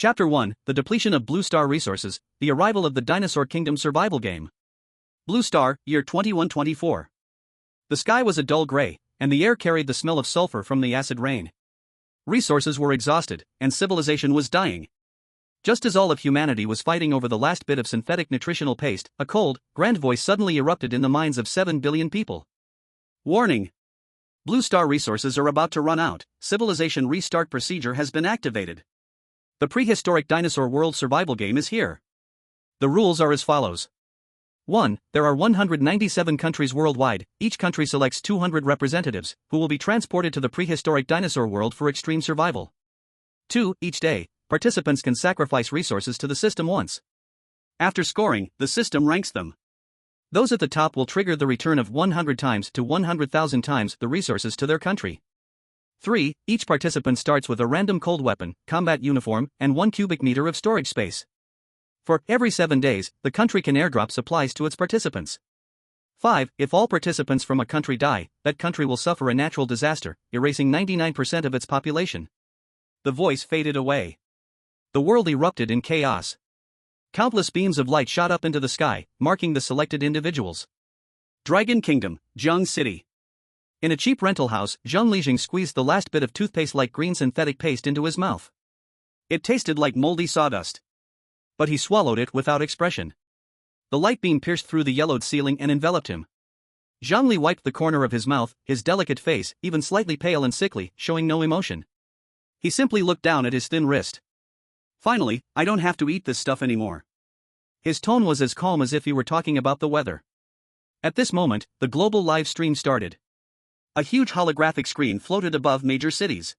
Chapter 1, The Depletion of Blue Star Resources, the Arrival of the Dinosaur Kingdom Survival Game. Blue Star, year 2124. The sky was a dull gray, and the air carried the smell of sulfur from the acid rain. Resources were exhausted, and civilization was dying. Just as all of humanity was fighting over the last bit of synthetic nutritional paste, a cold, grand voice suddenly erupted in the minds of 7 billion people. Warning! Blue Star resources are about to run out. Civilization restart procedure has been activated. The prehistoric dinosaur world survival game is here. The rules are as follows. 1. There are 197 countries worldwide. Each country selects 200 representatives, who will be transported to the prehistoric dinosaur world for extreme survival. 2. Each day, participants can sacrifice resources to the system once. After scoring, the system ranks them. Those at the top will trigger the return of 100 times to 100,000 times the resources to their country. 3. Each participant starts with a random cold weapon, combat uniform, and 1 cubic meter of storage space. For every 7 days, the country can airdrop supplies to its participants. 5. If all participants from a country die, that country will suffer a natural disaster, erasing 99% of its population. The voice faded away. The world erupted in chaos. Countless beams of light shot up into the sky, marking the selected individuals. Dragon Kingdom, Zhang City. In a cheap rental house, Zhang Li squeezed the last bit of toothpaste-like green synthetic paste into his mouth. It tasted like moldy sawdust. But he swallowed it without expression. The light beam pierced through the yellowed ceiling and enveloped him. Zhang Li wiped the corner of his mouth, his delicate face, even slightly pale and sickly, showing no emotion. He simply looked down at his thin wrist. Finally, I don't have to eat this stuff anymore. His tone was as calm as if he were talking about the weather. At this moment, the global live stream started. A huge holographic screen floated above major cities.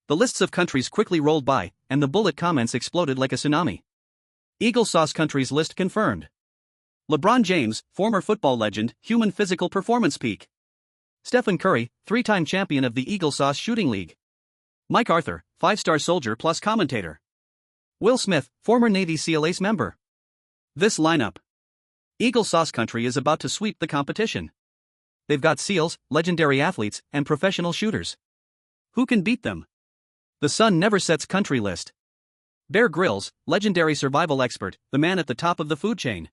The lists of countries quickly rolled by, and the bullet comments exploded like a tsunami. Eagle Sauce countries list confirmed. LeBron James, former football legend, human physical performance peak. Stephen Curry, 3-time champion of the Eagle Sauce Shooting League. Mike Arthur, 5-star soldier plus commentator. Will Smith, former Navy SEAL ace member. This lineup. Eagle Sauce country is about to sweep the competition. They've got SEALs, legendary athletes, and professional shooters. Who can beat them? The sun never sets country list. Bear Grylls, legendary survival expert, the man at the top of the food chain.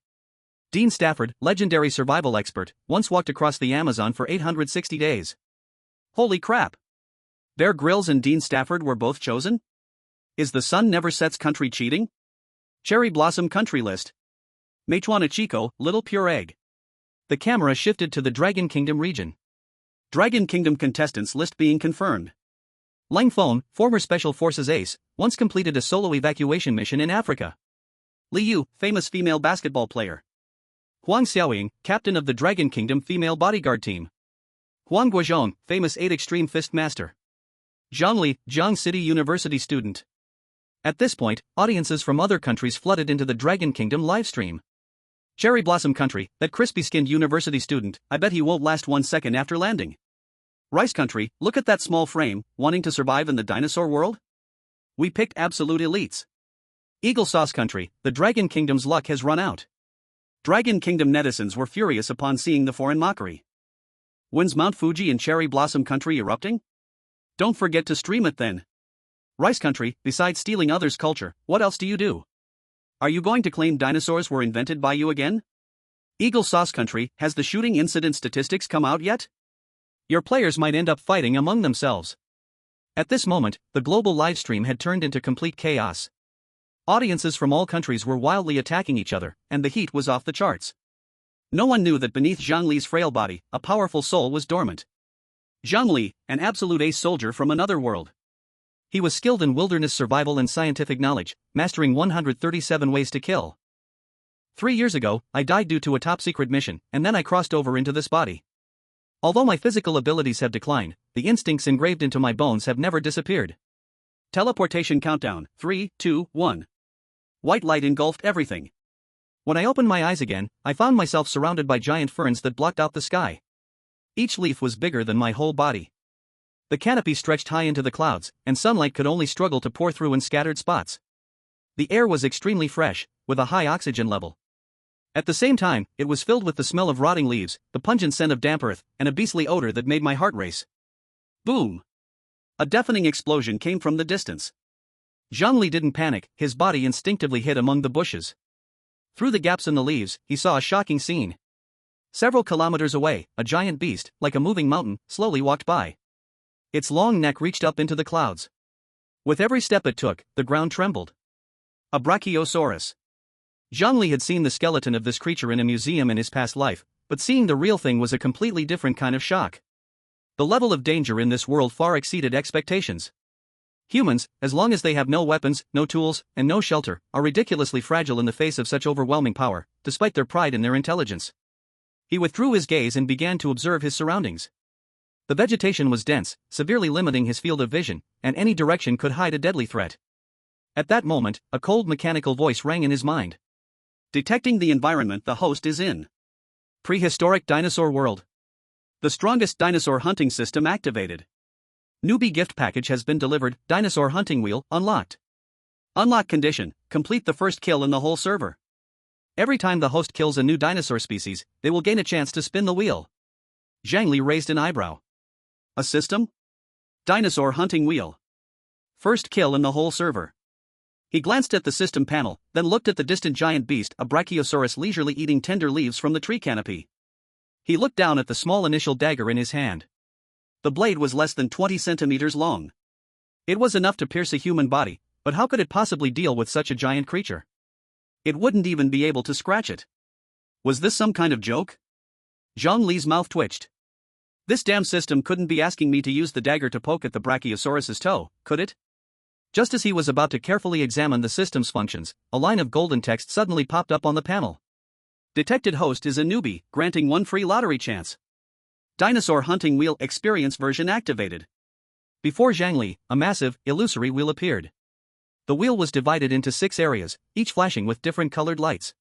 Dean Stafford, legendary survival expert, once walked across the Amazon for 860 days. Holy crap! Bear Grylls and Dean Stafford were both chosen? Is the sun never sets country cheating? Cherry Blossom country list. Meituan Chico, Little Pure Egg. The camera shifted to the Dragon Kingdom region. Dragon Kingdom contestants list being confirmed. Lang Fong, former Special Forces ace, once completed a solo evacuation mission in Africa. Li Yu, famous female basketball player. Huang Xiaoying, captain of the Dragon Kingdom female bodyguard team. Huang Guozhong, famous 8 extreme fist master. Zhang Li, Zhang City University student. At this point, audiences from other countries flooded into the Dragon Kingdom livestream. Cherry Blossom country, that crispy-skinned university student, I bet he won't last 1 second after landing. Rice country, look at that small frame, wanting to survive in the dinosaur world? We picked absolute elites. Eagle Sauce country, the Dragon Kingdom's luck has run out. Dragon Kingdom netizens were furious upon seeing the foreign mockery. When's Mount Fuji in Cherry Blossom country erupting? Don't forget to stream it then. Rice country, besides stealing others' culture, what else do you do? Are you going to claim dinosaurs were invented by you again? Eagle Sauce country, has the shooting incident statistics come out yet? Your players might end up fighting among themselves. At this moment, the global livestream had turned into complete chaos. Audiences from all countries were wildly attacking each other, and the heat was off the charts. No one knew that beneath Zhang Li's frail body, a powerful soul was dormant. Zhang Li, an absolute ace soldier from another world. He was skilled in wilderness survival and scientific knowledge, mastering 137 ways to kill. 3 years ago, I died due to a top-secret mission, and then I crossed over into this body. Although my physical abilities have declined, the instincts engraved into my bones have never disappeared. Teleportation countdown, 3, 2, 1. White light engulfed everything. When I opened my eyes again, I found myself surrounded by giant ferns that blocked out the sky. Each leaf was bigger than my whole body. The canopy stretched high into the clouds, and sunlight could only struggle to pour through in scattered spots. The air was extremely fresh, with a high oxygen level. At the same time, it was filled with the smell of rotting leaves, the pungent scent of damp earth, and a beastly odor that made my heart race. Boom! A deafening explosion came from the distance. Zhang Li didn't panic, his body instinctively hid among the bushes. Through the gaps in the leaves, he saw a shocking scene. Several kilometers away, a giant beast, like a moving mountain, slowly walked by. Its long neck reached up into the clouds. With every step it took, the ground trembled. A Brachiosaurus. Zhang Li had seen the skeleton of this creature in a museum in his past life, but seeing the real thing was a completely different kind of shock. The level of danger in this world far exceeded expectations. Humans, as long as they have no weapons, no tools, and no shelter, are ridiculously fragile in the face of such overwhelming power, despite their pride in their intelligence. He withdrew his gaze and began to observe his surroundings. The vegetation was dense, severely limiting his field of vision, and any direction could hide a deadly threat. At that moment, a cold mechanical voice rang in his mind. Detecting the environment the host is in. Prehistoric dinosaur world. The strongest dinosaur hunting system activated. Newbie gift package has been delivered, dinosaur hunting wheel unlocked. Unlock condition, complete the first kill in the whole server. Every time the host kills a new dinosaur species, they will gain a chance to spin the wheel. Zhang Li raised an eyebrow. A system? Dinosaur hunting wheel. First kill in the whole server. He glanced at the system panel, then looked at the distant giant beast, a Brachiosaurus leisurely eating tender leaves from the tree canopy. He looked down at the small initial dagger in his hand. The blade was less than 20 centimeters long. It was enough to pierce a human body, but how could it possibly deal with such a giant creature? It wouldn't even be able to scratch it. Was this some kind of joke? Zhang Li's mouth twitched. This damn system couldn't be asking me to use the dagger to poke at the Brachiosaurus's toe, could it? Just as he was about to carefully examine the system's functions, a line of golden text suddenly popped up on the panel. Detected host is a newbie, granting 1 free lottery chance. Dinosaur hunting wheel experience version activated. Before Zhang Li, a massive, illusory wheel appeared. The wheel was divided into 6 areas, each flashing with different colored lights.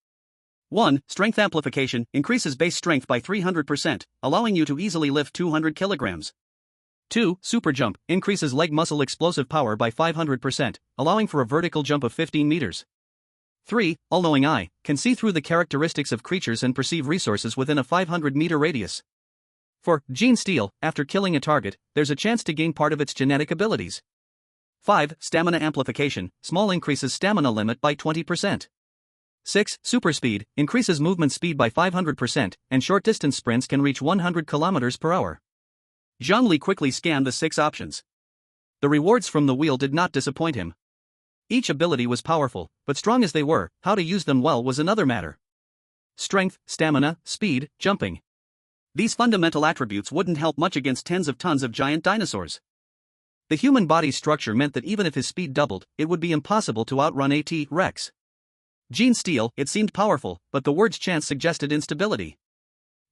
1. Strength amplification increases base strength by 300%, allowing you to easily lift 200 kilograms. 2. Super jump increases leg muscle explosive power by 500%, allowing for a vertical jump of 15 meters. 3. All-knowing eye can see through the characteristics of creatures and perceive resources within a 500-meter radius. 4. Gene steal, after killing a target, there's a chance to gain part of its genetic abilities. 5. Stamina amplification, small increases stamina limit by 20%. 6. Super speed, increases movement speed by 500%, and short distance sprints can reach 100 km per hour. Zhang Li quickly scanned the 6 options. The rewards from the wheel did not disappoint him. Each ability was powerful, but strong as they were, how to use them well was another matter. Strength, stamina, speed, jumping. These fundamental attributes wouldn't help much against tens of tons of giant dinosaurs. The human body's structure meant that even if his speed doubled, it would be impossible to outrun a T-Rex. Gene steal, it seemed powerful, but the word's chance suggested instability.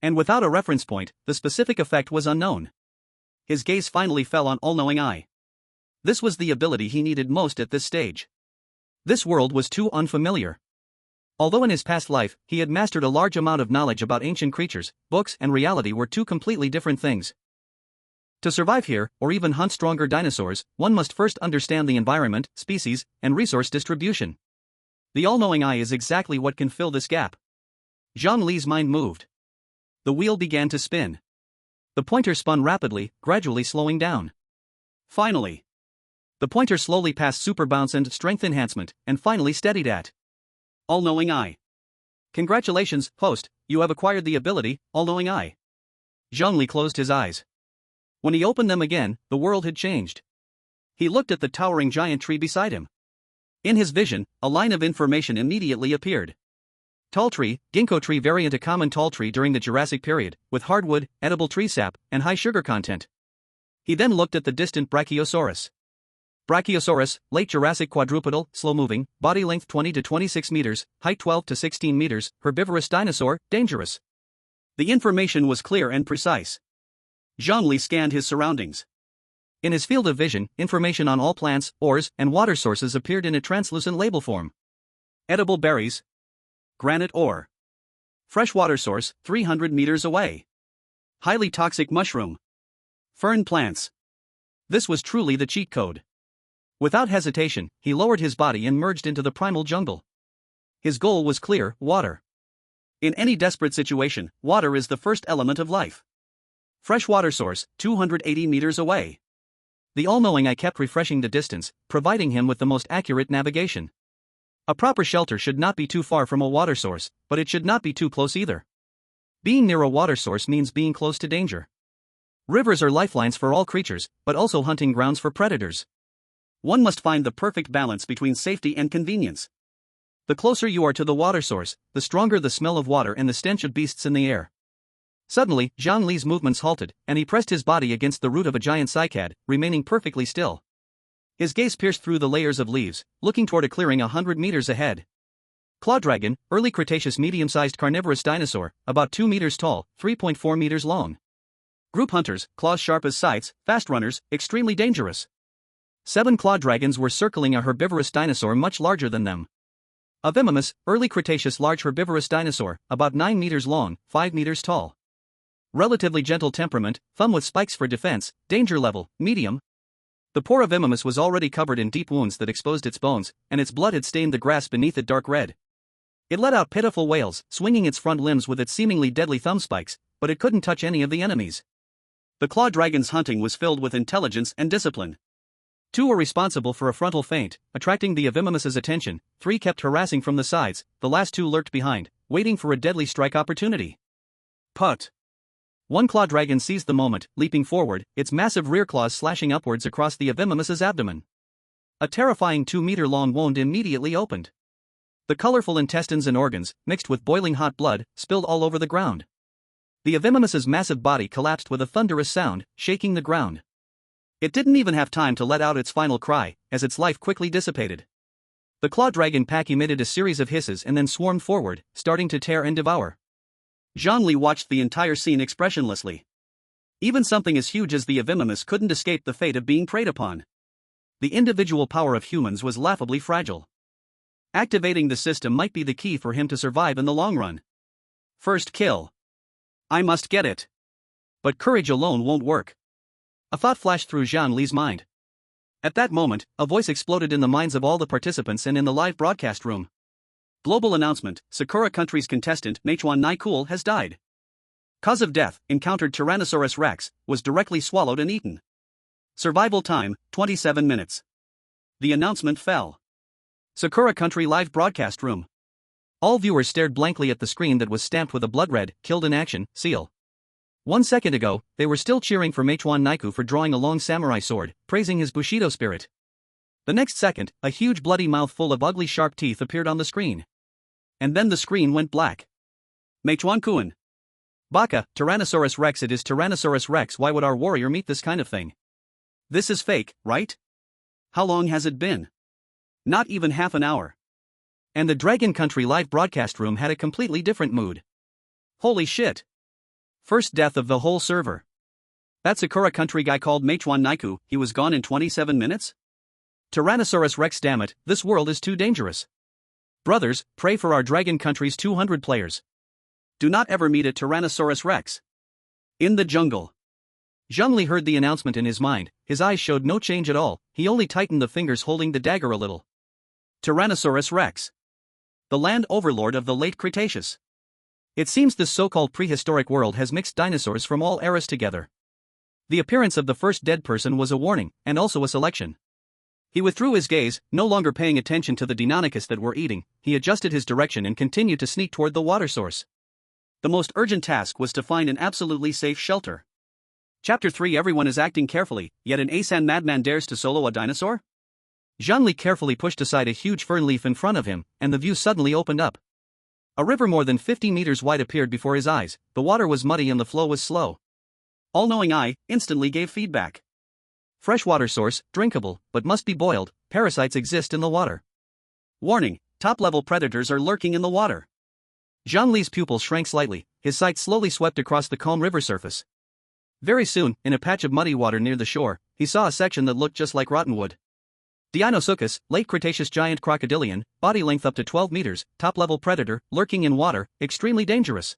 And without a reference point, the specific effect was unknown. His gaze finally fell on all-knowing eye. This was the ability he needed most at this stage. This world was too unfamiliar. Although in his past life, he had mastered a large amount of knowledge about ancient creatures, books and reality were two completely different things. To survive here, or even hunt stronger dinosaurs, one must first understand the environment, species, and resource distribution. The all-knowing eye is exactly what can fill this gap. Zhang Li's mind moved. The wheel began to spin. The pointer spun rapidly, gradually slowing down. Finally, the pointer slowly passed super bounce and strength enhancement, and finally steadied at all-knowing eye. Congratulations, host, you have acquired the ability, all-knowing eye. Zhang Li closed his eyes. When he opened them again, the world had changed. He looked at the towering giant tree beside him. In his vision, a line of information immediately appeared. Tall tree, ginkgo tree variant, a common tall tree during the Jurassic period, with hardwood, edible tree sap, and high sugar content. He then looked at the distant Brachiosaurus. Brachiosaurus, late Jurassic quadrupedal, slow-moving, body length 20 to 26 meters, height 12 to 16 meters, herbivorous dinosaur, dangerous. The information was clear and precise. Zhang Li scanned his surroundings. In his field of vision, information on all plants, ores, and water sources appeared in a translucent label form. Edible berries. Granite ore. Freshwater source, 300 meters away. Highly toxic mushroom. Fern plants. This was truly the cheat code. Without hesitation, he lowered his body and merged into the primal jungle. His goal was clear: water. In any desperate situation, water is the first element of life. Freshwater source, 280 meters away. The all-knowing eye kept refreshing the distance, providing him with the most accurate navigation. A proper shelter should not be too far from a water source, but it should not be too close either. Being near a water source means being close to danger. Rivers are lifelines for all creatures, but also hunting grounds for predators. One must find the perfect balance between safety and convenience. The closer you are to the water source, the stronger the smell of water and the stench of beasts in the air. Suddenly, Zhang Li's movements halted, and he pressed his body against the root of a giant cycad, remaining perfectly still. His gaze pierced through the layers of leaves, looking toward a clearing 100 meters ahead. Claw dragon, early Cretaceous medium-sized carnivorous dinosaur, about 2 meters tall, 3.4 meters long. Group hunters, claws sharp as scythes, fast runners, extremely dangerous. 7 claw dragons were circling a herbivorous dinosaur much larger than them. A venomous, early Cretaceous large herbivorous dinosaur, about 9 meters long, 5 meters tall. Relatively gentle temperament, thumb with spikes for defense, danger level, medium. The poor venomous was already covered in deep wounds that exposed its bones, and its blood had stained the grass beneath it dark red. It let out pitiful wails, swinging its front limbs with its seemingly deadly thumb spikes, but it couldn't touch any of the enemies. The claw dragon's hunting was filled with intelligence and discipline. 2 were responsible for a frontal feint, attracting the avimomous's attention, 3 kept harassing from the sides, the last 2 lurked behind, waiting for a deadly strike opportunity. Put! One claw dragon seized the moment, leaping forward, its massive rear claws slashing upwards across the avimomous's abdomen. A terrifying 2-meter-long wound immediately opened. The colorful intestines and organs, mixed with boiling hot blood, spilled all over the ground. The avimomous's massive body collapsed with a thunderous sound, shaking the ground. It didn't even have time to let out its final cry, as its life quickly dissipated. The claw dragon pack emitted a series of hisses and then swarmed forward, starting to tear and devour. Zhang Li watched the entire scene expressionlessly. Even something as huge as the avimomus couldn't escape the fate of being preyed upon. The individual power of humans was laughably fragile. Activating the system might be the key for him to survive in the long run. First kill. I must get it. But courage alone won't work. A thought flashed through Zhang Li's mind. At that moment, a voice exploded in the minds of all the participants and in the live broadcast room. Global announcement: Sakura country's contestant Meituan Naikul has died. Cause of death: encountered Tyrannosaurus rex, was directly swallowed and eaten. Survival time: 27 minutes. The announcement fell. Sakura country live broadcast room. All viewers stared blankly at the screen that was stamped with a blood-red, killed in action, seal. 1 second ago, they were still cheering for Meituan Naiku for drawing a long samurai sword, praising his Bushido spirit. The next second, a huge bloody mouth full of ugly sharp teeth appeared on the screen. And then the screen went black. Meituan Kun. Baka, Tyrannosaurus rex. It is Tyrannosaurus rex. Why would our warrior meet this kind of thing? This is fake, right? How long has it been? Not even half an hour. And the Dragon Country live broadcast room had a completely different mood. Holy shit. First death of the whole server. That Sakura country guy called Meituan Naiku, he was gone in 27 minutes? Tyrannosaurus rex, damn it, this world is too dangerous. Brothers, pray for our Dragon Country's 200 players. Do not ever meet a Tyrannosaurus rex. In the jungle. Zhang Li heard the announcement in his mind, his eyes showed no change at all, he only tightened the fingers holding the dagger a little. Tyrannosaurus rex. The land overlord of the late Cretaceous. It seems this so-called prehistoric world has mixed dinosaurs from all eras together. The appearance of the first dead person was a warning, and also a selection. He withdrew his gaze, no longer paying attention to the Deinonychus that were eating, he adjusted his direction and continued to sneak toward the water source. The most urgent task was to find an absolutely safe shelter. Chapter 3: Everyone is acting carefully, yet an Asan madman dares to solo a dinosaur? Zhang Li carefully pushed aside a huge fern leaf in front of him, and the view suddenly opened up. A river more than 50 meters wide appeared before his eyes, the water was muddy and the flow was slow. All-knowing eye instantly gave feedback. Freshwater source, drinkable, but must be boiled, parasites exist in the water. Warning, top-level predators are lurking in the water. Zhang Li's pupils shrank slightly, his sight slowly swept across the calm river surface. Very soon, in a patch of muddy water near the shore, he saw a section that looked just like rotten wood. Dinosaurus, late Cretaceous giant crocodilian, body length up to 12 meters, top-level predator, lurking in water, extremely dangerous.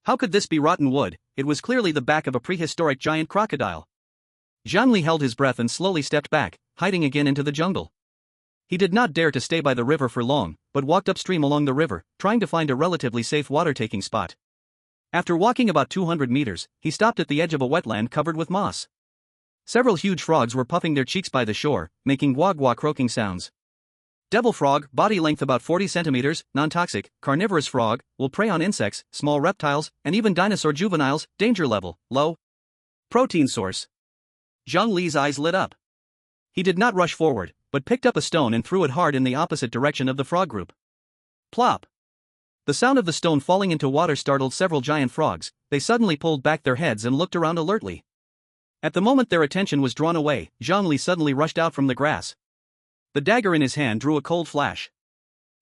How could this be rotten wood? It was clearly the back of a prehistoric giant crocodile. Zhang Li held his breath and slowly stepped back, hiding again into the jungle. He did not dare to stay by the river for long, but walked upstream along the river, trying to find a relatively safe water-taking spot. After walking about 200 meters, he stopped at the edge of a wetland covered with moss. Several huge frogs were puffing their cheeks by the shore, making guagua croaking sounds. Devil frog, body length about 40 centimeters, non-toxic, carnivorous frog, will prey on insects, small reptiles, and even dinosaur juveniles, danger level, low. Protein source. Zhang Li's eyes lit up. He did not rush forward, but picked up a stone and threw it hard in the opposite direction of the frog group. Plop. The sound of the stone falling into water startled several giant frogs. They suddenly pulled back their heads and looked around alertly. At the moment their attention was drawn away, Zhang Li suddenly rushed out from the grass. The dagger in his hand drew a cold flash.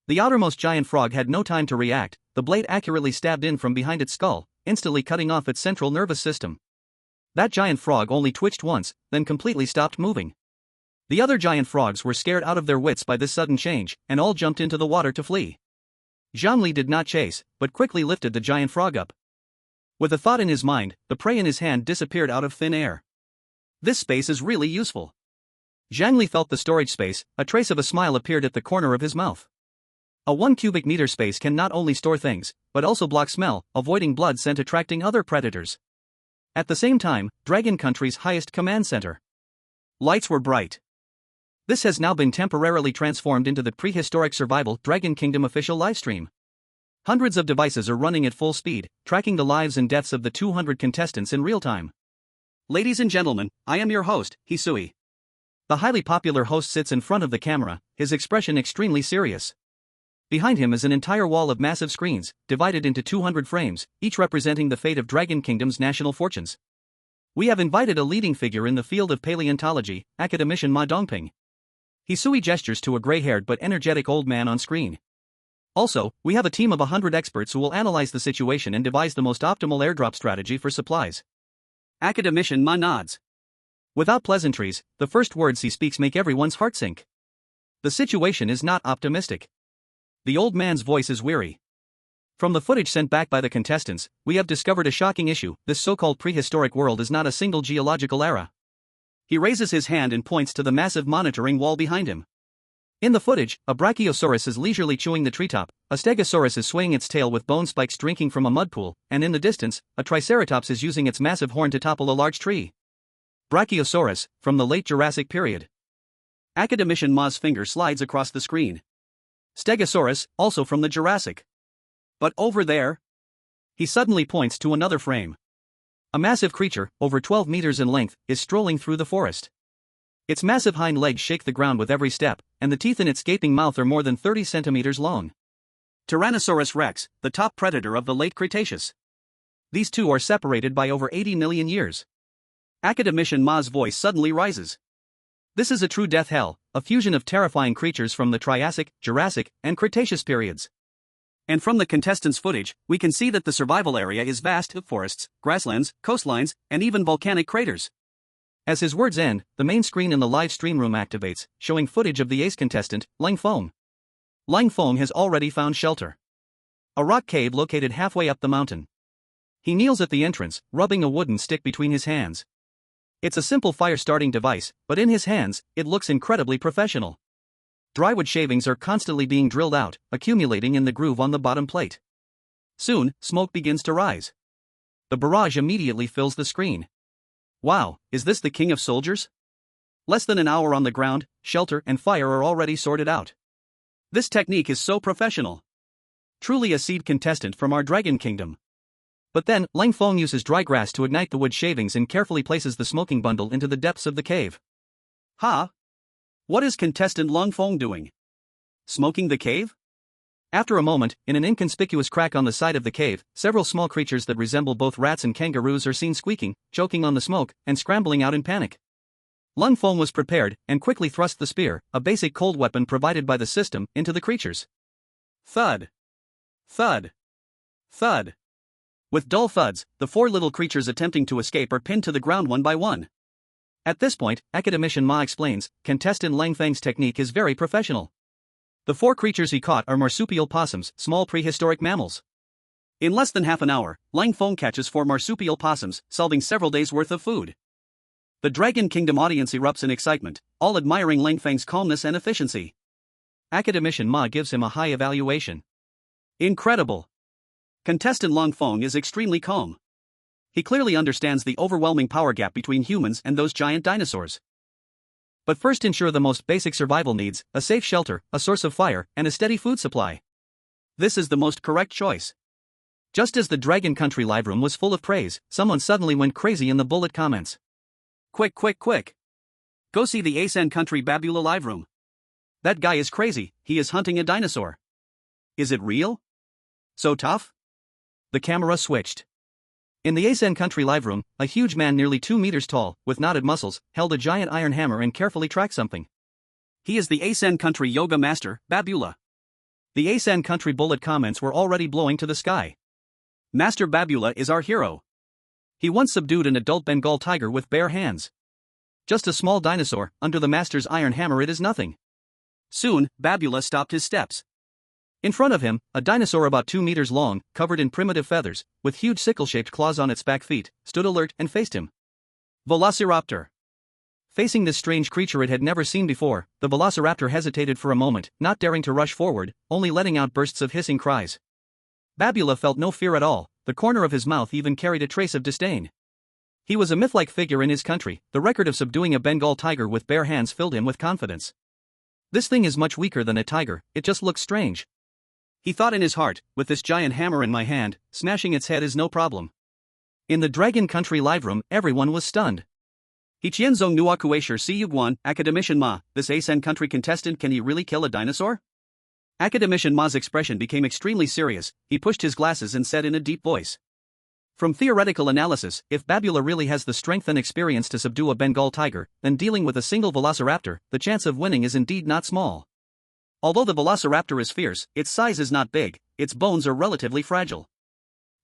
The outermost giant frog had no time to react. The blade accurately stabbed in from behind its skull, instantly cutting off its central nervous system. That giant frog only twitched once, then completely stopped moving. The other giant frogs were scared out of their wits by this sudden change, and all jumped into the water to flee. Zhang Li did not chase, but quickly lifted the giant frog up. With a thought in his mind, the prey in his hand disappeared out of thin air. This space is really useful. Zhang Li felt the storage space. A trace of a smile appeared at the corner of his mouth. A 1 cubic meter space can not only store things, but also block smell, avoiding blood scent attracting other predators. At the same time, Dragon Country's highest command center. Lights were bright. This has now been temporarily transformed into the prehistoric survival Dragon Kingdom official livestream. Hundreds of devices are running at full speed, tracking the lives and deaths of the 200 contestants in real time. Ladies and gentlemen, I am your host, Hisui. The highly popular host sits in front of the camera, his expression extremely serious. Behind him is an entire wall of massive screens, divided into 200 frames, each representing the fate of Dragon Kingdom's national fortunes. We have invited a leading figure in the field of paleontology, academician Ma Dongping. Hisui gestures to a gray-haired but energetic old man on screen. Also, we have a team of 100 experts who will analyze the situation and devise the most optimal airdrop strategy for supplies. Academician Ma nods. Without pleasantries, the first words he speaks make everyone's heart sink. The situation is not optimistic. The old man's voice is weary. From the footage sent back by the contestants, we have discovered a shocking issue. This so-called prehistoric world is not a single geological era. He raises his hand and points to the massive monitoring wall behind him. In the footage, a brachiosaurus is leisurely chewing the treetop, a stegosaurus is swaying its tail with bone spikes drinking from a mud pool, and in the distance, a triceratops is using its massive horn to topple a large tree. Brachiosaurus, from the late Jurassic period. Academician Ma's finger slides across the screen. Stegosaurus, also from the Jurassic. But over there? He suddenly points to another frame. A massive creature, over 12 meters in length, is strolling through the forest. Its massive hind legs shake the ground with every step, and the teeth in its gaping mouth are more than 30 centimeters long. Tyrannosaurus rex, the top predator of the late Cretaceous. These two are separated by over 80 million years. Academician Ma's voice suddenly rises. This is a true death hell, a fusion of terrifying creatures from the Triassic, Jurassic, and Cretaceous periods. And from the contestants' footage, we can see that the survival area is vast: forests, grasslands, coastlines, and even volcanic craters. As his words end, the main screen in the live stream room activates, showing footage of the ace contestant, Lang Feng. Lang Feng has already found shelter. A rock cave located halfway up the mountain. He kneels at the entrance, rubbing a wooden stick between his hands. It's a simple fire-starting device, but in his hands, it looks incredibly professional. Drywood shavings are constantly being drilled out, accumulating in the groove on the bottom plate. Soon, smoke begins to rise. The barrage immediately fills the screen. Wow, is this the king of soldiers? Less than an hour on the ground, shelter and fire are already sorted out. This technique is so professional. Truly a seed contestant from our Dragon Kingdom. But then, Lang Feng uses dry grass to ignite the wood shavings and carefully places the smoking bundle into the depths of the cave. What is contestant Lang Feng doing? Smoking the cave? After a moment, in an inconspicuous crack on the side of the cave, several small creatures that resemble both rats and kangaroos are seen squeaking, choking on the smoke, and scrambling out in panic. Lang Feng was prepared, and quickly thrust the spear, a basic cold weapon provided by the system, into the creatures. Thud. Thud. Thud. With dull thuds, the four little creatures attempting to escape are pinned to the ground one by one. At this point, Academician Ma explains, contestant Lang Feng's technique is very professional. The four creatures he caught are marsupial possums, small prehistoric mammals. In less than half an hour, Lang Feng catches 4 marsupial possums, solving several days' worth of food. The Dragon Kingdom audience erupts in excitement, all admiring Lang Feng's calmness and efficiency. Academician Ma gives him a high evaluation. Incredible! Contestant Lang Feng is extremely calm. He clearly understands the overwhelming power gap between humans and those giant dinosaurs. But first ensure the most basic survival needs, a safe shelter, a source of fire, and a steady food supply. This is the most correct choice. Just as the Dragon Country live room was full of praise, someone suddenly went crazy in the bullet comments. Quick, quick, quick! Go see the Asen Country Babula live room. That guy is crazy, he is hunting a dinosaur. Is it real? So tough? The camera switched. In the Asen Country live room, a huge man nearly 2 meters tall, with knotted muscles, held a giant iron hammer and carefully tracked something. He is the Asen Country yoga master, Babula. The Asen Country bullet comments were already blowing to the sky. Master Babula is our hero. He once subdued an adult Bengal tiger with bare hands. Just a small dinosaur, under the master's iron hammer it is nothing. Soon, Babula stopped his steps. In front of him, a dinosaur about 2 meters long, covered in primitive feathers, with huge sickle-shaped claws on its back feet, stood alert and faced him. Velociraptor. Facing this strange creature it had never seen before, the velociraptor hesitated for a moment, not daring to rush forward, only letting out bursts of hissing cries. Babula felt no fear at all, the corner of his mouth even carried a trace of disdain. He was a myth-like figure in his country, the record of subduing a Bengal tiger with bare hands filled him with confidence. This thing is much weaker than a tiger, it just looks strange. He thought in his heart, with this giant hammer in my hand, smashing its head is no problem. In the Dragon Country live room, everyone was stunned. Hichienzong Nuakuashir Si Yuguan, Academician Ma, this Asen Country contestant, can he really kill a dinosaur? Academician Ma's expression became extremely serious, he pushed his glasses and said in a deep voice. From theoretical analysis, if Babula really has the strength and experience to subdue a Bengal tiger, then dealing with a single velociraptor, the chance of winning is indeed not small. Although the velociraptor is fierce, its size is not big, its bones are relatively fragile.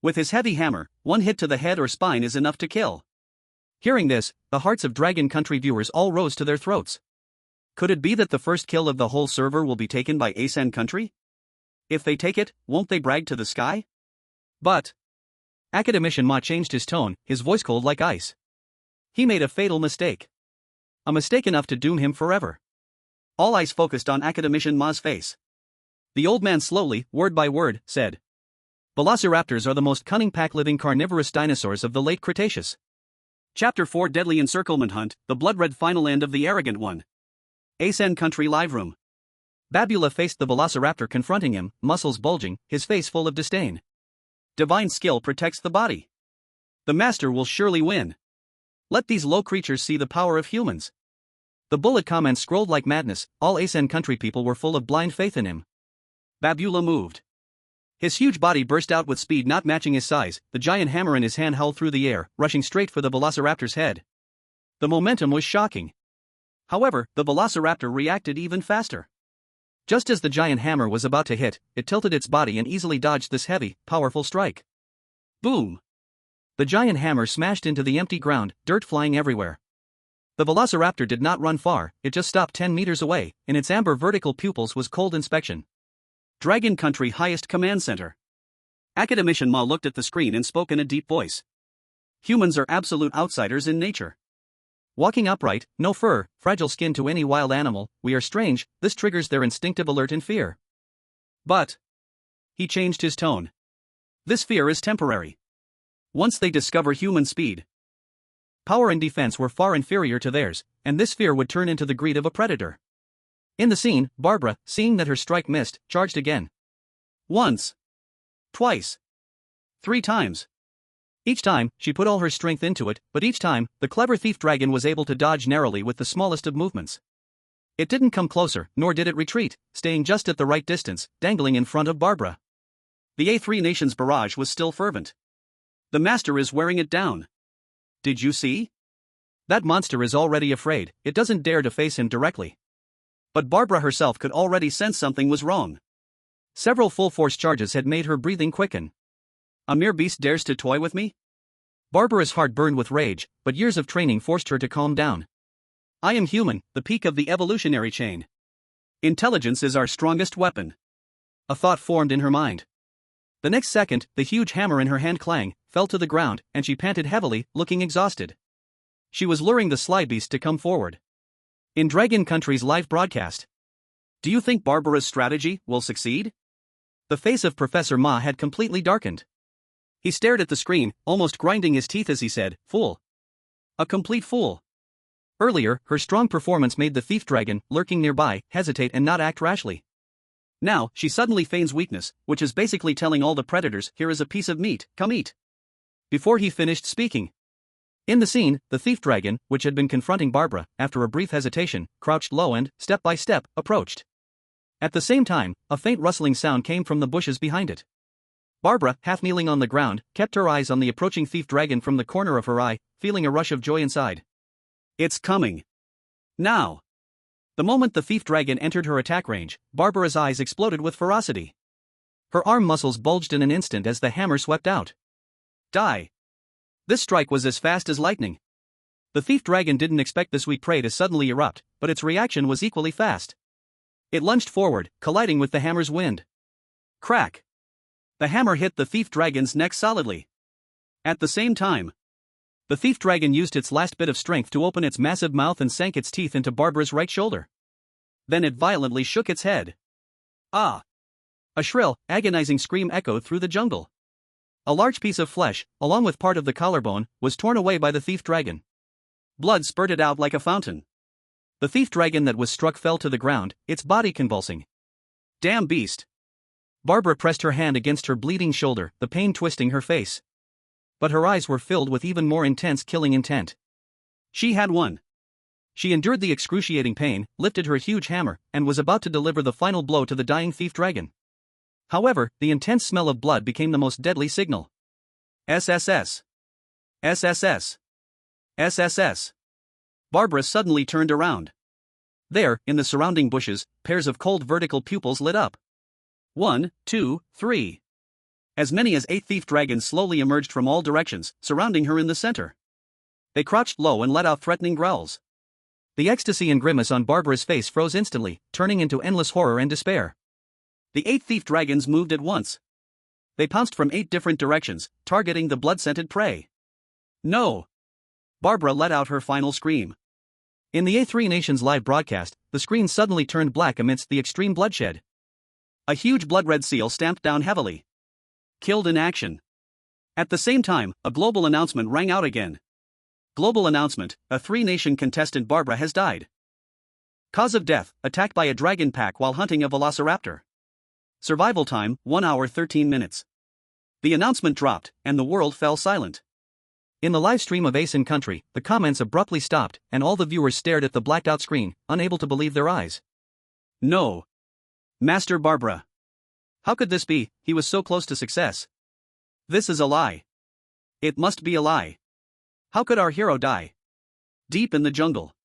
With his heavy hammer, one hit to the head or spine is enough to kill. Hearing this, the hearts of Dragon Country viewers all rose to their throats. Could it be that the first kill of the whole server will be taken by Asen Country? If they take it, won't they brag to the sky? But Academician Ma changed his tone, his voice cold like ice. He made a fatal mistake. A mistake enough to doom him forever. All eyes focused on Academician Ma's face. The old man slowly, word by word, said, Velociraptors are the most cunning pack-living carnivorous dinosaurs of the late Cretaceous. Chapter 4 Deadly Encirclement Hunt, the blood-red final end of the arrogant one. Asen Country live room. Babula faced the velociraptor confronting him, muscles bulging, his face full of disdain. Divine skill protects the body. The master will surely win. Let these low creatures see the power of humans. The bullet comments scrolled like madness, all Asen Country people were full of blind faith in him. Babula moved. His huge body burst out with speed not matching his size, the giant hammer in his hand howled through the air, rushing straight for the velociraptor's head. The momentum was shocking. However, the velociraptor reacted even faster. Just as the giant hammer was about to hit, it tilted its body and easily dodged this heavy, powerful strike. Boom! The giant hammer smashed into the empty ground, dirt flying everywhere. The velociraptor did not run far, it just stopped 10 meters away, in its amber vertical pupils was cold inspection. Dragon Country Highest Command Center. Academician Ma looked at the screen and spoke in a deep voice. Humans are absolute outsiders in nature. Walking upright, no fur, fragile skin to any wild animal, we are strange, this triggers their instinctive alert and fear. But he changed his tone. This fear is temporary. Once they discover human speed, power and defense were far inferior to theirs, and this fear would turn into the greed of a predator. In the scene, Barbara, seeing that her strike missed, charged again. Once. Twice. 3 times. Each time, she put all her strength into it, but each time, the clever thief dragon was able to dodge narrowly with the smallest of movements. It didn't come closer, nor did it retreat, staying just at the right distance, dangling in front of Barbara. The A3 Nations barrage was still fervent. The master is wearing it down. Did you see? That monster is already afraid, it doesn't dare to face him directly. But Barbara herself could already sense something was wrong. Several full-force charges had made her breathing quicken. A mere beast dares to toy with me? Barbara's heart burned with rage, but years of training forced her to calm down. I am human, the peak of the evolutionary chain. Intelligence is our strongest weapon. A thought formed in her mind. The next second, the huge hammer in her hand clanged, fell to the ground, and she panted heavily, looking exhausted. She was luring the sly beast to come forward. In Dragon Country's live broadcast. Do you think Barbara's strategy will succeed? The face of Professor Ma had completely darkened. He stared at the screen, almost grinding his teeth as he said, "Fool. A complete fool." Earlier, her strong performance made the thief dragon, lurking nearby, hesitate and not act rashly. Now, she suddenly feigns weakness, which is basically telling all the predators, "Here is a piece of meat, come eat." Before he finished speaking. In the scene, the thief dragon, which had been confronting Barbara, after a brief hesitation, crouched low and, step by step, approached. At the same time, a faint rustling sound came from the bushes behind it. Barbara, half kneeling on the ground, kept her eyes on the approaching thief dragon from the corner of her eye, feeling a rush of joy inside. It's coming. Now. The moment the thief dragon entered her attack range, Barbara's eyes exploded with ferocity. Her arm muscles bulged in an instant as the hammer swept out. Die. This strike was as fast as lightning. The thief dragon didn't expect the sweet prey to suddenly erupt, but its reaction was equally fast. It lunged forward, colliding with the hammer's wind. Crack. The hammer hit the thief dragon's neck solidly. At the same time, the thief dragon used its last bit of strength to open its massive mouth and sank its teeth into Barbara's right shoulder. Then it violently shook its head. Ah! A shrill, agonizing scream echoed through the jungle. A large piece of flesh, along with part of the collarbone, was torn away by the thief dragon. Blood spurted out like a fountain. The thief dragon that was struck fell to the ground, its body convulsing. Damn beast! Barbara pressed her hand against her bleeding shoulder, the pain twisting her face. But her eyes were filled with even more intense killing intent. She had won. She endured the excruciating pain, lifted her huge hammer, and was about to deliver the final blow to the dying thief dragon. However, the intense smell of blood became the most deadly signal. SSS. SSS. SSS. Barbara suddenly turned around. There, in the surrounding bushes, pairs of cold vertical pupils lit up. 1, 2, 3. As many as 8 thief dragons slowly emerged from all directions, surrounding her in the center. They crouched low and let out threatening growls. The ecstasy and grimace on Barbara's face froze instantly, turning into endless horror and despair. The 8 thief dragons moved at once. They pounced from 8 different directions, targeting the blood-scented prey. No! Barbara let out her final scream. In the A3 Nations live broadcast, the screen suddenly turned black amidst the extreme bloodshed. A huge blood-red seal stamped down heavily. Killed in action. At the same time, a global announcement rang out again. Global announcement, a 3-nation contestant Barbara has died. Cause of death, attacked by a dragon pack while hunting a velociraptor. Survival time, 1 hour 13 minutes. The announcement dropped, and the world fell silent. In the live stream of Ace in Country, the comments abruptly stopped, and all the viewers stared at the blacked-out screen, unable to believe their eyes. No. Master Barbara. How could this be? He was so close to success. This is a lie. It must be a lie. How could our hero die? Deep in the jungle.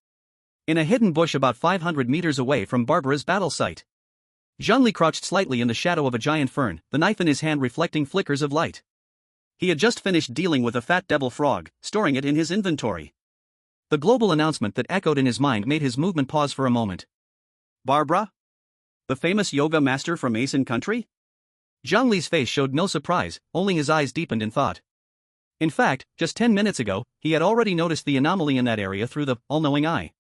In a hidden bush about 500 meters away from Barbara's battle site. Zhang Li crouched slightly in the shadow of a giant fern, the knife in his hand reflecting flickers of light. He had just finished dealing with a fat devil frog, storing it in his inventory. The global announcement that echoed in his mind made his movement pause for a moment. Barbara? The famous yoga master from Ace in Country? Zhang Li's face showed no surprise, only his eyes deepened in thought. In fact, just 10 minutes ago, he had already noticed the anomaly in that area through the all-knowing eye.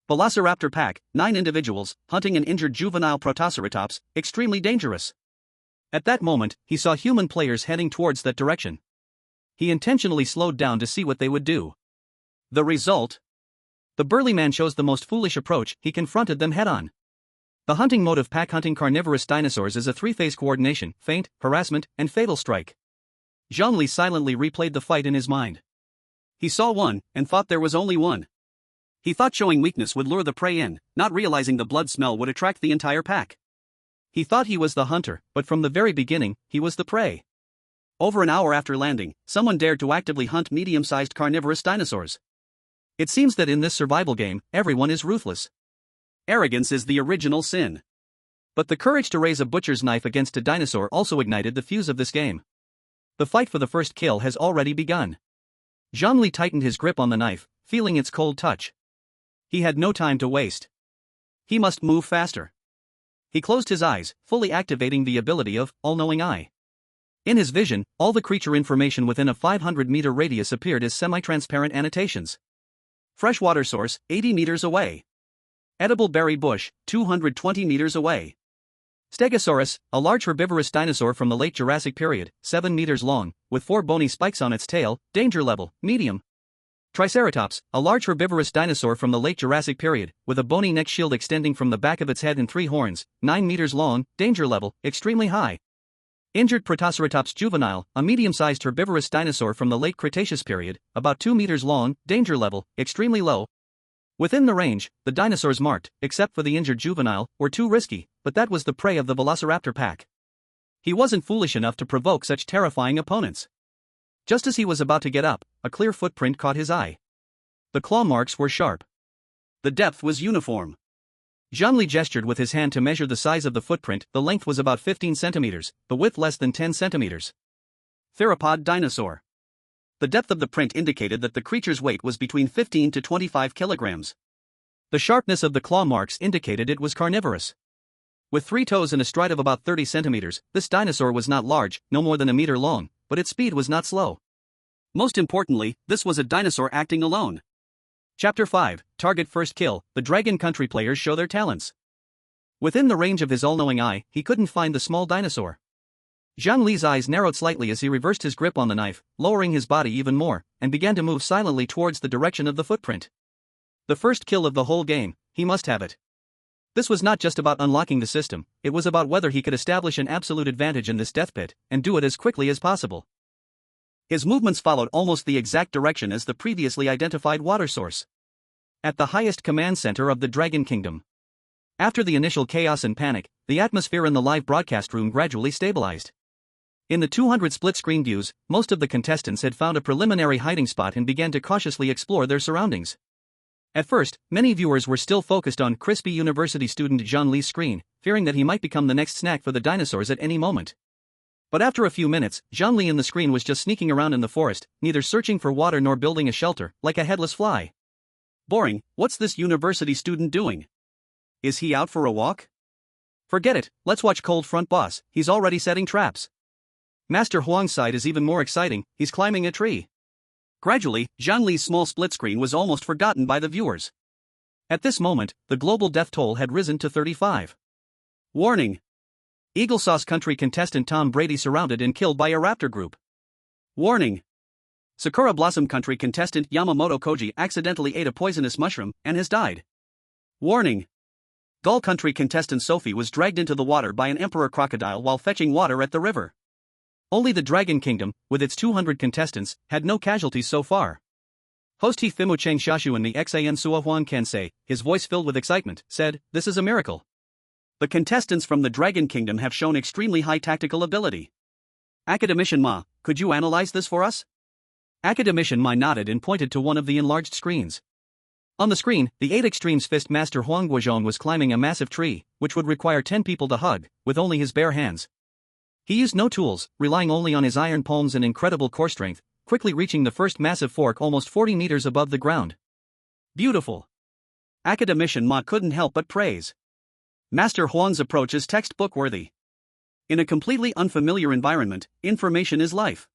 Velociraptor pack, 9 individuals, hunting an injured juvenile protoceratops, extremely dangerous. At that moment, he saw human players heading towards that direction. He intentionally slowed down to see what they would do. The result? The burly man chose the most foolish approach, he confronted them head-on. The hunting mode of pack-hunting carnivorous dinosaurs is a 3-phase coordination, feint, harassment, and fatal strike. Zhang Li silently replayed the fight in his mind. He saw one, and thought there was only one. He thought showing weakness would lure the prey in, not realizing the blood smell would attract the entire pack. He thought he was the hunter, but from the very beginning, he was the prey. Over an hour after landing, someone dared to actively hunt medium-sized carnivorous dinosaurs. It seems that in this survival game, everyone is ruthless. Arrogance is the original sin. But the courage to raise a butcher's knife against a dinosaur also ignited the fuse of this game. The fight for the first kill has already begun. Zhang Li tightened his grip on the knife, feeling its cold touch. He had no time to waste. He must move faster. He closed his eyes, fully activating the ability of all-knowing eye. In his vision, all the creature information within a 500-meter radius appeared as semi-transparent annotations. Freshwater source, 80 meters away. Edible berry bush, 220 meters away. Stegosaurus, a large herbivorous dinosaur from the late Jurassic period, 7 meters long, with 4 bony spikes on its tail, danger level, medium. Triceratops, a large herbivorous dinosaur from the late Jurassic period, with a bony neck shield extending from the back of its head and 3 horns, 9 meters long, danger level, extremely high. Injured Protoceratops juvenile, a medium-sized herbivorous dinosaur from the late Cretaceous period, about 2 meters long, danger level, extremely low. Within the range, the dinosaurs marked, except for the injured juvenile, were too risky, but that was the prey of the velociraptor pack. He wasn't foolish enough to provoke such terrifying opponents. Just as he was about to get up, a clear footprint caught his eye. The claw marks were sharp. The depth was uniform. Zhang Li gestured with his hand to measure the size of the footprint. The length was about 15 centimeters, the width less than 10 centimeters. Theropod dinosaur. The depth of the print indicated that the creature's weight was between 15 to 25 kilograms. The sharpness of the claw marks indicated it was carnivorous. With 3 toes and a stride of about 30 centimeters, this dinosaur was not large, no more than a meter long, but its speed was not slow. Most importantly, this was a dinosaur acting alone. Chapter 5, Target First Kill. The Dragon Country players show their talents. Within the range of his all-knowing eye, he couldn't find the small dinosaur. Zhang Li's eyes narrowed slightly as he reversed his grip on the knife, lowering his body even more, and began to move silently towards the direction of the footprint. The first kill of the whole game, he must have it. This was not just about unlocking the system, it was about whether he could establish an absolute advantage in this death pit, and do it as quickly as possible. His movements followed almost the exact direction as the previously identified water source. At the highest command center of the Dragon Kingdom. After the initial chaos and panic, the atmosphere in the live broadcast room gradually stabilized. In the 200 split-screen views, most of the contestants had found a preliminary hiding spot and began to cautiously explore their surroundings. At first, many viewers were still focused on crispy university student Zhang Li's screen, fearing that he might become the next snack for the dinosaurs at any moment. But after a few minutes, Zhang Li in the screen was just sneaking around in the forest, neither searching for water nor building a shelter, like a headless fly. Boring, what's this university student doing? Is he out for a walk? Forget it, let's watch Cold Front Boss, he's already setting traps. Master Huang's side is even more exciting, he's climbing a tree. Gradually, Zhang Li's small split screen was almost forgotten by the viewers. At this moment, the global death toll had risen to 35. Warning! Eagle Sauce Country contestant Tom Brady surrounded and killed by a raptor group. Warning! Sakura Blossom Country contestant Yamamoto Koji accidentally ate a poisonous mushroom and has died. Warning! Gull Country contestant Sophie was dragged into the water by an emperor crocodile while fetching water at the river. Only the Dragon Kingdom, with its 200 contestants, had no casualties so far. Host He Thimu Cheng Shashu in the Xan Sua Huan Kensei, his voice filled with excitement, said, "This is a miracle. The contestants from the Dragon Kingdom have shown extremely high tactical ability. Academician Ma, could you analyze this for us?" Academician Ma nodded and pointed to one of the enlarged screens. On the screen, the 8 Extremes Fist Master Huang Guozhong was climbing a massive tree, which would require 10 people to hug, with only his bare hands. He used no tools, relying only on his iron palms and incredible core strength, quickly reaching the first massive fork almost 40 meters above the ground. Beautiful. Academician Ma couldn't help but praise. Master Huang's approach is textbook-worthy. In a completely unfamiliar environment, information is life.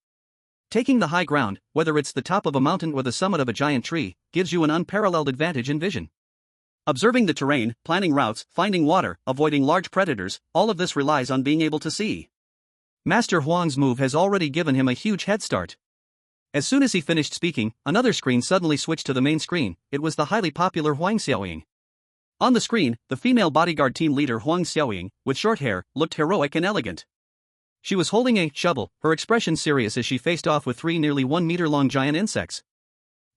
Taking the high ground, whether it's the top of a mountain or the summit of a giant tree, gives you an unparalleled advantage in vision. Observing the terrain, planning routes, finding water, avoiding large predators, all of this relies on being able to see. Master Huang's move has already given him a huge head start. As soon as he finished speaking, another screen suddenly switched to the main screen. It was the highly popular Huang Xiaoying. On the screen, the female bodyguard team leader Huang Xiaoying, with short hair, looked heroic and elegant. She was holding a shovel, her expression serious as she faced off with 3 nearly 1 meter long giant insects.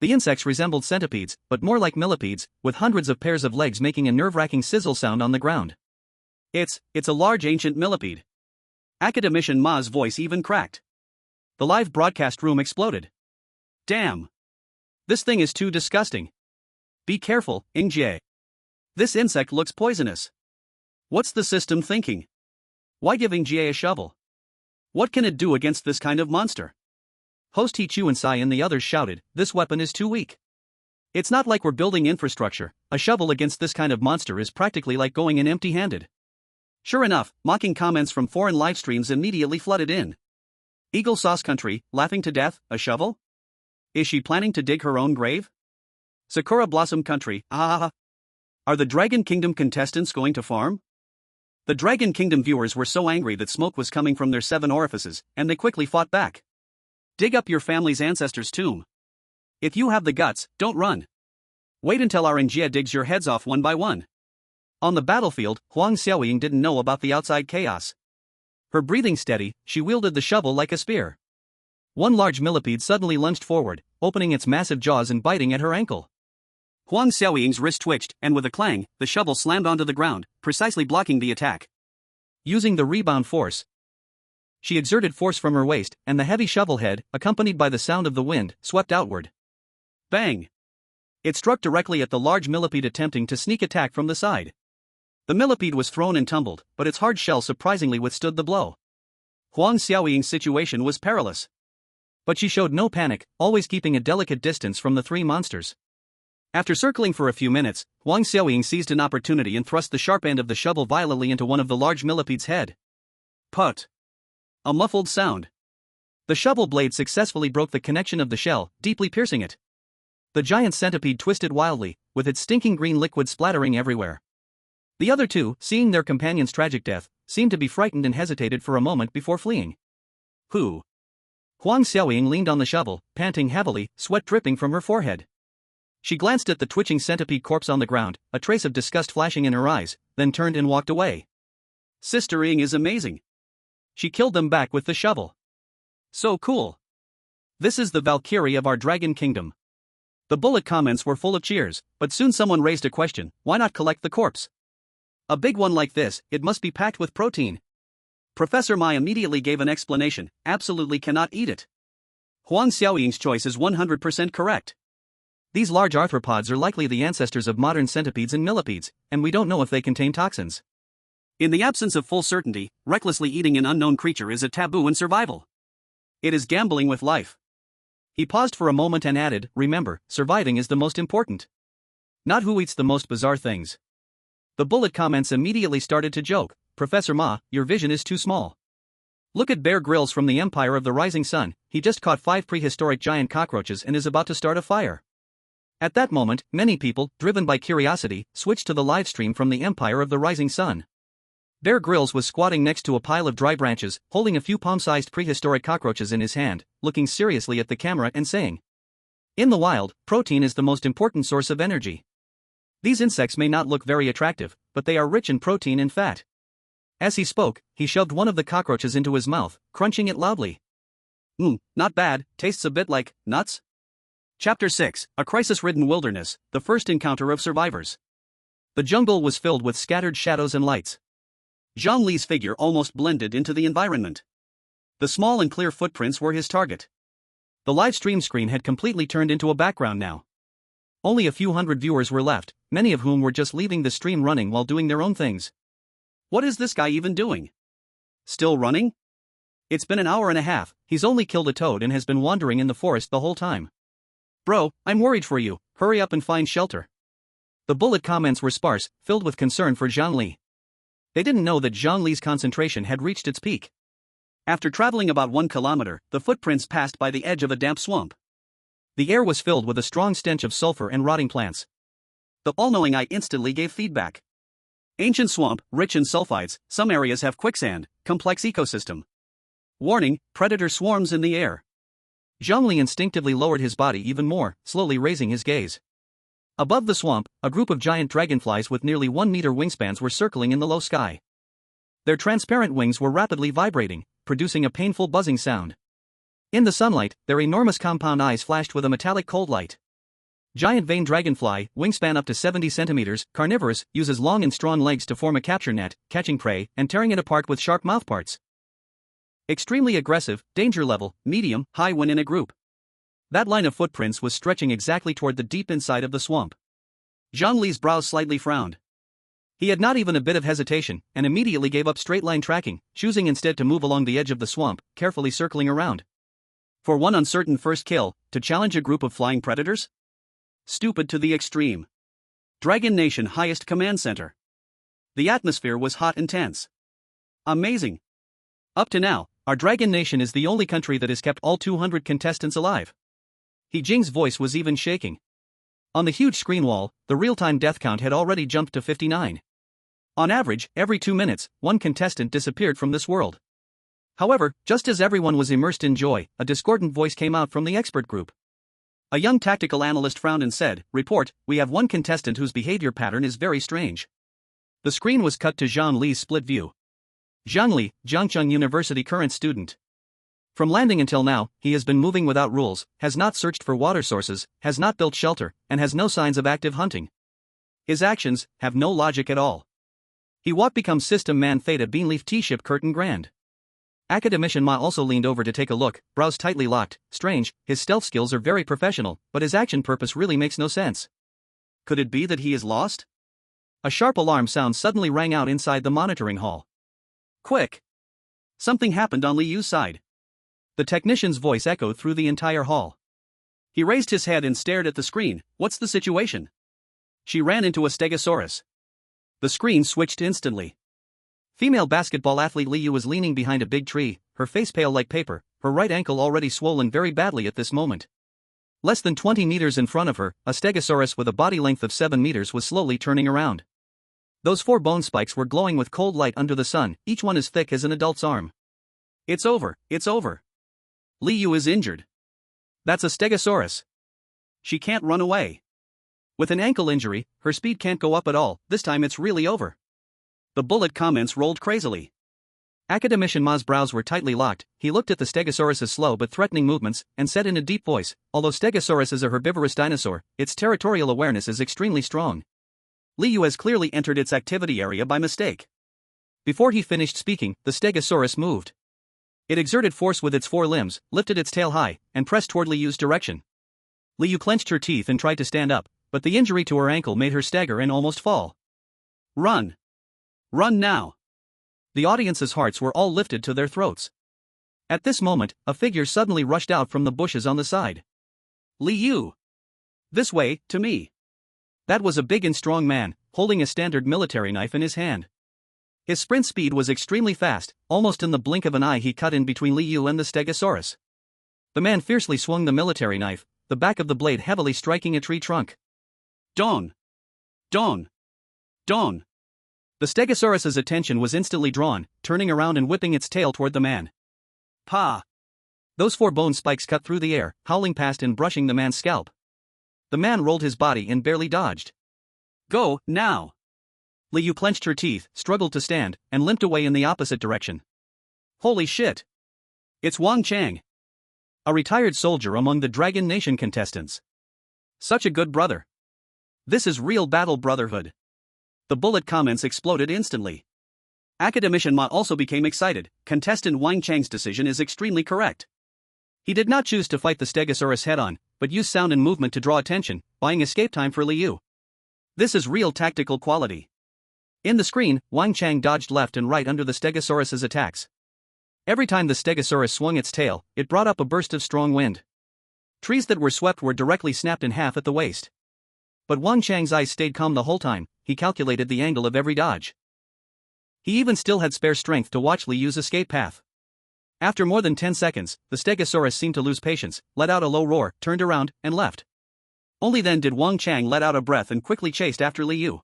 The insects resembled centipedes, but more like millipedes, with hundreds of pairs of legs making a nerve-wracking sizzle sound on the ground. It's a large ancient millipede. Academician Ma's voice even cracked. The live broadcast room exploded. Damn! This thing is too disgusting. Be careful, Ingjie. This insect looks poisonous. What's the system thinking? Why give Ingjie a shovel? What can it do against this kind of monster? Host He Chu and Sai and the others shouted, "This weapon is too weak. It's not like we're building infrastructure, a shovel against this kind of monster is practically like going in empty-handed." Sure enough, mocking comments from foreign live streams immediately flooded in. Eagle Sauce Country, laughing to death, a shovel? Is she planning to dig her own grave? Sakura Blossom Country, ah. Are the Dragon Kingdom contestants going to farm? The Dragon Kingdom viewers were so angry that smoke was coming from their 7 orifices, and they quickly fought back. Dig up your family's ancestors' tomb. If you have the guts, don't run. Wait until our Njia digs your heads off one by one. On the battlefield, Huang Xiaoying didn't know about the outside chaos. Her breathing steady, she wielded the shovel like a spear. One large millipede suddenly lunged forward, opening its massive jaws and biting at her ankle. Huang Xiaoying's wrist twitched, and with a clang, the shovel slammed onto the ground, precisely blocking the attack. Using the rebound force, she exerted force from her waist, and the heavy shovel head, accompanied by the sound of the wind, swept outward. Bang! It struck directly at the large millipede attempting to sneak attack from the side. The millipede was thrown and tumbled, but its hard shell surprisingly withstood the blow. Huang Xiaoying's situation was perilous. But she showed no panic, always keeping a delicate distance from the 3 monsters. After circling for a few minutes, Huang Xiaoying seized an opportunity and thrust the sharp end of the shovel violently into one of the large millipede's head. Put! A muffled sound. The shovel blade successfully broke the connection of the shell, deeply piercing it. The giant centipede twisted wildly, with its stinking green liquid splattering everywhere. The other 2, seeing their companion's tragic death, seemed to be frightened and hesitated for a moment before fleeing. Who? Huang Xiaoying leaned on the shovel, panting heavily, sweat dripping from her forehead. She glanced at the twitching centipede corpse on the ground, a trace of disgust flashing in her eyes, then turned and walked away. Sister Ying is amazing. She killed them back with the shovel. So cool. This is the Valkyrie of our Dragon Kingdom. The bullet comments were full of cheers, but soon someone raised a question: why not collect the corpse? A big one like this, it must be packed with protein. Professor Mai immediately gave an explanation: absolutely cannot eat it. Huang Xiaoying's choice is 100% correct. These large arthropods are likely the ancestors of modern centipedes and millipedes, and we don't know if they contain toxins. In the absence of full certainty, recklessly eating an unknown creature is a taboo in survival. It is gambling with life. He paused for a moment and added, remember, surviving is the most important. Not who eats the most bizarre things. The bullet comments immediately started to joke: Professor Ma, your vision is too small. Look at Bear Grylls from the Empire of the Rising Sun, he just caught 5 prehistoric giant cockroaches and is about to start a fire. At that moment, many people, driven by curiosity, switched to the live stream from the Empire of the Rising Sun. Bear Grylls was squatting next to a pile of dry branches, holding a few palm-sized prehistoric cockroaches in his hand, looking seriously at the camera and saying, in the wild, protein is the most important source of energy. These insects may not look very attractive, but they are rich in protein and fat. As he spoke, he shoved one of the cockroaches into his mouth, crunching it loudly. Not bad, tastes a bit like nuts. Chapter 6, A Crisis-Ridden Wilderness, the first encounter of survivors. The jungle was filled with scattered shadows and lights. Zhang Li's figure almost blended into the environment. The small and clear footprints were his target. The live stream screen had completely turned into a background now. Only a few hundred viewers were left, many of whom were just leaving the stream running while doing their own things. What is this guy even doing? Still running? It's been an hour and a half, he's only killed a toad and has been wandering in the forest the whole time. Bro, I'm worried for you, hurry up and find shelter. The bullet comments were sparse, filled with concern for Zhang Li. They didn't know that Zhang Li's concentration had reached its peak. After traveling about 1 kilometer, the footprints passed by the edge of a damp swamp. The air was filled with a strong stench of sulfur and rotting plants. The all-knowing eye instantly gave feedback. Ancient swamp, rich in sulfides, some areas have quicksand, complex ecosystem. Warning, predator swarms in the air. Zhang Li instinctively lowered his body even more, slowly raising his gaze. Above the swamp, a group of giant dragonflies with nearly 1-meter wingspans were circling in the low sky. Their transparent wings were rapidly vibrating, producing a painful buzzing sound. In the sunlight, their enormous compound eyes flashed with a metallic cold light. Giant vein dragonfly, wingspan up to 70 centimeters, carnivorous, uses long and strong legs to form a capture net, catching prey and tearing it apart with sharp mouthparts. Extremely aggressive, danger level, medium, high when in a group. That line of footprints was stretching exactly toward the deep inside of the swamp. Zhang Li's brows slightly frowned. He had not even a bit of hesitation, and immediately gave up straight-line tracking, choosing instead to move along the edge of the swamp, carefully circling around. For one uncertain first kill, to challenge a group of flying predators? Stupid to the extreme. Dragon Nation highest command center. The atmosphere was hot and tense. Amazing. Up to now, our Dragon Nation is the only country that has kept all 200 contestants alive. He Jing's voice was even shaking. On the huge screen wall, the real-time death count had already jumped to 59. On average, every 2 minutes, one contestant disappeared from this world. However, just as everyone was immersed in joy, a discordant voice came out from the expert group. A young tactical analyst frowned and said, "Report, we have one contestant whose behavior pattern is very strange." The screen was cut to Zhang Li's split view. Zhang Li, Jiangcheng University current student. From landing until now, he has been moving without rules, has not searched for water sources, has not built shelter, and has no signs of active hunting. His actions have no logic at all. He what becomes system man theta beanleaf T-ship curtain grand. Academician Ma also leaned over to take a look, brows tightly locked. Strange, his stealth skills are very professional, but his action purpose really makes no sense. Could it be that he is lost? A sharp alarm sound suddenly rang out inside the monitoring hall. Quick! Something happened on Li Yu's side. The technician's voice echoed through the entire hall. He raised his head and stared at the screen. What's the situation? She ran into a stegosaurus. The screen switched instantly. Female basketball athlete Li Yu was leaning behind a big tree, her face pale like paper, her right ankle already swollen very badly at this moment. Less than 20 meters in front of her, a stegosaurus with a body length of 7 meters was slowly turning around. Those 4 bone spikes were glowing with cold light under the sun, each one as thick as an adult's arm. It's over, it's over. Li Yu is injured. That's a stegosaurus. She can't run away. With an ankle injury, her speed can't go up at all. This time it's really over. The bullet comments rolled crazily. Academician Ma's brows were tightly locked. He looked at the stegosaurus's slow but threatening movements, and said in a deep voice, "Although Stegosaurus is a herbivorous dinosaur, its territorial awareness is extremely strong. Li Yu has clearly entered its activity area by mistake." Before he finished speaking, the stegosaurus moved. It exerted force with its 4 limbs, lifted its tail high, and pressed toward Li Yu's direction. Li Yu clenched her teeth and tried to stand up, but the injury to her ankle made her stagger and almost fall. "Run! Run now!" The audience's hearts were all lifted to their throats. At this moment, a figure suddenly rushed out from the bushes on the side. "Li Yu! This way, to me!" That was a big and strong man, holding a standard military knife in his hand. His sprint speed was extremely fast. Almost in the blink of an eye he cut in between Li Yu and the stegosaurus. The man fiercely swung the military knife, the back of the blade heavily striking a tree trunk. Don! Don! Don! The stegosaurus's attention was instantly drawn, turning around and whipping its tail toward the man. Pa! Those 4 bone spikes cut through the air, howling past and brushing the man's scalp. The man rolled his body and barely dodged. "Go, now!" Li Yu clenched her teeth, struggled to stand, and limped away in the opposite direction. "Holy shit! It's Wang Chang! A retired soldier among the Dragon Nation contestants. Such a good brother. This is real battle brotherhood." The bullet comments exploded instantly. Academician Ma also became excited. Contestant Wang Chang's decision is extremely correct. He did not choose to fight the stegosaurus head-on, but used sound and movement to draw attention, buying escape time for Li Yu. This is real tactical quality. In the screen, Wang Chang dodged left and right under the stegosaurus's attacks. Every time the stegosaurus swung its tail, it brought up a burst of strong wind. Trees that were swept were directly snapped in half at the waist. But Wang Chang's eyes stayed calm the whole time. He calculated the angle of every dodge. He even still had spare strength to watch Li Yu's escape path. After more than 10 seconds, the stegosaurus seemed to lose patience, let out a low roar, turned around, and left. Only then did Wang Chang let out a breath and quickly chased after Li Yu.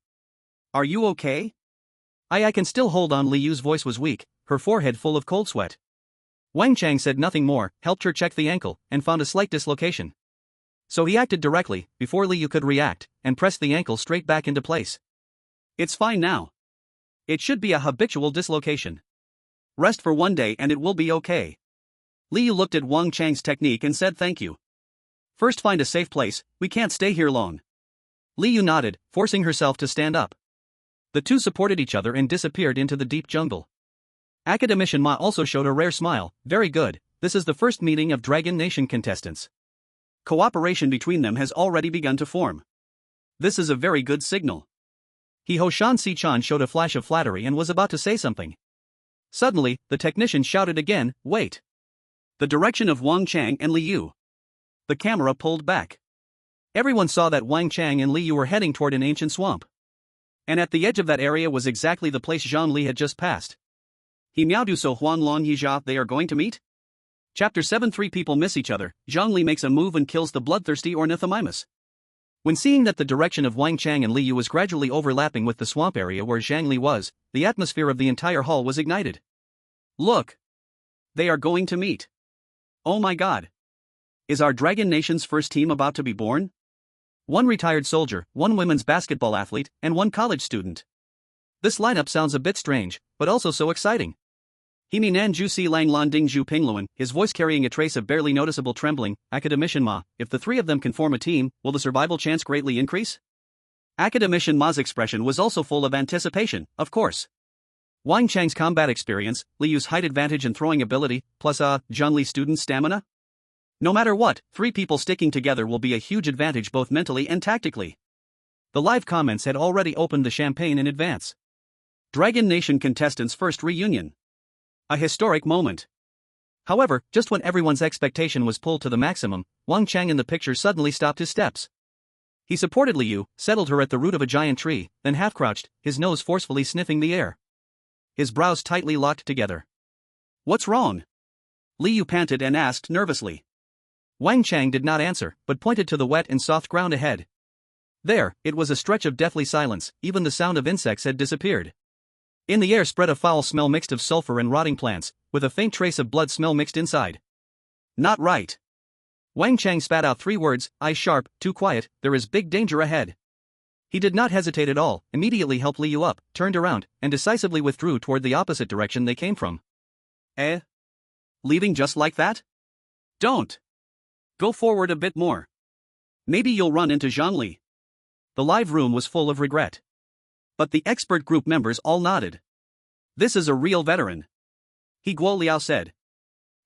"Are you okay?" I can still hold on." Li Yu's voice was weak, her forehead full of cold sweat. Wang Chang said nothing more, helped her check the ankle, and found a slight dislocation. So he acted directly, before Li Yu could react, and pressed the ankle straight back into place. "It's fine now. It should be a habitual dislocation. Rest for 1 day and it will be okay." Li Yu looked at Wang Chang's technique and said thank you. "First find a safe place, we can't stay here long." Li Yu nodded, forcing herself to stand up. The two supported each other and disappeared into the deep jungle. Academician Ma also showed a rare smile. "Very good, this is the first meeting of Dragon Nation contestants. Cooperation between them has already begun to form. This is a very good signal." He Hoshan Si-chan showed a flash of flattery and was about to say something. Suddenly, the technician shouted again, "Wait!" The direction of Wang Chang and Li Yu. The camera pulled back. Everyone saw that Wang Chang and Li Yu were heading toward an ancient swamp. And at the edge of that area was exactly the place Zhang Li had just passed. He miaodu so Huan Lon Yizha they are going to meet? Chapter 7. 3 people miss each other. Zhang Li makes a move and kills the bloodthirsty ornithomimus. When seeing that the direction of Wang Chang and Li Yu was gradually overlapping with the swamp area where Zhang Li was, the atmosphere of the entire hall was ignited. Look! They are going to meet. Oh my god! Is our Dragon Nation's first team about to be born? One retired soldier, one women's basketball athlete, and one college student. This lineup sounds a bit strange, but also so exciting. He mi nan ju si lang lan ding ju pingluan, his voice carrying a trace of barely noticeable trembling. Academician Ma, if the three of them can form a team, will the survival chance greatly increase? Academician Ma's expression was also full of anticipation, of course. Wang Chang's combat experience, Li Yu's height advantage and throwing ability, plus Zhang Li's student's stamina? No matter what, three people sticking together will be a huge advantage both mentally and tactically. The live comments had already opened the champagne in advance. Dragon Nation contestants' first reunion. A historic moment. However, just when everyone's expectation was pulled to the maximum, Wang Chang in the picture suddenly stopped his steps. He supported Li Yu, settled her at the root of a giant tree, then half-crouched, his nose forcefully sniffing the air. His brows tightly locked together. What's wrong? Li Yu panted and asked nervously. Wang Chang did not answer, but pointed to the wet and soft ground ahead. There, it was a stretch of deathly silence, even the sound of insects had disappeared. In the air spread a foul smell mixed of sulfur and rotting plants, with a faint trace of blood smell mixed inside. Not right. Wang Chang spat out 3 words, eyes sharp, too quiet, there is big danger ahead. He did not hesitate at all, immediately helped Li Yu up, turned around, and decisively withdrew toward the opposite direction they came from. Leaving just like that? Don't. Go forward a bit more. Maybe you'll run into Zhang Li. The live room was full of regret. But the expert group members all nodded. This is a real veteran. He Guo Liao said.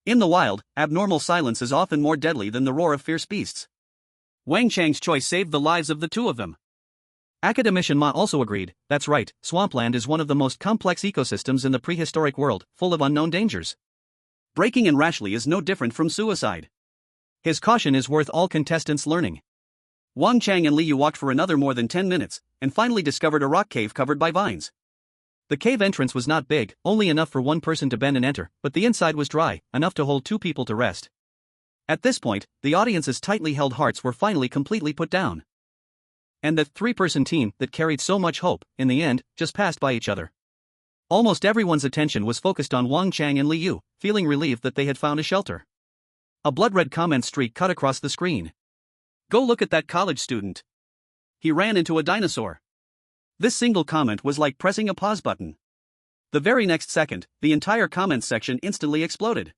In the wild, abnormal silence is often more deadly than the roar of fierce beasts. Wang Chang's choice saved the lives of the two of them. Academician Ma also agreed, that's right, swampland is one of the most complex ecosystems in the prehistoric world, full of unknown dangers. Breaking in rashly is no different from suicide. His caution is worth all contestants learning. Wang Chang and Li Yu walked for another more than 10 minutes, and finally discovered a rock cave covered by vines. The cave entrance was not big, only enough for one person to bend and enter, but the inside was dry, enough to hold 2 people to rest. At this point, the audience's tightly held hearts were finally completely put down. And the 3-person team that carried so much hope, in the end, just passed by each other. Almost everyone's attention was focused on Wang Chang and Li Yu, feeling relieved that they had found a shelter. A blood-red comment streak cut across the screen. Go look at that college student. He ran into a dinosaur. This single comment was like pressing a pause button. The very next second, the entire comments section instantly exploded.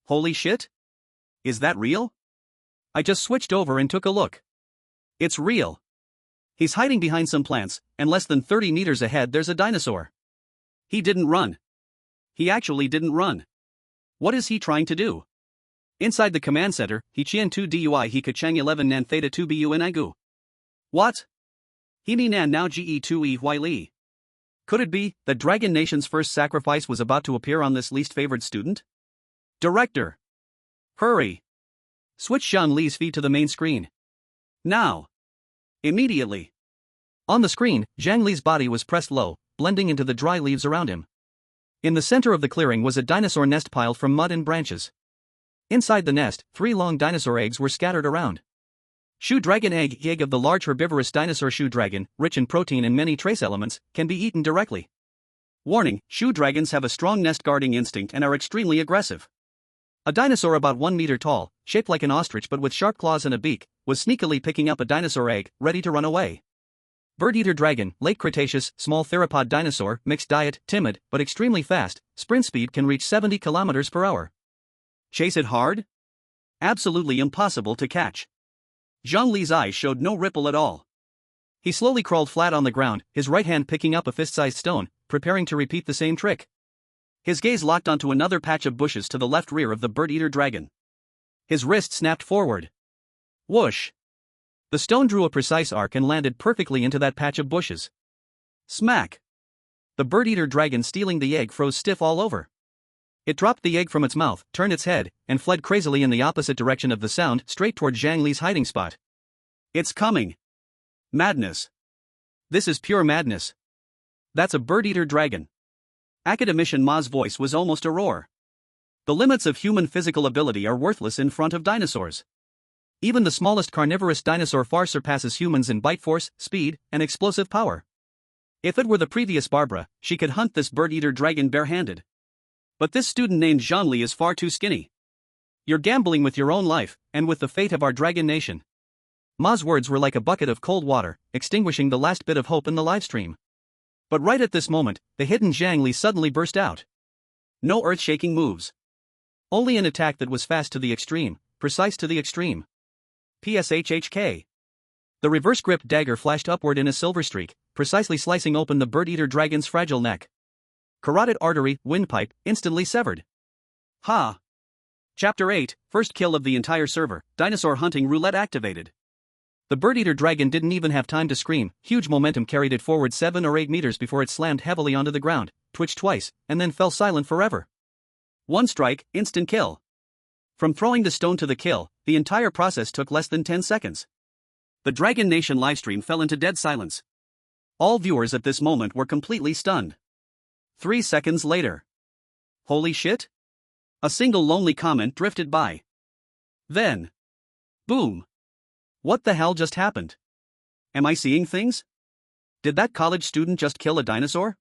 Holy shit? Is that real? I just switched over and took a look. It's real. He's hiding behind some plants, and less than 30 meters ahead there's a dinosaur. He didn't run. He actually didn't run. What is he trying to do? Inside the command center, he Qian 2 Dui he Kachang 11 Nan Theta 2 Bu in Igu. What? He mi nan now Ge 2 E Hui Li. Could it be that Dragon Nation's first sacrifice was about to appear on this least favored student? Director! Hurry! Switch Zhang Li's feed to the main screen. Now! Immediately! On the screen, Zhang Li's body was pressed low, blending into the dry leaves around him. In the center of the clearing was a dinosaur nest piled from mud and branches. Inside the nest, 3 long dinosaur eggs were scattered around. Shoe dragon egg of the large herbivorous dinosaur shoe dragon, rich in protein and many trace elements, can be eaten directly. Warning, shoe dragons have a strong nest guarding instinct and are extremely aggressive. A dinosaur about 1 meter tall, shaped like an ostrich but with sharp claws and a beak, was sneakily picking up a dinosaur egg, ready to run away. Bird-eater dragon, late Cretaceous, small theropod dinosaur, mixed diet, timid, but extremely fast, sprint speed can reach 70 kilometers per hour. Chase it hard? Absolutely impossible to catch. Zhang Li's eyes showed no ripple at all. He slowly crawled flat on the ground, his right hand picking up a fist-sized stone, preparing to repeat the same trick. His gaze locked onto another patch of bushes to the left rear of the bird-eater dragon. His wrist snapped forward. Whoosh! The stone drew a precise arc and landed perfectly into that patch of bushes. Smack! The bird-eater dragon stealing the egg froze stiff all over. It dropped the egg from its mouth, turned its head, and fled crazily in the opposite direction of the sound, straight toward Zhang Li's hiding spot. It's coming! Madness! This is pure madness! That's a bird-eater dragon! Academician Ma's voice was almost a roar. The limits of human physical ability are worthless in front of dinosaurs. Even the smallest carnivorous dinosaur far surpasses humans in bite force, speed, and explosive power. If it were the previous Barbara, she could hunt this bird-eater dragon barehanded. But this student named Zhang Li is far too skinny. You're gambling with your own life, and with the fate of our dragon nation. Ma's words were like a bucket of cold water, extinguishing the last bit of hope in the livestream. But right at this moment, the hidden Zhang Li suddenly burst out. No earth-shaking moves. Only an attack that was fast to the extreme, precise to the extreme. PSHHK. The reverse grip dagger flashed upward in a silver streak, precisely slicing open the bird-eater dragon's fragile neck. Carotid artery, windpipe, instantly severed. Ha! Chapter 8, first kill of the entire server, dinosaur hunting roulette activated. The bird-eater dragon didn't even have time to scream, huge momentum carried it forward 7 or 8 meters before it slammed heavily onto the ground, twitched twice, and then fell silent forever. One strike, instant kill. From throwing the stone to the kill, the entire process took less than 10 seconds. The Dragon Nation livestream fell into dead silence. All viewers at this moment were completely stunned. 3 seconds later. Holy shit? A single lonely comment drifted by. Then. Boom. What the hell just happened? Am I seeing things? Did that college student just kill a dinosaur?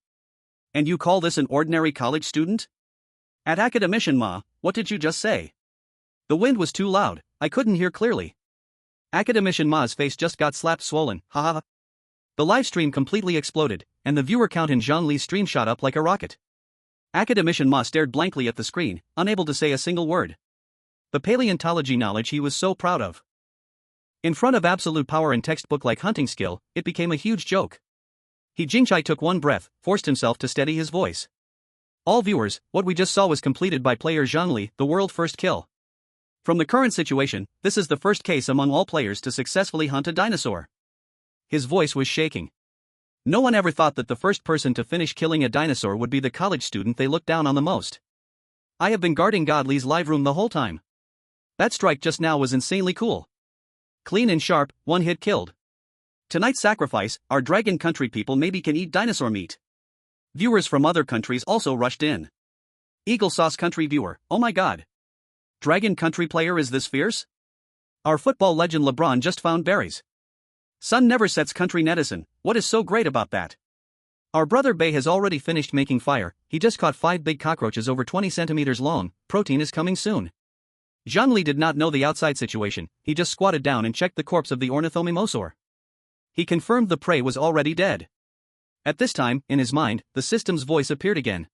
And you call this an ordinary college student? At Academician Ma, what did you just say? The wind was too loud, I couldn't hear clearly. Academician Ma's face just got slapped swollen, haha. The livestream completely exploded, and the viewer count in Zhang Li's stream shot up like a rocket. Academician Ma stared blankly at the screen, unable to say a single word. The paleontology knowledge he was so proud of. In front of absolute power and textbook-like hunting skill, it became a huge joke. He Jingchai took one breath, forced himself to steady his voice. All viewers, what we just saw was completed by player Zhang Li, the world first kill. From the current situation, this is the first case among all players to successfully hunt a dinosaur. His voice was shaking. No one ever thought that the first person to finish killing a dinosaur would be the college student they looked down on the most. I have been guarding God Li's live room the whole time. That strike just now was insanely cool. Clean and sharp, one hit killed. Tonight's sacrifice, our Dragon Country people maybe can eat dinosaur meat. Viewers from other countries also rushed in. Eagle Sauce Country viewer, oh my god. Dragon Country player is this fierce? Our football legend LeBron just found berries. Sun never sets country netizen, what is so great about that? Our brother Bay has already finished making fire, he just caught 5 big cockroaches over 20 centimeters long, protein is coming soon. Zhang Li did not know the outside situation, he just squatted down and checked the corpse of the ornithomimosaur. He confirmed the prey was already dead. At this time, in his mind, the system's voice appeared again.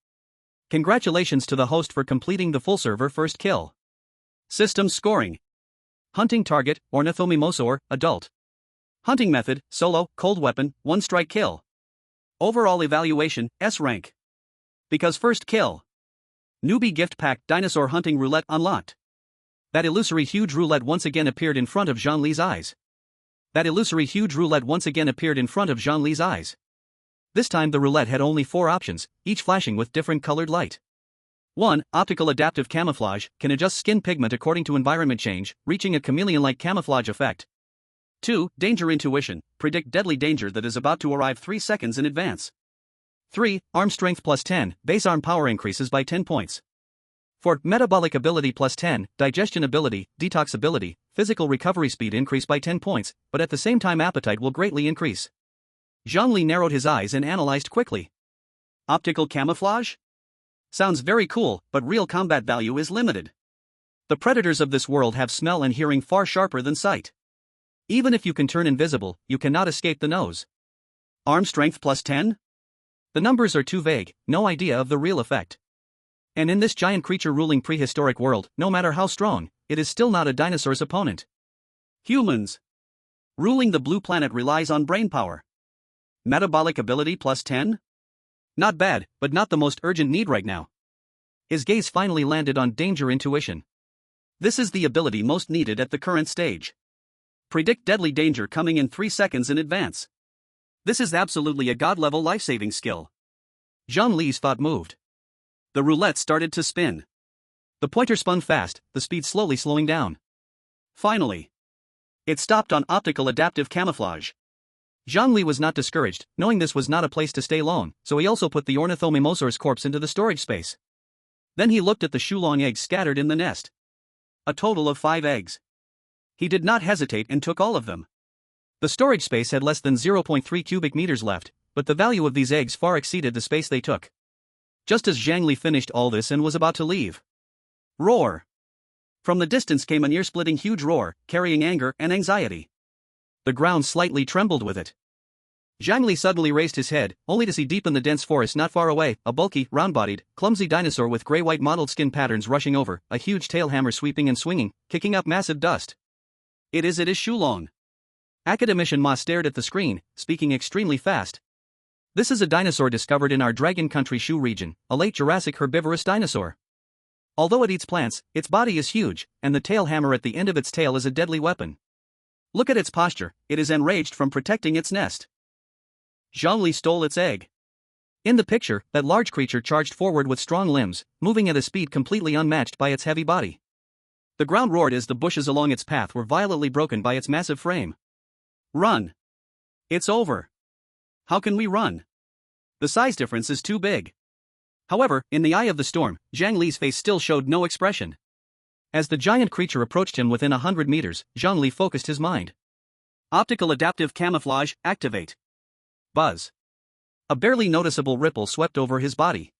Congratulations to the host for completing the full server first kill. System scoring. Hunting target, ornithomimosaur, adult. Hunting method, solo, cold weapon, 1 strike kill. Overall evaluation, S rank. Because first kill. Newbie gift pack dinosaur hunting roulette unlocked. That illusory huge roulette once again appeared in front of Zhang Li's eyes. This time the roulette had only 4 options, each flashing with different colored light. 1. Optical adaptive camouflage, can adjust skin pigment according to environment change, reaching a chameleon-like camouflage effect. 2. Danger intuition, predict deadly danger that is about to arrive 3 seconds in advance. 3. Arm strength plus 10, base arm power increases by 10 points. 4. Metabolic ability plus 10, digestion ability, detox ability, physical recovery speed increase by 10 points, but at the same time appetite will greatly increase. Zhang Li narrowed his eyes and analyzed quickly. Optical camouflage? Sounds very cool, but real combat value is limited. The predators of this world have smell and hearing far sharper than sight. Even if you can turn invisible, you cannot escape the nose. Arm strength plus 10? The numbers are too vague, no idea of the real effect. And in this giant creature ruling prehistoric world, no matter how strong, it is still not a dinosaur's opponent. Humans. Ruling the blue planet relies on brain power. Metabolic ability plus 10? Not bad, but not the most urgent need right now. His gaze finally landed on danger intuition. This is the ability most needed at the current stage. Predict deadly danger coming in 3 seconds in advance. This is absolutely a god-level life-saving skill. Zhang Li's thought moved. The roulette started to spin. The pointer spun fast, the speed slowly slowing down. Finally. It stopped on optical adaptive camouflage. Zhang Li was not discouraged, knowing this was not a place to stay long, so he also put the ornithomimosaur's corpse into the storage space. Then he looked at the Shulong eggs scattered in the nest. A total of 5 eggs. He did not hesitate and took all of them. The storage space had less than 0.3 cubic meters left, but the value of these eggs far exceeded the space they took. Just as Zhang Li finished all this and was about to leave. Roar! From the distance came an ear-splitting huge roar, carrying anger and anxiety. The ground slightly trembled with it. Zhang Li suddenly raised his head, only to see deep in the dense forest not far away, a bulky, round-bodied, clumsy dinosaur with gray-white mottled skin patterns rushing over, a huge tail hammer sweeping and swinging, kicking up massive dust. It is Shulong. Academician Ma stared at the screen, speaking extremely fast. This is a dinosaur discovered in our Dragon Country Shu region, a late Jurassic herbivorous dinosaur. Although it eats plants, its body is huge, and the tail hammer at the end of its tail is a deadly weapon. Look at its posture, it is enraged from protecting its nest. Zhang Li stole its egg. In the picture, that large creature charged forward with strong limbs, moving at a speed completely unmatched by its heavy body. The ground roared as the bushes along its path were violently broken by its massive frame. Run! It's over. How can we run? The size difference is too big. However, in the eye of the storm, Zhang Li's face still showed no expression. As the giant creature approached him within 100 meters, Zhang Li focused his mind. Optical adaptive camouflage, activate. Buzz. A barely noticeable ripple swept over his body.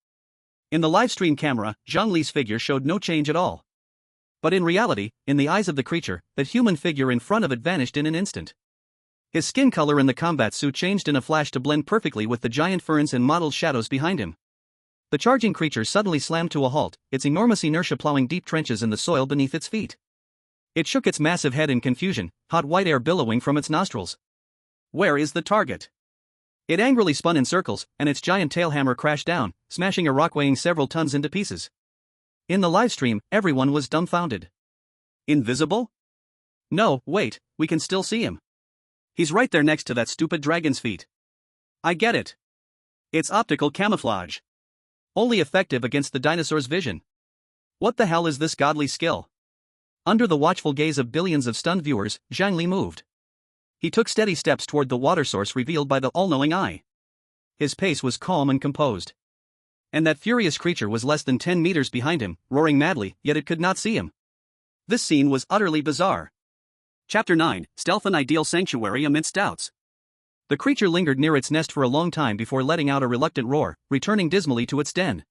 In the livestream camera, Zhang Li's figure showed no change at all. But in reality, in the eyes of the creature, that human figure in front of it vanished in an instant. His skin color in the combat suit changed in a flash to blend perfectly with the giant ferns and mottled shadows behind him. The charging creature suddenly slammed to a halt, its enormous inertia plowing deep trenches in the soil beneath its feet. It shook its massive head in confusion, hot white air billowing from its nostrils. Where is the target? It angrily spun in circles, and its giant tail hammer crashed down, smashing a rock weighing several tons into pieces. In the livestream, everyone was dumbfounded. Invisible? No, wait, we can still see him. He's right there next to that stupid dragon's feet. I get it. It's optical camouflage. Only effective against the dinosaur's vision. What the hell is this godly skill? Under the watchful gaze of billions of stunned viewers, Zhang Li moved. He took steady steps toward the water source revealed by the all-knowing eye. His pace was calm and composed. And that furious creature was less than 10 meters behind him, roaring madly, yet it could not see him. This scene was utterly bizarre. Chapter 9, Stealth and Ideal Sanctuary Amidst Doubts. The creature lingered near its nest for a long time before letting out a reluctant roar, returning dismally to its den.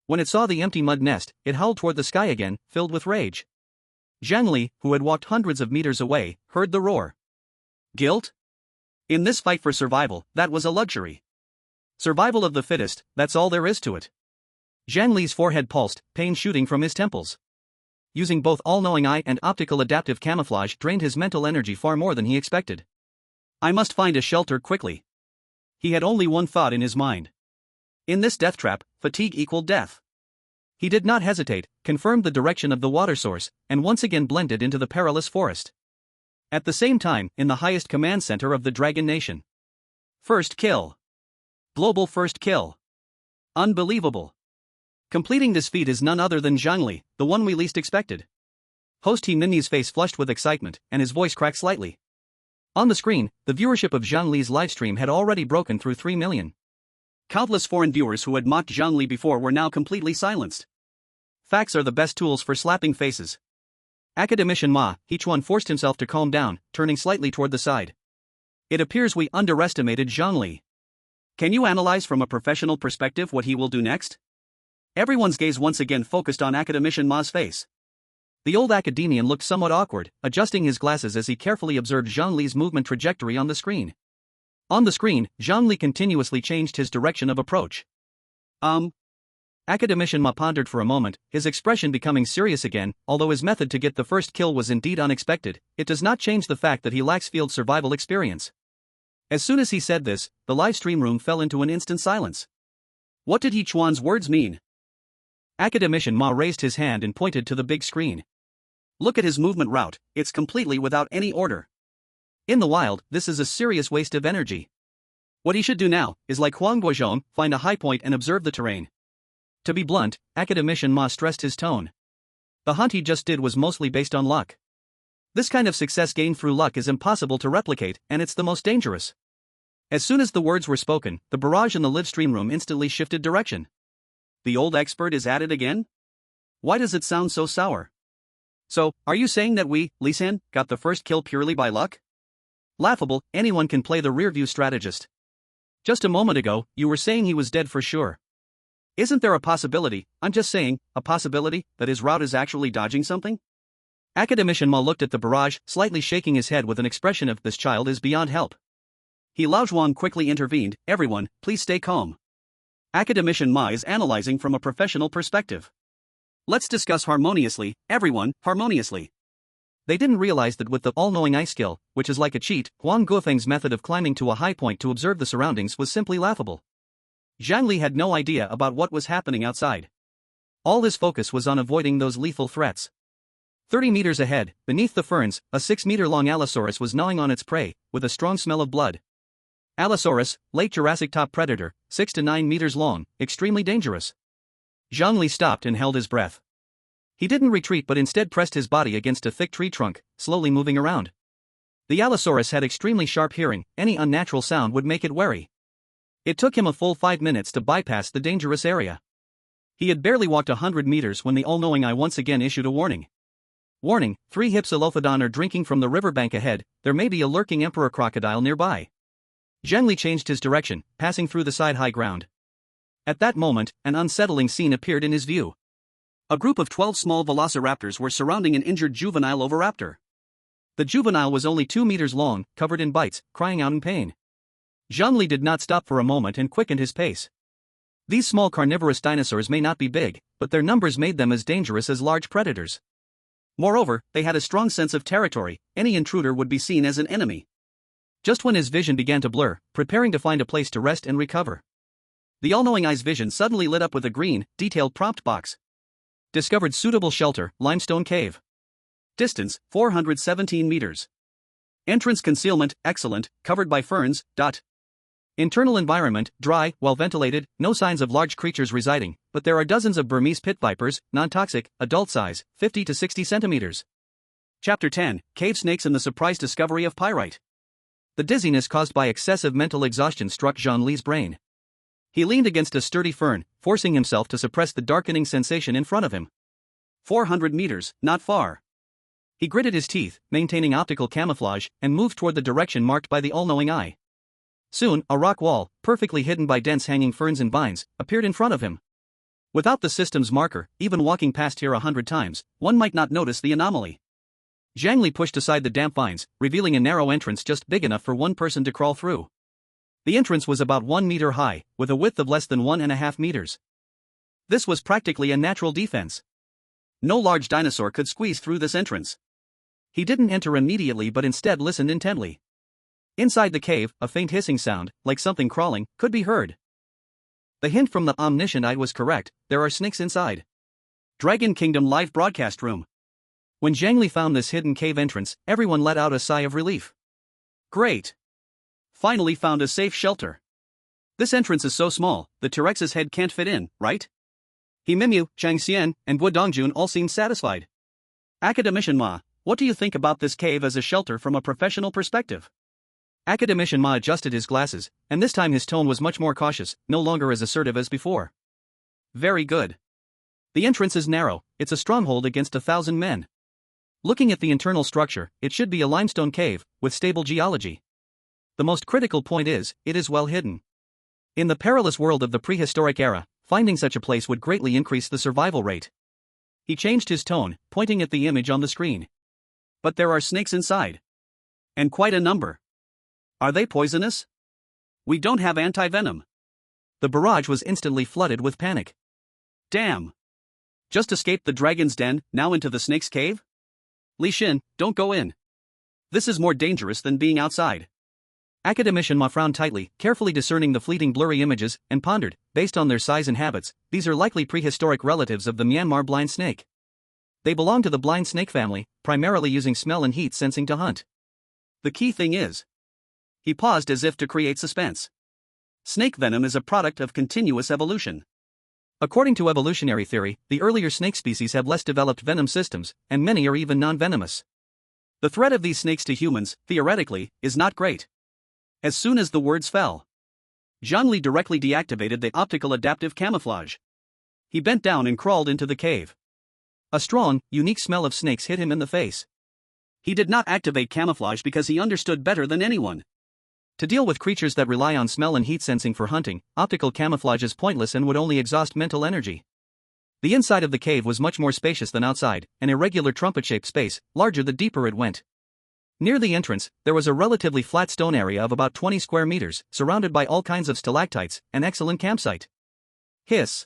When it saw the empty mud nest, it howled toward the sky again, filled with rage. Zhang Li, who had walked hundreds of meters away, heard the roar. Guilt? In this fight for survival, that was a luxury. Survival of the fittest, that's all there is to it. Zhang Li's forehead pulsed, pain shooting from his temples. Using both all-knowing eye and optical adaptive camouflage drained his mental energy far more than he expected. I must find a shelter quickly. He had only one thought in his mind. In this death trap, fatigue equaled death. He did not hesitate, confirmed the direction of the water source, and once again blended into the perilous forest. At the same time, in the highest command center of the Dragon Nation. First kill. Global first kill. Unbelievable. Completing this feat is none other than Zhang Li, the one we least expected. Host He Minni's face flushed with excitement, and his voice cracked slightly. On the screen, the viewership of Zhang Li's livestream had already broken through 3 million. Countless foreign viewers who had mocked Zhang Li before were now completely silenced. Facts are the best tools for slapping faces. Academician Ma Hechuan forced himself to calm down, turning slightly toward the side. It appears we underestimated Zhang Li. Can you analyze from a professional perspective what he will do next? Everyone's gaze once again focused on Academician Ma's face. The old academician looked somewhat awkward, adjusting his glasses as he carefully observed Zhang Li's movement trajectory on the screen. On the screen, Zhang Li continuously changed his direction of approach. Academician Ma pondered for a moment, his expression becoming serious again. Although his method to get the first kill was indeed unexpected, it does not change the fact that he lacks field survival experience. As soon as he said this, the live stream room fell into an instant silence. What did Hechuan's words mean? Academician Ma raised his hand and pointed to the big screen. Look at his movement route, it's completely without any order. In the wild, this is a serious waste of energy. What he should do now is like Huang Guozhong, find a high point and observe the terrain. To be blunt, Academician Ma stressed his tone. The hunt he just did was mostly based on luck. This kind of success gained through luck is impossible to replicate, and it's the most dangerous. As soon as the words were spoken, the barrage in the live stream room instantly shifted direction. The old expert is at it again? Why does it sound so sour? So, are you saying that we, Li-san, got the first kill purely by luck? Laughable, anyone can play the rear-view strategist. Just a moment ago, you were saying he was dead for sure. Isn't there a possibility, I'm just saying, a possibility, that his route is actually dodging something? Academician Ma looked at the barrage, slightly shaking his head with an expression of this child is beyond help. He Laozhuang quickly intervened, everyone, please stay calm. Academician Ma is analyzing from a professional perspective. Let's discuss harmoniously, everyone, harmoniously. They didn't realize that with the all-knowing eye skill, which is like a cheat, Huang Guofeng's method of climbing to a high point to observe the surroundings was simply laughable. Zhang Li had no idea about what was happening outside. All his focus was on avoiding those lethal threats. 30 meters ahead, beneath the ferns, a 6-meter-long Allosaurus was gnawing on its prey, with a strong smell of blood. Allosaurus, late Jurassic top predator, 6 to 9 meters long, extremely dangerous. Zhang Li stopped and held his breath. He didn't retreat but instead pressed his body against a thick tree trunk, slowly moving around. The Allosaurus had extremely sharp hearing, any unnatural sound would make it wary. It took him a full 5 minutes to bypass the dangerous area. He had barely walked 100 meters when the all-knowing eye once again issued a warning. Warning, 3 Hypsilophodon are drinking from the riverbank ahead, there may be a lurking emperor crocodile nearby. Zhang Li changed his direction, passing through the side high ground. At that moment, an unsettling scene appeared in his view. A group of 12 small velociraptors were surrounding an injured juvenile oviraptor. The juvenile was only 2 meters long, covered in bites, crying out in pain. Zhang Li did not stop for a moment and quickened his pace. These small carnivorous dinosaurs may not be big, but their numbers made them as dangerous as large predators. Moreover, they had a strong sense of territory, any intruder would be seen as an enemy. Just when his vision began to blur, preparing to find a place to rest and recover, the all-knowing eye's vision suddenly lit up with a green, detailed prompt box. Discovered suitable shelter, limestone cave. Distance, 417 meters. Entrance concealment, excellent, covered by ferns. Internal environment, dry, well-ventilated, no signs of large creatures residing, but there are dozens of Burmese pit vipers, non-toxic, adult size, 50 to 60 centimeters. Chapter 10, Cave Snakes and the Surprise Discovery of Pyrite. The dizziness caused by excessive mental exhaustion struck Zhang Li's brain. He leaned against a sturdy fern, forcing himself to suppress the darkening sensation in front of him. 400 meters, not far. He gritted his teeth, maintaining optical camouflage, and moved toward the direction marked by the all-knowing eye. Soon, a rock wall, perfectly hidden by dense hanging ferns and vines, appeared in front of him. Without the system's marker, even walking past here 100 times, one might not notice the anomaly. Zhang Li pushed aside the damp vines, revealing a narrow entrance just big enough for one person to crawl through. The entrance was about 1 meter high, with a width of less than 1.5 meters. This was practically a natural defense. No large dinosaur could squeeze through this entrance. He didn't enter immediately but instead listened intently. Inside the cave, a faint hissing sound, like something crawling, could be heard. The hint from the omniscient eye was correct, there are snakes inside. Dragon Kingdom live broadcast room. When Zhang Li found this hidden cave entrance, everyone let out a sigh of relief. Great! Finally found a safe shelter. This entrance is so small, the T-Rex's head can't fit in, right? He Mimyu, Chang Xian, and Guo Dongjun all seemed satisfied. Academician Ma, what do you think about this cave as a shelter from a professional perspective? Academician Ma adjusted his glasses, and this time his tone was much more cautious, no longer as assertive as before. Very good. The entrance is narrow, it's a stronghold against 1,000 men. Looking at the internal structure, it should be a limestone cave, with stable geology. The most critical point is, it is well hidden. In the perilous world of the prehistoric era, finding such a place would greatly increase the survival rate. He changed his tone, pointing at the image on the screen. But there are snakes inside. And quite a number. Are they poisonous? We don't have anti-venom. The barrage was instantly flooded with panic. Damn! Just escaped the dragon's den, now into the snake's cave? Li Xin, don't go in. This is more dangerous than being outside. Academician Ma frowned tightly, carefully discerning the fleeting blurry images, and pondered, based on their size and habits, these are likely prehistoric relatives of the Myanmar blind snake. They belong to the blind snake family, primarily using smell and heat sensing to hunt. The key thing is. He paused as if to create suspense. Snake venom is a product of continuous evolution. According to evolutionary theory, the earlier snake species have less developed venom systems, and many are even non-venomous. The threat of these snakes to humans, theoretically, is not great. As soon as the words fell, Zhang Li directly deactivated the optical adaptive camouflage. He bent down and crawled into the cave. A strong, unique smell of snakes hit him in the face. He did not activate camouflage because he understood better than anyone. To deal with creatures that rely on smell and heat sensing for hunting, optical camouflage is pointless and would only exhaust mental energy. The inside of the cave was much more spacious than outside, an irregular trumpet-shaped space, larger the deeper it went. Near the entrance, there was a relatively flat stone area of about 20 square meters, surrounded by all kinds of stalactites, an excellent campsite. Hiss.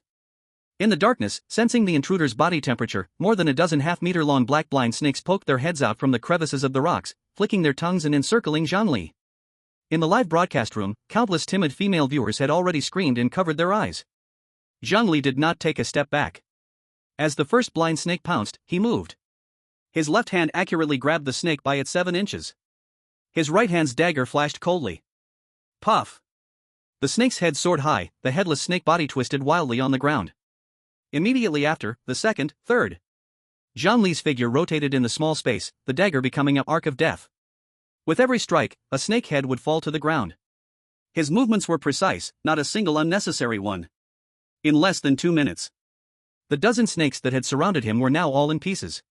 In the darkness, sensing the intruder's body temperature, more than a dozen half-meter-long black blind snakes poked their heads out from the crevices of the rocks, flicking their tongues and encircling Zhang Li. In the live broadcast room, countless timid female viewers had already screamed and covered their eyes. Zhang Li did not take a step back. As the first blind snake pounced, he moved. His left hand accurately grabbed the snake by its 7 inches. His right hand's dagger flashed coldly. Puff! The snake's head soared high, the headless snake body twisted wildly on the ground. Immediately after, the second, third. Zhang Li's figure rotated in the small space, the dagger becoming an arc of death. With every strike, a snake head would fall to the ground. His movements were precise, not a single unnecessary one. In less than 2 minutes, the dozen snakes that had surrounded him were now all in pieces.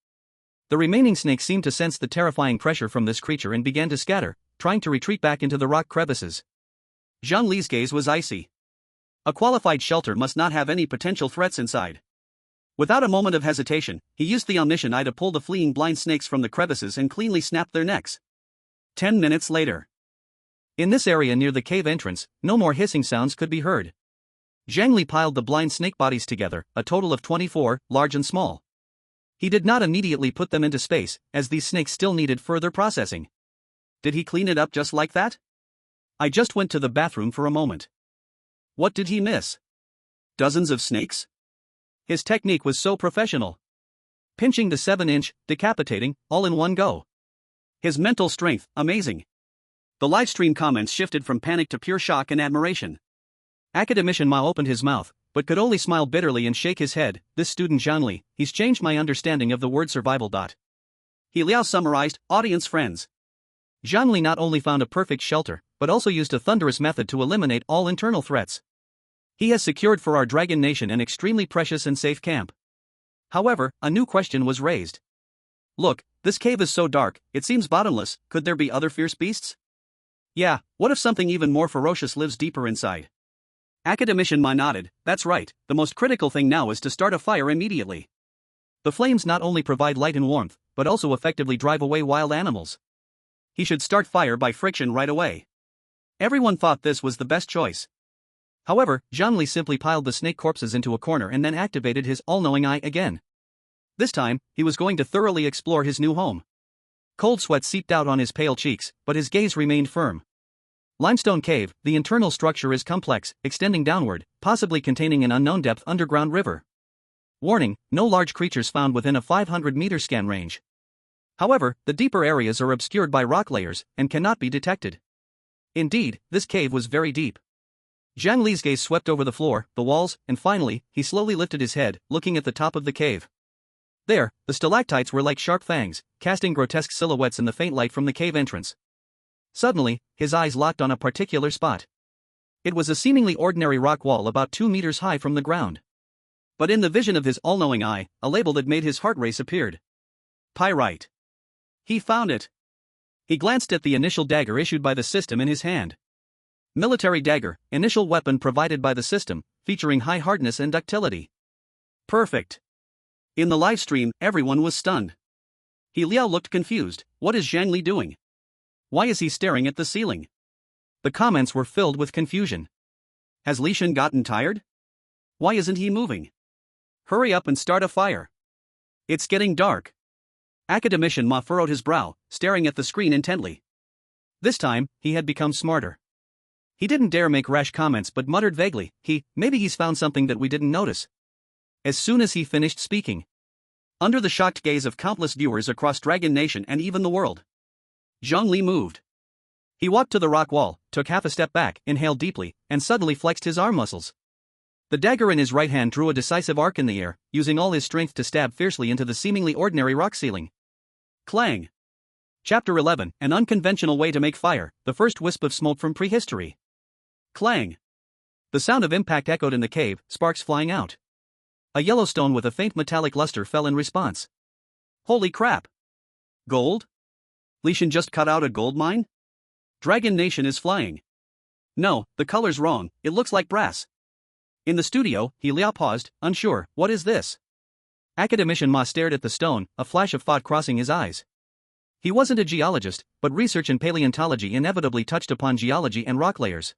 The remaining snakes seemed to sense the terrifying pressure from this creature and began to scatter, trying to retreat back into the rock crevices. Zhang Li's gaze was icy. A qualified shelter must not have any potential threats inside. Without a moment of hesitation, he used the omniscient eye to pull the fleeing blind snakes from the crevices and cleanly snapped their necks. 10 minutes later. In this area near the cave entrance, no more hissing sounds could be heard. Zhang Li piled the blind snake bodies together, a total of 24, large and small. He did not immediately put them into space, as these snakes still needed further processing. Did he clean it up just like that? I just went to the bathroom for a moment. What did he miss? Dozens of snakes? His technique was so professional. Pinching the 7-inch, decapitating, all in one go. His mental strength, amazing. The livestream comments shifted from panic to pure shock and admiration. Academician Ma opened his mouth, but could only smile bitterly and shake his head. This student Zhang Li, he's changed my understanding of the word survival. He Liao summarized, audience friends. Zhang Li not only found a perfect shelter, but also used a thunderous method to eliminate all internal threats. He has secured for our Dragon Nation an extremely precious and safe camp. However, a new question was raised. Look, this cave is so dark, it seems bottomless. Could there be other fierce beasts? Yeah, what if something even more ferocious lives deeper inside? Academician Ma nodded. That's right, the most critical thing now is to start a fire immediately. The flames not only provide light and warmth, but also effectively drive away wild animals. He should start fire by friction right away. Everyone thought this was the best choice. However, Zhang Li simply piled the snake corpses into a corner and then activated his all-knowing eye again. This time, he was going to thoroughly explore his new home. Cold sweat seeped out on his pale cheeks, but his gaze remained firm. Limestone cave, the internal structure is complex, extending downward, possibly containing an unknown depth underground river. Warning, no large creatures found within a 500-meter scan range. However, the deeper areas are obscured by rock layers, and cannot be detected. Indeed, this cave was very deep. Zhang Li's gaze swept over the floor, the walls, and finally, he slowly lifted his head, looking at the top of the cave. There, the stalactites were like sharp fangs, casting grotesque silhouettes in the faint light from the cave entrance. Suddenly, his eyes locked on a particular spot. It was a seemingly ordinary rock wall about 2 meters high from the ground. But in the vision of his all-knowing eye, a label that made his heart race appeared. Pyrite. He found it. He glanced at the initial dagger issued by the system in his hand. Military dagger, initial weapon provided by the system, featuring high hardness and ductility. Perfect. In the live stream, everyone was stunned. He Liao looked confused. What is Zhang Li doing? Why is he staring at the ceiling? The comments were filled with confusion. Has Li Shen gotten tired? Why isn't he moving? Hurry up and start a fire. It's getting dark. Academician Ma furrowed his brow, staring at the screen intently. This time, he had become smarter. He didn't dare make rash comments but muttered vaguely, maybe he's found something that we didn't notice. As soon as he finished speaking, under the shocked gaze of countless viewers across Dragon Nation and even the world, Zhang Li moved. He walked to the rock wall, took half a step back, inhaled deeply, and suddenly flexed his arm muscles. The dagger in his right hand drew a decisive arc in the air, using all his strength to stab fiercely into the seemingly ordinary rock ceiling. Clang! Chapter 11, An Unconventional Way to Make Fire, the First Wisp of Smoke from Prehistory. Clang! The sound of impact echoed in the cave, sparks flying out. A yellow stone with a faint metallic luster fell in response. Holy crap! Gold? Lishan just cut out a gold mine? Dragon Nation is flying. No, the color's wrong, it looks like brass. In the studio, Liao paused, unsure. What is this? Academician Ma stared at the stone, a flash of thought crossing his eyes. He wasn't a geologist, but research in paleontology inevitably touched upon geology and rock layers.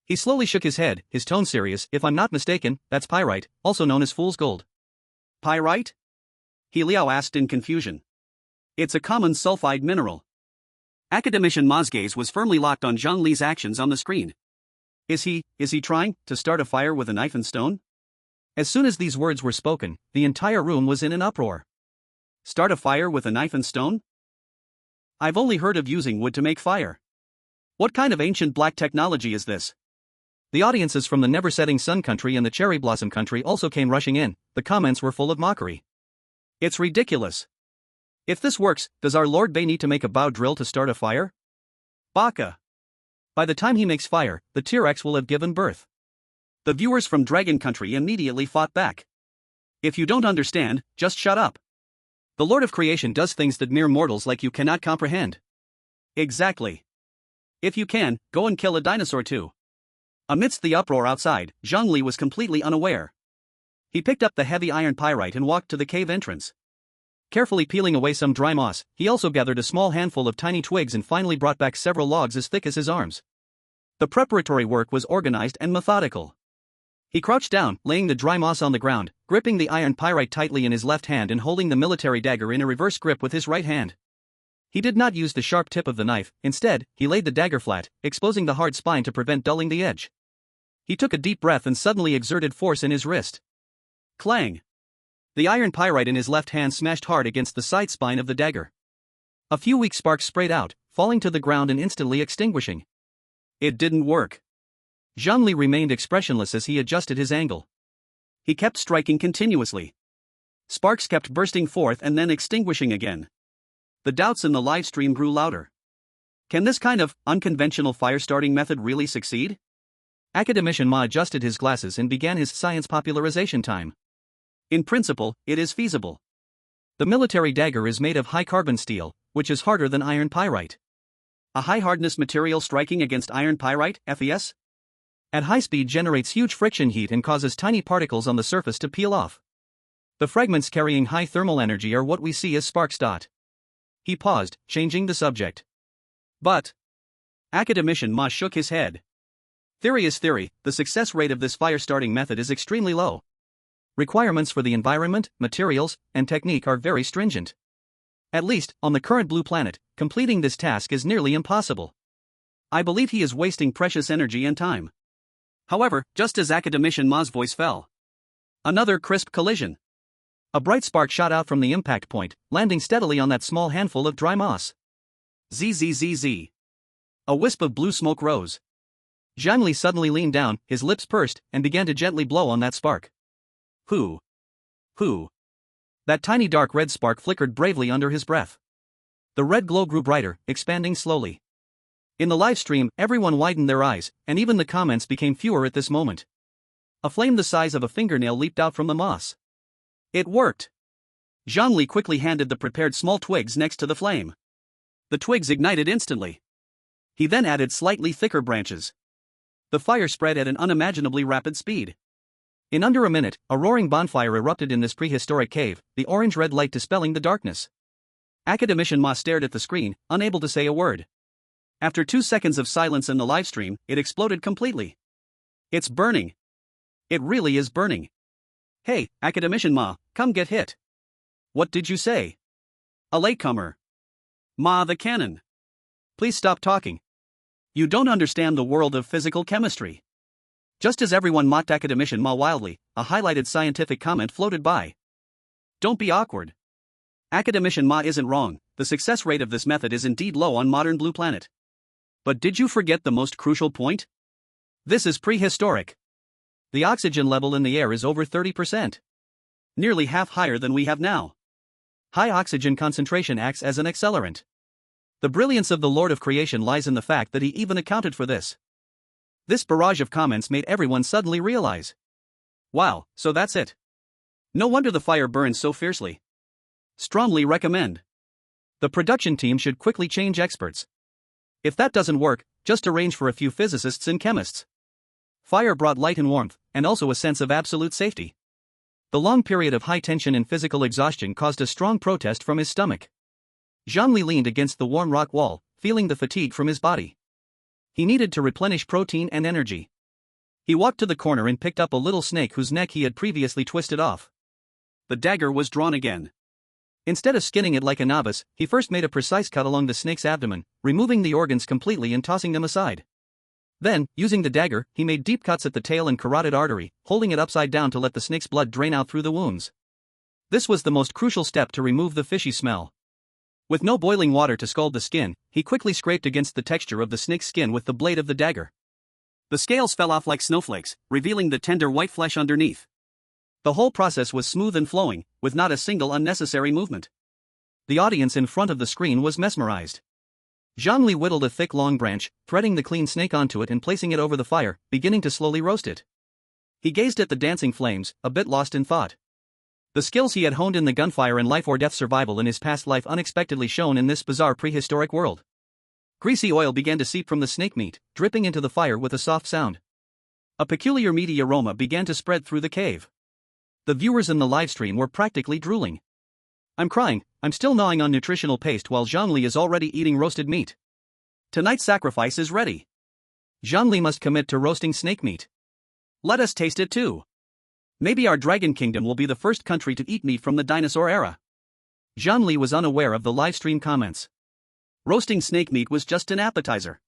He slowly shook his head, his tone serious. If I'm not mistaken, that's pyrite, also known as fool's gold. Pyrite? Liao asked in confusion. It's a common sulfide mineral. Academician Ma's gaze was firmly locked on Zhang Li's actions on the screen. Is he trying to start a fire with a knife and stone? As soon as these words were spoken, the entire room was in an uproar. Start a fire with a knife and stone? I've only heard of using wood to make fire. What kind of ancient black technology is this? The audiences from the never-setting sun country and the cherry blossom country also came rushing in. The comments were full of mockery. It's ridiculous. If this works, does our Lord Bay need to make a bow drill to start a fire? Baka. By the time he makes fire, the T-Rex will have given birth. The viewers from Dragon Country immediately fought back. If you don't understand, just shut up. The Lord of Creation does things that mere mortals like you cannot comprehend. Exactly. If you can, go and kill a dinosaur too. Amidst the uproar outside, Zhang Li was completely unaware. He picked up the heavy iron pyrite and walked to the cave entrance. Carefully peeling away some dry moss, he also gathered a small handful of tiny twigs and finally brought back several logs as thick as his arms. The preparatory work was organized and methodical. He crouched down, laying the dry moss on the ground, gripping the iron pyrite tightly in his left hand and holding the military dagger in a reverse grip with his right hand. He did not use the sharp tip of the knife, instead, he laid the dagger flat, exposing the hard spine to prevent dulling the edge. He took a deep breath and suddenly exerted force in his wrist. Clang! The iron pyrite in his left hand smashed hard against the side spine of the dagger. A few weak sparks sprayed out, falling to the ground and instantly extinguishing. It didn't work. Zhang Li remained expressionless as he adjusted his angle. He kept striking continuously. Sparks kept bursting forth and then extinguishing again. The doubts in the live stream grew louder. Can this kind of unconventional fire-starting method really succeed? Academician Ma adjusted his glasses and began his science popularization time. In principle, it is feasible. The military dagger is made of high-carbon steel, which is harder than iron pyrite. A high-hardness material striking against iron pyrite, FES? At high speed generates huge friction heat and causes tiny particles on the surface to peel off. The fragments carrying high thermal energy are what we see as sparks. He paused, changing the subject. But Academician Ma shook his head. Theory is theory, the success rate of this fire-starting method is extremely low. Requirements for the environment, materials, and technique are very stringent. At least, on the current blue planet, completing this task is nearly impossible. I believe he is wasting precious energy and time. However, just as Academician Ma's voice fell, another crisp collision. A bright spark shot out from the impact point, landing steadily on that small handful of dry moss. Zzz. A wisp of blue smoke rose. Zhang Li suddenly leaned down, his lips pursed, and began to gently blow on that spark. Who? That tiny dark red spark flickered bravely under his breath. The red glow grew brighter, expanding slowly. In the live stream, everyone widened their eyes, and even the comments became fewer at this moment. A flame the size of a fingernail leaped out from the moss. It worked! Zhang Li quickly handed the prepared small twigs next to the flame. The twigs ignited instantly. He then added slightly thicker branches. The fire spread at an unimaginably rapid speed. In under a minute, a roaring bonfire erupted in this prehistoric cave, the orange-red light dispelling the darkness. Academician Ma stared at the screen, unable to say a word. After 2 seconds of silence in the livestream, it exploded completely. It's burning. It really is burning. Hey, Academician Ma, come get hit. What did you say? A latecomer. Ma the cannon. Please stop talking. You don't understand the world of physical chemistry. Just as everyone mocked Academician Ma wildly, a highlighted scientific comment floated by. Don't be awkward. Academician Ma isn't wrong, the success rate of this method is indeed low on modern Blue Planet. But did you forget the most crucial point? This is prehistoric. The oxygen level in the air is over 30%. Nearly half higher than we have now. High oxygen concentration acts as an accelerant. The brilliance of the Lord of Creation lies in the fact that he even accounted for this. This barrage of comments made everyone suddenly realize. Wow, so that's it. No wonder the fire burns so fiercely. Strongly recommend. The production team should quickly change experts. If that doesn't work, just arrange for a few physicists and chemists. Fire brought light and warmth, and also a sense of absolute safety. The long period of high tension and physical exhaustion caused a strong protest from his stomach. Zhang Li leaned against the warm rock wall, feeling the fatigue from his body. He needed to replenish protein and energy. He walked to the corner and picked up a little snake whose neck he had previously twisted off. The dagger was drawn again. Instead of skinning it like a novice, he first made a precise cut along the snake's abdomen, removing the organs completely and tossing them aside. Then, using the dagger, he made deep cuts at the tail and carotid artery, holding it upside down to let the snake's blood drain out through the wounds. This was the most crucial step to remove the fishy smell. With no boiling water to scald the skin, he quickly scraped against the texture of the snake's skin with the blade of the dagger. The scales fell off like snowflakes, revealing the tender white flesh underneath. The whole process was smooth and flowing, with not a single unnecessary movement. The audience in front of the screen was mesmerized. Zhang Li whittled a thick long branch, threading the clean snake onto it and placing it over the fire, beginning to slowly roast it. He gazed at the dancing flames, a bit lost in thought. The skills he had honed in the gunfire and life-or-death survival in his past life unexpectedly shone in this bizarre prehistoric world. Greasy oil began to seep from the snake meat, dripping into the fire with a soft sound. A peculiar meaty aroma began to spread through the cave. The viewers in the livestream were practically drooling. I'm crying, I'm still gnawing on nutritional paste while Zhang Li is already eating roasted meat. Tonight's sacrifice is ready. Zhang Li must commit to roasting snake meat. Let us taste it too. Maybe our Dragon Kingdom will be the first country to eat meat from the dinosaur era. Zhang Li was unaware of the livestream comments. Roasting snake meat was just an appetizer.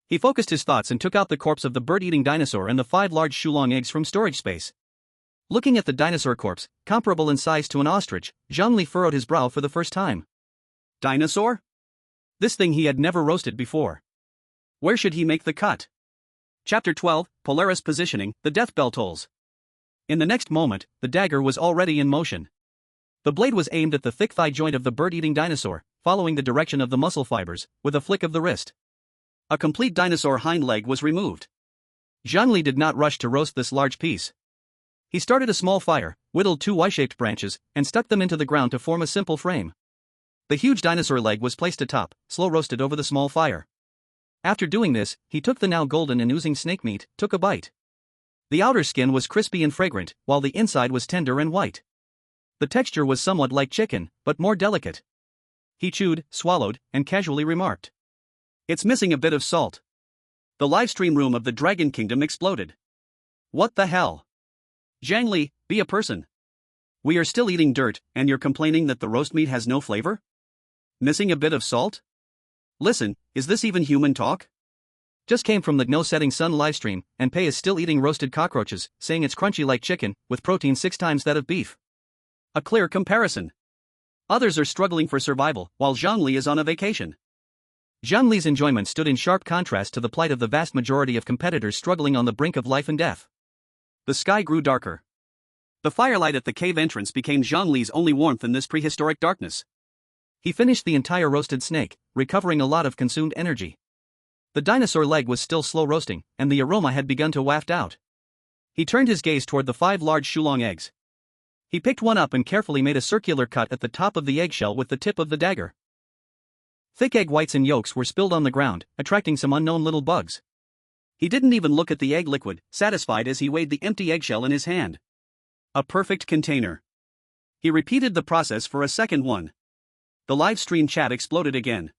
He focused his thoughts and took out the corpse of the bird-eating dinosaur and the 5 large shoe-long eggs from storage space. Looking at the dinosaur corpse, comparable in size to an ostrich, Zhang Li furrowed his brow for the first time. Dinosaur? This thing he had never roasted before. Where should he make the cut? Chapter 12, Polaris Positioning, the Death Bell Tolls. In the next moment, the dagger was already in motion. The blade was aimed at the thick thigh joint of the bird-eating dinosaur, following the direction of the muscle fibers, with a flick of the wrist. A complete dinosaur hind leg was removed. Zhang Li did not rush to roast this large piece. He started a small fire, whittled 2 Y-shaped branches, and stuck them into the ground to form a simple frame. The huge dinosaur leg was placed atop, slow roasted over the small fire. After doing this, he took the now golden and oozing snake meat, took a bite. The outer skin was crispy and fragrant, while the inside was tender and white. The texture was somewhat like chicken, but more delicate. He chewed, swallowed, and casually remarked, "It's missing a bit of salt." The livestream room of the Dragon Kingdom exploded. What the hell? Zhang Li, be a person. We are still eating dirt, and you're complaining that the roast meat has no flavor? Missing a bit of salt? Listen, is this even human talk? Just came from the No Setting Sun livestream, and Pei is still eating roasted cockroaches, saying it's crunchy like chicken, with protein 6 times that of beef. A clear comparison. Others are struggling for survival, while Zhang Li is on a vacation. Zhang Li's enjoyment stood in sharp contrast to the plight of the vast majority of competitors struggling on the brink of life and death. The sky grew darker. The firelight at the cave entrance became Zhang Li's only warmth in this prehistoric darkness. He finished the entire roasted snake, recovering a lot of consumed energy. The dinosaur leg was still slow roasting, and the aroma had begun to waft out. He turned his gaze toward the 5 large shoe-long eggs. He picked one up and carefully made a circular cut at the top of the eggshell with the tip of the dagger. Thick egg whites and yolks were spilled on the ground, attracting some unknown little bugs. He didn't even look at the egg liquid, satisfied as he weighed the empty eggshell in his hand. A perfect container. He repeated the process for a second one. The live stream chat exploded again.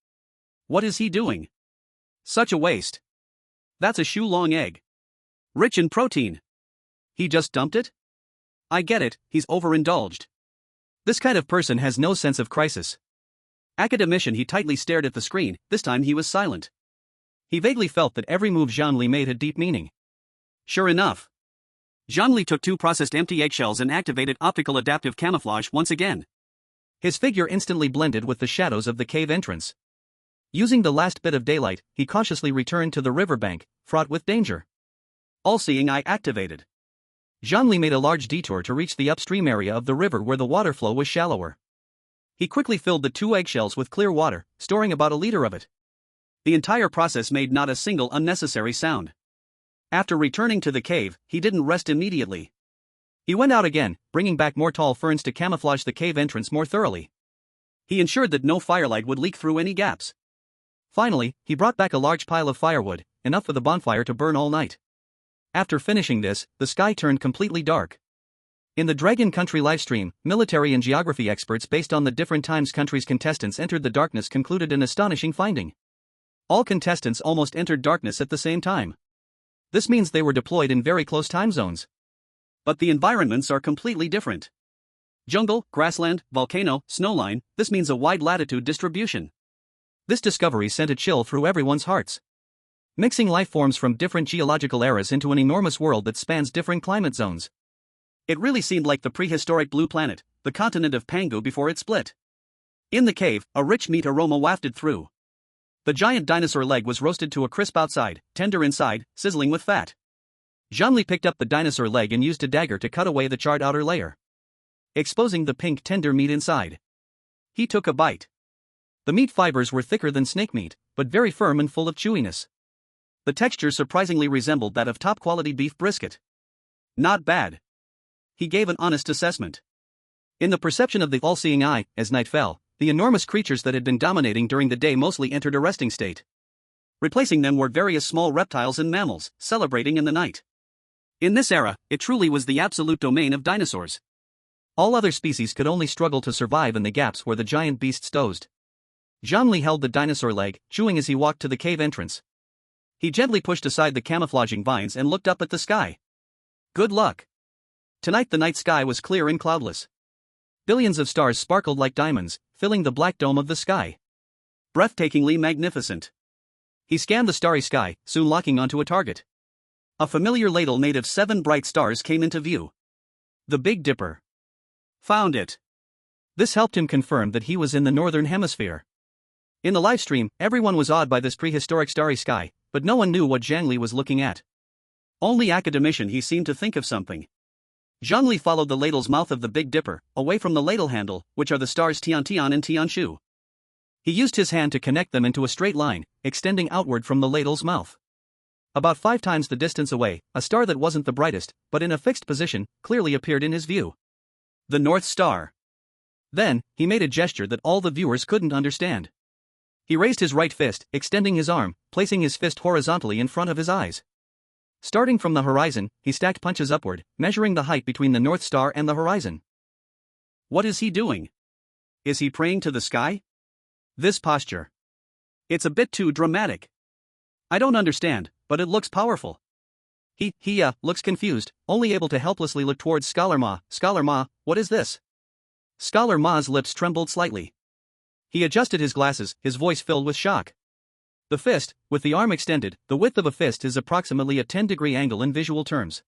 What is he doing? Such a waste. That's a shoe-long egg. Rich in protein. He just dumped it? I get it, he's overindulged. This kind of person has no sense of crisis. Academician, he tightly stared at the screen, this time he was silent. He vaguely felt that every move Zhang Li made had deep meaning. Sure enough. Zhang Li took 2 processed empty eggshells and activated optical adaptive camouflage once again. His figure instantly blended with the shadows of the cave entrance. Using the last bit of daylight, he cautiously returned to the riverbank, fraught with danger. All-seeing eye activated. Zhang Li made a large detour to reach the upstream area of the river where the water flow was shallower. He quickly filled the 2 eggshells with clear water, storing about a liter of it. The entire process made not a single unnecessary sound. After returning to the cave, he didn't rest immediately. He went out again, bringing back more tall ferns to camouflage the cave entrance more thoroughly. He ensured that no firelight would leak through any gaps. Finally, he brought back a large pile of firewood, enough for the bonfire to burn all night. After finishing this, the sky turned completely dark. In the Dragon Country livestream, military and geography experts based on the different times countries' contestants entered the darkness concluded an astonishing finding. All contestants almost entered darkness at the same time. This means they were deployed in very close time zones. But the environments are completely different. Jungle, grassland, volcano, snowline, this means a wide latitude distribution. This discovery sent a chill through everyone's hearts. Mixing life forms from different geological eras into an enormous world that spans different climate zones. It really seemed like the prehistoric blue planet, the continent of Pangu before it split. In the cave, a rich meat aroma wafted through. The giant dinosaur leg was roasted to a crisp outside, tender inside, sizzling with fat. Zhang Li picked up the dinosaur leg and used a dagger to cut away the charred outer layer, exposing the pink tender meat inside. He took a bite. The meat fibers were thicker than snake meat, but very firm and full of chewiness. The texture surprisingly resembled that of top-quality beef brisket. Not bad. He gave an honest assessment. In the perception of the all-seeing eye, as night fell, the enormous creatures that had been dominating during the day mostly entered a resting state. Replacing them were various small reptiles and mammals, celebrating in the night. In this era, it truly was the absolute domain of dinosaurs. All other species could only struggle to survive in the gaps where the giant beasts dozed. Zhang Li held the dinosaur leg, chewing as he walked to the cave entrance. He gently pushed aside the camouflaging vines and looked up at the sky. Good luck. Tonight the night sky was clear and cloudless. Billions of stars sparkled like diamonds, filling the black dome of the sky. Breathtakingly magnificent. He scanned the starry sky, soon locking onto a target. A familiar ladle made of 7 bright stars came into view. The Big Dipper. Found it. This helped him confirm that he was in the northern hemisphere. In the livestream, everyone was awed by this prehistoric starry sky, but no one knew what Zhang Li was looking at. Only academician he seemed to think of something. Zhang Li followed the ladle's mouth of the Big Dipper, away from the ladle handle, which are the stars Tian and Tianshu. He used his hand to connect them into a straight line, extending outward from the ladle's mouth. About 5 times the distance away, a star that wasn't the brightest, but in a fixed position, clearly appeared in his view. The North Star. Then, he made a gesture that all the viewers couldn't understand. He raised his right fist, extending his arm, placing his fist horizontally in front of his eyes. Starting from the horizon, he stacked punches upward, measuring the height between the North Star and the horizon. What is he doing? Is he praying to the sky? This posture. It's a bit too dramatic. I don't understand, but it looks powerful. He looks confused, only able to helplessly look towards Scholar Ma. Scholar Ma, what is this? Scholar Ma's lips trembled slightly. He adjusted his glasses, his voice filled with shock. The fist, with the arm extended, the width of a fist is approximately a 10-degree angle in visual terms.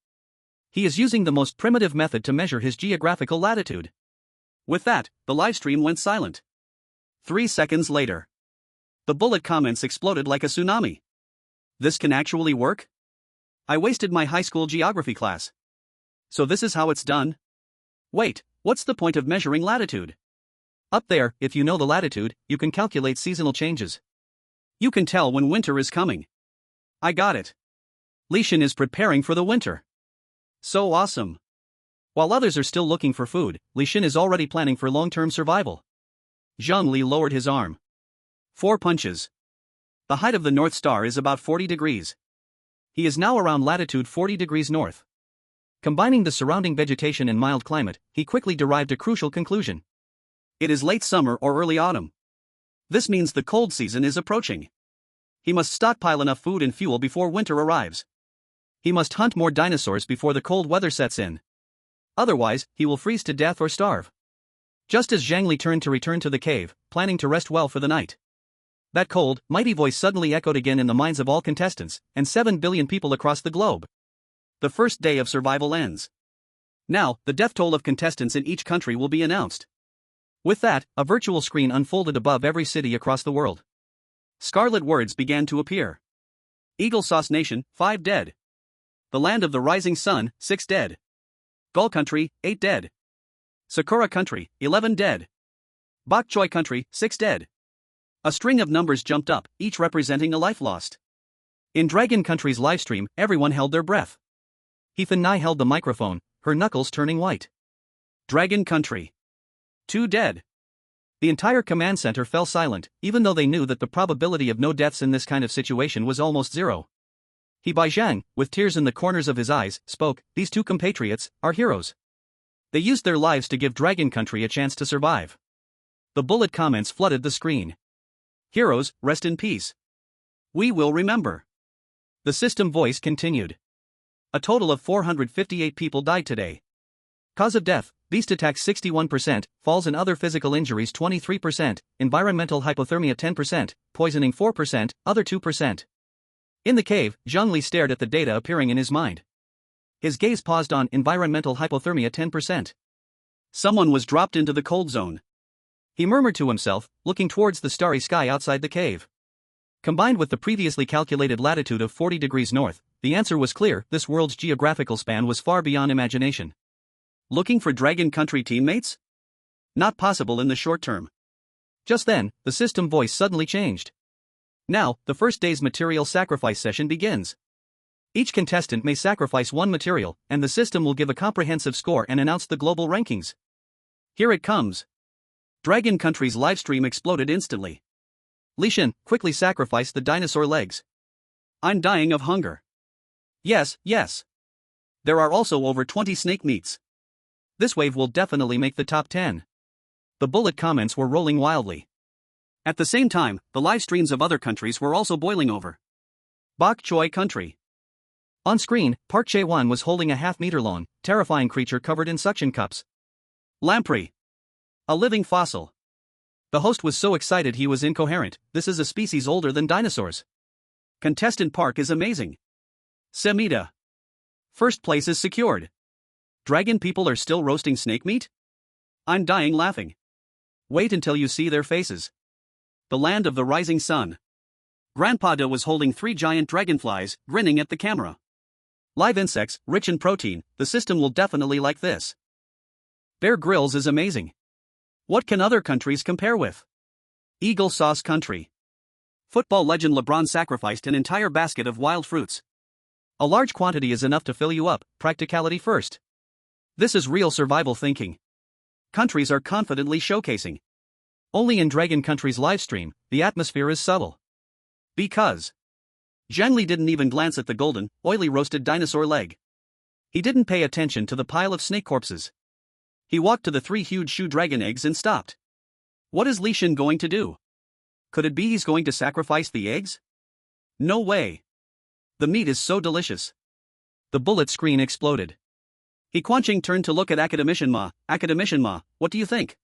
He is using the most primitive method to measure his geographical latitude. With that, the livestream went silent. 3 seconds later, the bullet comments exploded like a tsunami. This can actually work? I wasted my high school geography class. So this is how it's done? Wait, what's the point of measuring latitude? Up there, if you know the latitude, you can calculate seasonal changes. You can tell when winter is coming. I got it. Li Xin is preparing for the winter. So awesome. While others are still looking for food, Li Xin is already planning for long-term survival. Zhang Li lowered his arm. 4 punches. The height of the North Star is about 40 degrees. He is now around latitude 40 degrees north. Combining the surrounding vegetation and mild climate, he quickly derived a crucial conclusion. It is late summer or early autumn. This means the cold season is approaching. He must stockpile enough food and fuel before winter arrives. He must hunt more dinosaurs before the cold weather sets in. Otherwise, he will freeze to death or starve. Just as Zhang Li turned to return to the cave, planning to rest well for the night, that cold, mighty voice suddenly echoed again in the minds of all contestants, and 7 billion people across the globe. The first day of survival ends. Now, the death toll of contestants in each country will be announced. With that, a virtual screen unfolded above every city across the world. Scarlet words began to appear. Eagle Sauce Nation, 5 dead. The Land of the Rising Sun, 6 dead. Gull Country, 8 dead. Sakura Country, 11 dead. Bok Choy Country, 6 dead. A string of numbers jumped up, each representing a life lost. In Dragon Country's livestream, everyone held their breath. Ethan Nye held the microphone, her knuckles turning white. Dragon Country. 2 dead. The entire command center fell silent, even though they knew that the probability of no deaths in this kind of situation was almost zero. He Bai Zhang, with tears in the corners of his eyes, spoke, "These 2 compatriots are heroes. They used their lives to give Dragon Country a chance to survive." The bullet comments flooded the screen. "Heroes, rest in peace. We will remember." The system voice continued. A total of 458 people died today. Cause of death: beast attacks 61%, falls and other physical injuries 23%, environmental hypothermia 10%, poisoning 4%, other 2%. In the cave, Zhang Li stared at the data appearing in his mind. His gaze paused on environmental hypothermia 10%. Someone was dropped into the cold zone. He murmured to himself, looking towards the starry sky outside the cave. Combined with the previously calculated latitude of 40 degrees north, the answer was clear: this world's geographical span was far beyond imagination. Looking for Dragon Country teammates? Not possible in the short term. Just then, the system voice suddenly changed. Now, the first day's material sacrifice session begins. Each contestant may sacrifice 1 material, and the system will give a comprehensive score and announce the global rankings. Here it comes. Dragon Country's livestream exploded instantly. Li Shen, quickly sacrifice the dinosaur legs. I'm dying of hunger. Yes, yes. There are also over 20 snake meats. This wave will definitely make the top 10. The bullet comments were rolling wildly. At the same time, the live streams of other countries were also boiling over. Bok Choy Country. On screen, Park Chae-won was holding a half-meter-long, terrifying creature covered in suction cups. Lamprey. A living fossil. The host was so excited he was incoherent. This is a species older than dinosaurs. Contestant Park is amazing. Semita. First place is secured. Dragon people are still roasting snake meat? I'm dying laughing. Wait until you see their faces. The land of the rising sun. Grandpa Da was holding 3 giant dragonflies, grinning at the camera. Live insects, rich in protein, the system will definitely like this. Bear Grylls is amazing. What can other countries compare with? Eagle Sauce Country. Football legend LeBron sacrificed an entire basket of wild fruits. A large quantity is enough to fill you up, practicality first. This is real survival thinking. Countries are confidently showcasing. Only in Dragon Country's livestream, the atmosphere is subtle. Because Zhang Li didn't even glance at the golden, oily roasted dinosaur leg. He didn't pay attention to the pile of snake corpses. He walked to the 3 huge shoe dragon eggs and stopped. What is Li Shen going to do? Could it be he's going to sacrifice the eggs? No way. The meat is so delicious. The bullet screen exploded. He Quanqing turned to look at Academician Ma. Academician Ma, what do you think?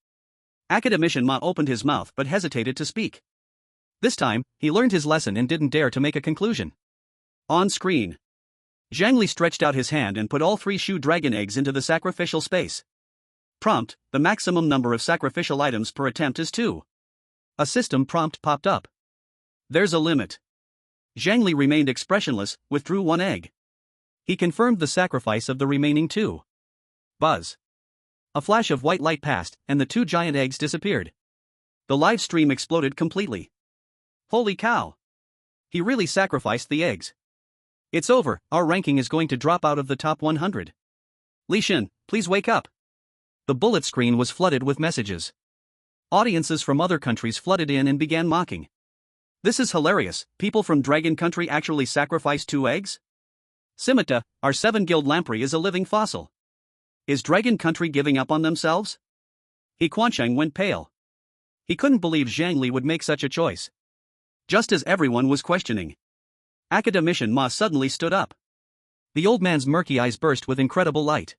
Academician Ma opened his mouth but hesitated to speak. This time, he learned his lesson and didn't dare to make a conclusion. On screen, Zhang Li stretched out his hand and put all 3 shoe dragon eggs into the sacrificial space. Prompt: the maximum number of sacrificial items per attempt is 2. A system prompt popped up. There's a limit. Zhang Li remained expressionless, withdrew 1 egg. He confirmed the sacrifice of the remaining 2. Buzz. A flash of white light passed, and the 2 giant eggs disappeared. The live stream exploded completely. Holy cow! He really sacrificed the eggs. It's over, our ranking is going to drop out of the top 100. Li Shen, please wake up. The bullet screen was flooded with messages. Audiences from other countries flooded in and began mocking. This is hilarious, people from Dragon Country actually sacrificed 2 eggs? Semita, our 7-gilled lamprey is a living fossil. Is Dragon Country giving up on themselves? He Quanqing went pale. He couldn't believe Zhang Li would make such a choice. Just as everyone was questioning, Academician Ma suddenly stood up. The old man's murky eyes burst with incredible light.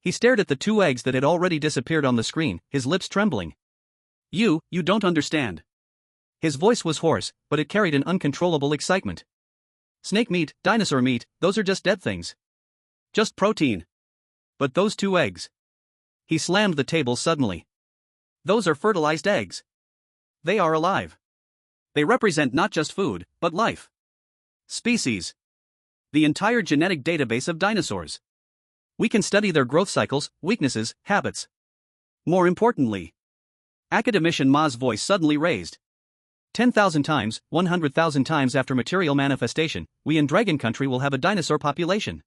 He stared at the 2 eggs that had already disappeared on the screen, his lips trembling. You don't understand. His voice was hoarse, but it carried an uncontrollable excitement. Snake meat, dinosaur meat, those are just dead things. Just protein. But those 2 eggs. He slammed the table suddenly. Those are fertilized eggs. They are alive. They represent not just food, but life. Species. The entire genetic database of dinosaurs. We can study their growth cycles, weaknesses, habits. More importantly, Academician Ma's voice suddenly raised. 10,000 times, 100,000 times after material manifestation, we in Dragon Country will have a dinosaur population.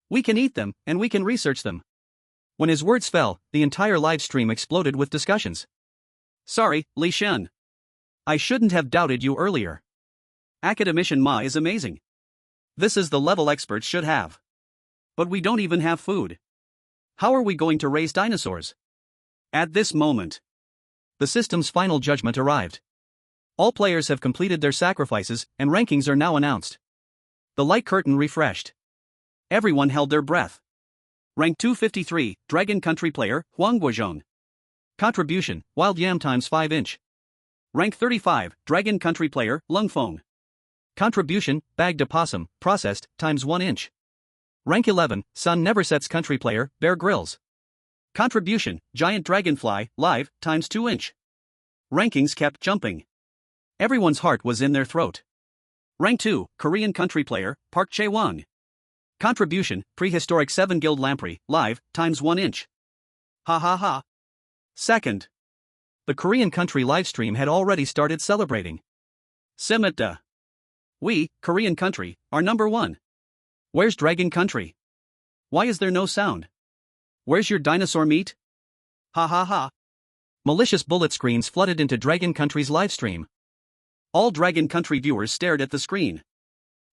We can eat them, and we can research them. When his words fell, the entire live stream exploded with discussions. Sorry, Li Shen. I shouldn't have doubted you earlier. Academician Ma is amazing. This is the level experts should have. But we don't even have food. How are we going to raise dinosaurs? At this moment, the system's final judgment arrived. All players have completed their sacrifices, and rankings are now announced. The light curtain refreshed. Everyone held their breath. Rank 253, Dragon Country player, Huang Guozhong. Contribution, Wild Yam times 5 inch. Rank 35, Dragon Country player, Lung Feng. Contribution, Bagged opossum, processed, times 1 inch. Rank 11, Sun Never Sets Country player, Bear Grylls. Contribution, Giant Dragonfly, live, times 2 inch. Rankings kept jumping. Everyone's heart was in their throat. Rank 2, Korean Country player, Park Chae-won. Contribution, Prehistoric 7 Guild Lamprey, live, times 1 inch. Ha ha ha. Second. The Korean Country livestream had already started celebrating. Simita. We, Korean Country, are number 1. Where's Dragon Country? Why is there no sound? Where's your dinosaur meat? Ha ha ha. Malicious bullet screens flooded into Dragon Country's livestream. All Dragon Country viewers stared at the screen.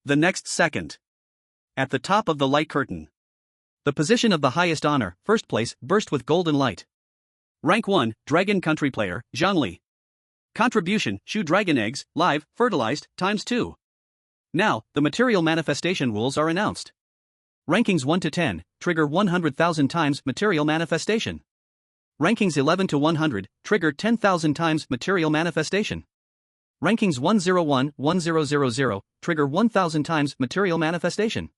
The next second. At the top of the light curtain, the position of the highest honor, first place, burst with golden light. Rank 1, Dragon Country player, Zhang Li. Contribution, Shoe Dragon Eggs, live, fertilized, times 2. Now, the material manifestation rules are announced. Rankings 1 to 10, trigger 100,000 times material manifestation. Rankings 11 to 100, trigger 10,000 times material manifestation. Rankings 101-1000, trigger 1,000 times material manifestation.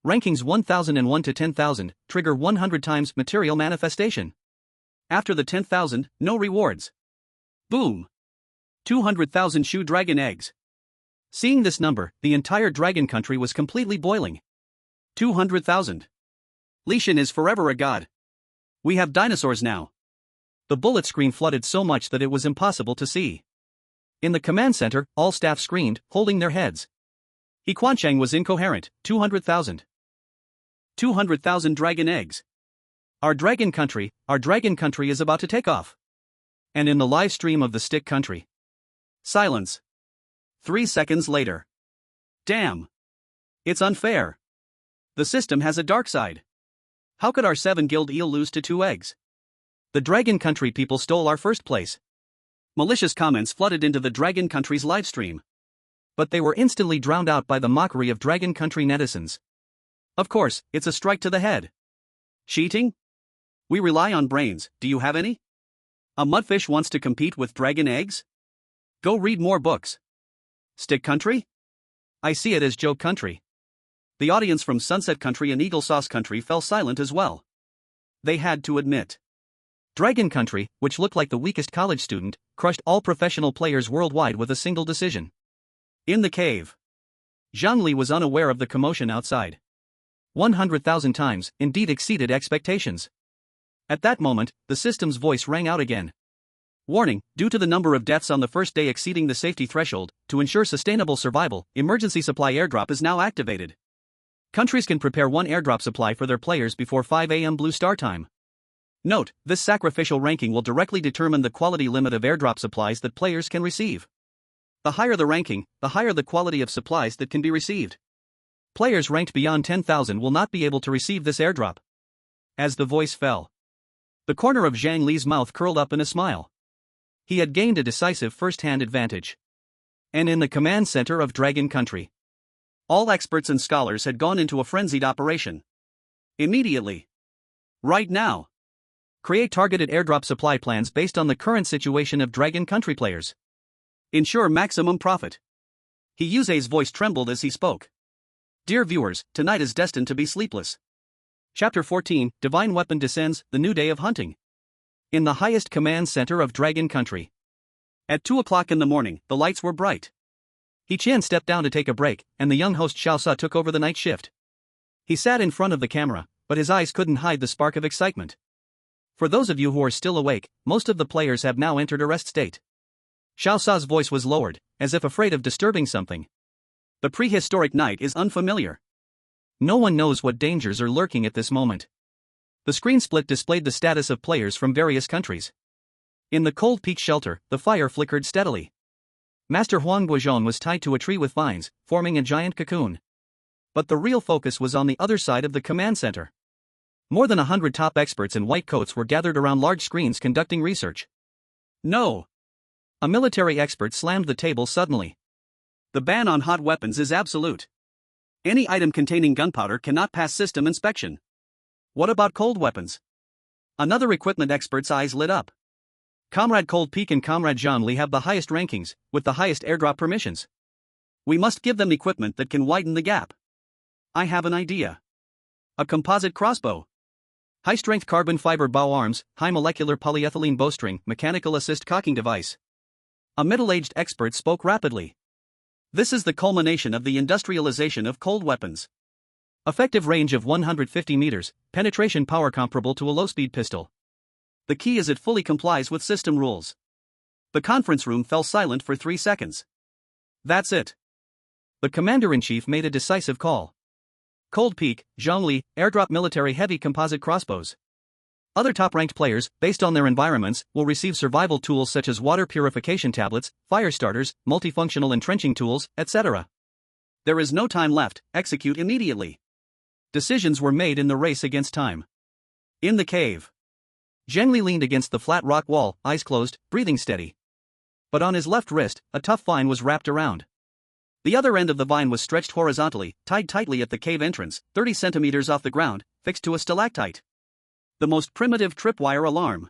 Rankings 1001 to 10,000, trigger 100 times material manifestation. After the 10,000, no rewards. Boom! 200,000 Shoe Dragon Eggs. Seeing this number, the entire Dragon Country was completely boiling. 200,000. Li Shen is forever a god. We have dinosaurs now. The bullet screen flooded so much that it was impossible to see. In the command center, all staff screamed, holding their heads. He Quanchang was incoherent. 200,000. 200,000 dragon eggs. Our Dragon Country is about to take off. And in the live stream of the Stick Country. Silence. 3 seconds later. Damn. It's unfair. The system has a dark side. How could our 7 guild eel lose to 2 eggs? The Dragon Country people stole our first place. Malicious comments flooded into the Dragon Country's livestream. But they were instantly drowned out by the mockery of Dragon Country netizens. Of course, it's a strike to the head. Cheating? We rely on brains, do you have any? A mudfish wants to compete with dragon eggs? Go read more books. Stick Country? I see it as Joke Country. The audience from Sunset Country and Eagle Sauce Country fell silent as well. They had to admit. Dragon Country, which looked like the weakest college student, crushed all professional players worldwide with a single decision. In the cave. Zhang Li was unaware of the commotion outside. 100,000 times, indeed exceeded expectations. At that moment, the system's voice rang out again. Warning, due to the number of deaths on the first day exceeding the safety threshold, to ensure sustainable survival, emergency supply airdrop is now activated. Countries can prepare 1 airdrop supply for their players before 5 a.m. Blue Star time. Note, this sacrificial ranking will directly determine the quality limit of airdrop supplies that players can receive. The higher the ranking, the higher the quality of supplies that can be received. Players ranked beyond 10,000 will not be able to receive this airdrop. As the voice fell, the corner of Zhang Li's mouth curled up in a smile. He had gained a decisive first-hand advantage. And in the command center of Dragon Country, all experts and scholars had gone into a frenzied operation. Immediately. Right now. Create targeted airdrop supply plans based on the current situation of Dragon Country players. Ensure maximum profit. He Yuze's voice trembled as he spoke. Dear viewers, tonight is destined to be sleepless. Chapter 14, Divine Weapon Descends, the New Day of Hunting. In the highest command center of Dragon Country. At 2 o'clock in the morning, the lights were bright. He Qian stepped down to take a break, and the young host Xiao Sa took over the night shift. He sat in front of the camera, but his eyes couldn't hide the spark of excitement. For those of you who are still awake, most of the players have now entered a rest state. Xiao Sa's voice was lowered, as if afraid of disturbing something. The prehistoric night is unfamiliar. No one knows what dangers are lurking at this moment. The screen split displayed the status of players from various countries. In the cold peak shelter, the fire flickered steadily. Master Huang Guozhong was tied to a tree with vines, forming a giant cocoon. But the real focus was on the other side of the command center. More than 100 top experts in white coats were gathered around large screens conducting research. No! A military expert slammed the table suddenly. The ban on hot weapons is absolute. Any item containing gunpowder cannot pass system inspection. What about cold weapons? Another equipment expert's eyes lit up. Comrade Cold Peak and Comrade Zhang Li have the highest rankings, with the highest airdrop permissions. We must give them equipment that can widen the gap. I have an idea. A composite crossbow. High-strength carbon fiber bow arms, high molecular polyethylene bowstring, mechanical assist cocking device. A middle-aged expert spoke rapidly. This is the culmination of the industrialization of cold weapons. Effective range of 150 meters, penetration power comparable to a low-speed pistol. The key is it fully complies with system rules. The conference room fell silent for 3 seconds. That's it. The commander-in-chief made a decisive call. Cold Peak, Zhang Li, airdrop military heavy composite crossbows. Other top-ranked players, based on their environments, will receive survival tools such as water purification tablets, fire starters, multifunctional entrenching tools, etc. There is no time left, execute immediately. Decisions were made in the race against time. In the cave. Zhang Li leaned against the flat rock wall, eyes closed, breathing steady. But on his left wrist, a tough vine was wrapped around. The other end of the vine was stretched horizontally, tied tightly at the cave entrance, 30 centimeters off the ground, fixed to a stalactite. The most primitive tripwire alarm.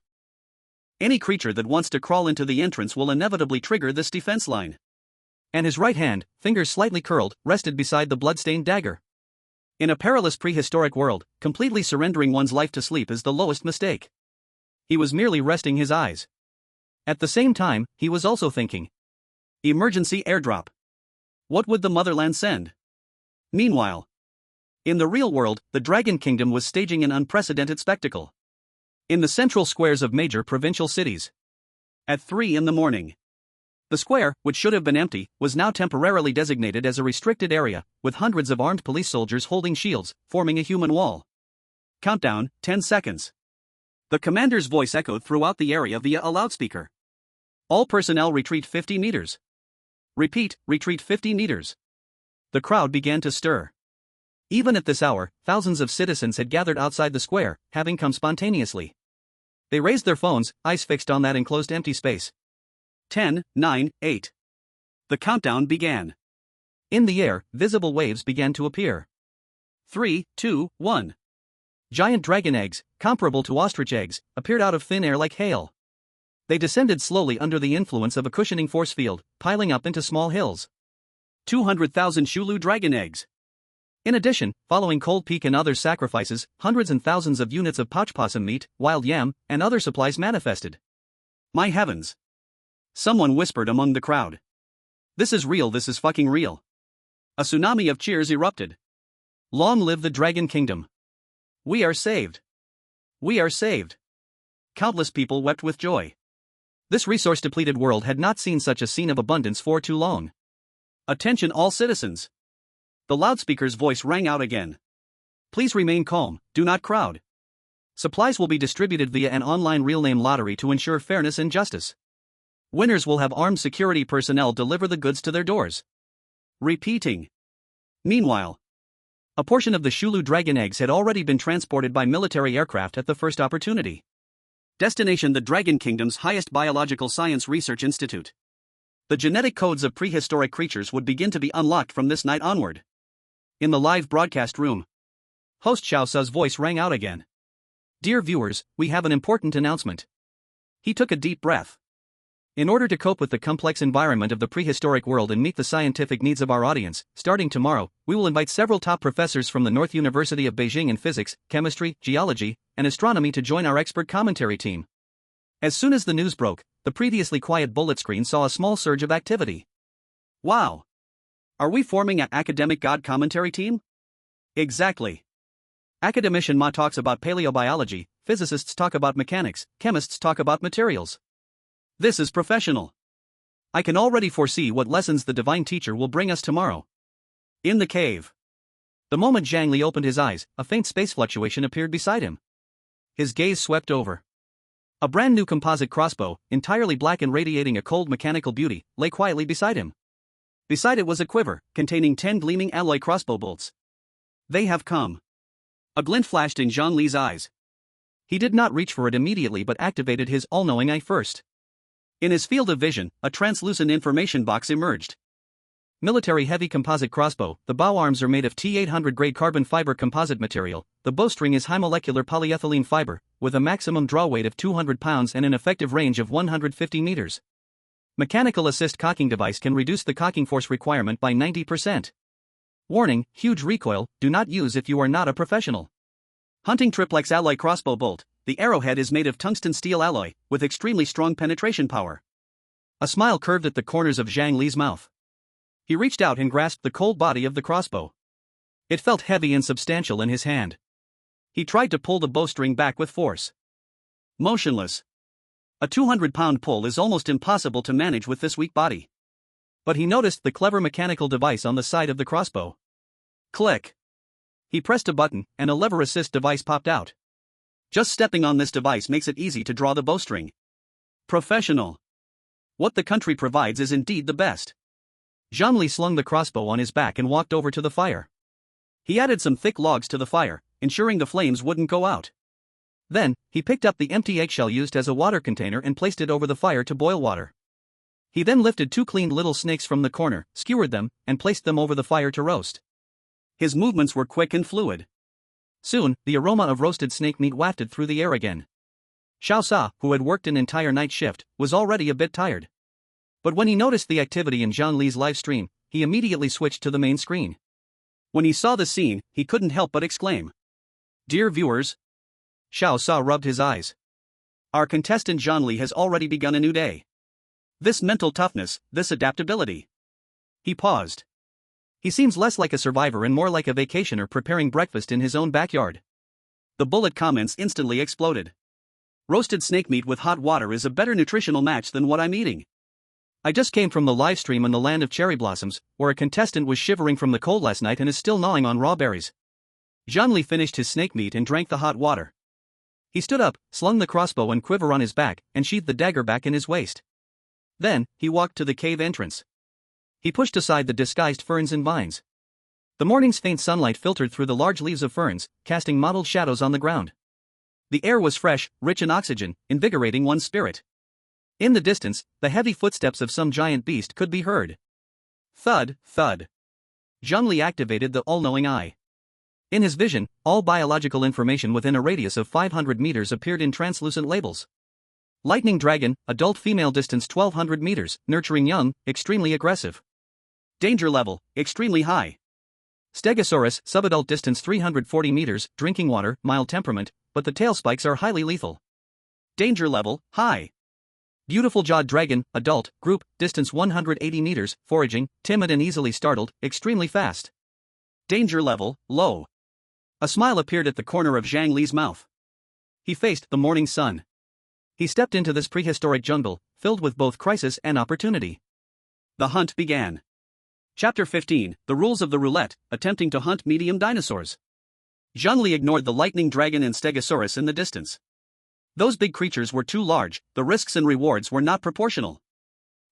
Any creature that wants to crawl into the entrance will inevitably trigger this defense line. And his right hand, fingers slightly curled, rested beside the blood-stained dagger. In a perilous prehistoric world, completely surrendering one's life to sleep is the lowest mistake. He was merely resting his eyes. At the same time, he was also thinking. Emergency airdrop. What would the motherland send? Meanwhile, in the real world, the Dragon Kingdom was staging an unprecedented spectacle. In the central squares of major provincial cities. At 3 in the morning. The square, which should have been empty, was now temporarily designated as a restricted area, with hundreds of armed police soldiers holding shields, forming a human wall. Countdown, 10 seconds. The commander's voice echoed throughout the area via a loudspeaker. All personnel retreat 50 meters. Repeat, retreat 50 meters. The crowd began to stir. Even at this hour, thousands of citizens had gathered outside the square, having come spontaneously. They raised their phones, eyes fixed on that enclosed empty space. 10, 9, 8. The countdown began. In the air, visible waves began to appear. 3, 2, 1. Giant dragon eggs, comparable to ostrich eggs, appeared out of thin air like hail. They descended slowly under the influence of a cushioning force field, piling up into small hills. 200,000 Shulu dragon eggs. In addition, following Cold Peak and other sacrifices, hundreds and thousands of units of pouch possum meat, wild yam, and other supplies manifested. My heavens! Someone whispered among the crowd. This is real, this is fucking real. A tsunami of cheers erupted. Long live the Dragon Kingdom. We are saved. We are saved. Countless people wept with joy. This resource-depleted world had not seen such a scene of abundance for too long. Attention all citizens. The loudspeaker's voice rang out again. Please remain calm, do not crowd. Supplies will be distributed via an online real-name lottery to ensure fairness and justice. Winners will have armed security personnel deliver the goods to their doors. Repeating. Meanwhile, a portion of the Shulu dragon eggs had already been transported by military aircraft at the first opportunity. Destination: the Dragon Kingdom's highest biological science research institute. The genetic codes of prehistoric creatures would begin to be unlocked from this night onward. In the live broadcast room, host Xiao Su's voice rang out again. Dear viewers, we have an important announcement. He took a deep breath. In order to cope with the complex environment of the prehistoric world and meet the scientific needs of our audience, starting tomorrow, we will invite several top professors from the North University of Beijing in physics, chemistry, geology, and astronomy to join our expert commentary team. As soon as the news broke, the previously quiet bullet screen saw a small surge of activity. Wow! Are we forming an academic god commentary team? Exactly. Academician Ma talks about paleobiology, physicists talk about mechanics, chemists talk about materials. This is professional. I can already foresee what lessons the divine teacher will bring us tomorrow. In the cave. The moment Zhang Li opened his eyes, a faint space fluctuation appeared beside him. His gaze swept over. A brand new composite crossbow, entirely black and radiating a cold mechanical beauty, lay quietly beside him. Beside it was a quiver, containing 10 gleaming alloy crossbow bolts. They have come. A glint flashed in Zhang Li's eyes. He did not reach for it immediately but activated his all-knowing eye first. In his field of vision, a translucent information box emerged. Military heavy composite crossbow. The bow arms are made of T800 grade carbon fiber composite material. The bowstring is high molecular polyethylene fiber, with a maximum draw weight of 200 pounds and an effective range of 150 meters. Mechanical assist cocking device can reduce the cocking force requirement by 90%. Warning: huge recoil, do not use if you are not a professional. Hunting triplex alloy crossbow bolt. The arrowhead is made of tungsten steel alloy, with extremely strong penetration power. A smile curved at the corners of Zhang Li's mouth. He reached out and grasped the cold body of the crossbow. It felt heavy and substantial in his hand. He tried to pull the bowstring back with force. Motionless. A 200-pound pull is almost impossible to manage with this weak body. But he noticed the clever mechanical device on the side of the crossbow. Click. He pressed a button, and a lever assist device popped out. Just stepping on this device makes it easy to draw the bowstring. Professional. What the country provides is indeed the best. Zhang Li slung the crossbow on his back and walked over to the fire. He added some thick logs to the fire, ensuring the flames wouldn't go out. Then, he picked up the empty eggshell used as a water container and placed it over the fire to boil water. He then lifted 2 cleaned little snakes from the corner, skewered them, and placed them over the fire to roast. His movements were quick and fluid. Soon, the aroma of roasted snake meat wafted through the air again. Xiao Sa, who had worked an entire night shift, was already a bit tired. But when he noticed the activity in Zhang Li's live stream, he immediately switched to the main screen. When he saw the scene, he couldn't help but exclaim. Dear viewers. Xiao Sa rubbed his eyes. Our contestant Zhang Li has already begun a new day. This mental toughness, this adaptability. He paused. He seems less like a survivor and more like a vacationer preparing breakfast in his own backyard. The bullet comments instantly exploded. Roasted snake meat with hot water is a better nutritional match than what I'm eating. I just came from the live stream in the land of cherry blossoms, where a contestant was shivering from the cold last night and is still gnawing on raw berries. Zhang Li finished his snake meat and drank the hot water. He stood up, slung the crossbow and quiver on his back, and sheathed the dagger back in his waist. Then, he walked to the cave entrance. He pushed aside the disguised ferns and vines. The morning's faint sunlight filtered through the large leaves of ferns, casting mottled shadows on the ground. The air was fresh, rich in oxygen, invigorating one's spirit. In the distance, the heavy footsteps of some giant beast could be heard. Thud, thud. Zhang Li activated the all-knowing eye. In his vision, all biological information within a radius of 500 meters appeared in translucent labels. Lightning dragon, adult female, distance 1200 meters, nurturing young, extremely aggressive. Danger level, extremely high. Stegosaurus, subadult, distance 340 meters, drinking water, mild temperament, but the tail spikes are highly lethal. Danger level, high. Beautiful jawed dragon, adult, group, distance 180 meters, foraging, timid and easily startled, extremely fast. Danger level, low. A smile appeared at the corner of Zhang Li's mouth. He faced the morning sun. He stepped into this prehistoric jungle, filled with both crisis and opportunity. The hunt began. Chapter 15, The Rules of the Roulette, Attempting to Hunt Medium Dinosaurs. Zhang Li ignored the lightning dragon and Stegosaurus in the distance. Those big creatures were too large, the risks and rewards were not proportional.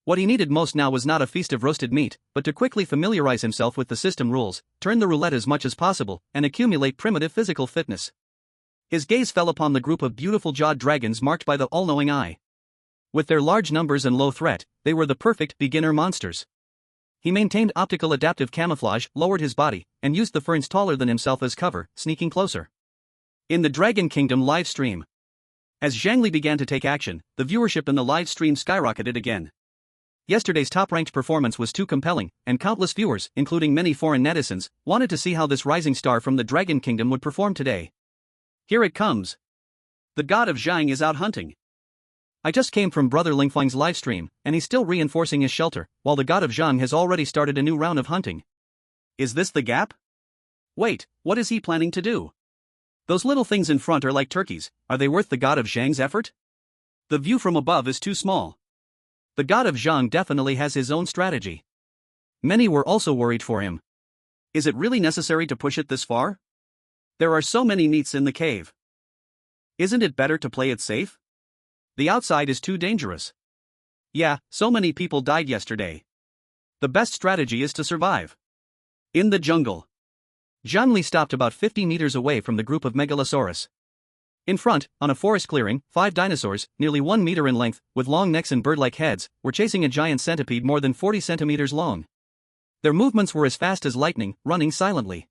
What he needed most now was not a feast of roasted meat, but to quickly familiarize himself with the system rules, turn the roulette as much as possible, and accumulate primitive physical fitness. His gaze fell upon the group of beautiful jawed dragons marked by the all-knowing eye. With their large numbers and low threat, they were the perfect beginner monsters. He maintained optical adaptive camouflage, lowered his body, and used the ferns taller than himself as cover, sneaking closer. In the Dragon Kingdom live stream. As Zhang Li began to take action, the viewership in the live stream skyrocketed again. Yesterday's top-ranked performance was too compelling, and countless viewers, including many foreign netizens, wanted to see how this rising star from the Dragon Kingdom would perform today. Here it comes. The god of Zhang is out hunting. I just came from Brother Lingfang's live stream, and he's still reinforcing his shelter, while the god of Zhang has already started a new round of hunting. Is this the gap? Wait, what is he planning to do? Those little things in front are like turkeys, are they worth the god of Zhang's effort? The view from above is too small. The god of Zhang definitely has his own strategy. Many were also worried for him. Is it really necessary to push it this far? There are so many meats in the cave. Isn't it better to play it safe? The outside is too dangerous. Yeah, so many people died yesterday. The best strategy is to survive. In the jungle. Zhang Li stopped about 50 meters away from the group of Megalosaurus. In front, on a forest clearing, 5 dinosaurs, nearly 1 meter in length, with long necks and bird-like heads, were chasing a giant centipede more than 40 centimeters long. Their movements were as fast as lightning, running silently.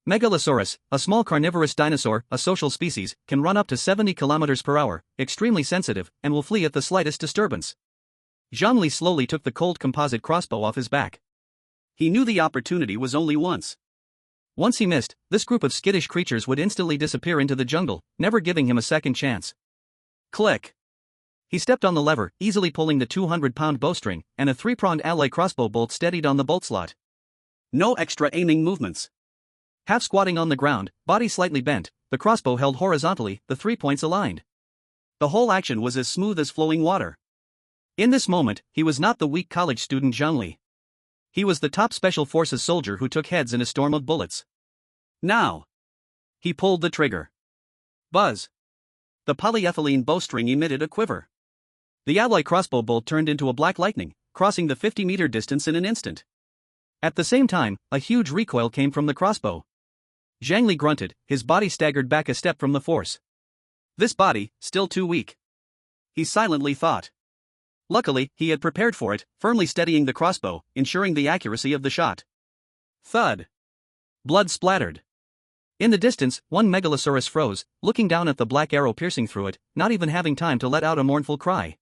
Megalosaurus, a small carnivorous dinosaur, a social species, can run up to 70 kilometers per hour, extremely sensitive, and will flee at the slightest disturbance. Zhang Li slowly took the cold composite crossbow off his back. He knew the opportunity was only once. Once he missed, this group of skittish creatures would instantly disappear into the jungle, never giving him a second chance. Click! He stepped on the lever, easily pulling the 200-pound bowstring, and a 3-pronged alloy crossbow bolt steadied on the bolt slot. No extra aiming movements. Half squatting on the ground, body slightly bent, the crossbow held horizontally, the 3 points aligned. The whole action was as smooth as flowing water. In this moment, he was not the weak college student Zhang Li. He was the top special forces soldier who took heads in a storm of bullets. Now! He pulled the trigger. Buzz! The polyethylene bowstring emitted a quiver. The alloy crossbow bolt turned into a black lightning, crossing the 50-meter distance in an instant. At the same time, a huge recoil came from the crossbow. Zhang Li grunted, his body staggered back a step from the force. This body, still too weak. He silently thought. Luckily, he had prepared for it, firmly steadying the crossbow, ensuring the accuracy of the shot. Thud. Blood splattered. In the distance, one Megalosaurus froze, looking down at the black arrow piercing through it, not even having time to let out a mournful cry.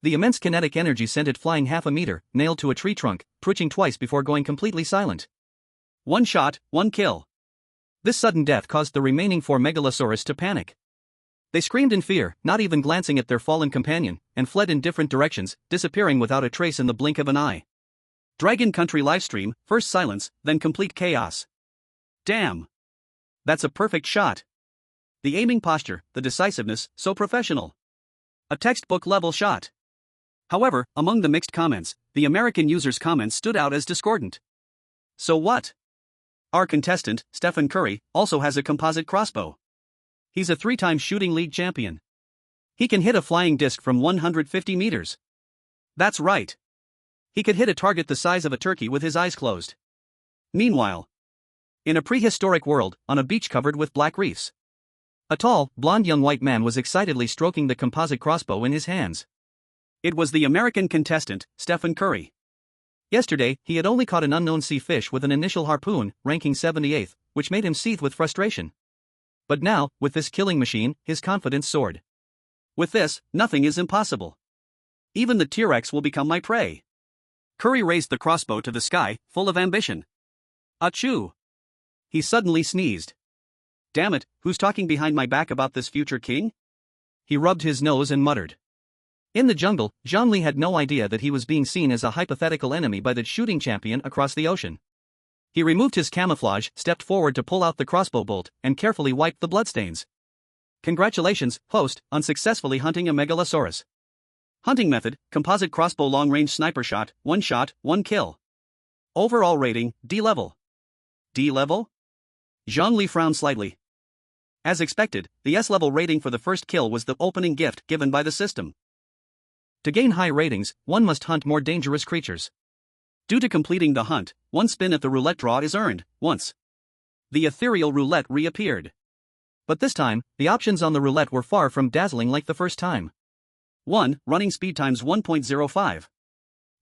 The immense kinetic energy sent it flying half a meter, nailed to a tree trunk, twitching twice before going completely silent. One shot, one kill. This sudden death caused the remaining 4 Megalosaurus to panic. They screamed in fear, not even glancing at their fallen companion, and fled in different directions, disappearing without a trace in the blink of an eye. Dragon Country livestream, first silence, then complete chaos. Damn! That's a perfect shot. The aiming posture, the decisiveness, so professional. A textbook-level shot. However, among the mixed comments, the American users' comments stood out as discordant. So what? Our contestant, Stephen Curry, also has a composite crossbow. He's a 3-time shooting league champion. He can hit a flying disc from 150 meters. That's right. He could hit a target the size of a turkey with his eyes closed. Meanwhile, in a prehistoric world, on a beach covered with black reefs, a tall, blond young white man was excitedly stroking the composite crossbow in his hands. It was the American contestant, Stephen Curry. Yesterday, he had only caught an unknown sea fish with an initial harpoon, ranking 78th, which made him seethe with frustration. But now, with this killing machine, his confidence soared. With this, nothing is impossible. Even the T-Rex will become my prey. Curry raised the crossbow to the sky, full of ambition. Achoo! He suddenly sneezed. Damn it, who's talking behind my back about this future king? He rubbed his nose and muttered. In the jungle, Zhang Li had no idea that he was being seen as a hypothetical enemy by the shooting champion across the ocean. He removed his camouflage, stepped forward to pull out the crossbow bolt, and carefully wiped the bloodstains. Congratulations, host, on successfully hunting a Megalosaurus. Hunting method, composite crossbow long-range sniper shot, 1 kill. Overall rating, D level. D level? Zhang Li frowned slightly. As expected, the S level rating for the first kill was the opening gift given by the system. To gain high ratings, one must hunt more dangerous creatures. Due to completing the hunt, 1 spin at the roulette draw is earned, once. The ethereal roulette reappeared. But this time, the options on the roulette were far from dazzling like the first time. 1. Running speed times 1.05.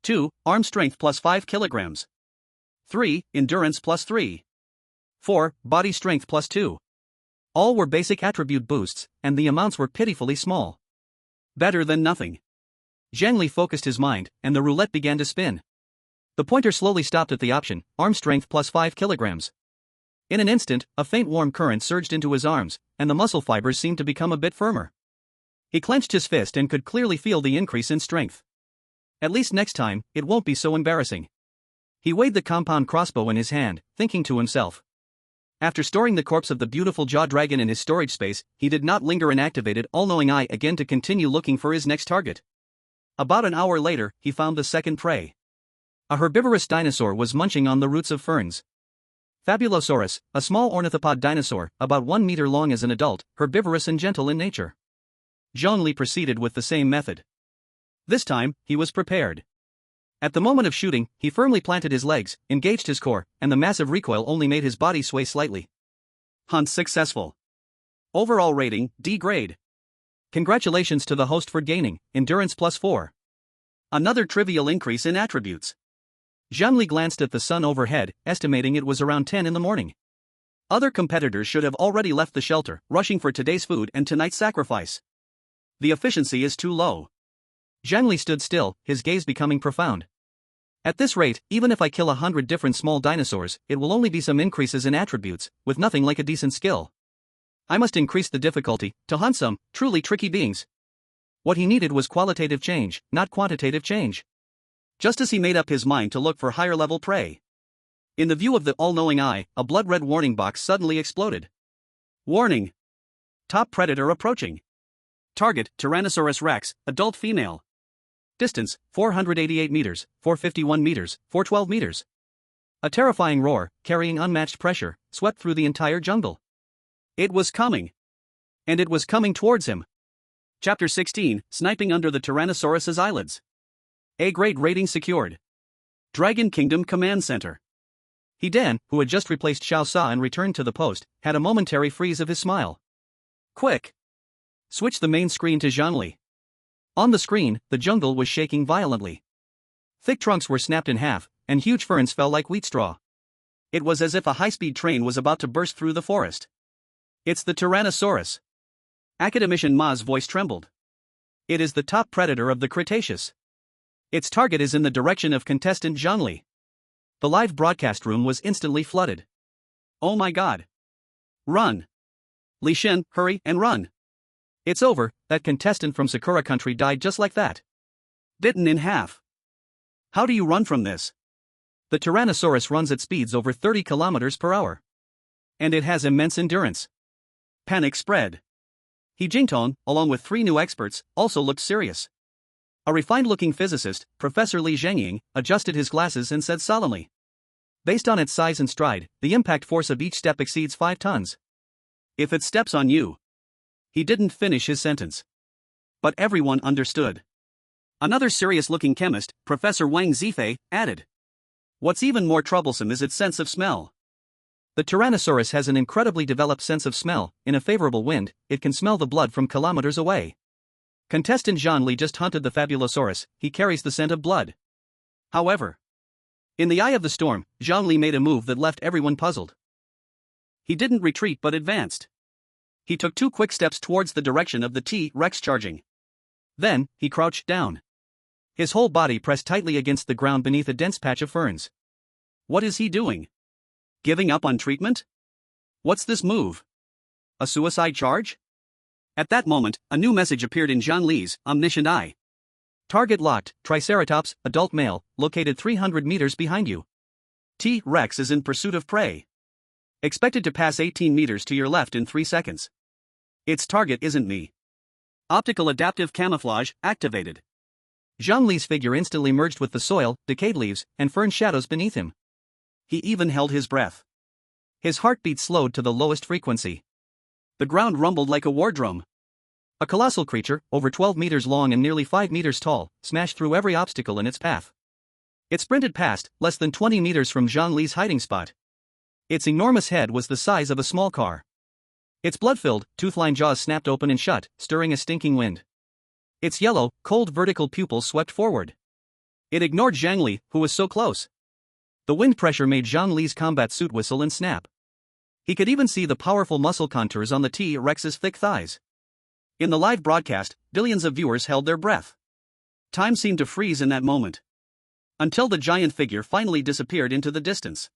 2. Arm strength plus 5 kilograms. 3. Endurance plus 3. 4. Body strength plus 2. All were basic attribute boosts, and the amounts were pitifully small. Better than nothing. Zhang Li focused his mind, and the roulette began to spin. The pointer slowly stopped at the option, arm strength plus 5 kilograms. In an instant, a faint warm current surged into his arms, and the muscle fibers seemed to become a bit firmer. He clenched his fist and could clearly feel the increase in strength. At least next time, it won't be so embarrassing. He weighed the compound crossbow in his hand, thinking to himself. After storing the corpse of the beautiful jaw dragon in his storage space, he did not linger and activated all-knowing eye again to continue looking for his next target. About an hour later, he found the second prey. A herbivorous dinosaur was munching on the roots of ferns. Fabulosaurus, a small ornithopod dinosaur, about 1 meter long as an adult, herbivorous and gentle in nature. Zhang Li proceeded with the same method. This time, he was prepared. At the moment of shooting, he firmly planted his legs, engaged his core, and the massive recoil only made his body sway slightly. Hunt successful. Overall rating, D grade. Congratulations to the host for gaining endurance +4. Another trivial increase in attributes. Zhang Li glanced at the sun overhead, estimating it was around 10 in the morning. Other competitors should have already left the shelter, rushing for today's food and tonight's sacrifice. The efficiency is too low. Zhang Li stood still, his gaze becoming profound. At this rate, even if I kill 100 different small dinosaurs, it will only be some increases in attributes, with nothing like a decent skill. I must increase the difficulty to hunt some truly tricky beings. What he needed was qualitative change, not quantitative change. Just as he made up his mind to look for higher-level prey. In the view of the all-knowing eye, a blood-red warning box suddenly exploded. Warning! Top predator approaching. Target, Tyrannosaurus rex, adult female. Distance, 488 meters, 451 meters, 412 meters. A terrifying roar, carrying unmatched pressure, swept through the entire jungle. It was coming. And it was coming towards him. Chapter 16, Sniping Under the Tyrannosaurus's Eyelids. A-grade rating secured. Dragon Kingdom Command Center. Dan, who had just replaced Xiao Sa and returned to the post, had a momentary freeze of his smile. Quick! Switch the main screen to Zhang Li. On the screen, the jungle was shaking violently. Thick trunks were snapped in half, and huge ferns fell like wheat straw. It was as if a high-speed train was about to burst through the forest. It's the Tyrannosaurus. Academician Ma's voice trembled. It is the top predator of the Cretaceous. Its target is in the direction of contestant Zhang Li. The live broadcast room was instantly flooded. Oh my god. Run. Li Xin, hurry and run. It's over, that contestant from Sakura country died just like that. Bitten in half. How do you run from this? The Tyrannosaurus runs at speeds over 30 kilometers per hour. And it has immense endurance. Panic spread. He Jingtong, along with 3 new experts, also looked serious. A refined-looking physicist, Professor Li Zhengying, adjusted his glasses and said solemnly. Based on its size and stride, the impact force of each step exceeds 5 tons. If it steps on you. He didn't finish his sentence. But everyone understood. Another serious-looking chemist, Professor Wang Zifei, added. What's even more troublesome is its sense of smell. The Tyrannosaurus has an incredibly developed sense of smell. In a favorable wind, it can smell the blood from kilometers away. Contestant Zhang Li just hunted the Fabulosaurus, he carries the scent of blood. However, in the eye of the storm, Zhang Li made a move that left everyone puzzled. He didn't retreat but advanced. He took 2 quick steps towards the direction of the T-Rex charging. Then, he crouched down. His whole body pressed tightly against the ground beneath a dense patch of ferns. What is he doing? Giving up on treatment? What's this move? A suicide charge? At that moment, a new message appeared in Zhang Li's omniscient eye. Target locked, Triceratops, adult male, located 300 meters behind you. T-Rex is in pursuit of prey. Expected to pass 18 meters to your left in 3 seconds. Its target isn't me. Optical adaptive camouflage activated. Zhang Li's figure instantly merged with the soil, decayed leaves, and fern shadows beneath him. He even held his breath. His heartbeat slowed to the lowest frequency. The ground rumbled like a war drum. A colossal creature, over 12 meters long and nearly 5 meters tall, smashed through every obstacle in its path. It sprinted past, less than 20 meters from Zhang Li's hiding spot. Its enormous head was the size of a small car. Its blood-filled, tooth-lined jaws snapped open and shut, stirring a stinking wind. Its yellow, cold vertical pupils swept forward. It ignored Zhang Li, who was so close. The wind pressure made Zhang Li's combat suit whistle and snap. He could even see the powerful muscle contours on the T-Rex's thick thighs. In the live broadcast, billions of viewers held their breath. Time seemed to freeze in that moment. Until the giant figure finally disappeared into the distance.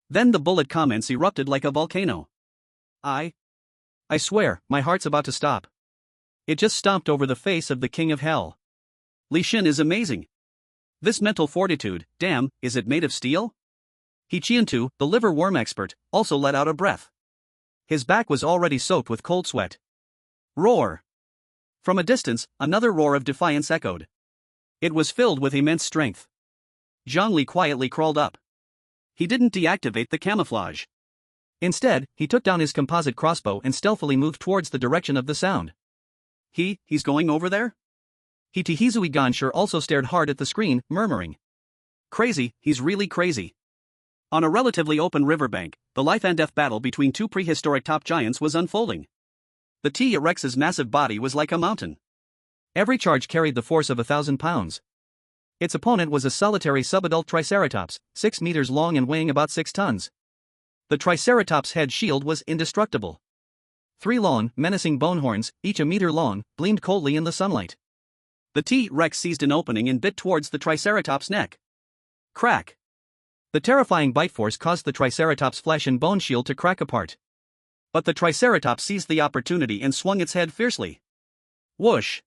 Then the bullet comments erupted like a volcano. I swear, my heart's about to stop. It just stomped over the face of the king of hell. Li Xin is amazing. This mental fortitude, damn, is it made of steel? He Qiantu, the liver worm expert, also let out a breath. His back was already soaked with cold sweat. Roar! From a distance, another roar of defiance echoed. It was filled with immense strength. Zhang Li quietly crawled up. He didn't deactivate the camouflage. Instead, he took down his composite crossbow and stealthily moved towards the direction of the sound. He's going over there? Hitihizui Gansher also stared hard at the screen, murmuring. Crazy, he's really crazy. On a relatively open riverbank, the life and death battle between two prehistoric top giants was unfolding. The T-Rex's massive body was like a mountain. Every charge carried the force of 1,000 pounds. Its opponent was a solitary subadult Triceratops, 6 meters long and weighing about 6 tons. The Triceratops' head shield was indestructible. 3 long, menacing bone horns, each a meter long, gleamed coldly in the sunlight. The T-Rex seized an opening and bit towards the Triceratops' neck. Crack! The terrifying bite force caused the Triceratops' flesh and bone shield to crack apart. But the Triceratops seized the opportunity and swung its head fiercely. Whoosh!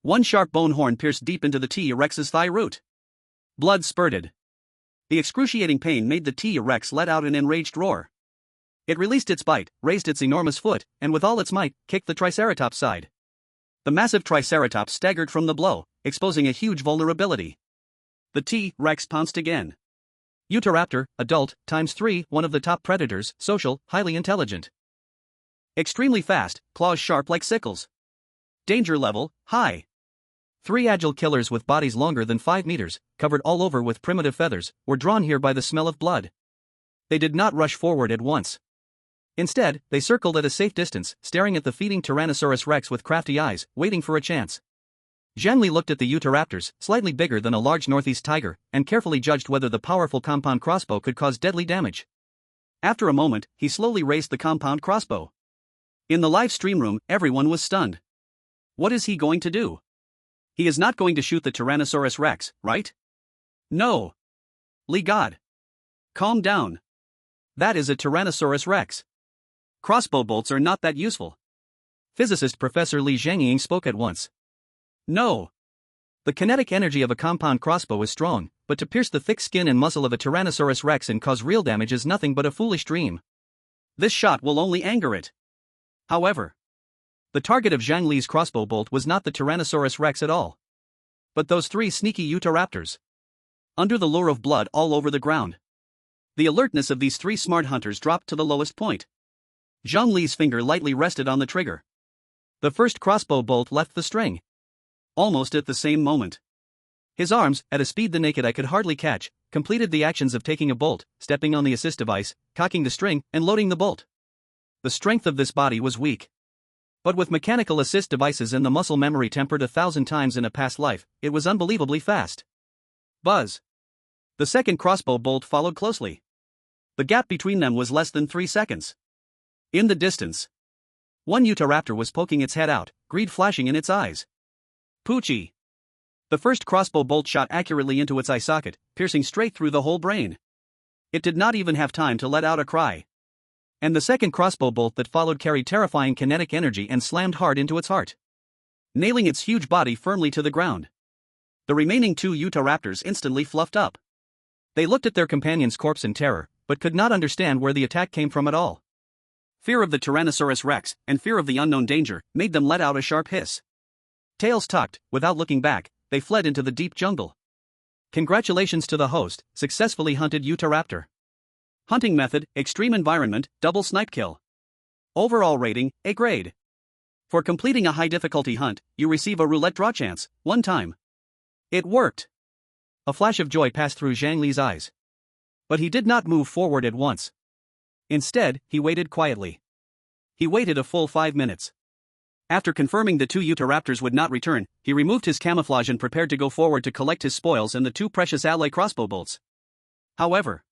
One sharp bone horn pierced deep into the T-Rex's thigh root. Blood spurted. The excruciating pain made the T-Rex let out an enraged roar. It released its bite, raised its enormous foot, and with all its might, kicked the Triceratops' side. The massive Triceratops staggered from the blow, exposing a huge vulnerability. The T-Rex pounced again. Utahraptor, adult, ×3, one of the top predators, social, highly intelligent. Extremely fast, claws sharp like sickles. Danger level, high. 3 agile killers with bodies longer than 5 meters, covered all over with primitive feathers, were drawn here by the smell of blood. They did not rush forward at once. Instead, they circled at a safe distance, staring at the feeding Tyrannosaurus rex with crafty eyes, waiting for a chance. Zhang Li looked at the Utahraptors, slightly bigger than a large northeast tiger, and carefully judged whether the powerful compound crossbow could cause deadly damage. After a moment, he slowly raised the compound crossbow. In the live stream room, everyone was stunned. What is he going to do? He is not going to shoot the Tyrannosaurus rex, right? No. Li God. Calm down. That is a Tyrannosaurus rex. Crossbow bolts are not that useful. Physicist Professor Li Zhangying spoke at once. No. The kinetic energy of a compound crossbow is strong, but to pierce the thick skin and muscle of a Tyrannosaurus rex and cause real damage is nothing but a foolish dream. This shot will only anger it. However, the target of Zhang Li's crossbow bolt was not the Tyrannosaurus rex at all, but those 3 sneaky Utahraptors. Under the lure of blood all over the ground, the alertness of these 3 smart hunters dropped to the lowest point. Zhang Li's finger lightly rested on the trigger. The first crossbow bolt left the string. Almost at the same moment, his arms, at a speed the naked eye could hardly catch, completed the actions of taking a bolt, stepping on the assist device, cocking the string, and loading the bolt. The strength of this body was weak. But with mechanical assist devices and the muscle memory tempered 1,000 times in a past life, it was unbelievably fast. Buzz. The second crossbow bolt followed closely. The gap between them was less than 3 seconds. In the distance, one Utahraptor was poking its head out, greed flashing in its eyes. Poochie. The first crossbow bolt shot accurately into its eye socket, piercing straight through the whole brain. It did not even have time to let out a cry. And the second crossbow bolt that followed carried terrifying kinetic energy and slammed hard into its heart, nailing its huge body firmly to the ground. The remaining 2 Utahraptors instantly fluffed up. They looked at their companion's corpse in terror, but could not understand where the attack came from at all. Fear of the Tyrannosaurus rex, and fear of the unknown danger, made them let out a sharp hiss. Tails tucked, without looking back, they fled into the deep jungle. Congratulations to the host, successfully hunted Utahraptor. Hunting method, extreme environment, double snipe kill. Overall rating, A grade. For completing a high difficulty hunt, you receive a roulette draw chance, 1 time. It worked. A flash of joy passed through Zhang Li's eyes. But he did not move forward at once. Instead, he waited quietly. He waited a full 5 minutes. After confirming the 2 Utahraptors would not return, he removed his camouflage and prepared to go forward to collect his spoils and the 2 precious alloy crossbow bolts. However,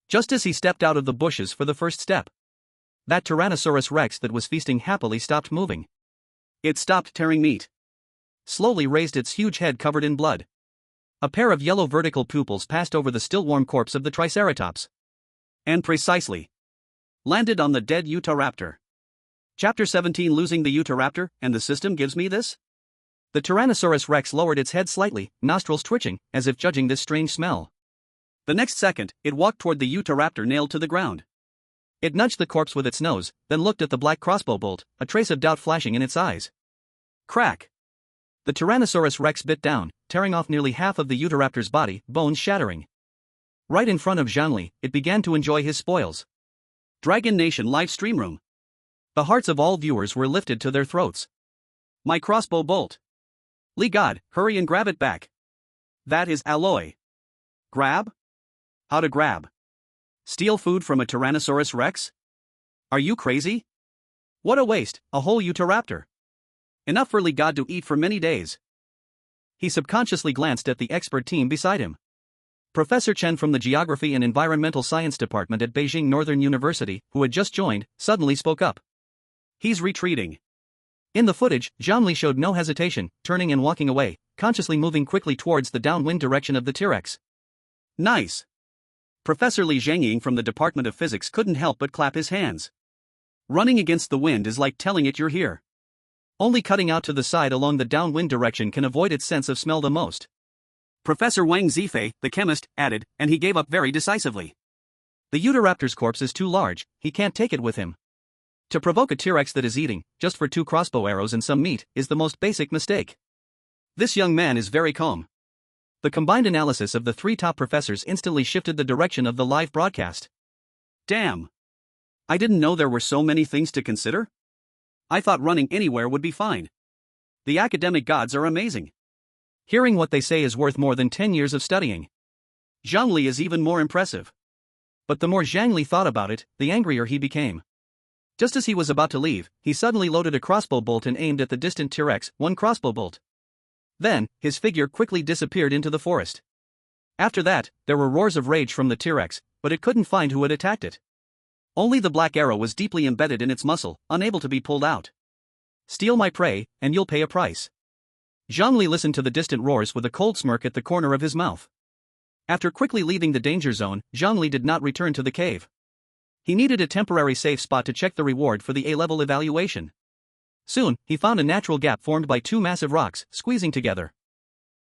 just as he stepped out of the bushes for the first step, that Tyrannosaurus rex that was feasting happily stopped moving. It stopped tearing meat. Slowly raised its huge head covered in blood. A pair of yellow vertical pupils passed over the still warm corpse of the Triceratops. And precisely landed on the dead Utahraptor. Chapter 17 Losing the Utahraptor, and the system gives me this? The Tyrannosaurus rex lowered its head slightly, nostrils twitching, as if judging this strange smell. The next second, it walked toward the Utahraptor nailed to the ground. It nudged the corpse with its nose, then looked at the black crossbow bolt, a trace of doubt flashing in its eyes. Crack! The Tyrannosaurus rex bit down, tearing off nearly half of the Utahraptor's body, bones shattering. Right in front of Zhang Li, it began to enjoy his spoils. Dragon Nation live stream room. The hearts of all viewers were lifted to their throats. My crossbow bolt. Li God, hurry and grab it back. That is alloy. Grab? How to grab? Steal food from a Tyrannosaurus Rex? Are you crazy? What a waste, a whole Utahraptor. Enough for Li God to eat for many days. He subconsciously glanced at the expert team beside him. Professor Chen from the Geography and Environmental Science Department at Beijing Northern University, who had just joined, suddenly spoke up. He's retreating. In the footage, Zhang Li showed no hesitation, turning and walking away, consciously moving quickly towards the downwind direction of the T-Rex. Nice. Professor Li Zhangying from the Department of Physics couldn't help but clap his hands. Running against the wind is like telling it you're here. Only cutting out to the side along the downwind direction can avoid its sense of smell the most. Professor Wang Zifei, the chemist, added, and he gave up very decisively. The Utahraptor's corpse is too large, he can't take it with him. To provoke a T-Rex that is eating, just for 2 crossbow arrows and some meat, is the most basic mistake. This young man is very calm. The combined analysis of the 3 top professors instantly shifted the direction of the live broadcast. Damn! I didn't know there were so many things to consider. I thought running anywhere would be fine. The academic gods are amazing. Hearing what they say is worth more than 10 years of studying. Zhang Li is even more impressive. But the more Zhang Li thought about it, the angrier he became. Just as he was about to leave, he suddenly loaded a crossbow bolt and aimed at the distant T-Rex, 1 crossbow bolt. Then, his figure quickly disappeared into the forest. After that, there were roars of rage from the T-Rex, but it couldn't find who had attacked it. Only the black arrow was deeply embedded in its muscle, unable to be pulled out. Steal my prey, and you'll pay a price. Zhang Li listened to the distant roars with a cold smirk at the corner of his mouth. After quickly leaving the danger zone, Zhang Li did not return to the cave. He needed a temporary safe spot to check the reward for the A-level evaluation. Soon, he found a natural gap formed by 2 massive rocks, squeezing together.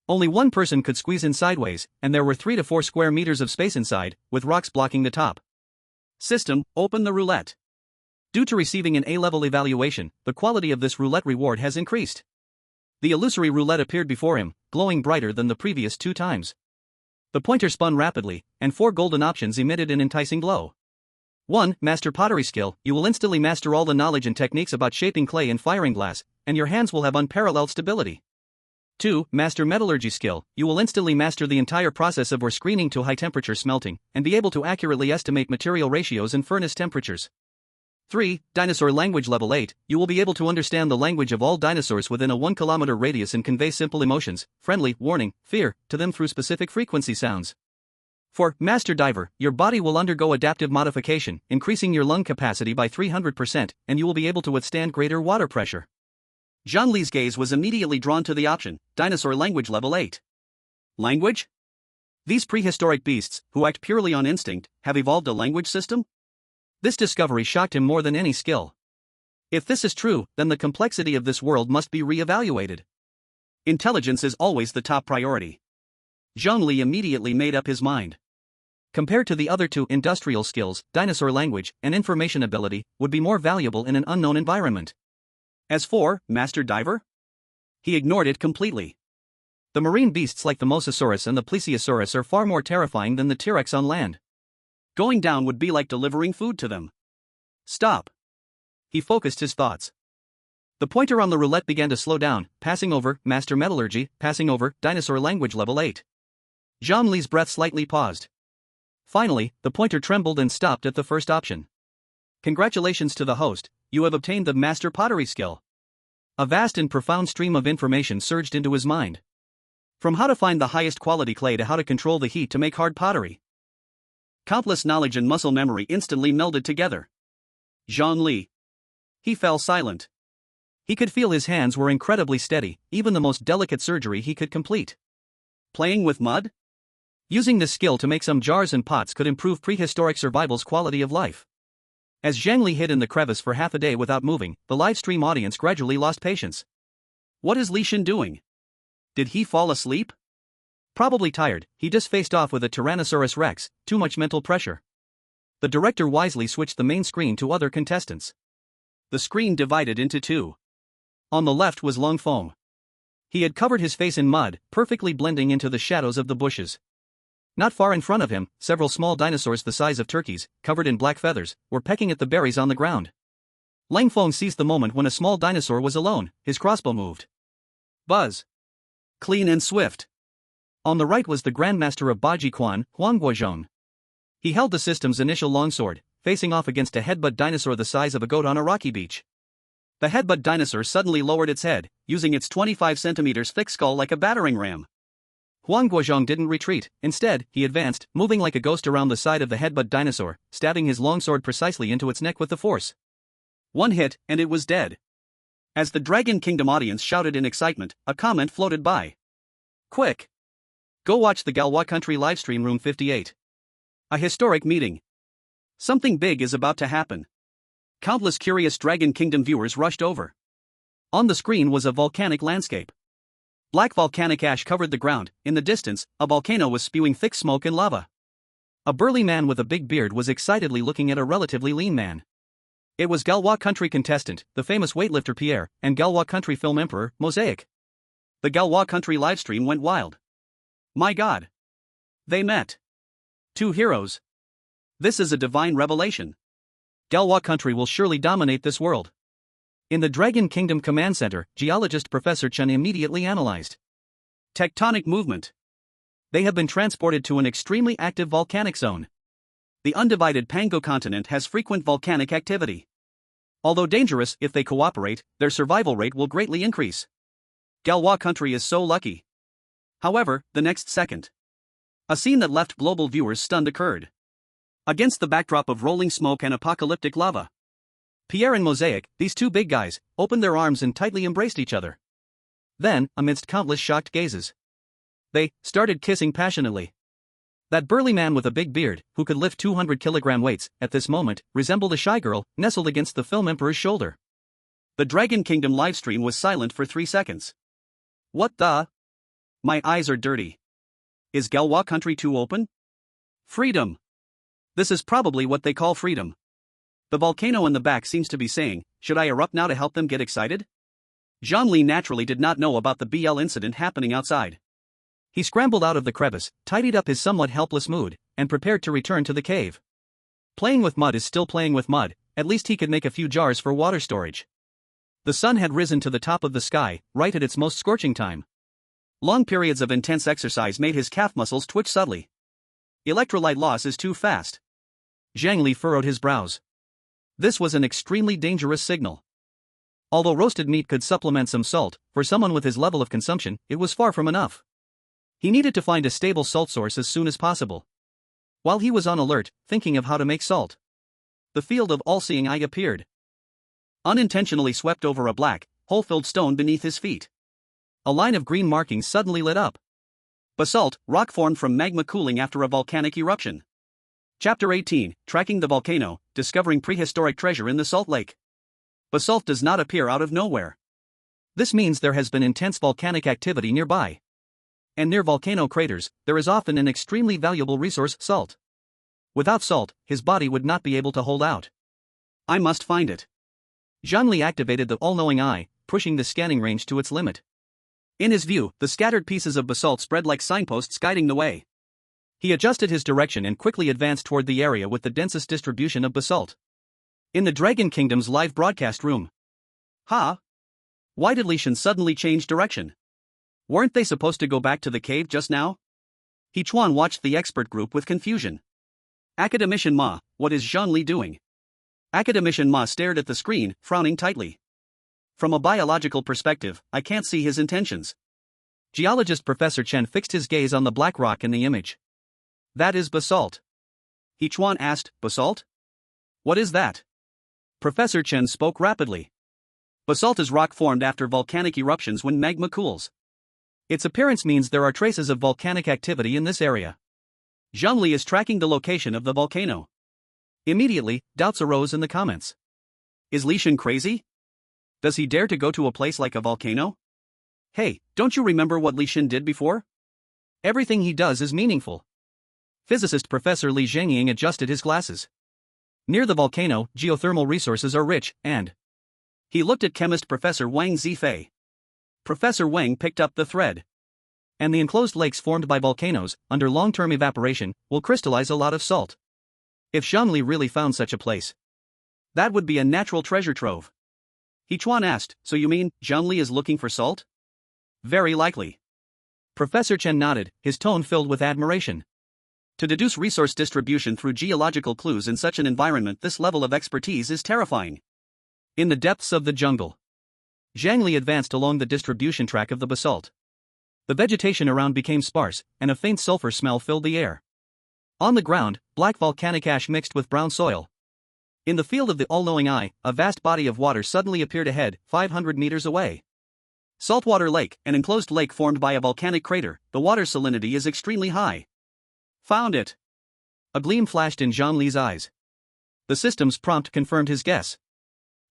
Only one person could squeeze in sideways, and there were 3 to 4 square meters of space inside, with rocks blocking the top. System, open the roulette. Due to receiving an A-level evaluation, the quality of this roulette reward has increased. The illusory roulette appeared before him, glowing brighter than the previous 2 times. The pointer spun rapidly, and 4 golden options emitted an enticing glow. 1. Master pottery skill. You will instantly master all the knowledge and techniques about shaping clay and firing glass, and your hands will have unparalleled stability. 2. Master metallurgy skill. You will instantly master the entire process of ore screening to high-temperature smelting, and be able to accurately estimate material ratios and furnace temperatures. 3. Dinosaur language level 8. You will be able to understand the language of all dinosaurs within a 1-kilometer radius and convey simple emotions, friendly, warning, fear, to them through specific frequency sounds. 4. Master diver. Your body will undergo adaptive modification, increasing your lung capacity by 300%, and you will be able to withstand greater water pressure. Zhang Li's gaze was immediately drawn to the option, Dinosaur Language Level 8. Language? These prehistoric beasts, who act purely on instinct, have evolved a language system? This discovery shocked him more than any skill. If this is true, then the complexity of this world must be re-evaluated. Intelligence is always the top priority. Zhang Li immediately made up his mind. Compared to the other 2 industrial skills, dinosaur language and information ability would be more valuable in an unknown environment. As for Master Diver, he ignored it completely. The marine beasts like the Mosasaurus and the Plesiosaurus are far more terrifying than the T-Rex on land. Going down would be like delivering food to them. Stop. He focused his thoughts. The pointer on the roulette began to slow down, passing over Master Metallurgy, passing over Dinosaur Language Level 8. Zhang Li's breath slightly paused. Finally, the pointer trembled and stopped at the first option. Congratulations to the host, you have obtained the Master Pottery skill. A vast and profound stream of information surged into his mind. From how to find the highest quality clay to how to control the heat to make hard pottery. Countless knowledge and muscle memory instantly melded together. Zhang Li. He fell silent. He could feel his hands were incredibly steady, even the most delicate surgery he could complete. Playing with mud? Using this skill to make some jars and pots could improve prehistoric survival's quality of life. As Zhang Li hid in the crevice for half a day without moving, the live stream audience gradually lost patience. What is Li Shin doing? Did he fall asleep? Probably tired, he just faced off with a Tyrannosaurus Rex, too much mental pressure. The director wisely switched the main screen to other contestants. The screen divided into 2. On the left was Long Foam. He had covered his face in mud, perfectly blending into the shadows of the bushes. Not far in front of him, several small dinosaurs the size of turkeys, covered in black feathers, were pecking at the berries on the ground. Lang Feng seized the moment when a small dinosaur was alone. His crossbow moved. Buzz. Clean and swift. On the right was the Grandmaster of Baji Quan, Huang Guozhong. He held the system's initial longsword, facing off against a headbutt dinosaur the size of a goat on a rocky beach. The headbutt dinosaur suddenly lowered its head, using its 25 centimeters thick skull like a battering ram. Huang Guozhong didn't retreat. Instead, he advanced, moving like a ghost around the side of the headbutt dinosaur, stabbing his longsword precisely into its neck with the force. One hit, and it was dead. As the Dragon Kingdom audience shouted in excitement, a comment floated by. Quick! Go watch the Galwa Country livestream room 58. A historic meeting. Something big is about to happen. Countless curious Dragon Kingdom viewers rushed over. On the screen was a volcanic landscape. Black volcanic ash covered the ground. In the distance, a volcano was spewing thick smoke and lava. A burly man with a big beard was excitedly looking at a relatively lean man. It was Galwa Country contestant, the famous weightlifter Pierre, and Galwa Country film emperor, Mosaic. The Galwa Country livestream went wild. My God! They met. Two heroes. This is a divine revelation. Galwa Country will surely dominate this world. In the Dragon Kingdom Command Center, geologist Professor Chen immediately analyzed. Tectonic movement. They have been transported to an extremely active volcanic zone. The undivided Pango continent has frequent volcanic activity. Although dangerous, if they cooperate, their survival rate will greatly increase. Galwa Country is so lucky. However, the next second, a scene that left global viewers stunned occurred. Against the backdrop of rolling smoke and apocalyptic lava, Pierre and Mosaic, these two big guys, opened their arms and tightly embraced each other. Then, amidst countless shocked gazes, they started kissing passionately. That burly man with a big beard, who could lift 200-kilogram weights, at this moment, resembled a shy girl, nestled against the film emperor's shoulder. The Dragon Kingdom livestream was silent for 3 seconds. What the? My eyes are dirty. Is Galwa Country too open? Freedom. This is probably what they call freedom. The volcano in the back seems to be saying, should I erupt now to help them get excited? Zhang Li naturally did not know about the BL incident happening outside. He scrambled out of the crevice, tidied up his somewhat helpless mood, and prepared to return to the cave. Playing with mud is still playing with mud, at least he could make a few jars for water storage. The sun had risen to the top of the sky, right at its most scorching time. Long periods of intense exercise made his calf muscles twitch subtly. Electrolyte loss is too fast. Zhang Li furrowed his brows. This was an extremely dangerous signal. Although roasted meat could supplement some salt, for someone with his level of consumption, it was far from enough. He needed to find a stable salt source as soon as possible. While he was on alert, thinking of how to make salt, the field of all-seeing eye appeared. Unintentionally swept over a black, hole-filled stone beneath his feet. A line of green markings suddenly lit up. Basalt, rock formed from magma cooling after a volcanic eruption. Chapter 18, Tracking the Volcano, Discovering Prehistoric Treasure in the Salt Lake. Basalt does not appear out of nowhere. This means there has been intense volcanic activity nearby. And near volcano craters, there is often an extremely valuable resource, salt. Without salt, his body would not be able to hold out. I must find it. Zhang Li activated the all-knowing eye, pushing the scanning range to its limit. In his view, the scattered pieces of basalt spread like signposts guiding the way. He adjusted his direction and quickly advanced toward the area with the densest distribution of basalt. In the Dragon Kingdom's live broadcast room. Ha! Why did Li Shan suddenly change direction? Weren't they supposed to go back to the cave just now? He Chuan watched the expert group with confusion. Academician Ma, what is Zhang Li doing? Academician Ma stared at the screen, frowning tightly. From a biological perspective, I can't see his intentions. Geologist Professor Chen fixed his gaze on the black rock in the image. That is basalt. He Chuan asked, basalt? What is that? Professor Chen spoke rapidly. Basalt is rock formed after volcanic eruptions when magma cools. Its appearance means there are traces of volcanic activity in this area. Zhang Li is tracking the location of the volcano. Immediately, doubts arose in the comments. Is Li Shan crazy? Does he dare to go to a place like a volcano? Hey, don't you remember what Li Shan did before? Everything he does is meaningful. Physicist Professor Li Zhengying adjusted his glasses. Near the volcano, geothermal resources are rich, and he looked at chemist Professor Wang Zifei. Professor Wang picked up the thread. And the enclosed lakes formed by volcanoes, under long-term evaporation, will crystallize a lot of salt. If Zhang Li really found such a place, that would be a natural treasure trove. He Chuan asked, so you mean, Zhang Li is looking for salt? Very likely. Professor Chen nodded, his tone filled with admiration. To deduce resource distribution through geological clues in such an environment, this level of expertise is terrifying. In the depths of the jungle, Zhang Li advanced along the distribution track of the basalt. The vegetation around became sparse, and a faint sulfur smell filled the air. On the ground, black volcanic ash mixed with brown soil. In the field of the all-knowing eye, a vast body of water suddenly appeared ahead, 500 meters away. Saltwater Lake, an enclosed lake formed by a volcanic crater. The water salinity is extremely high. Found it. A gleam flashed in Zhang Li's eyes. The system's prompt confirmed his guess.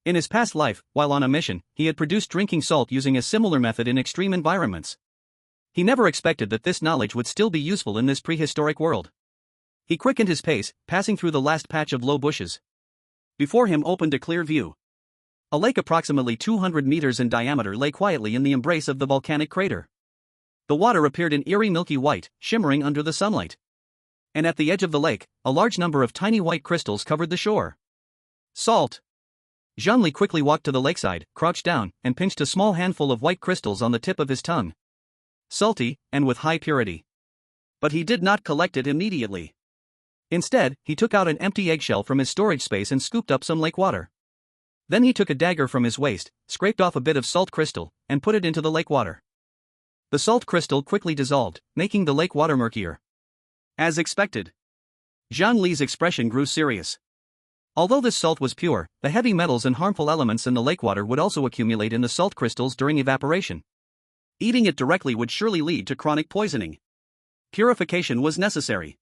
In his past life, while on a mission, he had produced drinking salt using a similar method in extreme environments. He never expected that this knowledge would still be useful in this prehistoric world. He quickened his pace, passing through the last patch of low bushes. Before him opened a clear view. A lake approximately 200 meters in diameter lay quietly in the embrace of the volcanic crater. The water appeared in eerie milky white, shimmering under the sunlight. And at the edge of the lake, a large number of tiny white crystals covered the shore. Salt. Zhang Li quickly walked to the lakeside, crouched down, and pinched a small handful of white crystals on the tip of his tongue. Salty, and with high purity. But he did not collect it immediately. Instead, he took out an empty eggshell from his storage space and scooped up some lake water. Then he took a dagger from his waist, scraped off a bit of salt crystal, and put it into the lake water. The salt crystal quickly dissolved, making the lake water murkier. As expected, Zhang Li's expression grew serious. Although this salt was pure, the heavy metals and harmful elements in the lake water would also accumulate in the salt crystals during evaporation. Eating it directly would surely lead to chronic poisoning. Purification was necessary.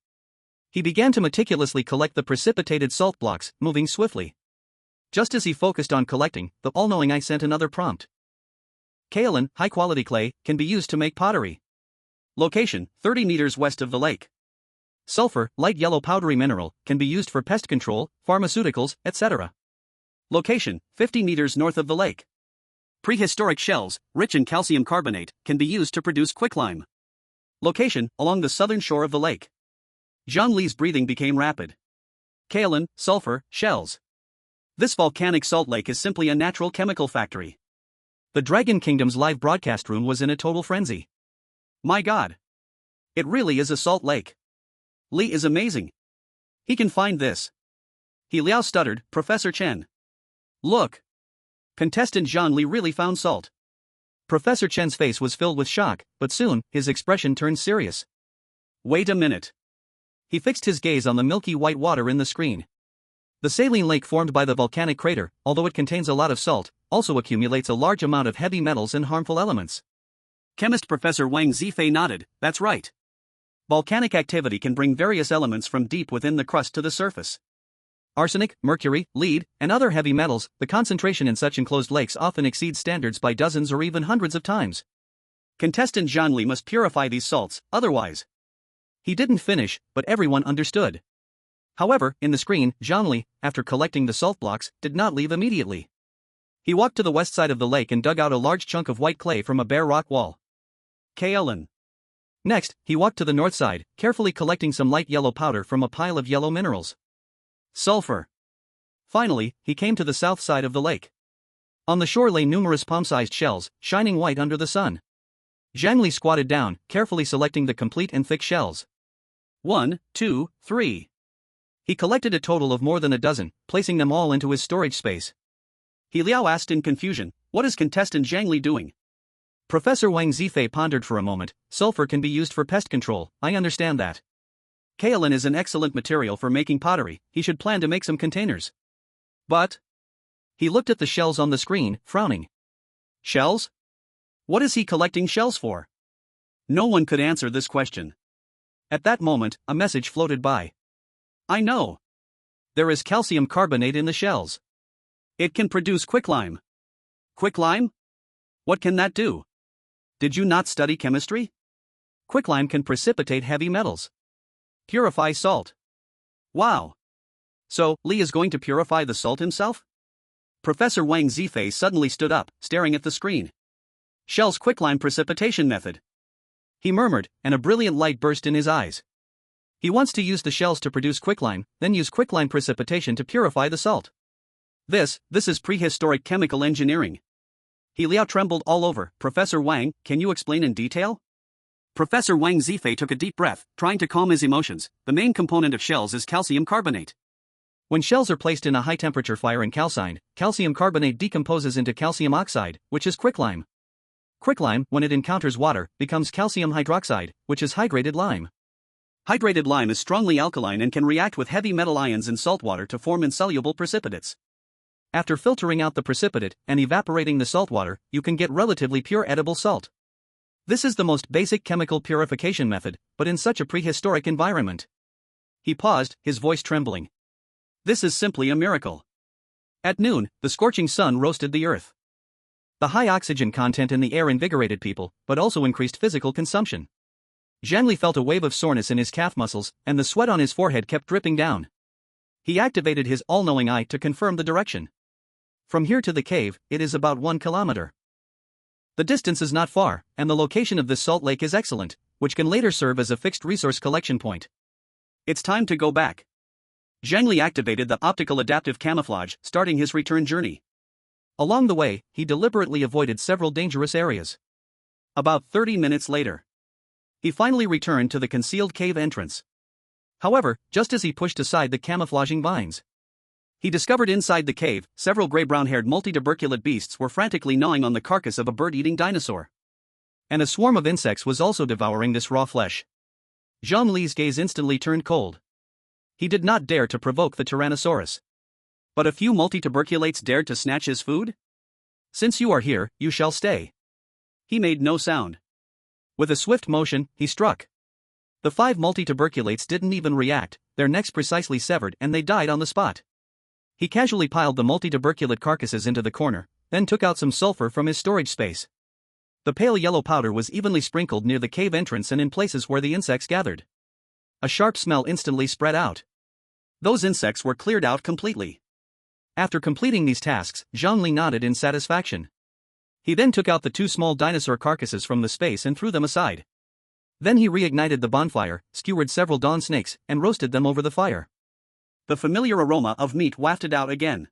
He began to meticulously collect the precipitated salt blocks, moving swiftly. Just as he focused on collecting, the all-knowing eye sent another prompt. Kaolin, high-quality clay, can be used to make pottery. Location, 30 meters west of the lake. Sulfur, light yellow powdery mineral, can be used for pest control, pharmaceuticals, etc. Location, 50 meters north of the lake. Prehistoric shells, rich in calcium carbonate, can be used to produce quicklime. Location, along the southern shore of the lake. Zhang Li's breathing became rapid. Kaolin, sulfur, shells. This volcanic salt lake is simply a natural chemical factory. The Dragon Kingdom's live broadcast room was in a total frenzy. My God! It really is a salt lake. Li is amazing. He can find this. He Liao stuttered, Professor Chen. Look! Contestant Zhang Li really found salt. Professor Chen's face was filled with shock, but soon, his expression turned serious. Wait a minute. He fixed his gaze on the milky white water in the screen. The saline lake formed by the volcanic crater, although it contains a lot of salt, also accumulates a large amount of heavy metals and harmful elements. Chemist Professor Wang Zifei nodded, that's right. Volcanic activity can bring various elements from deep within the crust to the surface. Arsenic, mercury, lead, and other heavy metals, the concentration in such enclosed lakes often exceeds standards by dozens or even hundreds of times. Contestant Zhang Li must purify these salts, otherwise. He didn't finish, but everyone understood. However, in the screen, Zhang Li, after collecting the salt blocks, did not leave immediately. He walked to the west side of the lake and dug out a large chunk of white clay from a bare rock wall. Kaolin. Next, he walked to the north side, carefully collecting some light yellow powder from a pile of yellow minerals. Sulfur. Finally, he came to the south side of the lake. On the shore lay numerous palm-sized shells, shining white under the sun. Zhang Li squatted down, carefully selecting the complete and thick shells. 1, 2, 3. He collected a total of more than a dozen, placing them all into his storage space. He Liao asked in confusion, what is contestant Zhang Li doing? Professor Wang Zifei pondered for a moment. Sulfur can be used for pest control, I understand that. Kaolin is an excellent material for making pottery, he should plan to make some containers. But? He looked at the shells on the screen, frowning. Shells? What is he collecting shells for? No one could answer this question. At that moment, a message floated by. I know. There is calcium carbonate in the shells. It can produce quicklime. Quicklime? What can that do? Did you not study chemistry? Quicklime can precipitate heavy metals. Purify salt. Wow. So, Li is going to purify the salt himself? Professor Wang Zifei suddenly stood up, staring at the screen. Shell's quicklime precipitation method. he murmured, and a brilliant light burst in his eyes. He wants to use the shells to produce quicklime, then use quicklime precipitation to purify the salt. This is prehistoric chemical engineering. He Liao trembled all over. Professor Wang, can you explain in detail? Professor Wang Zifei took a deep breath, trying to calm his emotions. The main component of shells is calcium carbonate. When shells are placed in a high-temperature fire and calcined, calcium carbonate decomposes into calcium oxide, which is quicklime. Quicklime, when it encounters water, becomes calcium hydroxide, which is hydrated lime. Hydrated lime is strongly alkaline and can react with heavy metal ions in salt water to form insoluble precipitates. After filtering out the precipitate and evaporating the salt water, you can get relatively pure edible salt. This is the most basic chemical purification method, but in such a prehistoric environment. He paused, his voice trembling. This is simply a miracle. At noon, the scorching sun roasted the earth. The high oxygen content in the air invigorated people, but also increased physical consumption. Zhang Li felt a wave of soreness in his calf muscles, and the sweat on his forehead kept dripping down. He activated his all-knowing eye to confirm the direction. From here to the cave, it is about 1 kilometer. The distance is not far, and the location of this salt lake is excellent, which can later serve as a fixed resource collection point. It's time to go back. Zhang Li activated the optical adaptive camouflage, starting his return journey. Along the way, he deliberately avoided several dangerous areas. About 30 minutes later, he finally returned to the concealed cave entrance. However, just as he pushed aside the camouflaging vines, he discovered inside the cave, several gray-brown-haired multituberculate beasts were frantically gnawing on the carcass of a bird-eating dinosaur. And a swarm of insects was also devouring this raw flesh. Zhang Li's gaze instantly turned cold. He did not dare to provoke the Tyrannosaurus. But a few multituberculates dared to snatch his food? Since you are here, you shall stay. He made no sound. With a swift motion, he struck. The 5 multituberculates didn't even react, their necks precisely severed and they died on the spot. He casually piled the multituberculate carcasses into the corner, then took out some sulfur from his storage space. The pale yellow powder was evenly sprinkled near the cave entrance and in places where the insects gathered. A sharp smell instantly spread out. Those insects were cleared out completely. After completing these tasks, Zhang Li nodded in satisfaction. He then took out the 2 small dinosaur carcasses from the space and threw them aside. Then he reignited the bonfire, skewered several dawn snakes, and roasted them over the fire. The familiar aroma of meat wafted out again.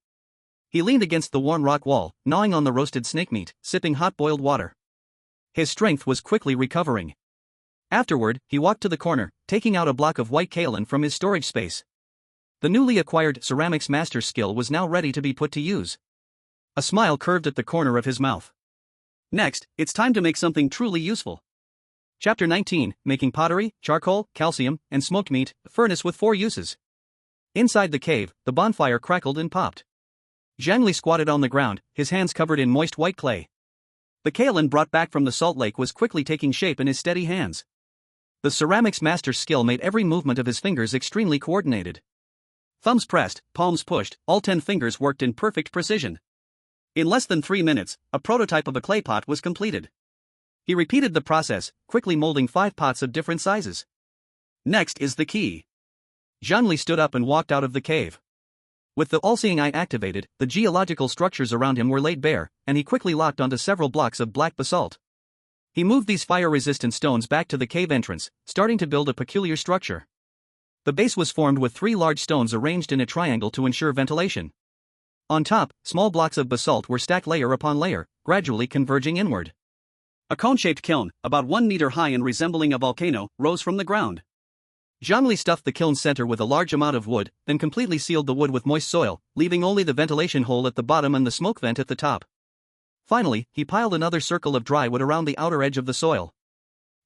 He leaned against the worn rock wall, gnawing on the roasted snake meat, sipping hot boiled water. His strength was quickly recovering. Afterward, he walked to the corner, taking out a block of white kaolin from his storage space. The newly acquired ceramics master skill was now ready to be put to use. A smile curved at the corner of his mouth. Next, it's time to make something truly useful. Chapter 19, Making Pottery, Charcoal, Calcium, and Smoked Meat, Furnace with 4 uses. Inside the cave, the bonfire crackled and popped. Zhang Li squatted on the ground, his hands covered in moist white clay. The kaolin brought back from the salt lake was quickly taking shape in his steady hands. The ceramics master's skill made every movement of his fingers extremely coordinated. Thumbs pressed, palms pushed, all 10 fingers worked in perfect precision. In less than 3 minutes, a prototype of a clay pot was completed. He repeated the process, quickly molding 5 pots of different sizes. Next is the key. Zhang Li stood up and walked out of the cave. With the all-seeing eye activated, the geological structures around him were laid bare, and he quickly locked onto several blocks of black basalt. He moved these fire-resistant stones back to the cave entrance, starting to build a peculiar structure. The base was formed with 3 large stones arranged in a triangle to ensure ventilation. On top, small blocks of basalt were stacked layer upon layer, gradually converging inward. A cone-shaped kiln, about 1 meter high and resembling a volcano, rose from the ground. Zhang Li stuffed the kiln's center with a large amount of wood, then completely sealed the wood with moist soil, leaving only the ventilation hole at the bottom and the smoke vent at the top. Finally, he piled another circle of dry wood around the outer edge of the soil.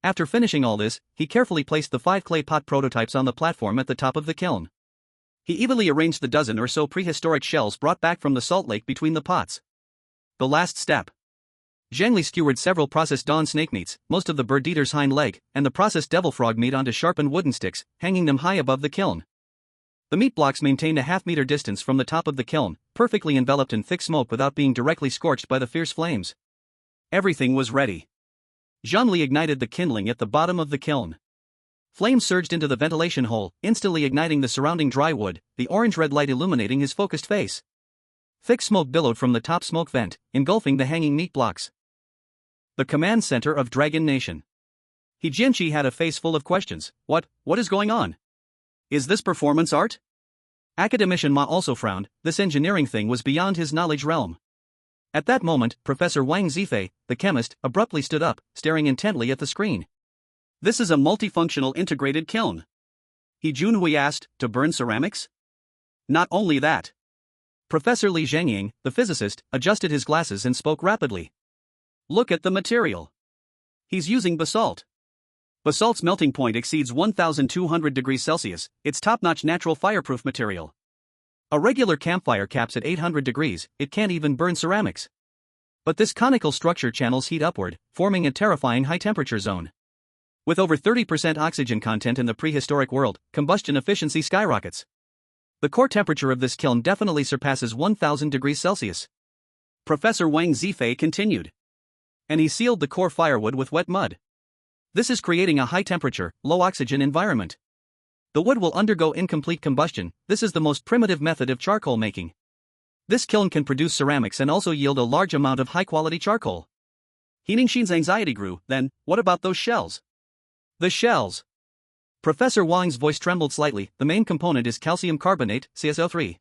After finishing all this, he carefully placed the 5 clay pot prototypes on the platform at the top of the kiln. He evenly arranged the dozen or so prehistoric shells brought back from the salt lake between the pots. The last step. Zhang Li skewered several processed dawn snake meats, most of the bird-eater's hind leg, and the processed devil frog meat onto sharpened wooden sticks, hanging them high above the kiln. The meat blocks maintained a half-meter distance from the top of the kiln, perfectly enveloped in thick smoke without being directly scorched by the fierce flames. Everything was ready. Zhang Li ignited the kindling at the bottom of the kiln. Flames surged into the ventilation hole, instantly igniting the surrounding dry wood, the orange-red light illuminating his focused face. Thick smoke billowed from the top smoke vent, engulfing the hanging meat blocks. The command center of Dragon Nation. Jianqi had a face full of questions. What is going on? Is this performance art? Academician Ma also frowned, this engineering thing was beyond his knowledge realm. At that moment, Professor Wang Zifei, the chemist, abruptly stood up, staring intently at the screen. This is a multifunctional integrated kiln. He Junhui asked, to burn ceramics? Not only that. Professor Li Zhangying, the physicist, adjusted his glasses and spoke rapidly. Look at the material. He's using basalt. Basalt's melting point exceeds 1,200 degrees Celsius, it's top-notch natural fireproof material. A regular campfire caps at 800 degrees, it can't even burn ceramics. But this conical structure channels heat upward, forming a terrifying high-temperature zone. With over 30% oxygen content in the prehistoric world, combustion efficiency skyrockets. The core temperature of this kiln definitely surpasses 1,000 degrees Celsius. Professor Wang Zifei continued. And he sealed the core firewood with wet mud. This is creating a high-temperature, low-oxygen environment. The wood will undergo incomplete combustion, this is the most primitive method of charcoal making. This kiln can produce ceramics and also yield a large amount of high-quality charcoal. He Ningxin's anxiety grew. Then, what about those shells? The shells. Professor Wang's voice trembled slightly. The main component is calcium carbonate, CSO3.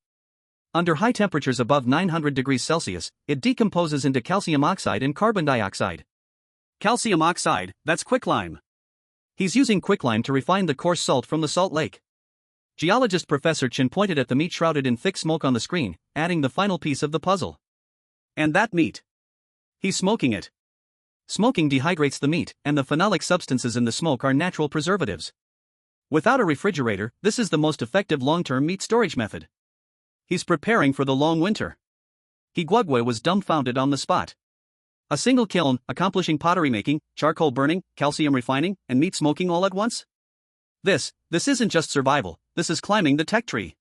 Under high temperatures above 900 degrees Celsius, it decomposes into calcium oxide and carbon dioxide. Calcium oxide, that's quicklime. He's using quicklime to refine the coarse salt from the salt lake. Geologist Professor Chen pointed at the meat shrouded in thick smoke on the screen, adding the final piece of the puzzle. And that meat. He's smoking it. Smoking dehydrates the meat, and the phenolic substances in the smoke are natural preservatives. Without a refrigerator, this is the most effective long-term meat storage method. He's preparing for the long winter. Guogui was dumbfounded on the spot. A single kiln, accomplishing pottery making, charcoal burning, calcium refining, and meat smoking all at once? This isn't just survival, this is climbing the tech tree.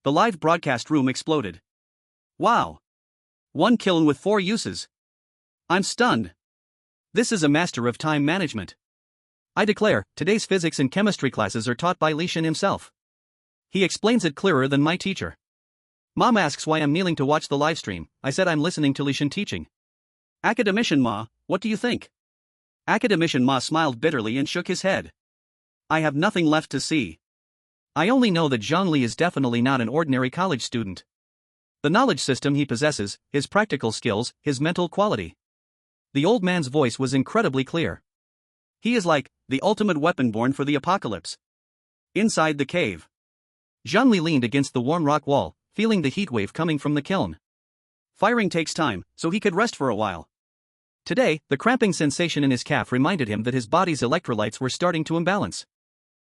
The live broadcast room exploded. Wow! One kiln with 4 uses. I'm stunned. This is a master of time management. I declare, today's physics and chemistry classes are taught by Li Shen himself. He explains it clearer than my teacher. Mom asks why I'm kneeling to watch the live stream. I said I'm listening to Li Shen teaching. Academician Ma, what do you think? Academician Ma smiled bitterly and shook his head. I have nothing left to see. I only know that Zhang Li is definitely not an ordinary college student. The knowledge system he possesses, his practical skills, his mental quality. The old man's voice was incredibly clear. He is like the ultimate weapon born for the apocalypse. Inside the cave, Zhang Li leaned against the warm rock wall, feeling the heat wave coming from the kiln. Firing takes time, so he could rest for a while. Today, the cramping sensation in his calf reminded him that his body's electrolytes were starting to imbalance.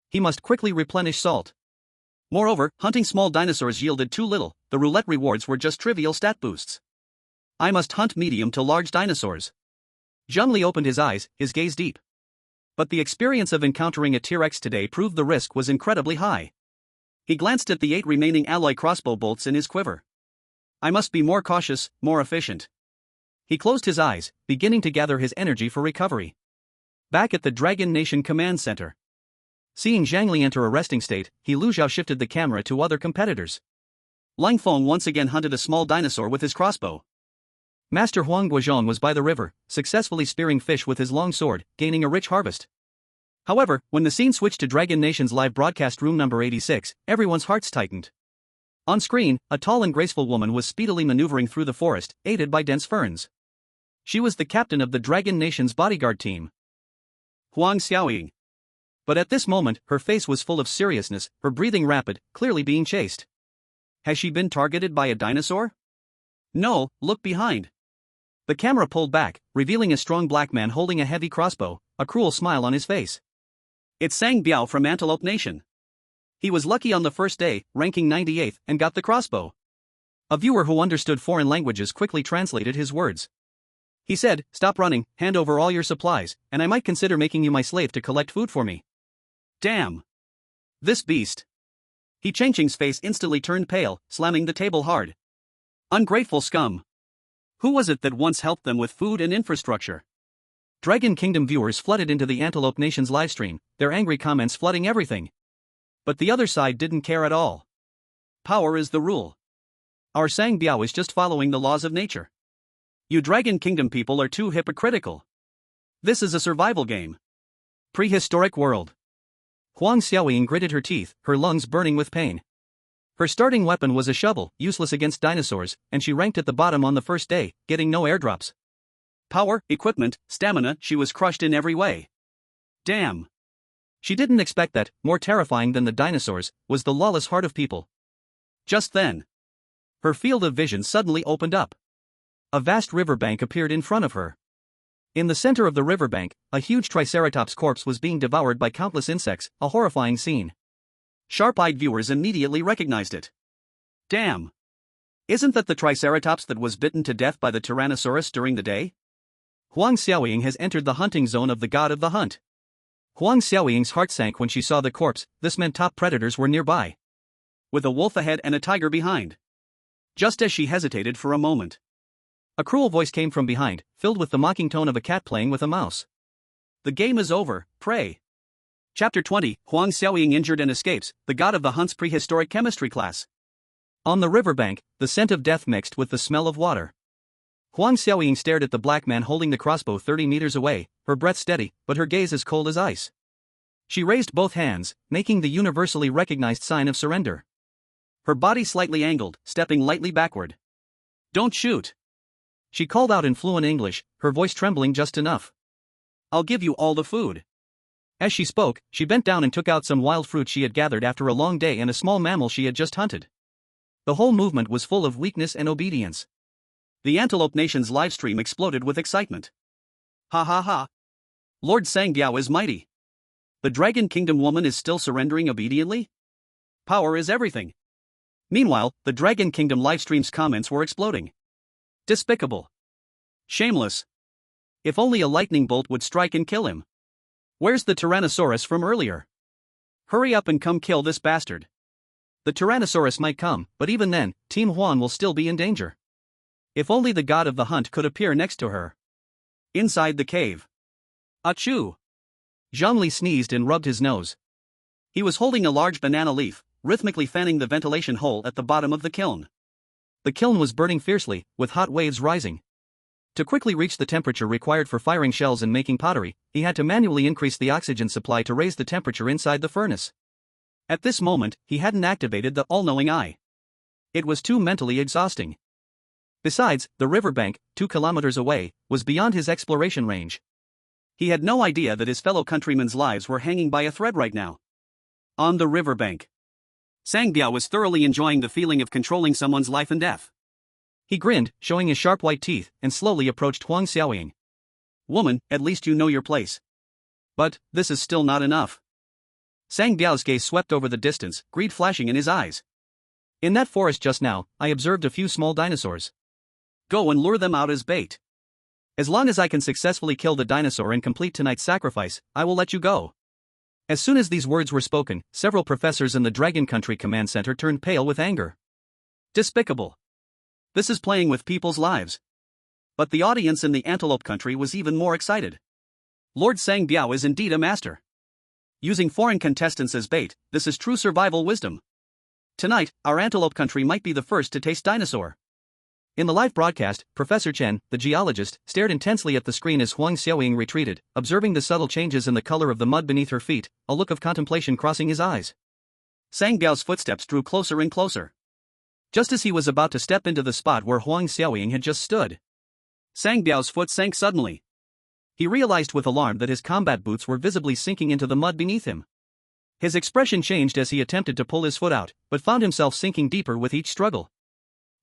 He must quickly replenish salt. Moreover, hunting small dinosaurs yielded too little, the roulette rewards were just trivial stat boosts. I must hunt medium to large dinosaurs. Zhang Li opened his eyes, his gaze deep. But the experience of encountering a T-Rex today proved the risk was incredibly high. He glanced at the 8 remaining alloy crossbow bolts in his quiver. I must be more cautious, more efficient. He closed his eyes, beginning to gather his energy for recovery. Back at the Dragon Nation Command Center. Seeing Zhang Li enter a resting state, He Luzhao shifted the camera to other competitors. Lang Feng once again hunted a small dinosaur with his crossbow. Master Huang Guozhong was by the river, successfully spearing fish with his long sword, gaining a rich harvest. However, when the scene switched to Dragon Nation's live broadcast room number 86, everyone's hearts tightened. On screen, a tall and graceful woman was speedily maneuvering through the forest, aided by dense ferns. She was the captain of the Dragon Nation's bodyguard team, Huang Xiaoying. But at this moment, her face was full of seriousness, her breathing rapid, clearly being chased. Has she been targeted by a dinosaur? No, look behind. The camera pulled back, revealing a strong black man holding a heavy crossbow, a cruel smile on his face. It's Sang Biao from Antelope Nation. He was lucky on the first day, ranking 98th, and got the crossbow. A viewer who understood foreign languages quickly translated his words. He said, stop running, hand over all your supplies, and I might consider making you my slave to collect food for me. Damn. This beast. He Chengqing's face instantly turned pale, slamming the table hard. Ungrateful scum. Who was it that once helped them with food and infrastructure? Dragon Kingdom viewers flooded into the Antelope Nation's livestream, their angry comments flooding everything. But the other side didn't care at all. Power is the rule. Our Sang Biao is just following the laws of nature. You Dragon Kingdom people are too hypocritical. This is a survival game. Prehistoric world. Huang Xiaoying gritted her teeth, her lungs burning with pain. Her starting weapon was a shovel, useless against dinosaurs, and she ranked at the bottom on the first day, getting no airdrops. Power, equipment, stamina, she was crushed in every way. Damn. She didn't expect that, more terrifying than the dinosaurs, was the lawless heart of people. Just then, her field of vision suddenly opened up. A vast riverbank appeared in front of her. In the center of the riverbank, a huge Triceratops corpse was being devoured by countless insects, a horrifying scene. Sharp-eyed viewers immediately recognized it. Damn! Isn't that the Triceratops that was bitten to death by the Tyrannosaurus during the day? Huang Xiaoying has entered the hunting zone of the god of the hunt. Huang Xiaoying's heart sank when she saw the corpse. This meant top predators were nearby, with a wolf ahead and a tiger behind. Just as she hesitated for a moment, a cruel voice came from behind, filled with the mocking tone of a cat playing with a mouse. The game is over, prey. Chapter 20, Huang Xiaoying injured and escapes, the god of the hunt's prehistoric chemistry class. On the riverbank, the scent of death mixed with the smell of water. Huang Xiaoying stared at the black man holding the crossbow 30 meters away, her breath steady, but her gaze as cold as ice. She raised both hands, making the universally recognized sign of surrender. Her body slightly angled, stepping lightly backward. Don't shoot! She called out in fluent English, her voice trembling just enough. I'll give you all the food. As she spoke, she bent down and took out some wild fruit she had gathered after a long day and a small mammal she had just hunted. The whole movement was full of weakness and obedience. The Antelope Nation's livestream exploded with excitement. Ha ha ha! Lord Sangbiao is mighty. The Dragon Kingdom woman is still surrendering obediently? Power is everything. Meanwhile, the Dragon Kingdom livestream's comments were exploding. Despicable. Shameless. If only a lightning bolt would strike and kill him. Where's the Tyrannosaurus from earlier? Hurry up and come kill this bastard. The Tyrannosaurus might come, but even then, Team Huan will still be in danger. If only the god of the hunt could appear next to her. Inside the cave. Achoo! Zhang Li sneezed and rubbed his nose. He was holding a large banana leaf, rhythmically fanning the ventilation hole at the bottom of the kiln. The kiln was burning fiercely, with hot waves rising. To quickly reach the temperature required for firing shells and making pottery, he had to manually increase the oxygen supply to raise the temperature inside the furnace. At this moment, he hadn't activated the all-knowing eye. It was too mentally exhausting. Besides, the riverbank, 2 kilometers away, was beyond his exploration range. He had no idea that his fellow countrymen's lives were hanging by a thread right now. On the riverbank, Sangbiao was thoroughly enjoying the feeling of controlling someone's life and death. He grinned, showing his sharp white teeth, and slowly approached Huang Xiaoying. Woman, at least you know your place. But, this is still not enough. Sangbiao's gaze swept over the distance, greed flashing in his eyes. In that forest just now, I observed a few small dinosaurs. Go and lure them out as bait. As long as I can successfully kill the dinosaur and complete tonight's sacrifice, I will let you go. As soon as these words were spoken, several professors in the Dragon Country Command Center turned pale with anger. Despicable. This is playing with people's lives. But the audience in the Antelope Country was even more excited. Lord Sangbiao is indeed a master. Using foreign contestants as bait, this is true survival wisdom. Tonight, our Antelope Country might be the first to taste dinosaur. In the live broadcast, Professor Chen, the geologist, stared intensely at the screen as Huang Xiaoying retreated, observing the subtle changes in the color of the mud beneath her feet, a look of contemplation crossing his eyes. Sangbiao's footsteps drew closer and closer. Just as he was about to step into the spot where Huang Xiaoying had just stood, Sangbiao's foot sank suddenly. He realized with alarm that his combat boots were visibly sinking into the mud beneath him. His expression changed as he attempted to pull his foot out, but found himself sinking deeper with each struggle.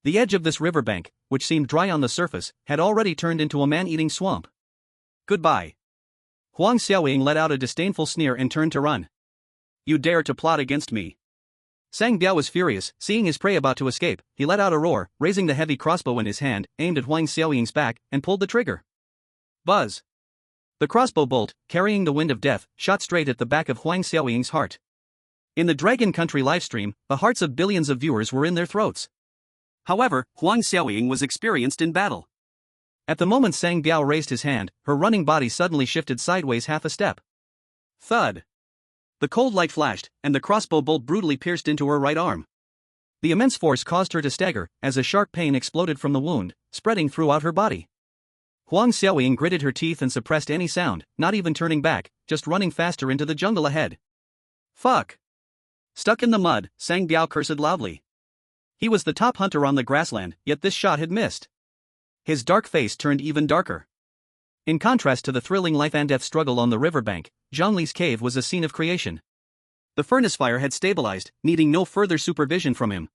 The edge of this riverbank, which seemed dry on the surface, had already turned into a man-eating swamp. Goodbye. Huang Xiaoying let out a disdainful sneer and turned to run. You dare to plot against me. Sangbiao was furious, seeing his prey about to escape. He let out a roar, raising the heavy crossbow in his hand, aimed at Huang Xiaoying's back, and pulled the trigger. Buzz. The crossbow bolt, carrying the wind of death, shot straight at the back of Huang Xiaoying's heart. In the Dragon Country livestream, the hearts of billions of viewers were in their throats. However, Huang Xiaoying was experienced in battle. At the moment Sangbiao raised his hand, her running body suddenly shifted sideways half a step. Thud. The cold light flashed, and the crossbow bolt brutally pierced into her right arm. The immense force caused her to stagger, as a sharp pain exploded from the wound, spreading throughout her body. Huang Xiaoying gritted her teeth and suppressed any sound, not even turning back, just running faster into the jungle ahead. Fuck! Stuck in the mud, Sang Biao cursed loudly. He was the top hunter on the grassland, yet this shot had missed. His dark face turned even darker. In contrast to the thrilling life-and-death struggle on the riverbank, Zhang Li's cave was a scene of creation. The furnace fire had stabilized, needing no further supervision from him.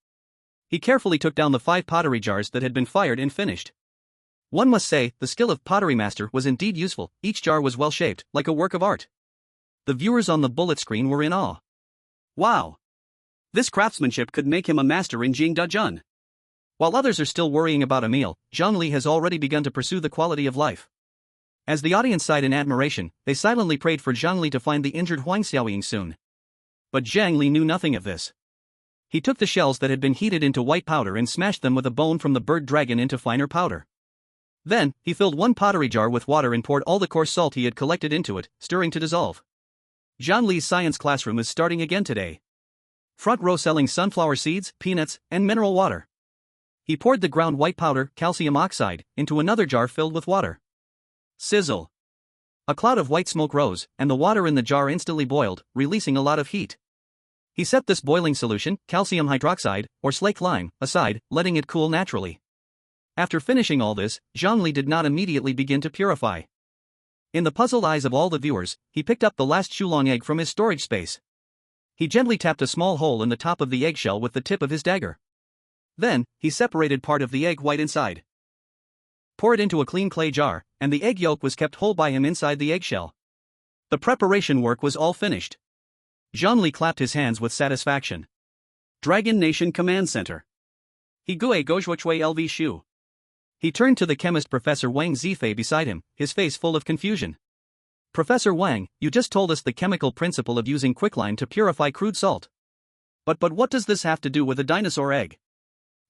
He carefully took down the 5 pottery jars that had been fired and finished. One must say, the skill of pottery master was indeed useful. Each jar was well-shaped, like a work of art. The viewers on the bullet screen were in awe. Wow! This craftsmanship could make him a master in Jingdajun. While others are still worrying about a meal, Zhang Li has already begun to pursue the quality of life. As the audience sighed in admiration, they silently prayed for Zhang Li to find the injured Huang Xiaoying soon. But Zhang Li knew nothing of this. He took the shells that had been heated into white powder and smashed them with a bone from the bird dragon into finer powder. Then, he filled one pottery jar with water and poured all the coarse salt he had collected into it, stirring to dissolve. Zhang Li's science classroom is starting again today. Front row selling sunflower seeds, peanuts, and mineral water. He poured the ground white powder, calcium oxide, into another jar filled with water. Sizzle! A cloud of white smoke rose, and the water in the jar instantly boiled, releasing a lot of heat. He set this boiling solution, calcium hydroxide, or slake lime, aside, letting it cool naturally. After finishing all this, Zhang Li did not immediately begin to purify. In the puzzled eyes of all the viewers, he picked up the last Shulong egg from his storage space. He gently tapped a small hole in the top of the eggshell with the tip of his dagger. Then, he separated part of the egg white inside. Pour it into a clean clay jar, and the egg yolk was kept whole by him inside the eggshell. The preparation work was all finished. Zhang Li clapped his hands with satisfaction. Dragon Nation Command Center. Higue Gozhuachui LV Shu. He turned to the chemist Professor Wang Zifei beside him, his face full of confusion. Professor Wang, you just told us the chemical principle of using quicklime to purify crude salt. But what does this have to do with a dinosaur egg?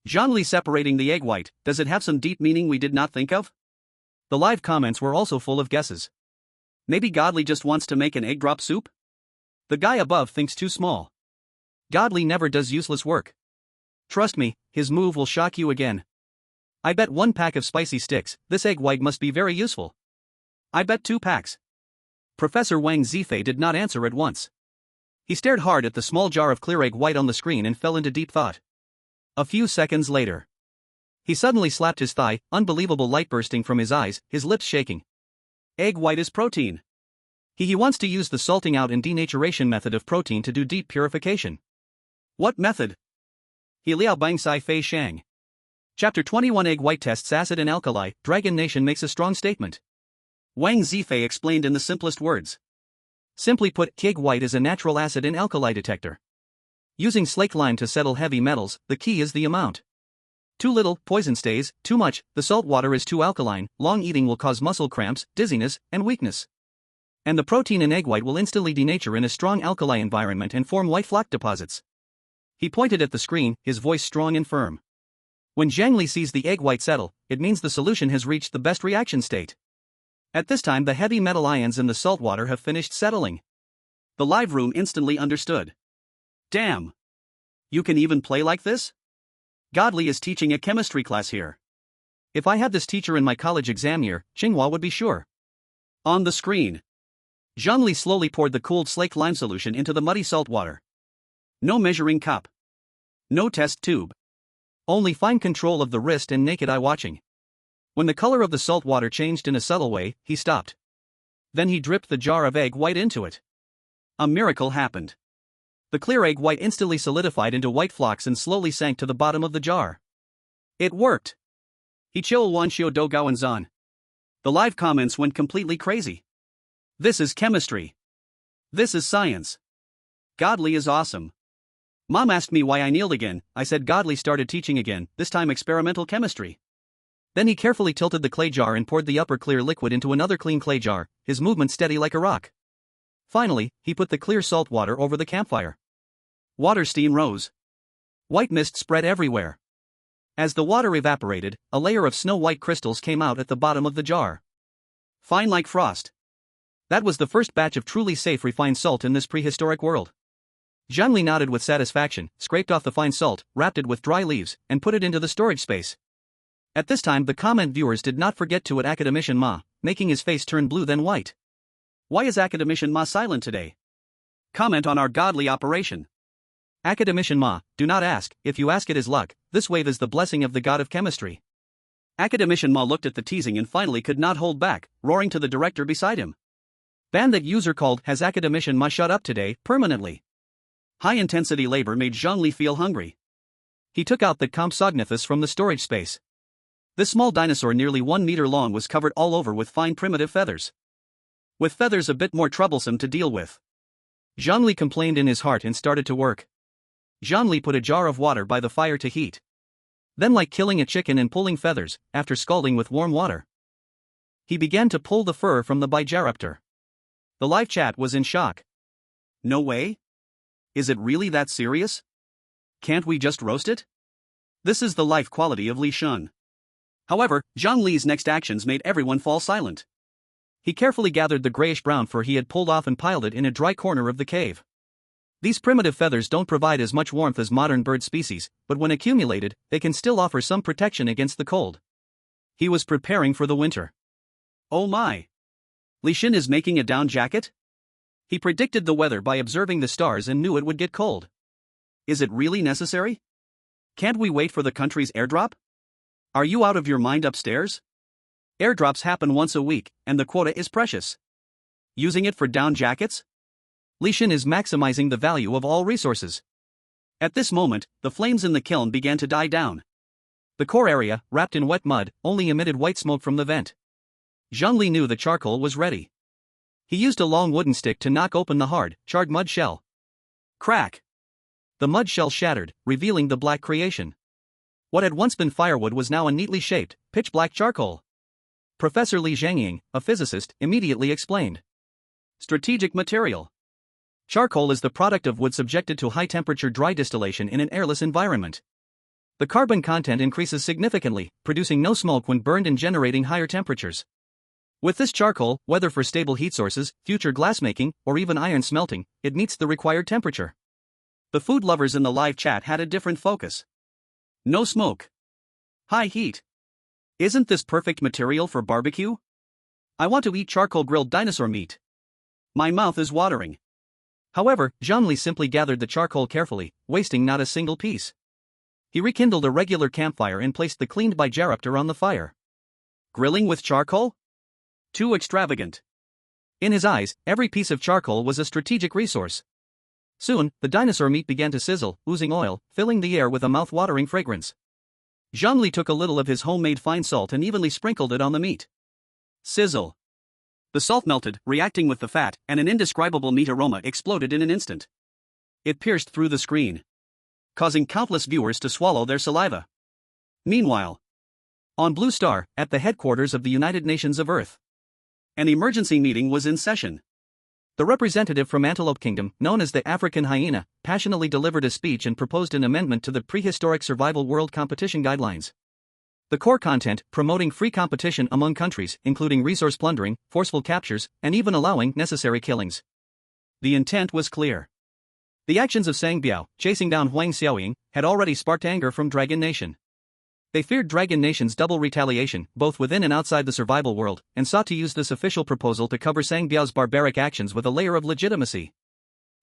Zhang Li separating the egg white, does it have some deep meaning we did not think of? The live comments were also full of guesses. Maybe Godly just wants to make an egg drop soup? The guy above thinks too small. Godly never does useless work. Trust me, his move will shock you again. I bet 1 pack of spicy sticks, this egg white must be very useful. I bet 2 packs. Professor Wang Zifei did not answer at once. He stared hard at the small jar of clear egg white on the screen and fell into deep thought. A few seconds later, he suddenly slapped his thigh, unbelievable light bursting from his eyes, his lips shaking. Egg white is protein. He wants to use the salting out and denaturation method of protein to do deep purification. What method? He Liao Bang Sai Fei Shang. Chapter 21 Egg white tests acid and alkali, Dragon Nation makes a strong statement. Wang Zifei explained in the simplest words. Simply put, egg white is a natural acid and alkali detector. Using slake lime to settle heavy metals, the key is the amount. Too little, poison stays; too much, the salt water is too alkaline, long eating will cause muscle cramps, dizziness, and weakness. And the protein in egg white will instantly denature in a strong alkali environment and form white flock deposits. He pointed at the screen, his voice strong and firm. When Zhang Li sees the egg white settle, it means the solution has reached the best reaction state. At this time the heavy metal ions in the salt water have finished settling. The live room instantly understood. Damn! You can even play like this? Godly is teaching a chemistry class here. If I had this teacher in my college exam year, Tsinghua would be sure. On the screen, Zhang Li slowly poured the cooled slake lime solution into the muddy salt water. No measuring cup. No test tube. Only fine control of the wrist and naked eye watching. When the color of the salt water changed in a subtle way, he stopped. Then he dripped the jar of egg white into it. A miracle happened. The clear egg white instantly solidified into white flocks and slowly sank to the bottom of the jar. It worked! He Chiu Wanxiu Do Gao and Zan. The live comments went completely crazy. This is chemistry. This is science. Godly is awesome. Mom asked me why I kneeled again. I said Godly started teaching again, this time experimental chemistry. Then he carefully tilted the clay jar and poured the upper clear liquid into another clean clay jar, his movement steady like a rock. Finally, he put the clear salt water over the campfire. Water steam rose. White mist spread everywhere. As the water evaporated, a layer of snow-white crystals came out at the bottom of the jar. Fine like frost. That was the first batch of truly safe refined salt in this prehistoric world. Zhang Li nodded with satisfaction, scraped off the fine salt, wrapped it with dry leaves, and put it into the storage space. At this time the comment viewers did not forget to at Academician Ma, making his face turn blue then white. Why is Academician Ma silent today? Comment on our godly operation. Academician Ma, do not ask, if you ask it is luck, this wave is the blessing of the god of chemistry. Academician Ma looked at the teasing and finally could not hold back, roaring to the director beside him. Ban that user called has Academician Ma shut up today, permanently. High-intensity labor made Zhang Li feel hungry. He took out the Compsognathus from the storage space. This small dinosaur nearly 1 meter long was covered all over with fine primitive feathers. With feathers a bit more troublesome to deal with. Zhang Li complained in his heart and started to work. Zhang Li put a jar of water by the fire to heat. Then, like killing a chicken and pulling feathers, after scalding with warm water, he began to pull the fur from the Bijiraptor. The live chat was in shock. No way? Is it really that serious? Can't we just roast it? This is the life quality of Li Shun. However, Zhang Li's next actions made everyone fall silent. He carefully gathered the grayish-brown fur he had pulled off and piled it in a dry corner of the cave. These primitive feathers don't provide as much warmth as modern bird species, but when accumulated, they can still offer some protection against the cold. He was preparing for the winter. Oh my! Li Shin is making a down jacket? He predicted the weather by observing the stars and knew it would get cold. Is it really necessary? Can't we wait for the country's airdrop? Are you out of your mind upstairs? Airdrops happen once a week, and the quota is precious. Using it for down jackets? Li Shin is maximizing the value of all resources. At this moment, the flames in the kiln began to die down. The core area, wrapped in wet mud, only emitted white smoke from the vent. Zhang Li knew the charcoal was ready. He used a long wooden stick to knock open the hard, charred mud shell. Crack! The mud shell shattered, revealing the black creation. What had once been firewood was now a neatly shaped, pitch-black charcoal. Professor Li Zhangying, a physicist, immediately explained. Strategic material. Charcoal is the product of wood subjected to high-temperature dry distillation in an airless environment. The carbon content increases significantly, producing no smoke when burned and generating higher temperatures. With this charcoal, whether for stable heat sources, future glassmaking, or even iron smelting, it meets the required temperature. The food lovers in the live chat had a different focus. No smoke. High heat. Isn't this perfect material for barbecue? I want to eat charcoal grilled dinosaur meat. My mouth is watering. However, Zhang Li simply gathered the charcoal carefully, wasting not a single piece. He rekindled a regular campfire and placed the cleaned Bijiraptor on the fire. Grilling with charcoal? Too extravagant. In his eyes, every piece of charcoal was a strategic resource. Soon, the dinosaur meat began to sizzle, oozing oil, filling the air with a mouth-watering fragrance. Zhang Li took a little of his homemade fine salt and evenly sprinkled it on the meat. Sizzle. The salt melted, reacting with the fat, and an indescribable meat aroma exploded in an instant. It pierced through the screen, causing countless viewers to swallow their saliva. Meanwhile, on Blue Star, at the headquarters of the United Nations of Earth, an emergency meeting was in session. The representative from Antelope Kingdom, known as the African hyena, passionately delivered a speech and proposed an amendment to the prehistoric survival world competition guidelines. The core content, promoting free competition among countries, including resource plundering, forceful captures, and even allowing necessary killings. The intent was clear. The actions of Sang Biao, chasing down Huang Xiaoying, had already sparked anger from Dragon Nation. They feared Dragon Nation's double retaliation, both within and outside the survival world, and sought to use this official proposal to cover Sang Biao's barbaric actions with a layer of legitimacy.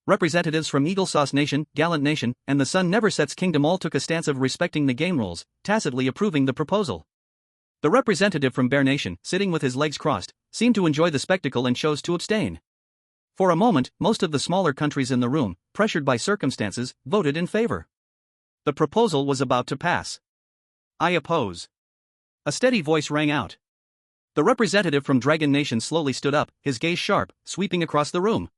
Representatives from Eagle Sauce Nation, Gallant Nation, and the Sun Never Sets Kingdom all took a stance of respecting the game rules, tacitly approving the proposal. The representative from Bear Nation, sitting with his legs crossed, seemed to enjoy the spectacle and chose to abstain. For a moment, most of the smaller countries in the room, pressured by circumstances, voted in favor. The proposal was about to pass. I oppose. A steady voice rang out. The representative from Dragon Nation slowly stood up, his gaze sharp, sweeping across the room.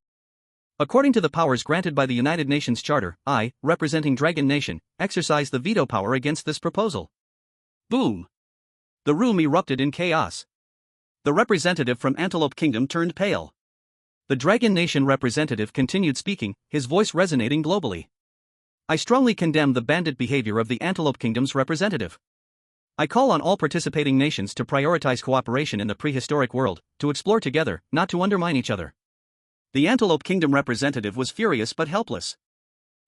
According to the powers granted by the United Nations Charter, I, representing Dragon Nation, exercise the veto power against this proposal. Boom! The room erupted in chaos. The representative from Antelope Kingdom turned pale. The Dragon Nation representative continued speaking, his voice resonating globally. I strongly condemn the bandit behavior of the Antelope Kingdom's representative. I call on all participating nations to prioritize cooperation in the prehistoric world, to explore together, not to undermine each other. The Antelope Kingdom representative was furious but helpless.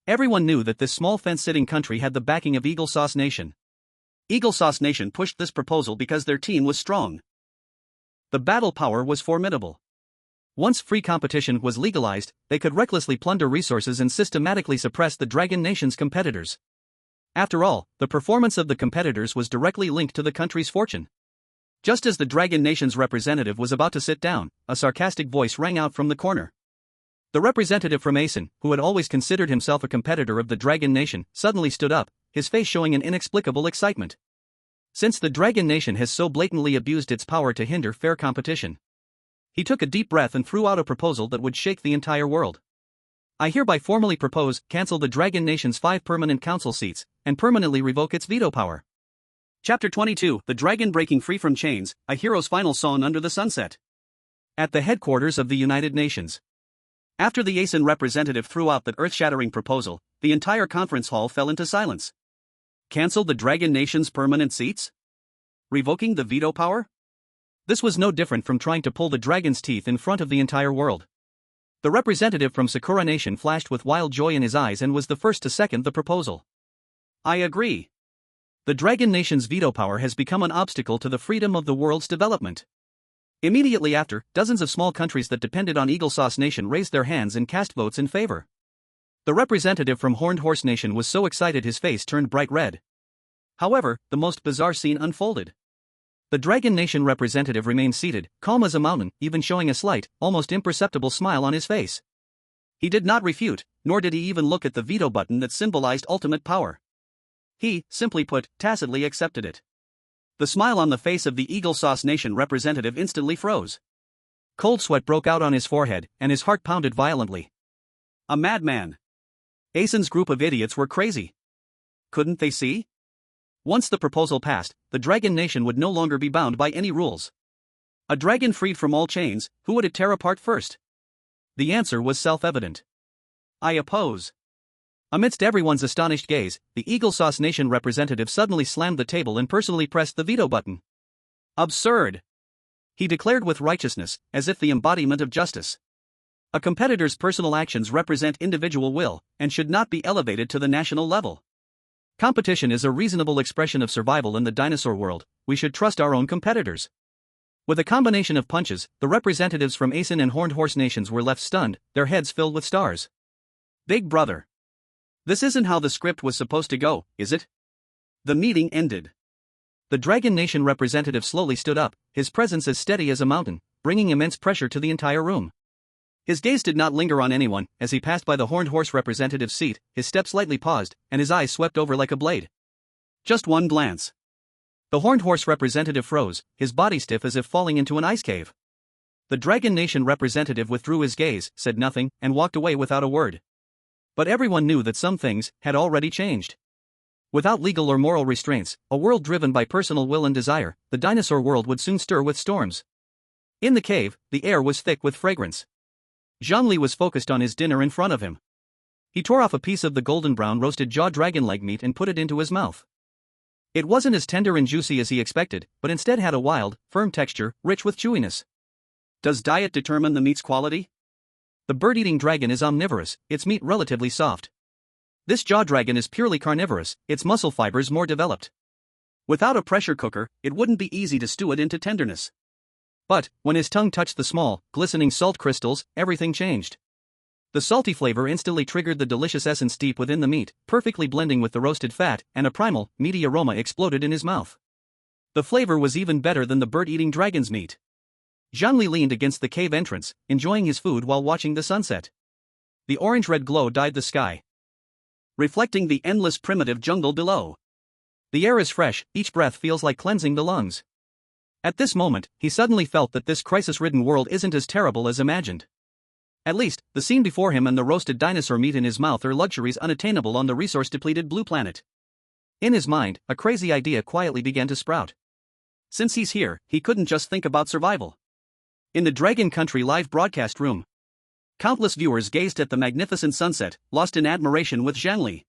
Everyone knew that this small fence-sitting country had the backing of Eagle Sauce Nation. Eagle Sauce Nation pushed this proposal because their team was strong. The battle power was formidable. Once free competition was legalized, they could recklessly plunder resources and systematically suppress the Dragon Nation's competitors. After all, the performance of the competitors was directly linked to the country's fortune. Just as the Dragon Nation's representative was about to sit down, a sarcastic voice rang out from the corner. The representative from ASIN, who had always considered himself a competitor of the Dragon Nation, suddenly stood up, his face showing an inexplicable excitement. Since the Dragon Nation has so blatantly abused its power to hinder fair competition. He took a deep breath and threw out a proposal that would shake the entire world. I hereby formally propose, cancel the Dragon Nation's 5 permanent council seats, and permanently revoke its veto power. Chapter 22, The Dragon Breaking Free from Chains, a Hero's Final Song Under the Sunset. At the headquarters of the United Nations. After the ASIN representative threw out that earth-shattering proposal, the entire conference hall fell into silence. Cancel the Dragon Nation's permanent seats? Revoking the veto power? This was no different from trying to pull the dragon's teeth in front of the entire world. The representative from Sakura Nation flashed with wild joy in his eyes and was the first to second the proposal. I agree. The Dragon Nation's veto power has become an obstacle to the freedom of the world's development. Immediately after, dozens of small countries that depended on Eagle Sauce Nation raised their hands and cast votes in favor. The representative from Horned Horse Nation was so excited his face turned bright red. However, the most bizarre scene unfolded. The Dragon Nation representative remained seated, calm as a mountain, even showing a slight, almost imperceptible smile on his face. He did not refute, nor did he even look at the veto button that symbolized ultimate power. He, simply put, tacitly accepted it. The smile on the face of the Eagle Sauce Nation representative instantly froze. Cold sweat broke out on his forehead, and his heart pounded violently. A madman. ASIN's group of idiots were crazy. Couldn't they see? Once the proposal passed, the Dragon Nation would no longer be bound by any rules. A dragon freed from all chains, who would it tear apart first? The answer was self-evident. I oppose. Amidst everyone's astonished gaze, the Eagle Sauce Nation representative suddenly slammed the table and personally pressed the veto button. Absurd! He declared with righteousness, as if the embodiment of justice. A competitor's personal actions represent individual will, and should not be elevated to the national level. Competition is a reasonable expression of survival in the dinosaur world, we should trust our own competitors. With a combination of punches, the representatives from ASIN and Horned Horse Nations were left stunned, their heads filled with stars. Big brother. This isn't how the script was supposed to go, is it? The meeting ended. The Dragon Nation representative slowly stood up, his presence as steady as a mountain, bringing immense pressure to the entire room. His gaze did not linger on anyone. As he passed by the Horned Horse representative's seat, his step slightly paused, and his eyes swept over like a blade. Just one glance. The Horned Horse representative froze, his body stiff as if falling into an ice cave. The Dragon Nation representative withdrew his gaze, said nothing, and walked away without a word. But everyone knew that some things had already changed. Without legal or moral restraints, a world driven by personal will and desire, the dinosaur world would soon stir with storms. In the cave, the air was thick with fragrance. Zhang Li was focused on his dinner in front of him. He tore off a piece of the golden brown roasted jaw dragon leg meat and put it into his mouth. It wasn't as tender and juicy as he expected, but instead had a wild, firm texture, rich with chewiness. Does diet determine the meat's quality? The bird-eating dragon is omnivorous, its meat relatively soft. This jaw dragon is purely carnivorous, its muscle fibers more developed. Without a pressure cooker, it wouldn't be easy to stew it into tenderness. But, when his tongue touched the small, glistening salt crystals, everything changed. The salty flavor instantly triggered the delicious essence deep within the meat, perfectly blending with the roasted fat, and a primal, meaty aroma exploded in his mouth. The flavor was even better than the bird-eating dragon's meat. Zhang Li leaned against the cave entrance, enjoying his food while watching the sunset. The orange-red glow dyed the sky, reflecting the endless primitive jungle below. The air is fresh, each breath feels like cleansing the lungs. At this moment, he suddenly felt that this crisis-ridden world isn't as terrible as imagined. At least, the scene before him and the roasted dinosaur meat in his mouth are luxuries unattainable on the resource-depleted blue planet. In his mind, a crazy idea quietly began to sprout. Since he's here, he couldn't just think about survival. In the Dragon Country live broadcast room, countless viewers gazed at the magnificent sunset, lost in admiration with Zhang Li.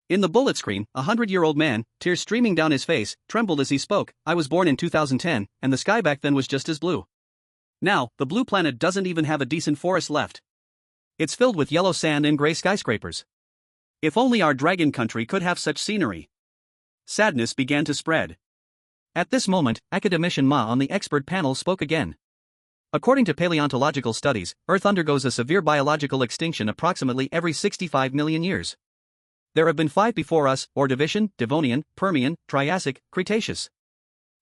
In the bullet screen, a 100-year-old man, tears streaming down his face, trembled as he spoke. I was born in 2010, and the sky back then was just as blue. Now, the blue planet doesn't even have a decent forest left. It's filled with yellow sand and gray skyscrapers. If only our Dragon Country could have such scenery. Sadness began to spread. At this moment, academician Ma on the expert panel spoke again. According to paleontological studies, Earth undergoes a severe biological extinction approximately every 65 million years. There have been 5 before us: Ordovician, Devonian, Permian, Triassic, Cretaceous.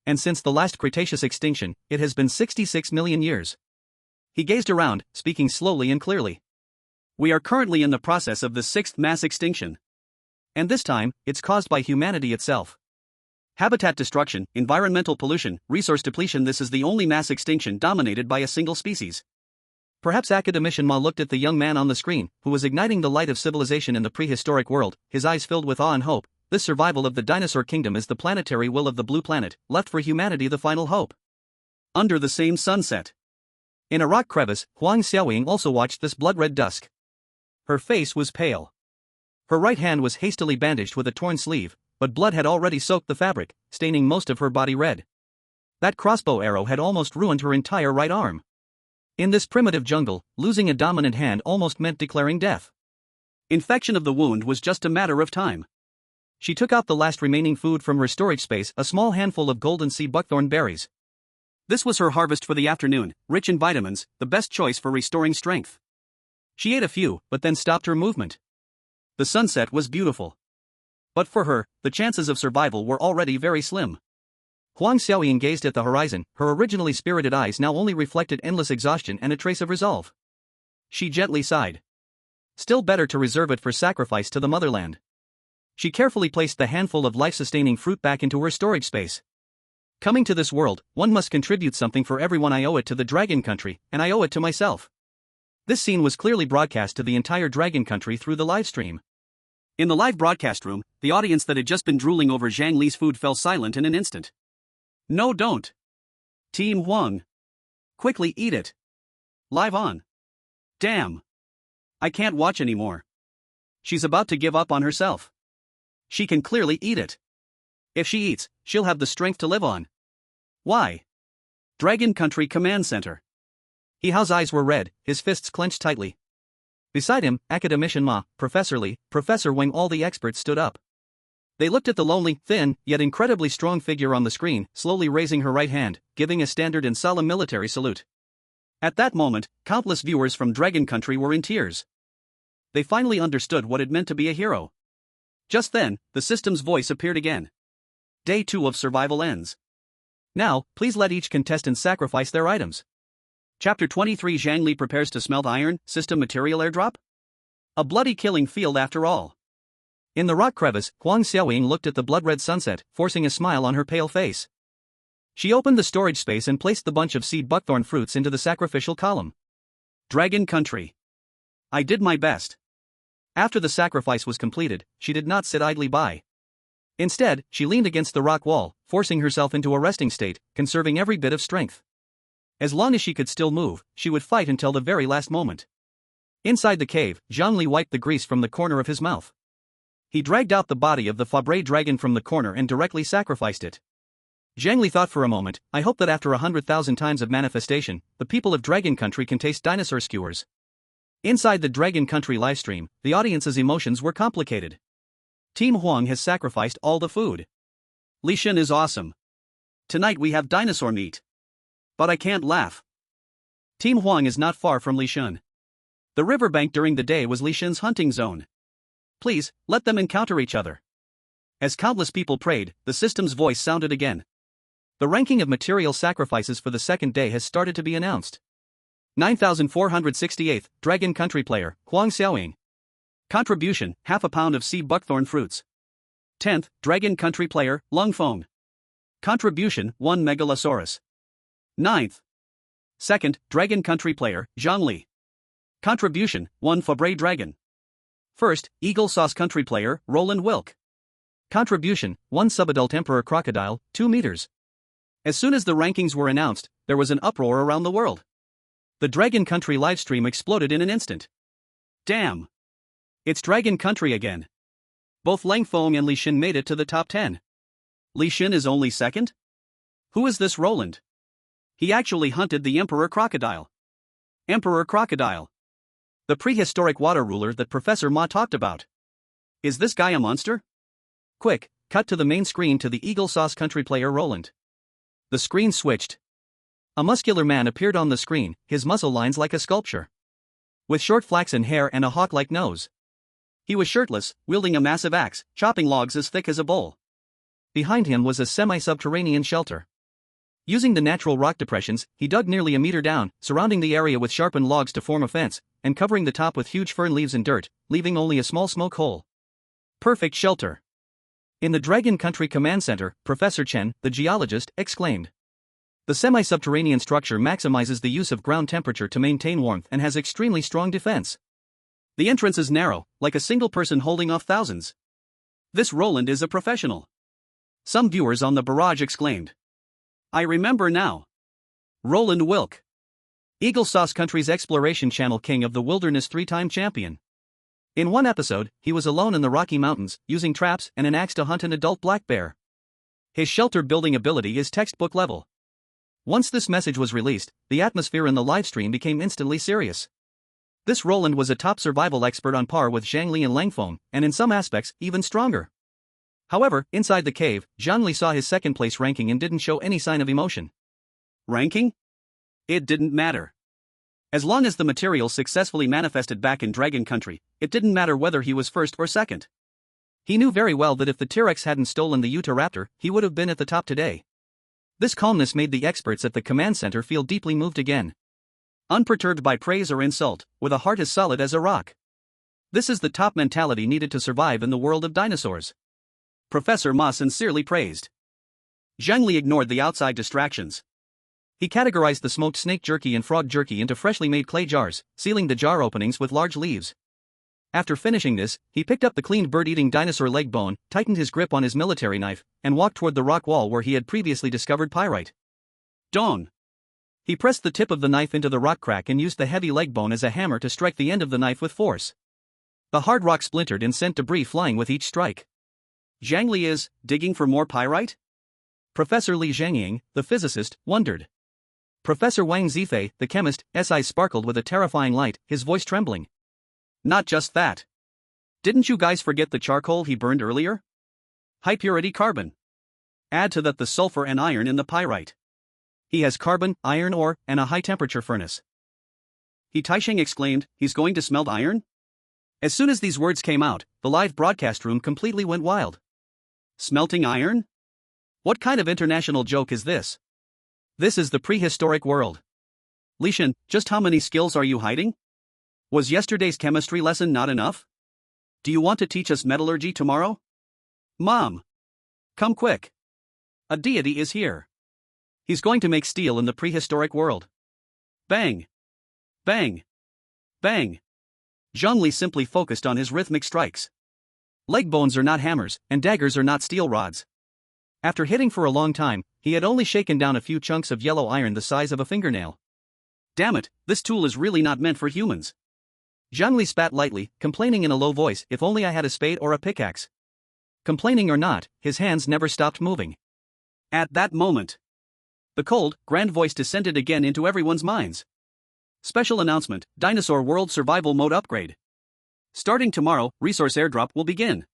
And since the last Cretaceous extinction, it has been 66 million years. He gazed around, speaking slowly and clearly. We are currently in the process of the 6th mass extinction. And this time, it's caused by humanity itself. Habitat destruction, environmental pollution, resource depletion. This is the only mass extinction dominated by a single species. Perhaps academician Ma looked at the young man on the screen, who was igniting the light of civilization in the prehistoric world, his eyes filled with awe and hope. This survival of the dinosaur kingdom is the planetary will of the blue planet, left for humanity the final hope. Under the same sunset. In a rock crevice, Huang Xiaoying also watched this blood-red dusk. Her face was pale. Her right hand was hastily bandaged with a torn sleeve, but blood had already soaked the fabric, staining most of her body red. That crossbow arrow had almost ruined her entire right arm. In this primitive jungle, losing a dominant hand almost meant declaring death. Infection of the wound was just a matter of time. She took out the last remaining food from her storage space, a small handful of golden sea buckthorn berries. This was her harvest for the afternoon, rich in vitamins, the best choice for restoring strength. She ate a few, but then stopped her movement. The sunset was beautiful. But for her, the chances of survival were already very slim. Huang Xiaoying gazed at the horizon, her originally spirited eyes now only reflected endless exhaustion and a trace of resolve. She gently sighed. Still better to reserve it for sacrifice to the motherland. She carefully placed the handful of life-sustaining fruit back into her storage space. Coming to this world, one must contribute something for everyone. I owe it to the Dragon Country, and I owe it to myself. This scene was clearly broadcast to the entire Dragon Country through the live stream. In the live broadcast room, the audience that had just been drooling over Zhang Li's food fell silent in an instant. No, don't. Team Huang. Quickly eat it. Live on. Damn. I can't watch anymore. She's about to give up on herself. She can clearly eat it. If she eats, she'll have the strength to live on. Why? Dragon Country Command Center. He Hao's eyes were red, his fists clenched tightly. Beside him, academician Ma, Professor Li, Professor Wang, all the experts stood up. They looked at the lonely, thin, yet incredibly strong figure on the screen, slowly raising her right hand, giving a standard and solemn military salute. At that moment, countless viewers from Dragon Country were in tears. They finally understood what it meant to be a hero. Just then, the system's voice appeared again. Day 2 of survival ends. Now, please let each contestant sacrifice their items. Chapter 23. Zhang Li prepares to smelt iron, system material airdrop? A bloody killing field after all. In the rock crevice, Huang Xiaoying looked at the blood-red sunset, forcing a smile on her pale face. She opened the storage space and placed the bunch of seed buckthorn fruits into the sacrificial column. Dragon Country. I did my best. After the sacrifice was completed, she did not sit idly by. Instead, she leaned against the rock wall, forcing herself into a resting state, conserving every bit of strength. As long as she could still move, she would fight until the very last moment. Inside the cave, Zhang Li wiped the grease from the corner of his mouth. He dragged out the body of the Fabre dragon from the corner and directly sacrificed it. Zhang Li thought for a moment, I hope that after 100,000 times of manifestation, the people of Dragon Country can taste dinosaur skewers. Inside the Dragon Country livestream, the audience's emotions were complicated. Team Huang has sacrificed all the food. Li Shen is awesome. Tonight we have dinosaur meat. But I can't laugh. Team Huang is not far from Li Shen. The riverbank during the day was Li Shen's hunting zone. Please, let them encounter each other. As countless people prayed, the system's voice sounded again. The ranking of material sacrifices for the second day has started to be announced. 9,468th, Dragon Country player, Huang Xiaoying. Contribution, half a pound of sea buckthorn fruits. 10th, Dragon Country player, Lung Feng. Contribution, 1 megalosaurus. 9th. 2nd, Dragon Country player, Zhang Li. Contribution, 1 Fabre dragon. 1st, Eagle Sauce Country player, Roland Wilk. Contribution, 1 subadult emperor crocodile, 2 meters. As soon as the rankings were announced, there was an uproar around the world. The Dragon Country livestream exploded in an instant. Damn! It's Dragon Country again. Both Lang Feng and Li Shen made it to the top 10. Li Shen is only second? Who is this Roland? He actually hunted the Emperor Crocodile. Emperor Crocodile. The prehistoric water ruler that Professor Ma talked about. Is this guy a monster? Quick, cut to the main screen to the Eagle Sauce Country player Roland. The screen switched. A muscular man appeared on the screen, his muscle lines like a sculpture. With short flaxen hair and a hawk-like nose. He was shirtless, wielding a massive axe, chopping logs as thick as a bowl. Behind him was a semi-subterranean shelter. Using the natural rock depressions, he dug nearly a meter down, surrounding the area with sharpened logs to form a fence, and covering the top with huge fern leaves and dirt, leaving only a small smoke hole. Perfect shelter. In the Dragon Country Command Center, Professor Chen, the geologist, exclaimed. The semi-subterranean structure maximizes the use of ground temperature to maintain warmth and has extremely strong defense. The entrance is narrow, like a single person holding off thousands. This Roland is a professional. Some viewers on the barrage exclaimed. I remember now. Roland Wilk. Eagle Sauce Country's Exploration Channel king of the wilderness 3-time champion. In one episode, he was alone in the Rocky Mountains, using traps and an axe to hunt an adult black bear. His shelter building ability is textbook level. Once this message was released, the atmosphere in the livestream became instantly serious. This Roland was a top survival expert on par with Zhang Li and Langfeng, and in some aspects, even stronger. However, inside the cave, Zhang Li saw his second place ranking and didn't show any sign of emotion. Ranking? It didn't matter. As long as the material successfully manifested back in Dragon Country, it didn't matter whether he was first or second. He knew very well that if the T-Rex hadn't stolen the Utahraptor, he would have been at the top today. This calmness made the experts at the command center feel deeply moved again. Unperturbed by praise or insult, with a heart as solid as a rock. This is the top mentality needed to survive in the world of dinosaurs. Professor Ma sincerely praised. Zhang Li ignored the outside distractions. He categorized the smoked snake jerky and frog jerky into freshly made clay jars, sealing the jar openings with large leaves. After finishing this, he picked up the cleaned bird-eating dinosaur leg bone, tightened his grip on his military knife, and walked toward the rock wall where he had previously discovered pyrite. Dawn. He pressed the tip of the knife into the rock crack and used the heavy leg bone as a hammer to strike the end of the knife with force. The hard rock splintered and sent debris flying with each strike. Zhang Li is digging for more pyrite? Professor Li Zhangying, the physicist, wondered. Professor Wang Zifei, the chemist, eyes sparkled with a terrifying light, his voice trembling. Not just that. Didn't you guys forget the charcoal he burned earlier? High-purity carbon. Add to that the sulfur and iron in the pyrite. He has carbon, iron ore, and a high-temperature furnace. He Taisheng exclaimed, he's going to smelt iron? As soon as these words came out, the live broadcast room completely went wild. Smelting iron? What kind of international joke is this? This is the prehistoric world. Li Shen, just how many skills are you hiding? Was yesterday's chemistry lesson not enough? Do you want to teach us metallurgy tomorrow? Mom! Come quick! A deity is here. He's going to make steel in the prehistoric world. Bang! Bang! Bang! Zhang Li simply focused on his rhythmic strikes. Leg bones are not hammers, and daggers are not steel rods. After hitting for a long time, he had only shaken down a few chunks of yellow iron the size of a fingernail. Damn it, this tool is really not meant for humans. Zhang Li spat lightly, complaining in a low voice, if only I had a spade or a pickaxe. Complaining or not, his hands never stopped moving. At that moment, the cold, grand voice descended again into everyone's minds. Special announcement, Dinosaur World Survival Mode Upgrade. Starting tomorrow, resource airdrop will begin.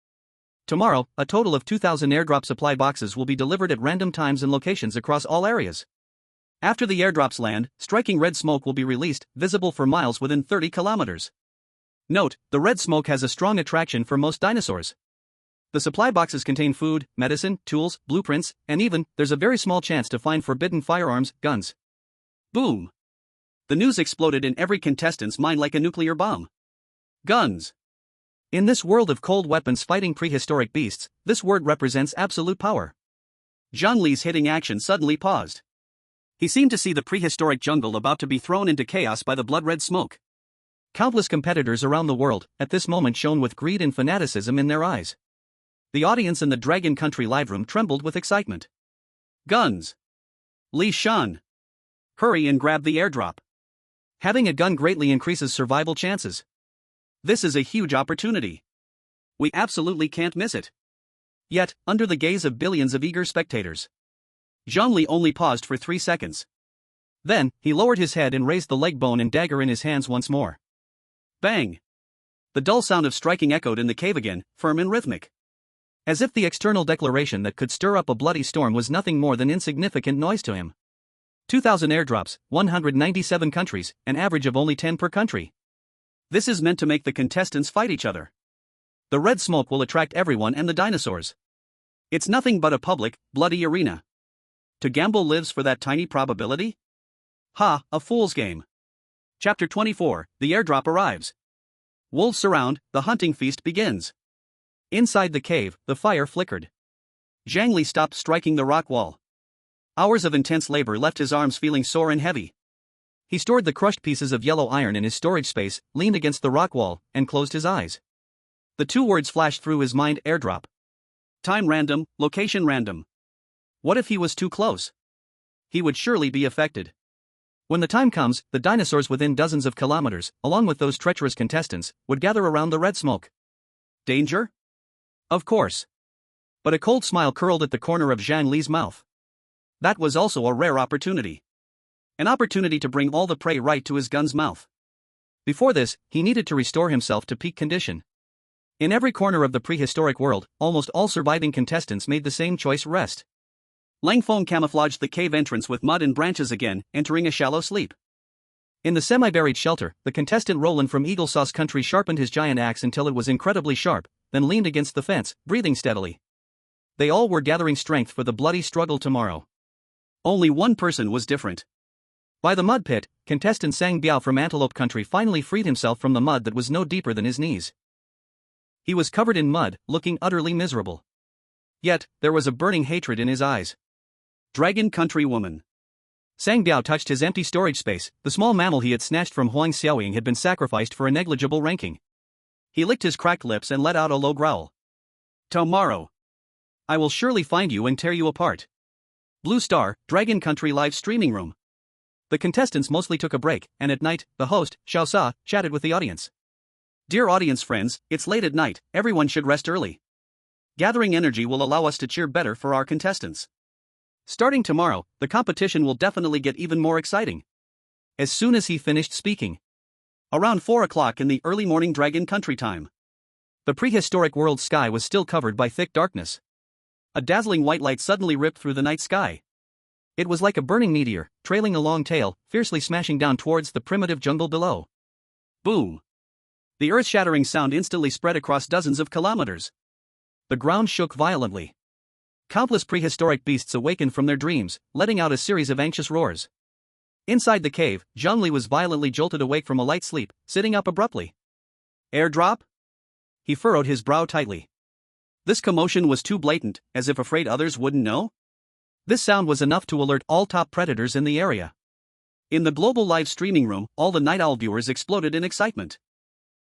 Tomorrow, a total of 2,000 airdrop supply boxes will be delivered at random times and locations across all areas. After the airdrops land, striking red smoke will be released, visible for miles within 30 kilometers. Note, the red smoke has a strong attraction for most dinosaurs. The supply boxes contain food, medicine, tools, blueprints, and even, there's a very small chance to find forbidden firearms, guns. Boom! The news exploded in every contestant's mind like a nuclear bomb. Guns. In this world of cold weapons fighting prehistoric beasts, this word represents absolute power. Zhang Li's hitting action suddenly paused. He seemed to see the prehistoric jungle about to be thrown into chaos by the blood-red smoke. Countless competitors around the world, at this moment shone with greed and fanaticism in their eyes. The audience in the Dragon Country live room trembled with excitement. Guns. Li Shan. Hurry and grab the airdrop. Having a gun greatly increases survival chances. This is a huge opportunity. We absolutely can't miss it. Yet, under the gaze of billions of eager spectators, Zhang Li only paused for 3 seconds. Then, he lowered his head and raised the leg bone and dagger in his hands once more. Bang! The dull sound of striking echoed in the cave again, firm and rhythmic. As if the external declaration that could stir up a bloody storm was nothing more than insignificant noise to him. 2,000 airdrops, 197 countries, an average of only 10 per country. This is meant to make the contestants fight each other. The red smoke will attract everyone and the dinosaurs. It's nothing but a public, bloody arena. To gamble lives for that tiny probability? Ha, a fool's game. Chapter 24, The Airdrop Arrives. Wolves surround, the hunting feast begins. Inside the cave, the fire flickered. Zhang Li stopped striking the rock wall. Hours of intense labor left his arms feeling sore and heavy. He stored the crushed pieces of yellow iron in his storage space, leaned against the rock wall, and closed his eyes. The two words flashed through his mind: airdrop. Time random, location random. What if he was too close? He would surely be affected. When the time comes, the dinosaurs within dozens of kilometers, along with those treacherous contestants, would gather around the red smoke. Danger? Of course. But a cold smile curled at the corner of Zhang Li's mouth. That was also a rare opportunity. An opportunity to bring all the prey right to his gun's mouth. Before this, he needed to restore himself to peak condition. In every corner of the prehistoric world, almost all surviving contestants made the same choice: rest. Langfeng camouflaged the cave entrance with mud and branches again, entering a shallow sleep. In the semi-buried shelter, the contestant Roland from Eagle Sauce Country sharpened his giant axe until it was incredibly sharp, then leaned against the fence, breathing steadily. They all were gathering strength for the bloody struggle tomorrow. Only one person was different. By the mud pit, contestant Sang Biao from Antelope Country finally freed himself from the mud that was no deeper than his knees. He was covered in mud, looking utterly miserable. Yet, there was a burning hatred in his eyes. Dragon Country Woman. Sang Biao touched his empty storage space. The small mammal he had snatched from Huang Xiaoying had been sacrificed for a negligible ranking. He licked his cracked lips and let out a low growl. Tomorrow, I will surely find you and tear you apart. Blue Star, Dragon Country live streaming room. The contestants mostly took a break, and at night, the host, Xiao Sa, chatted with the audience. Dear audience friends, it's late at night, everyone should rest early. Gathering energy will allow us to cheer better for our contestants. Starting tomorrow, the competition will definitely get even more exciting. As soon as he finished speaking. Around 4 o'clock in the early morning Dragon Country time. The prehistoric world sky was still covered by thick darkness. A dazzling white light suddenly ripped through the night sky. It was like a burning meteor, trailing a long tail, fiercely smashing down towards the primitive jungle below. Boom! The earth-shattering sound instantly spread across dozens of kilometers. The ground shook violently. Countless prehistoric beasts awakened from their dreams, letting out a series of anxious roars. Inside the cave, Zhang Li was violently jolted awake from a light sleep, sitting up abruptly. Airdrop? He furrowed his brow tightly. This commotion was too blatant, as if afraid others wouldn't know. This sound was enough to alert all top predators in the area. In the global live streaming room, all the Night Owl viewers exploded in excitement.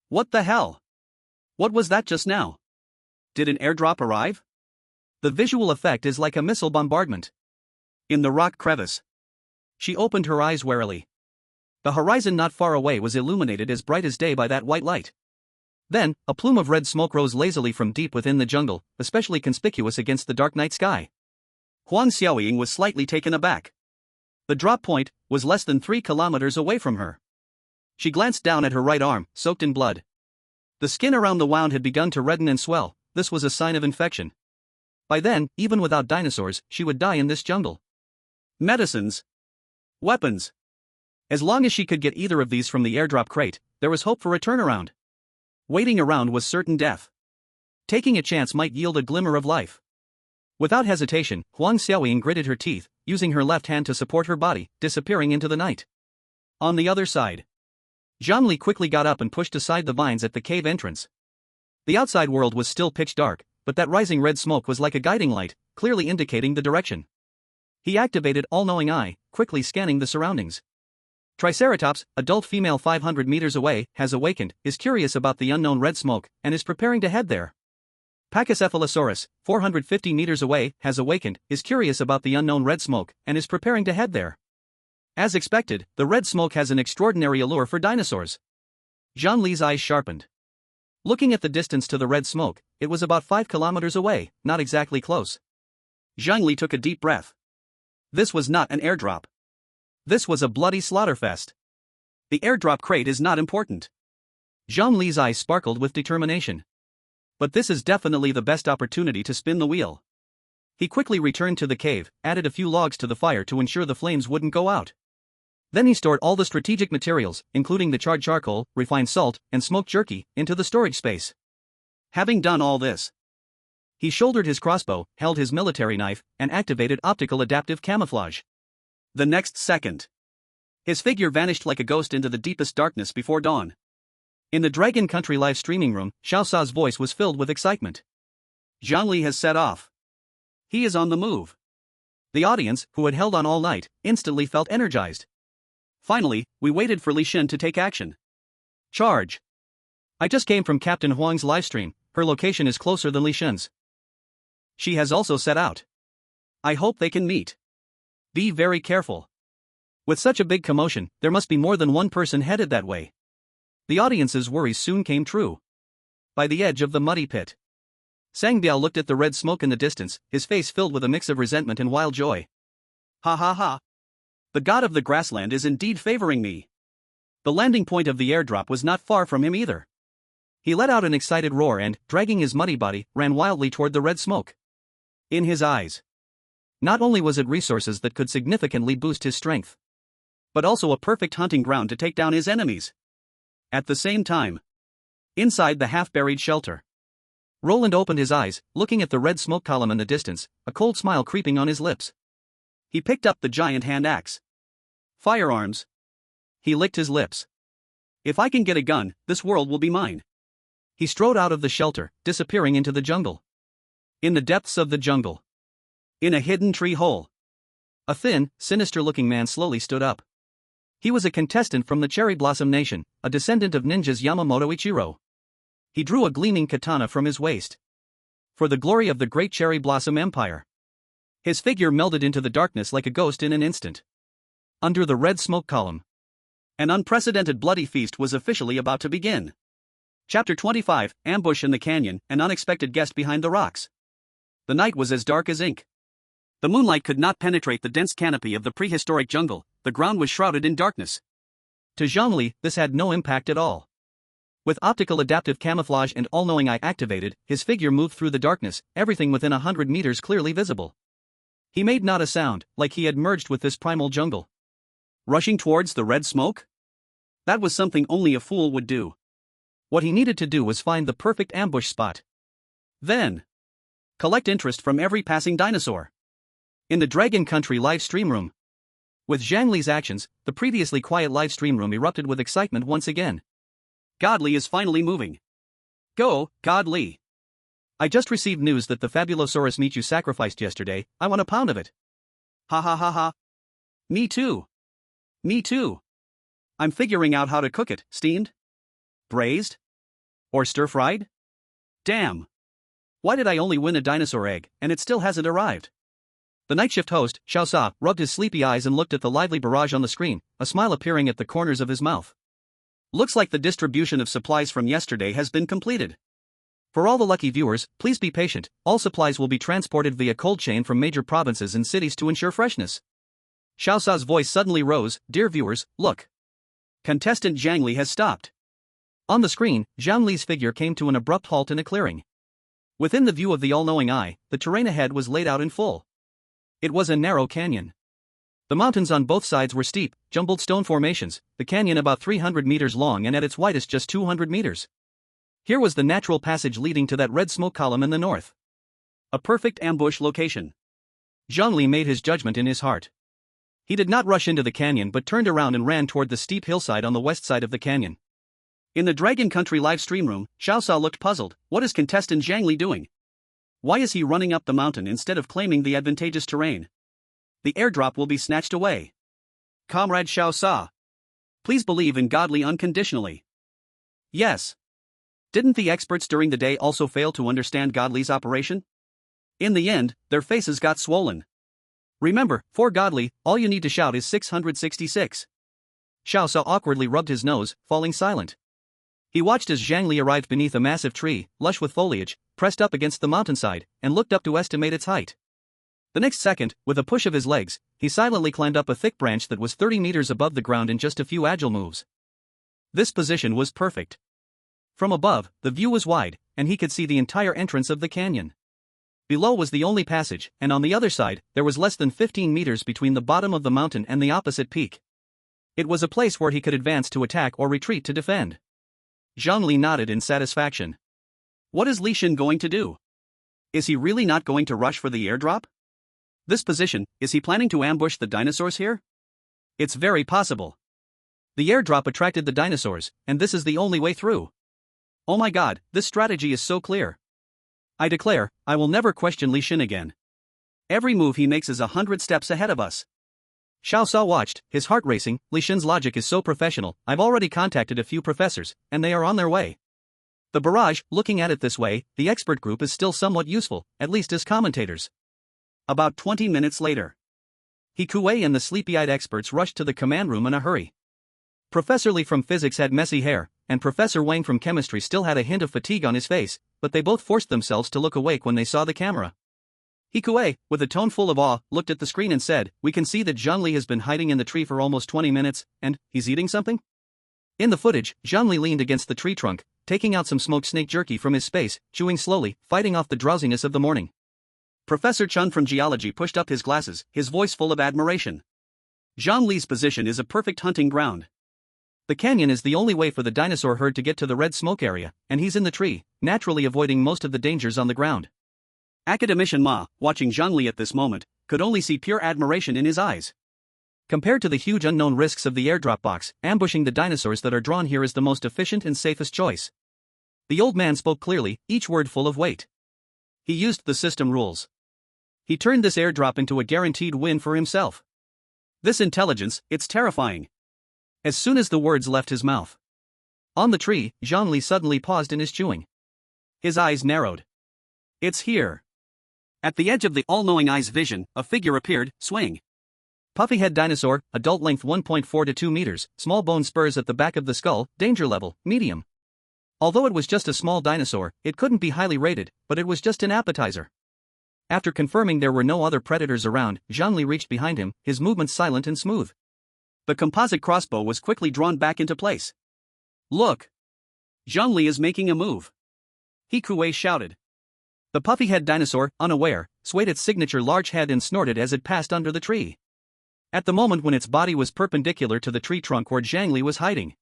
What the hell? What was that just now? Did an airdrop arrive? The visual effect is like a missile bombardment. In the rock crevice. She opened her eyes warily. The horizon not far away was illuminated as bright as day by that white light. Then, a plume of red smoke rose lazily from deep within the jungle, especially conspicuous against the dark night sky. Huang Xiaoying was slightly taken aback. The drop point was less than 3 kilometers away from her. She glanced down at her right arm, soaked in blood. The skin around the wound had begun to redden and swell. This was a sign of infection. By then, even without dinosaurs, she would die in this jungle. Medicines. Weapons. As long as she could get either of these from the airdrop crate, there was hope for a turnaround. Waiting around was certain death. Taking a chance might yield a glimmer of life. Without hesitation, Huang Xiaoying gritted her teeth, using her left hand to support her body, disappearing into the night. On the other side, Zhang Li quickly got up and pushed aside the vines at the cave entrance. The outside world was still pitch dark, but that rising red smoke was like a guiding light, clearly indicating the direction. He activated all-knowing eye, quickly scanning the surroundings. Triceratops, adult female 500 meters away, has awakened, is curious about the unknown red smoke, and is preparing to head there. Pachycephalosaurus, 450 meters away, has awakened, is curious about the unknown red smoke, and is preparing to head there. As expected, the red smoke has an extraordinary allure for dinosaurs. Zhang Li's eyes sharpened. Looking at the distance to the red smoke, it was about 5 kilometers away, not exactly close. Zhang Li took a deep breath. This was not an airdrop. This was a bloody slaughterfest. The airdrop crate is not important. Zhang Li's eyes sparkled with determination. But this is definitely the best opportunity to spin the wheel. He quickly returned to the cave, added a few logs to the fire to ensure the flames wouldn't go out. Then he stored all the strategic materials, including the charred charcoal, refined salt, and smoked jerky, into the storage space. Having done all this, he shouldered his crossbow, held his military knife, and activated optical adaptive camouflage. The next second, his figure vanished like a ghost into the deepest darkness before dawn. In the Dragon Country live streaming room, Xiao Sa's voice was filled with excitement. Zhang Li has set off. He is on the move. The audience, who had held on all night, instantly felt energized. Finally, we waited for Li Xin to take action. Charge. I just came from Captain Huang's livestream. Her location is closer than Li Xin's. She has also set out. I hope they can meet. Be very careful. With such a big commotion, there must be more than one person headed that way. The audience's worries soon came true. By the edge of the muddy pit, Sang Biao looked at the red smoke in the distance, his face filled with a mix of resentment and wild joy. Ha ha ha. The god of the grassland is indeed favoring me. The landing point of the airdrop was not far from him either. He let out an excited roar and, dragging his muddy body, ran wildly toward the red smoke. In his eyes, not only was it resources that could significantly boost his strength, but also a perfect hunting ground to take down his enemies. At the same time, inside the half-buried shelter, Roland opened his eyes, looking at the red smoke column in the distance, a cold smile creeping on his lips. He picked up the giant hand axe. Firearms. He licked his lips. If I can get a gun, this world will be mine. He strode out of the shelter, disappearing into the jungle. In the depths of the jungle, in a hidden tree hole, a thin, sinister-looking man slowly stood up. He was a contestant from the Cherry Blossom Nation, a descendant of ninjas Yamamoto Ichiro. He drew a gleaming katana from his waist. For the glory of the great Cherry Blossom Empire. His figure melded into the darkness like a ghost in an instant. Under the red smoke column, an unprecedented bloody feast was officially about to begin. Chapter 25, Ambush in the Canyon, an unexpected guest behind the rocks. The night was as dark as ink. The moonlight could not penetrate the dense canopy of the prehistoric jungle, the ground was shrouded in darkness. To Zhang Li, this had no impact at all. With optical adaptive camouflage and all-knowing eye activated, his figure moved through the darkness, everything within 100 meters clearly visible. He made not a sound, like he had merged with this primal jungle. Rushing towards the red smoke? That was something only a fool would do. What he needed to do was find the perfect ambush spot. Then, collect interest from every passing dinosaur. In the Dragon Country live stream room. With Zhang Li's actions, the previously quiet live stream room erupted with excitement once again. God Li is finally moving. Go, God Li. I just received news that the Fabulosaurus meat you sacrificed yesterday, I want a pound of it. Ha ha ha ha. Me too. Me too. I'm figuring out how to cook it, steamed? Braised? Or stir-fried? Damn. Why did I only win a dinosaur egg, and it still hasn't arrived? The night shift host, Xiao Sa, rubbed his sleepy eyes and looked at the lively barrage on the screen, a smile appearing at the corners of his mouth. Looks like the distribution of supplies from yesterday has been completed. For all the lucky viewers, please be patient, all supplies will be transported via cold chain from major provinces and cities to ensure freshness. Xiao Sa's voice suddenly rose, dear viewers, look. Contestant Zhang Li has stopped. On the screen, Zhang Li's figure came to an abrupt halt in a clearing. Within the view of the all-knowing eye, the terrain ahead was laid out in full. It was a narrow canyon. The mountains on both sides were steep, jumbled stone formations, the canyon about 300 meters long and at its widest just 200 meters. Here was the natural passage leading to that red smoke column in the north. A perfect ambush location. Zhang Li made his judgment in his heart. He did not rush into the canyon but turned around and ran toward the steep hillside on the west side of the canyon. In the Dragon Country live stream room, Xiao Sa looked puzzled. What is contestant Zhang Li doing? Why is he running up the mountain instead of claiming the advantageous terrain? The airdrop will be snatched away. Comrade Xiao Sa, please believe in God Li unconditionally. Yes. Didn't the experts during the day also fail to understand God Li's operation? In the end, their faces got swollen. Remember, for God Li, all you need to shout is 666. Xiao Sa awkwardly rubbed his nose, falling silent. He watched as Zhang Li arrived beneath a massive tree, lush with foliage, pressed up against the mountainside, and looked up to estimate its height. The next second, with a push of his legs, he silently climbed up a thick branch that was 30 meters above the ground in just a few agile moves. This position was perfect. From above, the view was wide, and he could see the entire entrance of the canyon. Below was the only passage, and on the other side, there was less than 15 meters between the bottom of the mountain and the opposite peak. It was a place where he could advance to attack or retreat to defend. Zhang Li nodded in satisfaction. What is Li Xin going to do? Is he really not going to rush for the airdrop? This position, is he planning to ambush the dinosaurs here? It's very possible. The airdrop attracted the dinosaurs, and this is the only way through. Oh my god, this strategy is so clear. I declare, I will never question Li Xin again. Every move he makes is 100 steps ahead of us. Xiao Sa watched, his heart racing. Li Xin's logic is so professional. I've already contacted a few professors, and they are on their way. The barrage, looking at it this way, the expert group is still somewhat useful, at least as commentators. About 20 minutes later, He Kuei and the sleepy-eyed experts rushed to the command room in a hurry. Professor Li from physics had messy hair, and Professor Wang from chemistry still had a hint of fatigue on his face, but they both forced themselves to look awake when they saw the camera. He Kuei, with a tone full of awe, looked at the screen and said, "We can see that Zhang Li has been hiding in the tree for almost 20 minutes, and he's eating something?" In the footage, Zhang Li leaned against the tree trunk, taking out some smoked snake jerky from his space, chewing slowly, fighting off the drowsiness of the morning. Professor Chun from geology pushed up his glasses, his voice full of admiration. Zhang Li's position is a perfect hunting ground. The canyon is the only way for the dinosaur herd to get to the red smoke area, and he's in the tree, naturally avoiding most of the dangers on the ground. Academician Ma, watching Zhang Li at this moment, could only see pure admiration in his eyes. Compared to the huge unknown risks of the airdrop box, ambushing the dinosaurs that are drawn here is the most efficient and safest choice. The old man spoke clearly, each word full of weight. He used the system rules. He turned this airdrop into a guaranteed win for himself. This intelligence, it's terrifying. As soon as the words left his mouth. On the tree, Zhang Li suddenly paused in his chewing. His eyes narrowed. It's here. At the edge of the all-knowing eye's vision, a figure appeared, swaying. Puffy head dinosaur, adult length 1.4 to 2 meters, small bone spurs at the back of the skull, danger level, medium. Although it was just a small dinosaur, it couldn't be highly rated, but it was just an appetizer. After confirming there were no other predators around, Zhang Li reached behind him, his movements silent and smooth. The composite crossbow was quickly drawn back into place. Look! Zhang Li is making a move. He Kuei shouted. The puffy-head dinosaur, unaware, swayed its signature large head and snorted as it passed under the tree. At the moment when its body was perpendicular to the tree trunk where Zhang Li was hiding.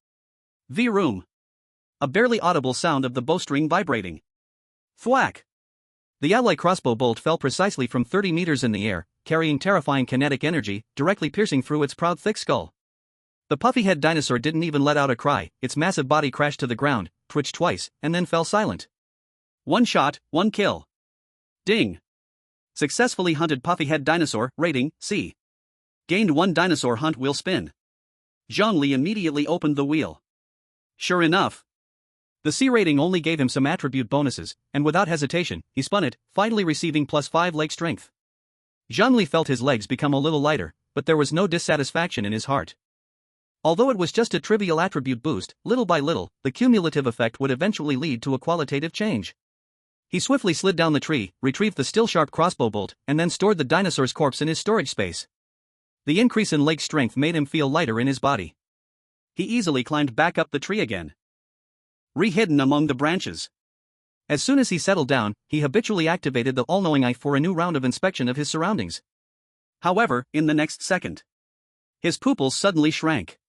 V-room. A barely audible sound of the bowstring vibrating. Thwack! The alloy crossbow bolt fell precisely from 30 meters in the air, carrying terrifying kinetic energy, directly piercing through its proud thick skull. The puffy-head dinosaur didn't even let out a cry, its massive body crashed to the ground, twitched twice, and then fell silent. One shot, one kill. Ding! Successfully hunted puffy-head dinosaur, rating, C. Gained 1 dinosaur hunt wheel spin. Zhang Li immediately opened the wheel. Sure enough. The C rating only gave him some attribute bonuses, and without hesitation, he spun it, finally receiving +5 leg strength. Zhang Li felt his legs become a little lighter, but there was no dissatisfaction in his heart. Although it was just a trivial attribute boost, little by little, the cumulative effect would eventually lead to a qualitative change. He swiftly slid down the tree, retrieved the still sharp crossbow bolt, and then stored the dinosaur's corpse in his storage space. The increase in leg strength made him feel lighter in his body. He easily climbed back up the tree again. Hidden among the branches. As soon as he settled down, he habitually activated the all-knowing eye for a new round of inspection of his surroundings. However, in the next second, his pupils suddenly shrank.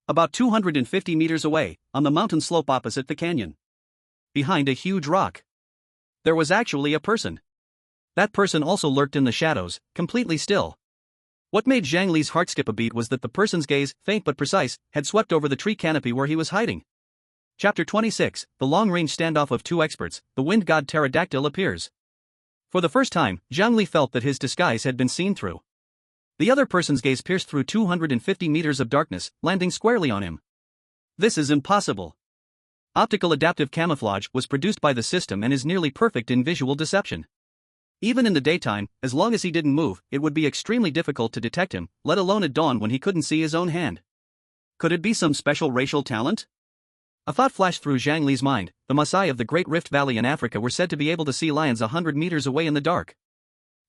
About 250 meters away, on the mountain slope opposite the canyon. Behind a huge rock. There was actually a person. That person also lurked in the shadows, completely still. What made Zhang Li's heart skip a beat was that the person's gaze, faint but precise, had swept over the tree canopy where he was hiding. Chapter 26, The Long-Range Standoff of Two Experts, the Wind God Pterodactyl appears. For the first time, Zhang Li felt that his disguise had been seen through. The other person's gaze pierced through 250 meters of darkness, landing squarely on him. This is impossible. Optical adaptive camouflage was produced by the system and is nearly perfect in visual deception. Even in the daytime, as long as he didn't move, it would be extremely difficult to detect him, let alone at dawn when he couldn't see his own hand. Could it be some special racial talent? A thought flashed through Zhang Li's mind. The Maasai of the Great Rift Valley in Africa were said to be able to see lions 100 meters away in the dark.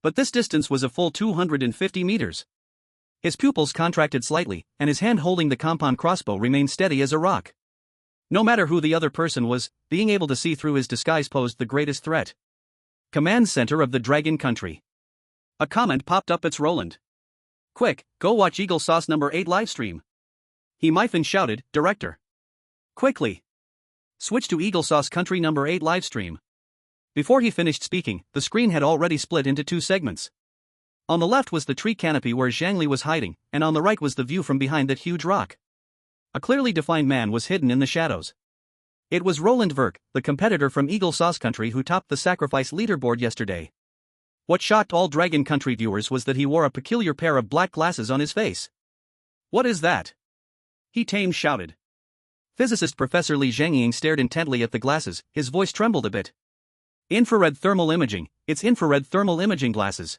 But this distance was a full 250 meters. His pupils contracted slightly, and his hand holding the compound crossbow remained steady as a rock. No matter who the other person was, being able to see through his disguise posed the greatest threat. Command center of the Dragon Country. A comment popped up. It's Roland. Quick, go watch Eagle Sauce number 8 livestream. He Myphon shouted, director. Quickly. Switch to Eagle Sauce Country number 8 livestream. Before he finished speaking, the screen had already split into two segments. On the left was the tree canopy where Zhang Li was hiding, and on the right was the view from behind that huge rock. A clearly defined man was hidden in the shadows. It was Roland Verk, the competitor from Eagle Sauce Country who topped the sacrifice leaderboard yesterday. What shocked all Dragon Country viewers was that he wore a peculiar pair of black glasses on his face. What is that? He tame shouted. Physicist Professor Li Zhangying stared intently at the glasses, his voice trembled a bit. Infrared thermal imaging, it's infrared thermal imaging glasses.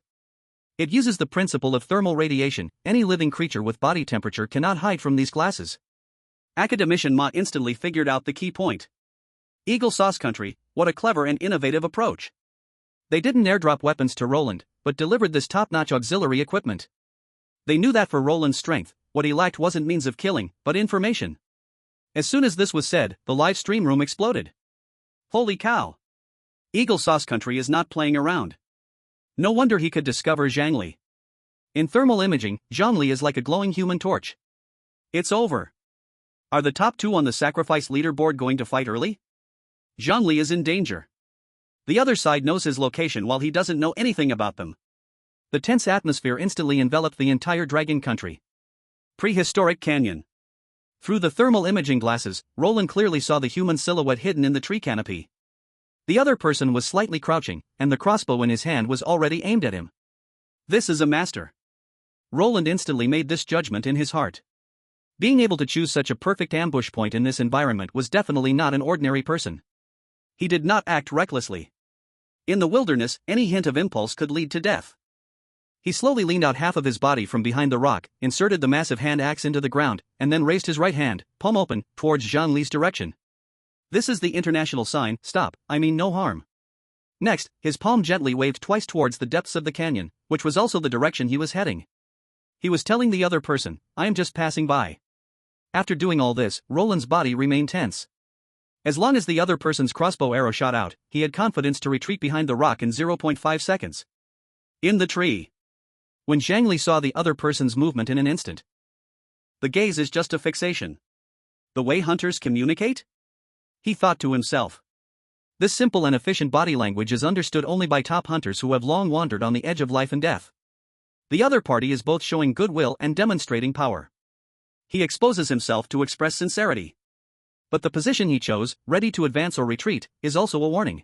It uses the principle of thermal radiation. Any living creature with body temperature cannot hide from these glasses. Academician Ma instantly figured out the key point. Eagle Sauce Country, what a clever and innovative approach. They didn't airdrop weapons to Roland, but delivered this top-notch auxiliary equipment. They knew that for Roland's strength, what he lacked wasn't means of killing, but information. As soon as this was said, the live stream room exploded. Holy cow! Eagle Sauce Country is not playing around. No wonder he could discover Zhang Li. In thermal imaging, Zhang Li is like a glowing human torch. It's over. Are the top two on the sacrifice leaderboard going to fight early? Zhang Li is in danger. The other side knows his location while he doesn't know anything about them. The tense atmosphere instantly enveloped the entire Dragon Country. Prehistoric Canyon. Through the thermal imaging glasses, Roland clearly saw the human silhouette hidden in the tree canopy. The other person was slightly crouching, and the crossbow in his hand was already aimed at him. This is a master. Roland instantly made this judgment in his heart. Being able to choose such a perfect ambush point in this environment was definitely not an ordinary person. He did not act recklessly. In the wilderness, any hint of impulse could lead to death. He slowly leaned out half of his body from behind the rock, inserted the massive hand axe into the ground, and then raised his right hand, palm open, towards Zhang Li's direction. This is the international sign, stop, I mean no harm. Next, his palm gently waved twice towards the depths of the canyon, which was also the direction he was heading. He was telling the other person, I am just passing by. After doing all this, Roland's body remained tense. As long as the other person's crossbow arrow shot out, he had confidence to retreat behind the rock in 0.5 seconds. In the tree. When Zhang Li saw the other person's movement in an instant. The gaze is just a fixation. The way hunters communicate? He thought to himself. This simple and efficient body language is understood only by top hunters who have long wandered on the edge of life and death. The other party is both showing goodwill and demonstrating power. He exposes himself to express sincerity. But the position he chose, ready to advance or retreat, is also a warning.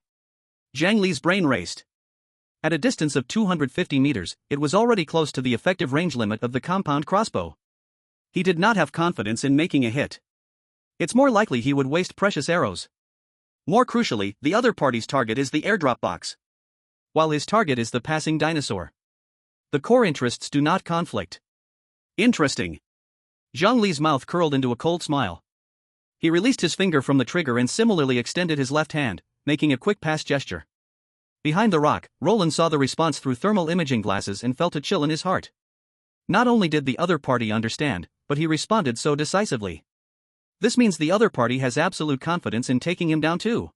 Zhang Li's brain raced. At a distance of 250 meters, it was already close to the effective range limit of the compound crossbow. He did not have confidence in making a hit. It's more likely he would waste precious arrows. More crucially, the other party's target is the airdrop box, while his target is the passing dinosaur. The core interests do not conflict. Interesting. Zhang Li's mouth curled into a cold smile. He released his finger from the trigger and similarly extended his left hand, making a quick pass gesture. Behind the rock, Roland saw the response through thermal imaging glasses and felt a chill in his heart. Not only did the other party understand, but he responded so decisively. This means the other party has absolute confidence in taking him down too.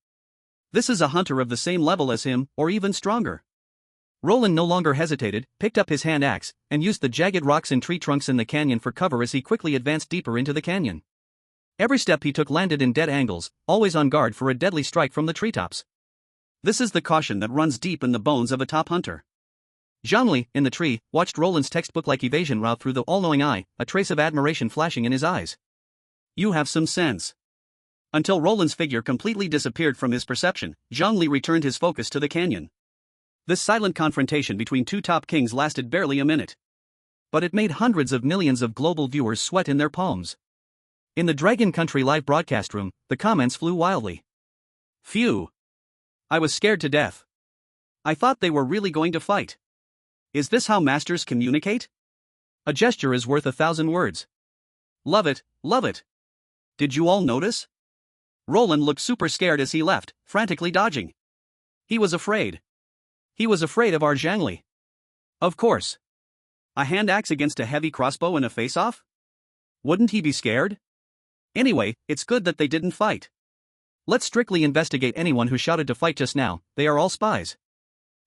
This is a hunter of the same level as him, or even stronger. Roland no longer hesitated, picked up his hand axe, and used the jagged rocks and tree trunks in the canyon for cover as he quickly advanced deeper into the canyon. Every step he took landed in dead angles, always on guard for a deadly strike from the treetops. This is the caution that runs deep in the bones of a top hunter. Zhang Li, in the tree, watched Roland's textbook-like evasion route through the all-knowing eye, a trace of admiration flashing in his eyes. You have some sense. Until Roland's figure completely disappeared from his perception, Zhang Li returned his focus to the canyon. This silent confrontation between two top kings lasted barely a minute. But it made hundreds of millions of global viewers sweat in their palms. In the Dragon Country live broadcast room, the comments flew wildly. Phew. I was scared to death. I thought they were really going to fight. Is this how masters communicate? A gesture is worth 1,000 words. Love it, love it. Did you all notice? Roland looked super scared as he left, frantically dodging. He was afraid. He was afraid of our Zhang Li. Of course. A hand axe against a heavy crossbow in a face-off? Wouldn't he be scared? Anyway, it's good that they didn't fight. Let's strictly investigate anyone who shouted to fight just now, they are all spies.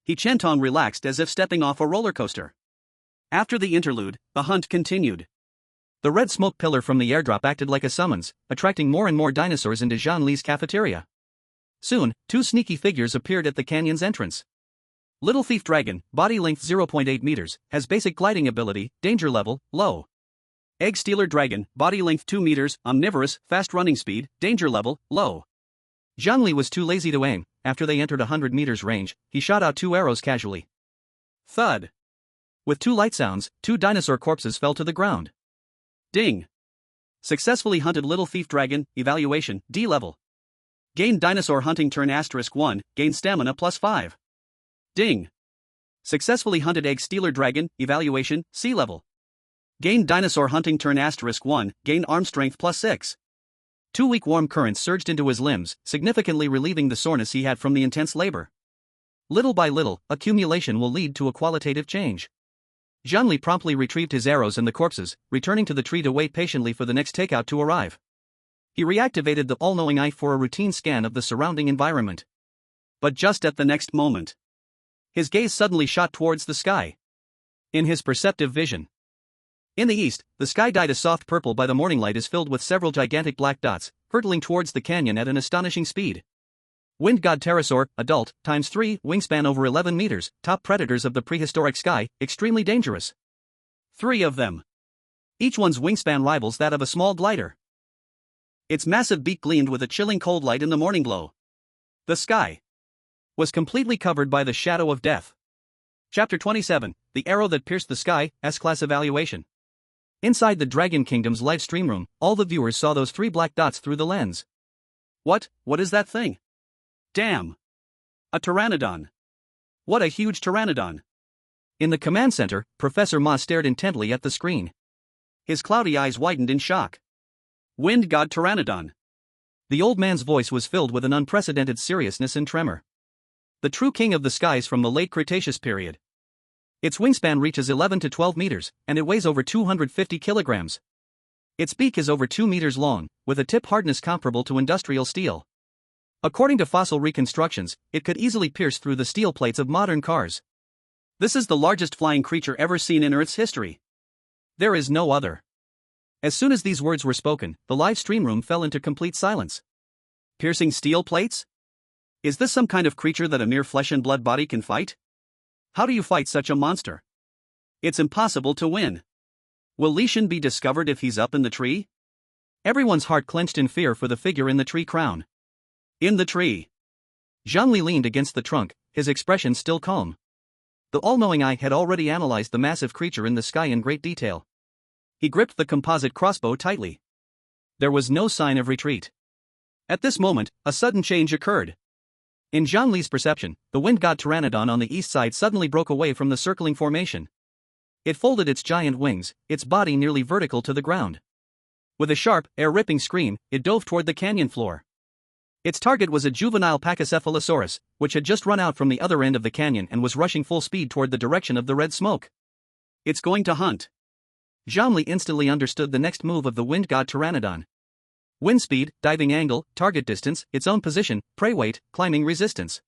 He Chentong relaxed as if stepping off a roller coaster. After the interlude, the hunt continued. The red smoke pillar from the airdrop acted like a summons, attracting more and more dinosaurs into Zhang Li's cafeteria. Soon, two sneaky figures appeared at the canyon's entrance. Little Thief Dragon, body length 0.8 meters, has basic gliding ability, danger level, low. Egg Stealer Dragon, body length 2 meters, omnivorous, fast running speed, danger level, low. Zhang Li was too lazy to aim. After they entered 100 meters range, he shot out 2 arrows casually. Thud. With 2 light sounds, 2 dinosaur corpses fell to the ground. Ding. Successfully hunted Little Thief Dragon, evaluation, D level. Gained Dinosaur Hunting Turn *1, gain stamina +5. Ding. Successfully hunted Egg Stealer Dragon, evaluation, C level. Gained Dinosaur Hunting Turn *1, gain arm strength +6. 2 weak warm currents surged into his limbs, significantly relieving the soreness he had from the intense labor. Little by little, accumulation will lead to a qualitative change. Zhang Li promptly retrieved his arrows and the corpses, returning to the tree to wait patiently for the next takeout to arrive. He reactivated the all-knowing eye for a routine scan of the surrounding environment. But just at the next moment, his gaze suddenly shot towards the sky. In his perceptive vision, in the east, the sky dyed a soft purple by the morning light is filled with several gigantic black dots, hurtling towards the canyon at an astonishing speed. Wind God Pterosaur, adult, ×3, wingspan over 11 meters, top predators of the prehistoric sky, extremely dangerous. 3 of them. Each one's wingspan rivals that of a small glider. Its massive beak gleamed with a chilling cold light in the morning glow. The sky was completely covered by the shadow of death. Chapter 27, The Arrow That Pierced the Sky, S-Class Evaluation. Inside the Dragon Kingdom's live stream room, all the viewers saw those 3 black dots through the lens. What is that thing? Damn! A pteranodon. What a huge pteranodon! In the command center, Professor Ma stared intently at the screen. His cloudy eyes widened in shock. Wind God Pteranodon. The old man's voice was filled with an unprecedented seriousness and tremor. The true king of the skies from the late Cretaceous period. Its wingspan reaches 11 to 12 meters, and it weighs over 250 kilograms. Its beak is over 2 meters long, with a tip hardness comparable to industrial steel. According to fossil reconstructions, it could easily pierce through the steel plates of modern cars. This is the largest flying creature ever seen in Earth's history. There is no other. As soon as these words were spoken, the live stream room fell into complete silence. Piercing steel plates? Is this some kind of creature that a mere flesh and blood body can fight? How do you fight such a monster? It's impossible to win. Will Li Shan be discovered if he's up in the tree? Everyone's heart clenched in fear for the figure in the tree crown. In the tree. Zhang Li leaned against the trunk, his expression still calm. The all-knowing eye had already analyzed the massive creature in the sky in great detail. He gripped the composite crossbow tightly. There was no sign of retreat. At this moment, a sudden change occurred. In Zhang Li's perception, the wind god pteranodon on the east side suddenly broke away from the circling formation. It folded its giant wings, its body nearly vertical to the ground. With a sharp, air-ripping scream, it dove toward the canyon floor. Its target was a juvenile Pachycephalosaurus, which had just run out from the other end of the canyon and was rushing full speed toward the direction of the red smoke. It's going to hunt. Zhang Li instantly understood the next move of the wind god pteranodon. Wind speed, diving angle, target distance, its own position, prey weight, climbing resistance.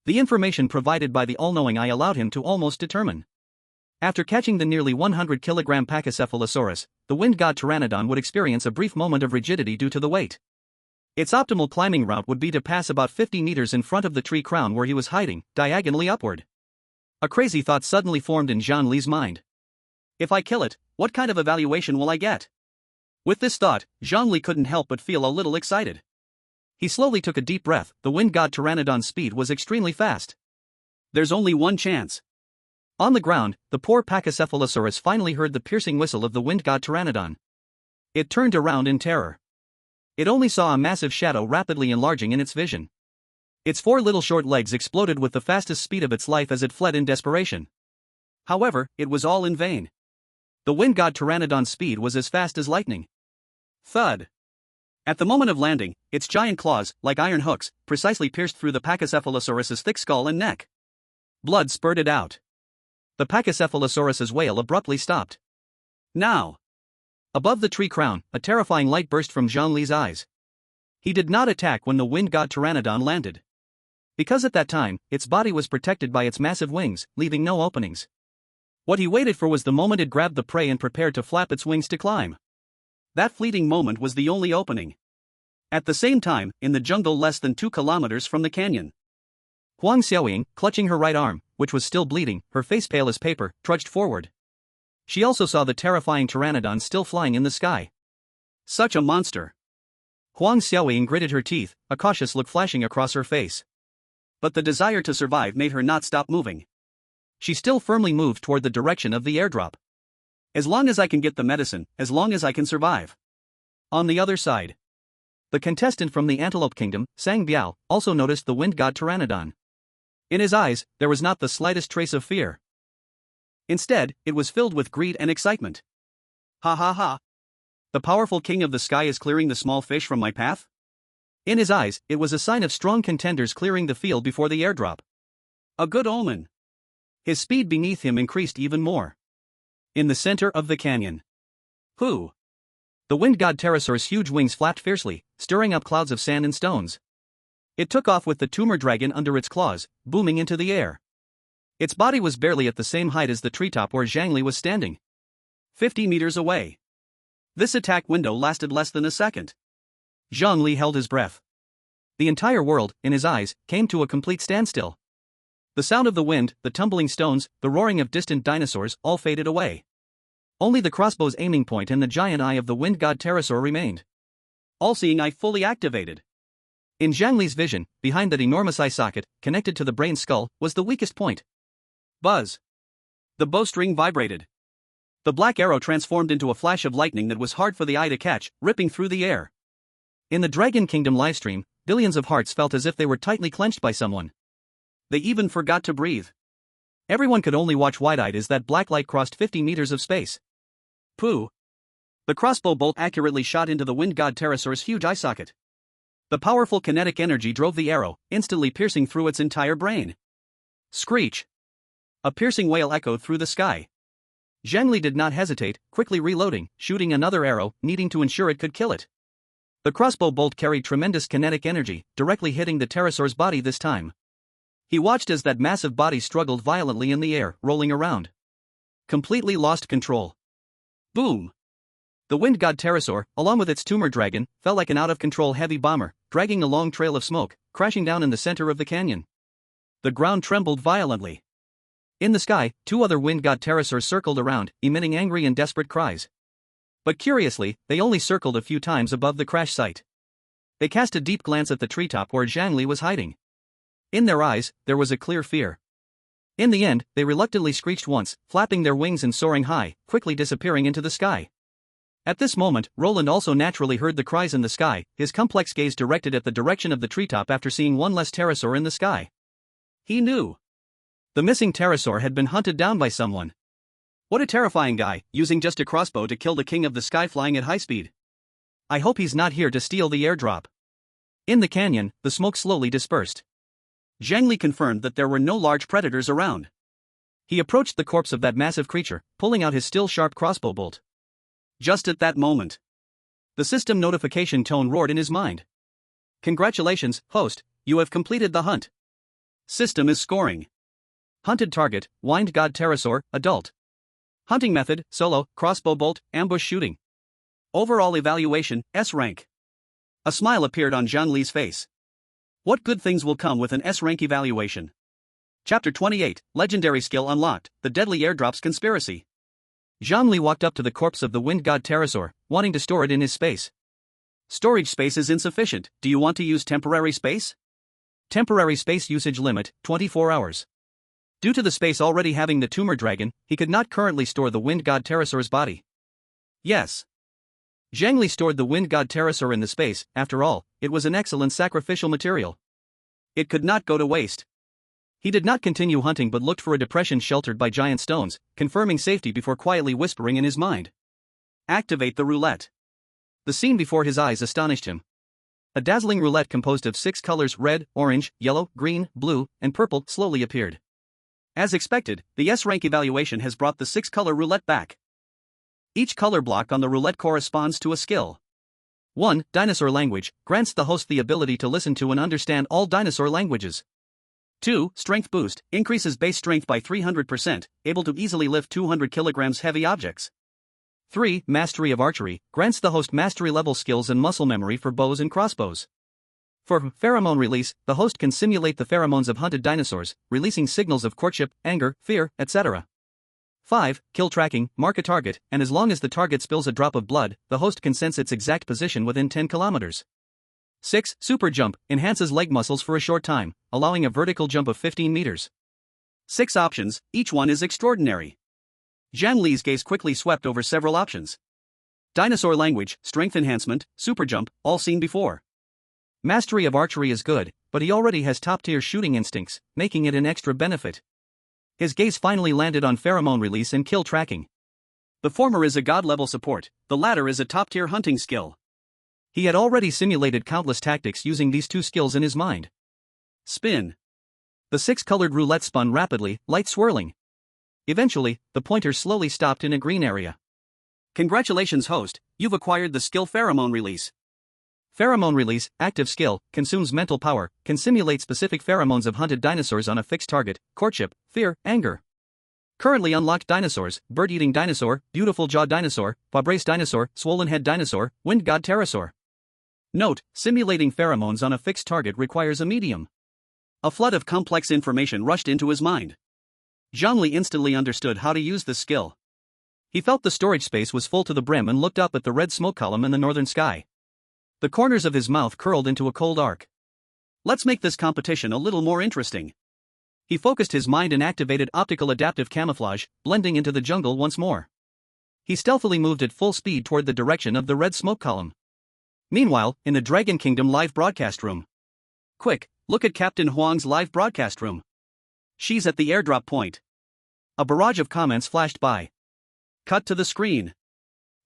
The information provided by the all-knowing eye allowed him to almost determine. After catching the nearly 100-kilogram Pachycephalosaurus, the wind god pteranodon would experience a brief moment of rigidity due to the weight. Its optimal climbing route would be to pass about 50 meters in front of the tree crown where he was hiding, diagonally upward. A crazy thought suddenly formed in Zhang Li's mind. If I kill it, what kind of evaluation will I get? With this thought, Zhang Li couldn't help but feel a little excited. He slowly took a deep breath. The wind god pteranodon's speed was extremely fast. There's only one chance. On the ground, the poor Pachycephalosaurus finally heard the piercing whistle of the wind god pteranodon. It turned around in terror. It only saw a massive shadow rapidly enlarging in its vision. Its 4 little short legs exploded with the fastest speed of its life as it fled in desperation. However, it was all in vain. The wind god pteranodon's speed was as fast as lightning. Thud. At the moment of landing, its giant claws, like iron hooks, precisely pierced through the Pachycephalosaurus's thick skull and neck. Blood spurted out. The Pachycephalosaurus's wail abruptly stopped. Now. Above the tree crown, a terrifying light burst from Zhang Li's eyes. He did not attack when the wind god pteranodon landed, because at that time, its body was protected by its massive wings, leaving no openings. What he waited for was the moment it grabbed the prey and prepared to flap its wings to climb. That fleeting moment was the only opening. At the same time, in the jungle less than 2 kilometers from the canyon, Huang Xiaoying, clutching her right arm, which was still bleeding, her face pale as paper, trudged forward. She also saw the terrifying pteranodon still flying in the sky. Such a monster! Huang Xiaoying gritted her teeth, a cautious look flashing across her face. But the desire to survive made her not stop moving. She still firmly moved toward the direction of the airdrop. As long as I can get the medicine, as long as I can survive. On the other side, the contestant from the Antelope Kingdom, Sang Biao, also noticed the wind god pteranodon. In his eyes, there was not the slightest trace of fear. Instead, it was filled with greed and excitement. Ha ha ha! The powerful king of the sky is clearing the small fish from my path? In his eyes, it was a sign of strong contenders clearing the field before the airdrop. A good omen. His speed beneath him increased even more. In the center of the canyon. Who? The wind god pterosaur's huge wings flapped fiercely, stirring up clouds of sand and stones. It took off with the tumor dragon under its claws, booming into the air. Its body was barely at the same height as the treetop where Zhang Li was standing. 50 meters away. This attack window lasted less than a second. Zhang Li held his breath. The entire world, in his eyes, came to a complete standstill. The sound of the wind, the tumbling stones, the roaring of distant dinosaurs all faded away. Only the crossbow's aiming point and the giant eye of the wind god pterosaur remained. All-seeing eye fully activated. In Zhang Li's vision, behind that enormous eye socket, connected to the brain skull, was the weakest point. Buzz. The bowstring vibrated. The black arrow transformed into a flash of lightning that was hard for the eye to catch, ripping through the air. In the Dragon Kingdom livestream, billions of hearts felt as if they were tightly clenched by someone. They even forgot to breathe. Everyone could only watch wide-eyed as that black light crossed 50 meters of space. Pooh! The crossbow bolt accurately shot into the wind god pterosaur's huge eye socket. The powerful kinetic energy drove the arrow, instantly piercing through its entire brain. Screech! A piercing wail echoed through the sky. Zhang Li did not hesitate, quickly reloading, shooting another arrow, needing to ensure it could kill it. The crossbow bolt carried tremendous kinetic energy, directly hitting the pterosaur's body this time. He watched as that massive body struggled violently in the air, rolling around. Completely lost control. Boom! The wind god pterosaur, along with its tumor dragon, fell like an out-of-control heavy bomber, dragging a long trail of smoke, crashing down in the center of the canyon. The ground trembled violently. In the sky, 2 other wind god pterosaurs circled around, emitting angry and desperate cries. But curiously, they only circled a few times above the crash site. They cast a deep glance at the treetop where Zhang Li was hiding. In their eyes, there was a clear fear. In the end, they reluctantly screeched once, flapping their wings and soaring high, quickly disappearing into the sky. At this moment, Roland also naturally heard the cries in the sky, his complex gaze directed at the direction of the treetop after seeing one less pterosaur in the sky. He knew. The missing pterosaur had been hunted down by someone. What a terrifying guy, using just a crossbow to kill the king of the sky flying at high speed. I hope he's not here to steal the airdrop. In the canyon, the smoke slowly dispersed. Zhang Li confirmed that there were no large predators around. He approached the corpse of that massive creature, pulling out his still sharp crossbow bolt. Just at that moment, the system notification tone roared in his mind. Congratulations, host, you have completed the hunt. System is scoring. Hunted target, wind god pterosaur, adult. Hunting method, solo, crossbow bolt, ambush shooting. Overall evaluation, S rank. A smile appeared on Zhang Li's face. What good things will come with an S rank evaluation? Chapter 28, Legendary Skill Unlocked, The Deadly Airdrops Conspiracy. Zhang Li walked up to the corpse of the wind god pterosaur, wanting to store it in his space. Storage space is insufficient, do you want to use temporary space? Temporary space usage limit, 24 hours. Due to the space already having the tumor dragon, he could not currently store the wind god pterosaur's body. Yes. Zhang Li stored the wind god pterosaur in the space, after all, it was an excellent sacrificial material. It could not go to waste. He did not continue hunting but looked for a depression sheltered by giant stones, confirming safety before quietly whispering in his mind. Activate the roulette. The scene before his eyes astonished him. A dazzling roulette composed of 6 colors red, orange, yellow, green, blue, and purple slowly appeared. As expected, the S rank evaluation has brought the 6-color roulette back. Each color block on the roulette corresponds to a skill. 1. Dinosaur language, grants the host the ability to listen to and understand all dinosaur languages. 2. Strength boost, increases base strength by 300%, able to easily lift 200 kilograms heavy objects. 3. Mastery of archery, grants the host mastery level skills and muscle memory for bows and crossbows. 4. Pheromone release, the host can simulate the pheromones of hunted dinosaurs, releasing signals of courtship, anger, fear, etc. 5. Kill tracking, mark a target, and as long as the target spills a drop of blood, the host can sense its exact position within 10 kilometers. 6. Super jump, enhances leg muscles for a short time, allowing a vertical jump of 15 meters. 6 options, each one is extraordinary. Zhang Li's gaze quickly swept over several options. Dinosaur language, strength enhancement, super jump, all seen before. Mastery of archery is good, but he already has top-tier shooting instincts, making it an extra benefit. His gaze finally landed on pheromone release and kill tracking. The former is a god-level support, the latter is a top-tier hunting skill. He had already simulated countless tactics using these two skills in his mind. Spin. The 6-colored roulette spun rapidly, light swirling. Eventually, the pointer slowly stopped in a green area. Congratulations, host, you've acquired the skill Pheromone Release. Pheromone Release, active skill, consumes mental power, can simulate specific pheromones of hunted dinosaurs on a fixed target, courtship, fear, anger. Currently unlocked dinosaurs: bird-eating dinosaur, beautiful jaw dinosaur, Fabrace dinosaur, swollen head dinosaur, wind god pterosaur. Note: simulating pheromones on a fixed target requires a medium. A flood of complex information rushed into his mind. Zhang Li instantly understood how to use this skill. He felt the storage space was full to the brim and looked up at the red smoke column in the northern sky. The corners of his mouth curled into a cold arc. Let's make this competition a little more interesting. He focused his mind and activated optical adaptive camouflage, blending into the jungle once more. He stealthily moved at full speed toward the direction of the red smoke column. Meanwhile, in the Dragon Kingdom live broadcast room. Quick, look at Captain Huang's live broadcast room. She's at the airdrop point. A barrage of comments flashed by. Cut to the screen.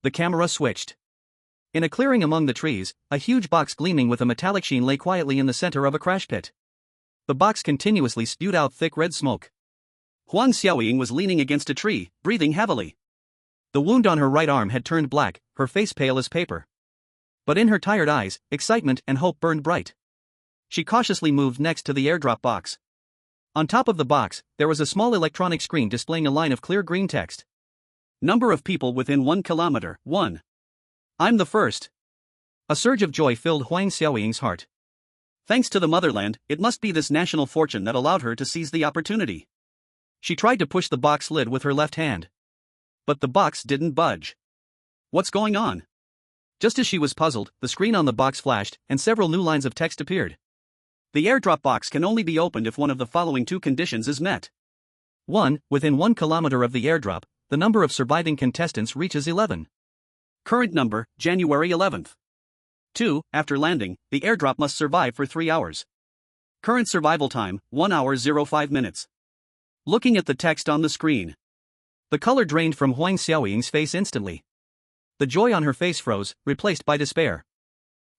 The camera switched. In a clearing among the trees, a huge box gleaming with a metallic sheen lay quietly in the center of a crash pit. The box continuously spewed out thick red smoke. Huang Xiaoying was leaning against a tree, breathing heavily. The wound on her right arm had turned black, her face pale as paper. But in her tired eyes, excitement and hope burned bright. She cautiously moved next to the airdrop box. On top of the box, there was a small electronic screen displaying a line of clear green text. Number of people within 1 kilometer, 1. I'm the first. A surge of joy filled Huang Xiaoying's heart. Thanks to the motherland, it must be this national fortune that allowed her to seize the opportunity. She tried to push the box lid with her left hand. But the box didn't budge. What's going on? Just as she was puzzled, the screen on the box flashed, and several new lines of text appeared. The airdrop box can only be opened if one of the following two conditions is met. 1. Within 1 kilometer of the airdrop, the number of surviving contestants reaches 11. Current number, January 11th. 2. After landing, the airdrop must survive for 3 hours. Current survival time, 1 hour 05 minutes. Looking at the text on the screen. The color drained from Huang Xiaoying's face instantly. The joy on her face froze, replaced by despair.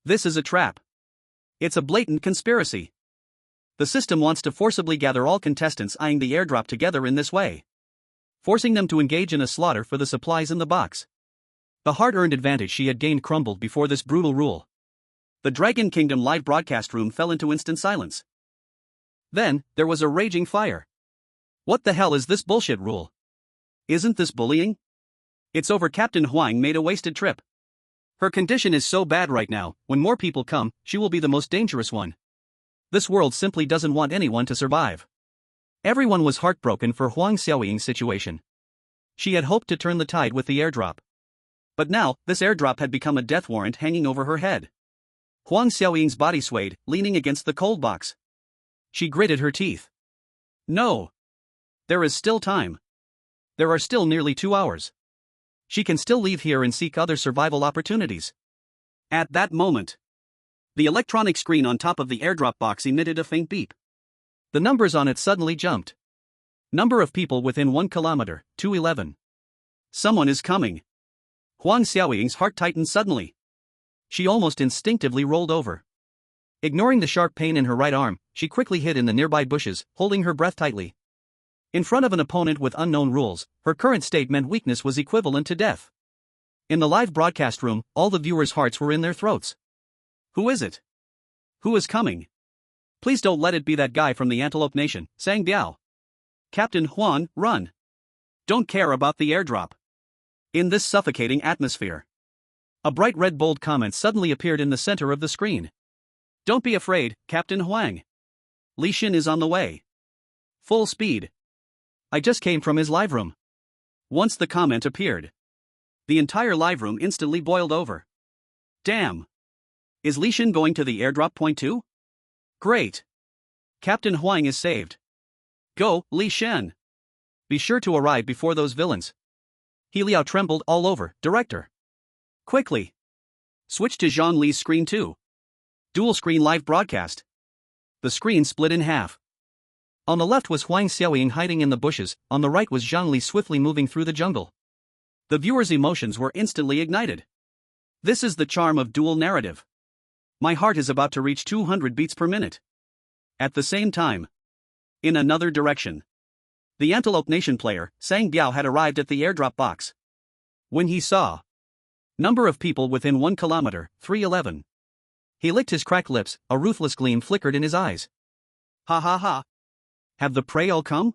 This is a trap. It's a blatant conspiracy. The system wants to forcibly gather all contestants eyeing the airdrop together in this way, forcing them to engage in a slaughter for the supplies in the box. The hard-earned advantage she had gained crumbled before this brutal rule. The Dragon Kingdom live broadcast room fell into instant silence. Then, there was a raging fire. What the hell is this bullshit rule? Isn't this bullying? It's over. Captain Huang made a wasted trip. Her condition is so bad right now, when more people come, she will be the most dangerous one. This world simply doesn't want anyone to survive. Everyone was heartbroken for Huang Xiaoying's situation. She had hoped to turn the tide with the airdrop. But now, this airdrop had become a death warrant hanging over her head. Huang Xiaoying's body swayed, leaning against the cold box. She gritted her teeth. No. There is still time. There are still nearly 2 hours. She can still leave here and seek other survival opportunities. At that moment, the electronic screen on top of the airdrop box emitted a faint beep. The numbers on it suddenly jumped. Number of people within 1 kilometer, 211. Someone is coming. Huang Xiaoying's heart tightened suddenly. She almost instinctively rolled over. Ignoring the sharp pain in her right arm, she quickly hid in the nearby bushes, holding her breath tightly. In front of an opponent with unknown rules, her current state meant weakness was equivalent to death. In the live broadcast room, all the viewers' hearts were in their throats. Who is it? Who is coming? Please don't let it be that guy from the Antelope Nation, sang Biao. Captain Huan, run. Don't care about the airdrop. In this suffocating atmosphere. A bright red bold comment suddenly appeared in the center of the screen. Don't be afraid, Captain Huang. Li Xin is on the way. Full speed. I just came from his live room. Once the comment appeared, the entire live room instantly boiled over. Damn. Is Li Xin going to the airdrop point too? Great. Captain Huang is saved. Go, Li Xin. Be sure to arrive before those villains. He Liao trembled all over, director. Quickly. Switch to Zhang Li's screen too. Dual screen live broadcast. The screen split in half. On the left was Huang Xiaoying hiding in the bushes, on the right was Zhang Li swiftly moving through the jungle. The viewers' emotions were instantly ignited. This is the charm of dual narrative. My heart is about to reach 200 beats per minute. At the same time, in another direction, the Antelope Nation player, Sang Biao, had arrived at the airdrop box. When he saw number of people within 1 kilometer, 311. He licked his cracked lips, a ruthless gleam flickered in his eyes. Ha ha ha. Have the prey all come?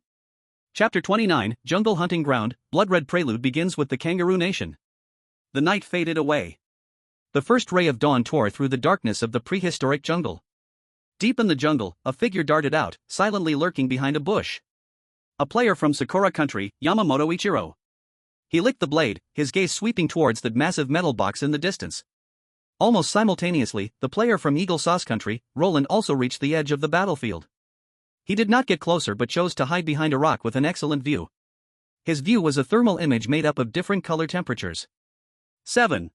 Chapter 29, Jungle Hunting Ground, Blood Red Prelude begins with the Kangaroo Nation. The night faded away. The first ray of dawn tore through the darkness of the prehistoric jungle. Deep in the jungle, a figure darted out, silently lurking behind a bush. A player from Sakura Country, Yamamoto Ichiro. He licked the blade, his gaze sweeping towards the massive metal box in the distance. Almost simultaneously, the player from Eagle Sauce Country, Roland, also reached the edge of the battlefield. He did not get closer but chose to hide behind a rock with an excellent view. His view was a thermal image made up of different color temperatures. 7.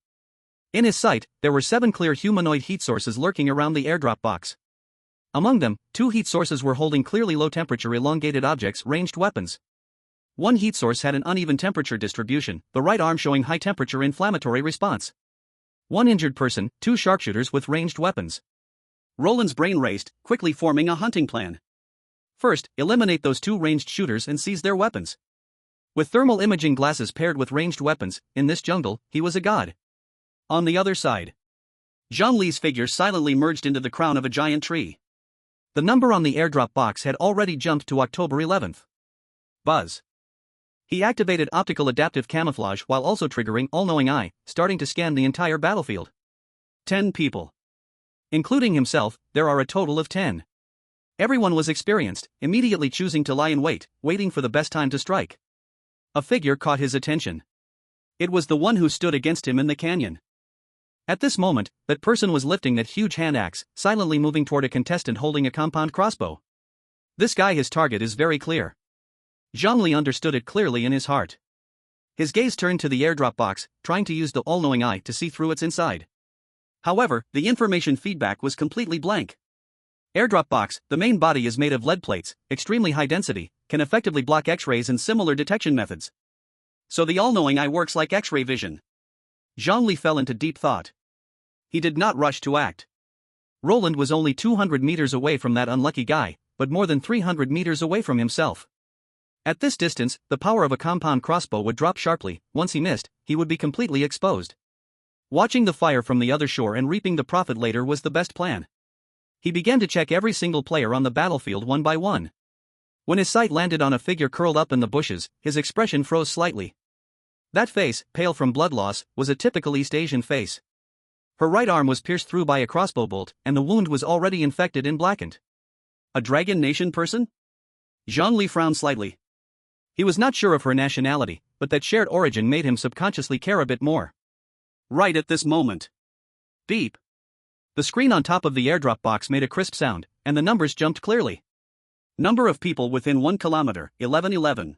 In his sight, there were 7 clear humanoid heat sources lurking around the airdrop box. Among them, 2 heat sources were holding clearly low-temperature elongated objects, ranged weapons. One heat source had an uneven temperature distribution, the right arm showing high-temperature inflammatory response. One injured person, 2 sharpshooters with ranged weapons. Roland's brain raced, quickly forming a hunting plan. First, eliminate those 2 ranged shooters and seize their weapons. With thermal imaging glasses paired with ranged weapons, in this jungle, he was a god. On the other side, Zhang Li's figure silently merged into the crown of a giant tree. The number on the airdrop box had already jumped to October 11th. Buzz. He activated optical adaptive camouflage while also triggering all-knowing eye, starting to scan the entire battlefield. 10 people. Including himself, there are a total of 10. Everyone was experienced, immediately choosing to lie in wait, waiting for the best time to strike. A figure caught his attention. It was the one who stood against him in the canyon. At this moment, that person was lifting that huge hand axe, silently moving toward a contestant holding a compound crossbow. This guy, his target is very clear. Zhang Li understood it clearly in his heart. His gaze turned to the airdrop box, trying to use the all-knowing eye to see through its inside. However, the information feedback was completely blank. Airdrop box, the main body is made of lead plates, extremely high density, can effectively block X-rays and similar detection methods. So the all-knowing eye works like X-ray vision. Zhang Li fell into deep thought. He did not rush to act. Roland was only 200 meters away from that unlucky guy, but more than 300 meters away from himself. At this distance, the power of a compound crossbow would drop sharply. Once he missed, he would be completely exposed. Watching the fire from the other shore and reaping the profit later was the best plan. He began to check every single player on the battlefield one by one. When his sight landed on a figure curled up in the bushes, his expression froze slightly. That face, pale from blood loss, was a typical East Asian face. Her right arm was pierced through by a crossbow bolt, and the wound was already infected and blackened. A Dragon Nation person? Zhang Li frowned slightly. He was not sure of her nationality, but that shared origin made him subconsciously care a bit more. Right at this moment. Beep. The screen on top of the airdrop box made a crisp sound, and the numbers jumped clearly. Number of people within 1 kilometer, 1111.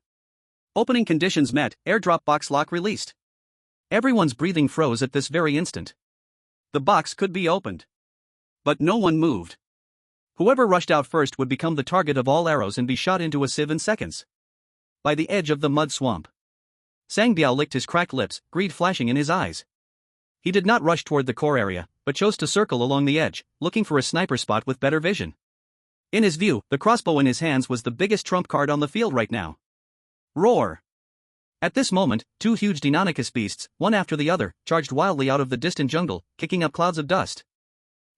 Opening conditions met, airdrop box lock released. Everyone's breathing froze at this very instant. The box could be opened. But no one moved. Whoever rushed out first would become the target of all arrows and be shot into a sieve in seconds. By the edge of the mud swamp. Sang Biao licked his cracked lips, greed flashing in his eyes. He did not rush toward the core area, but chose to circle along the edge, looking for a sniper spot with better vision. In his view, the crossbow in his hands was the biggest trump card on the field right now. Roar! At this moment, two huge Deinonychus beasts, one after the other, charged wildly out of the distant jungle, kicking up clouds of dust.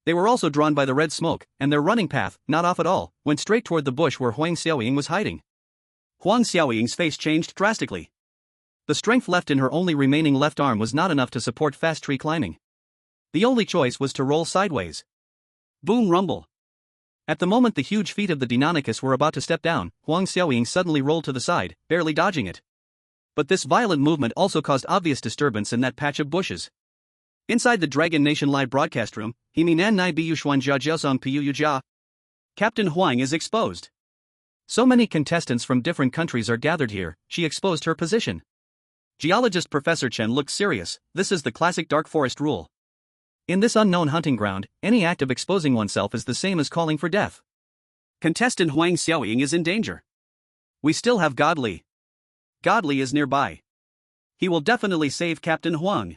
They were also drawn by the red smoke, and their running path, not off at all, went straight toward the bush where Huang Xiaoying was hiding. Huang Xiaoying's face changed drastically. The strength left in her only remaining left arm was not enough to support fast tree climbing. The only choice was to roll sideways. Boom rumble. At the moment the huge feet of the Deinonychus were about to step down, Huang Xiaoying suddenly rolled to the side, barely dodging it. But this violent movement also caused obvious disturbance in that patch of bushes. Inside the Dragon Nation live broadcast room, Himi Nan Nai Biu Xuan Jia Jiaosong Piu Yu Jia. Captain Huang is exposed. So many contestants from different countries are gathered here, she exposed her position. Geologist Professor Chen looked serious. This is the classic dark forest rule. In this unknown hunting ground, any act of exposing oneself is the same as calling for death. Contestant Huang Xiaoying is in danger. We still have God Li. God Li is nearby. He will definitely save Captain Huang.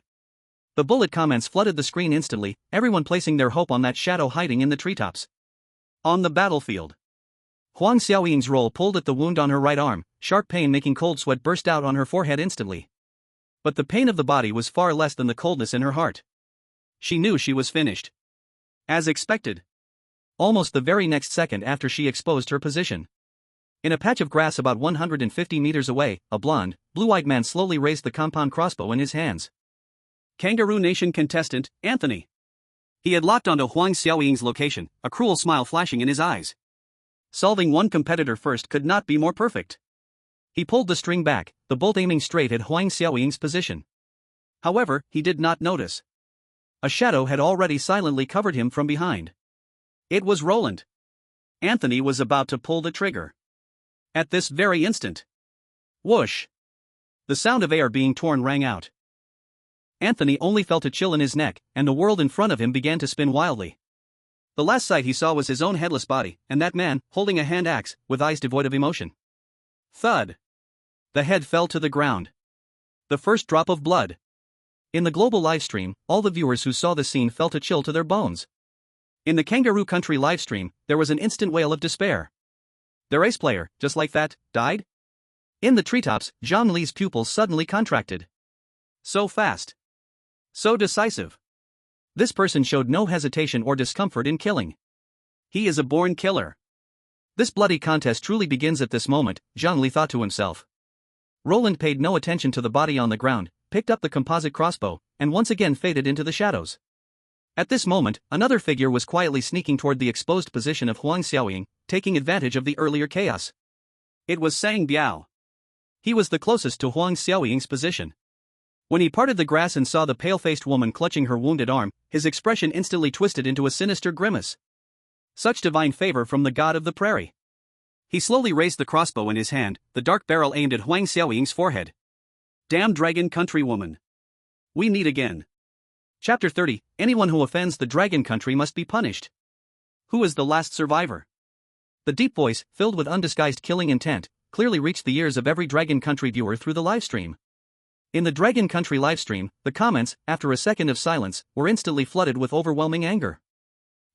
The bullet comments flooded the screen instantly, everyone placing their hope on that shadow hiding in the treetops. On the battlefield. Huang Xiaoying's roll pulled at the wound on her right arm, sharp pain making cold sweat burst out on her forehead instantly. But the pain of the body was far less than the coldness in her heart. She knew she was finished. As expected. Almost the very next second after she exposed her position. In a patch of grass about 150 meters away, a blonde, blue-eyed man slowly raised the compound crossbow in his hands. Kangaroo Nation contestant, Anthony. He had locked onto Huang Xiaoying's location, a cruel smile flashing in his eyes. Solving one competitor first could not be more perfect. He pulled the string back, the bolt aiming straight at Huang Xiaoying's position. However, he did not notice. A shadow had already silently covered him from behind. It was Roland. Anthony was about to pull the trigger. At this very instant. Whoosh! The sound of air being torn rang out. Anthony only felt a chill in his neck, and the world in front of him began to spin wildly. The last sight he saw was his own headless body, and that man, holding a hand axe, with eyes devoid of emotion. Thud! The head fell to the ground. The first drop of blood. In the global livestream, all the viewers who saw the scene felt a chill to their bones. In the Kangaroo Country livestream, there was an instant wail of despair. Their ace player, just like that, died? In the treetops, Zhang Li's pupils suddenly contracted. So fast. So decisive. This person showed no hesitation or discomfort in killing. He is a born killer. This bloody contest truly begins at this moment, Zhang Li thought to himself. Roland paid no attention to the body on the ground, picked up the composite crossbow, and once again faded into the shadows. At this moment, another figure was quietly sneaking toward the exposed position of Huang Xiaoying, taking advantage of the earlier chaos. It was Sang Biao. He was the closest to Huang Xiaoying's position. When he parted the grass and saw the pale-faced woman clutching her wounded arm, his expression instantly twisted into a sinister grimace. Such divine favor from the god of the prairie. He slowly raised the crossbow in his hand, the dark barrel aimed at Huang Xiaoying's forehead. Damn Dragon Country woman. We meet again. Chapter 30, anyone who offends the Dragon Country must be punished. Who is the last survivor? The deep voice, filled with undisguised killing intent, clearly reached the ears of every Dragon Country viewer through the livestream. In the Dragon Country livestream, the comments, after a second of silence, were instantly flooded with overwhelming anger.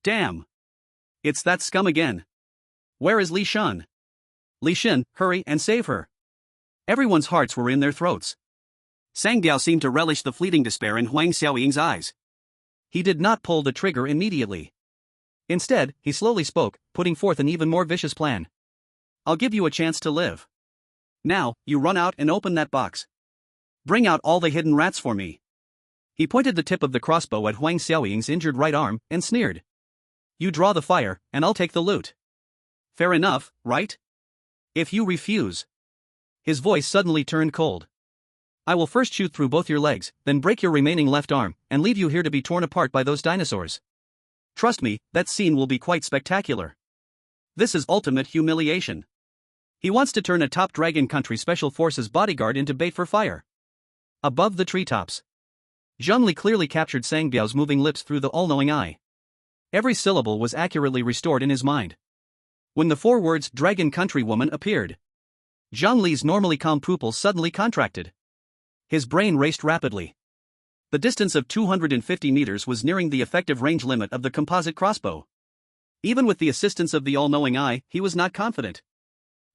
Damn! It's that scum again. Where is Li Shan? Li Shan, hurry and save her. Everyone's hearts were in their throats. Sang Biao seemed to relish the fleeting despair in Huang Xiaoying's eyes. He did not pull the trigger immediately. Instead, he slowly spoke, putting forth an even more vicious plan. I'll give you a chance to live. Now, you run out and open that box. Bring out all the hidden rats for me. He pointed the tip of the crossbow at Huang Xiaoying's injured right arm, and sneered. You draw the fire, and I'll take the loot. Fair enough, right? If you refuse. His voice suddenly turned cold. I will first shoot through both your legs, then break your remaining left arm, and leave you here to be torn apart by those dinosaurs. Trust me, that scene will be quite spectacular. This is ultimate humiliation. He wants to turn a top Dragon Country Special Forces bodyguard into bait for fire. Above the treetops. Zhang Li clearly captured Sang Biao's moving lips through the all-knowing eye. Every syllable was accurately restored in his mind. When the four words Dragon Country woman appeared, Zhang Li's normally calm pupils suddenly contracted. His brain raced rapidly. The distance of 250 meters was nearing the effective range limit of the composite crossbow. Even with the assistance of the all-knowing eye, he was not confident.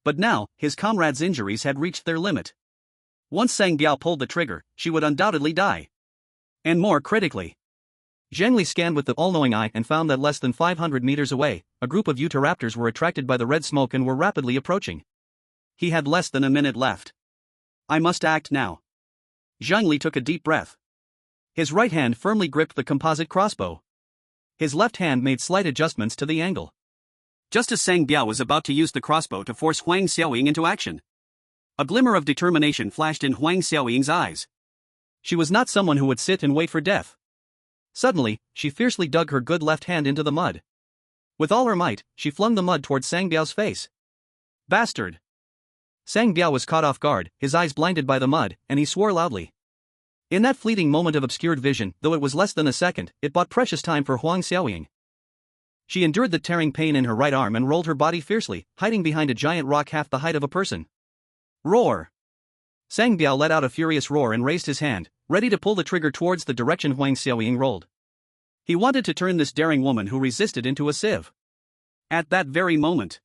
But now, his comrade's injuries had reached their limit. Once Zhang Biao pulled the trigger, she would undoubtedly die. And more critically, Zhang Li scanned with the all-knowing eye and found that less than 500 meters away, a group of Utahraptors were attracted by the red smoke and were rapidly approaching. He had less than a minute left. I must act now. Zhang Li took a deep breath. His right hand firmly gripped the composite crossbow. His left hand made slight adjustments to the angle. Just as Zhang Biao was about to use the crossbow to force Huang Xiaoying into action, a glimmer of determination flashed in Huang Xiaoying's eyes. She was not someone who would sit and wait for death. Suddenly, she fiercely dug her good left hand into the mud. With all her might, she flung the mud towards Zhang Biao's face. Bastard! Zhang Biao was caught off guard, his eyes blinded by the mud, and he swore loudly. In that fleeting moment of obscured vision, though it was less than a second, it bought precious time for Huang Xiaoying. She endured the tearing pain in her right arm and rolled her body fiercely, hiding behind a giant rock half the height of a person. Roar! Zhang Biao let out a furious roar and raised his hand, ready to pull the trigger towards the direction Huang Xiaoying rolled. He wanted to turn this daring woman who resisted into a sieve. At that very moment,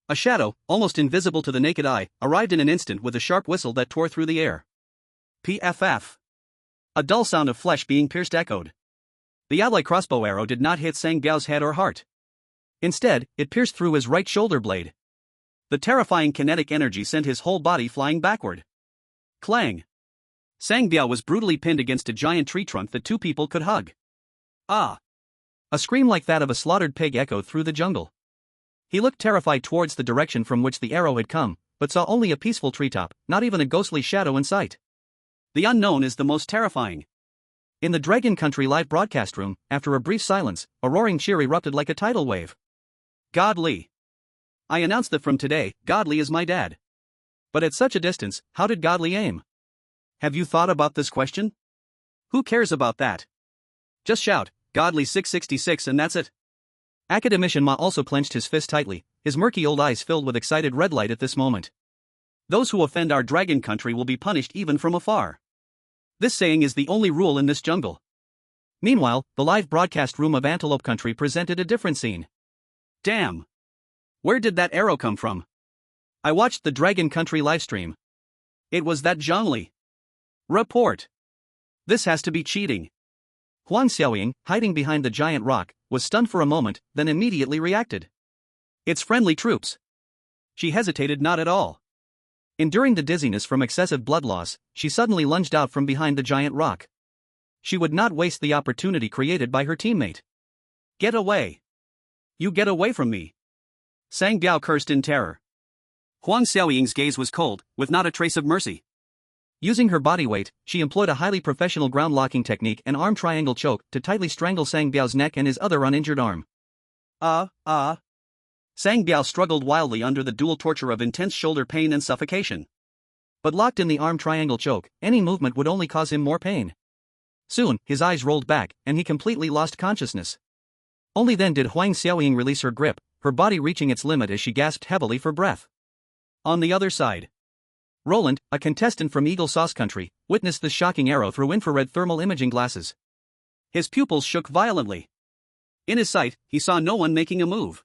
a shadow, almost invisible to the naked eye, arrived in an instant with a sharp whistle that tore through the air. PFF. A dull sound of flesh being pierced echoed. The alloy crossbow arrow did not hit Zhang Biao's head or heart. Instead, it pierced through his right shoulder blade. The terrifying kinetic energy sent his whole body flying backward. Clang! Zhang Biao was brutally pinned against a giant tree trunk that two people could hug. Ah! A scream like that of a slaughtered pig echoed through the jungle. He looked terrified towards the direction from which the arrow had come, but saw only a peaceful treetop, not even a ghostly shadow in sight. The unknown is the most terrifying. In the Dragon Country live broadcast room, after a brief silence, a roaring cheer erupted like a tidal wave. God Li. I announced that from today, God Li is my dad. But at such a distance, how did God Li aim? Have you thought about this question? Who cares about that? Just shout, God Li 666 and that's it. Academician Ma also clenched his fist tightly, his murky old eyes filled with excited red light at this moment. Those who offend our Dragon Country will be punished even from afar. This saying is the only rule in this jungle. Meanwhile, the live broadcast room of Antelope Country presented a different scene. Damn! Where did that arrow come from? I watched the Dragon Country livestream. It was that Zhang Li. Report. This has to be cheating. Huang Xiaoying, hiding behind the giant rock, was stunned for a moment, then immediately reacted. It's friendly troops. She hesitated not at all. Enduring the dizziness from excessive blood loss, she suddenly lunged out from behind the giant rock. She would not waste the opportunity created by her teammate. Get away! You get away from me! Zhang Biao cursed in terror. Huang Xiaoying's gaze was cold, with not a trace of mercy. Using her body weight, she employed a highly professional ground-locking technique and arm triangle choke to tightly strangle Zhang Biao's neck and his other uninjured arm. Zhang Biao struggled wildly under the dual torture of intense shoulder pain and suffocation. But locked in the arm triangle choke, any movement would only cause him more pain. Soon, his eyes rolled back, and he completely lost consciousness. Only then did Huang Xiaoying release her grip, her body reaching its limit as she gasped heavily for breath. On the other side, Roland, a contestant from Eagle Sauce Country, witnessed the shocking arrow through infrared thermal imaging glasses. His pupils shook violently. In his sight, he saw no one making a move.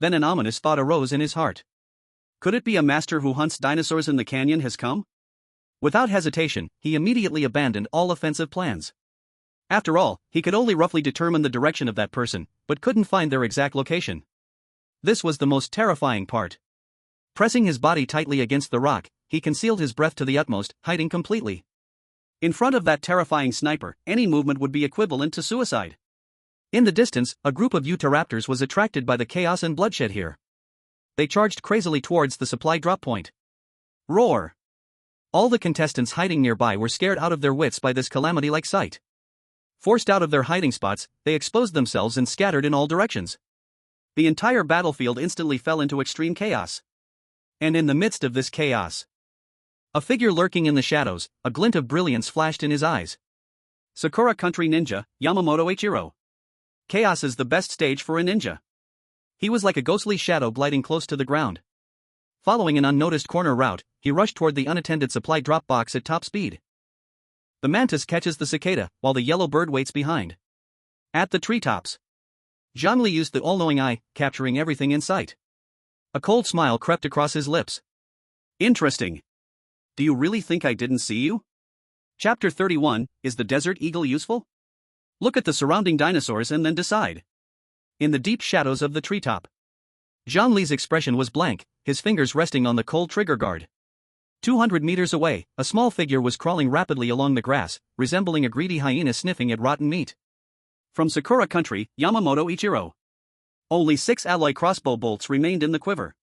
Then an ominous thought arose in his heart. Could it be a master who hunts dinosaurs in the canyon has come? Without hesitation, he immediately abandoned all offensive plans. After all, he could only roughly determine the direction of that person, but couldn't find their exact location. This was the most terrifying part. Pressing his body tightly against the rock, he concealed his breath to the utmost, hiding completely. In front of that terrifying sniper, any movement would be equivalent to suicide. In the distance, a group of Utahraptors was attracted by the chaos and bloodshed here. They charged crazily towards the supply drop point. Roar! All the contestants hiding nearby were scared out of their wits by this calamity-like sight. Forced out of their hiding spots, they exposed themselves and scattered in all directions. The entire battlefield instantly fell into extreme chaos. And in the midst of this chaos, a figure lurking in the shadows, a glint of brilliance flashed in his eyes. Sakura Country Ninja, Yamamoto Eiichiro. Chaos is the best stage for a ninja. He was like a ghostly shadow gliding close to the ground. Following an unnoticed corner route, he rushed toward the unattended supply drop box at top speed. The mantis catches the cicada, while the yellow bird waits behind. At the treetops, Zhang Li used the all-knowing eye, capturing everything in sight. A cold smile crept across his lips. Interesting. Do you really think I didn't see you? Chapter 31, Is the Desert Eagle Useful? Look at the surrounding dinosaurs and then decide. In the deep shadows of the treetop, Zhang Li's expression was blank, his fingers resting on the cold trigger guard. 200 meters away, a small figure was crawling rapidly along the grass, resembling a greedy hyena sniffing at rotten meat. From Sakura Country, Yamamoto Ichiro. Only 6 alloy crossbow bolts remained in the quiver.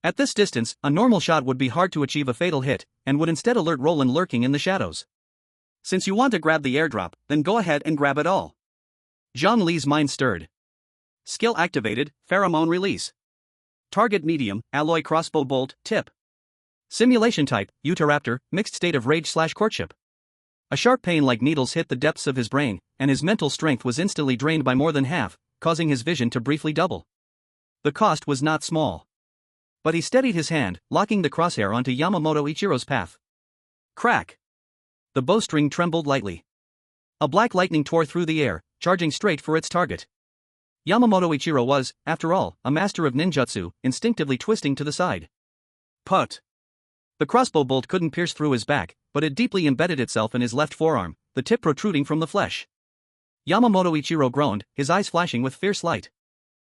At this distance, a normal shot would be hard to achieve a fatal hit, and would instead alert Roland lurking in the shadows. Since you want to grab the airdrop, then go ahead and grab it all. Zhang Li's mind stirred. Skill activated, pheromone release. Target medium, alloy crossbow bolt, tip. Simulation type, Utahraptor, mixed state of rage/courtship. A sharp pain like needles hit the depths of his brain, and his mental strength was instantly drained by more than half, causing his vision to briefly double. The cost was not small. But he steadied his hand, locking the crosshair onto Yamamoto Ichiro's path. Crack! The bowstring trembled lightly. A black lightning tore through the air, charging straight for its target. Yamamoto Ichiro was, after all, a master of ninjutsu, instinctively twisting to the side. Put! The crossbow bolt couldn't pierce through his back, but it deeply embedded itself in his left forearm, the tip protruding from the flesh. Yamamoto Ichiro groaned, his eyes flashing with fierce light.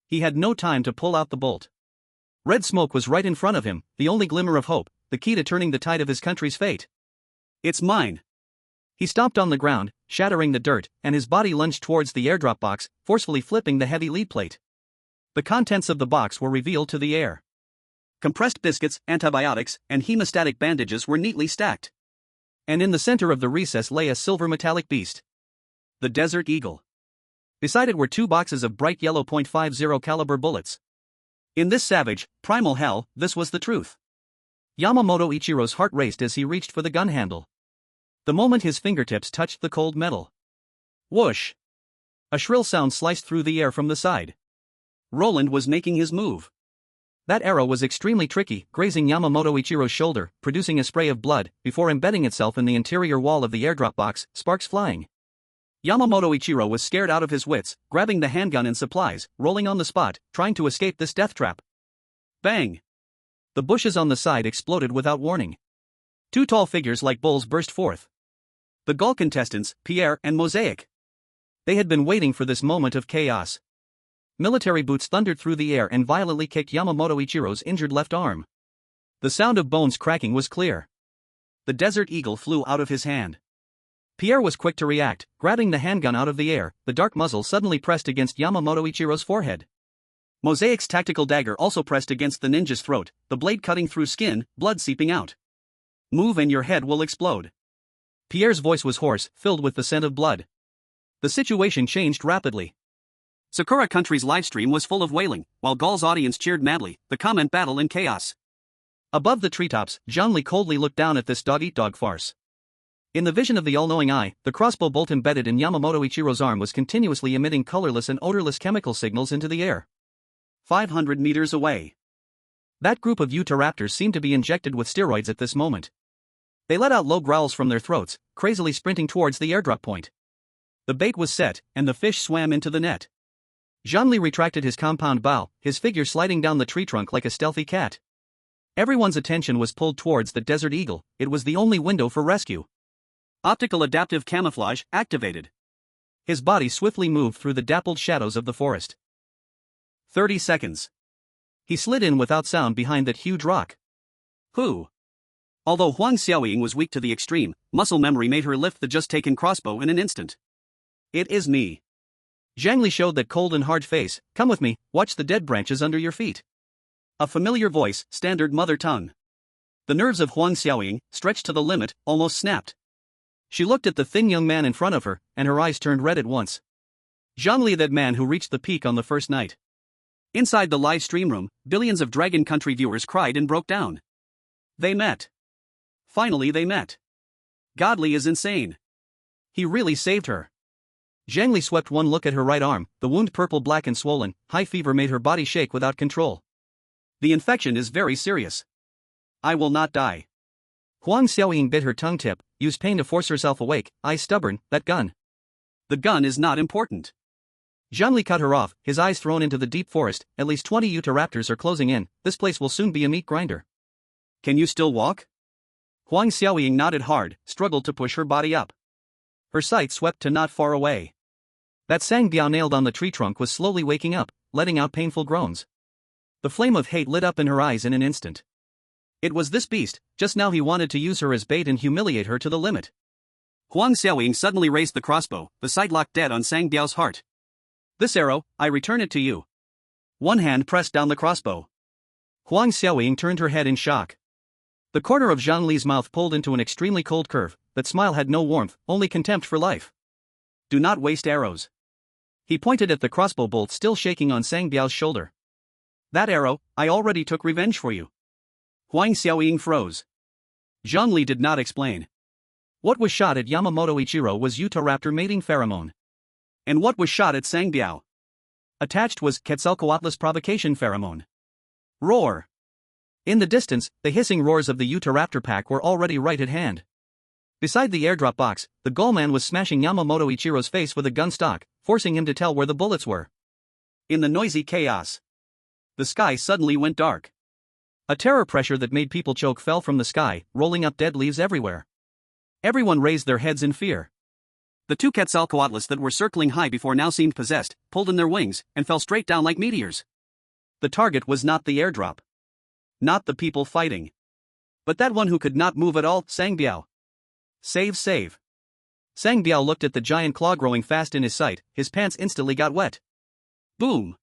He had no time to pull out the bolt. Red smoke was right in front of him, the only glimmer of hope, the key to turning the tide of his country's fate. It's mine! He stomped on the ground, shattering the dirt, and his body lunged towards the airdrop box, forcefully flipping the heavy lead plate. The contents of the box were revealed to the air. Compressed biscuits, antibiotics, and hemostatic bandages were neatly stacked. And in the center of the recess lay a silver metallic beast. The Desert Eagle. Beside it were 2 boxes of bright yellow .50 caliber bullets. In this savage, primal hell, this was the truth. Yamamoto Ichiro's heart raced as he reached for the gun handle. The moment his fingertips touched the cold metal. Whoosh! A shrill sound sliced through the air from the side. Roland was making his move. That arrow was extremely tricky, grazing Yamamoto Ichiro's shoulder, producing a spray of blood, before embedding itself in the interior wall of the airdrop box, sparks flying. Yamamoto Ichiro was scared out of his wits, grabbing the handgun and supplies, rolling on the spot, trying to escape this death trap. Bang! The bushes on the side exploded without warning. 2 tall figures like bulls burst forth. The Gaul contestants, Pierre and Mosaic. They had been waiting for this moment of chaos. Military boots thundered through the air and violently kicked Yamamoto Ichiro's injured left arm. The sound of bones cracking was clear. The Desert Eagle flew out of his hand. Pierre was quick to react, grabbing the handgun out of the air, the dark muzzle suddenly pressed against Yamamoto Ichiro's forehead. Mosaic's tactical dagger also pressed against the ninja's throat, the blade cutting through skin, blood seeping out. Move and your head will explode. Pierre's voice was hoarse, filled with the scent of blood. The situation changed rapidly. Sakura Country's livestream was full of wailing, while Gaul's audience cheered madly, the comment battle in chaos. Above the treetops, Zhang Li coldly looked down at this dog-eat-dog farce. In the vision of the all-knowing eye, the crossbow bolt embedded in Yamamoto Ichiro's arm was continuously emitting colorless and odorless chemical signals into the air. 500 meters away. That group of Utahraptors seemed to be injected with steroids at this moment. They let out low growls from their throats, crazily sprinting towards the airdrop point. The bait was set, and the fish swam into the net. Zhang Li retracted his compound bow, his figure sliding down the tree trunk like a stealthy cat. Everyone's attention was pulled towards the Desert Eagle, it was the only window for rescue. Optical adaptive camouflage activated. His body swiftly moved through the dappled shadows of the forest. 30 seconds. He slid in without sound behind that huge rock. Who? Although Huang Xiaoying was weak to the extreme, muscle memory made her lift the just-taken crossbow in an instant. It is me. Zhang Li showed that cold and hard face. Come with me, watch the dead branches under your feet. A familiar voice, standard mother tongue. The nerves of Huang Xiaoying, stretched to the limit, almost snapped. She looked at the thin young man in front of her, and her eyes turned red at once. Zhang Li, that man who reached the peak on the first night. Inside the live stream room, billions of Dragon Country viewers cried and broke down. They met. Finally they met. Godly is insane. He really saved her. Zhang Li swept one look at her right arm, the wound purple-black and swollen, high fever made her body shake without control. The infection is very serious. I will not die. Huang Xiaoying bit her tongue tip, used pain to force herself awake, eyes stubborn, that gun. The gun is not important. Zhang Li cut her off, his eyes thrown into the deep forest, at least 20 Utahraptors are closing in, this place will soon be a meat grinder. Can you still walk? Huang Xiaoying nodded hard, struggled to push her body up. Her sight swept to not far away. That Sang Biao nailed on the tree trunk was slowly waking up, letting out painful groans. The flame of hate lit up in her eyes in an instant. It was this beast, just now he wanted to use her as bait and humiliate her to the limit. Huang Xiaoying suddenly raised the crossbow, the sight locked dead on Sang Biao's heart. This arrow, I return it to you. One hand pressed down the crossbow. Huang Xiaoying turned her head in shock. The corner of Zhang Li's mouth pulled into an extremely cold curve. That smile had no warmth, only contempt for life. Do not waste arrows. He pointed at the crossbow bolt still shaking on Sang Biao's shoulder. That arrow, I already took revenge for you. Huang Xiaoying froze. Zhang Li did not explain. What was shot at Yamamoto Ichiro was Utahraptor mating pheromone. And what was shot at Sang Biao? Attached was Quetzalcoatlus provocation pheromone. Roar! In the distance, the hissing roars of the Utahraptor pack were already right at hand. Beside the airdrop box, the Gullman was smashing Yamamoto Ichiro's face with a gun stock, forcing him to tell where the bullets were. In the noisy chaos, the sky suddenly went dark. A terror pressure that made people choke fell from the sky, rolling up dead leaves everywhere. Everyone raised their heads in fear. The two Quetzalcoatlus that were circling high before now seemed possessed, pulled in their wings, and fell straight down like meteors. The target was not the airdrop. Not the people fighting. But that one who could not move at all, Sang Biao. Save, save. Sang Biao looked at the giant claw growing fast in his sight, his pants instantly got wet. Boom!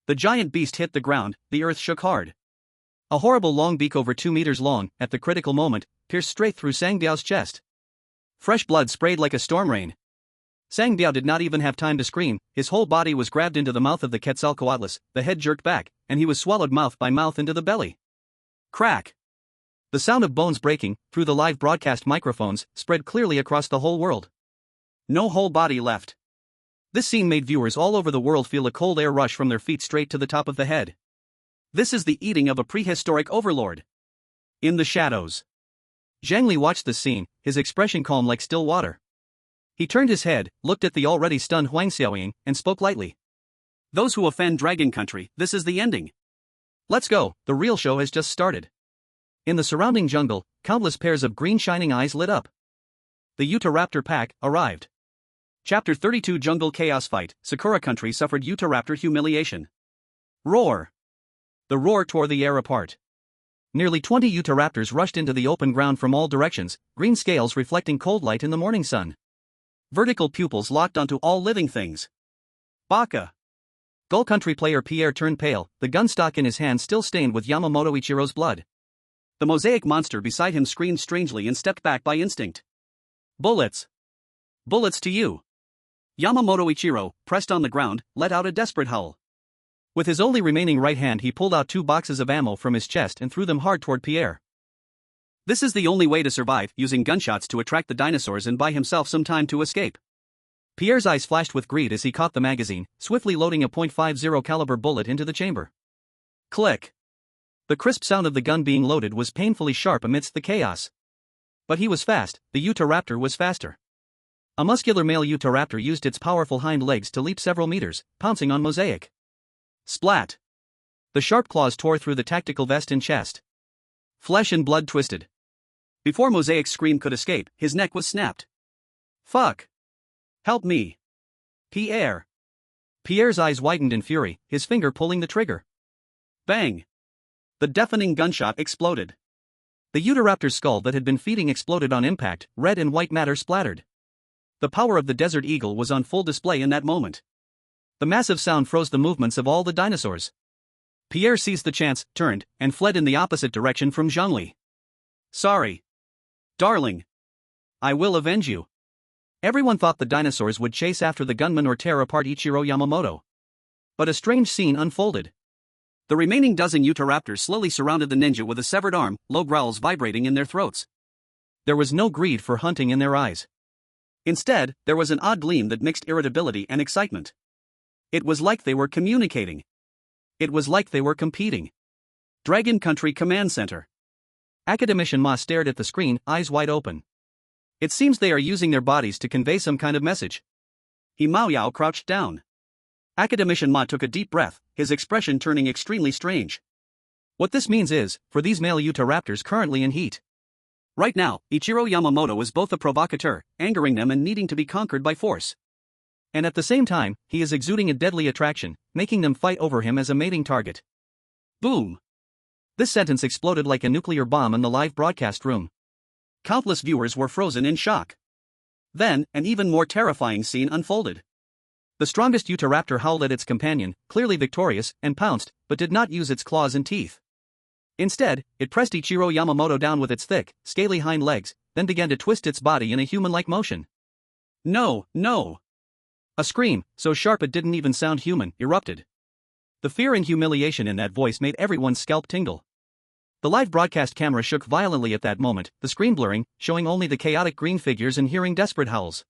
The giant beast hit the ground, the earth shook hard. A horrible long beak over 2 meters long, at the critical moment, pierced straight through Sang Biao's chest. Fresh blood sprayed like a storm rain. Sang Biao did not even have time to scream, his whole body was grabbed into the mouth of the Quetzalcoatlus, the head jerked back, and he was swallowed mouth by mouth into the belly. Crack! The sound of bones breaking, through the live broadcast microphones, spread clearly across the whole world. No whole body left. This scene made viewers all over the world feel a cold air rush from their feet straight to the top of the head. This is the eating of a prehistoric overlord. In the shadows. Zhang Li watched the scene, his expression calm like still water. He turned his head, looked at the already stunned Huang Xiaoying, and spoke lightly. Those who offend Dragon Country, this is the ending. Let's go, the real show has just started. In the surrounding jungle, countless pairs of green shining eyes lit up. The Utahraptor pack arrived. Chapter 32 Jungle Chaos Fight, Sakura Country suffered Utahraptor humiliation. Roar! The roar tore the air apart. Nearly 20 Utahraptors rushed into the open ground from all directions, green scales reflecting cold light in the morning sun. Vertical pupils locked onto all living things. Baka! Gull Country player Pierre turned pale, the gun stock in his hand still stained with Yamamoto Ichiro's blood. The mosaic monster beside him screamed strangely and stepped back by instinct. Bullets! Bullets to you! Yamamoto Ichiro, pressed on the ground, let out a desperate howl. With his only remaining right hand he pulled out 2 boxes of ammo from his chest and threw them hard toward Pierre. This is the only way to survive, using gunshots to attract the dinosaurs and buy himself some time to escape. Pierre's eyes flashed with greed as he caught the magazine, swiftly loading a .50 caliber bullet into the chamber. Click! The crisp sound of the gun being loaded was painfully sharp amidst the chaos. But he was fast, the Utahraptor was faster. A muscular male Utahraptor used its powerful hind legs to leap several meters, pouncing on Mosaic. Splat! The sharp claws tore through the tactical vest and chest. Flesh and blood twisted. Before Mosaic's scream could escape, his neck was snapped. Fuck! Help me! Pierre! Pierre's eyes widened in fury, his finger pulling the trigger. Bang! The deafening gunshot exploded. The Utahraptor's skull that had been feeding exploded on impact, red and white matter splattered. The power of the desert eagle was on full display in that moment. The massive sound froze the movements of all the dinosaurs. Pierre seized the chance, turned, and fled in the opposite direction from Zhang Li. Sorry. Darling. I will avenge you. Everyone thought the dinosaurs would chase after the gunman or tear apart Ichiro Yamamoto. But a strange scene unfolded. The remaining dozen Utahraptors slowly surrounded the ninja with a severed arm, low growls vibrating in their throats. There was no greed for hunting in their eyes. Instead, there was an odd gleam that mixed irritability and excitement. It was like they were communicating. It was like they were competing. Dragon Country Command Center. Academician Ma stared at the screen, eyes wide open. It seems they are using their bodies to convey some kind of message. He Mao Yao crouched down. Academician Ma took a deep breath, his expression turning extremely strange. What this means is, for these male Utahraptors currently in heat. Right now, Ichiro Yamamoto is both a provocateur, angering them and needing to be conquered by force. And at the same time, he is exuding a deadly attraction, making them fight over him as a mating target. Boom! This sentence exploded like a nuclear bomb in the live broadcast room. Countless viewers were frozen in shock. Then, an even more terrifying scene unfolded. The strongest Utahraptor howled at its companion, clearly victorious, and pounced, but did not use its claws and teeth. Instead, it pressed Ichiro Yamamoto down with its thick, scaly hind legs, then began to twist its body in a human-like motion. No, no! A scream, so sharp it didn't even sound human, erupted. The fear and humiliation in that voice made everyone's scalp tingle. The live broadcast camera shook violently at that moment, the screen blurring, showing only the chaotic green figures and hearing desperate howls.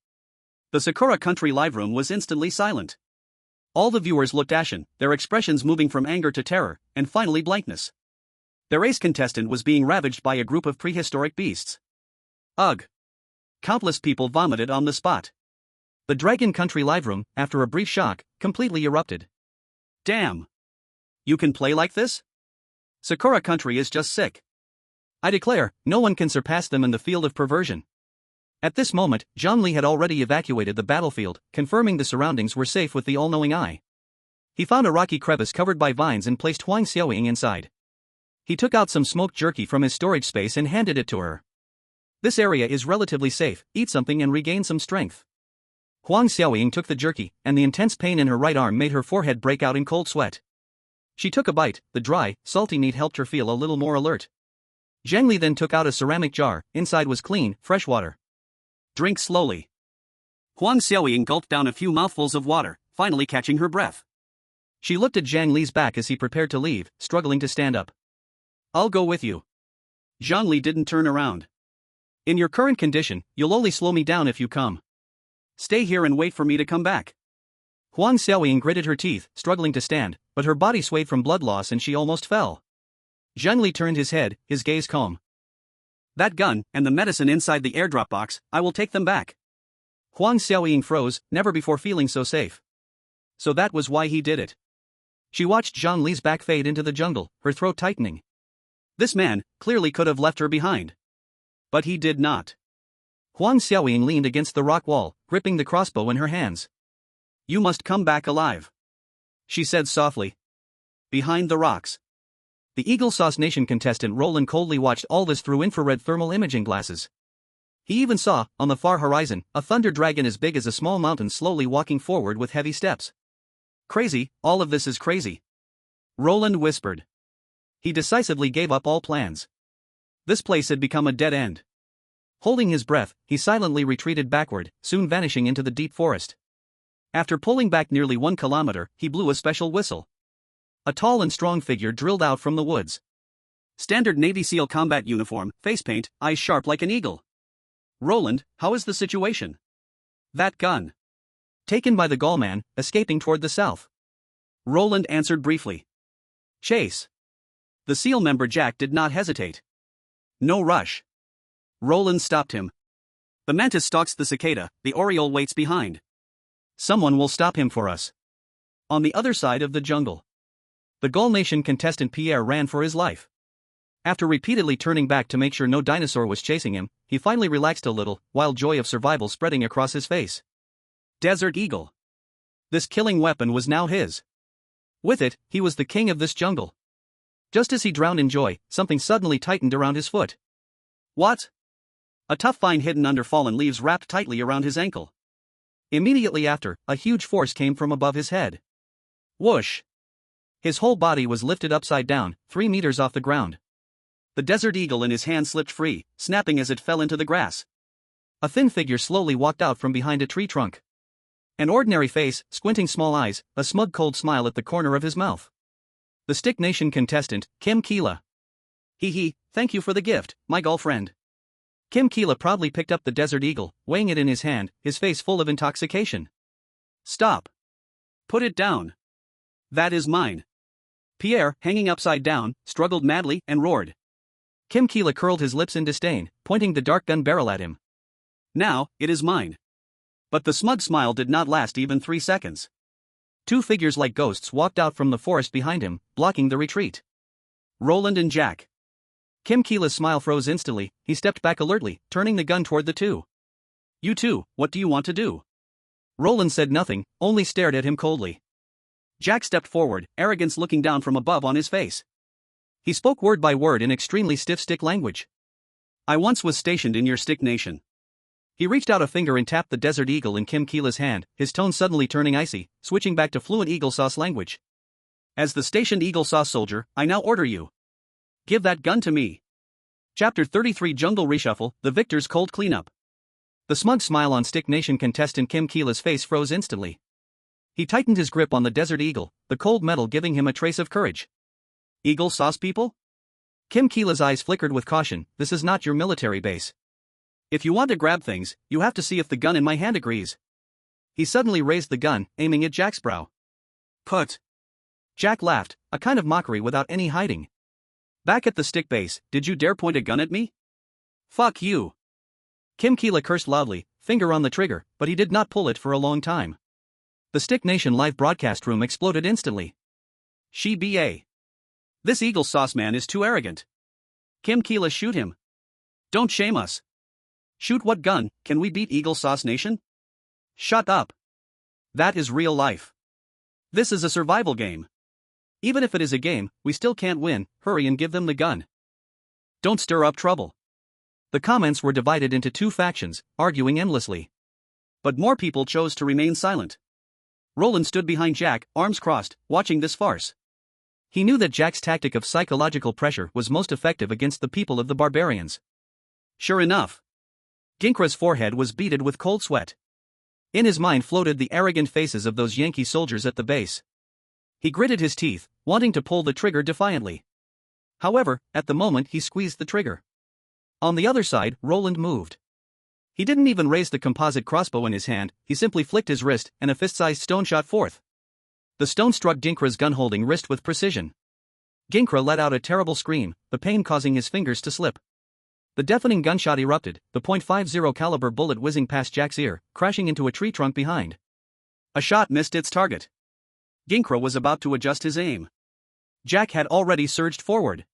The Sakura Country live room was instantly silent. All the viewers looked ashen, their expressions moving from anger to terror, and finally blankness. Their ace contestant was being ravaged by a group of prehistoric beasts. Ugh! Countless people vomited on the spot. The Dragon Country live room, after a brief shock, completely erupted. Damn! You can play like this? Sakura Country is just sick. I declare, no one can surpass them in the field of perversion. At this moment, Zhang Li had already evacuated the battlefield, confirming the surroundings were safe with the all-knowing eye. He found a rocky crevice covered by vines and placed Huang Xiaoying inside. He took out some smoked jerky from his storage space and handed it to her. This area is relatively safe, eat something and regain some strength. Huang Xiaoying took the jerky, and the intense pain in her right arm made her forehead break out in cold sweat. She took a bite, the dry, salty meat helped her feel a little more alert. Zhang Li then took out a ceramic jar, inside was clean, fresh water. Drink slowly. Huang Xiaoying gulped down a few mouthfuls of water, finally catching her breath. She looked at Zhang Li's back as he prepared to leave, struggling to stand up. I'll go with you. Zhang Li didn't turn around. In your current condition, you'll only slow me down if you come. Stay here and wait for me to come back. Huang Xiaoying gritted her teeth, struggling to stand, but her body swayed from blood loss and she almost fell. Zhang Li turned his head, his gaze calm. That gun, and the medicine inside the airdrop box, I will take them back. Huang Xiaoying froze, never before feeling so safe. So that was why he did it. She watched Zhang Li's back fade into the jungle, her throat tightening. This man, clearly could have left her behind. But he did not. Huang Xiaoying leaned against the rock wall, gripping the crossbow in her hands. You must come back alive. She said softly. Behind the rocks. The Eagle Sauce Nation contestant Roland coldly watched all this through infrared thermal imaging glasses. He even saw, on the far horizon, a thunder dragon as big as a small mountain slowly walking forward with heavy steps. Crazy, all of this is crazy. Roland whispered. He decisively gave up all plans. This place had become a dead end. Holding his breath, he silently retreated backward, soon vanishing into the deep forest. After pulling back nearly 1 kilometer, he blew a special whistle. A tall and strong figure drilled out from the woods. Standard Navy SEAL combat uniform, face paint, eyes sharp like an eagle. Roland, how is the situation? That gun. Taken by the Gaullman, escaping toward the south. Roland answered briefly. Chase. The SEAL member Jack did not hesitate. No rush. Roland stopped him. The mantis stalks the cicada, the oriole waits behind. Someone will stop him for us. On the other side of the jungle. The Gaul Nation contestant Pierre ran for his life. After repeatedly turning back to make sure no dinosaur was chasing him, he finally relaxed a little, wild joy of survival spreading across his face. Desert Eagle. This killing weapon was now his. With it, he was the king of this jungle. Just as he drowned in joy, something suddenly tightened around his foot. What? A tough vine hidden under fallen leaves wrapped tightly around his ankle. Immediately after, a huge force came from above his head. Whoosh! His whole body was lifted upside down, 3 meters off the ground. The desert eagle in his hand slipped free, snapping as it fell into the grass. A thin figure slowly walked out from behind a tree trunk. An ordinary face, squinting small eyes, a smug cold smile at the corner of his mouth. The Stick Nation contestant, Kim Keela. Hee, thank you for the gift, my girlfriend. Kim Keela proudly picked up the desert eagle, weighing it in his hand, his face full of intoxication. Stop. Put it down. That is mine. Pierre, hanging upside down, struggled madly and roared. Kim Keela curled his lips in disdain, pointing the dark gun barrel at him. Now, it is mine. But the smug smile did not last even 3 seconds. 2 figures like ghosts walked out from the forest behind him, blocking the retreat. Roland and Jack. Kim Keela's smile froze instantly. He stepped back alertly, turning the gun toward the two. You two, what do you want to do? Roland said nothing, only stared at him coldly. Jack stepped forward, arrogance looking down from above on his face. He spoke word by word in extremely stiff stick language. I once was stationed in your stick nation. He reached out a finger and tapped the desert eagle in Kim Keela's hand, his tone suddenly turning icy, switching back to fluent eagle sauce language. As the stationed eagle sauce soldier, I now order you. Give that gun to me. Chapter 33 Jungle Reshuffle, the victor's cold cleanup. The smug smile on Stick Nation contestant Kim Keela's face froze instantly. He tightened his grip on the desert eagle, the cold metal giving him a trace of courage. Eagle sauce people? Kim Keela's eyes flickered with caution. This is not your military base. If you want to grab things, you have to see if the gun in my hand agrees. He suddenly raised the gun, aiming at Jack's brow. Put. Jack laughed, a kind of mockery without any hiding. Back at the stick base, did you dare point a gun at me? Fuck you. Kim Keela cursed loudly, finger on the trigger, but he did not pull it for a long time. The Stick Nation live broadcast room exploded instantly. She ba. This eagle sauce man is too arrogant. Kim Keela, shoot him. Don't shame us. Shoot what gun? Can we beat Eagle Sauce Nation? Shut up. That is real life. This is a survival game. Even if it is a game, we still can't win. Hurry and give them the gun. Don't stir up trouble. The comments were divided into two factions, arguing endlessly. But more people chose to remain silent. Roland stood behind Jack, arms crossed, watching this farce. He knew that Jack's tactic of psychological pressure was most effective against the people of the barbarians. Sure enough. Ginkra's forehead was beaded with cold sweat. In his mind floated the arrogant faces of those Yankee soldiers at the base. He gritted his teeth, wanting to pull the trigger defiantly. However, at the moment he squeezed the trigger. On the other side, Roland moved. He didn't even raise the composite crossbow in his hand, he simply flicked his wrist and a fist-sized stone shot forth. The stone struck Ginkra's gun-holding wrist with precision. Ginkra let out a terrible scream, the pain causing his fingers to slip. The deafening gunshot erupted, the .50 caliber bullet whizzing past Jack's ear, crashing into a tree trunk behind. A shot missed its target. Ginkra was about to adjust his aim. Jack had already surged forward.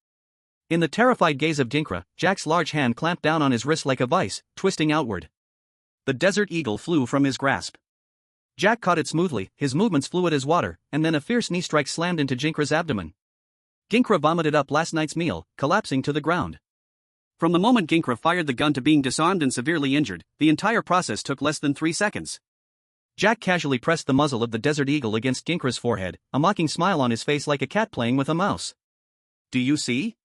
In the terrified gaze of Ginkra, Jack's large hand clamped down on his wrist like a vice, twisting outward. The desert eagle flew from his grasp. Jack caught it smoothly, his movements fluid as water, and then a fierce knee strike slammed into Ginkra's abdomen. Ginkra vomited up last night's meal, collapsing to the ground. From the moment Ginkra fired the gun to being disarmed and severely injured, the entire process took less than 3 seconds. Jack casually pressed the muzzle of the desert eagle against Ginkra's forehead, a mocking smile on his face like a cat playing with a mouse. Do you see?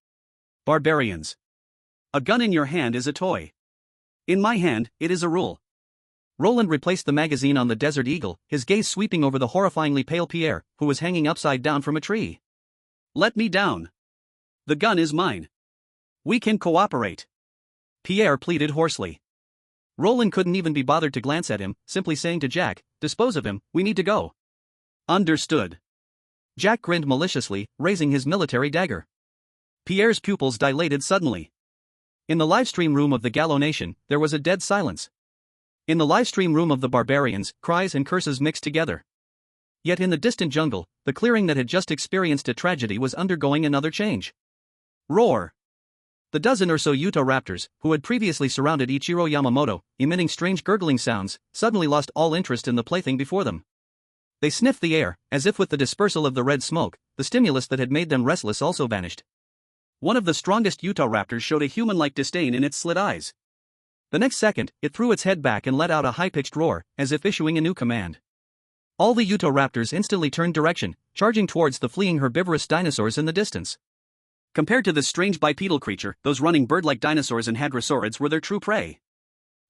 Barbarians. A gun in your hand is a toy. In my hand, it is a rule. Roland replaced the magazine on the desert eagle, his gaze sweeping over the horrifyingly pale Pierre, who was hanging upside down from a tree. Let me down. The gun is mine. We can cooperate. Pierre pleaded hoarsely. Roland couldn't even be bothered to glance at him, simply saying to Jack, dispose of him, we need to go. Understood. Jack grinned maliciously, raising his military dagger. Pierre's pupils dilated suddenly. In the livestream room of the Gallo Nation, there was a dead silence. In the livestream room of the barbarians, cries and curses mixed together. Yet in the distant jungle, the clearing that had just experienced a tragedy was undergoing another change. Roar! The dozen or so Utahraptors, who had previously surrounded Ichiro Yamamoto, emitting strange gurgling sounds, suddenly lost all interest in the plaything before them. They sniffed the air, as if with the dispersal of the red smoke, the stimulus that had made them restless also vanished. One of the strongest Utahraptors showed a human-like disdain in its slit eyes. The next second, it threw its head back and let out a high-pitched roar, as if issuing a new command. All the Utahraptors instantly turned direction, charging towards the fleeing herbivorous dinosaurs in the distance. Compared to this strange bipedal creature, those running bird-like dinosaurs and hadrosaurids were their true prey.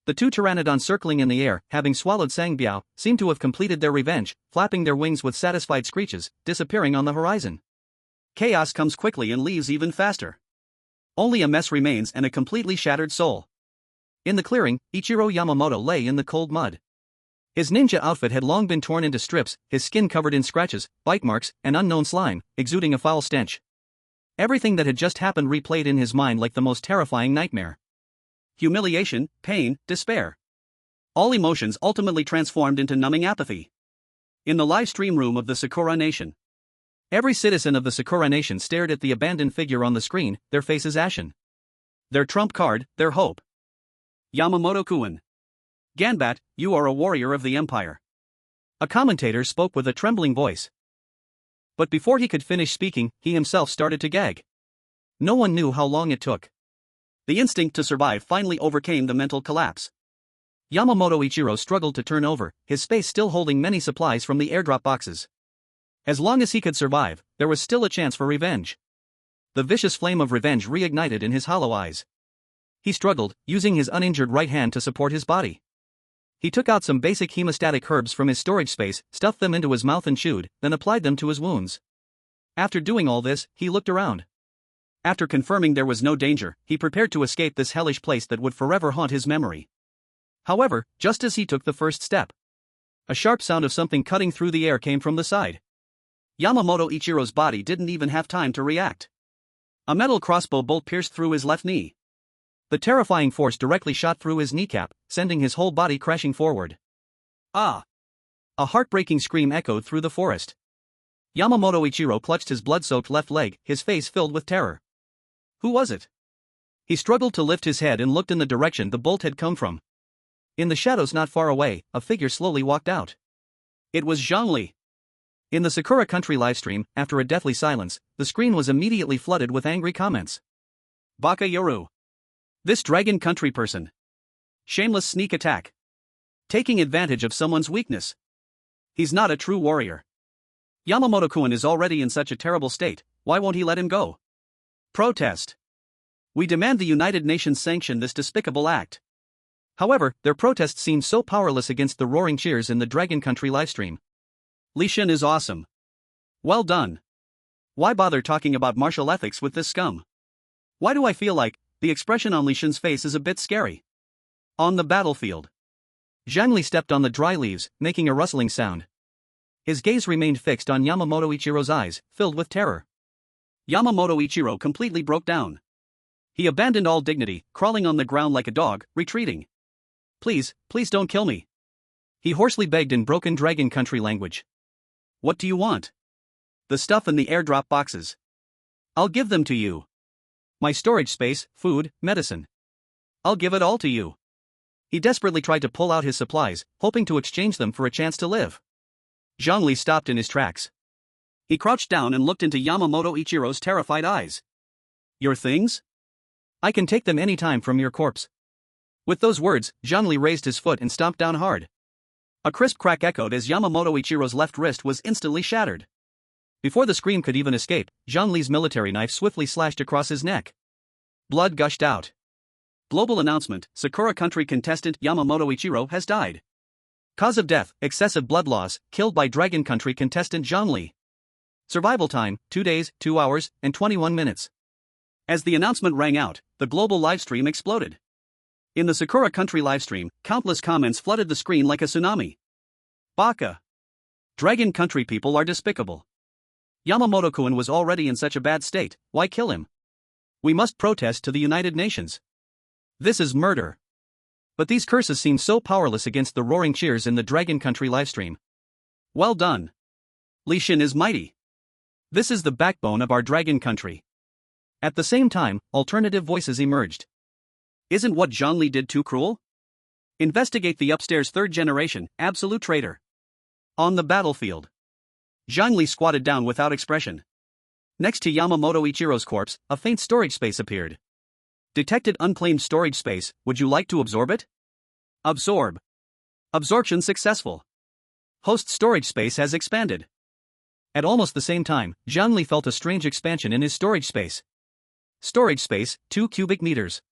The two pteranodons circling in the air, having swallowed Sangbiao, seemed to have completed their revenge, flapping their wings with satisfied screeches, disappearing on the horizon. Chaos comes quickly and leaves even faster. Only a mess remains and a completely shattered soul. In the clearing, Ichiro Yamamoto lay in the cold mud. His ninja outfit had long been torn into strips, his skin covered in scratches, bite marks, and unknown slime, exuding a foul stench. Everything that had just happened replayed in his mind like the most terrifying nightmare. Humiliation, pain, despair. All emotions ultimately transformed into numbing apathy. In the live stream room of the Sakura Nation, every citizen of the Sakura Nation stared at the abandoned figure on the screen, their faces ashen. Their trump card, their hope. Yamamoto-kun. Ganbat, you are a warrior of the Empire. A commentator spoke with a trembling voice. But before he could finish speaking, he himself started to gag. No one knew how long it took. The instinct to survive finally overcame the mental collapse. Yamamoto Ichiro struggled to turn over, his space still holding many supplies from the airdrop boxes. As long as he could survive, there was still a chance for revenge. The vicious flame of revenge reignited in his hollow eyes. He struggled, using his uninjured right hand to support his body. He took out some basic hemostatic herbs from his storage space, stuffed them into his mouth and chewed, then applied them to his wounds. After doing all this, he looked around. After confirming there was no danger, he prepared to escape this hellish place that would forever haunt his memory. However, just as he took the first step, a sharp sound of something cutting through the air came from the side. Yamamoto Ichiro's body didn't even have time to react. A metal crossbow bolt pierced through his left knee. The terrifying force directly shot through his kneecap, sending his whole body crashing forward. Ah! A heartbreaking scream echoed through the forest. Yamamoto Ichiro clutched his blood-soaked left leg, his face filled with terror. Who was it? He struggled to lift his head and looked in the direction the bolt had come from. In the shadows not far away, a figure slowly walked out. It was Zhang Li. In the Sakura Country livestream, after a deathly silence, the screen was immediately flooded with angry comments. Baka Yoru. This Dragon Country person. Shameless sneak attack. Taking advantage of someone's weakness. He's not a true warrior. Yamamoto-kun is already in such a terrible state, why won't he let him go? Protest. We demand the United Nations sanction this despicable act. However, their protest seemed so powerless against the roaring cheers in the Dragon Country livestream. Li Shin is awesome. Well done. Why bother talking about martial ethics with this scum? Why do I feel like the expression on Li Shin's face is a bit scary? On the battlefield. Zhang Li stepped on the dry leaves, making a rustling sound. His gaze remained fixed on Yamamoto Ichiro's eyes, filled with terror. Yamamoto Ichiro completely broke down. He abandoned all dignity, crawling on the ground like a dog, retreating. Please, please don't kill me. He hoarsely begged in broken Dragon Country language. What do you want? The stuff in the airdrop boxes. I'll give them to you. My storage space, food, medicine. I'll give it all to you. He desperately tried to pull out his supplies, hoping to exchange them for a chance to live. Zhang Li stopped in his tracks. He crouched down and looked into Yamamoto Ichiro's terrified eyes. Your things? I can take them any time from your corpse. With those words, Zhang Li raised his foot and stomped down hard. A crisp crack echoed as Yamamoto Ichiro's left wrist was instantly shattered. Before the scream could even escape, Zhang Li's military knife swiftly slashed across his neck. Blood gushed out. Global announcement: Sakura Country contestant Yamamoto Ichiro has died. Cause of death: excessive blood loss, killed by Dragon Country contestant Zhang Li. Survival time: 2 days, 2 hours, and 21 minutes. As the announcement rang out, the global livestream exploded. In the Sakura Country livestream, countless comments flooded the screen like a tsunami. Baka. Dragon Country people are despicable. Yamamoto-kun was already in such a bad state, why kill him? We must protest to the United Nations. This is murder. But these curses seem so powerless against the roaring cheers in the Dragon Country livestream. Well done. Li Shin is mighty. This is the backbone of our Dragon Country. At the same time, alternative voices emerged. Isn't what Zhang Li did too cruel? Investigate the upstairs third generation, absolute traitor. On the battlefield. Zhang Li squatted down without expression. Next to Yamamoto Ichiro's corpse, a faint storage space appeared. Detected unclaimed storage space, would you like to absorb it? Absorb. Absorption successful. Host storage space has expanded. At almost the same time, Zhang Li felt a strange expansion in his storage space. Storage space, 2 cubic meters.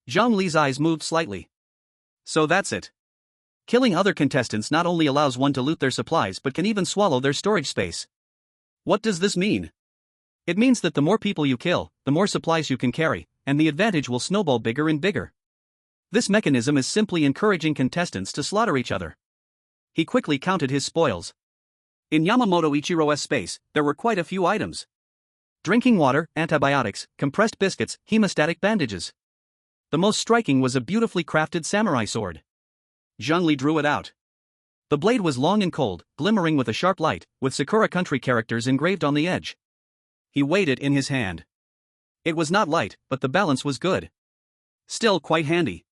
Zhang Li's eyes moved slightly. So that's it. Killing other contestants not only allows one to loot their supplies but can even swallow their storage space. What does this mean? It means that the more people you kill, the more supplies you can carry, and the advantage will snowball bigger and bigger. This mechanism is simply encouraging contestants to slaughter each other. He quickly counted his spoils. In Yamamoto Ichiro's space, there were quite a few items. Drinking water, antibiotics, compressed biscuits, hemostatic bandages. The most striking was a beautifully crafted samurai sword. Zhang Li drew it out. The blade was long and cold, glimmering with a sharp light, with Sakura Country characters engraved on the edge. He weighed it in his hand. It was not light, but the balance was good. Still quite handy.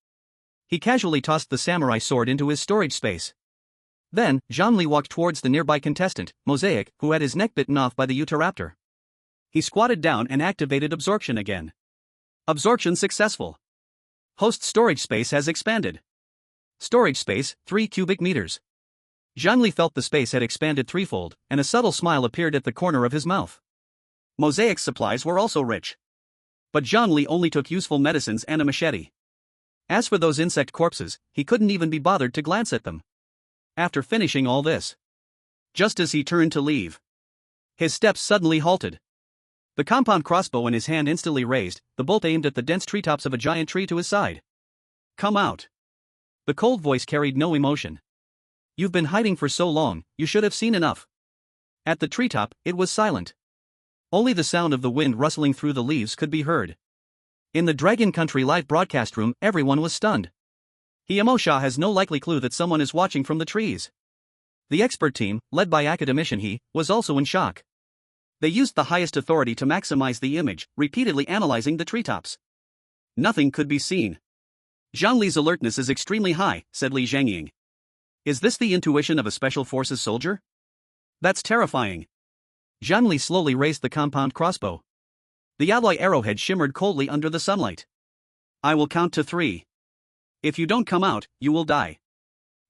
He casually tossed the samurai sword into his storage space. Then, Zhang Li walked towards the nearby contestant, Mosaic, who had his neck bitten off by the Utahraptor. He squatted down and activated absorption again. Absorption successful. Host storage space has expanded. Storage space, 3 cubic meters. Zhang Li felt the space had expanded threefold, and a subtle smile appeared at the corner of his mouth. Mosaic's supplies were also rich. But Zhang Li only took useful medicines and a machete. As for those insect corpses, he couldn't even be bothered to glance at them. After finishing all this, just as he turned to leave, his steps suddenly halted. The compound crossbow in his hand instantly raised, the bolt aimed at the dense treetops of a giant tree to his side. "Come out." The cold voice carried no emotion. "You've been hiding for so long, you should have seen enough." At the treetop, it was silent. Only the sound of the wind rustling through the leaves could be heard. In the Dragon Country live broadcast room, everyone was stunned. Hiyamosha has no likely clue that someone is watching from the trees. The expert team, led by academician He, was also in shock. They used the highest authority to maximize the image, repeatedly analyzing the treetops. Nothing could be seen. "Zhang Li's alertness is extremely high," said Li Zhengying. "Is this the intuition of a special forces soldier? That's terrifying." Zhang Li slowly raised the compound crossbow. The alloy arrowhead shimmered coldly under the sunlight. "I will count to 3. If you don't come out, you will die.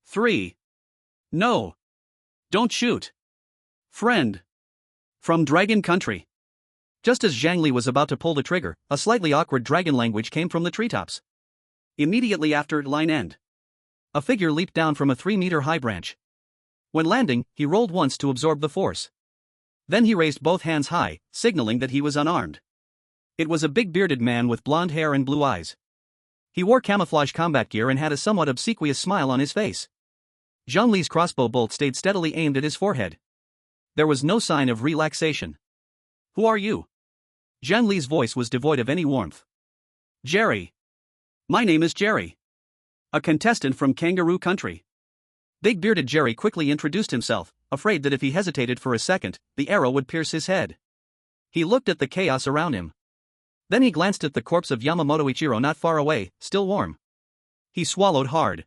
3. No. Don't shoot. Friend. From Dragon Country." Just as Zhang Li was about to pull the trigger, a slightly awkward dragon language came from the treetops. Immediately after line end, a figure leaped down from a 3-meter-high branch. When landing, he rolled once to absorb the force. Then he raised both hands high, signaling that he was unarmed. It was a big bearded man with blonde hair and blue eyes. He wore camouflage combat gear and had a somewhat obsequious smile on his face. Zhang Li's crossbow bolt stayed steadily aimed at his forehead. There was no sign of relaxation. "Who are you?" Zhang Li's voice was devoid of any warmth. "Jerry. My name is Jerry. A contestant from Kangaroo Country." Big bearded Jerry quickly introduced himself, afraid that if he hesitated for a second, the arrow would pierce his head. He looked at the chaos around him. Then he glanced at the corpse of Yamamoto Ichiro not far away, still warm. He swallowed hard.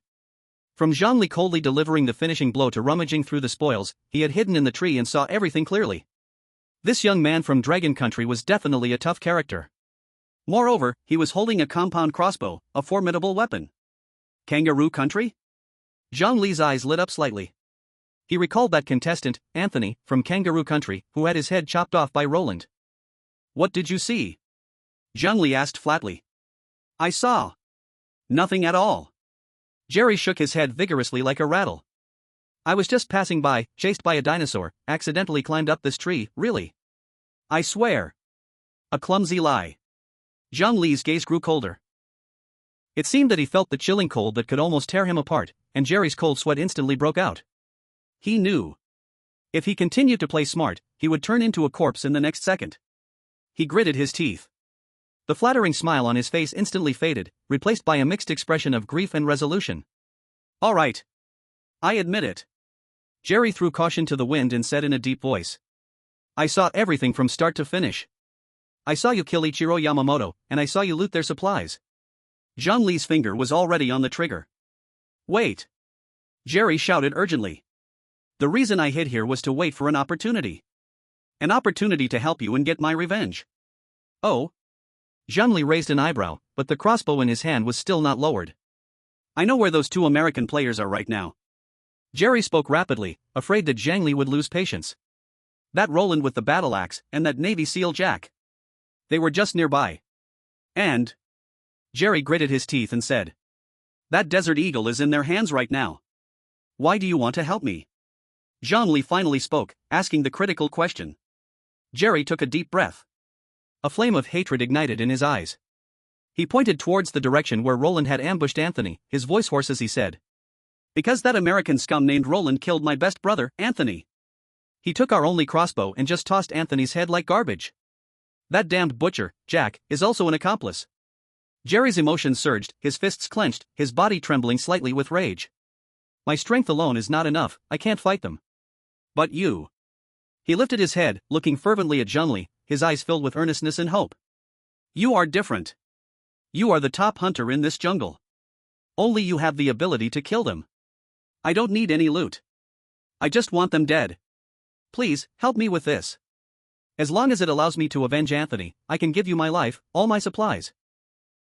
From Zhang Li coldly delivering the finishing blow to rummaging through the spoils, he had hidden in the tree and saw everything clearly. This young man from Dragon Country was definitely a tough character. Moreover, he was holding a compound crossbow, a formidable weapon. Kangaroo Country? Zhang Li's eyes lit up slightly. He recalled that contestant, Anthony, from Kangaroo Country, who had his head chopped off by Roland. "What did you see?" Zhang Li asked flatly. "I saw nothing at all." Jerry shook his head vigorously like a rattle. "I was just passing by, chased by a dinosaur, accidentally climbed up this tree, really. I swear." A clumsy lie. Zhang Li's gaze grew colder. It seemed that he felt the chilling cold that could almost tear him apart, and Jerry's cold sweat instantly broke out. He knew. If he continued to play smart, he would turn into a corpse in the next second. He gritted his teeth. The flattering smile on his face instantly faded, replaced by a mixed expression of grief and resolution. "All right. I admit it." Jerry threw caution to the wind and said in a deep voice. "I saw everything from start to finish. I saw you kill Ichiro Yamamoto, and I saw you loot their supplies." Zhang Li's finger was already on the trigger. "Wait!" Jerry shouted urgently. "The reason I hid here was to wait for an opportunity. An opportunity to help you and get my revenge." "Oh?" Zhang Li raised an eyebrow, but the crossbow in his hand was still not lowered. "I know where those 2 American players are right now." Jerry spoke rapidly, afraid that Zhang Li would lose patience. "That Roland with the battle axe, and that Navy SEAL Jack. They were just nearby. And..." Jerry gritted his teeth and said, "That Desert Eagle is in their hands right now. Why do you want to help me?" Zhang Li finally spoke, asking the critical question. Jerry took a deep breath. A flame of hatred ignited in his eyes. He pointed towards the direction where Roland had ambushed Anthony, his voice hoarse as he said, "Because that American scum named Roland killed my best brother, Anthony. He took our only crossbow and just tossed Anthony's head like garbage. That damned butcher, Jack, is also an accomplice." Jerry's emotions surged, his fists clenched, his body trembling slightly with rage. "My strength alone is not enough, I can't fight them. But you." He lifted his head, looking fervently at Zhang Li, his eyes filled with earnestness and hope. "You are different. You are the top hunter in this jungle. Only you have the ability to kill them. I don't need any loot. I just want them dead. Please, help me with this. As long as it allows me to avenge Anthony, I can give you my life, all my supplies.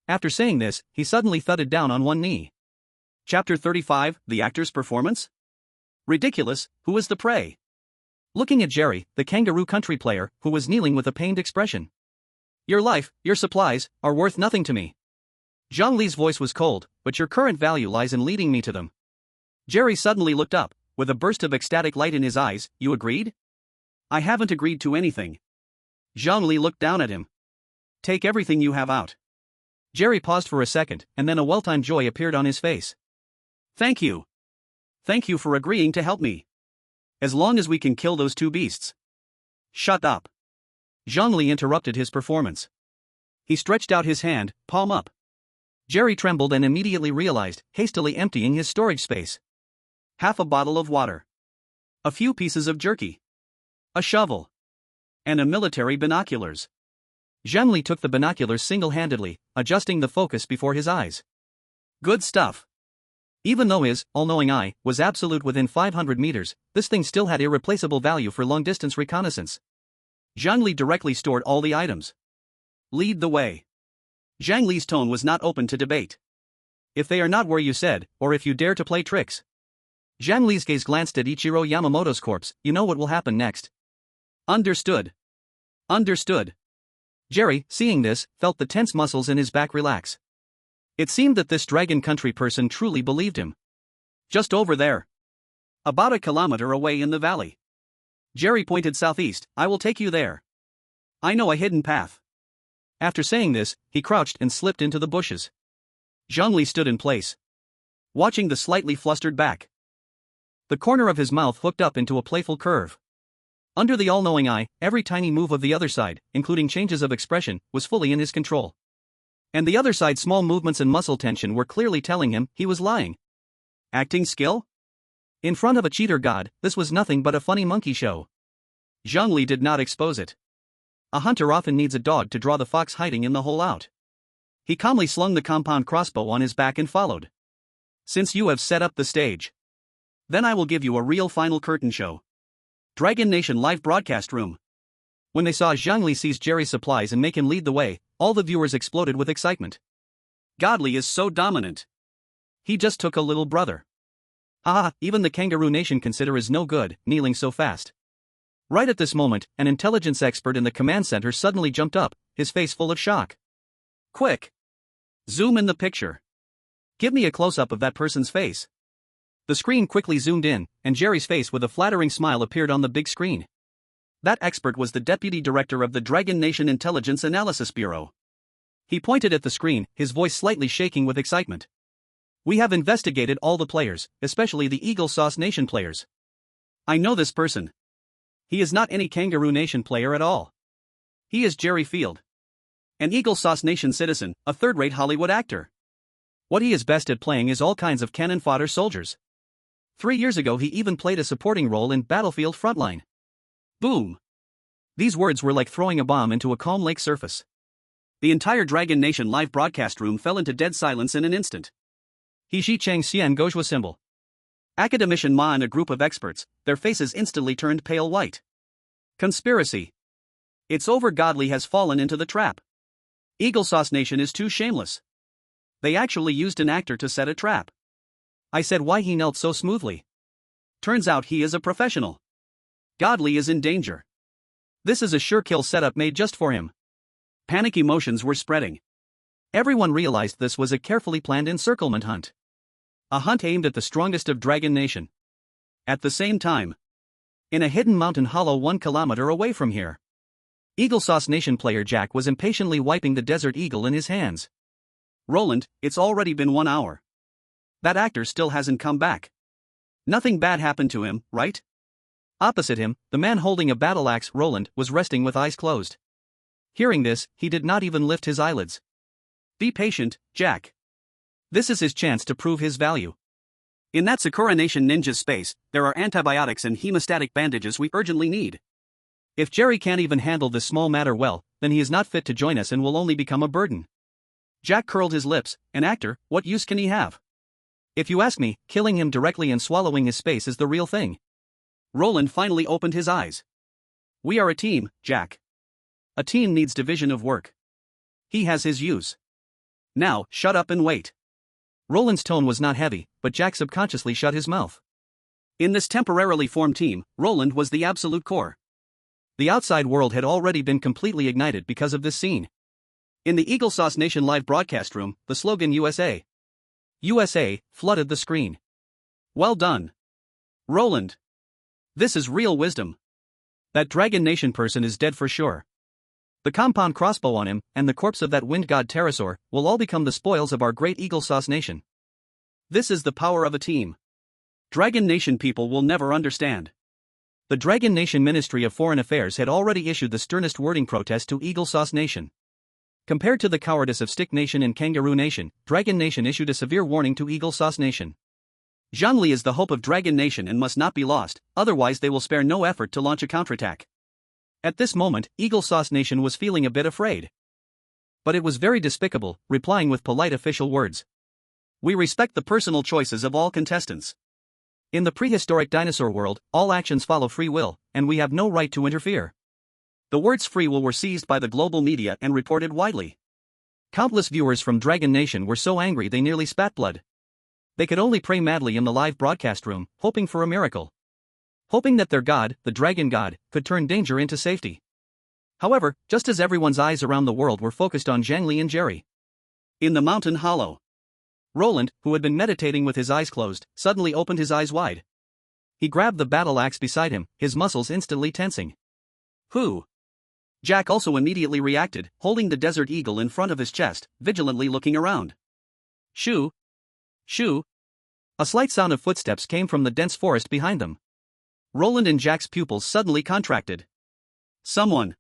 After saying this, he suddenly thudded down on one knee. Chapter 35, The Actor's Performance? Ridiculous, who is the prey? Looking at Jerry, the kangaroo country player, who was kneeling with a pained expression. Your life, your supplies, are worth nothing to me. Zhang Li's voice was cold, but your current value lies in leading me to them. Jerry suddenly looked up, with a burst of ecstatic light in his eyes. You agreed? I haven't agreed to anything. Zhang Li looked down at him. Take everything you have out. Jerry paused for a second, and then a well-timed joy appeared on his face. Thank you. Thank you for agreeing to help me. As long as we can kill those two beasts. Shut up. Zhang Li interrupted his performance. He stretched out his hand, palm up. Jerry trembled and immediately realized, hastily emptying his storage space. Half a bottle of water. A few pieces of jerky. A shovel. And a military binoculars. Zhang Li took the binoculars single-handedly, adjusting the focus before his eyes. Good stuff. Even though his all-knowing eye was absolute within 500 meters, this thing still had irreplaceable value for long-distance reconnaissance. Zhang Li directly stored all the items. Lead the way. Zhang Li's tone was not open to debate. If they are not where you said, or if you dare to play tricks. Zhang Li's gaze glanced at Ichiro Yamamoto's corpse. You know what will happen next. Understood. Understood. Jerry, seeing this, felt the tense muscles in his back relax. It seemed that this Dragon Country person truly believed him. Just over there. About a kilometer away in the valley. Jerry pointed southeast. I will take you there. I know a hidden path. After saying this, he crouched and slipped into the bushes. Zhang Li stood in place, watching the slightly flustered back. The corner of his mouth hooked up into a playful curve. Under the all-knowing eye, every tiny move of the other side, including changes of expression, was fully in his control. And the other side's small movements and muscle tension were clearly telling him he was lying. Acting skill? In front of a cheater god, this was nothing but a funny monkey show. Zhang Li did not expose it. A hunter often needs a dog to draw the fox hiding in the hole out. He calmly slung the compound crossbow on his back and followed. Since you have set up the stage, then I will give you a real final curtain show. Dragon Nation live broadcast room. When they saw Zhang Li seize Jerry's supplies and make him lead the way, all the viewers exploded with excitement. Godly is so dominant. He just took a little brother. Haha, even the Kangaroo Nation consider is no good, kneeling so fast. Right at this moment, an intelligence expert in the command center suddenly jumped up, his face full of shock. Quick! Zoom in the picture. Give me a close-up of that person's face. The screen quickly zoomed in, and Jerry's face with a flattering smile appeared on the big screen. That expert was the deputy director of the Dragon Nation Intelligence Analysis Bureau. He pointed at the screen, his voice slightly shaking with excitement. We have investigated all the players, especially the Eagle Sauce Nation players. I know this person. He is not any Kangaroo Nation player at all. He is Jerry Field. An Eagle Sauce Nation citizen, a third-rate Hollywood actor. What he is best at playing is all kinds of cannon fodder soldiers. 3 years ago he even played a supporting role in Battlefield Frontline. Boom! These words were like throwing a bomb into a calm lake surface. The entire Dragon Nation live broadcast room fell into dead silence in an instant. He Shi Chang Xian Gojua symbol. Academician Ma and a group of experts, their faces instantly turned pale white. Conspiracy. It's over. Godly has fallen into the trap. Eagle Sauce Nation is too shameless. They actually used an actor to set a trap. I said why he knelt so smoothly. Turns out he is a professional. Godly is in danger. This is a sure kill setup made just for him. Panic emotions were spreading. Everyone realized this was a carefully planned encirclement hunt. A hunt aimed at the strongest of Dragon Nation. At the same time, in a hidden mountain hollow 1 kilometer away from here, Eagle Sauce Nation player Jack was impatiently wiping the desert eagle in his hands. Roland, it's already been 1 hour. That actor still hasn't come back. Nothing bad happened to him, right? Opposite him, the man holding a battle axe, Roland, was resting with eyes closed. Hearing this, he did not even lift his eyelids. Be patient, Jack. This is his chance to prove his value. In that Sakura Nation ninja's space, there are antibiotics and hemostatic bandages we urgently need. If Jerry can't even handle this small matter well, then he is not fit to join us and will only become a burden. Jack curled his lips. An actor, what use can he have? If you ask me, killing him directly and swallowing his space is the real thing. Roland finally opened his eyes. We are a team, Jack. A team needs division of work. He has his use. Now, shut up and wait. Roland's tone was not heavy, but Jack subconsciously shut his mouth. In this temporarily formed team, Roland was the absolute core. The outside world had already been completely ignited because of this scene. In the Eagle Sauce Nation live broadcast room, the slogan USA. USA flooded the screen. Well done, Roland. This is real wisdom. That Dragon Nation person is dead for sure. The compound crossbow on him, and the corpse of that wind god pterosaur, will all become the spoils of our great Eagle Sauce Nation. This is the power of a team. Dragon Nation people will never understand. The Dragon Nation Ministry of Foreign Affairs had already issued the sternest wording protest to Eagle Sauce Nation. Compared to the cowardice of Stick Nation and Kangaroo Nation, Dragon Nation issued a severe warning to Eagle Sauce Nation. Zhang Li is the hope of Dragon Nation and must not be lost, otherwise they will spare no effort to launch a counterattack. At this moment, Eagle Sauce Nation was feeling a bit afraid. But it was very despicable, replying with polite official words. We respect the personal choices of all contestants. In the prehistoric dinosaur world, all actions follow free will, and we have no right to interfere. The words free will were seized by the global media and reported widely. Countless viewers from Dragon Nation were so angry they nearly spat blood. They could only pray madly in the live broadcast room, hoping for a miracle. Hoping that their god, the Dragon God, could turn danger into safety. However, just as everyone's eyes around the world were focused on Zhang Li and Jerry. In the mountain hollow. Roland, who had been meditating with his eyes closed, suddenly opened his eyes wide. He grabbed the battle axe beside him, his muscles instantly tensing. Who? Jack also immediately reacted, holding the desert eagle in front of his chest, vigilantly looking around. Shoo! Shoo! A slight sound of footsteps came from the dense forest behind them. Roland and Jack's pupils suddenly contracted. Someone!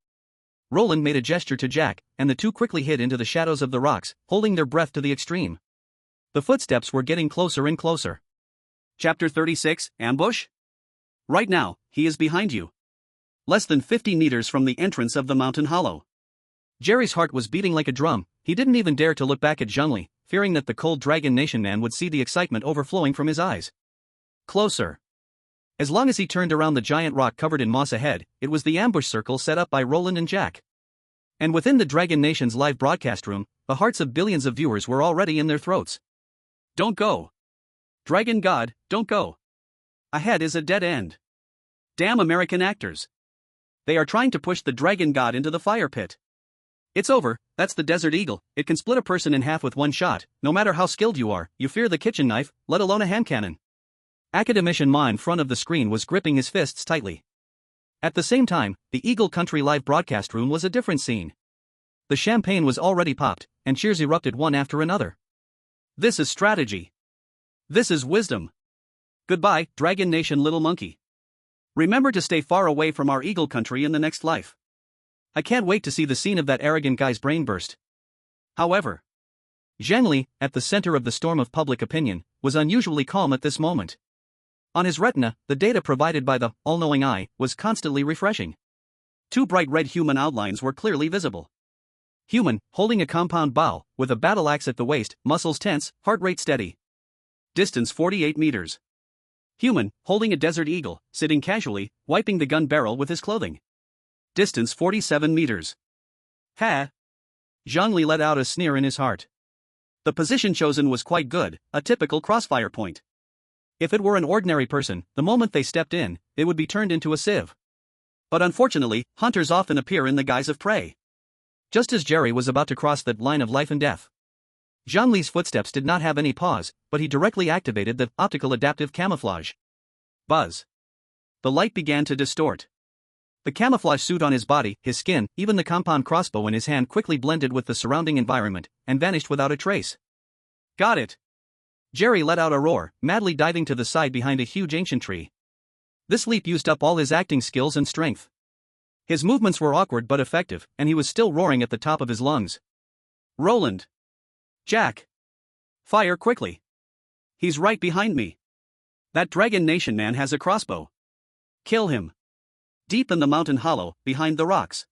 Roland made a gesture to Jack, and the two quickly hid into the shadows of the rocks, holding their breath to the extreme. The footsteps were getting closer and closer. Chapter 36, Ambush? Right now, he is behind you. Less than 50 meters from the entrance of the mountain hollow. Jerry's heart was beating like a drum. He didn't even dare to look back at Zhang Li, fearing that the cold Dragon Nation man would see the excitement overflowing from his eyes. Closer. As long as he turned around the giant rock covered in moss ahead, it was the ambush circle set up by Roland and Jack. And within the Dragon Nation's live broadcast room, the hearts of billions of viewers were already in their throats. Don't go. Dragon God, don't go. Ahead is a dead end. Damn American actors. They are trying to push the Dragon God into the fire pit. It's over, that's the Desert Eagle, it can split a person in half with one shot, no matter how skilled you are, you fear the kitchen knife, let alone a hand cannon. Academician Ma in front of the screen was gripping his fists tightly. At the same time, the Eagle Country live broadcast room was a different scene. The champagne was already popped, and cheers erupted one after another. This is strategy. This is wisdom. Goodbye, Dragon Nation little monkey. Remember to stay far away from our Eagle Country in the next life. I can't wait to see the scene of that arrogant guy's brain burst. However, Zhang Li, at the center of the storm of public opinion, was unusually calm at this moment. On his retina, the data provided by the all-knowing eye was constantly refreshing. Two bright red human outlines were clearly visible. Human, holding a compound bow, with a battle axe at the waist, muscles tense, heart rate steady. Distance 48 meters. Human, holding a desert eagle, sitting casually, wiping the gun barrel with his clothing. Distance 47 meters. Ha! Zhang Li let out a sneer in his heart. The position chosen was quite good, a typical crossfire point. If it were an ordinary person, the moment they stepped in, it would be turned into a sieve. But unfortunately, hunters often appear in the guise of prey. Just as Jerry was about to cross that line of life and death, Zhang Li's footsteps did not have any pause, but he directly activated the optical adaptive camouflage. Buzz. The light began to distort. The camouflage suit on his body, his skin, even the compound crossbow in his hand quickly blended with the surrounding environment, and vanished without a trace. Got it! Jerry let out a roar, madly diving to the side behind a huge ancient tree. This leap used up all his acting skills and strength. His movements were awkward but effective, and he was still roaring at the top of his lungs. Roland! Jack! Fire quickly! He's right behind me. That Dragon Nation man has a crossbow. Kill him. Deep in the mountain hollow, behind the rocks.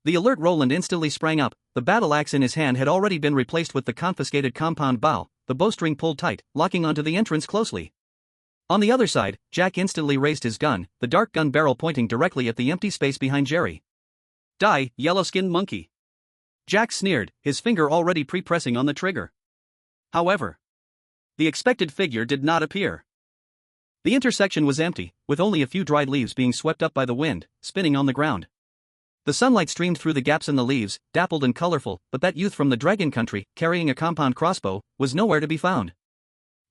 The alert Roland instantly sprang up. The battle axe in his hand had already been replaced with the confiscated compound bow, the bowstring pulled tight, locking onto the entrance closely. On the other side, Jack instantly raised his gun, the dark gun barrel pointing directly at the empty space behind Jerry. Die, yellow-skinned monkey. Jack sneered, his finger already pre-pressing on the trigger. However, the expected figure did not appear. The intersection was empty, with only a few dried leaves being swept up by the wind, spinning on the ground. The sunlight streamed through the gaps in the leaves, dappled and colorful, but that youth from the Dragon Country, carrying a compound crossbow, was nowhere to be found.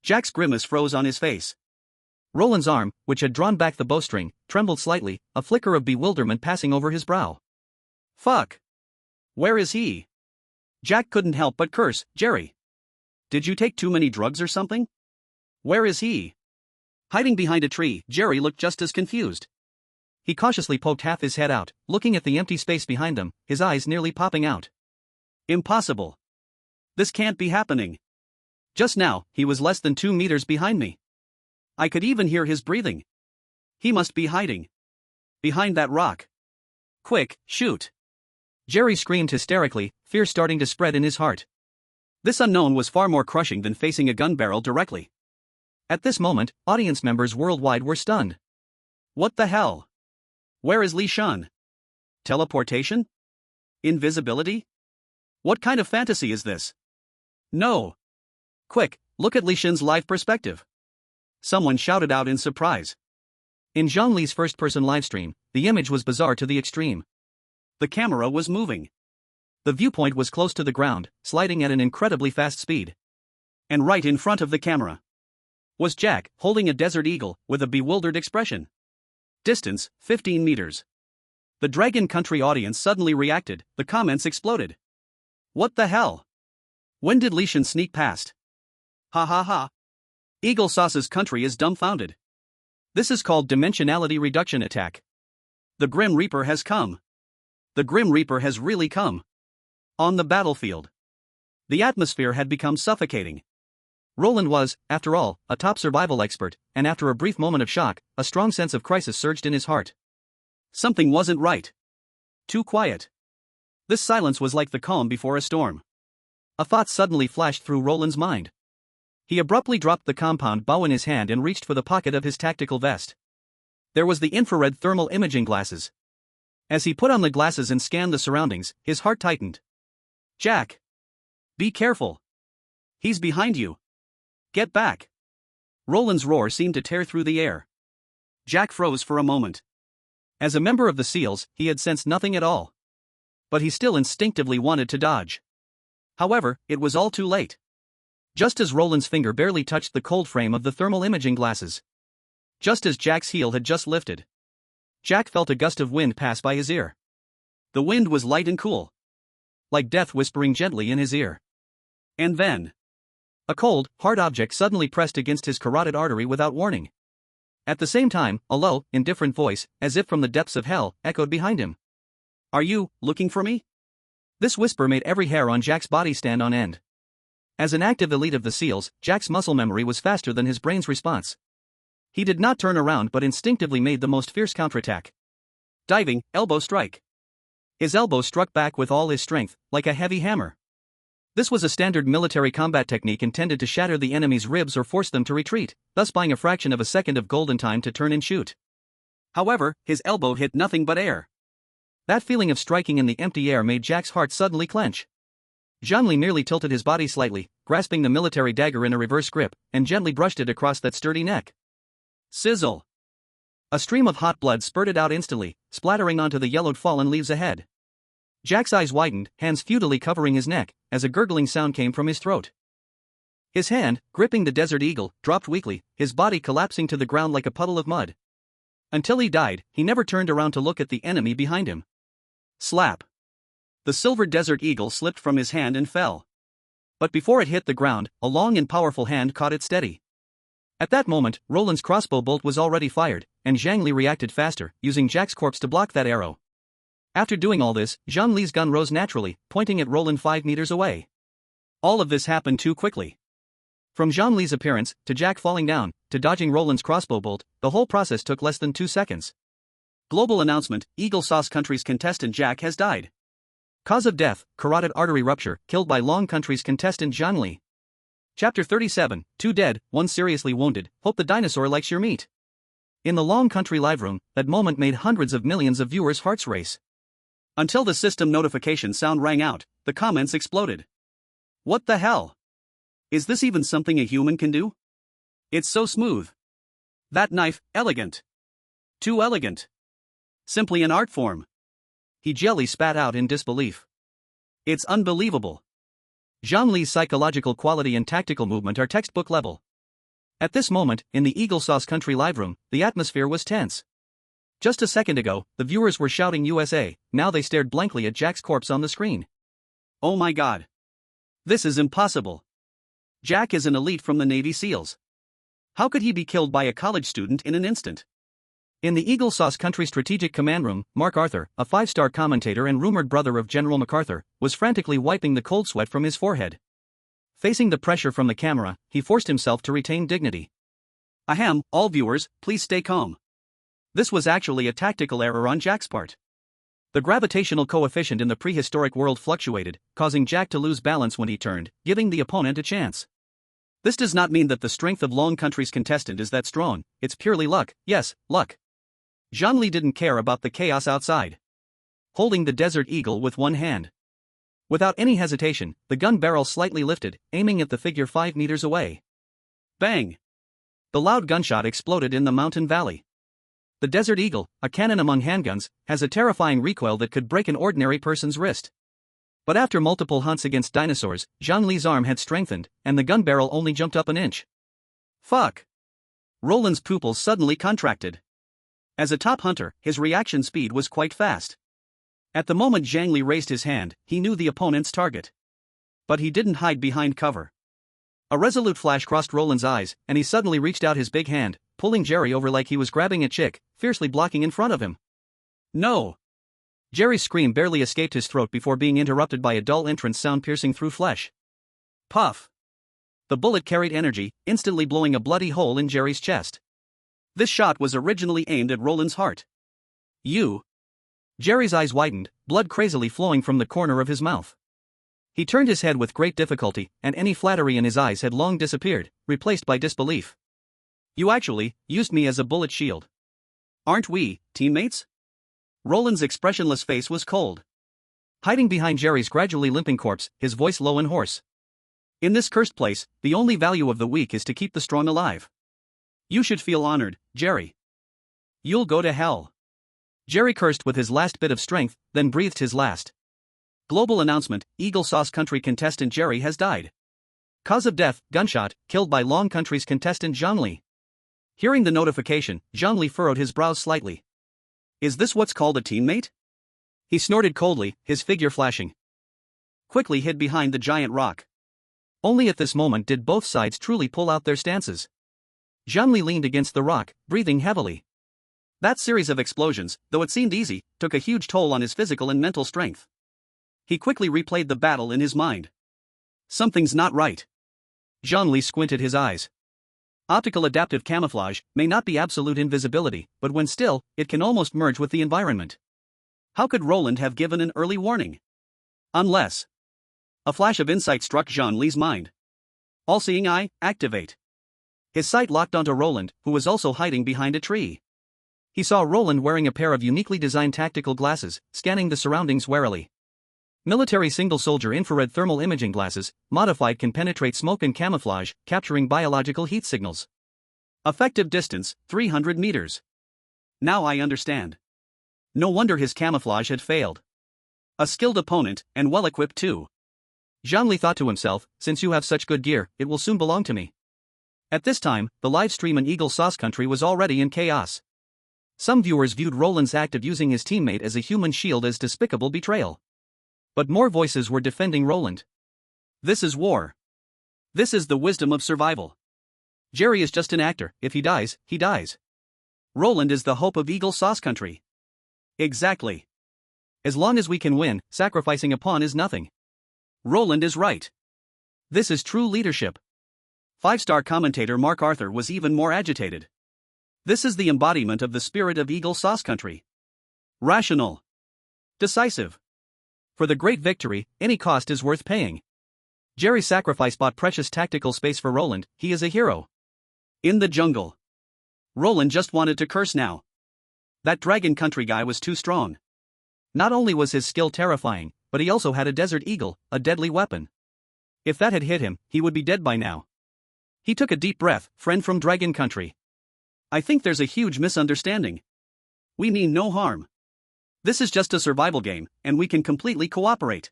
Jack's grimace froze on his face. Roland's arm, which had drawn back the bowstring, trembled slightly, a flicker of bewilderment passing over his brow. Fuck! Where is he? Jack couldn't help but curse. Jerry, did you take too many drugs or something? Where is he? Hiding behind a tree, Jerry looked just as confused. He cautiously poked half his head out, looking at the empty space behind them, his eyes nearly popping out. Impossible. This can't be happening. Just now, he was less than 2 meters behind me. I could even hear his breathing. He must be hiding. Behind that rock. Quick, shoot. Jerry screamed hysterically, fear starting to spread in his heart. This unknown was far more crushing than facing a gun barrel directly. At this moment, audience members worldwide were stunned. What the hell? Where is Li Shan? Teleportation? Invisibility? What kind of fantasy is this? No. Quick, look at Li Shan's live perspective. Someone shouted out in surprise. In Zhang Li's first-person livestream, the image was bizarre to the extreme. The camera was moving. The viewpoint was close to the ground, sliding at an incredibly fast speed. And right in front of the camera was Jack, holding a desert eagle, with a bewildered expression. Distance, 15 meters. The Dragon Country audience suddenly reacted, the comments exploded. What the hell? When did Li Shan sneak past? Ha ha ha. Eagle Sauce's country is dumbfounded. This is called dimensionality reduction attack. The Grim Reaper has come. The Grim Reaper has really come. On the battlefield. The atmosphere had become suffocating. Roland was, after all, a top survival expert, and after a brief moment of shock, a strong sense of crisis surged in his heart. Something wasn't right. Too quiet. This silence was like the calm before a storm. A thought suddenly flashed through Roland's mind. He abruptly dropped the compound bow in his hand and reached for the pocket of his tactical vest. There was the infrared thermal imaging glasses. As he put on the glasses and scanned the surroundings, his heart tightened. Jack! Be careful! He's behind you! Get back! Roland's roar seemed to tear through the air. Jack froze for a moment. As a member of the SEALs, he had sensed nothing at all. But he still instinctively wanted to dodge. However, it was all too late. Just as Roland's finger barely touched the cold frame of the thermal imaging glasses. Just as Jack's heel had just lifted. Jack felt a gust of wind pass by his ear. The wind was light and cool. Like death whispering gently in his ear. And then, a cold, hard object suddenly pressed against his carotid artery without warning. At the same time, a low, indifferent voice, as if from the depths of hell, echoed behind him. Are you looking for me? This whisper made every hair on Jack's body stand on end. As an active elite of the SEALs, Jack's muscle memory was faster than his brain's response. He did not turn around but instinctively made the most fierce counterattack. Diving, elbow strike. His elbow struck back with all his strength, like a heavy hammer. This was a standard military combat technique intended to shatter the enemy's ribs or force them to retreat, thus buying a fraction of a second of golden time to turn and shoot. However, his elbow hit nothing but air. That feeling of striking in the empty air made Jack's heart suddenly clench. Zhang Li merely tilted his body slightly, grasping the military dagger in a reverse grip, and gently brushed it across that sturdy neck. Sizzle! A stream of hot blood spurted out instantly, splattering onto the yellowed fallen leaves ahead. Jack's eyes widened, hands futilely covering his neck, as a gurgling sound came from his throat. His hand, gripping the desert eagle, dropped weakly, his body collapsing to the ground like a puddle of mud. Until he died, he never turned around to look at the enemy behind him. Slap! The silver desert eagle slipped from his hand and fell. But before it hit the ground, a long and powerful hand caught it steady. At that moment, Roland's crossbow bolt was already fired, and Zhang Li reacted faster, using Jack's corpse to block that arrow. After doing all this, Zhang Li's gun rose naturally, pointing at Roland 5 meters away. All of this happened too quickly. From Zhang Li's appearance, to Jack falling down, to dodging Roland's crossbow bolt, the whole process took less than 2 seconds. Global announcement: Eagle Sauce Country's contestant Jack has died. Cause of death, carotid artery rupture, killed by Long Country's contestant Zhang Li. Chapter 37, 2 dead, 1 seriously wounded, hope the dinosaur likes your meat. In the Long Country live room, that moment made hundreds of millions of viewers' hearts race. Until the system notification sound rang out, the comments exploded. What the hell? Is this even something a human can do? It's so smooth. That knife, elegant. Too elegant. Simply an art form. He jelly spat out in disbelief. It's unbelievable. Zhang Li's psychological quality and tactical movement are textbook level. At this moment, in the Eagle Sauce Country live room, the atmosphere was tense. Just a second ago, the viewers were shouting USA, now they stared blankly at Jack's corpse on the screen. Oh my god. This is impossible. Jack is an elite from the Navy SEALs. How could he be killed by a college student in an instant? In the Eagle Sauce Country Strategic Command Room, Mark Arthur, a 5-star commentator and rumored brother of General MacArthur, was frantically wiping the cold sweat from his forehead. Facing the pressure from the camera, he forced himself to retain dignity. Ahem, all viewers, please stay calm. This was actually a tactical error on Jack's part. The gravitational coefficient in the prehistoric world fluctuated, causing Jack to lose balance when he turned, giving the opponent a chance. This does not mean that the strength of Long Country's contestant is that strong, it's purely luck, yes, luck. Zhang Li didn't care about the chaos outside. Holding the Desert Eagle with one hand. Without any hesitation, the gun barrel slightly lifted, aiming at the figure 5 meters away. Bang! The loud gunshot exploded in the mountain valley. The Desert Eagle, a cannon among handguns, has a terrifying recoil that could break an ordinary person's wrist. But after multiple hunts against dinosaurs, Zhang Li's arm had strengthened, and the gun barrel only jumped up an inch. Fuck! Roland's pupils suddenly contracted. As a top hunter, his reaction speed was quite fast. At the moment Zhang Li raised his hand, he knew the opponent's target. But he didn't hide behind cover. A resolute flash crossed Roland's eyes, and he suddenly reached out his big hand, pulling Jerry over like he was grabbing a chick, fiercely blocking in front of him. No! Jerry's scream barely escaped his throat before being interrupted by a dull entrance sound piercing through flesh. Puff! The bullet carried energy, instantly blowing a bloody hole in Jerry's chest. This shot was originally aimed at Roland's heart. You! Jerry's eyes widened, blood crazily flowing from the corner of his mouth. He turned his head with great difficulty, and any flattery in his eyes had long disappeared, replaced by disbelief. You actually used me as a bullet shield. Aren't we teammates? Roland's expressionless face was cold. Hiding behind Jerry's gradually limping corpse, his voice low and hoarse. In this cursed place, the only value of the weak is to keep the strong alive. You should feel honored, Jerry. You'll go to hell. Jerry cursed with his last bit of strength, then breathed his last. Global announcement, Eagle Sauce Country contestant Jerry has died. Cause of death, gunshot, killed by Long Country's contestant Zhang Li. Hearing the notification, Zhang Li furrowed his brows slightly. Is this what's called a teammate? He snorted coldly, his figure flashing. Quickly hid behind the giant rock. Only at this moment did both sides truly pull out their stances. Zhang Li leaned against the rock, breathing heavily. That series of explosions, though it seemed easy, took a huge toll on his physical and mental strength. He quickly replayed the battle in his mind. Something's not right. Zhang Li squinted his eyes. Optical adaptive camouflage may not be absolute invisibility, but when still, it can almost merge with the environment. How could Roland have given an early warning? Unless... A flash of insight struck Zhang Li's mind. All-seeing eye, activate. His sight locked onto Roland, who was also hiding behind a tree. He saw Roland wearing a pair of uniquely designed tactical glasses, scanning the surroundings warily. Military single-soldier infrared thermal imaging glasses, modified, can penetrate smoke and camouflage, capturing biological heat signals. Effective distance, 300 meters. Now I understand. No wonder his camouflage had failed. A skilled opponent, and well-equipped too. Zhang Li thought to himself, since you have such good gear, it will soon belong to me. At this time, the live stream in Eagle Sauce Country was already in chaos. Some viewers viewed Roland's act of using his teammate as a human shield as despicable betrayal. But more voices were defending Roland. This is war. This is the wisdom of survival. Jerry is just an actor, if he dies, he dies. Roland is the hope of Eagle Sauce Country. Exactly. As long as we can win, sacrificing a pawn is nothing. Roland is right. This is true leadership. 5-star commentator Mark Arthur was even more agitated. This is the embodiment of the spirit of Eagle Sauce Country. Rational. Decisive. For the great victory, any cost is worth paying. Jerry's sacrifice bought precious tactical space for Roland. He is a hero. In the jungle. Roland just wanted to curse now. That Dragon Country guy was too strong. Not only was his skill terrifying, but he also had a desert eagle, a deadly weapon. If that had hit him, he would be dead by now. He took a deep breath. Friend from Dragon Country. I think there's a huge misunderstanding. We mean no harm. This is just a survival game, and we can completely cooperate.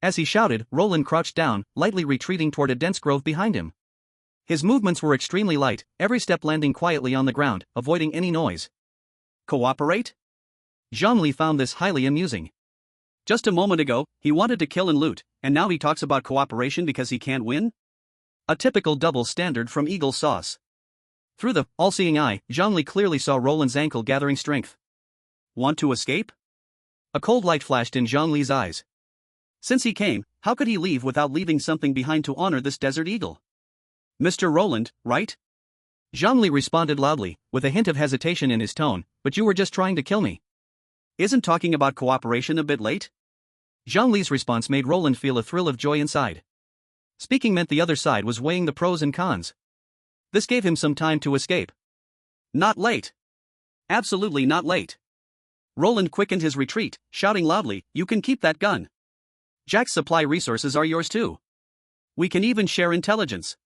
As he shouted, Roland crouched down, lightly retreating toward a dense grove behind him. His movements were extremely light, every step landing quietly on the ground, avoiding any noise. Cooperate? Zhang Li found this highly amusing. Just a moment ago, he wanted to kill and loot, and now he talks about cooperation because he can't win? A typical double standard from Eagle Sauce. Through the all-seeing eye, Zhang Li clearly saw Roland's ankle gathering strength. Want to escape? A cold light flashed in Zhang Li's eyes. Since he came, how could he leave without leaving something behind to honor this desert eagle? Mr. Roland, right? Zhang Li responded loudly, with a hint of hesitation in his tone, but you were just trying to kill me. Isn't talking about cooperation a bit late? Zhang Li's response made Roland feel a thrill of joy inside. Speaking meant the other side was weighing the pros and cons. This gave him some time to escape. Not late. Absolutely not late. Roland quickened his retreat, shouting loudly, "You can keep that gun. Jack's supply resources are yours too. We can even share intelligence.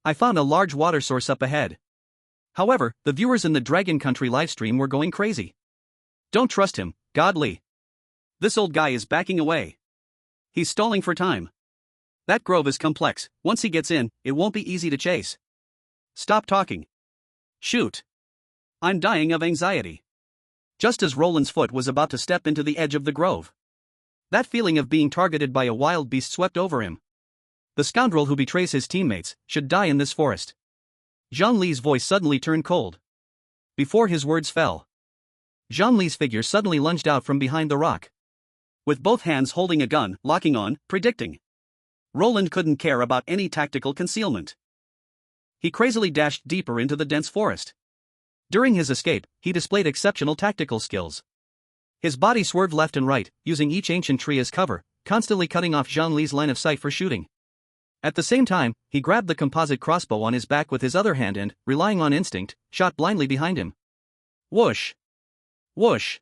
I found a large water source up ahead." However, the viewers in the Dragon Country livestream were going crazy. Don't trust him, Godly. This old guy is backing away. He's stalling for time. That grove is complex. Once he gets in, it won't be easy to chase. Stop talking. Shoot. I'm dying of anxiety. Just as Roland's foot was about to step into the edge of the grove, that feeling of being targeted by a wild beast swept over him. The scoundrel who betrays his teammates should die in this forest. Zhang Li's voice suddenly turned cold. Before his words fell, Zhang Li's figure suddenly lunged out from behind the rock. With both hands holding a gun, locking on, predicting. Roland couldn't care about any tactical concealment. He crazily dashed deeper into the dense forest. During his escape, he displayed exceptional tactical skills. His body swerved left and right, using each ancient tree as cover, constantly cutting off Zhang Li's line of sight for shooting. At the same time, he grabbed the composite crossbow on his back with his other hand and, relying on instinct, shot blindly behind him. Whoosh! Whoosh!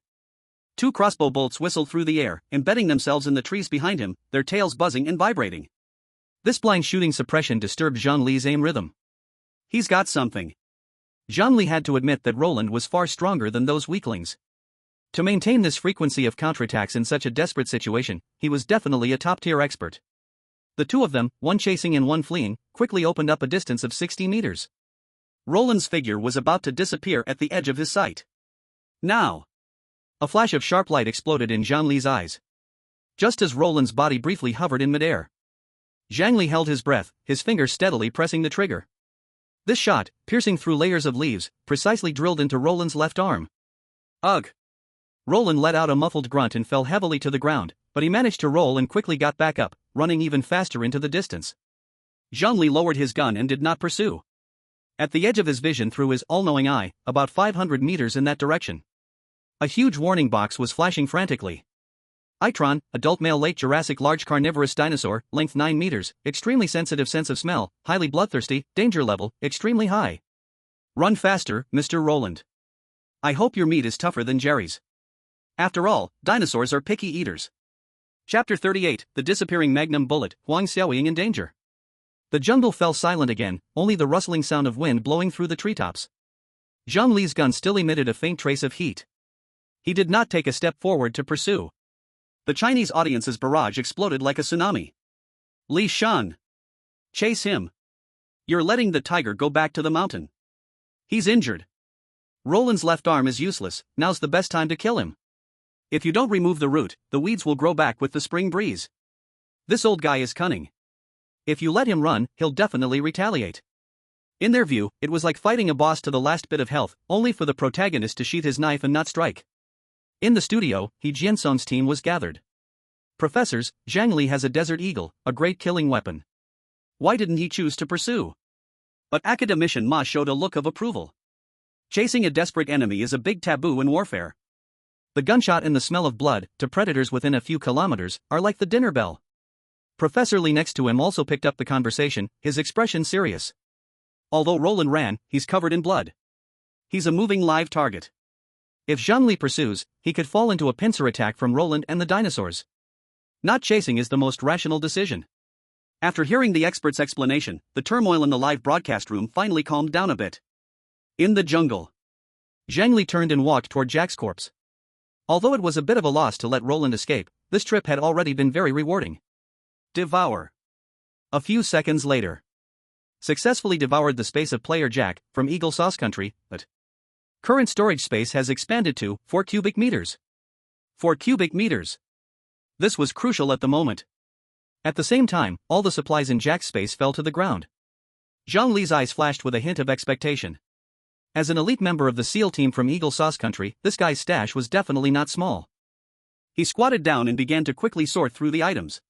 2 crossbow bolts whistled through the air, embedding themselves in the trees behind him, their tails buzzing and vibrating. This blind shooting suppression disturbed Zhang Li's aim rhythm. He's got something. Zhang Li had to admit that Roland was far stronger than those weaklings. To maintain this frequency of counterattacks in such a desperate situation, he was definitely a top-tier expert. The two of them, one chasing and one fleeing, quickly opened up a distance of 60 meters. Roland's figure was about to disappear at the edge of his sight. Now! A flash of sharp light exploded in Zhang Li's eyes. Just as Roland's body briefly hovered in midair, Zhang Li held his breath, his fingers steadily pressing the trigger. This shot, piercing through layers of leaves, precisely drilled into Roland's left arm. Ugh! Roland let out a muffled grunt and fell heavily to the ground, but he managed to roll and quickly got back up, running even faster into the distance. Zhang Li lowered his gun and did not pursue. At the edge of his vision through his all-knowing eye, about 500 meters in that direction, a huge warning box was flashing frantically. Itron, adult male late Jurassic large carnivorous dinosaur, length 9 meters, extremely sensitive sense of smell, highly bloodthirsty, danger level, extremely high. Run faster, Mr. Roland. I hope your meat is tougher than Jerry's. After all, dinosaurs are picky eaters. Chapter 38, The Disappearing Magnum Bullet, Huang Xiaoying in Danger. The jungle fell silent again, only the rustling sound of wind blowing through the treetops. Zhang Li's gun still emitted a faint trace of heat. He did not take a step forward to pursue. The Chinese audience's barrage exploded like a tsunami. Li Shan! Chase him! You're letting the tiger go back to the mountain. He's injured. Roland's left arm is useless, now's the best time to kill him. If you don't remove the root, the weeds will grow back with the spring breeze. This old guy is cunning. If you let him run, he'll definitely retaliate. In their view, it was like fighting a boss to the last bit of health, only for the protagonist to sheath his knife and not strike. In the studio, He Jiansong's team was gathered. Professors, Zhang Li has a desert eagle, a great killing weapon. Why didn't he choose to pursue? But Academician Ma showed a look of approval. Chasing a desperate enemy is a big taboo in warfare. The gunshot and the smell of blood, to predators within a few kilometers, are like the dinner bell. Professor Li next to him also picked up the conversation, his expression serious. Although Roland ran, he's covered in blood. He's a moving live target. If Zhang Li pursues, he could fall into a pincer attack from Roland and the dinosaurs. Not chasing is the most rational decision. After hearing the expert's explanation, the turmoil in the live broadcast room finally calmed down a bit. In the jungle, Zhang Li turned and walked toward Jack's corpse. Although it was a bit of a loss to let Roland escape, this trip had already been very rewarding. Devour. A few seconds later. Successfully devoured the space of player Jack, from Eagle Sauce Country, but current storage space has expanded to 4 cubic meters. 4 cubic meters. This was crucial at the moment. At the same time, all the supplies in Jack's space fell to the ground. Zhang Li's eyes flashed with a hint of expectation. As an elite member of the SEAL team from Eagle Sauce Country, this guy's stash was definitely not small. He squatted down and began to quickly sort through the items.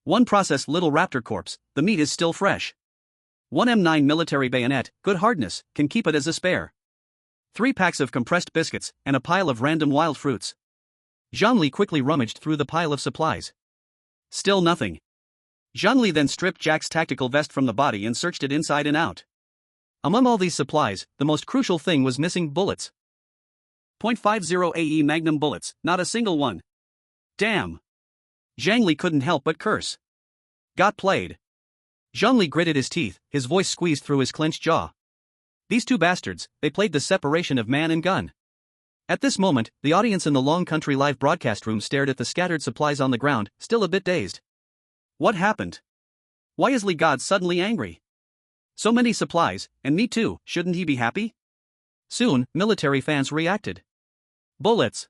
One processed little raptor corpse, the meat is still fresh. One M9 military bayonet, good hardness, can keep it as a spare. 3 packs of compressed biscuits, and a pile of random wild fruits. Zhang Li quickly rummaged through the pile of supplies. Still nothing. Zhang Li then stripped Jack's tactical vest from the body and searched it inside and out. Among all these supplies, the most crucial thing was missing bullets. .50 AE Magnum bullets, not a single one. Damn. Zhang Li couldn't help but curse. Got played. Zhang Li gritted his teeth, his voice squeezed through his clenched jaw. These two bastards, they played the separation of man and gun. At this moment, the audience in the Long Country live broadcast room stared at the scattered supplies on the ground, still a bit dazed. What happened? Why is Li God suddenly angry? So many supplies, and me too, shouldn't he be happy? Soon, military fans reacted. Bullets.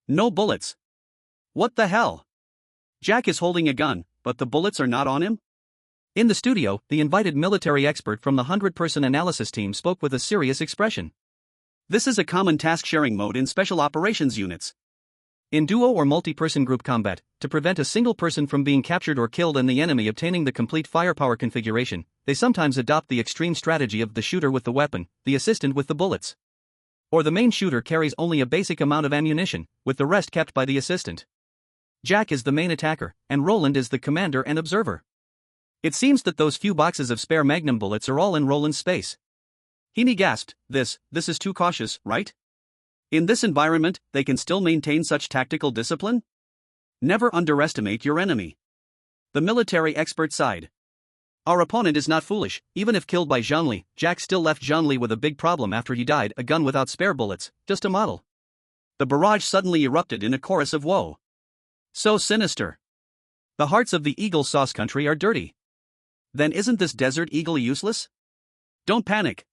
No bullets. What the hell? Jack is holding a gun, but the bullets are not on him? In the studio, the invited military expert from the 100-person analysis team spoke with a serious expression. This is a common task-sharing mode in special operations units. In duo or multi-person group combat, to prevent a single person from being captured or killed and the enemy obtaining the complete firepower configuration, they sometimes adopt the extreme strategy of the shooter with the weapon, the assistant with the bullets. Or the main shooter carries only a basic amount of ammunition, with the rest kept by the assistant. Jack is the main attacker, and Roland is the commander and observer. It seems that those few boxes of spare magnum bullets are all in Roland's space. Heaney gasped, this is too cautious, right? In this environment, they can still maintain such tactical discipline? Never underestimate your enemy. The military expert sighed. Our opponent is not foolish, even if killed by Zhang Li, Jack still left Zhang Li with a big problem after he died, a gun without spare bullets, just a model. The barrage suddenly erupted in a chorus of woe. So sinister. The hearts of the Eagle Sauce Country are dirty. Then isn't this desert eagle useless? Don't panic.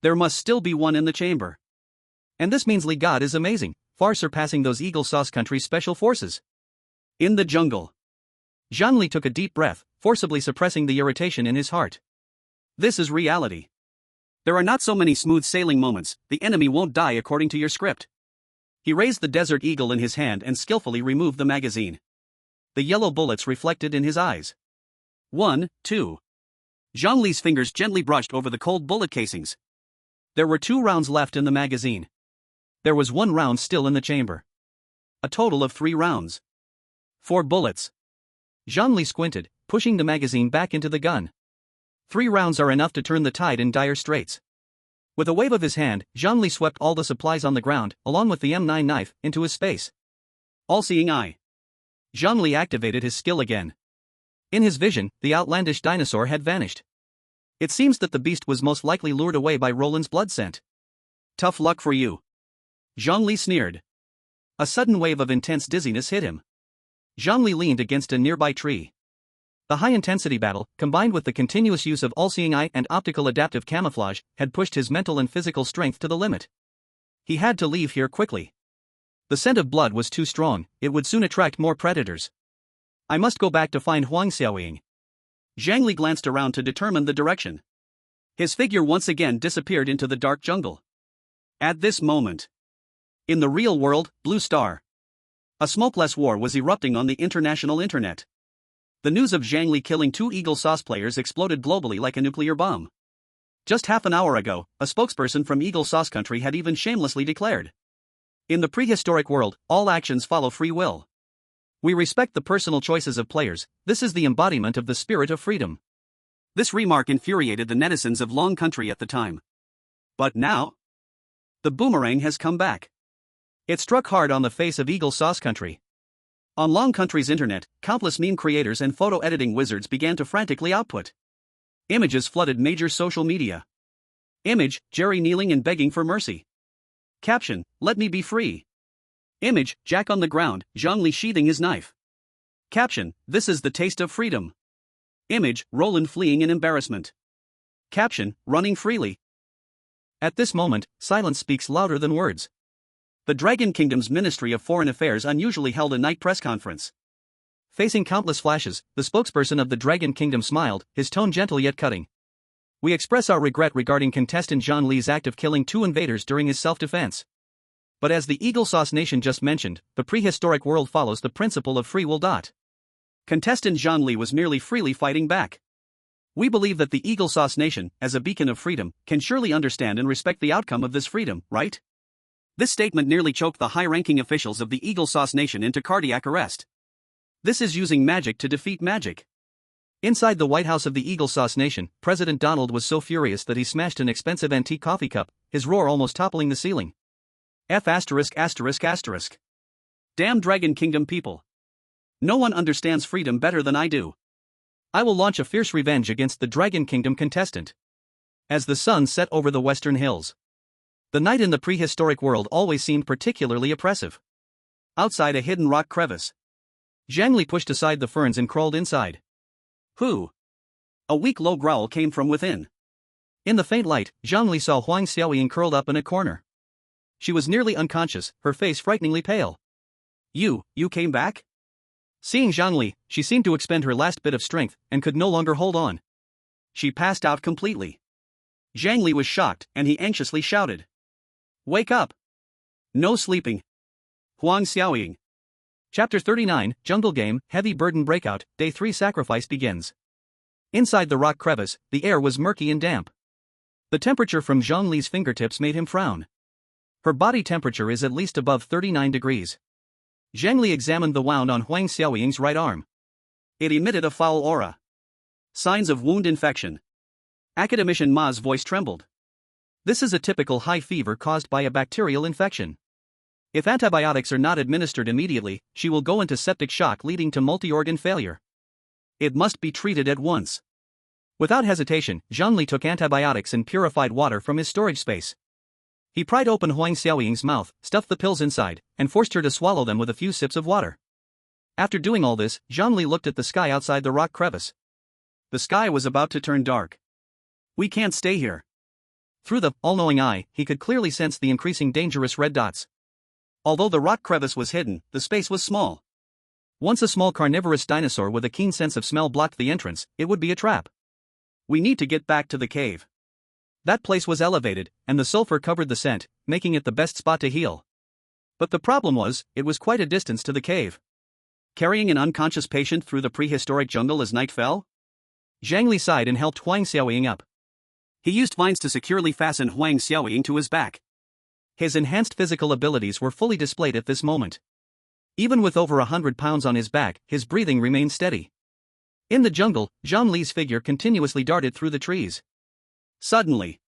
There must still be one in the chamber. And this means Li God is amazing, far surpassing those Eagle Sauce Country special forces. In the jungle. Zhang Li took a deep breath, forcibly suppressing the irritation in his heart. This is reality. There are not so many smooth sailing moments, the enemy won't die according to your script. He raised the Desert Eagle in his hand and skillfully removed the magazine. The yellow bullets reflected in his eyes. 1, 2. Zhang Li's fingers gently brushed over the cold bullet casings. There were 2 rounds left in the magazine. There was 1 round still in the chamber. A total of 3 rounds. 4 bullets. Zhang Li squinted, pushing the magazine back into the gun. 3 rounds are enough to turn the tide in dire straits. With a wave of his hand, Zhang Li swept all the supplies on the ground, along with the M9 knife, into his space. All-seeing eye. Zhang Li activated his skill again. In his vision, the outlandish dinosaur had vanished. It seems that the beast was most likely lured away by Roland's blood scent. Tough luck for you. Zhang Li sneered. A sudden wave of intense dizziness hit him. Zhang Li leaned against a nearby tree. The high-intensity battle, combined with the continuous use of all-seeing eye and optical adaptive camouflage, had pushed his mental and physical strength to the limit. He had to leave here quickly. The scent of blood was too strong, it would soon attract more predators. I must go back to find Huang Xiaoying. Zhang Li glanced around to determine the direction. His figure once again disappeared into the dark jungle. At this moment, in the real world, Blue Star, a smokeless war was erupting on the international internet. The news of Zhang Li killing 2 Eagle Sauce players exploded globally like a nuclear bomb. Just half an hour ago, a spokesperson from Eagle Sauce Country had even shamelessly declared, In the prehistoric world, all actions follow free will. We respect the personal choices of players. This is the embodiment of the spirit of freedom. This remark infuriated the netizens of Long Country at the time. But now? The boomerang has come back. It struck hard on the face of Eagle Sauce Country. On Long Country's internet, countless meme creators and photo editing wizards began to frantically output. Images flooded major social media. Image, Jerry kneeling and begging for mercy. Caption, let me be free. Image, Jack on the ground, Zhang Li sheathing his knife. Caption, this is the taste of freedom. Image, Roland fleeing in embarrassment. Caption, running freely. At this moment, silence speaks louder than words. The Dragon Kingdom's Ministry of Foreign Affairs unusually held a night press conference. Facing countless flashes, the spokesperson of the Dragon Kingdom smiled, his tone gentle yet cutting. We express our regret regarding contestant Zhang Li's act of killing 2 invaders during his self-defense. But as the Eagle Sauce Nation just mentioned, the prehistoric world follows the principle of free will. Contestant Zhang Li was merely freely fighting back. We believe that the Eagle Sauce Nation, as a beacon of freedom, can surely understand and respect the outcome of this freedom, right? This statement nearly choked the high-ranking officials of the Eagle Sauce Nation into cardiac arrest. This is using magic to defeat magic. Inside the White House of the Eagle Sauce Nation, President Donald was so furious that he smashed an expensive antique coffee cup, his roar almost toppling the ceiling. F*******. Damn Dragon Kingdom people. No one understands freedom better than I do. I will launch a fierce revenge against the Dragon Kingdom contestant. As the sun set over the western hills. The night in the prehistoric world always seemed particularly oppressive. Outside a hidden rock crevice, Zhang Li pushed aside the ferns and crawled inside. Who? A weak low growl came from within. In the faint light, Zhang Li saw Huang Xiaoying curled up in a corner. She was nearly unconscious, her face frighteningly pale. You came back? Seeing Zhang Li, she seemed to expend her last bit of strength, and could no longer hold on. She passed out completely. Zhang Li was shocked, and he anxiously shouted. Wake up! No sleeping. Huang Xiaoying. Chapter 39, Jungle Game, Heavy Burden Breakout, Day 3 Sacrifice begins. Inside the rock crevice, the air was murky and damp. The temperature from Zhang Li's fingertips made him frown. Her body temperature is at least above 39 degrees. Zhang Li examined the wound on Huang Xiaoying's right arm. It emitted a foul aura. Signs of wound infection. Academician Ma's voice trembled. This is a typical high fever caused by a bacterial infection. If antibiotics are not administered immediately, she will go into septic shock leading to multi-organ failure. It must be treated at once. Without hesitation, Zhang Li took antibiotics and purified water from his storage space. He pried open Huang Xiaoying's mouth, stuffed the pills inside, and forced her to swallow them with a few sips of water. After doing all this, Zhang Li looked at the sky outside the rock crevice. The sky was about to turn dark. We can't stay here. Through the all-knowing eye, he could clearly sense the increasing dangerous red dots. Although the rock crevice was hidden, the space was small. Once a small carnivorous dinosaur with a keen sense of smell blocked the entrance, it would be a trap. We need to get back to the cave. That place was elevated, and the sulfur covered the scent, making it the best spot to heal. But the problem was, it was quite a distance to the cave. Carrying an unconscious patient through the prehistoric jungle as night fell? Zhang Li sighed and helped Huang Xiaoying up. He used vines to securely fasten Huang Xiaoying to his back. His enhanced physical abilities were fully displayed at this moment. Even with over 100 pounds on his back, his breathing remained steady. In the jungle, Zhang Li's figure continuously darted through the trees. Suddenly,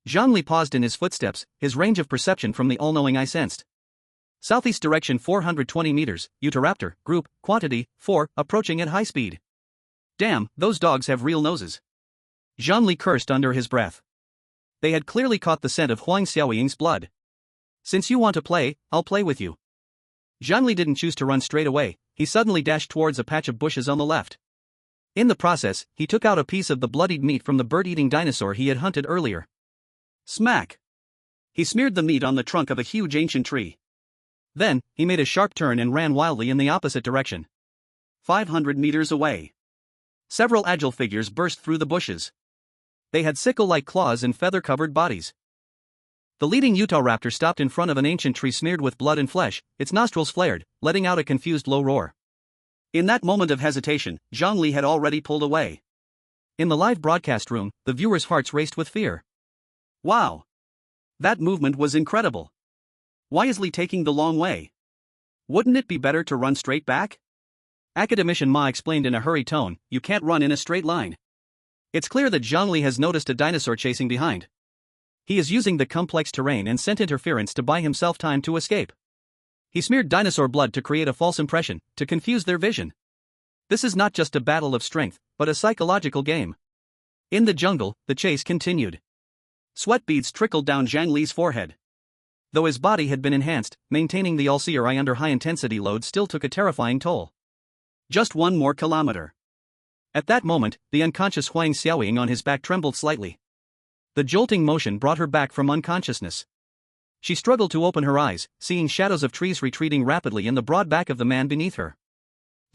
Zhang Li paused in his footsteps, his range of perception from the all-knowing eye sensed. Southeast direction 420 meters, Utahraptor, group, quantity, 4, approaching at high speed. Damn, those dogs have real noses. Zhang Li cursed under his breath. They had clearly caught the scent of Huang Xiaoying's blood. Since you want to play, I'll play with you. Zhang Li didn't choose to run straight away, he suddenly dashed towards a patch of bushes on the left. In the process, he took out a piece of the bloodied meat from the bird-eating dinosaur he had hunted earlier. Smack! He smeared the meat on the trunk of a huge ancient tree. Then, he made a sharp turn and ran wildly in the opposite direction. 500 meters away. Several agile figures burst through the bushes. They had sickle-like claws and feather-covered bodies. The leading Utahraptor stopped in front of an ancient tree smeared with blood and flesh, its nostrils flared, letting out a confused low roar. In that moment of hesitation, Zhang Li had already pulled away. In the live broadcast room, the viewers' hearts raced with fear. Wow! That movement was incredible. Why is Li taking the long way? Wouldn't it be better to run straight back? Academician Ma explained in a hurried tone, you can't run in a straight line. It's clear that Zhang Li has noticed a dinosaur chasing behind. He is using the complex terrain and scent interference to buy himself time to escape. He smeared dinosaur blood to create a false impression, to confuse their vision. This is not just a battle of strength, but a psychological game. In the jungle, the chase continued. Sweat beads trickled down Zhang Li's forehead. Though his body had been enhanced, maintaining the all-seer eye under high-intensity load still took a terrifying toll. Just 1 more kilometer. At that moment, the unconscious Huang Xiaoying on his back trembled slightly. The jolting motion brought her back from unconsciousness. She struggled to open her eyes, seeing shadows of trees retreating rapidly in the broad back of the man beneath her.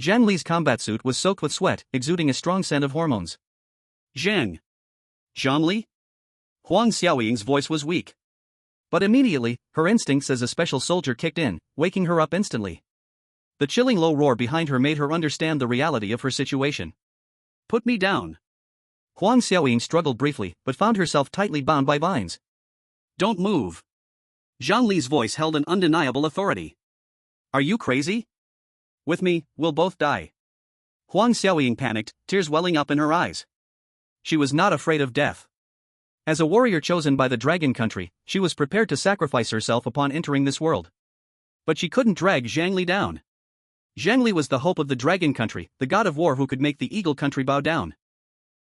Zhang Li's combat suit was soaked with sweat, exuding a strong scent of hormones. Zhang Li? Huang Xiaoying's voice was weak. But immediately, her instincts as a special soldier kicked in, waking her up instantly. The chilling low roar behind her made her understand the reality of her situation. Put me down. Huang Xiaoying struggled briefly, but found herself tightly bound by vines. Don't move. Zhang Li's voice held an undeniable authority. Are you crazy? With me, we'll both die. Huang Xiaoying panicked, tears welling up in her eyes. She was not afraid of death. As a warrior chosen by the Dragon Country, she was prepared to sacrifice herself upon entering this world. But she couldn't drag Zhang Li down. Zhang Li was the hope of the Dragon Country, the god of war who could make the Eagle Country bow down.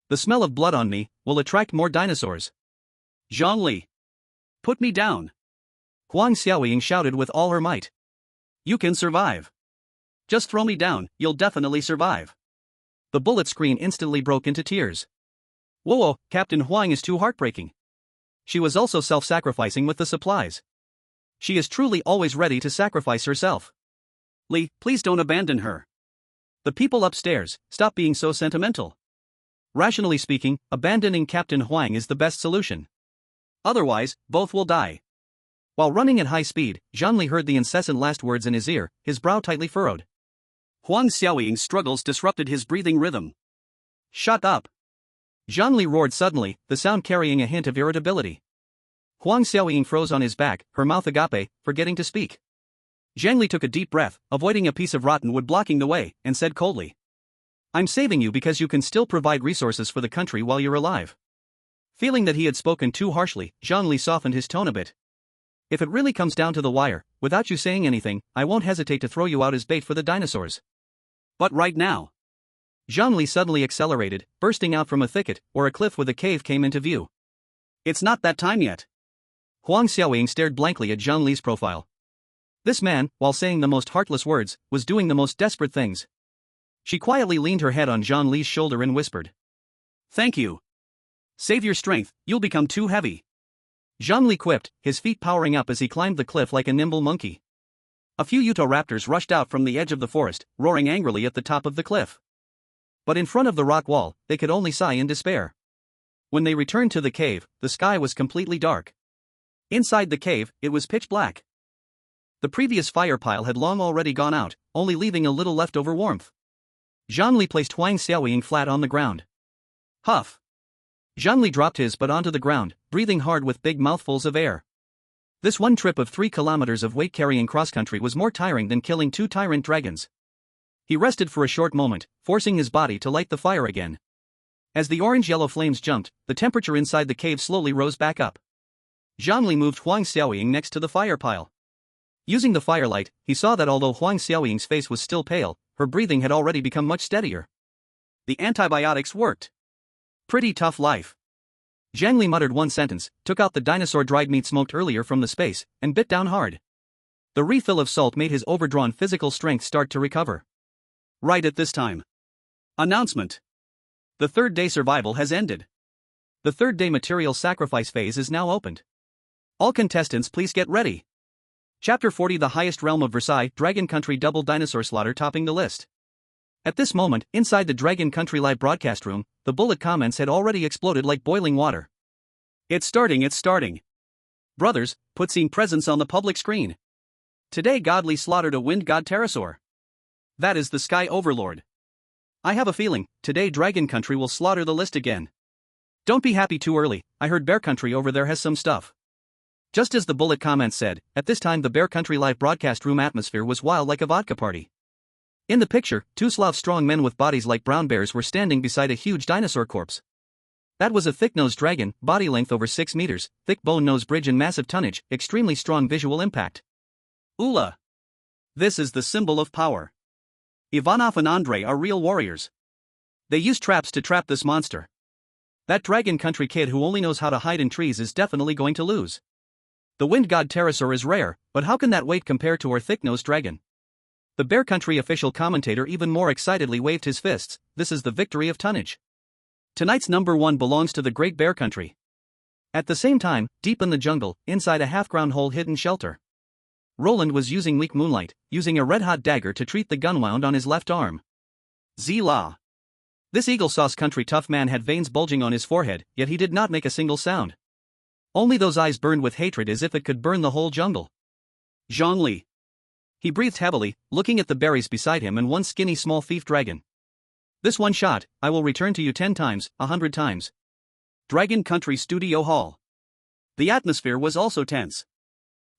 The smell of blood on me will attract more dinosaurs. Zhang Li. Put me down. Huang Xiaoying shouted with all her might. You can survive. Just throw me down, you'll definitely survive. The bullet screen instantly broke into tears. Whoa, Captain Huang is too heartbreaking. She was also self-sacrificing with the supplies. She is truly always ready to sacrifice herself. Li, please don't abandon her. The people upstairs, stop being so sentimental. Rationally speaking, abandoning Captain Huang is the best solution. Otherwise, both will die. While running at high speed, Zhang Li heard the incessant last words in his ear, his brow tightly furrowed. Huang Xiaoying's struggles disrupted his breathing rhythm. Shut up. Zhang Li roared suddenly, the sound carrying a hint of irritability. Huang Xiaoying froze on his back, her mouth agape, forgetting to speak. Zhang Li took a deep breath, avoiding a piece of rotten wood blocking the way, and said coldly. I'm saving you because you can still provide resources for the country while you're alive. Feeling that he had spoken too harshly, Zhang Li softened his tone a bit. If it really comes down to the wire, without you saying anything, I won't hesitate to throw you out as bait for the dinosaurs. But right now. Zhang Li suddenly accelerated, bursting out from a thicket, or a cliff with a cave came into view. It's not that time yet. Huang Xiaoying stared blankly at Zhang Li's profile. This man, while saying the most heartless words, was doing the most desperate things. She quietly leaned her head on Zhang Li's shoulder and whispered. Thank you. Save your strength, you'll become too heavy. Zhang Li quipped, his feet powering up as he climbed the cliff like a nimble monkey. A few Utahraptors rushed out from the edge of the forest, roaring angrily at the top of the cliff. But in front of the rock wall, they could only sigh in despair. When they returned to the cave, the sky was completely dark. Inside the cave, it was pitch black. The previous fire pile had long already gone out, only leaving a little leftover warmth. Zhang Li placed Huang Xiaoying flat on the ground. Huff. Zhang Li dropped his butt onto the ground, breathing hard with big mouthfuls of air. This one trip of 3 kilometers of weight-carrying cross-country was more tiring than killing 2 tyrant dragons. He rested for a short moment, forcing his body to light the fire again. As the orange-yellow flames jumped, the temperature inside the cave slowly rose back up. Zhang Li moved Huang Xiaoying next to the fire pile. Using the firelight, he saw that although Huang Xiaoying's face was still pale, her breathing had already become much steadier. The antibiotics worked. Pretty tough life. Zhang Li muttered one sentence, took out the dinosaur dried meat smoked earlier from the space, and bit down hard. The refill of salt made his overdrawn physical strength start to recover. Right at this time. Announcement. The 3rd day survival has ended. The 3rd day material sacrifice phase is now opened. All contestants please get ready. Chapter 40 The highest realm of Versailles, Dragon Country double dinosaur slaughter topping the list. At this moment, inside the Dragon Country live broadcast room, the bullet comments had already exploded like boiling water. It's starting. Brothers, put scene presence on the public screen. Today Godly slaughtered a wind god pterosaur. That is the Sky Overlord. I have a feeling, today Dragon Country will slaughter the list again. Don't be happy too early, I heard Bear Country over there has some stuff. Just as the bullet comment said, at this time the Bear Country live broadcast room atmosphere was wild like a vodka party. In the picture, two Slav-strong men with bodies like brown bears were standing beside a huge dinosaur corpse. That was a thick-nosed dragon, body length over 6 meters, thick bone nose bridge and massive tonnage, extremely strong visual impact. Ula! This is the symbol of power. Ivanov and Andrei are real warriors. They use traps to trap this monster. That Dragon Country kid who only knows how to hide in trees is definitely going to lose. The wind god pterosaur is rare, but how can that weight compare to our thick-nosed dragon? The Bear Country official commentator even more excitedly waved his fists. This is the victory of tonnage. Tonight's number 1 belongs to the Great Bear Country. At the same time, deep in the jungle, inside a half-ground hole hidden shelter, Roland was using weak moonlight, using a red-hot dagger to treat the gun wound on his left arm. Zila. This Eagle Sauce Country tough man had veins bulging on his forehead, yet he did not make a single sound. Only those eyes burned with hatred as if it could burn the whole jungle. Zhang Li. He breathed heavily, looking at the berries beside him and one skinny small thief dragon. This one shot, I will return to you 10 times, 100 times. Dragon Country Studio Hall. The atmosphere was also tense.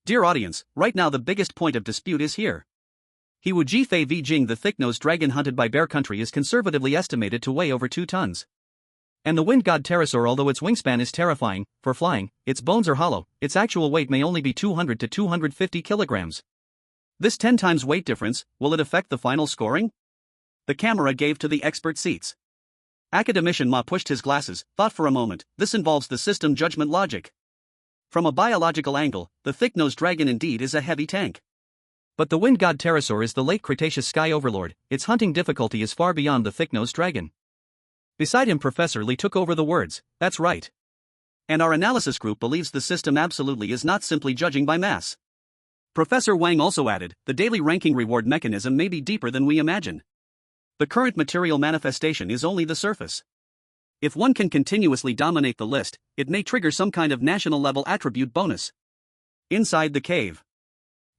Dear audience, right now the biggest point of dispute is here. He Wu Jifei V Jing, the thick-nosed dragon hunted by Bear Country, is conservatively estimated to weigh over 2 tons. And the wind god pterosaur, although its wingspan is terrifying, for flying, its bones are hollow, its actual weight may only be 200 to 250 kilograms. This 10 times weight difference, will it affect the final scoring? The camera gave to the expert seats. Academician Ma pushed his glasses, thought for a moment. This involves the system judgment logic. From a biological angle, the thick-nosed dragon indeed is a heavy tank. But the wind god pterosaur is the late Cretaceous sky overlord. Its hunting difficulty is far beyond the thick-nosed dragon. Beside him, Professor Li took over the words. That's right. And our analysis group believes the system absolutely is not simply judging by mass. Professor Wang also added, the daily ranking reward mechanism may be deeper than we imagine. The current material manifestation is only the surface. If one can continuously dominate the list, it may trigger some kind of national-level attribute bonus. Inside the cave,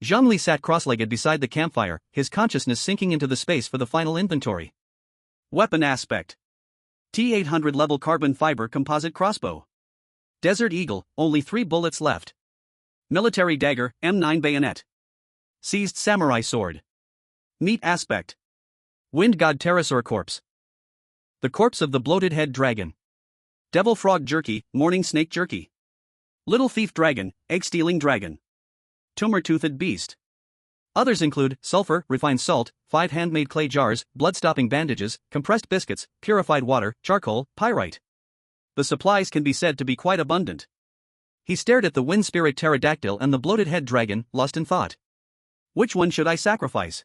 Zhang Li sat cross-legged beside the campfire, his consciousness sinking into the space for the final inventory. Weapon aspect. T-800 level carbon fiber composite crossbow. Desert Eagle, only 3 bullets left. Military dagger, M9 bayonet. Seized samurai sword. Meat aspect. Wind god pterosaur corpse. The corpse of the bloated head dragon. Devil frog jerky, morning snake jerky. Little thief dragon, egg-stealing dragon. Tumor-toothed beast. Others include sulfur, refined salt, 5 handmade clay jars, blood-stopping bandages, compressed biscuits, purified water, charcoal, pyrite. The supplies can be said to be quite abundant. He stared at the wind spirit pterodactyl and the bloated head dragon, lost in thought. Which one should I sacrifice?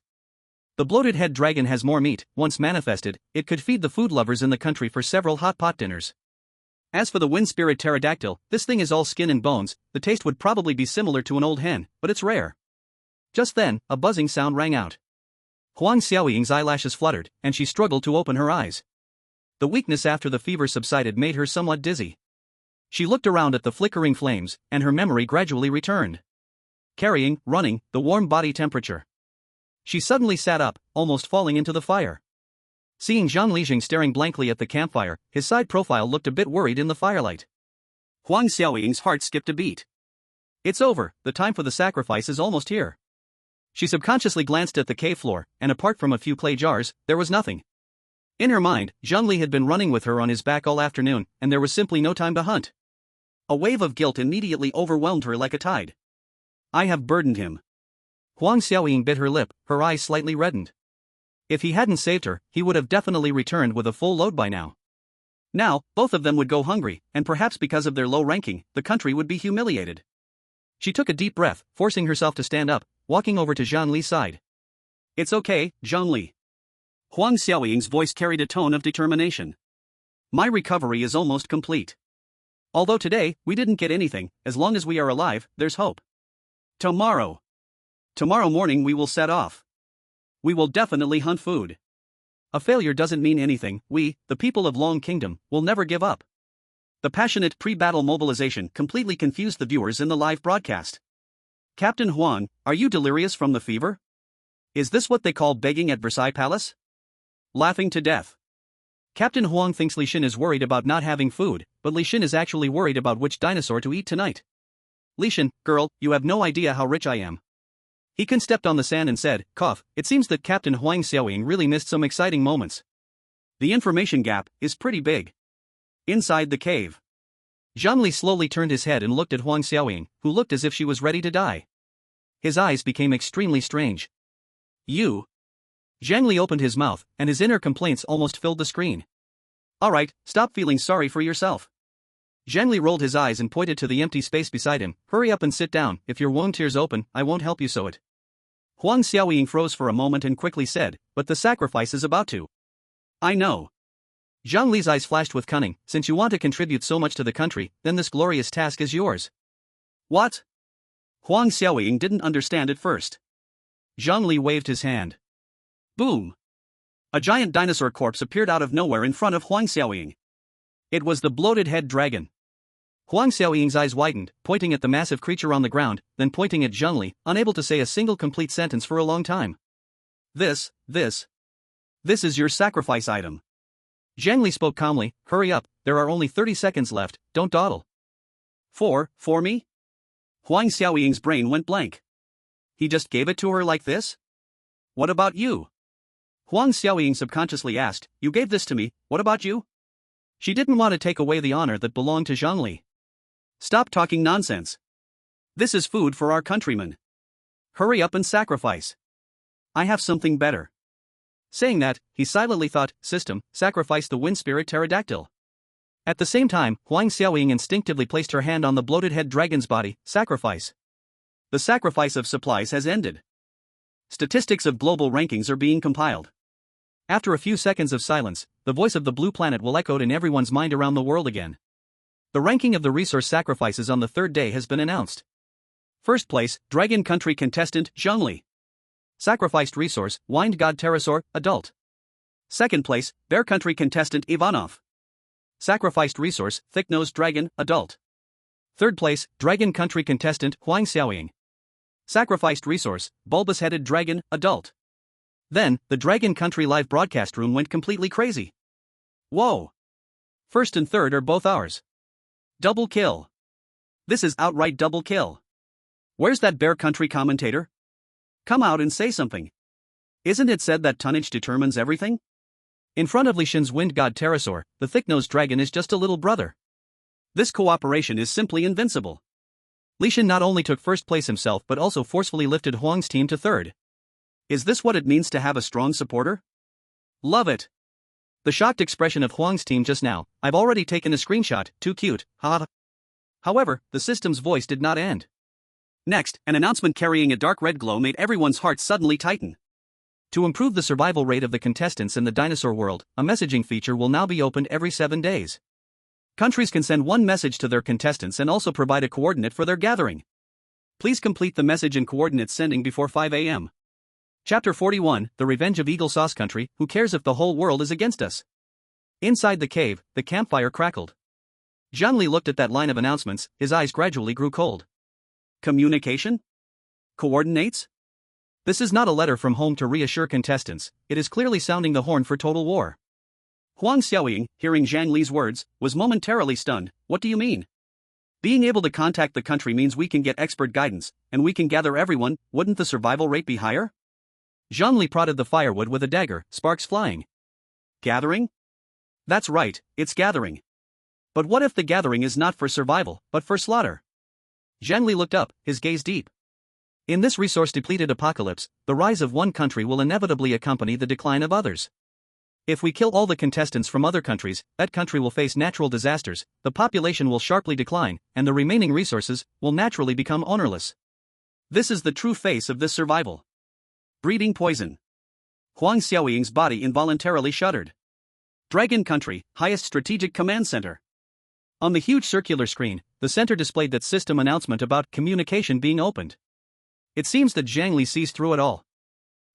The bloated head dragon has more meat. Once manifested, it could feed the food lovers in the country for several hot pot dinners. As for the wind spirit pterodactyl, this thing is all skin and bones. The taste would probably be similar to an old hen, but it's rare. Just then, a buzzing sound rang out. Huang Xiaoying's eyelashes fluttered, and she struggled to open her eyes. The weakness after the fever subsided made her somewhat dizzy. She looked around at the flickering flames, and her memory gradually returned. Carrying, running, the warm body temperature. She suddenly sat up, almost falling into the fire. Seeing Zhang Li staring blankly at the campfire, his side profile looked a bit worried in the firelight. Huang Xiaoying's heart skipped a beat. It's over, the time for the sacrifice is almost here. She subconsciously glanced at the cave floor, and apart from a few clay jars, there was nothing. In her mind, Zhang Li had been running with her on his back all afternoon, and there was simply no time to hunt. A wave of guilt immediately overwhelmed her like a tide. I have burdened him. Huang Xiaoying bit her lip, her eyes slightly reddened. If he hadn't saved her, he would have definitely returned with a full load by now. Now, both of them would go hungry, and perhaps because of their low ranking, the country would be humiliated. She took a deep breath, forcing herself to stand up, walking over to Zhang Li's side. It's okay, Zhang Li. Huang Xiaoying's voice carried a tone of determination. My recovery is almost complete. Although today, we didn't get anything, as long as we are alive, there's hope. Tomorrow morning we will set off. We will definitely hunt food. A failure doesn't mean anything. We, the people of Long Kingdom, will never give up. The passionate pre-battle mobilization completely confused the viewers in the live broadcast. Captain Huang, are you delirious from the fever? Is this what they call begging at Versailles Palace? Laughing to death. Captain Huang thinks Li Xin is worried about not having food, but Li Xin is actually worried about which dinosaur to eat tonight. Li Shan, girl, you have no idea how rich I am. He stepped on the sand and said, cough, it seems that Captain Huang Xiaoying really missed some exciting moments. The information gap is pretty big. Inside the cave. Zhang Li slowly turned his head and looked at Huang Xiaoying, who looked as if she was ready to die. His eyes became extremely strange. You. Zhang Li opened his mouth, and his inner complaints almost filled the screen. Alright, stop feeling sorry for yourself. Zhang Li rolled his eyes and pointed to the empty space beside him. Hurry up and sit down. If your wound tears open, I won't help you sew it. Huang Xiaoying froze for a moment and quickly said, but the sacrifice is about to. I know. Zhang Li's eyes flashed with cunning. Since you want to contribute so much to the country, then this glorious task is yours. What? Huang Xiaoying didn't understand at first. Zhang Li waved his hand. Boom! A giant dinosaur corpse appeared out of nowhere in front of Huang Xiaoying. It was the bloated head dragon. Huang Xiaoying's eyes widened, pointing at the massive creature on the ground, then pointing at Zhang Li, unable to say a single complete sentence for a long time. This is your sacrifice item. Zhang Li spoke calmly, hurry up, there are only 30 seconds left, don't dawdle. For me? Huang Xiaoying's brain went blank. He just gave it to her like this? What about you? Huang Xiaoying subconsciously asked, you gave this to me, what about you? She didn't want to take away the honor that belonged to Zhang Li. Stop talking nonsense. This is food for our countrymen. Hurry up and sacrifice. I have something better. Saying that, he silently thought, system, sacrifice the wind spirit pterodactyl. At the same time, Huang Xiaoying instinctively placed her hand on the bloated head dragon's body, sacrifice. The sacrifice of supplies has ended. Statistics of global rankings are being compiled. After a few seconds of silence, the voice of the blue planet will echo in everyone's mind around the world again. The ranking of the resource sacrifices on the third day has been announced. First place, Dragon Country contestant Zhang Li. Sacrificed resource, Wind God Pterosaur, adult. Second place, Bear Country contestant Ivanov. Sacrificed resource, Thick-Nosed Dragon, adult. Third place, Dragon Country contestant Huang Xiaoying. Sacrificed resource, Bulbous-Headed Dragon, adult. Then, the Dragon Country live broadcast room went completely crazy. Whoa! First and third are both ours. Double kill. This is outright double kill. Where's that Bear Country commentator? Come out and say something. Isn't it said that tonnage determines everything? In front of Li Shan's wind god pterosaur, the thick-nosed dragon is just a little brother. This cooperation is simply invincible. Li Shan not only took first place himself but also forcefully lifted Huang's team to third. Is this what it means to have a strong supporter? Love it. The shocked expression of Huang's team just now, I've already taken a screenshot, too cute, haha. However, the system's voice did not end. Next, an announcement carrying a dark red glow made everyone's heart suddenly tighten. To improve the survival rate of the contestants in the dinosaur world, a messaging feature will now be opened every 7 days. Countries can send one message to their contestants and also provide a coordinate for their gathering. Please complete the message and coordinates sending before 5 a.m. Chapter 41, The Revenge of Eagle Sauce Country, who cares if the whole world is against us? Inside the cave, the campfire crackled. Zhang Li looked at that line of announcements, his eyes gradually grew cold. Communication? Coordinates? This is not a letter from home to reassure contestants, it is clearly sounding the horn for total war. Huang Xiaoying, hearing Zhang Li's words, was momentarily stunned. What do you mean? Being able to contact the country means we can get expert guidance, and we can gather everyone, wouldn't the survival rate be higher? Zhang Li prodded the firewood with a dagger, sparks flying. Gathering? That's right, it's gathering. But what if the gathering is not for survival, but for slaughter? Zhang Li looked up, his gaze deep. In this resource-depleted apocalypse, the rise of one country will inevitably accompany the decline of others. If we kill all the contestants from other countries, that country will face natural disasters, the population will sharply decline, and the remaining resources will naturally become ownerless. This is the true face of this survival. Breeding poison. Huang Xiaoying's body involuntarily shuddered. Dragon Country, highest strategic command center. On the huge circular screen, the center displayed that system announcement about communication being opened. It seems that Zhang Li sees through it all.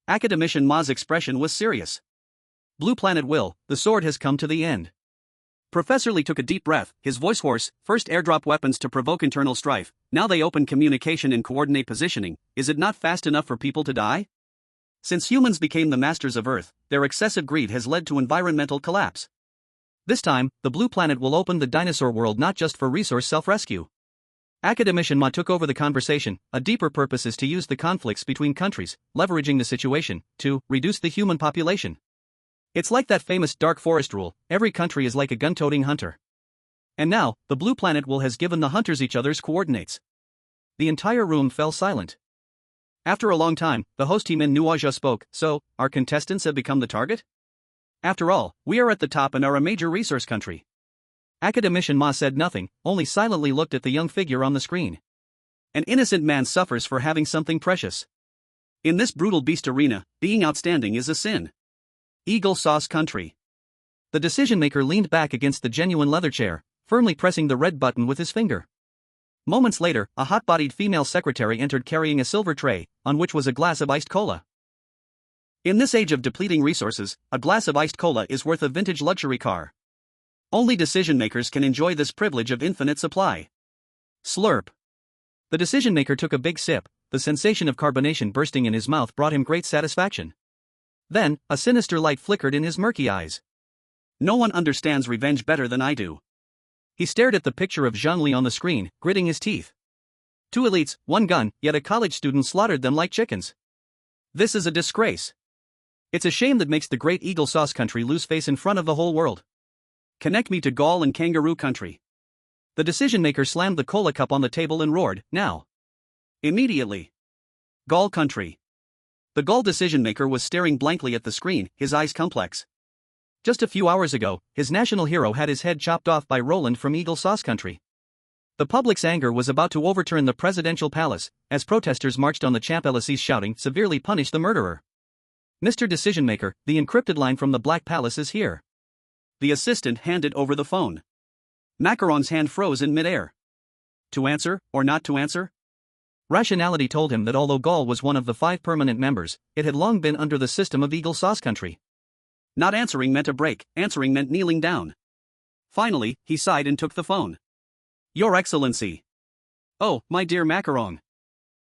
Academician Ma's expression was serious. Blue Planet Will, the sword has come to the end. Professor Li took a deep breath, his voice hoarse. First airdrop weapons to provoke internal strife, now they open communication and coordinate positioning. Is it not fast enough for people to die? Since humans became the masters of Earth, their excessive greed has led to environmental collapse. This time, the Blue Planet will open the dinosaur world not just for resource self-rescue. Academician Ma took over the conversation. A deeper purpose is to use the conflicts between countries, leveraging the situation, to reduce the human population. It's like that famous dark forest rule, every country is like a gun-toting hunter. And now, the blue planet has given the hunters each other's coordinates. The entire room fell silent. After a long time, the host team in Nuaja spoke. So, our contestants have become the target? After all, we are at the top and are a major resource country. Academician Ma said nothing, only silently looked at the young figure on the screen. An innocent man suffers for having something precious. In this brutal beast arena, being outstanding is a sin. Eagle Sauce Country. The decision-maker leaned back against the genuine leather chair, firmly pressing the red button with his finger. Moments later, a hot-bodied female secretary entered carrying a silver tray, on which was a glass of iced cola. In this age of depleting resources, a glass of iced cola is worth a vintage luxury car. Only decision-makers can enjoy this privilege of infinite supply. Slurp. The decision-maker took a big sip. The sensation of carbonation bursting in his mouth brought him great satisfaction. Then, a sinister light flickered in his murky eyes. No one understands revenge better than I do. He stared at the picture of Zhang Li on the screen, gritting his teeth. 2 elites, 1 gun, yet a college student slaughtered them like chickens. This is a disgrace. It's a shame that makes the great Eagle Sauce Country lose face in front of the whole world. Connect me to Gaul and Kangaroo Country. The decision-maker slammed the cola cup on the table and roared, now. Immediately. Gaul Country. The Gaul decision-maker was staring blankly at the screen, his eyes complex. Just a few hours ago, his national hero had his head chopped off by Roland from Eagle Sauce Country. The public's anger was about to overturn the presidential palace, as protesters marched on the Champs-Élysées shouting, severely punish the murderer. Mr. Decision-maker, the encrypted line from the Black Palace is here. The assistant handed over the phone. Macaron's hand froze in midair. To answer, or not to answer? Rationality told him that although Gaul was one of the 5 permanent members, it had long been under the system of Eagle Sauce Country. Not answering meant a break, answering meant kneeling down. Finally, he sighed and took the phone. Your Excellency. Oh, my dear Macaron.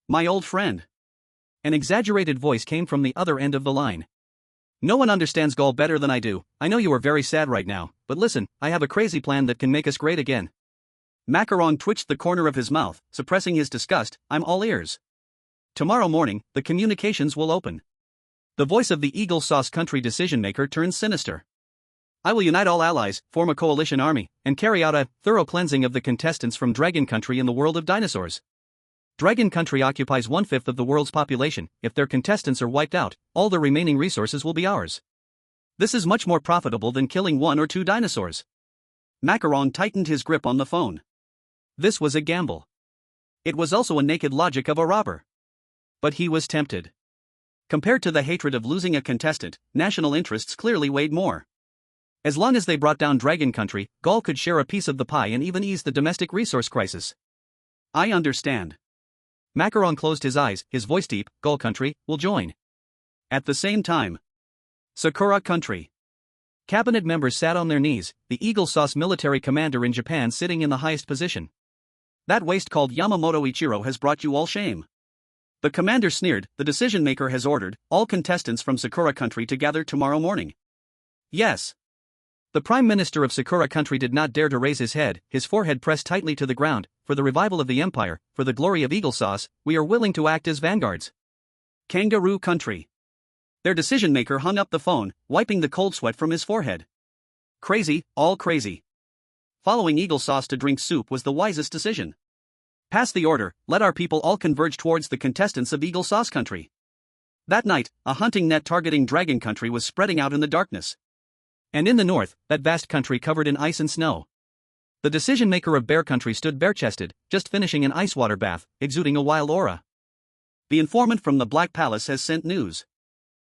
My old friend. An exaggerated voice came from the other end of the line. No one understands Gaul better than I do. I know you are very sad right now, but listen, I have a crazy plan that can make us great again. Macaron twitched the corner of his mouth, suppressing his disgust. I'm all ears. Tomorrow morning, the communications will open. The voice of the Eagle Sauce Country decision-maker turned sinister. I will unite all allies, form a coalition army, and carry out a thorough cleansing of the contestants from Dragon Country in the world of dinosaurs. Dragon Country occupies 1/5 of the world's population. If their contestants are wiped out, all the remaining resources will be ours. This is much more profitable than killing 1 or 2 dinosaurs. Macaron tightened his grip on the phone. This was a gamble. It was also a naked logic of a robber. But he was tempted. Compared to the hatred of losing a contestant, national interests clearly weighed more. As long as they brought down Dragon Country, Gaul could share a piece of the pie and even ease the domestic resource crisis. I understand. Macaron closed his eyes, his voice deep. Gaul Country will join. At the same time. Sakura Country. Cabinet members sat on their knees, the Eagle Sauce military commander in Japan sitting in the highest position. That waste called Yamamoto Ichiro has brought you all shame. The commander sneered. The decision-maker has ordered all contestants from Sakura Country to gather tomorrow morning. Yes. The Prime Minister of Sakura Country did not dare to raise his head, his forehead pressed tightly to the ground. For the revival of the empire, for the glory of Eagle Sauce, we are willing to act as vanguards. Kangaroo Country. Their decision-maker hung up the phone, wiping the cold sweat from his forehead. Crazy, all crazy. Following Eagle Sauce to drink soup was the wisest decision. Pass the order, let our people all converge towards the contestants of Eagle Sauce Country. That night, a hunting net targeting Dragon Country was spreading out in the darkness. And in the north, that vast country covered in ice and snow. The decision-maker of Bear Country stood bare-chested, just finishing an ice water bath, exuding a wild aura. The informant from the Black Palace has sent news.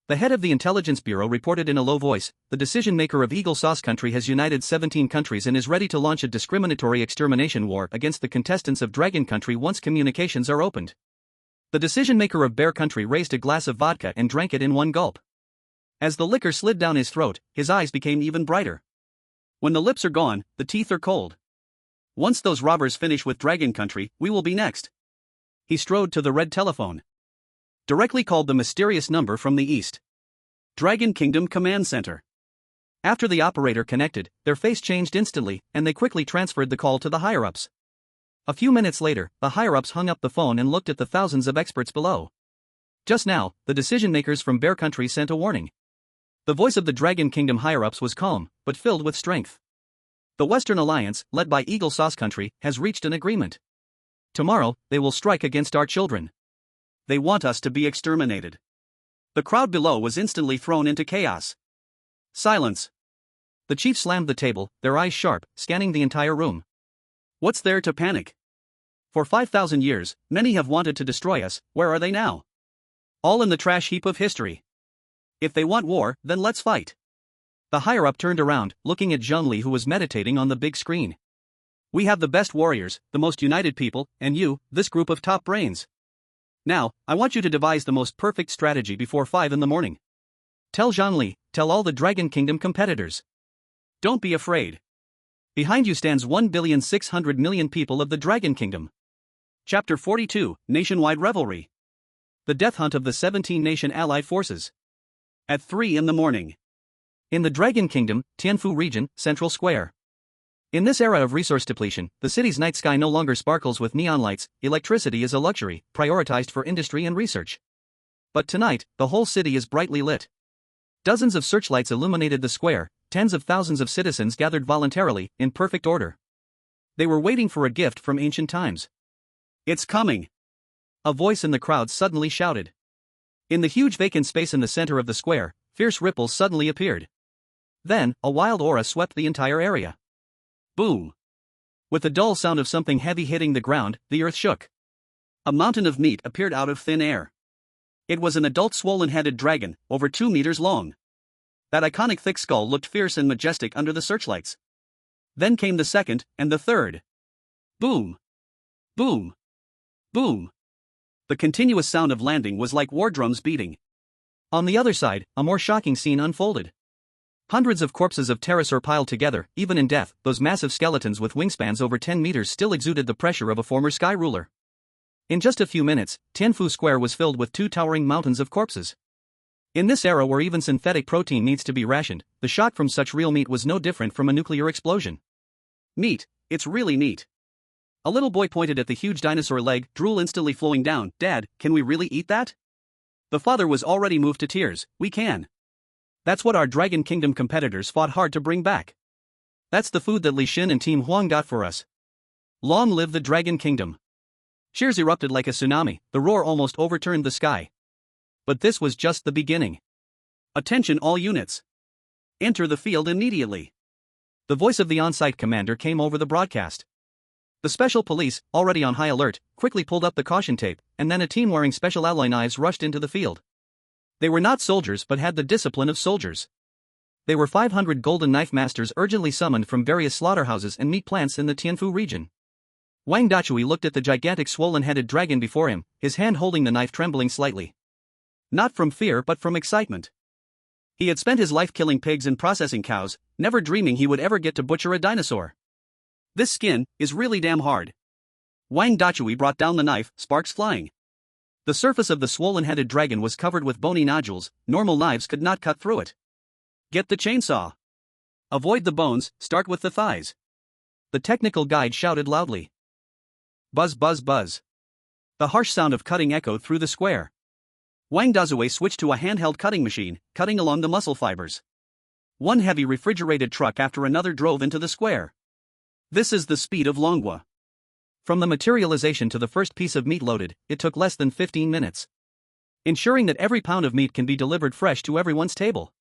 The head of the Intelligence Bureau reported in a low voice, the decision-maker of Eagle Sauce Country has united 17 countries and is ready to launch a discriminatory extermination war against the contestants of Dragon Country once communications are opened. The decision-maker of Bear Country raised a glass of vodka and drank it in one gulp. As the liquor slid down his throat, his eyes became even brighter. When the lips are gone, the teeth are cold. Once those robbers finish with Dragon Country, we will be next. He strode to the red telephone. Directly called the mysterious number from the east. Dragon Kingdom Command Center. After the operator connected, their face changed instantly, and they quickly transferred the call to the higher-ups. A few minutes later, the higher-ups hung up the phone and looked at the thousands of experts below. Just now, the decision-makers from Bear Country sent a warning. The voice of the Dragon Kingdom higher-ups was calm, but filled with strength. The Western Alliance, led by Eagle Sauce Country, has reached an agreement. Tomorrow, they will strike against our children. They want us to be exterminated. The crowd below was instantly thrown into chaos. Silence. The chief slammed the table, their eyes sharp, scanning the entire room. What's there to panic? For 5,000 years, many have wanted to destroy us. Where are they now? All in the trash heap of history. If they want war, then let's fight. The higher-up turned around, looking at Zhang Li, who was meditating on the big screen. We have the best warriors, the most united people, and you, this group of top brains. Now, I want you to devise the most perfect strategy before 5 in the morning. Tell Zhang Li, tell all the Dragon Kingdom competitors. Don't be afraid. Behind you stands 1,600,000,000 people of the Dragon Kingdom. Chapter 42, Nationwide Revelry. The Death Hunt of the 17-Nation Allied Forces. At 3 in the morning. In the Dragon Kingdom, Tianfu region, Central Square. In this era of resource depletion, the city's night sky no longer sparkles with neon lights. Electricity is a luxury, prioritized for industry and research. But tonight, the whole city is brightly lit. Dozens of searchlights illuminated the square, tens of thousands of citizens gathered voluntarily, in perfect order. They were waiting for a gift from ancient times. It's coming! A voice in the crowd suddenly shouted. In the huge vacant space in the center of the square, fierce ripples suddenly appeared. Then, a wild aura swept the entire area. Boom! With the dull sound of something heavy hitting the ground, the earth shook. A mountain of meat appeared out of thin air. It was an adult swollen-headed dragon, over 2 meters long. That iconic thick skull looked fierce and majestic under the searchlights. Then came the second, and the third. Boom! Boom! Boom! The continuous sound of landing was like war drums beating. On the other side, a more shocking scene unfolded. Hundreds of corpses of pterosaur piled together. Even in death, those massive skeletons with wingspans over 10 meters still exuded the pressure of a former sky ruler. In just a few minutes, Tianfu Square was filled with 2 towering mountains of corpses. In this era where even synthetic protein needs to be rationed, the shock from such real meat was no different from a nuclear explosion. Meat, it's really meat. A little boy pointed at the huge dinosaur leg, drool instantly flowing down. Dad, can we really eat that? The father was already moved to tears. We can. That's what our Dragon Kingdom competitors fought hard to bring back. That's the food that Li Xin and Team Huang got for us. Long live the Dragon Kingdom. Cheers erupted like a tsunami, the roar almost overturned the sky. But this was just the beginning. Attention all units. Enter the field immediately. The voice of the on-site commander came over the broadcast. The special police, already on high alert, quickly pulled up the caution tape, and then a team wearing special alloy knives rushed into the field. They were not soldiers but had the discipline of soldiers. They were 500 golden knife masters urgently summoned from various slaughterhouses and meat plants in the Tianfu region. Wang Dachui looked at the gigantic swollen-headed dragon before him, his hand holding the knife trembling slightly. Not from fear but from excitement. He had spent his life killing pigs and processing cows, never dreaming he would ever get to butcher a dinosaur. This skin is really damn hard. Wang Dachui brought down the knife, sparks flying. The surface of the swollen-headed dragon was covered with bony nodules. Normal knives could not cut through it. Get the chainsaw. Avoid the bones, start with the thighs. The technical guide shouted loudly. Buzz buzz buzz. The harsh sound of cutting echoed through the square. Wang Dazue switched to a handheld cutting machine, cutting along the muscle fibers. One heavy refrigerated truck after another drove into the square. This is the speed of Longua. From the materialization to the first piece of meat loaded, it took less than 15 minutes. Ensuring that every pound of meat can be delivered fresh to everyone's table.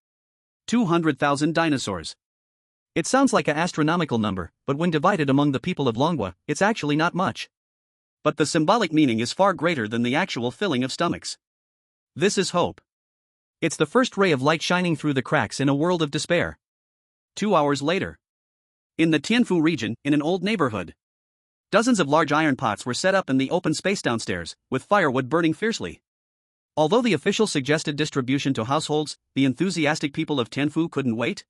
200,000 dinosaurs. It sounds like an astronomical number, but when divided among the people of Longua, it's actually not much. But the symbolic meaning is far greater than the actual filling of stomachs. This is hope. It's the first ray of light shining through the cracks in a world of despair. 2 hours later. In the Tianfu region, in an old neighborhood. Dozens of large iron pots were set up in the open space downstairs, with firewood burning fiercely. Although the officials suggested distribution to households, the enthusiastic people of Tianfu couldn't wait.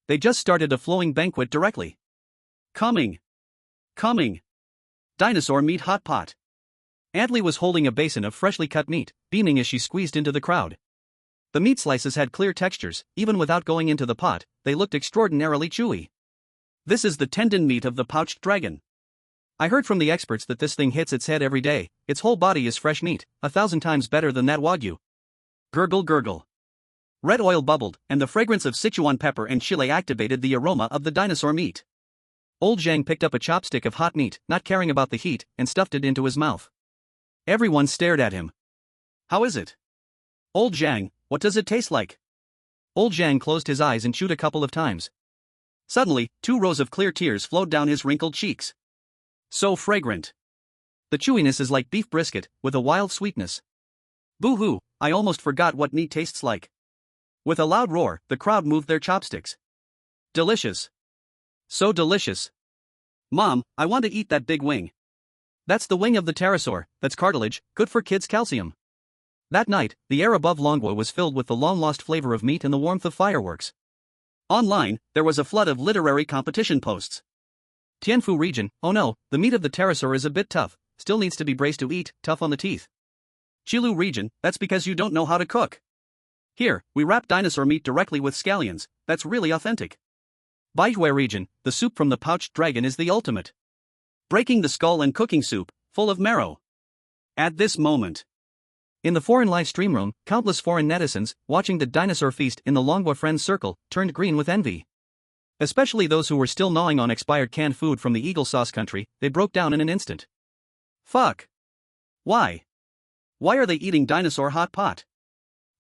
They just started a flowing banquet directly. Coming. Coming. Dinosaur meat hot pot. Aunt Li was holding a basin of freshly cut meat, beaming as she squeezed into the crowd. The meat slices had clear textures. Even without going into the pot, they looked extraordinarily chewy. This is the tendon meat of the pouched dragon. I heard from the experts that this thing hits its head every day, its whole body is fresh meat, 1,000 times better than that wagyu. Gurgle gurgle. Red oil bubbled, and the fragrance of Sichuan pepper and chile activated the aroma of the dinosaur meat. Old Zhang picked up a chopstick of hot meat, not caring about the heat, and stuffed it into his mouth. Everyone stared at him. How is it? Old Zhang, what does it taste like? Old Zhang closed his eyes and chewed a couple of times. Suddenly, 2 rows of clear tears flowed down his wrinkled cheeks. So fragrant. The chewiness is like beef brisket, with a wild sweetness. Boo-hoo, I almost forgot what meat tastes like. With a loud roar, the crowd moved their chopsticks. Delicious. So delicious. Mom, I want to eat that big wing. That's the wing of the pterosaur, that's cartilage, good for kids' calcium. That night, the air above Longwa was filled with the long-lost flavor of meat and the warmth of fireworks. Online, there was a flood of literary competition posts. Tianfu region, oh no, the meat of the pterosaur is a bit tough, still needs to be braced to eat, tough on the teeth. Chilu region, that's because you don't know how to cook. Here, we wrap dinosaur meat directly with scallions, that's really authentic. Baihue region, the soup from the pouched dragon is the ultimate. Breaking the skull and cooking soup, full of marrow. At this moment. In the foreign live stream room, countless foreign netizens, watching the dinosaur feast in the Longwa Friends circle, turned green with envy. Especially those who were still gnawing on expired canned food from the Eagle Sauce country, they broke down in an instant. Fuck. Why? Why are they eating dinosaur hot pot?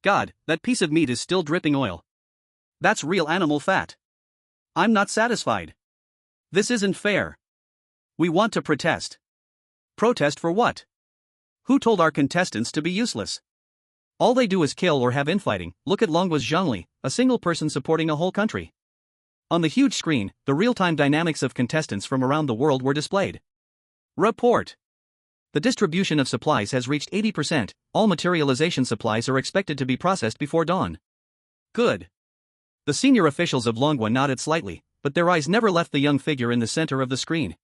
God, that piece of meat is still dripping oil. That's real animal fat. I'm not satisfied. This isn't fair. We want to protest. Protest for what? Who told our contestants to be useless? All they do is kill or have infighting. Look at Longwa's Zhang Li, a single person supporting a whole country. On the huge screen, the real-time dynamics of contestants from around the world were displayed. Report. The distribution of supplies has reached 80%, all materialization supplies are expected to be processed before dawn. Good. The senior officials of Longwa nodded slightly, but their eyes never left the young figure in the center of the screen.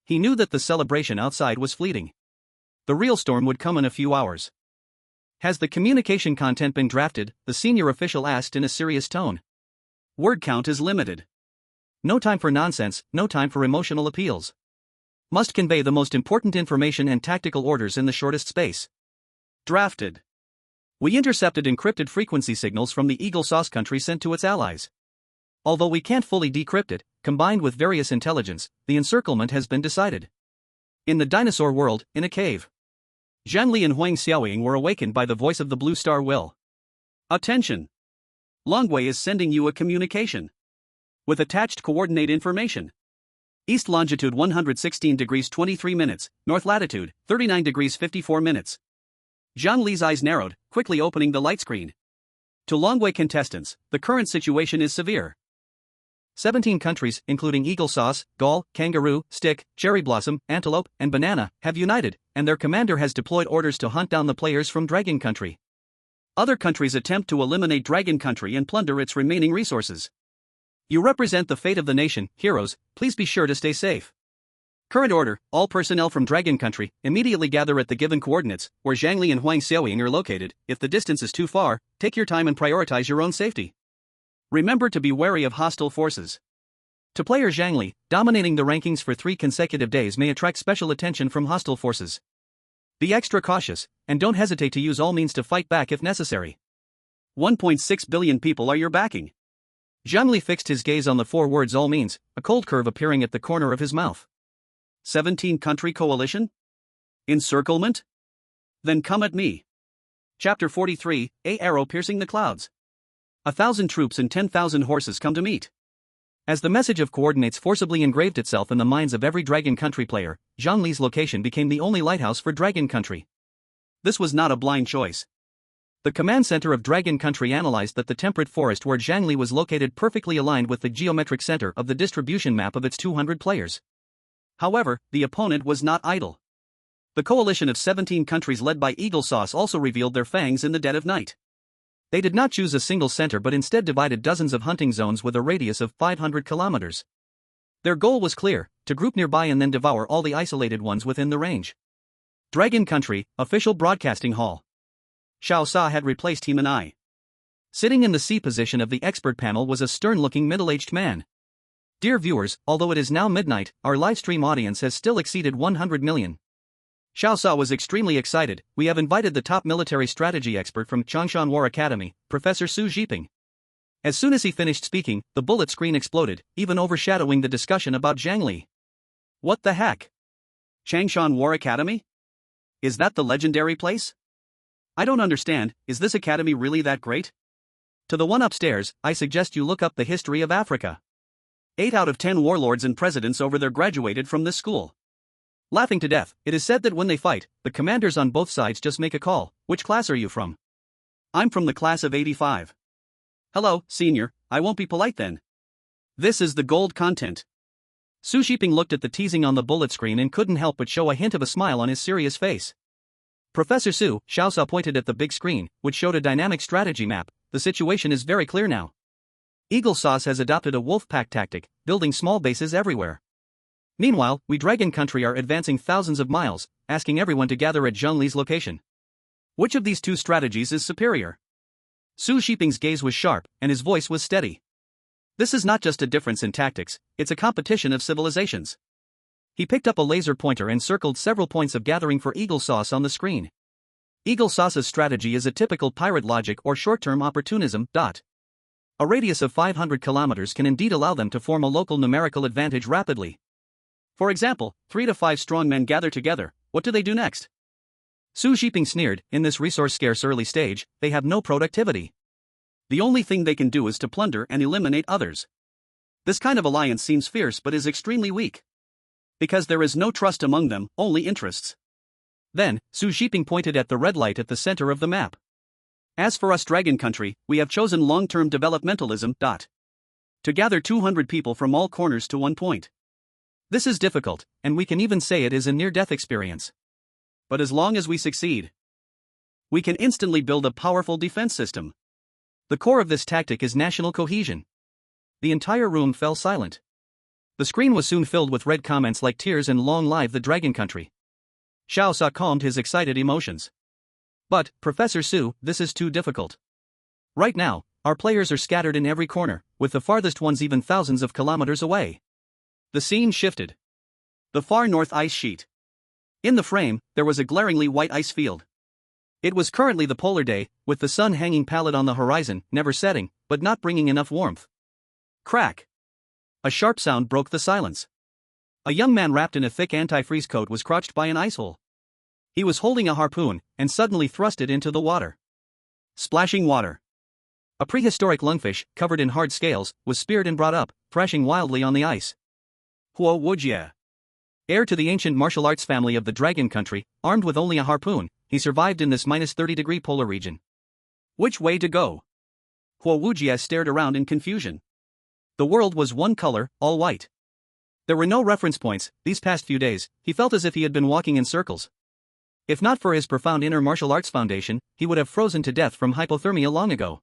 He knew that the celebration outside was fleeting. The real storm would come in a few hours. Has the communication content been drafted? The senior official asked in a serious tone. Word count is limited. No time for nonsense, no time for emotional appeals. Must convey the most important information and tactical orders in the shortest space. Drafted. We intercepted encrypted frequency signals from the Eagle Sauce country sent to its allies. Although we can't fully decrypt it, combined with various intelligence, the encirclement has been decided. In the dinosaur world, in a cave. Zhang Li and Huang Xiaoying were awakened by the voice of the Blue Star Will. Attention! Longwei is sending you a communication. With attached coordinate information. East longitude 116 degrees 23 minutes, north latitude 39 degrees 54 minutes. Zhang Li's eyes narrowed, quickly opening the light screen. To Longwei contestants, the current situation is severe. 17 countries, including Eagle Sauce, Gall, Kangaroo, Stick, Cherry Blossom, Antelope, and Banana, have united, and their commander has deployed orders to hunt down the players from Dragon Country. Other countries attempt to eliminate Dragon Country and plunder its remaining resources. You represent the fate of the nation, heroes, please be sure to stay safe. Current order, all personnel from Dragon Country, immediately gather at the given coordinates, where Zhang Li and Huang Xiaoying are located. If the distance is too far, take your time and prioritize your own safety. Remember to be wary of hostile forces. To player Zhang Li, dominating the rankings for 3 consecutive days may attract special attention from hostile forces. Be extra cautious, and don't hesitate to use all means to fight back if necessary. 1.6 billion people are your backing. Zhang Li fixed his gaze on the 4 words all means, a cold curve appearing at the corner of his mouth. 17-country coalition? Encirclement? Then come at me. Chapter 43, A Arrow Piercing the Clouds. 1,000 troops and 10,000 horses come to meet. As the message of coordinates forcibly engraved itself in the minds of every Dragon Country player, Zhang Li's location became the only lighthouse for Dragon Country. This was not a blind choice. The command center of Dragon Country analyzed that the temperate forest where Zhang Li was located perfectly aligned with the geometric center of the distribution map of its 200 players. However, the opponent was not idle. The coalition of 17 countries led by Eagle Sauce also revealed their fangs in the dead of night. They did not choose a single center but instead divided dozens of hunting zones with a radius of 500 kilometers. Their goal was clear, to group nearby and then devour all the isolated ones within the range. Dragon Country, Official Broadcasting Hall. Xiao Sa had replaced He and I. Sitting in the C position of the expert panel was a stern-looking middle-aged man. Dear viewers, although it is now midnight, our livestream audience has still exceeded 100 million. Xiaosha was extremely excited. We have invited the top military strategy expert from Changshan War Academy, Professor Su Zhiping. As soon as he finished speaking, the bullet screen exploded, even overshadowing the discussion about Zhang Li. What the heck? Changshan War Academy? Is that the legendary place? I don't understand, is this academy really that great? To the one upstairs, I suggest you look up the history of Africa. 8 out of 10 warlords and presidents over there graduated from this school. Laughing to death, it is said that when they fight, the commanders on both sides just make a call. Which class are you from? I'm from the class of 85. Hello, senior, I won't be polite then. This is the gold content. Su Zhiping looked at the teasing on the bullet screen and couldn't help but show a hint of a smile on his serious face. Professor Su, Xiaosha pointed at the big screen, which showed a dynamic strategy map. The situation is very clear now. Eagle Sauce has adopted a wolf pack tactic, building small bases everywhere. Meanwhile, we Dragon Country are advancing thousands of miles, asking everyone to gather at Zhang Li's location. Which of these two strategies is superior? Su Zhiping's gaze was sharp, and his voice was steady. This is not just a difference in tactics, it's a competition of civilizations. He picked up a laser pointer and circled several points of gathering for Eagle Sauce on the screen. Eagle Sauce's strategy is a typical pirate logic or short-term opportunism. A radius of 500 kilometers can indeed allow them to form a local numerical advantage rapidly. For example, 3 to 5 strong men gather together. What do they do next? Su Zhiping sneered, in this resource-scarce early stage, they have no productivity. The only thing they can do is to plunder and eliminate others. This kind of alliance seems fierce but is extremely weak. Because there is no trust among them, only interests. Then, Su Zhiping pointed at the red light at the center of the map. As for us Dragon Country, we have chosen long-term developmentalism. To gather 200 people from all corners to one point. This is difficult, and we can even say it is a near-death experience. But as long as we succeed, we can instantly build a powerful defense system. The core of this tactic is national cohesion. The entire room fell silent. The screen was soon filled with red comments like tears and long live the Dragon Country. Xiaosha calmed his excited emotions. But, Professor Su, this is too difficult. Right now, our players are scattered in every corner, with the farthest ones even thousands of kilometers away. The scene shifted. The far north ice sheet. In the frame, there was a glaringly white ice field. It was currently the polar day, with the sun hanging pallid on the horizon, never setting, but not bringing enough warmth. Crack! A sharp sound broke the silence. A young man wrapped in a thick anti-freeze coat was crouched by an ice hole. He was holding a harpoon, and suddenly thrust it into the water. Splashing water. A prehistoric lungfish, covered in hard scales, was speared and brought up, thrashing wildly on the ice. Huo Wujie. Heir to the ancient martial arts family of the Dragon Country, armed with only a harpoon, he survived in this -30-degree polar region. Which way to go? Huo Wujie stared around in confusion. The world was one color, all white. There were no reference points. These past few days, he felt as if he had been walking in circles. If not for his profound inner martial arts foundation, he would have frozen to death from hypothermia long ago.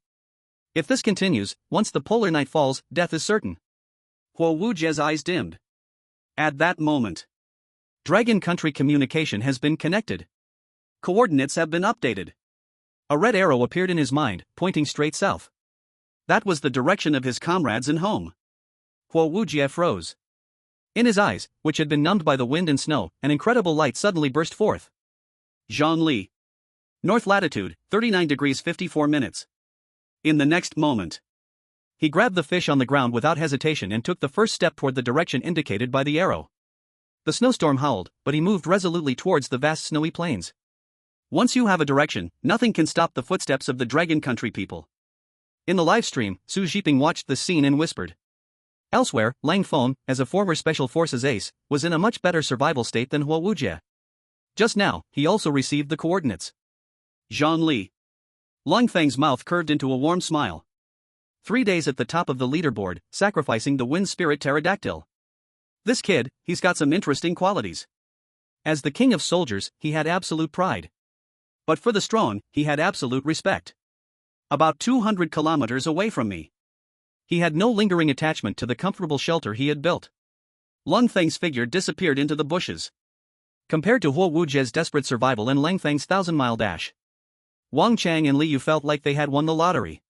If this continues, once the polar night falls, death is certain. Huo Wujie's eyes dimmed. At that moment, Dragon Country communication has been connected. Coordinates have been updated. A red arrow appeared in his mind, pointing straight south. That was the direction of his comrades in home. Huo Wujie froze. In his eyes, which had been numbed by the wind and snow, an incredible light suddenly burst forth. Zhang Li. North latitude, 39 degrees 54 minutes. In the next moment, he grabbed the fish on the ground without hesitation and took the first step toward the direction indicated by the arrow. The snowstorm howled, but he moved resolutely towards the vast snowy plains. Once you have a direction, nothing can stop the footsteps of the Dragon Country people. In the live stream, Su Zhiping watched the scene and whispered. Elsewhere, Lang Feng, as a former Special Forces ace, was in a much better survival state than Huo Wujie. Just now, he also received the coordinates. Zhang Li. Lang Feng's mouth curved into a warm smile. 3 days at the top of the leaderboard, sacrificing the wind spirit pterodactyl. This kid, he's got some interesting qualities. As the king of soldiers, he had absolute pride. But for the strong, he had absolute respect. About 200 kilometers away from me, he had no lingering attachment to the comfortable shelter he had built. Lang Feng's figure disappeared into the bushes. Compared to Huo Wujie's desperate survival and Lang Feng's 1,000-mile dash, Wang Chang and Li Yu felt like they had won the lottery.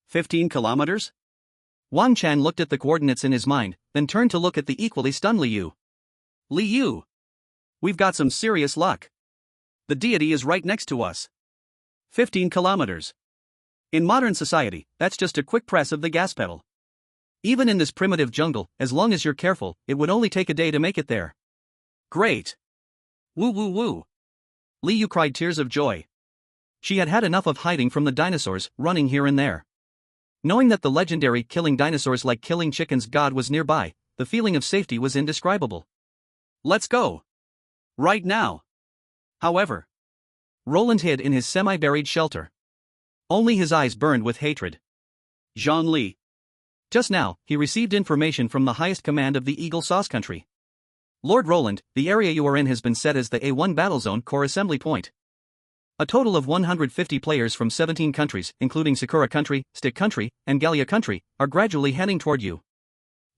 15 kilometers? Wang Chan looked at the coordinates in his mind, then turned to look at the equally stunned Li Yu. Li Yu! We've got some serious luck. The deity is right next to us. 15 kilometers. In modern society, that's just a quick press of the gas pedal. Even in this primitive jungle, as long as you're careful, it would only take a day to make it there. Great! Woo woo woo! Li Yu cried tears of joy. She had had enough of hiding from the dinosaurs, running here and there. Knowing that the legendary killing dinosaurs like killing chickens god was nearby, the feeling of safety was indescribable. Let's go! Right now! However, Roland hid in his semi-buried shelter. Only his eyes burned with hatred. Zhang Li. Just now, he received information from the highest command of the Eagle Sauce Country. Lord Roland, the area you are in has been set as the A1 Battle Zone Core Assembly Point. A total of 150 players from 17 countries, including Sakura Country, Stick Country, and Gallia Country, are gradually heading toward you.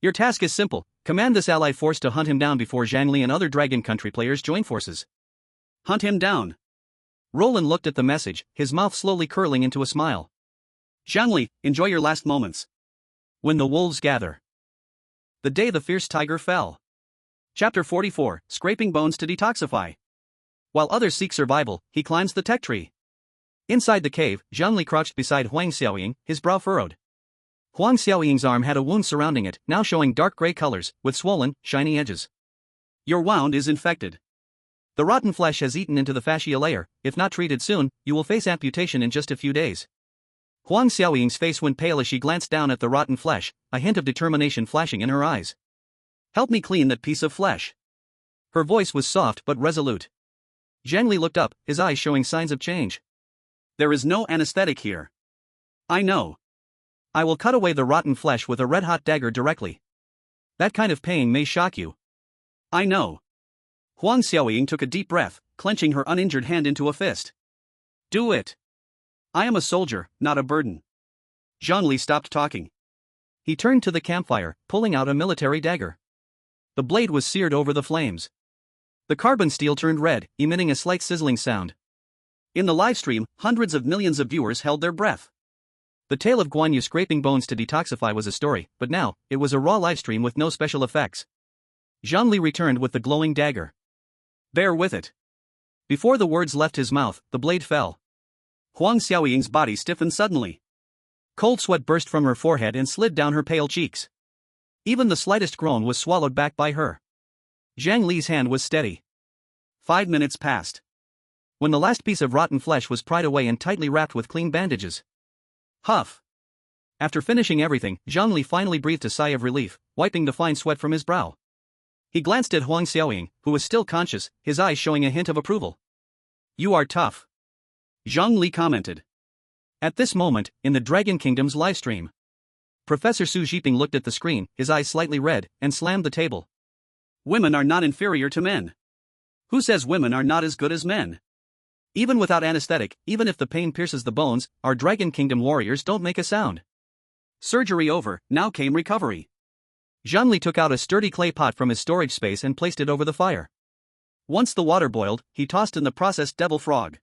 Your task is simple: command this ally force to hunt him down before Zhang Li and other Dragon Country players join forces. Hunt him down. Roland looked at the message, his mouth slowly curling into a smile. Zhang Li, enjoy your last moments. When the wolves gather. The day the fierce tiger fell. Chapter 44, Scraping Bones to Detoxify. While others seek survival, he climbs the tech tree. Inside the cave, Zhang Li crouched beside Huang Xiaoying, his brow furrowed. Huang Xiaoying's arm had a wound surrounding it, now showing dark gray colors, with swollen, shiny edges. Your wound is infected. The rotten flesh has eaten into the fascia layer. If not treated soon, you will face amputation in just a few days. Huang Xiaoying's face went pale as she glanced down at the rotten flesh, a hint of determination flashing in her eyes. Help me clean that piece of flesh. Her voice was soft but resolute. Zhang Li looked up, his eyes showing signs of change. There is no anesthetic here. I know. I will cut away the rotten flesh with a red-hot dagger directly. That kind of pain may shock you. I know. Huang Xiaoying took a deep breath, clenching her uninjured hand into a fist. Do it. I am a soldier, not a burden. Zhang Li stopped talking. He turned to the campfire, pulling out a military dagger. The blade was seared over the flames. The carbon steel turned red, emitting a slight sizzling sound. In the live stream, hundreds of millions of viewers held their breath. The tale of Guan Yu scraping bones to detoxify was a story, but now, it was a raw livestream with no special effects. Zhang Li returned with the glowing dagger. Bear with it. Before the words left his mouth, the blade fell. Huang Xiaoying's body stiffened suddenly. Cold sweat burst from her forehead and slid down her pale cheeks. Even the slightest groan was swallowed back by her. Zhang Li's hand was steady. 5 minutes passed. When the last piece of rotten flesh was pried away and tightly wrapped with clean bandages. Huff. After finishing everything, Zhang Li finally breathed a sigh of relief, wiping the fine sweat from his brow. He glanced at Huang Xiaoying, who was still conscious, his eyes showing a hint of approval. You are tough. Zhang Li commented. At this moment, in the Dragon Kingdom's livestream, Professor Su Zhiping looked at the screen, his eyes slightly red, and slammed the table. Women are not inferior to men. Who says women are not as good as men? Even without anesthetic, even if the pain pierces the bones, our Dragon Kingdom warriors don't make a sound. Surgery over, now came recovery. Zhang Li took out a sturdy clay pot from his storage space and placed it over the fire. Once the water boiled, he tossed in the processed devil frog.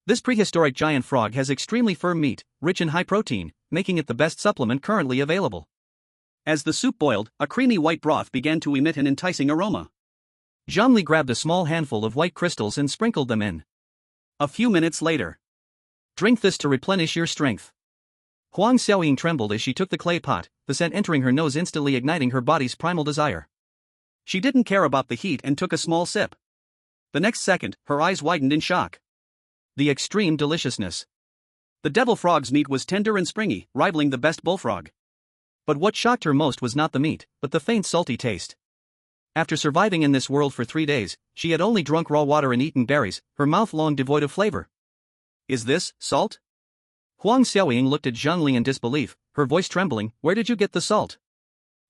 This prehistoric giant frog has extremely firm meat, rich in high protein, making it the best supplement currently available. As the soup boiled, a creamy white broth began to emit an enticing aroma. Zhang Li grabbed a small handful of white crystals and sprinkled them in. A few minutes later. Drink this to replenish your strength. Huang Xiaoying trembled as she took the clay pot, the scent entering her nose instantly igniting her body's primal desire. She didn't care about the heat and took a small sip. The next second, her eyes widened in shock. The extreme deliciousness. The devil frog's meat was tender and springy, rivaling the best bullfrog. But what shocked her most was not the meat, but the faint salty taste. After surviving in this world for 3 days, she had only drunk raw water and eaten berries, her mouth long devoid of flavor. Is this salt? Huang Xiaoying looked at Zhang Li in disbelief, her voice trembling. Where did you get the salt?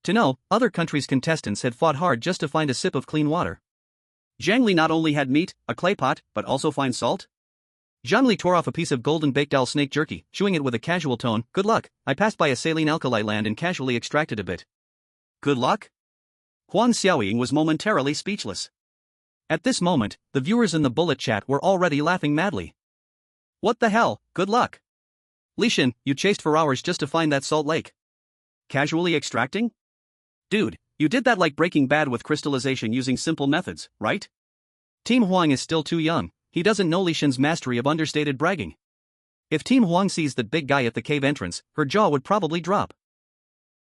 To know, other countries' contestants had fought hard just to find a sip of clean water. Zhang Li not only had meat, a clay pot, but also fine salt? Zhang Li tore off a piece of golden baked owl snake jerky, chewing it with a casual tone. Good luck, I passed by a saline alkali land and casually extracted a bit. Good luck? Huang Xiaoying was momentarily speechless. At this moment, the viewers in the bullet chat were already laughing madly. What the hell, good luck? Li Shin, you chased for hours just to find that salt lake. Casually extracting? Dude, you did that like Breaking Bad with crystallization using simple methods, right? Team Huang is still too young, he doesn't know Li Shen's mastery of understated bragging. If Team Huang sees that big guy at the cave entrance, her jaw would probably drop.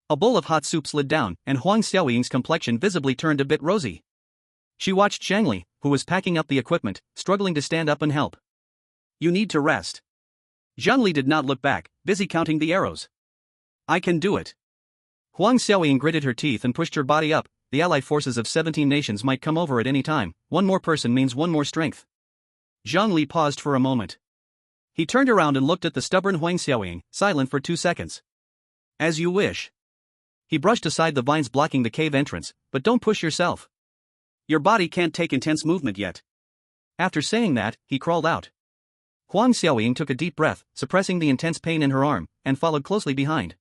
A bowl of hot soup slid down, and Huang Xiaoying's complexion visibly turned a bit rosy. She watched Zhang Li, who was packing up the equipment, struggling to stand up and help. You need to rest. Zhang Li did not look back, busy counting the arrows. I can do it. Huang Xiaoying gritted her teeth and pushed her body up. The allied forces of 17 nations might come over at any time. One more person means one more strength. Zhang Li paused for a moment. He turned around and looked at the stubborn Huang Xiaoying, silent for 2 seconds. As you wish. He brushed aside the vines blocking the cave entrance, but don't push yourself. Your body can't take intense movement yet. After saying that, he crawled out. Huang Xiaoying took a deep breath, suppressing the intense pain in her arm, and followed closely behind.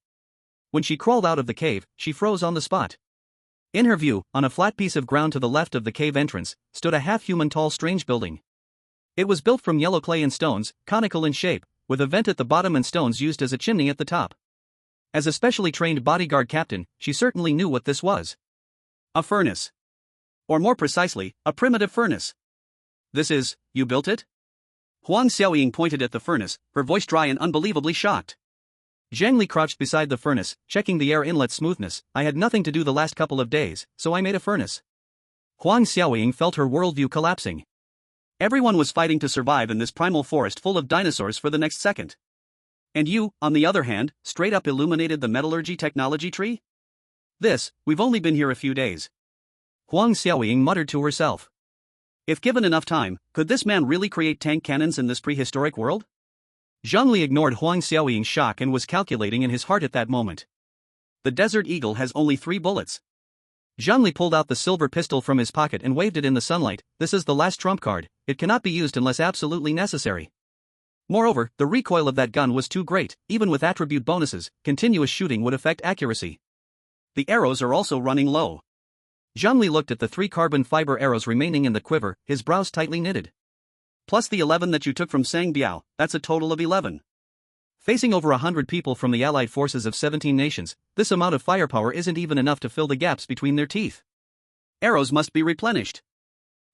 When she crawled out of the cave, she froze on the spot. In her view, on a flat piece of ground to the left of the cave entrance, stood a half-human tall strange building. It was built from yellow clay and stones, conical in shape, with a vent at the bottom and stones used as a chimney at the top. As a specially trained bodyguard captain, she certainly knew what this was. A furnace. Or more precisely, a primitive furnace. This is, you built it? Huang Xiaoying pointed at the furnace, her voice dry and unbelievably shocked. Zhang Li crouched beside the furnace, checking the air inlet smoothness. I had nothing to do the last couple of days, so I made a furnace. Huang Xiaoying felt her worldview collapsing. Everyone was fighting to survive in this primal forest full of dinosaurs for the next second. And you, on the other hand, straight up illuminated the metallurgy technology tree? We've only been here a few days. Huang Xiaoying muttered to herself. If given enough time, could this man really create tank cannons in this prehistoric world? Zhang Li ignored Huang Xiaoying's shock and was calculating in his heart at that moment. The Desert Eagle has only 3 bullets. Zhang Li pulled out the silver pistol from his pocket and waved it in the sunlight. This is the last trump card, it cannot be used unless absolutely necessary. Moreover, the recoil of that gun was too great. Even with attribute bonuses, continuous shooting would affect accuracy. The arrows are also running low. Zhang Li looked at the 3 carbon fiber arrows remaining in the quiver, his brows tightly knitted. Plus the 11 that you took from Sang Biao, that's a total of 11. Facing over 100 people from the allied forces of 17 nations, this amount of firepower isn't even enough to fill the gaps between their teeth. Arrows must be replenished.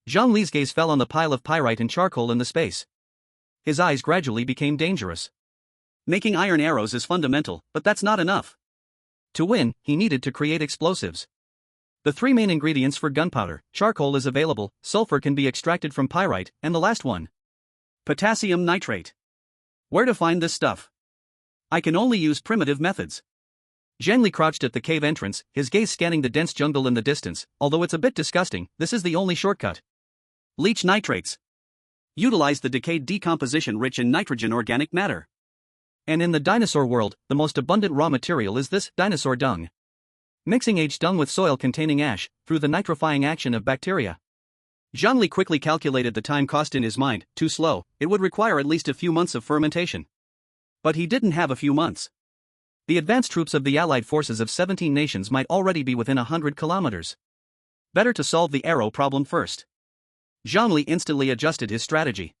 Zhang Li's gaze fell on the pile of pyrite and charcoal in the space. His eyes gradually became dangerous. Making iron arrows is fundamental, but that's not enough. To win, he needed to create explosives. The 3 main ingredients for gunpowder, charcoal is available, sulfur can be extracted from pyrite, and the last one. Potassium nitrate. Where to find this stuff? I can only use primitive methods. Zhang Li crouched at the cave entrance, his gaze scanning the dense jungle in the distance. Although it's a bit disgusting, this is the only shortcut. Leach nitrates. Utilize the decayed decomposition rich in nitrogen organic matter. And in the dinosaur world, the most abundant raw material is this dinosaur dung. Mixing aged dung with soil containing ash, through the nitrifying action of bacteria. Zhang Li quickly calculated the time cost in his mind. Too slow, it would require at least a few months of fermentation. But he didn't have a few months. The advanced troops of the allied forces of 17 nations might already be within 100 kilometers. Better to solve the arrow problem first. Zhang Li instantly adjusted his strategy.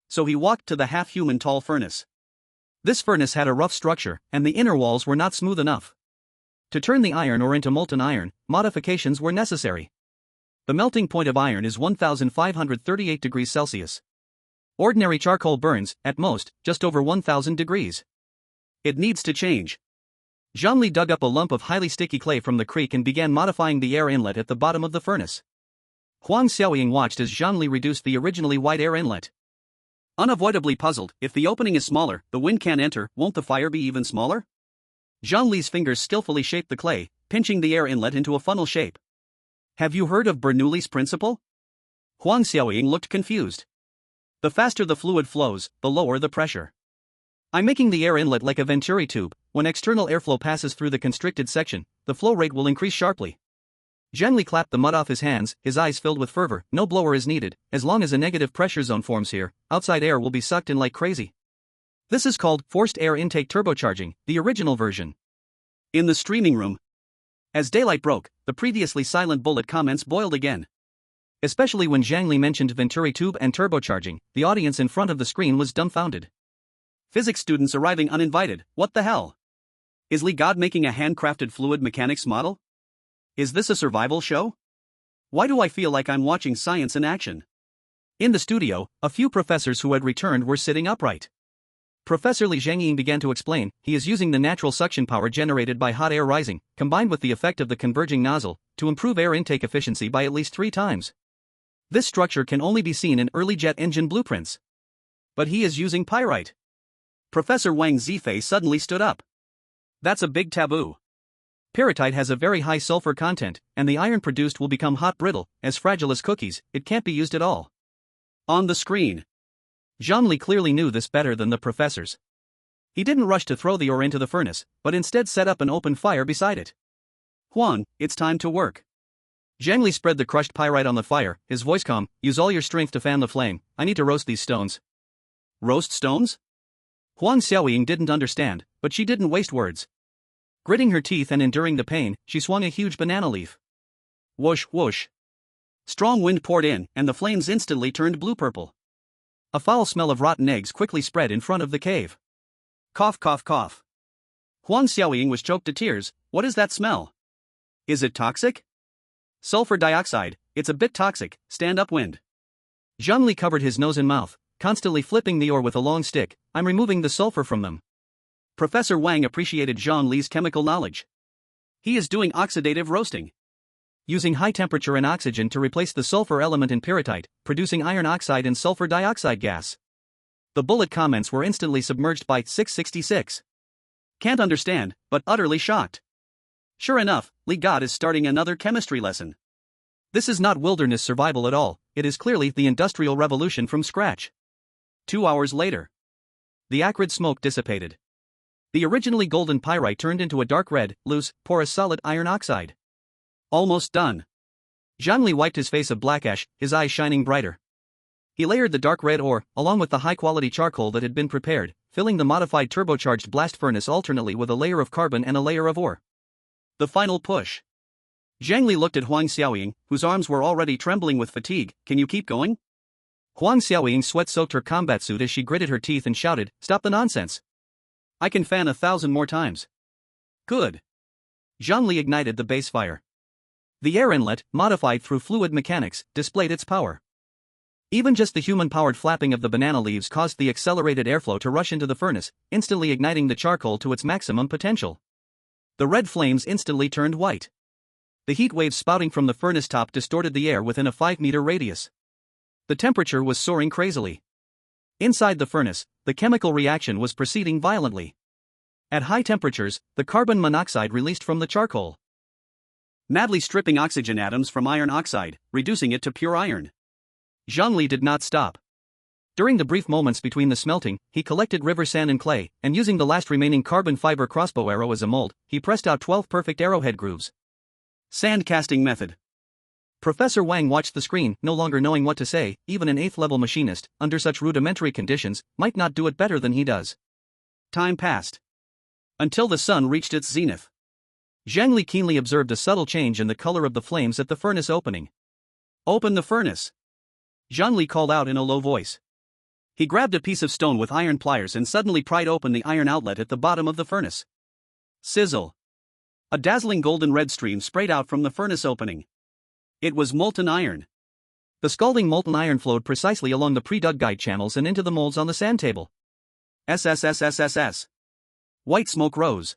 So he walked to the half-human tall furnace. This furnace had a rough structure, and the inner walls were not smooth enough. To turn the iron ore into molten iron, modifications were necessary. The melting point of iron is 1538 degrees Celsius. Ordinary charcoal burns, at most, just over 1000 degrees. It needs to change. Zhang Li dug up a lump of highly sticky clay from the creek and began modifying the air inlet at the bottom of the furnace. Huang Xiaoying watched as Zhang Li reduced the originally wide air inlet. Unavoidably puzzled, if the opening is smaller, the wind can't enter, won't the fire be even smaller? Zhang Li's fingers skillfully shaped the clay, pinching the air inlet into a funnel shape. Have you heard of Bernoulli's principle? Huang Xiaoying looked confused. The faster the fluid flows, the lower the pressure. I'm making the air inlet like a venturi tube. When external airflow passes through the constricted section, the flow rate will increase sharply. Zhang Li clapped the mud off his hands, his eyes filled with fervor. No blower is needed. As long as a negative pressure zone forms here, outside air will be sucked in like crazy. This is called forced air intake turbocharging, the original version. In the streaming room. As daylight broke, the previously silent bullet comments boiled again. Especially when Zhang Li mentioned venturi tube and turbocharging, the audience in front of the screen was dumbfounded. Physics students arriving uninvited, what the hell? Is Li God making a handcrafted fluid mechanics model? Is this a survival show? Why do I feel like I'm watching science in action? In the studio, a few professors who had returned were sitting upright. Professor Li Zhang began to explain. He is using the natural suction power generated by hot air rising, combined with the effect of the converging nozzle, to improve air intake efficiency by at least 3 times. This structure can only be seen in early jet engine blueprints. But he is using pyrite. Professor Wang Zifei suddenly stood up. That's a big taboo. Pyrite has a very high sulfur content, and the iron produced will become hot brittle, as fragile as cookies. It can't be used at all. On the screen, Zhang Li clearly knew this better than the professors. He didn't rush to throw the ore into the furnace, but instead set up an open fire beside it. Huang, it's time to work. Zhang Li spread the crushed pyrite on the fire, his voice calm. Use all your strength to fan the flame. I need to roast these stones. Roast stones? Huang Xiaoying didn't understand, but she didn't waste words. Gritting her teeth and enduring the pain, she swung a huge banana leaf. Whoosh, whoosh. Strong wind poured in, and the flames instantly turned blue-purple. A foul smell of rotten eggs quickly spread in front of the cave. Cough, cough, cough. Huang Xiaoying was choked to tears. What is that smell? Is it toxic? Sulfur dioxide, it's a bit toxic. Stand upwind. Zhang Li covered his nose and mouth, constantly flipping the ore with a long stick. I'm removing the sulfur from them. Professor Wang appreciated Zhang Li's chemical knowledge. He is doing oxidative roasting. Using high temperature and oxygen to replace the sulfur element in pyrrhotite, producing iron oxide and sulfur dioxide gas. The bullet comments were instantly submerged by 666. Can't understand, but utterly shocked. Sure enough, Li God is starting another chemistry lesson. This is not wilderness survival at all, it is clearly the Industrial Revolution from scratch. 2 hours later, the acrid smoke dissipated. The originally golden pyrite turned into a dark red, loose, porous solid iron oxide. Almost done. Zhang Li wiped his face of black ash, his eyes shining brighter. He layered the dark red ore, along with the high-quality charcoal that had been prepared, filling the modified turbocharged blast furnace alternately with a layer of carbon and a layer of ore. The final push. Zhang Li looked at Huang Xiaoying, whose arms were already trembling with fatigue. Can you keep going? Huang Xiaoying sweat-soaked her combat suit as she gritted her teeth and shouted, Stop the nonsense. I can fan 1,000 more times. Good. Zhang Li ignited the base fire. The air inlet, modified through fluid mechanics, displayed its power. Even just the human-powered flapping of the banana leaves caused the accelerated airflow to rush into the furnace, instantly igniting the charcoal to its maximum potential. The red flames instantly turned white. The heat waves spouting from the furnace top distorted the air within a 5-meter radius. The temperature was soaring crazily. Inside the furnace, the chemical reaction was proceeding violently. At high temperatures, the carbon monoxide released from the charcoal, madly stripping oxygen atoms from iron oxide, reducing it to pure iron. Zhang Li did not stop. During the brief moments between the smelting, he collected river sand and clay, and using the last remaining carbon fiber crossbow arrow as a mold, he pressed out 12 perfect arrowhead grooves. Sand casting method. Professor Wang watched the screen, no longer knowing what to say. Even an 8th-level machinist, under such rudimentary conditions, might not do it better than he does. Time passed. Until the sun reached its zenith. Zhang Li keenly observed a subtle change in the color of the flames at the furnace opening. Open the furnace. Zhang Li called out in a low voice. He grabbed a piece of stone with iron pliers and suddenly pried open the iron outlet at the bottom of the furnace. Sizzle. A dazzling golden red stream sprayed out from the furnace opening. It was molten iron. The scalding molten iron flowed precisely along the pre-dug guide channels and into the molds on the sand table. SSSSSS. White smoke rose.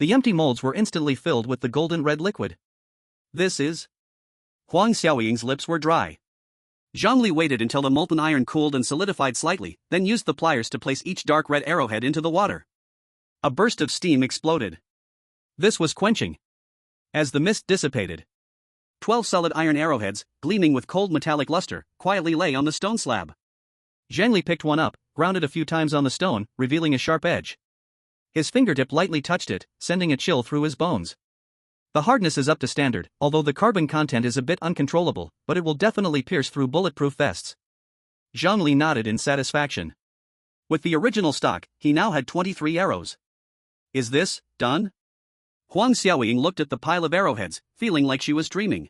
The empty molds were instantly filled with the golden red liquid. This is... Huang Xiaoying's lips were dry. Zhang Li waited until the molten iron cooled and solidified slightly, then used the pliers to place each dark red arrowhead into the water. A burst of steam exploded. This was quenching. As the mist dissipated, 12 solid iron arrowheads, gleaming with cold metallic luster, quietly lay on the stone slab. Zhang Li picked one up, ground it a few times on the stone, revealing a sharp edge. His fingertip lightly touched it, sending a chill through his bones. The hardness is up to standard, although the carbon content is a bit uncontrollable, but it will definitely pierce through bulletproof vests. Zhang Li nodded in satisfaction. With the original stock, he now had 23 arrows. Is this done? Huang Xiaoying looked at the pile of arrowheads, feeling like she was dreaming.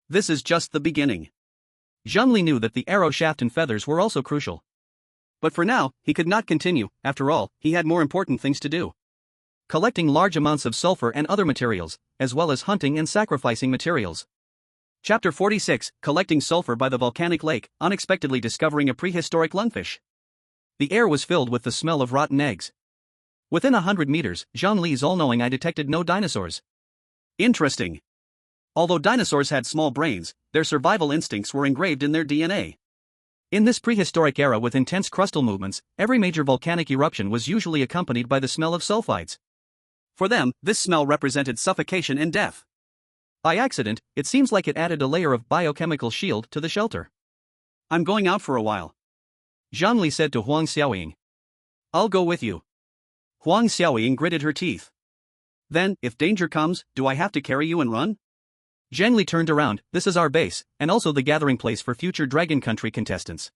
This is just the beginning. Zhang Li knew that the arrow shaft and feathers were also crucial. But for now, he could not continue. After all, he had more important things to do. collecting large amounts of sulfur and other materials, as well as hunting and sacrificing materials. Chapter 46, Collecting Sulfur by the Volcanic Lake, Unexpectedly Discovering a Prehistoric Lungfish. The air was filled with the smell of rotten eggs. Within 100 meters, Zhang Li's all-knowing eye detected no dinosaurs. Interesting. Although dinosaurs had small brains, their survival instincts were engraved in their DNA. In this prehistoric era with intense crustal movements, every major volcanic eruption was usually accompanied by the smell of sulfides. For them, this smell represented suffocation and death. By accident, it seems like it added a layer of biochemical shield to the shelter. I'm going out for a while, Zhang Li said to Huang Xiaoying. I'll go with you. Huang Xiaoying gritted her teeth. Then, if danger comes, do I have to carry you and run? Zhang Li turned around. This is our base, and also the gathering place for future Dragon Country contestants.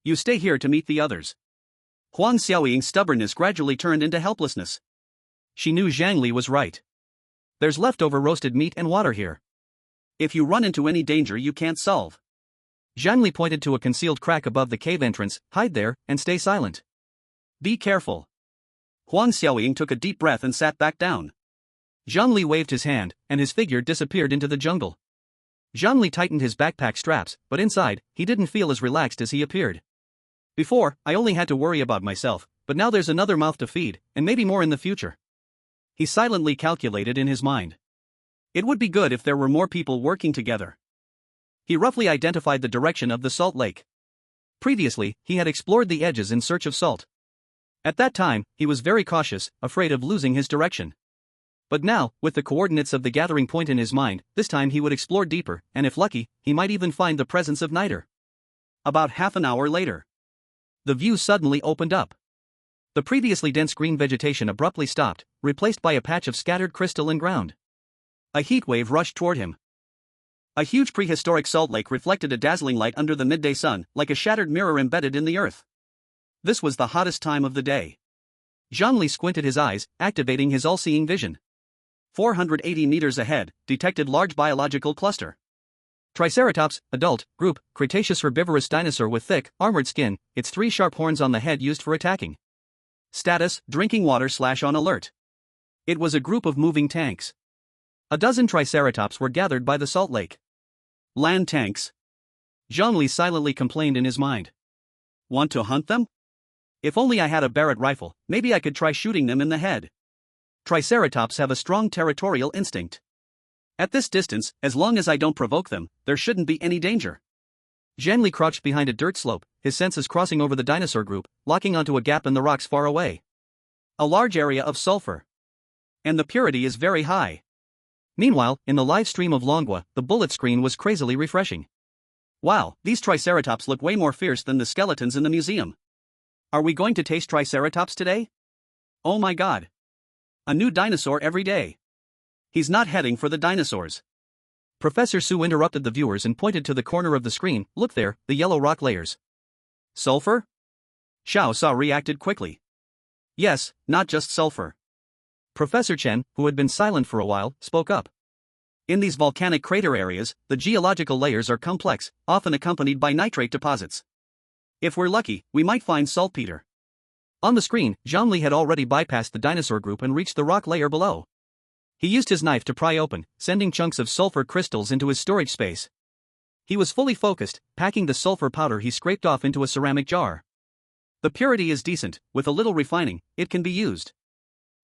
You stay here to meet the others. Huang Xiaoying's stubbornness gradually turned into helplessness. She knew Zhang Li was right. There's leftover roasted meat and water here. If you run into any danger you can't solve. Zhang Li pointed to a concealed crack above the cave entrance. Hide there, and stay silent. Be careful. Huang Xiaoying took a deep breath and sat back down. Zhang Li waved his hand, and his figure disappeared into the jungle. Zhang Li tightened his backpack straps, but inside, he didn't feel as relaxed as he appeared. Before, I only had to worry about myself, but now there's another mouth to feed, and maybe more in the future. He silently calculated in his mind. It would be good if there were more people working together. He roughly identified the direction of the salt lake. Previously, he had explored the edges in search of salt. At that time, he was very cautious, afraid of losing his direction. But now, with the coordinates of the gathering point in his mind, this time he would explore deeper, and if lucky, he might even find the presence of niter. About half an hour later, the view suddenly opened up. The previously dense green vegetation abruptly stopped, replaced by a patch of scattered crystalline ground. A heat wave rushed toward him. A huge prehistoric salt lake reflected a dazzling light under the midday sun, like a shattered mirror embedded in the earth. This was the hottest time of the day. Zhang Li squinted his eyes, activating his all-seeing vision. 480 meters ahead, detected large biological cluster. Triceratops, adult, group, Cretaceous herbivorous dinosaur with thick, armored skin, its 3 sharp horns on the head used for attacking. Status, drinking water / on alert. It was a group of moving tanks. A dozen Triceratops were gathered by the salt lake. Land tanks. Zhang Li silently complained in his mind. Want to hunt them? If only I had a Barrett rifle, maybe I could try shooting them in the head. Triceratops have a strong territorial instinct. At this distance, as long as I don't provoke them, there shouldn't be any danger. Zhang Li crouched behind a dirt slope, his senses crossing over the dinosaur group, locking onto a gap in the rocks far away. A large area of sulfur. And the purity is very high. Meanwhile, in the live stream of Longua, the bullet screen was crazily refreshing. Wow, these Triceratops look way more fierce than the skeletons in the museum. Are we going to taste Triceratops today? Oh my god. A new dinosaur every day. He's not heading for the dinosaurs. Professor Su interrupted the viewers and pointed to the corner of the screen. Look there, the yellow rock layers. Sulfur? Xiao Sa reacted quickly. Yes, not just sulfur. Professor Chen, who had been silent for a while, spoke up. In these volcanic crater areas, the geological layers are complex, often accompanied by nitrate deposits. If we're lucky, we might find saltpeter. On the screen, Zhang Li had already bypassed the dinosaur group and reached the rock layer below. He used his knife to pry open, sending chunks of sulfur crystals into his storage space. He was fully focused, packing the sulfur powder he scraped off into a ceramic jar. The purity is decent, with a little refining, it can be used.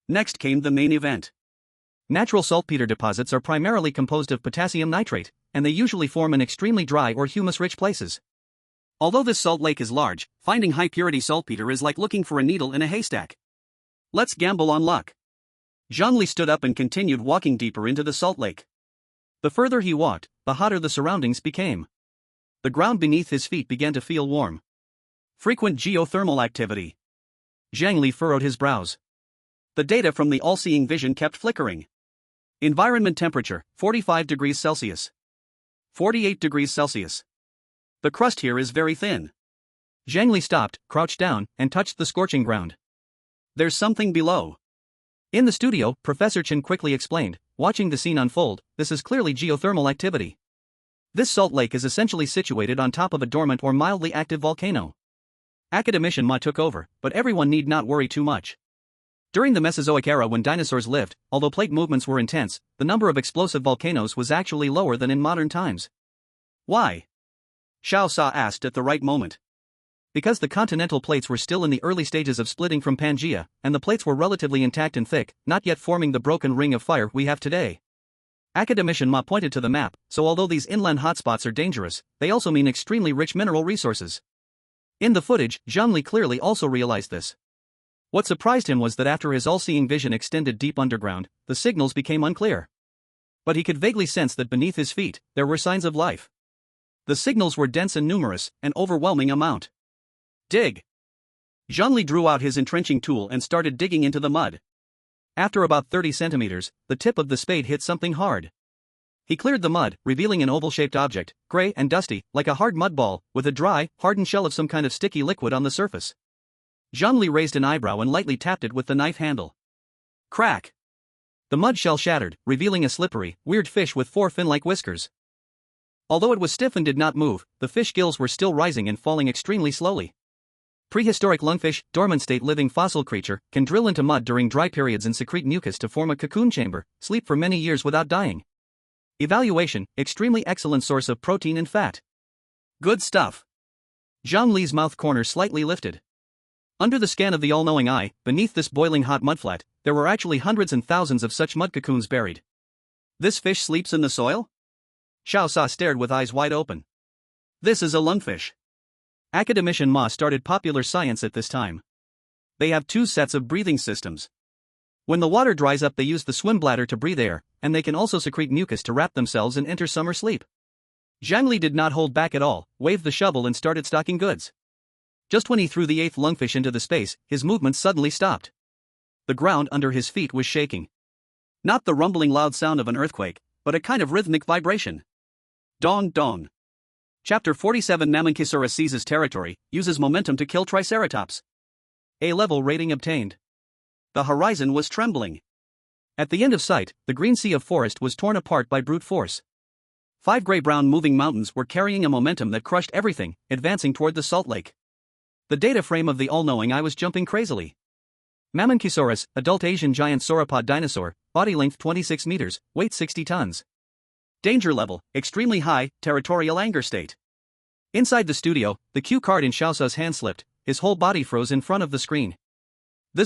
Next came the main event. Natural saltpeter deposits are primarily composed of potassium nitrate, and they usually form in extremely dry or humus-rich places. Although this salt lake is large, finding high-purity saltpeter is like looking for a needle in a haystack. Let's gamble on luck. Zhang Li stood up and continued walking deeper into the salt lake. The further he walked, the hotter the surroundings became. The ground beneath his feet began to feel warm. Frequent geothermal activity. Zhang Li furrowed his brows. The data from the all-seeing vision kept flickering. Environment temperature, 45 degrees Celsius. 48 degrees Celsius. The crust here is very thin. Zhang Li stopped, crouched down, and touched the scorching ground. There's something below. In the studio, Professor Chen quickly explained, watching the scene unfold, this is clearly geothermal activity. This salt lake is essentially situated on top of a dormant or mildly active volcano. Academician Ma took over, but everyone need not worry too much. During the Mesozoic era when dinosaurs lived, although plate movements were intense, the number of explosive volcanoes was actually lower than in modern times. Why? Xiao Sa asked at the right moment. Because the continental plates were still in the early stages of splitting from Pangaea, and the plates were relatively intact and thick, not yet forming the broken ring of fire we have today. Academician Ma pointed to the map, so although these inland hotspots are dangerous, they also mean extremely rich mineral resources. In the footage, Zhang Li clearly also realized this. What surprised him was that after his all-seeing vision extended deep underground, the signals became unclear. But he could vaguely sense that beneath his feet, there were signs of life. The signals were dense and numerous, an overwhelming amount. Dig. Zhang Li drew out his entrenching tool and started digging into the mud. After about 30 centimeters, the tip of the spade hit something hard. He cleared the mud, revealing an oval-shaped object, gray and dusty, like a hard mud ball, with a dry, hardened shell of some kind of sticky liquid on the surface. Zhang Li raised an eyebrow and lightly tapped it with the knife handle. Crack! The mud shell shattered, revealing a slippery, weird fish with 4 fin-like whiskers. Although it was stiff and did not move, the fish gills were still rising and falling extremely slowly. Prehistoric lungfish, dormant state living fossil creature, can drill into mud during dry periods and secrete mucus to form a cocoon chamber, sleep for many years without dying. Evaluation, extremely excellent source of protein and fat. Good stuff. Zhang Li's mouth corner slightly lifted. Under the scan of the all-knowing eye, beneath this boiling hot mudflat, there were actually hundreds and thousands of such mud cocoons buried. This fish sleeps in the soil? Xiao Sa stared with eyes wide open. This is a lungfish. Academician Ma started Popular Science at this time. They have 2 sets of breathing systems. When the water dries up, they use the swim bladder to breathe air, and they can also secrete mucus to wrap themselves and enter summer sleep. Zhang Li did not hold back at all, waved the shovel and started stocking goods. Just when he threw the 8th lungfish into the space, his movement suddenly stopped. The ground under his feet was shaking. Not the rumbling loud sound of an earthquake, but a kind of rhythmic vibration. Dong dong. Chapter 47 Mamenchisaurus seizes territory, uses momentum to kill Triceratops. A-level rating obtained. The horizon was trembling. At the end of sight, the green sea of forest was torn apart by brute force. 5 gray-brown moving mountains were carrying a momentum that crushed everything, advancing toward the salt lake. The data frame of the all-knowing eye was jumping crazily. Mamenchisaurus, adult Asian giant sauropod dinosaur, body length 26 meters, weight 60 tons. Danger level, extremely high, territorial anger state. Inside the studio, the cue card in Xiao Sa's hand slipped, his whole body froze in front of the screen.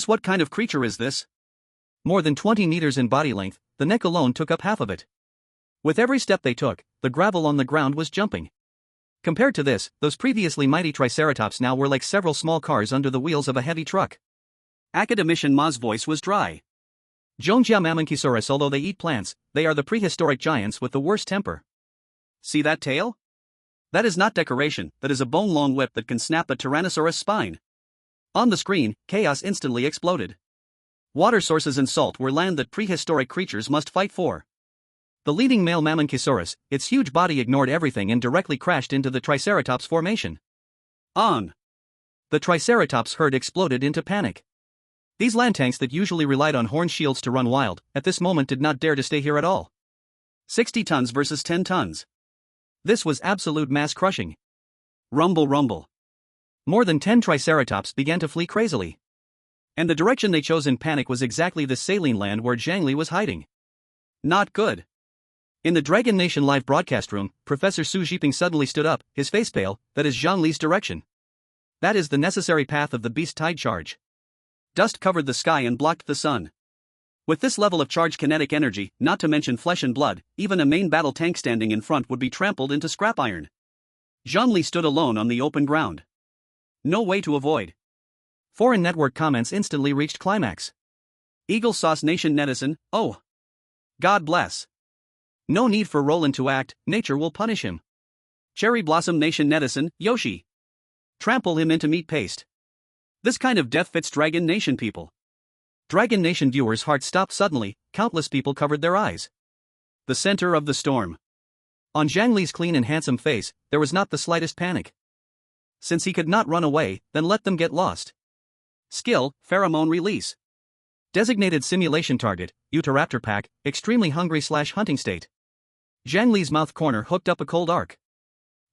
What kind of creature is this? More than 20 meters in body length, the neck alone took up half of it. With every step they took, the gravel on the ground was jumping. Compared to this, those previously mighty Triceratops now were like several small cars under the wheels of a heavy truck. Academician Ma's voice was dry. Zhongjia Mamenchisaurus, although they eat plants, they are the prehistoric giants with the worst temper. See that tail? That is not decoration, that is a bone-long whip that can snap a Tyrannosaurus spine. On the screen, chaos instantly exploded. Water sources and salt were land that prehistoric creatures must fight for. The leading male Mamenchisaurus, its huge body ignored everything and directly crashed into the Triceratops formation. On! The Triceratops herd exploded into panic. These land tanks that usually relied on horn shields to run wild, at this moment did not dare to stay here at all. 60 tons versus 10 tons. This was absolute mass crushing. Rumble rumble. More than 10 Triceratops began to flee crazily. And the direction they chose in panic was exactly the saline land where Zhang Li was hiding. Not good. In the Dragon Nation live broadcast room, Professor Su Jiping suddenly stood up, his face pale. That is Zhang Li's direction. That is the necessary path of the beast tide charge. Dust covered the sky and blocked the sun. With this level of charged kinetic energy, not to mention flesh and blood, even a main battle tank standing in front would be trampled into scrap iron. Zhang Li stood alone on the open ground. No way to avoid. Foreign network comments instantly reached climax. Eagle Sauce Nation Netizen, oh. God bless. No need for Roland to act, nature will punish him. Cherry Blossom Nation Netizen, Yoshi. Trample him into meat paste. This kind of death fits Dragon Nation people. Dragon Nation viewers' hearts stopped suddenly, countless people covered their eyes. The center of the storm. On Zhang Li's clean and handsome face, there was not the slightest panic. Since he could not run away, then let them get lost. Skill, pheromone release. Designated simulation target, Utahraptor pack, extremely hungry/hunting state. Zhang Li's mouth corner hooked up a cold arc.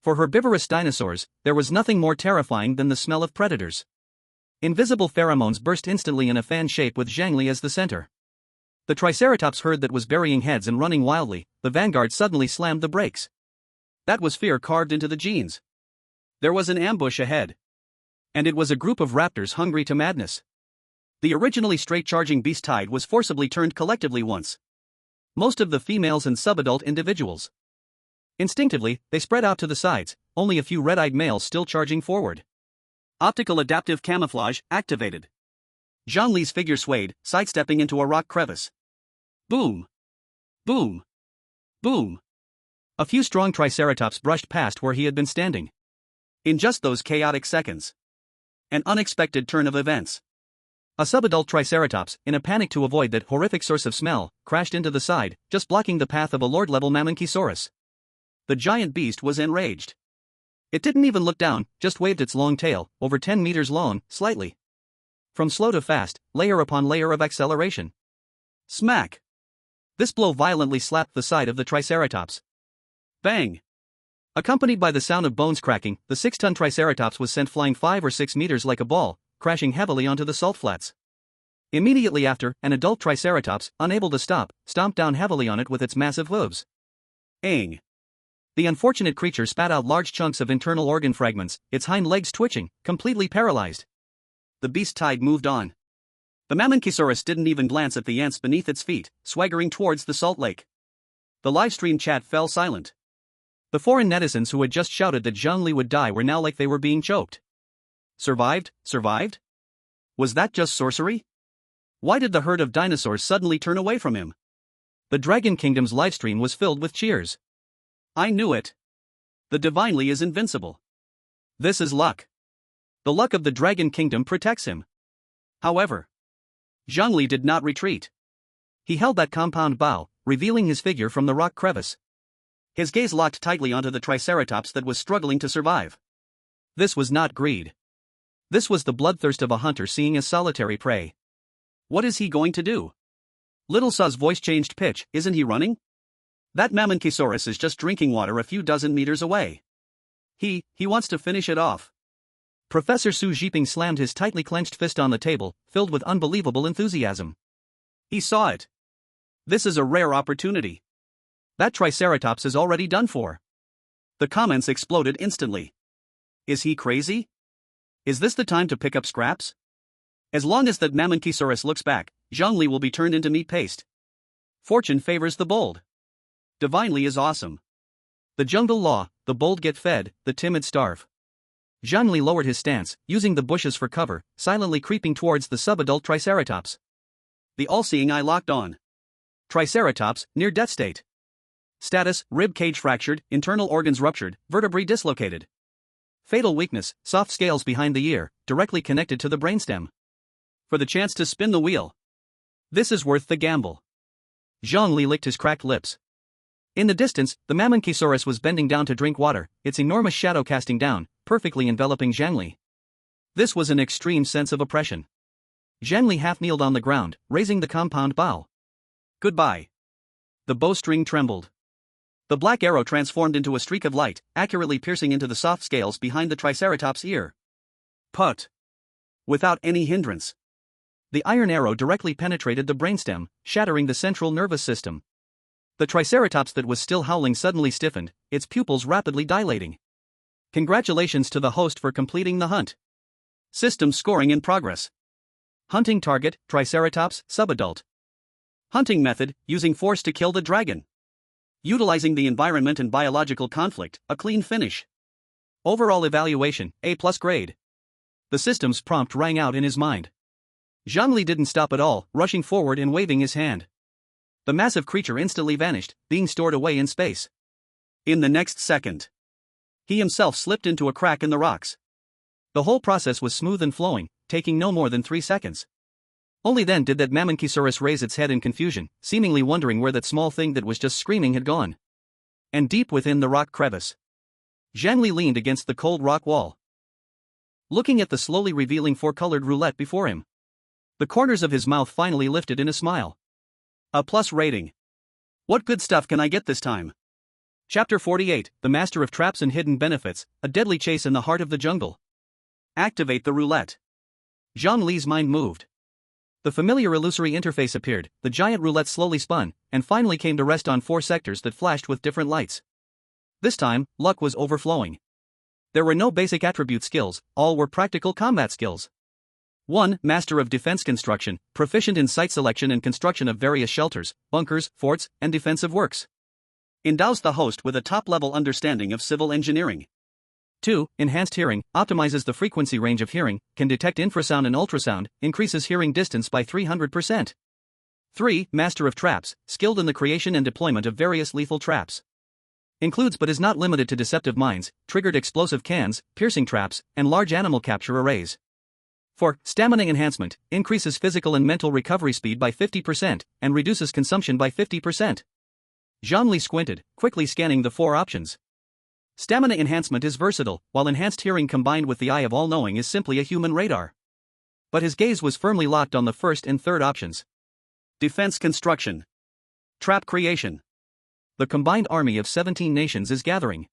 For herbivorous dinosaurs, there was nothing more terrifying than the smell of predators. Invisible pheromones burst instantly in a fan shape with Zhang Li as the center. The Triceratops herd that was burying heads and running wildly, the vanguard suddenly slammed the brakes. That was fear carved into the genes. There was an ambush ahead. And it was a group of raptors hungry to madness. The originally straight-charging beast tide was forcibly turned collectively once. Most of the females and subadult individuals. Instinctively, they spread out to the sides, only a few red-eyed males still charging forward. Optical adaptive camouflage activated. Zhang Li's figure swayed, sidestepping into a rock crevice. Boom! Boom! Boom! A few strong Triceratops brushed past where he had been standing. In just those chaotic seconds. An unexpected turn of events. A subadult Triceratops, in a panic to avoid that horrific source of smell, crashed into the side, just blocking the path of a lord-level Mamenchisaurus. The giant beast was enraged. It didn't even look down, just waved its long tail, over 10 meters long, slightly. From slow to fast, layer upon layer of acceleration. Smack! This blow violently slapped the side of the Triceratops. Bang! Accompanied by the sound of bones cracking, the 6-ton Triceratops was sent flying 5 or 6 meters like a ball, crashing heavily onto the salt flats. Immediately after, an adult Triceratops, unable to stop, stomped down heavily on it with its massive hooves. Aang! The unfortunate creature spat out large chunks of internal organ fragments, its hind legs twitching, completely paralyzed. The beast tide moved on. The Mamenchisaurus didn't even glance at the ants beneath its feet, swaggering towards the salt lake. The livestream chat fell silent. The foreign netizens who had just shouted that Zhang Li would die were now like they were being choked. Survived? Survived? Was that just sorcery? Why did the herd of dinosaurs suddenly turn away from him? The Dragon Kingdom's livestream was filled with cheers. I knew it. The Divinely is invincible. This is luck. The luck of the Dragon Kingdom protects him. However, Zhang Li did not retreat. He held that compound bow, revealing his figure from the rock crevice. His gaze locked tightly onto the Triceratops that was struggling to survive. This was not greed. This was the bloodthirst of a hunter seeing a solitary prey. What is he going to do? Little Saw's voice changed pitch. Isn't he running? That Mamenchisaurus is just drinking water a few dozen meters away. He wants to finish it off. Professor Su Zhiping slammed his tightly clenched fist on the table, filled with unbelievable enthusiasm. He saw it. This is a rare opportunity. That Triceratops is already done for. The comments exploded instantly. Is he crazy? Is this the time to pick up scraps? As long as that Mamenchisaurus looks back, Zhang Li will be turned into meat paste. Fortune favors the bold. Divinely is awesome. The jungle law, the bold get fed, the timid starve. Zhang Li lowered his stance, using the bushes for cover, silently creeping towards the subadult Triceratops. The all-seeing eye locked on. Triceratops, near death state. Status, rib cage fractured, internal organs ruptured, vertebrae dislocated. Fatal weakness, soft scales behind the ear, directly connected to the brainstem. For the chance to spin the wheel. This is worth the gamble. Zhang Li licked his cracked lips. In the distance, the Mamenchisaurus was bending down to drink water, its enormous shadow casting down, perfectly enveloping Zhang Li. This was an extreme sense of oppression. Zhang Li half-kneeled on the ground, raising the compound bow. Goodbye. The bowstring trembled. The black arrow transformed into a streak of light, accurately piercing into the soft scales behind the Triceratops' ear. Put. Without any hindrance. The iron arrow directly penetrated the brainstem, shattering the central nervous system. The Triceratops that was still howling suddenly stiffened, its pupils rapidly dilating. Congratulations to the host for completing the hunt. System scoring in progress. Hunting target, Triceratops, subadult. Hunting method, using force to kill the dragon. Utilizing the environment and biological conflict, a clean finish. Overall evaluation, A+ grade. The system's prompt rang out in his mind. Zhang Li didn't stop at all, rushing forward and waving his hand. The massive creature instantly vanished, being stored away in space. In the next second, he himself slipped into a crack in the rocks. The whole process was smooth and flowing, taking no more than 3 seconds. Only then did that Mamenchisaurus raise its head in confusion, seemingly wondering where that small thing that was just screaming had gone. And deep within the rock crevice, Zhang Li leaned against the cold rock wall, looking at the slowly revealing 4-colored roulette before him. The corners of his mouth finally lifted in a smile. A plus rating. What good stuff can I get this time? Chapter 48, The Master of Traps and Hidden Benefits, a deadly chase in the heart of the jungle. Activate the roulette. Zhang Li's mind moved. The familiar illusory interface appeared, the giant roulette slowly spun, and finally came to rest on 4 sectors that flashed with different lights. This time, luck was overflowing. There were no basic attribute skills, all were practical combat skills. 1. Master of Defense Construction, proficient in site selection and construction of various shelters, bunkers, forts, and defensive works. Endows the host with a top-level understanding of civil engineering. 2. Enhanced Hearing, optimizes the frequency range of hearing, can detect infrasound and ultrasound, increases hearing distance by 300%. 3. Master of Traps, skilled in the creation and deployment of various lethal traps. Includes but is not limited to deceptive mines, triggered explosive cans, piercing traps, and large animal capture arrays. 4. Stamina Enhancement, increases physical and mental recovery speed by 50%, and reduces consumption by 50%. Zhang Li squinted, quickly scanning the 4 options. Stamina Enhancement is versatile, while Enhanced Hearing combined with the Eye of All-Knowing is simply a human radar. But his gaze was firmly locked on the first and third options. Defense Construction. Trap Creation. The combined army of 17 nations is gathering.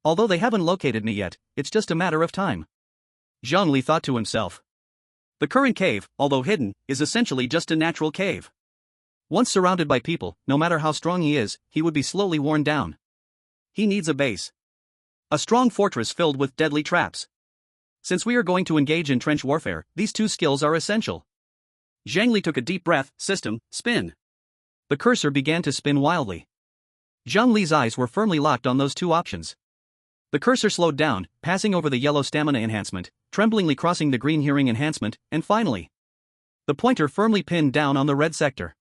Although they haven't located me yet, it's just a matter of time. Zhang Li thought to himself. The current cave, although hidden, is essentially just a natural cave. Once surrounded by people, no matter how strong he is, he would be slowly worn down. He needs a base. A strong fortress filled with deadly traps. Since we are going to engage in trench warfare, these 2 skills are essential. Zhang Li took a deep breath. System, spin. The cursor began to spin wildly. Zhang Li's eyes were firmly locked on those 2 options. The cursor slowed down, passing over the yellow stamina enhancement, tremblingly crossing the green hearing enhancement, and finally, the pointer firmly pinned down on the red sector.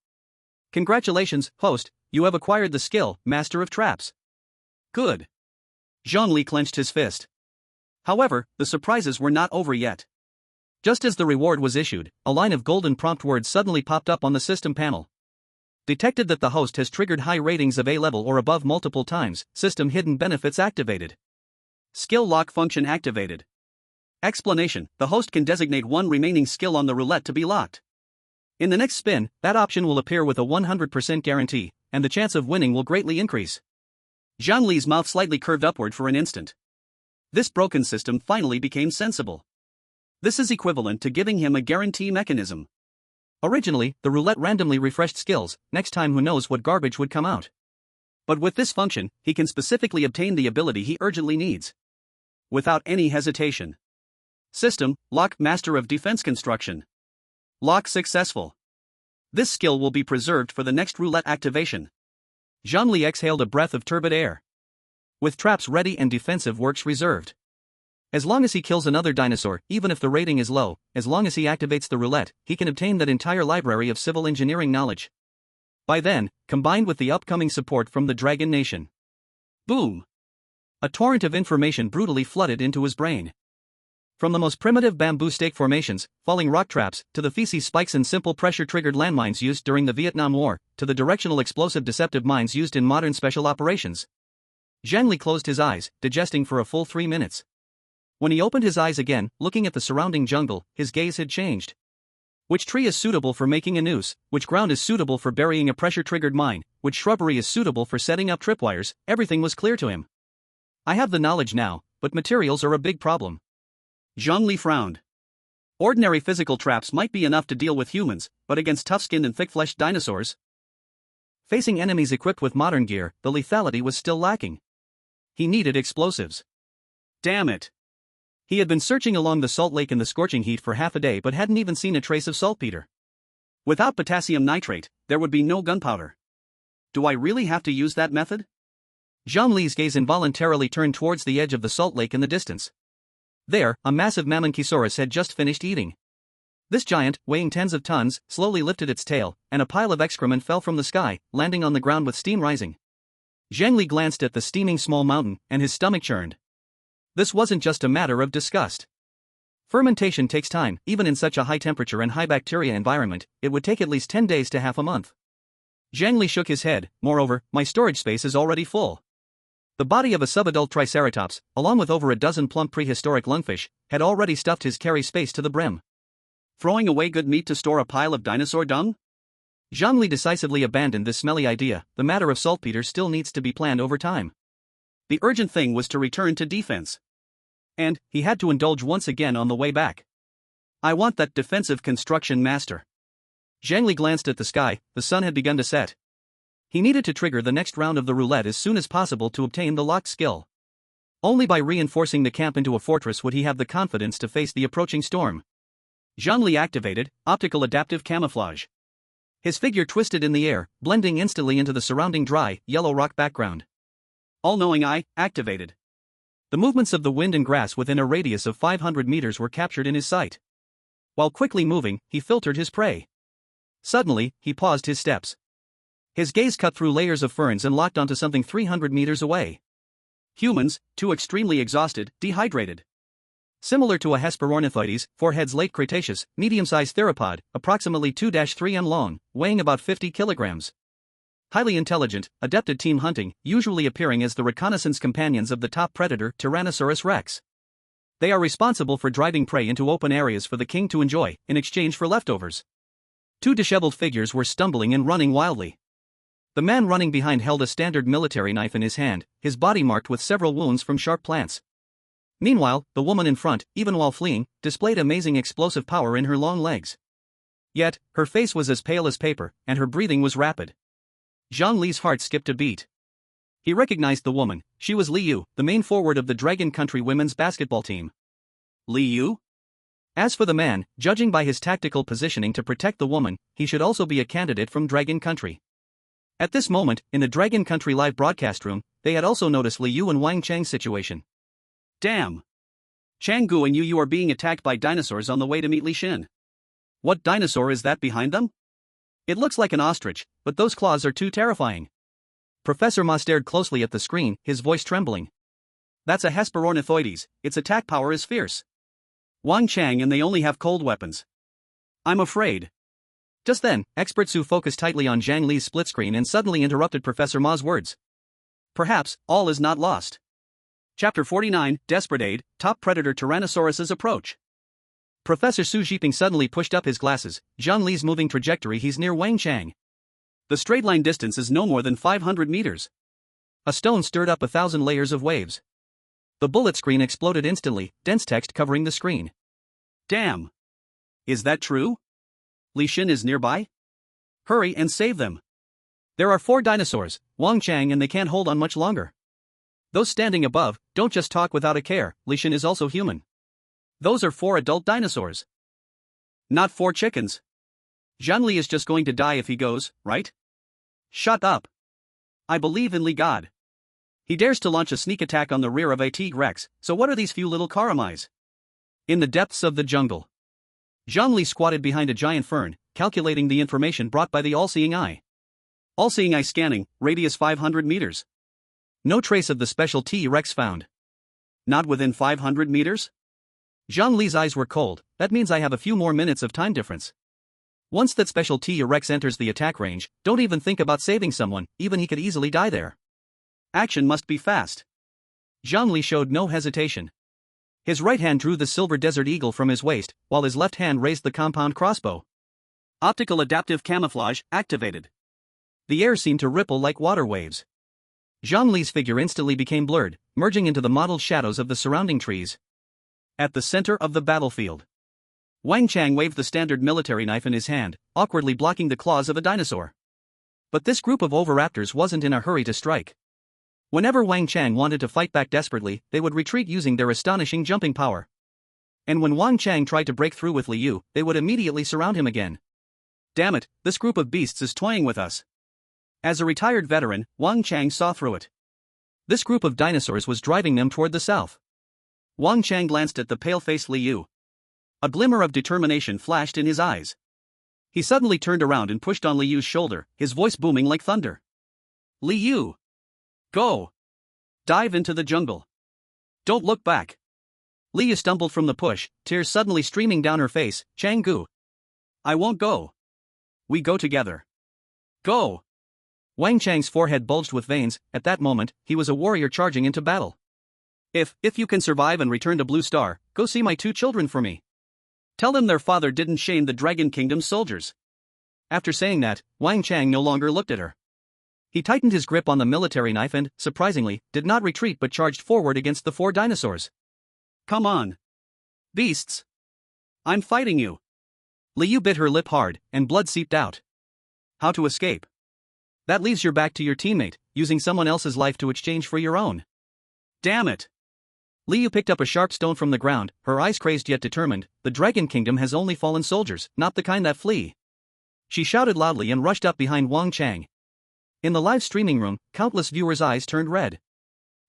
Congratulations, host, you have acquired the skill, Master of Traps. Good. Zhang Li clenched his fist. However, the surprises were not over yet. Just as the reward was issued, a line of golden prompt words suddenly popped up on the system panel. Detected that the host has triggered high ratings of A level or above multiple times, system hidden benefits activated. Skill lock function activated. Explanation: the host can designate one remaining skill on the roulette to be locked. In the next spin, that option will appear with a 100% guarantee, and the chance of winning will greatly increase. Zhang Li's mouth slightly curved upward for an instant. This broken system finally became sensible. This is equivalent to giving him a guarantee mechanism. Originally, the roulette randomly refreshed skills, next time who knows what garbage would come out. But with this function, he can specifically obtain the ability he urgently needs. Without any hesitation. System, lock Master of Defense Construction. Lock successful. This skill will be preserved for the next roulette activation. Zhang Li exhaled a breath of turbid air. With traps ready and defensive works reserved. As long as he kills another dinosaur, even if the rating is low, as long as he activates the roulette, he can obtain that entire library of civil engineering knowledge. By then, combined with the upcoming support from the Dragon Nation. Boom! A torrent of information brutally flooded into his brain. From the most primitive bamboo stake formations, falling rock traps, to the feces spikes and simple pressure-triggered landmines used during the Vietnam War, to the directional explosive deceptive mines used in modern special operations. Zhang Li closed his eyes, digesting for a full 3 minutes. When he opened his eyes again, looking at the surrounding jungle, his gaze had changed. Which tree is suitable for making a noose, which ground is suitable for burying a pressure-triggered mine, which shrubbery is suitable for setting up tripwires, everything was clear to him. I have the knowledge now, but materials are a big problem. Zhang Li frowned. Ordinary physical traps might be enough to deal with humans, but against tough-skinned and thick-fleshed dinosaurs? Facing enemies equipped with modern gear, the lethality was still lacking. He needed explosives. Damn it! He had been searching along the salt lake in the scorching heat for half a day but hadn't even seen a trace of saltpeter. Without potassium nitrate, there would be no gunpowder. Do I really have to use that method? Zhang Li's gaze involuntarily turned towards the edge of the salt lake in the distance. There, a massive Mammonychosaurus had just finished eating. This giant, weighing tens of tons, slowly lifted its tail, and a pile of excrement fell from the sky, landing on the ground with steam rising. Zhang Li glanced at the steaming small mountain, and his stomach churned. This wasn't just a matter of disgust. Fermentation takes time, even in such a high temperature and high bacteria environment, it would take at least 10 days to half a month. Zhang Li shook his head. Moreover, my storage space is already full. The body of a subadult triceratops, along with over a dozen plump prehistoric lungfish, had already stuffed his carry space to the brim. Throwing away good meat to store a pile of dinosaur dung? Zhang Li decisively abandoned this smelly idea. The matter of saltpeter still needs to be planned over time. The urgent thing was to return to defense. And he had to indulge once again on the way back. I want that defensive construction master. Zhang Li glanced at the sky. The sun had begun to set. He needed to trigger the next round of the roulette as soon as possible to obtain the locked skill. Only by reinforcing the camp into a fortress would he have the confidence to face the approaching storm. Zhang Li activated optical adaptive camouflage. His figure twisted in the air, blending instantly into the surrounding dry, yellow rock background. All-knowing eye activated. The movements of the wind and grass within a radius of 500 meters were captured in his sight. While quickly moving, he filtered his prey. Suddenly, he paused his steps. His gaze cut through layers of ferns and locked onto something 300 meters away. Humans, too extremely exhausted, dehydrated. Similar to a Hesperornithoides, 4 heads late Cretaceous, medium-sized theropod, approximately 2-3 m long, weighing about 50 kilograms. Highly intelligent, adept at team hunting, usually appearing as the reconnaissance companions of the top predator, Tyrannosaurus rex. They are responsible for driving prey into open areas for the king to enjoy, in exchange for leftovers. 2 disheveled figures were stumbling and running wildly. The man running behind held a standard military knife in his hand, his body marked with several wounds from sharp plants. Meanwhile, the woman in front, even while fleeing, displayed amazing explosive power in her long legs. Yet, her face was as pale as paper, and her breathing was rapid. Zhang Li's heart skipped a beat. He recognized the woman. She was Li Yu, the main forward of the Dragon Country women's basketball team. Li Yu? As for the man, judging by his tactical positioning to protect the woman, he should also be a candidate from Dragon Country. At this moment, in the Dragon Country live broadcast room, they had also noticed Li Yu and Wang Chang's situation. Damn! Changgu and Yu are being attacked by dinosaurs on the way to meet Li Xin. What dinosaur is that behind them? It looks like an ostrich, but those claws are too terrifying. Professor Ma stared closely at the screen, his voice trembling. That's a Hesperornithoides, its attack power is fierce. Wang Chang and they only have cold weapons. I'm afraid. Just then, expert Su focused tightly on Zhang Li's split screen and suddenly interrupted Professor Ma's words. Perhaps, all is not lost. Chapter 49, Desperate Aid, Top Predator Tyrannosaurus's Approach. Professor Su Jiping suddenly pushed up his glasses. Zhang Li's moving trajectory, he's near Wang Chang. The straight line distance is no more than 500 meters. A stone stirred up 1,000 layers of waves. The bullet screen exploded instantly, dense text covering the screen. Damn! Is that true? Li Xin is nearby? Hurry and save them. There are 4 dinosaurs, Wang Chang, and they can't hold on much longer. Those standing above, don't just talk without a care, Li Xin is also human. Those are 4 adult dinosaurs. Not 4 chickens. Zhang Li is just going to die if he goes, right? Shut up. I believe in Li God. He dares to launch a sneak attack on the rear of a T-Rex, so what are these few little Karamais? In the depths of the jungle. Zhang Li squatted behind a giant fern, calculating the information brought by the all-seeing eye. All-seeing eye scanning, radius 500 meters. No trace of the special T-Rex found. Not within 500 meters? Zhang Li's eyes were cold. That means I have a few more minutes of time difference. Once that special T-Rex enters the attack range, don't even think about saving someone, even he could easily die there. Action must be fast. Zhang Li showed no hesitation. His right hand drew the silver desert eagle from his waist, while his left hand raised the compound crossbow. Optical adaptive camouflage activated. The air seemed to ripple like water waves. Zhang Li's figure instantly became blurred, merging into the mottled shadows of the surrounding trees. At the center of the battlefield, Wang Chang waved the standard military knife in his hand, awkwardly blocking the claws of a dinosaur. But this group of oviraptors wasn't in a hurry to strike. Whenever Wang Chang wanted to fight back desperately, they would retreat using their astonishing jumping power. And when Wang Chang tried to break through with Li Yu, they would immediately surround him again. Damn it, this group of beasts is toying with us. As a retired veteran, Wang Chang saw through it. This group of dinosaurs was driving them toward the south. Wang Chang glanced at the pale-faced Li Yu. A glimmer of determination flashed in his eyes. He suddenly turned around and pushed on Li Yu's shoulder, his voice booming like thunder. Li Yu! Go! Dive into the jungle. Don't look back. Li Yu stumbled from the push, tears suddenly streaming down her face. Changgu. I won't go. We go together. Go! Wang Chang's forehead bulged with veins. At that moment, he was a warrior charging into battle. If you can survive and return to Blue Star, go see my 2 children for me. Tell them their father didn't shame the Dragon Kingdom's soldiers. After saying that, Wang Chang no longer looked at her. He tightened his grip on the military knife and, surprisingly, did not retreat but charged forward against the 4 dinosaurs. Come on. Beasts. I'm fighting you. Liu bit her lip hard, and blood seeped out. How to escape? That leaves your back to your teammate, using someone else's life to exchange for your own. Damn it. Liu picked up a sharp stone from the ground, her eyes crazed yet determined. The Dragon Kingdom has only fallen soldiers, not the kind that flee. She shouted loudly and rushed up behind Wang Chang. In the live streaming room, countless viewers' eyes turned red.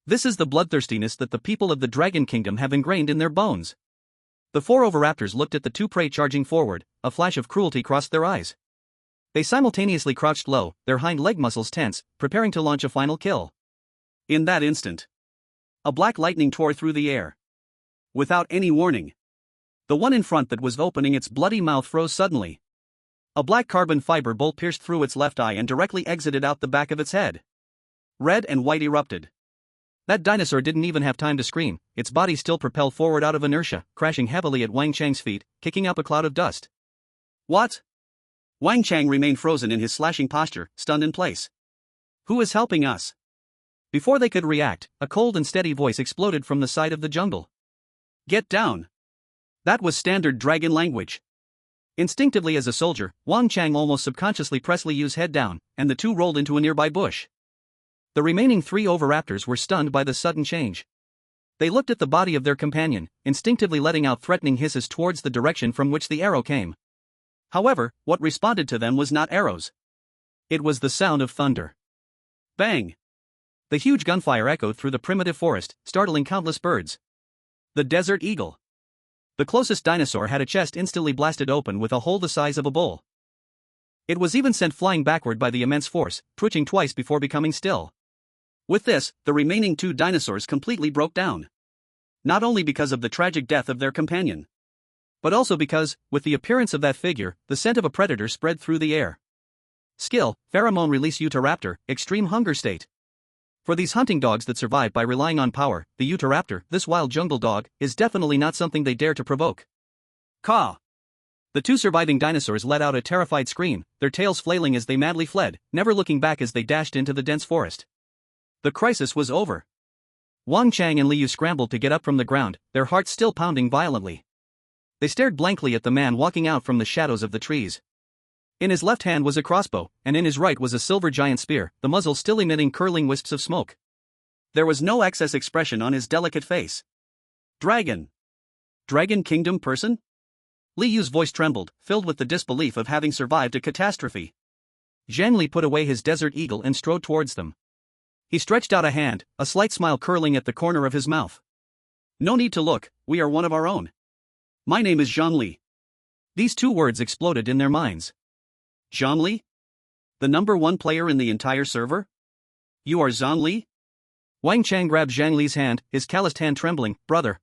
This is the bloodthirstiness that the people of the Dragon Kingdom have ingrained in their bones. The four oviraptors looked at the two prey charging forward, a flash of cruelty crossed their eyes. They simultaneously crouched low, their hind leg muscles tense, preparing to launch a final kill. In that instant, a black lightning tore through the air. Without any warning, the one in front that was opening its bloody mouth froze suddenly. A black carbon fiber bolt pierced through its left eye and directly exited out the back of its head. Red and white erupted. That dinosaur didn't even have time to scream, its body still propelled forward out of inertia, crashing heavily at Wang Chang's feet, kicking up a cloud of dust. What? Wang Chang remained frozen in his slashing posture, stunned in place. Who is helping us? Before they could react, a cold and steady voice exploded from the side of the jungle. Get down. That was standard dragon language. Instinctively as a soldier, Wang Chang almost subconsciously pressed Liu's head down, and the two rolled into a nearby bush. The remaining three oviraptors were stunned by the sudden change. They looked at the body of their companion, instinctively letting out threatening hisses towards the direction from which the arrow came. However, what responded to them was not arrows. It was the sound of thunder. Bang! The huge gunfire echoed through the primitive forest, startling countless birds. The desert eagle. The closest dinosaur had a chest instantly blasted open with a hole the size of a bowl. It was even sent flying backward by the immense force, twitching twice before becoming still. With this, the remaining two dinosaurs completely broke down. Not only because of the tragic death of their companion, but also because, with the appearance of that figure, the scent of a predator spread through the air. Skill, pheromone release Utahraptor, extreme hunger state. For these hunting dogs that survive by relying on power, the Utahraptor, this wild jungle dog, is definitely not something they dare to provoke. Caw! The two surviving dinosaurs let out a terrified scream, their tails flailing as they madly fled, never looking back as they dashed into the dense forest. The crisis was over. Wang Chang and Liu scrambled to get up from the ground, their hearts still pounding violently. They stared blankly at the man walking out from the shadows of the trees. In his left hand was a crossbow, and in his right was a silver giant spear, the muzzle still emitting curling wisps of smoke. There was no excess expression on his delicate face. Dragon? Dragon Kingdom person? Liu's voice trembled, filled with the disbelief of having survived a catastrophe. Zhang Li put away his desert eagle and strode towards them. He stretched out a hand, a slight smile curling at the corner of his mouth. No need to look, we are one of our own. My name is Zhang Li. These two words exploded in their minds. Zhang Li? The #1 player in the entire server? You are Zhang Li? Wang Chang grabbed Zhang Li's hand, his calloused hand trembling. Brother.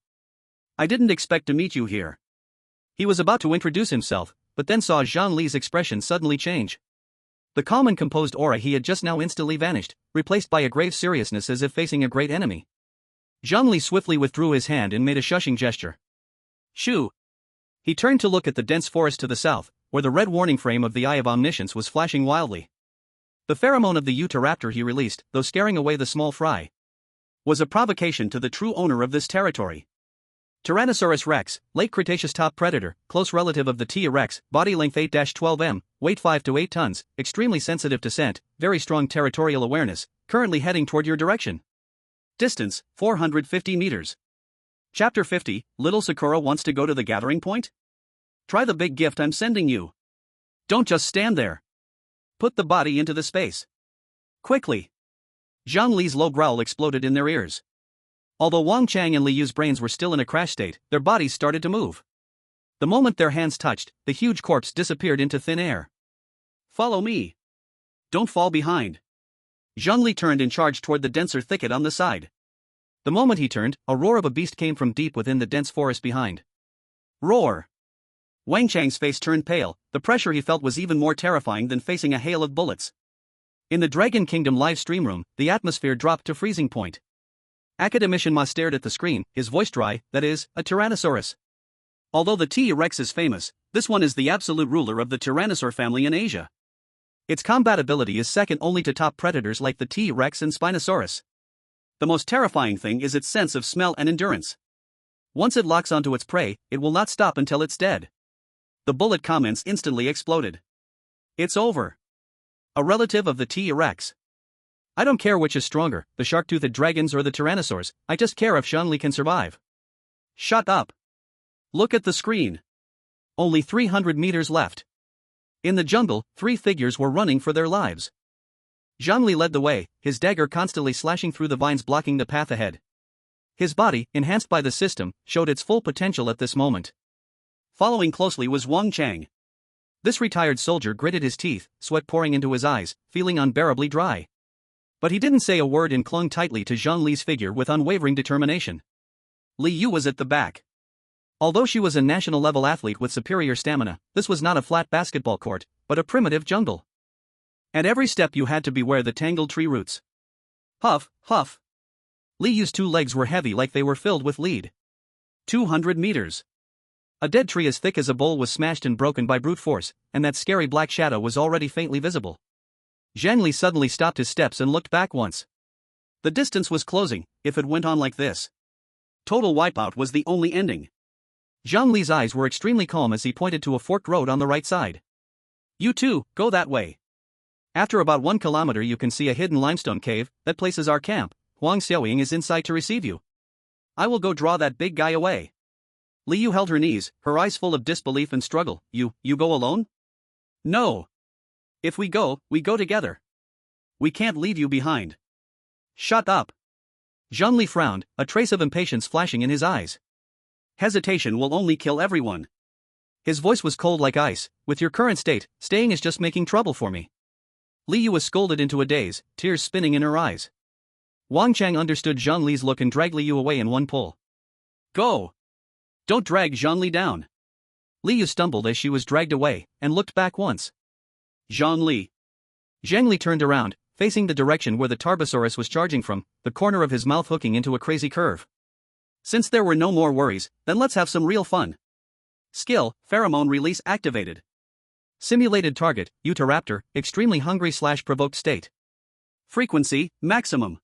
I didn't expect to meet you here. He was about to introduce himself, but then saw Zhang Li's expression suddenly change. The calm and composed aura he had just now instantly vanished, replaced by a grave seriousness as if facing a great enemy. Zhang Li swiftly withdrew his hand and made a shushing gesture. Shoo! He turned to look at the dense forest to the south, where the red warning frame of the Eye of Omniscience was flashing wildly. The pheromone of the Utahraptor he released, though scaring away the small fry, was a provocation to the true owner of this territory. Tyrannosaurus rex, late Cretaceous top predator, close relative of the T-Rex, body length 8-12 m, weight 5 to 8 tons, extremely sensitive to scent, very strong territorial awareness, currently heading toward your direction. Distance, 450 meters. Chapter 50, Little Sakura wants to go to the gathering point? Try the big gift I'm sending you. Don't just stand there. Put the body into the space. Quickly. Zhang Li's low growl exploded in their ears. Although Wang Chang and Liu's brains were still in a crash state, their bodies started to move. The moment their hands touched, the huge corpse disappeared into thin air. Follow me. Don't fall behind. Zhang Li turned and charged toward the denser thicket on the side. The moment he turned, a roar of a beast came from deep within the dense forest behind. Roar! Wang Chang's face turned pale, the pressure he felt was even more terrifying than facing a hail of bullets. In the Dragon Kingdom live stream room, the atmosphere dropped to freezing point. Academician Ma stared at the screen, his voice dry, that is, a Tyrannosaurus. Although the T-Rex is famous, this one is the absolute ruler of the Tyrannosaur family in Asia. Its combat ability is second only to top predators like the T-Rex and Spinosaurus. The most terrifying thing is its sense of smell and endurance. Once it locks onto its prey, it will not stop until it's dead. The bullet comments instantly exploded. It's over. A relative of the T-Rex. I don't care which is stronger, the shark-toothed dragons or the tyrannosaurs, I just care if Zhang Li can survive. Shut up. Look at the screen. Only 300 meters left. In the jungle, 3 figures were running for their lives. Zhang Li led the way, his dagger constantly slashing through the vines blocking the path ahead. His body, enhanced by the system, showed its full potential at this moment. Following closely was Wang Chang. This retired soldier gritted his teeth, sweat pouring into his eyes, feeling unbearably dry. But he didn't say a word and clung tightly to Zhang Li's figure with unwavering determination. Li Yu was at the back. Although she was a national-level athlete with superior stamina, this was not a flat basketball court, but a primitive jungle. At every step you had to beware the tangled tree roots. Huff, huff. Li Yu's 2 legs were heavy like they were filled with lead. 200 meters. A dead tree as thick as a bowl was smashed and broken by brute force, and that scary black shadow was already faintly visible. Zhang Li suddenly stopped his steps and looked back once. The distance was closing, if it went on like this. Total wipeout was the only ending. Zhang Li's eyes were extremely calm as he pointed to a forked road on the right side. You two, go that way. After about 1 kilometer you can see a hidden limestone cave, that place is our camp. Huang Xiaoying is inside to receive you. I will go draw that big guy away. Li Yu held her knees, her eyes full of disbelief and struggle. You go alone? No. If we go together. We can't leave you behind. Shut up. Zhang Li frowned, a trace of impatience flashing in his eyes. Hesitation will only kill everyone. His voice was cold like ice. With your current state, staying is just making trouble for me. Li Yu was scolded into a daze, tears spinning in her eyes. Wang Chang understood Zhang Li's look and dragged Li Yu away in one pull. Go! Don't drag Zhang Li down. Li Yu stumbled as she was dragged away, and looked back once. Zhang Li. Zhang Li turned around, facing the direction where the Tarbosaurus was charging from, the corner of his mouth hooking into a crazy curve. Since there were no more worries, then let's have some real fun. Skill, pheromone release activated. Simulated target, Utahraptor, extremely hungry/provoked state. Frequency, maximum.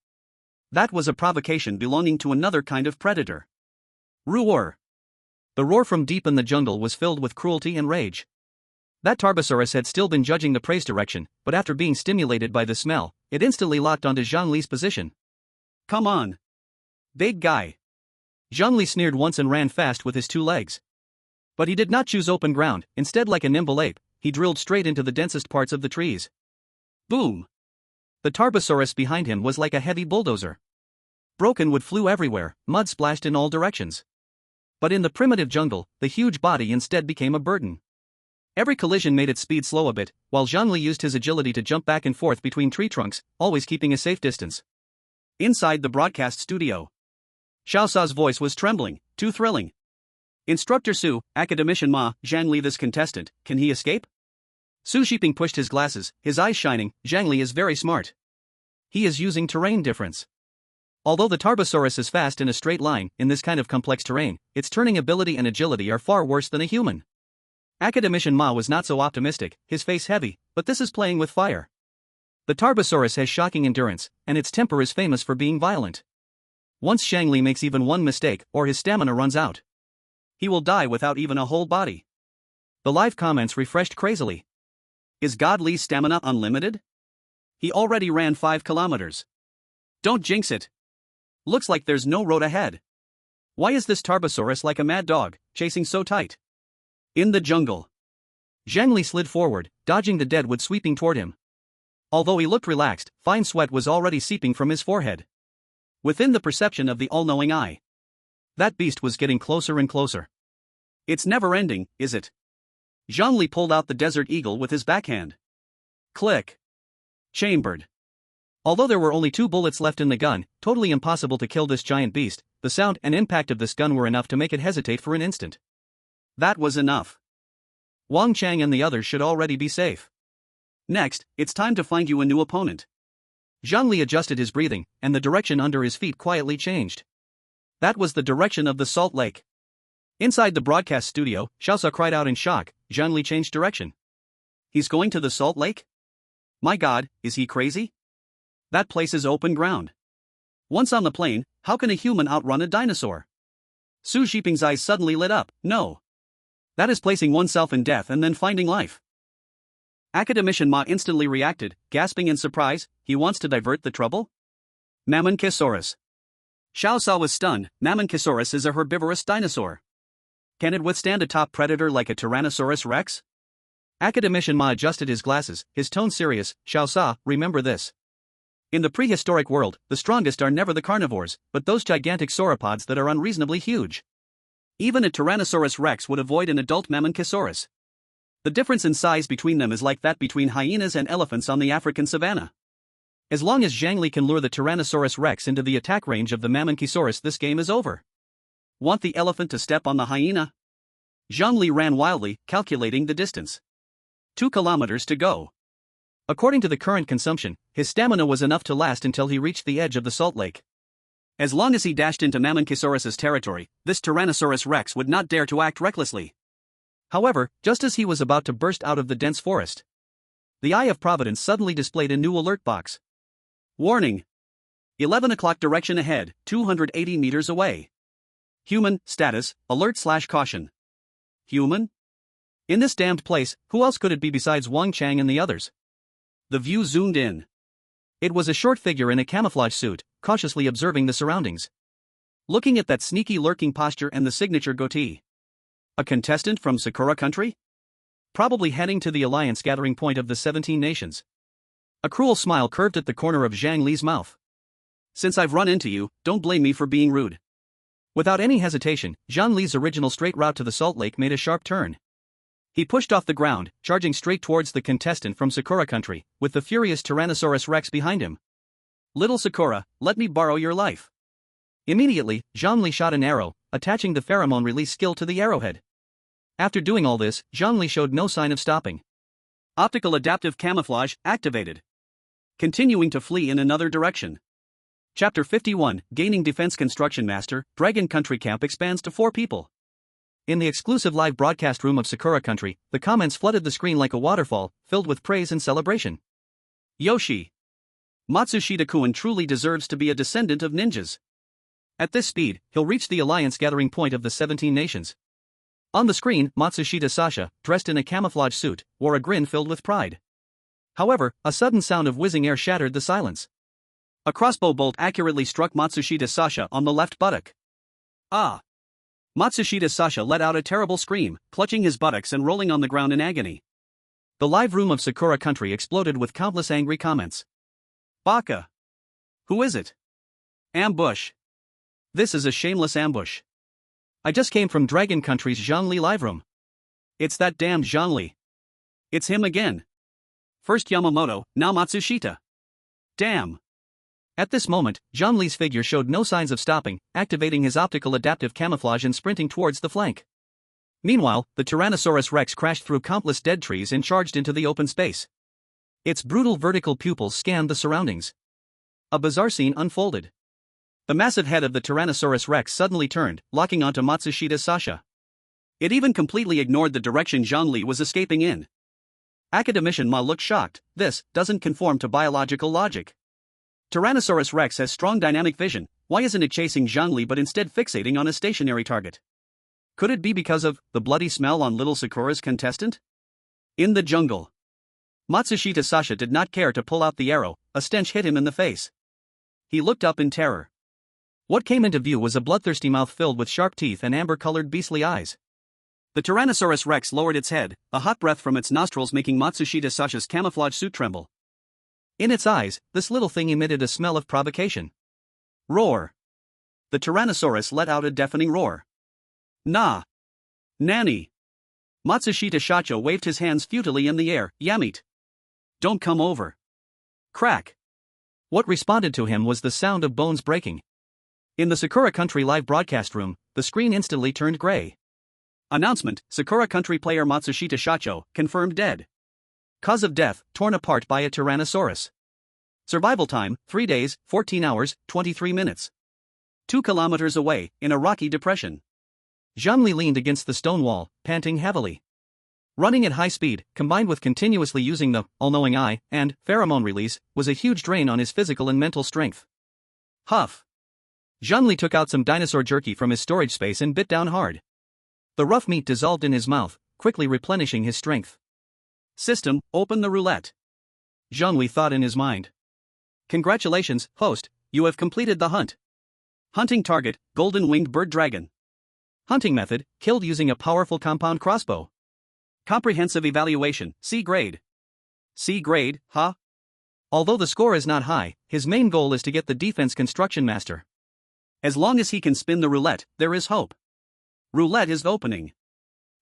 That was a provocation belonging to another kind of predator. Roar. The roar from deep in the jungle was filled with cruelty and rage. That Tarbosaurus had still been judging the prey's direction, but after being stimulated by the smell, it instantly locked onto Zhang Li's position. Come on. Big guy. Zhang Li sneered once and ran fast with his 2 legs. But he did not choose open ground, instead like a nimble ape, he drilled straight into the densest parts of the trees. Boom. The Tarbosaurus behind him was like a heavy bulldozer. Broken wood flew everywhere, mud splashed in all directions. But in the primitive jungle, the huge body instead became a burden. Every collision made its speed slow a bit, while Zhang Li used his agility to jump back and forth between tree trunks, always keeping a safe distance. Inside the broadcast studio, Xiaosa's voice was trembling, too thrilling. Instructor Su, Academician Ma, Zhang Li this contestant, can he escape? Su Shiping pushed his glasses, his eyes shining. Zhang Li is very smart. He is using terrain difference. Although the Tarbosaurus is fast in a straight line, in this kind of complex terrain, its turning ability and agility are far worse than a human. Academician Ma was not so optimistic, his face heavy, but this is playing with fire. The Tarbosaurus has shocking endurance, and its temper is famous for being violent. Once Zhang Li makes even one mistake, or his stamina runs out, he will die without even a whole body. The live comments refreshed crazily. Is God Li's stamina unlimited? He already ran 5 kilometers. Don't jinx it. Looks like there's no road ahead. Why is this Tarbosaurus like a mad dog, chasing so tight? In the jungle, Zhang Li slid forward, dodging the deadwood sweeping toward him. Although he looked relaxed, fine sweat was already seeping from his forehead. Within the perception of the all-knowing eye, that beast was getting closer and closer. It's never ending, is it? Zhang Li pulled out the Desert Eagle with his backhand. Click. Chambered. Although there were only 2 bullets left in the gun, totally impossible to kill this giant beast, the sound and impact of this gun were enough to make it hesitate for an instant. That was enough. Wang Chang and the others should already be safe. Next, it's time to find you a new opponent. Zhang Li adjusted his breathing, and the direction under his feet quietly changed. That was the direction of the Salt Lake. Inside the broadcast studio, Xiaosa cried out in shock. Zhang Li changed direction. He's going to the Salt Lake? My God, is he crazy? That place is open ground. Once on the plane, how can a human outrun a dinosaur? Su Zhiping's eyes suddenly lit up. No. That is placing oneself in death and then finding life. Academician Ma instantly reacted, gasping in surprise. He wants to divert the trouble? Mammon-Kissaurus. Xiao Sa was stunned. Mammon-Kissaurus is a herbivorous dinosaur. Can it withstand a top predator like a Tyrannosaurus rex? Academician Ma adjusted his glasses, his tone serious. Xiao Sa, remember this. In the prehistoric world, the strongest are never the carnivores, but those gigantic sauropods that are unreasonably huge. Even a Tyrannosaurus rex would avoid an adult Mammon-Kissaurus. The difference in size between them is like that between hyenas and elephants on the African savanna. As long as Zhang Li can lure the Tyrannosaurus rex into the attack range of the Mammon-Kissaurus, this game is over. Want the elephant to step on the hyena? Zhang Li ran wildly, calculating the distance. 2 kilometers to go. According to the current consumption, his stamina was enough to last until he reached the edge of the salt lake. As long as he dashed into Mammon-Kissaurus's territory, this Tyrannosaurus rex would not dare to act recklessly. However, just as he was about to burst out of the dense forest, the Eye of Providence suddenly displayed a new alert box. Warning! 11 o'clock direction ahead, 280 meters away. Human, status, alert/caution. Human? In this damned place, who else could it be besides Wang Chang and the others? The view zoomed in. It was a short figure in a camouflage suit, cautiously observing the surroundings. Looking at that sneaky lurking posture and the signature goatee. A contestant from Sakura country? Probably heading to the alliance gathering point of the 17 nations. A cruel smile curved at the corner of Zhang Li's mouth. Since I've run into you, don't blame me for being rude. Without any hesitation, Zhang Li's original straight route to the salt lake made a sharp turn. He pushed off the ground, charging straight towards the contestant from Sakura country, with the furious Tyrannosaurus rex behind him. Little Sakura, let me borrow your life. Immediately, Zhang Li shot an arrow, attaching the pheromone release skill to the arrowhead. After doing all this, Zhang Li showed no sign of stopping. Optical adaptive camouflage activated. Continuing to flee in another direction. Chapter 51, Gaining Defense Construction Master, Dragon Country Camp expands to 4 people. In the exclusive live broadcast room of Sakura Country, the comments flooded the screen like a waterfall, filled with praise and celebration. Yoshi! Matsushita-kun truly deserves to be a descendant of ninjas. At this speed, he'll reach the alliance gathering point of the 17 nations. On the screen, Matsushita Sasha, dressed in a camouflage suit, wore a grin filled with pride. However, a sudden sound of whizzing air shattered the silence. A crossbow bolt accurately struck Matsushita Sasha on the left buttock. Ah! Matsushita Sasha let out a terrible scream, clutching his buttocks and rolling on the ground in agony. The live room of Sakura Country exploded with countless angry comments. Baka! Who is it? Ambush! This is a shameless ambush. I just came from Dragon Country's Zhang Li live room. It's that damned Zhang Li. It's him again. First Yamamoto, now Matsushita. Damn! At this moment, Zhang Li's figure showed no signs of stopping, activating his optical adaptive camouflage and sprinting towards the flank. Meanwhile, the Tyrannosaurus rex crashed through countless dead trees and charged into the open space. Its brutal vertical pupils scanned the surroundings. A bizarre scene unfolded. The massive head of the Tyrannosaurus rex suddenly turned, locking onto Matsushita Sasha. It even completely ignored the direction Zhang Li was escaping in. Academician Ma looked shocked. This doesn't conform to biological logic. Tyrannosaurus rex has strong dynamic vision. Why isn't it chasing Zhang Li but instead fixating on a stationary target? Could it be because of the bloody smell on little Sakura's contestant? In the jungle. Matsushita Sasha did not care to pull out the arrow. A stench hit him in the face. He looked up in terror. What came into view was a bloodthirsty mouth filled with sharp teeth and amber-colored beastly eyes. The Tyrannosaurus rex lowered its head, a hot breath from its nostrils making Matsushita Sasha's camouflage suit tremble. In its eyes, this little thing emitted a smell of provocation. Roar! The Tyrannosaurus let out a deafening roar. Nah! Nanny! Matsushita Sasha waved his hands futilely in the air. Yamit! Don't come over! Crack! What responded to him was the sound of bones breaking. In the Sakura Country live broadcast room, the screen instantly turned gray. Announcement: Sakura Country player Matsushita Sasha confirmed dead. Cause of death: torn apart by a Tyrannosaurus. Survival time: 3 days, 14 hours, 23 minutes. 2 kilometers away, in a rocky depression. Zhang Li leaned against the stone wall, panting heavily. Running at high speed, combined with continuously using the all-knowing eye and pheromone release, was a huge drain on his physical and mental strength. Huff! Zhang Li took out some dinosaur jerky from his storage space and bit down hard. The rough meat dissolved in his mouth, quickly replenishing his strength. System, open the roulette. Zhang Li thought in his mind. Congratulations, host, you have completed the hunt. Hunting target, golden-winged bird dragon. Hunting method, killed using a powerful compound crossbow. Comprehensive evaluation, C grade. C grade, huh? Although the score is not high, his main goal is to get the defense construction master. As long as he can spin the roulette, there is hope. Roulette is opening.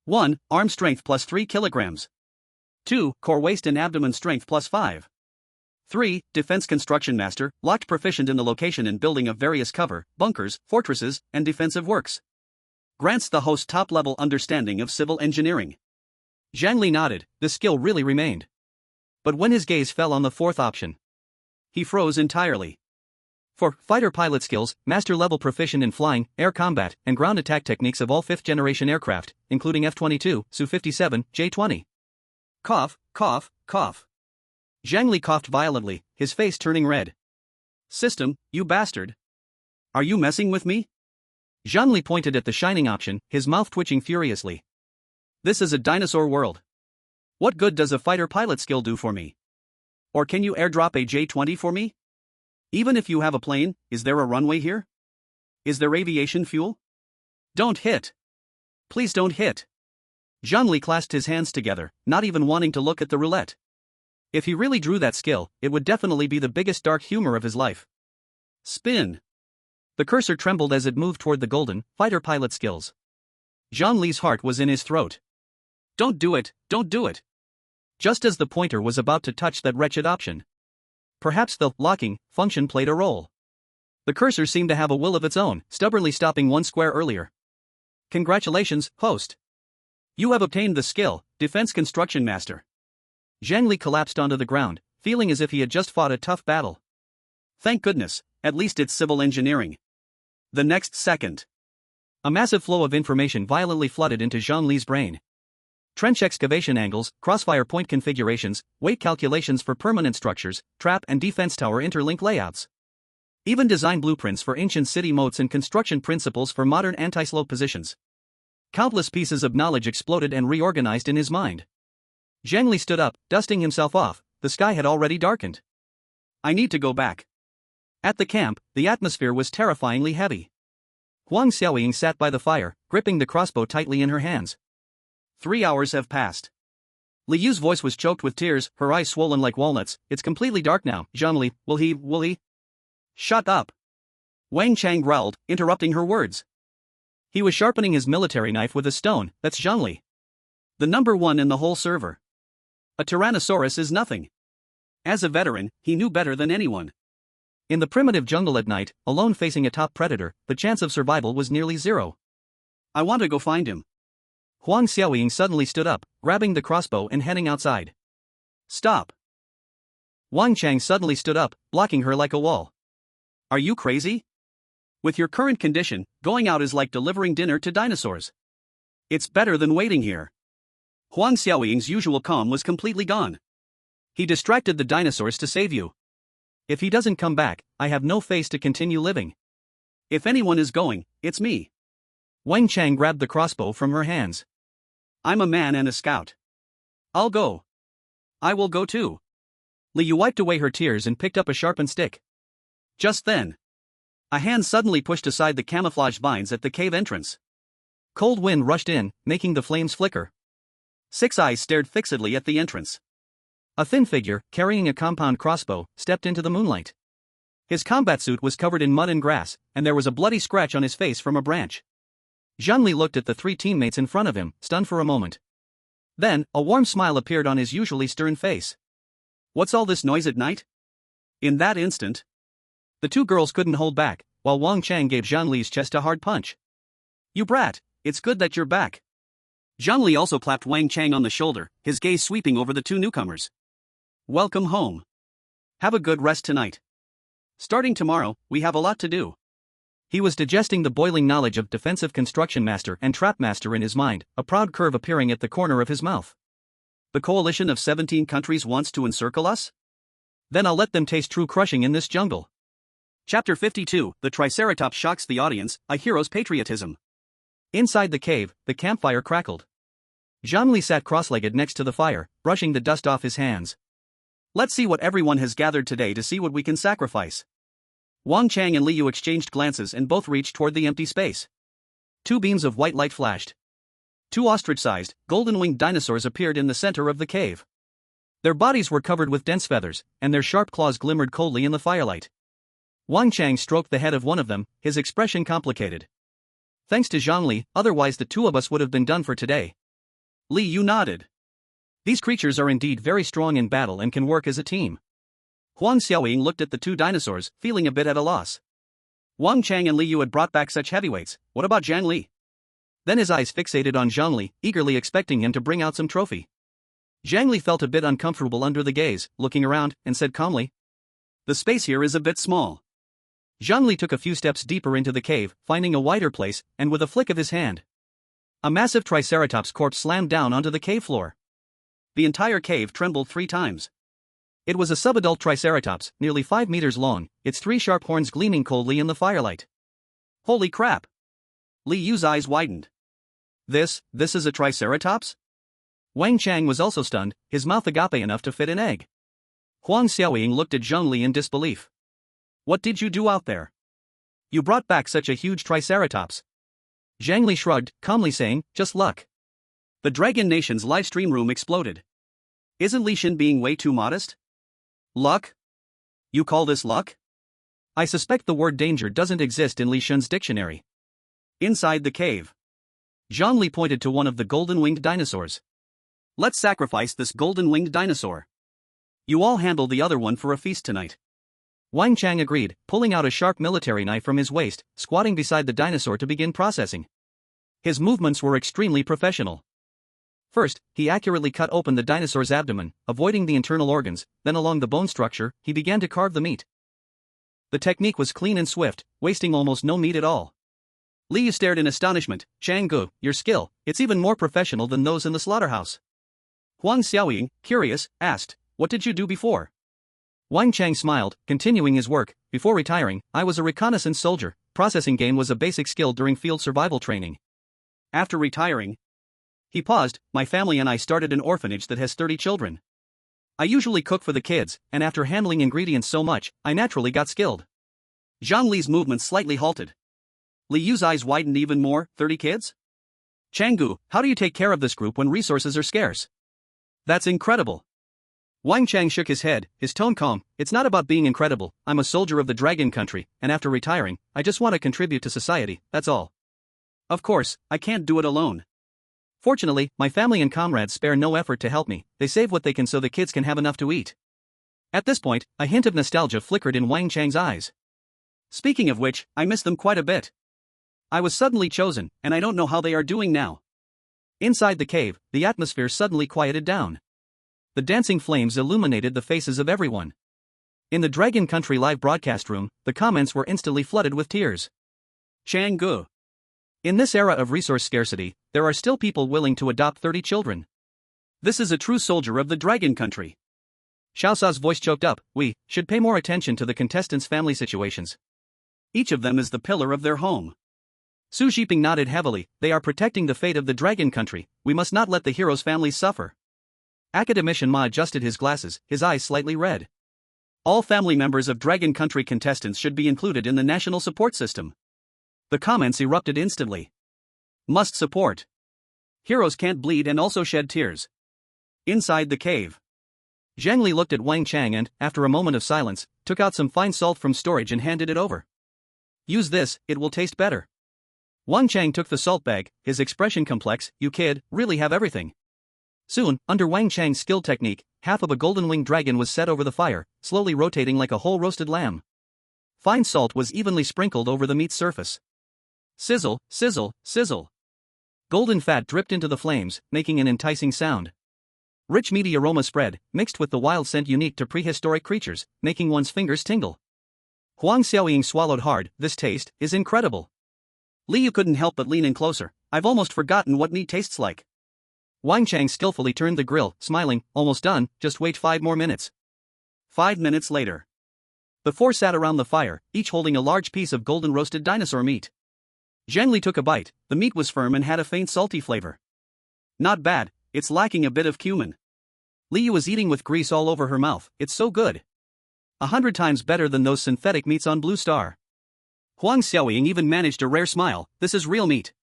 1. Arm strength plus 3 kilograms. 2. Core waist and abdomen strength plus 5. 3. Defense construction master, locked proficient in the location and building of various cover, bunkers, fortresses, and defensive works. Grants the host top-level understanding of civil engineering. Zhang Li nodded, the skill really remained. But when his gaze fell on the fourth option, he froze entirely. For fighter pilot skills, master-level proficient in flying, air combat, and ground attack techniques of all fifth-generation aircraft, including F-22, Su-57, J-20. Cough, cough, cough. Zhang Li coughed violently, his face turning red. System, you bastard. Are you messing with me? Zhang Li pointed at the shining option, his mouth twitching furiously. This is a dinosaur world. What good does a fighter pilot skill do for me? Or can you airdrop a J-20 for me? Even if you have a plane, is there a runway here? Is there aviation fuel? Don't hit. Please don't hit. Zhang Li clasped his hands together, not even wanting to look at the roulette. If he really drew that skill, it would definitely be the biggest dark humor of his life. Spin. The cursor trembled as it moved toward the golden, fighter pilot skills. Zhang Li's heart was in his throat. Don't do it, don't do it. Just as the pointer was about to touch that wretched option. Perhaps the locking function played a role. The cursor seemed to have a will of its own, stubbornly stopping one square earlier. Congratulations, host. You have obtained the skill, Defense Construction Master. Zhang Li collapsed onto the ground, feeling as if he had just fought a tough battle. Thank goodness, at least it's civil engineering. The next second, a massive flow of information violently flooded into Zhang Li's brain. Trench excavation angles, crossfire point configurations, weight calculations for permanent structures, trap and defense tower interlink layouts. Even design blueprints for ancient city moats and construction principles for modern anti-slope positions. Countless pieces of knowledge exploded and reorganized in his mind. Zhang Li stood up, dusting himself off, the sky had already darkened. I need to go back. At the camp, the atmosphere was terrifyingly heavy. Huang Xiaoying sat by the fire, gripping the crossbow tightly in her hands. 3 hours have passed. Li Yu's voice was choked with tears, her eyes swollen like walnuts. It's completely dark now, Zhang Li, will he? Shut up. Wang Chang growled, interrupting her words. He was sharpening his military knife with a stone. That's Zhang Li. The number one in the whole server. A Tyrannosaurus is nothing. As a veteran, he knew better than anyone. In the primitive jungle at night, alone facing a top predator, the chance of survival was nearly zero. I want to go find him. Huang Xiaoying suddenly stood up, grabbing the crossbow and heading outside. Stop. Wang Chang suddenly stood up, blocking her like a wall. Are you crazy? With your current condition, going out is like delivering dinner to dinosaurs. It's better than waiting here. Huang Xiaoying's usual calm was completely gone. He distracted the dinosaurs to save you. If he doesn't come back, I have no face to continue living. If anyone is going, it's me. Wang Chang grabbed the crossbow from her hands. I'm a man and a scout. I'll go. I will go too. Li Yu wiped away her tears and picked up a sharpened stick. Just then, a hand suddenly pushed aside the camouflage vines at the cave entrance. Cold wind rushed in, making the flames flicker. 6 eyes stared fixedly at the entrance. A thin figure, carrying a compound crossbow, stepped into the moonlight. His combat suit was covered in mud and grass, and there was a bloody scratch on his face from a branch. Zhang Li looked at the 3 teammates in front of him, stunned for a moment. Then, a warm smile appeared on his usually stern face. What's all this noise at night? In that instant, the 2 girls couldn't hold back, while Wang Chang gave Zhang Li's chest a hard punch. You brat, it's good that you're back. Zhang Li also clapped Wang Chang on the shoulder, his gaze sweeping over the 2 newcomers. Welcome home. Have a good rest tonight. Starting tomorrow, we have a lot to do. He was digesting the boiling knowledge of defensive construction master and trap master in his mind, a proud curve appearing at the corner of his mouth. The coalition of 17 countries wants to encircle us? Then I'll let them taste true crushing in this jungle. Chapter 52, The Triceratops Shocks the Audience, A Hero's Patriotism. Inside the cave, the campfire crackled. Zhang Li sat cross-legged next to the fire, brushing the dust off his hands. Let's see what everyone has gathered today to see what we can sacrifice. Wang Chang and Li Yu exchanged glances and both reached toward the empty space. Two beams of white light flashed. Two ostrich-sized, golden-winged dinosaurs appeared in the center of the cave. Their bodies were covered with dense feathers, and their sharp claws glimmered coldly in the firelight. Wang Chang stroked the head of one of them, his expression complicated. Thanks to Zhang Li, otherwise the two of us would have been done for today. Li Yu nodded. These creatures are indeed very strong in battle and can work as a team. Huang Xiaoying looked at the two dinosaurs, feeling a bit at a loss. Wang Chang and Li Yu had brought back such heavyweights, what about Zhang Li? Then his eyes fixated on Zhang Li, eagerly expecting him to bring out some trophy. Zhang Li felt a bit uncomfortable under the gaze, looking around, and said calmly, "The space here is a bit small." Zhang Li took a few steps deeper into the cave, finding a wider place, and with a flick of his hand, a massive Triceratops corpse slammed down onto the cave floor. The entire cave trembled 3 times. It was a subadult Triceratops, nearly 5 meters long, its 3 sharp horns gleaming coldly in the firelight. Holy crap! Li Yu's eyes widened. This is a Triceratops? Wang Chang was also stunned, his mouth agape enough to fit an egg. Huang Xiaoying looked at Zhang Li in disbelief. What did you do out there? You brought back such a huge Triceratops. Zhang Li shrugged, calmly saying, just luck. The Dragon Nation's livestream room exploded. Isn't Li Shin being way too modest? Luck? You call this luck? I suspect the word danger doesn't exist in Li Shin's dictionary. Inside the cave, Zhang Li pointed to one of the golden-winged dinosaurs. Let's sacrifice this golden-winged dinosaur. You all handle the other one for a feast tonight. Wang Chang agreed, pulling out a sharp military knife from his waist, squatting beside the dinosaur to begin processing. His movements were extremely professional. First, he accurately cut open the dinosaur's abdomen, avoiding the internal organs, then along the bone structure, he began to carve the meat. The technique was clean and swift, wasting almost no meat at all. Li Yu stared in astonishment. Chang Gu, your skill, it's even more professional than those in the slaughterhouse. Huang Xiaoying, curious, asked, what did you do before? Wang Chang smiled, continuing his work. Before retiring, I was a reconnaissance soldier. Processing game was a basic skill during field survival training. After retiring, he paused, my family and I started an orphanage that has 30 children. I usually cook for the kids, and after handling ingredients so much, I naturally got skilled. Zhang Li's movements slightly halted. Li Yu's eyes widened even more, 30 kids? Changgu, how do you take care of this group when resources are scarce? That's incredible. Wang Chang shook his head, his tone calm. It's not about being incredible, I'm a soldier of the dragon country, and after retiring, I just want to contribute to society, that's all. Of course, I can't do it alone. Fortunately, my family and comrades spare no effort to help me, they save what they can so the kids can have enough to eat. At this point, a hint of nostalgia flickered in Wang Chang's eyes. Speaking of which, I miss them quite a bit. I was suddenly chosen, and I don't know how they are doing now. Inside the cave, the atmosphere suddenly quieted down. The dancing flames illuminated the faces of everyone. In the Dragon Country live broadcast room, the comments were instantly flooded with tears. Chang Gu. In this era of resource scarcity, there are still people willing to adopt 30 children. This is a true soldier of the Dragon Country. Xiaosa's voice choked up, we should pay more attention to the contestants' family situations. Each of them is the pillar of their home. Su Zhiping nodded heavily, they are protecting the fate of the Dragon Country, we must not let the heroes' families suffer. Academician Ma adjusted his glasses, his eyes slightly red. All family members of Dragon Country contestants should be included in the national support system. The comments erupted instantly. Must support. Heroes can't bleed and also shed tears. Inside the cave, Zhang Li looked at Wang Chang and, after a moment of silence, took out some fine salt from storage and handed it over. Use this, it will taste better. Wang Chang took the salt bag, his expression complex, you kid, really have everything. Soon, under Wang Chang's skilled technique, half of a golden-winged dragon was set over the fire, slowly rotating like a whole roasted lamb. Fine salt was evenly sprinkled over the meat's surface. Sizzle, sizzle, sizzle. Golden fat dripped into the flames, making an enticing sound. Rich meaty aroma spread, mixed with the wild scent unique to prehistoric creatures, making one's fingers tingle. Huang Xiaoying swallowed hard, this taste is incredible. Li Yu couldn't help but lean in closer, I've almost forgotten what meat tastes like. Wang Chang skillfully turned the grill, smiling, almost done, just wait 5 more minutes. 5 minutes later. The four sat around the fire, each holding a large piece of golden roasted dinosaur meat. Zhang Li took a bite. The meat was firm and had a faint salty flavor. Not bad, it's lacking a bit of cumin. Liu was eating with grease all over her mouth. It's so good. 100 times better than those synthetic meats on Blue Star. Huang Xiaoying even managed a rare smile. This is real meat.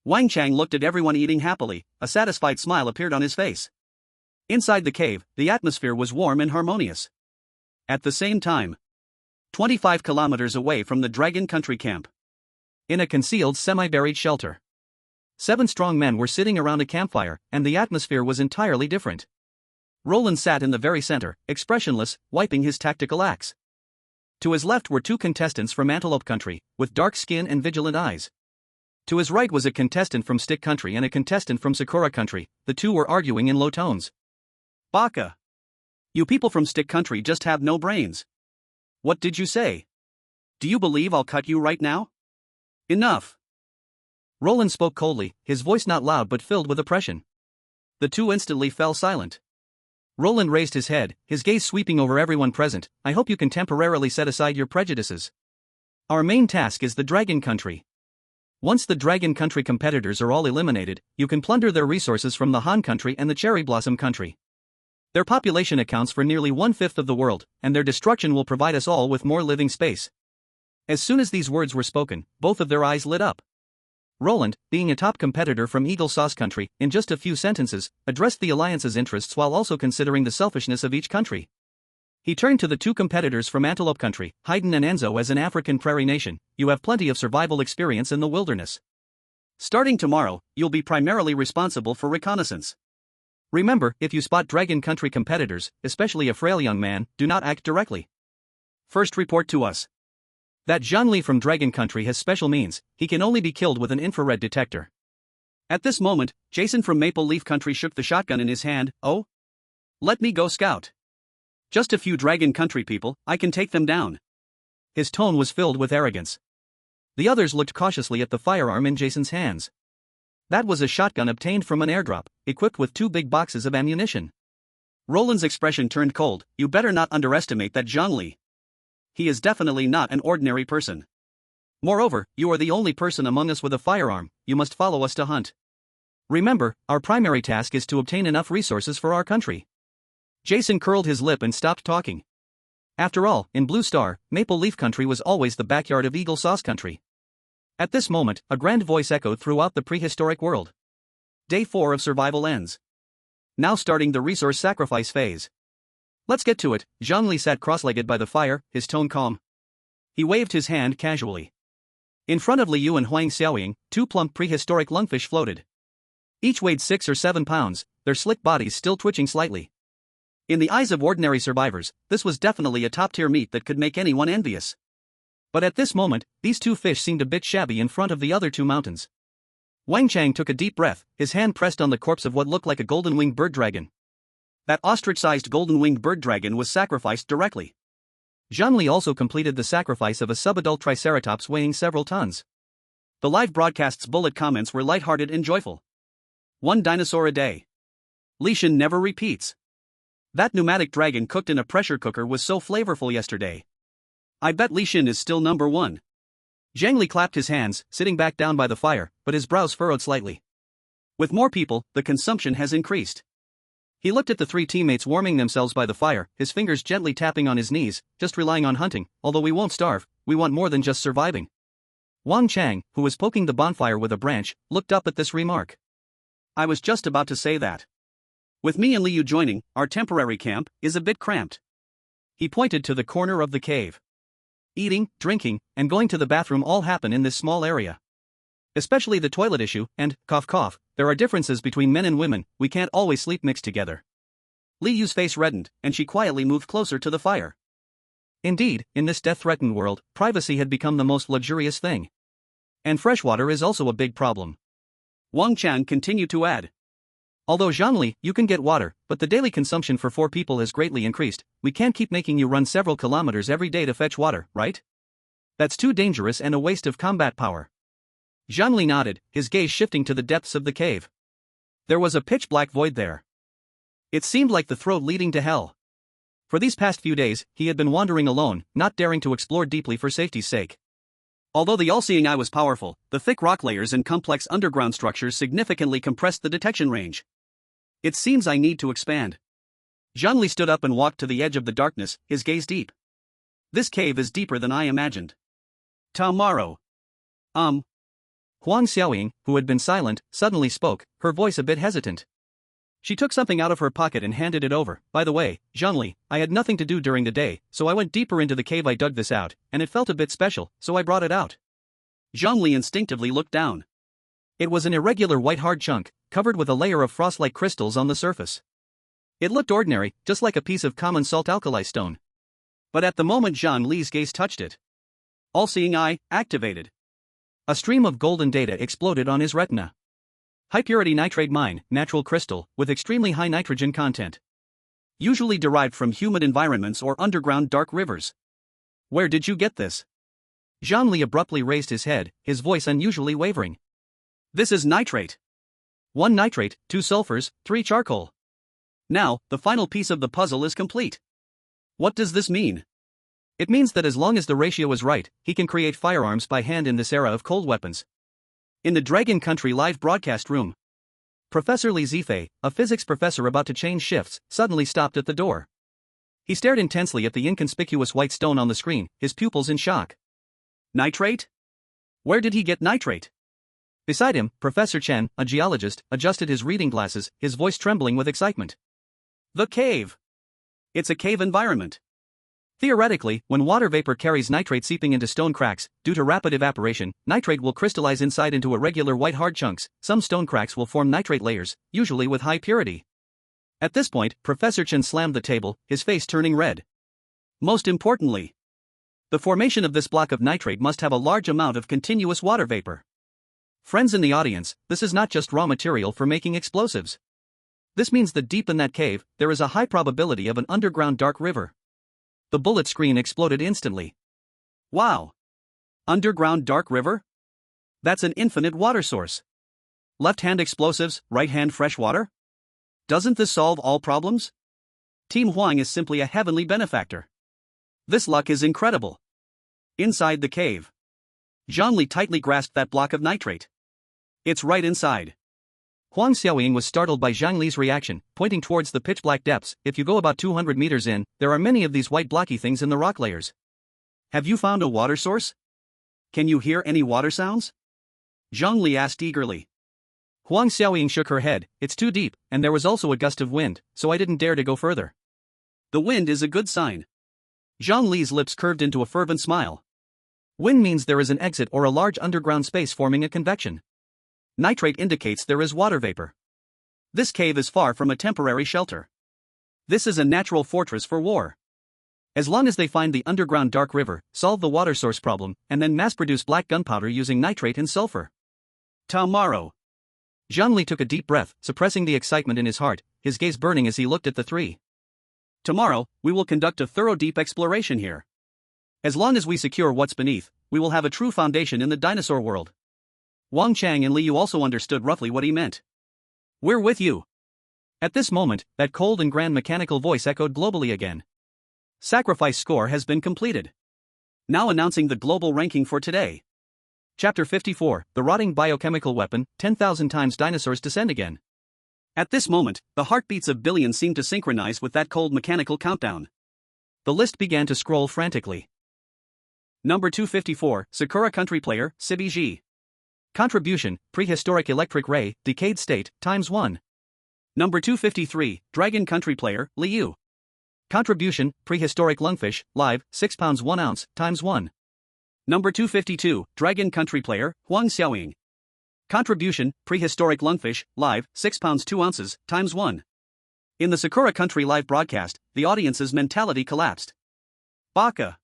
Wang Chang looked at everyone eating happily. A satisfied smile appeared on his face. Inside the cave, the atmosphere was warm and harmonious. At the same time, 25 kilometers away from the Dragon Country camp, in a concealed semi-buried shelter, 7 strong men were sitting around a campfire, and the atmosphere was entirely different. Roland sat in the very center, expressionless, wiping his tactical axe. To his left were 2 contestants from Antelope Country, with dark skin and vigilant eyes. To his right was a contestant from Stick Country and a contestant from Sakura Country. The two were arguing in low tones. Baka! You people from Stick Country just have no brains. What did you say? Do you believe I'll cut you right now? Enough! Roland spoke coldly, his voice not loud but filled with oppression. The two instantly fell silent. Roland raised his head, his gaze sweeping over everyone present. I hope you can temporarily set aside your prejudices. Our main task is the Dragon Country. Once the Dragon Country competitors are all eliminated, you can plunder their resources from the Han Country and the Cherry Blossom Country. Their population accounts for nearly 1/5 of the world, and their destruction will provide us all with more living space. As soon as these words were spoken, both of their eyes lit up. Roland, being a top competitor from Eagle Sauce Country, in just a few sentences, addressed the alliance's interests while also considering the selfishness of each country. He turned to the 2 competitors from Antelope Country, Haydn and Enzo. As an African prairie nation, you have plenty of survival experience in the wilderness. Starting tomorrow, you'll be primarily responsible for reconnaissance. Remember, if you spot Dragon Country competitors, especially a frail young man, do not act directly. First report to us. That Zhang Li from Dragon Country has special means. He can only be killed with an infrared detector. At this moment, Jason from Maple Leaf Country shook the shotgun in his hand. Oh? Let me go scout. Just a few Dragon Country people, I can take them down. His tone was filled with arrogance. The others looked cautiously at the firearm in Jason's hands. That was a shotgun obtained from an airdrop, equipped with 2 big boxes of ammunition. Roland's expression turned cold. You better not underestimate that Zhang Li. He is definitely not an ordinary person. Moreover, you are the only person among us with a firearm. You must follow us to hunt. Remember, our primary task is to obtain enough resources for our country. Jason curled his lip and stopped talking. After all, in Blue Star, Maple Leaf Country was always the backyard of Eagle Sauce Country. At this moment, a grand voice echoed throughout the prehistoric world. Day 4 of survival ends. Now starting the resource sacrifice phase. Let's get to it. Zhang Li sat cross-legged by the fire, his tone calm. He waved his hand casually. In front of Liu and Huang Xiaoying, 2 plump prehistoric lungfish floated. Each weighed 6 or 7 pounds, their slick bodies still twitching slightly. In the eyes of ordinary survivors, this was definitely a top-tier meat that could make anyone envious. But at this moment, these 2 fish seemed a bit shabby in front of the other 2 mountains. Wang Chang took a deep breath, his hand pressed on the corpse of what looked like a golden-winged bird dragon. That ostrich-sized golden-winged bird dragon was sacrificed directly. Zhang Li also completed the sacrifice of a subadult triceratops weighing several tons. The live broadcast's bullet comments were lighthearted and joyful. 1 dinosaur a day. Li Shin never repeats. That pneumatic dragon cooked in a pressure cooker was so flavorful yesterday. I bet Li Shin is still number 1. Zhang Li clapped his hands, sitting back down by the fire, but his brows furrowed slightly. With more people, the consumption has increased. He looked at the 3 teammates warming themselves by the fire, his fingers gently tapping on his knees, just relying on hunting. Although we won't starve, we want more than just surviving. Wang Chang, who was poking the bonfire with a branch, looked up at this remark. I was just about to say that. With me and Liu joining, our temporary camp is a bit cramped. He pointed to the corner of the cave. Eating, drinking, and going to the bathroom all happen in this small area. Especially the toilet issue, and, cough cough, there are differences between men and women, we can't always sleep mixed together. Li Yu's face reddened, and she quietly moved closer to the fire. Indeed, in this death-threatened world, privacy had become the most luxurious thing. And freshwater is also a big problem. Wang Chang continued to add. Although Zhang Li, you can get water, but the daily consumption for 4 people has greatly increased. We can't keep making you run several kilometers every day to fetch water, right? That's too dangerous and a waste of combat power. Zhang Li nodded, his gaze shifting to the depths of the cave. There was a pitch-black void there. It seemed like the throat leading to hell. For these past few days, he had been wandering alone, not daring to explore deeply for safety's sake. Although the all-seeing eye was powerful, the thick rock layers and complex underground structures significantly compressed the detection range. It seems I need to expand. Zhang Li stood up and walked to the edge of the darkness, his gaze deep. This cave is deeper than I imagined. Tomorrow. Huang Xiaoying, who had been silent, suddenly spoke, her voice a bit hesitant. She took something out of her pocket and handed it over. By the way, Zhang Li, I had nothing to do during the day, so I went deeper into the cave. I dug this out, and it felt a bit special, so I brought it out. Zhang Li instinctively looked down. It was an irregular white hard chunk, covered with a layer of frost-like crystals on the surface. It looked ordinary, just like a piece of common salt-alkali stone. But at the moment Zhang Li's gaze touched it, all-seeing eye activated. A stream of golden data exploded on his retina. High-purity nitrate mine, natural crystal, with extremely high nitrogen content. Usually derived from humid environments or underground dark rivers. Where did you get this? Zhang Li abruptly raised his head, his voice unusually wavering. This is nitrate. 1 nitrate, 2 sulfurs, 3 charcoal. Now, the final piece of the puzzle is complete. What does this mean? It means that as long as the ratio is right, he can create firearms by hand in this era of cold weapons. In the Dragon Country live broadcast room, Professor Li Zifei, a physics professor about to change shifts, suddenly stopped at the door. He stared intensely at the inconspicuous white stone on the screen, his pupils in shock. Nitrate? Where did he get nitrate? Beside him, Professor Chen, a geologist, adjusted his reading glasses, his voice trembling with excitement. The cave. It's a cave environment. Theoretically, when water vapor carries nitrate seeping into stone cracks, due to rapid evaporation, nitrate will crystallize inside into irregular white hard chunks. Some stone cracks will form nitrate layers, usually with high purity. At this point, Professor Chen slammed the table, his face turning red. Most importantly, the formation of this block of nitrate must have a large amount of continuous water vapor. Friends in the audience, this is not just raw material for making explosives. This means that deep in that cave, there is a high probability of an underground dark river. The bullet screen exploded instantly. Wow! Underground dark river? That's an infinite water source. Left-hand explosives, right-hand fresh water? Doesn't this solve all problems? Team Huang is simply a heavenly benefactor. This luck is incredible. Inside the cave, Zhang Li tightly grasped that block of nitrate. It's right inside. Huang Xiaoying was startled by Zhang Li's reaction, pointing towards the pitch-black depths. If you go about 200 meters in, there are many of these white blocky things in the rock layers. Have you found a water source? Can you hear any water sounds? Zhang Li asked eagerly. Huang Xiaoying shook her head. It's too deep, and there was also a gust of wind, so I didn't dare to go further. The wind is a good sign. Zhang Li's lips curved into a fervent smile. Wind means there is an exit or a large underground space forming a convection. Nitrate indicates there is water vapor. This cave is far from a temporary shelter. This is a natural fortress for war. As long as they find the underground dark river, solve the water source problem, and then mass-produce black gunpowder using nitrate and sulfur. Tomorrow. Zhang Li took a deep breath, suppressing the excitement in his heart, his gaze burning as he looked at the three. Tomorrow, we will conduct a thorough deep exploration here. As long as we secure what's beneath, we will have a true foundation in the dinosaur world. Wang Chang and Li Yu also understood roughly what he meant. We're with you. At this moment, that cold and grand mechanical voice echoed globally again. Sacrifice score has been completed. Now announcing the global ranking for today. Chapter 54, The Rotting Biochemical Weapon, 10,000 times dinosaurs descend again. At this moment, the heartbeats of billions seemed to synchronize with that cold mechanical countdown. The list began to scroll frantically. Number 254, Sakura Country Player, Sibiji. Contribution, Prehistoric Electric Ray, Decayed State, ×1. Number 253, Dragon Country Player, Liu. Contribution, Prehistoric Lungfish, Live, 6 pounds 1 ounce, ×1. Number 252, Dragon Country Player, Huang Xiaoying. Contribution, Prehistoric Lungfish, Live, 6 pounds 2 ounces, ×1. In the Sakura Country live broadcast, the audience's mentality collapsed. Baka.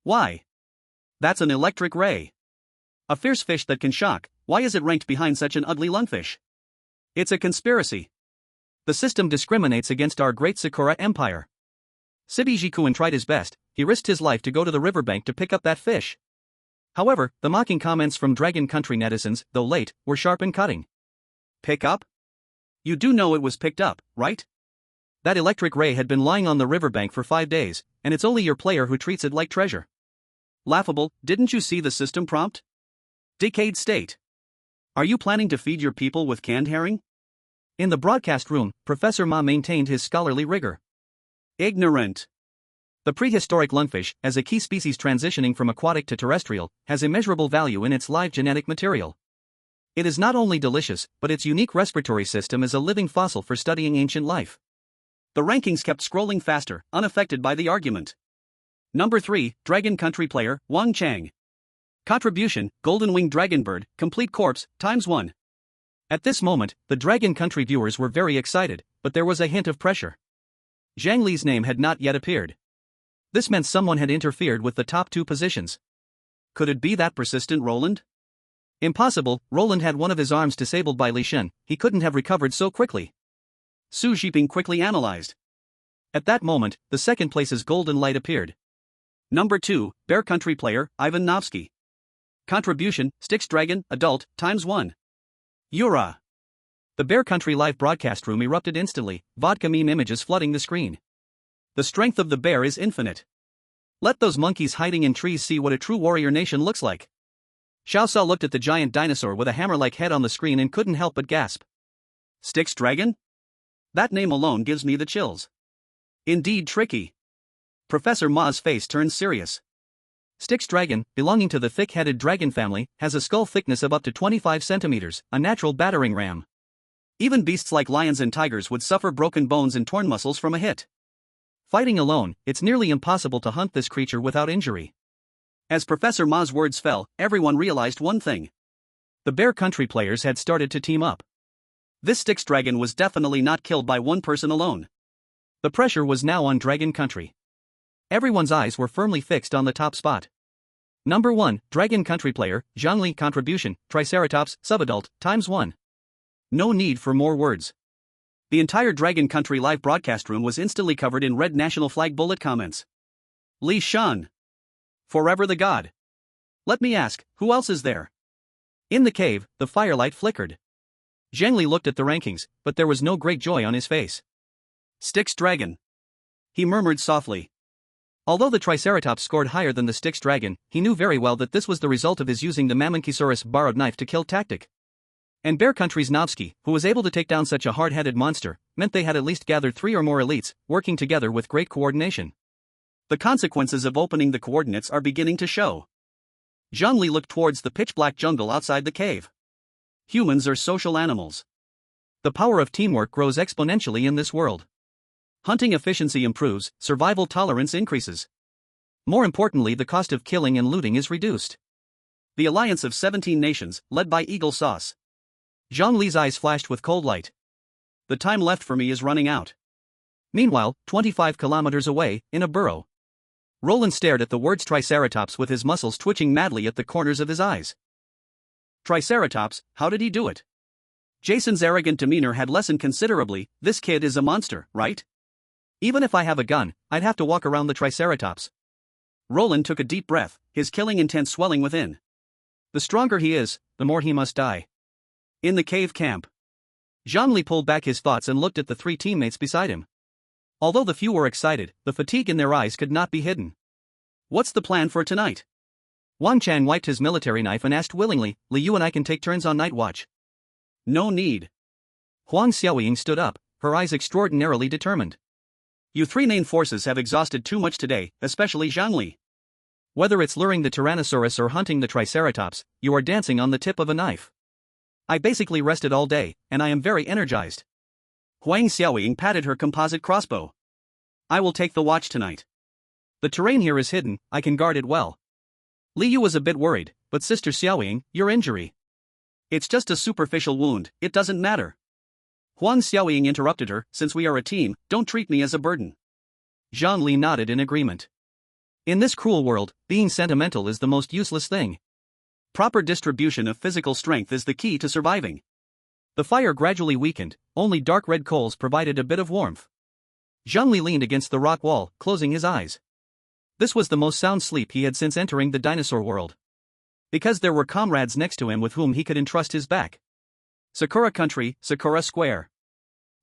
Why? That's an electric ray. A fierce fish that can shock, why is it ranked behind such an ugly lungfish? It's a conspiracy. The system discriminates against our great Sakura empire. Sibiji-kun tried his best, he risked his life to go to the riverbank to pick up that fish. However, the mocking comments from Dragon Country netizens, though late, were sharp and cutting. Pick up? You do know it was picked up, right? That electric ray had been lying on the riverbank for 5 days, and it's only your player who treats it like treasure. Laughable, didn't you see the system prompt? Decayed state. Are you planning to feed your people with canned herring? In the broadcast room, Professor Ma maintained his scholarly rigor. Ignorant. The prehistoric lungfish, as a key species transitioning from aquatic to terrestrial, has immeasurable value in its live genetic material. It is not only delicious, but its unique respiratory system is a living fossil for studying ancient life. The rankings kept scrolling faster, unaffected by the argument. Number 3, Dragon Country player, Wang Chang. Contribution, golden-winged dragonbird, complete corpse, ×1. At this moment, the Dragon Country viewers were very excited, but there was a hint of pressure. Zhang Li's name had not yet appeared. This meant someone had interfered with the top 2 positions. Could it be that persistent Roland? Impossible, Roland had one of his arms disabled by Li Shen, he couldn't have recovered so quickly. Su Zhiping quickly analyzed. At that moment, the second place's golden light appeared. Number 2, Bear Country player, Ivan Novsky. Contribution, Styx Dragon, adult, ×1. Yura. The Bear Country live broadcast room erupted instantly, vodka meme images flooding the screen. The strength of the bear is infinite. Let those monkeys hiding in trees see what a true warrior nation looks like. Xiao Sa looked at the giant dinosaur with a hammer-like head on the screen and couldn't help but gasp. Styx Dragon? That name alone gives me the chills. Indeed tricky. Professor Ma's face turned serious. Styx Dragon, belonging to the thick-headed dragon family, has a skull thickness of up to 25 centimeters, a natural battering ram. Even beasts like lions and tigers would suffer broken bones and torn muscles from a hit. Fighting alone, it's nearly impossible to hunt this creature without injury. As Professor Ma's words fell, everyone realized one thing. The Bear Country players had started to team up. This Styx Dragon was definitely not killed by one person alone. The pressure was now on Dragon Country. Everyone's eyes were firmly fixed on the top spot. Number 1, Dragon Country player, Zhang Li. Contribution, Triceratops, subadult, ×1. No need for more words. The entire Dragon Country live broadcast room was instantly covered in red national flag bullet comments. Li Shan. Forever the god. Let me ask, who else is there? In the cave, the firelight flickered. Zhang Li looked at the rankings, but there was no great joy on his face. Styx Dragon. He murmured softly. Although the Triceratops scored higher than the Styx Dragon, he knew very well that this was the result of his using the Mammonysaurus borrowed knife to kill tactic. And Bear Country's Novsky, who was able to take down such a hard-headed monster, meant they had at least gathered 3 or more elites, working together with great coordination. The consequences of opening the coordinates are beginning to show. Zhang Li looked towards the pitch-black jungle outside the cave. Humans are social animals. The power of teamwork grows exponentially in this world. Hunting efficiency improves, survival tolerance increases. More importantly, the cost of killing and looting is reduced. The alliance of 17 nations, led by Eagle Sauce. Zhang Li's eyes flashed with cold light. The time left for me is running out. Meanwhile, 25 kilometers away, in a burrow, Roland stared at the words Triceratops with his muscles twitching madly at the corners of his eyes. Triceratops, how did he do it? Jason's arrogant demeanor had lessened considerably. This kid is a monster, right? Even if I have a gun, I'd have to walk around the Triceratops. Roland took a deep breath, his killing intent swelling within. The stronger he is, the more he must die. In the cave camp, Zhang Li pulled back his thoughts and looked at the 3 teammates beside him. Although the few were excited, the fatigue in their eyes could not be hidden. What's the plan for tonight? Wang Chang wiped his military knife and asked willingly, Li, you and I can take turns on night watch. No need. Huang Xiaoying stood up, her eyes extraordinarily determined. You 3 main forces have exhausted too much today, especially Zhang Li. Whether it's luring the Tyrannosaurus or hunting the Triceratops, you are dancing on the tip of a knife. I basically rested all day, and I am very energized. Huang Xiaoying patted her composite crossbow. I will take the watch tonight. The terrain here is hidden, I can guard it well. Li Yu was a bit worried, but Sister Xiaoying, your injury. It's just a superficial wound, it doesn't matter. Huang Xiaoying interrupted her, since we are a team, don't treat me as a burden. Zhang Li nodded in agreement. In this cruel world, being sentimental is the most useless thing. Proper distribution of physical strength is the key to surviving. The fire gradually weakened, only dark red coals provided a bit of warmth. Zhang Li leaned against the rock wall, closing his eyes. This was the most sound sleep he had since entering the dinosaur world. Because there were comrades next to him with whom he could entrust his back. Sakura Country, Sakura Square.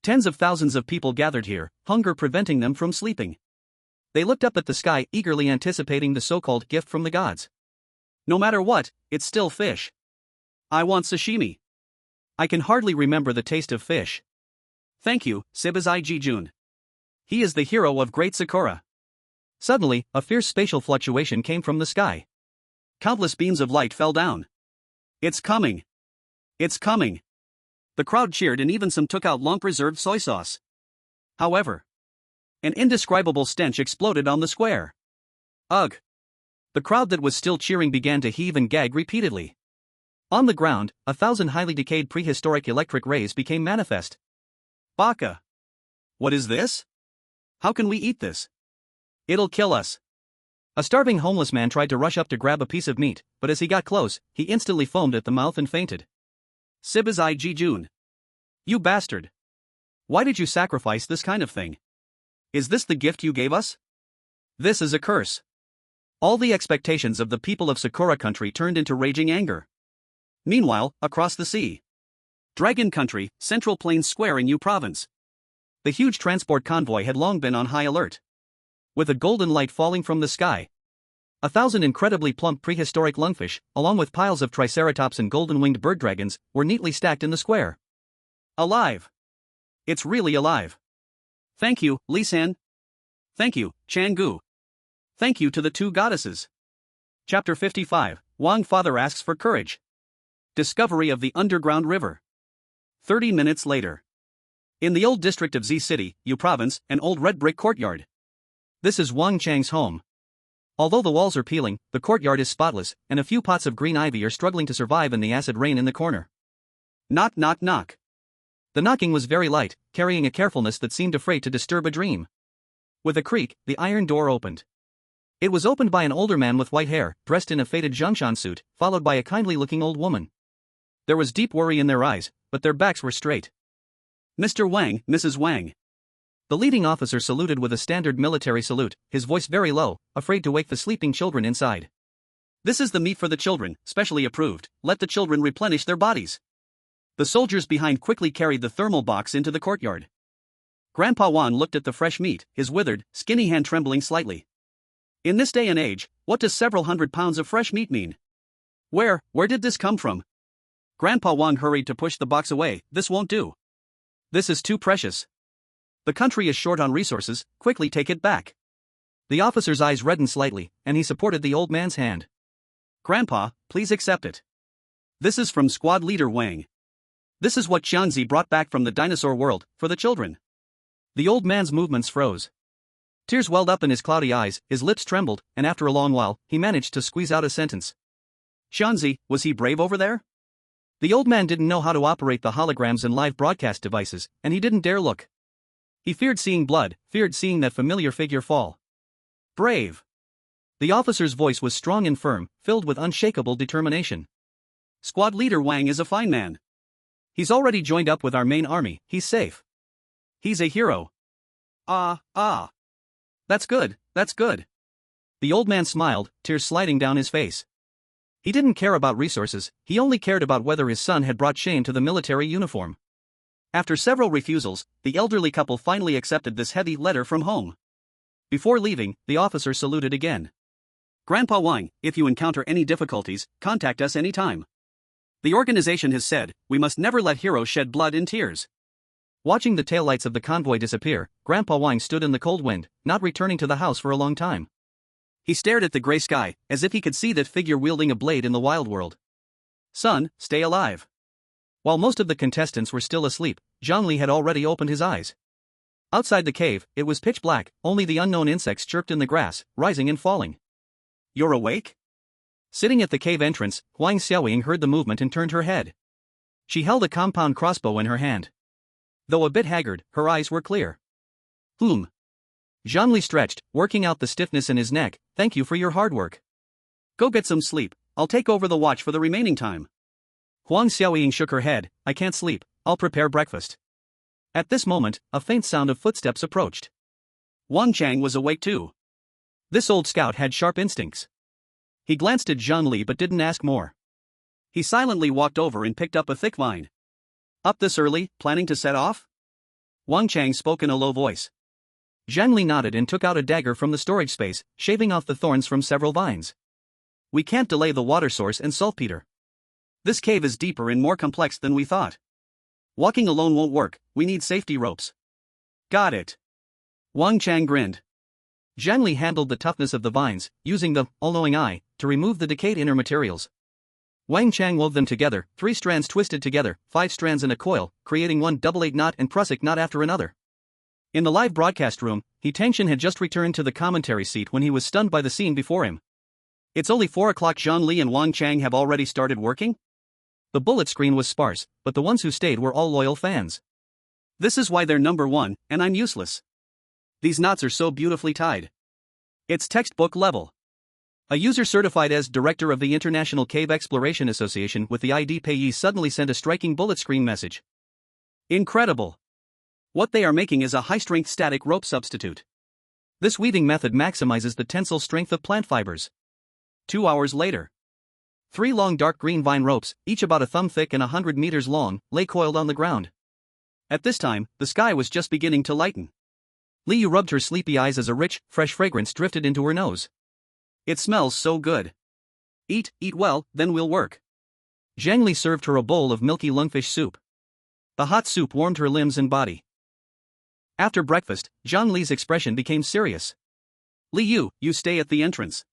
Tens of thousands of people gathered here, hunger preventing them from sleeping. They looked up at the sky, eagerly anticipating the so-called gift from the gods. No matter what, it's still fish. I want sashimi. I can hardly remember the taste of fish. Thank you, Sibazai Jijun. He is the hero of Great Sakura. Suddenly, a fierce spatial fluctuation came from the sky. Countless beams of light fell down. It's coming. It's coming. The crowd cheered and even some took out long-preserved soy sauce. However, an indescribable stench exploded on the square. Ugh! The crowd that was still cheering began to heave and gag repeatedly. On the ground, 1,000 highly decayed prehistoric electric rays became manifest. Baka! What is this? How can we eat this? It'll kill us. A starving homeless man tried to rush up to grab a piece of meat, but as he got close, he instantly foamed at the mouth and fainted. Sibazai Jijun. You bastard. Why did you sacrifice this kind of thing? Is this the gift you gave us? This is a curse. All the expectations of the people of Sakura country turned into raging anger. Meanwhile, across the sea. Dragon Country, Central Plains Square in Yu Province. The huge transport convoy had long been on high alert. With a golden light falling from the sky, 1,000 incredibly plump prehistoric lungfish, along with piles of triceratops and golden-winged bird dragons, were neatly stacked in the square. Alive! It's really alive. Thank you, Li-san. Thank you, Chang-gu. Thank you to the two goddesses. Chapter 55, Wang Father asks for courage. Discovery of the underground river. 30 minutes later. In the old district of Z City, Yu Province, an old red brick courtyard. This is Wang Chang's home. Although the walls are peeling, the courtyard is spotless, and a few pots of green ivy are struggling to survive in the acid rain in the corner. Knock, knock, knock. The knocking was very light, carrying a carefulness that seemed afraid to disturb a dream. With a creak, the iron door opened. It was opened by an older man with white hair, dressed in a faded Zhongshan suit, followed by a kindly-looking old woman. There was deep worry in their eyes, but their backs were straight. Mr. Wang, Mrs. Wang. The leading officer saluted with a standard military salute, his voice very low, afraid to wake the sleeping children inside. This is the meat for the children, specially approved. Let the children replenish their bodies. The soldiers behind quickly carried the thermal box into the courtyard. Grandpa Wan looked at the fresh meat, his withered, skinny hand trembling slightly. In this day and age, what does several 100 pounds of fresh meat mean? Where did this come from? Grandpa Wan hurried to push the box away. This won't do. This is too precious. The country is short on resources, quickly take it back. The officer's eyes reddened slightly, and he supported the old man's hand. Grandpa, please accept it. This is from squad leader Wang. This is what Xianzi brought back from the dinosaur world, for the children. The old man's movements froze. Tears welled up in his cloudy eyes, his lips trembled, and after a long while, he managed to squeeze out a sentence. Xianzi, was he brave over there? The old man didn't know how to operate the holograms and live broadcast devices, and he didn't dare look. He feared seeing blood, feared seeing that familiar figure fall. Brave. The officer's voice was strong and firm, filled with unshakable determination. Squad leader Wang is a fine man. He's already joined up with our main army, he's safe. He's a hero. That's good, that's good. The old man smiled, tears sliding down his face. He didn't care about resources, he only cared about whether his son had brought shame to the military uniform. After several refusals, the elderly couple finally accepted this heavy letter from home. Before leaving, the officer saluted again. Grandpa Wang, if you encounter any difficulties, contact us anytime. The organization has said, we must never let heroes shed blood and tears. Watching the taillights of the convoy disappear, Grandpa Wang stood in the cold wind, not returning to the house for a long time. He stared at the gray sky, as if he could see that figure wielding a blade in the wild world. Son, stay alive. While most of the contestants were still asleep, Zhang Li had already opened his eyes. Outside the cave, it was pitch black, only the unknown insects chirped in the grass, rising and falling. You're awake? Sitting at the cave entrance, Huang Xiaoying heard the movement and turned her head. She held a compound crossbow in her hand. Though a bit haggard, her eyes were clear. Zhang Li stretched, working out the stiffness in his neck. Thank you for your hard work. Go get some sleep, I'll take over the watch for the remaining time. Huang Xiaoying shook her head. I can't sleep, I'll prepare breakfast. At this moment, a faint sound of footsteps approached. Wang Chang was awake too. This old scout had sharp instincts. He glanced at Zhang Li but didn't ask more. He silently walked over and picked up a thick vine. Up this early, planning to set off? Wang Chang spoke in a low voice. Zhang Li nodded and took out a dagger from the storage space, shaving off the thorns from several vines. We can't delay the water source and saltpeter. This cave is deeper and more complex than we thought. Walking alone won't work, we need safety ropes. Got it. Wang Chang grinned. Zhang Li handled the toughness of the vines, using the all-knowing eye to remove the decayed inner materials. Wang Chang wove them together, 3 strands twisted together, 5 strands in a coil, creating one double-8 knot and prusik knot after another. In the live broadcast room, Tangshan had just returned to the commentary seat when he was stunned by the scene before him. It's only 4 o'clock. Zhang Li and Wang Chang have already started working? The bullet screen was sparse, but the ones who stayed were all loyal fans. This is why they're number 1, and I'm useless. These knots are so beautifully tied. It's textbook level. A user certified as director of the International Cave Exploration Association with the ID payee suddenly sent a striking bullet screen message. Incredible. What they are making is a high-strength static rope substitute. This weaving method maximizes the tensile strength of plant fibers. 2 hours later. 3 long dark green vine ropes, each about a thumb thick and 100 meters long, lay coiled on the ground. At this time, the sky was just beginning to lighten. Liu rubbed her sleepy eyes as a rich, fresh fragrance drifted into her nose. It smells so good. Eat well, then we'll work. Zhang Li served her a bowl of milky lungfish soup. The hot soup warmed her limbs and body. After breakfast, Zhang Li's expression became serious. Liu, you stay at the entrance.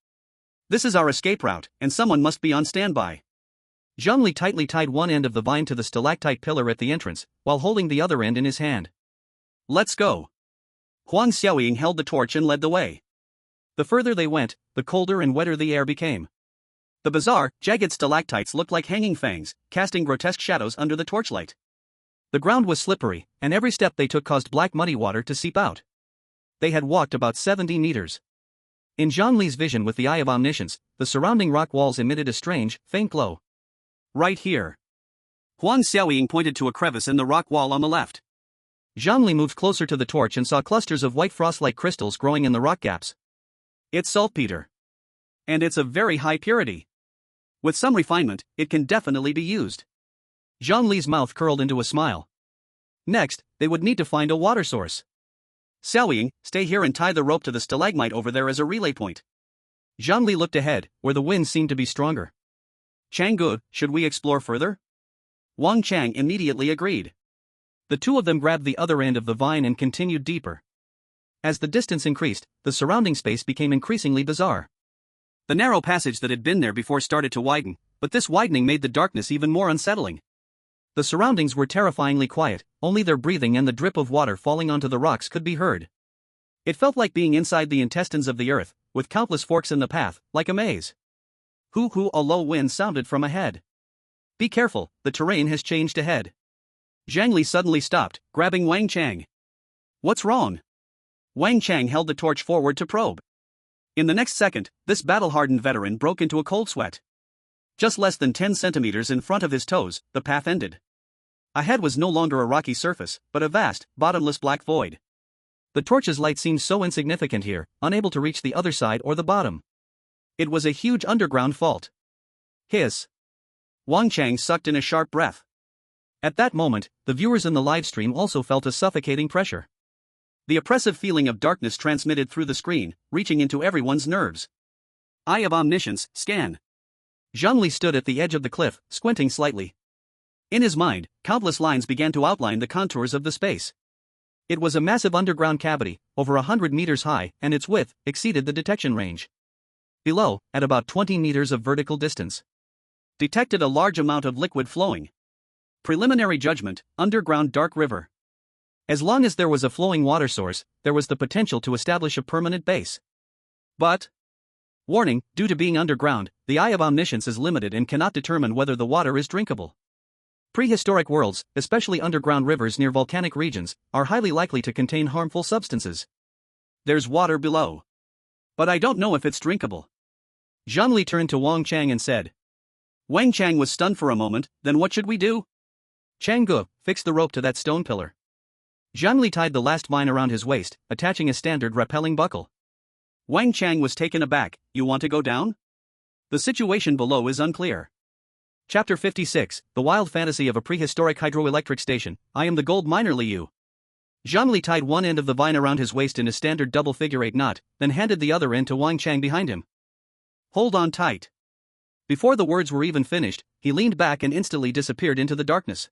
This is our escape route, and someone must be on standby. Zhang Li tightly tied one end of the vine to the stalactite pillar at the entrance, while holding the other end in his hand. Let's go. Huang Xiaoying held the torch and led the way. The further they went, the colder and wetter the air became. The bizarre, jagged stalactites looked like hanging fangs, casting grotesque shadows under the torchlight. The ground was slippery, and every step they took caused black muddy water to seep out. They had walked about 70 meters. In Zhang Li's vision with the eye of omniscience, the surrounding rock walls emitted a strange, faint glow. Right here. Huang Xiaoying pointed to a crevice in the rock wall on the left. Zhang Li moved closer to the torch and saw clusters of white frost-like crystals growing in the rock gaps. It's saltpeter. And it's of very high purity. With some refinement, it can definitely be used. Zhang Li's mouth curled into a smile. Next, they would need to find a water source. Xiaoying, stay here and tie the rope to the stalagmite over there as a relay point. Zhang Li looked ahead, where the wind seemed to be stronger. Changgu, should we explore further? Wang Chang immediately agreed. The two of them grabbed the other end of the vine and continued deeper. As the distance increased, the surrounding space became increasingly bizarre. The narrow passage that had been there before started to widen, but this widening made the darkness even more unsettling. The surroundings were terrifyingly quiet, only their breathing and the drip of water falling onto the rocks could be heard. It felt like being inside the intestines of the earth, with countless forks in the path, like a maze. Hoo-hoo, a low wind sounded from ahead. Be careful, the terrain has changed ahead. Zhang Li suddenly stopped, grabbing Wang Chang. What's wrong? Wang Chang held the torch forward to probe. In the next second, this battle-hardened veteran broke into a cold sweat. Just less than 10 centimeters in front of his toes, the path ended. Ahead was no longer a rocky surface, but a vast, bottomless black void. The torch's light seemed so insignificant here, unable to reach the other side or the bottom. It was a huge underground fault. Hiss. Wang Chang sucked in a sharp breath. At that moment, the viewers in the live stream also felt a suffocating pressure. The oppressive feeling of darkness transmitted through the screen, reaching into everyone's nerves. Eye of Omniscience, scan. Zhang Li stood at the edge of the cliff, squinting slightly. In his mind, countless lines began to outline the contours of the space. It was a massive underground cavity, over 100 meters high, and its width exceeded the detection range. Below, at about 20 meters of vertical distance, detected a large amount of liquid flowing. Preliminary judgment, underground dark river. As long as there was a flowing water source, there was the potential to establish a permanent base. But, warning, due to being underground, the eye of omniscience is limited and cannot determine whether the water is drinkable. Prehistoric worlds, especially underground rivers near volcanic regions, are highly likely to contain harmful substances. There's water below. But I don't know if it's drinkable. Zhang Li turned to Wang Chang and said. Wang Chang was stunned for a moment, then what should we do? Changgu, fix the rope to that stone pillar. Zhang Li tied the last vine around his waist, attaching a standard rappelling buckle. Wang Chang was taken aback. You want to go down? The situation below is unclear. Chapter 56, The Wild Fantasy of a Prehistoric Hydroelectric Station. I am the gold miner Liu. Zhang Li tied one end of the vine around his waist in a standard double figure-8 knot, then handed the other end to Wang Chang behind him. Hold on tight. Before the words were even finished, he leaned back and instantly disappeared into the darkness.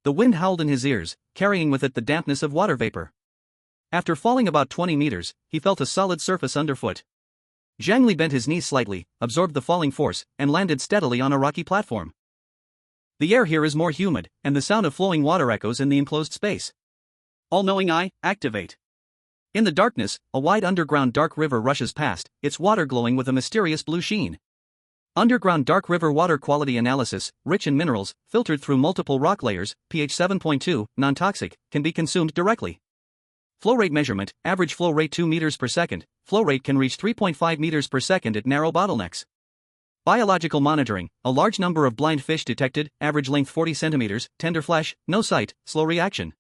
The wind howled in his ears, carrying with it the dampness of water vapor. After falling about 20 meters, he felt a solid surface underfoot. Zhang Li bent his knees slightly, absorbed the falling force, and landed steadily on a rocky platform. The air here is more humid, and the sound of flowing water echoes in the enclosed space. All-knowing eye, activate. In the darkness, a wide underground dark river rushes past, its water glowing with a mysterious blue sheen. Underground dark river water quality analysis, rich in minerals, filtered through multiple rock layers, pH 7.2, non-toxic, can be consumed directly. Flow rate measurement, average flow rate 2 meters per second, flow rate can reach 3.5 meters per second at narrow bottlenecks. Biological monitoring, a large number of blind fish detected, average length 40 centimeters, tender flesh, no sight, slow reaction.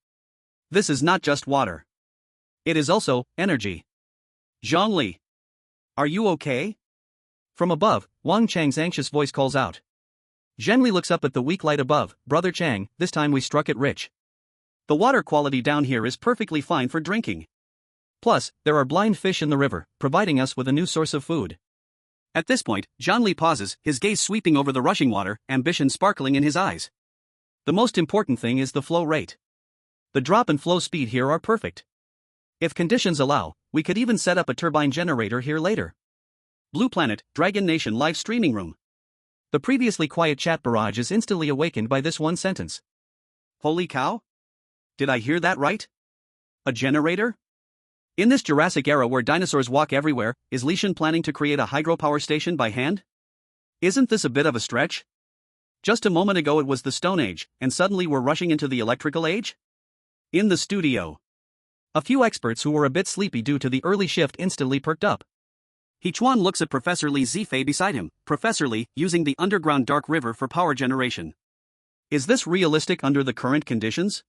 This is not just water. It is also energy. Zhang Li. Are you okay? From above, Wang Chang's anxious voice calls out. Zhang Li looks up at the weak light above. Brother Chang, this time we struck it rich. The water quality down here is perfectly fine for drinking. Plus, there are blind fish in the river, providing us with a new source of food. At this point, Zhang Li pauses, his gaze sweeping over the rushing water, ambition sparkling in his eyes. The most important thing is the flow rate. The drop and flow speed here are perfect. If conditions allow, we could even set up a turbine generator here later. Blue Planet, Dragon Nation live streaming room. The previously quiet chat barrage is instantly awakened by this one sentence. Holy cow? Did I hear that right? A generator? In this Jurassic era where dinosaurs walk everywhere, is Li Shan planning to create a hydropower station by hand? Isn't this a bit of a stretch? Just a moment ago it was the Stone Age, and suddenly we're rushing into the electrical age? In the studio. A few experts who were a bit sleepy due to the early shift instantly perked up. He Chuan looks at Professor Li Zifei beside him. Professor Li, using the underground dark river for power generation. Is this realistic under the current conditions?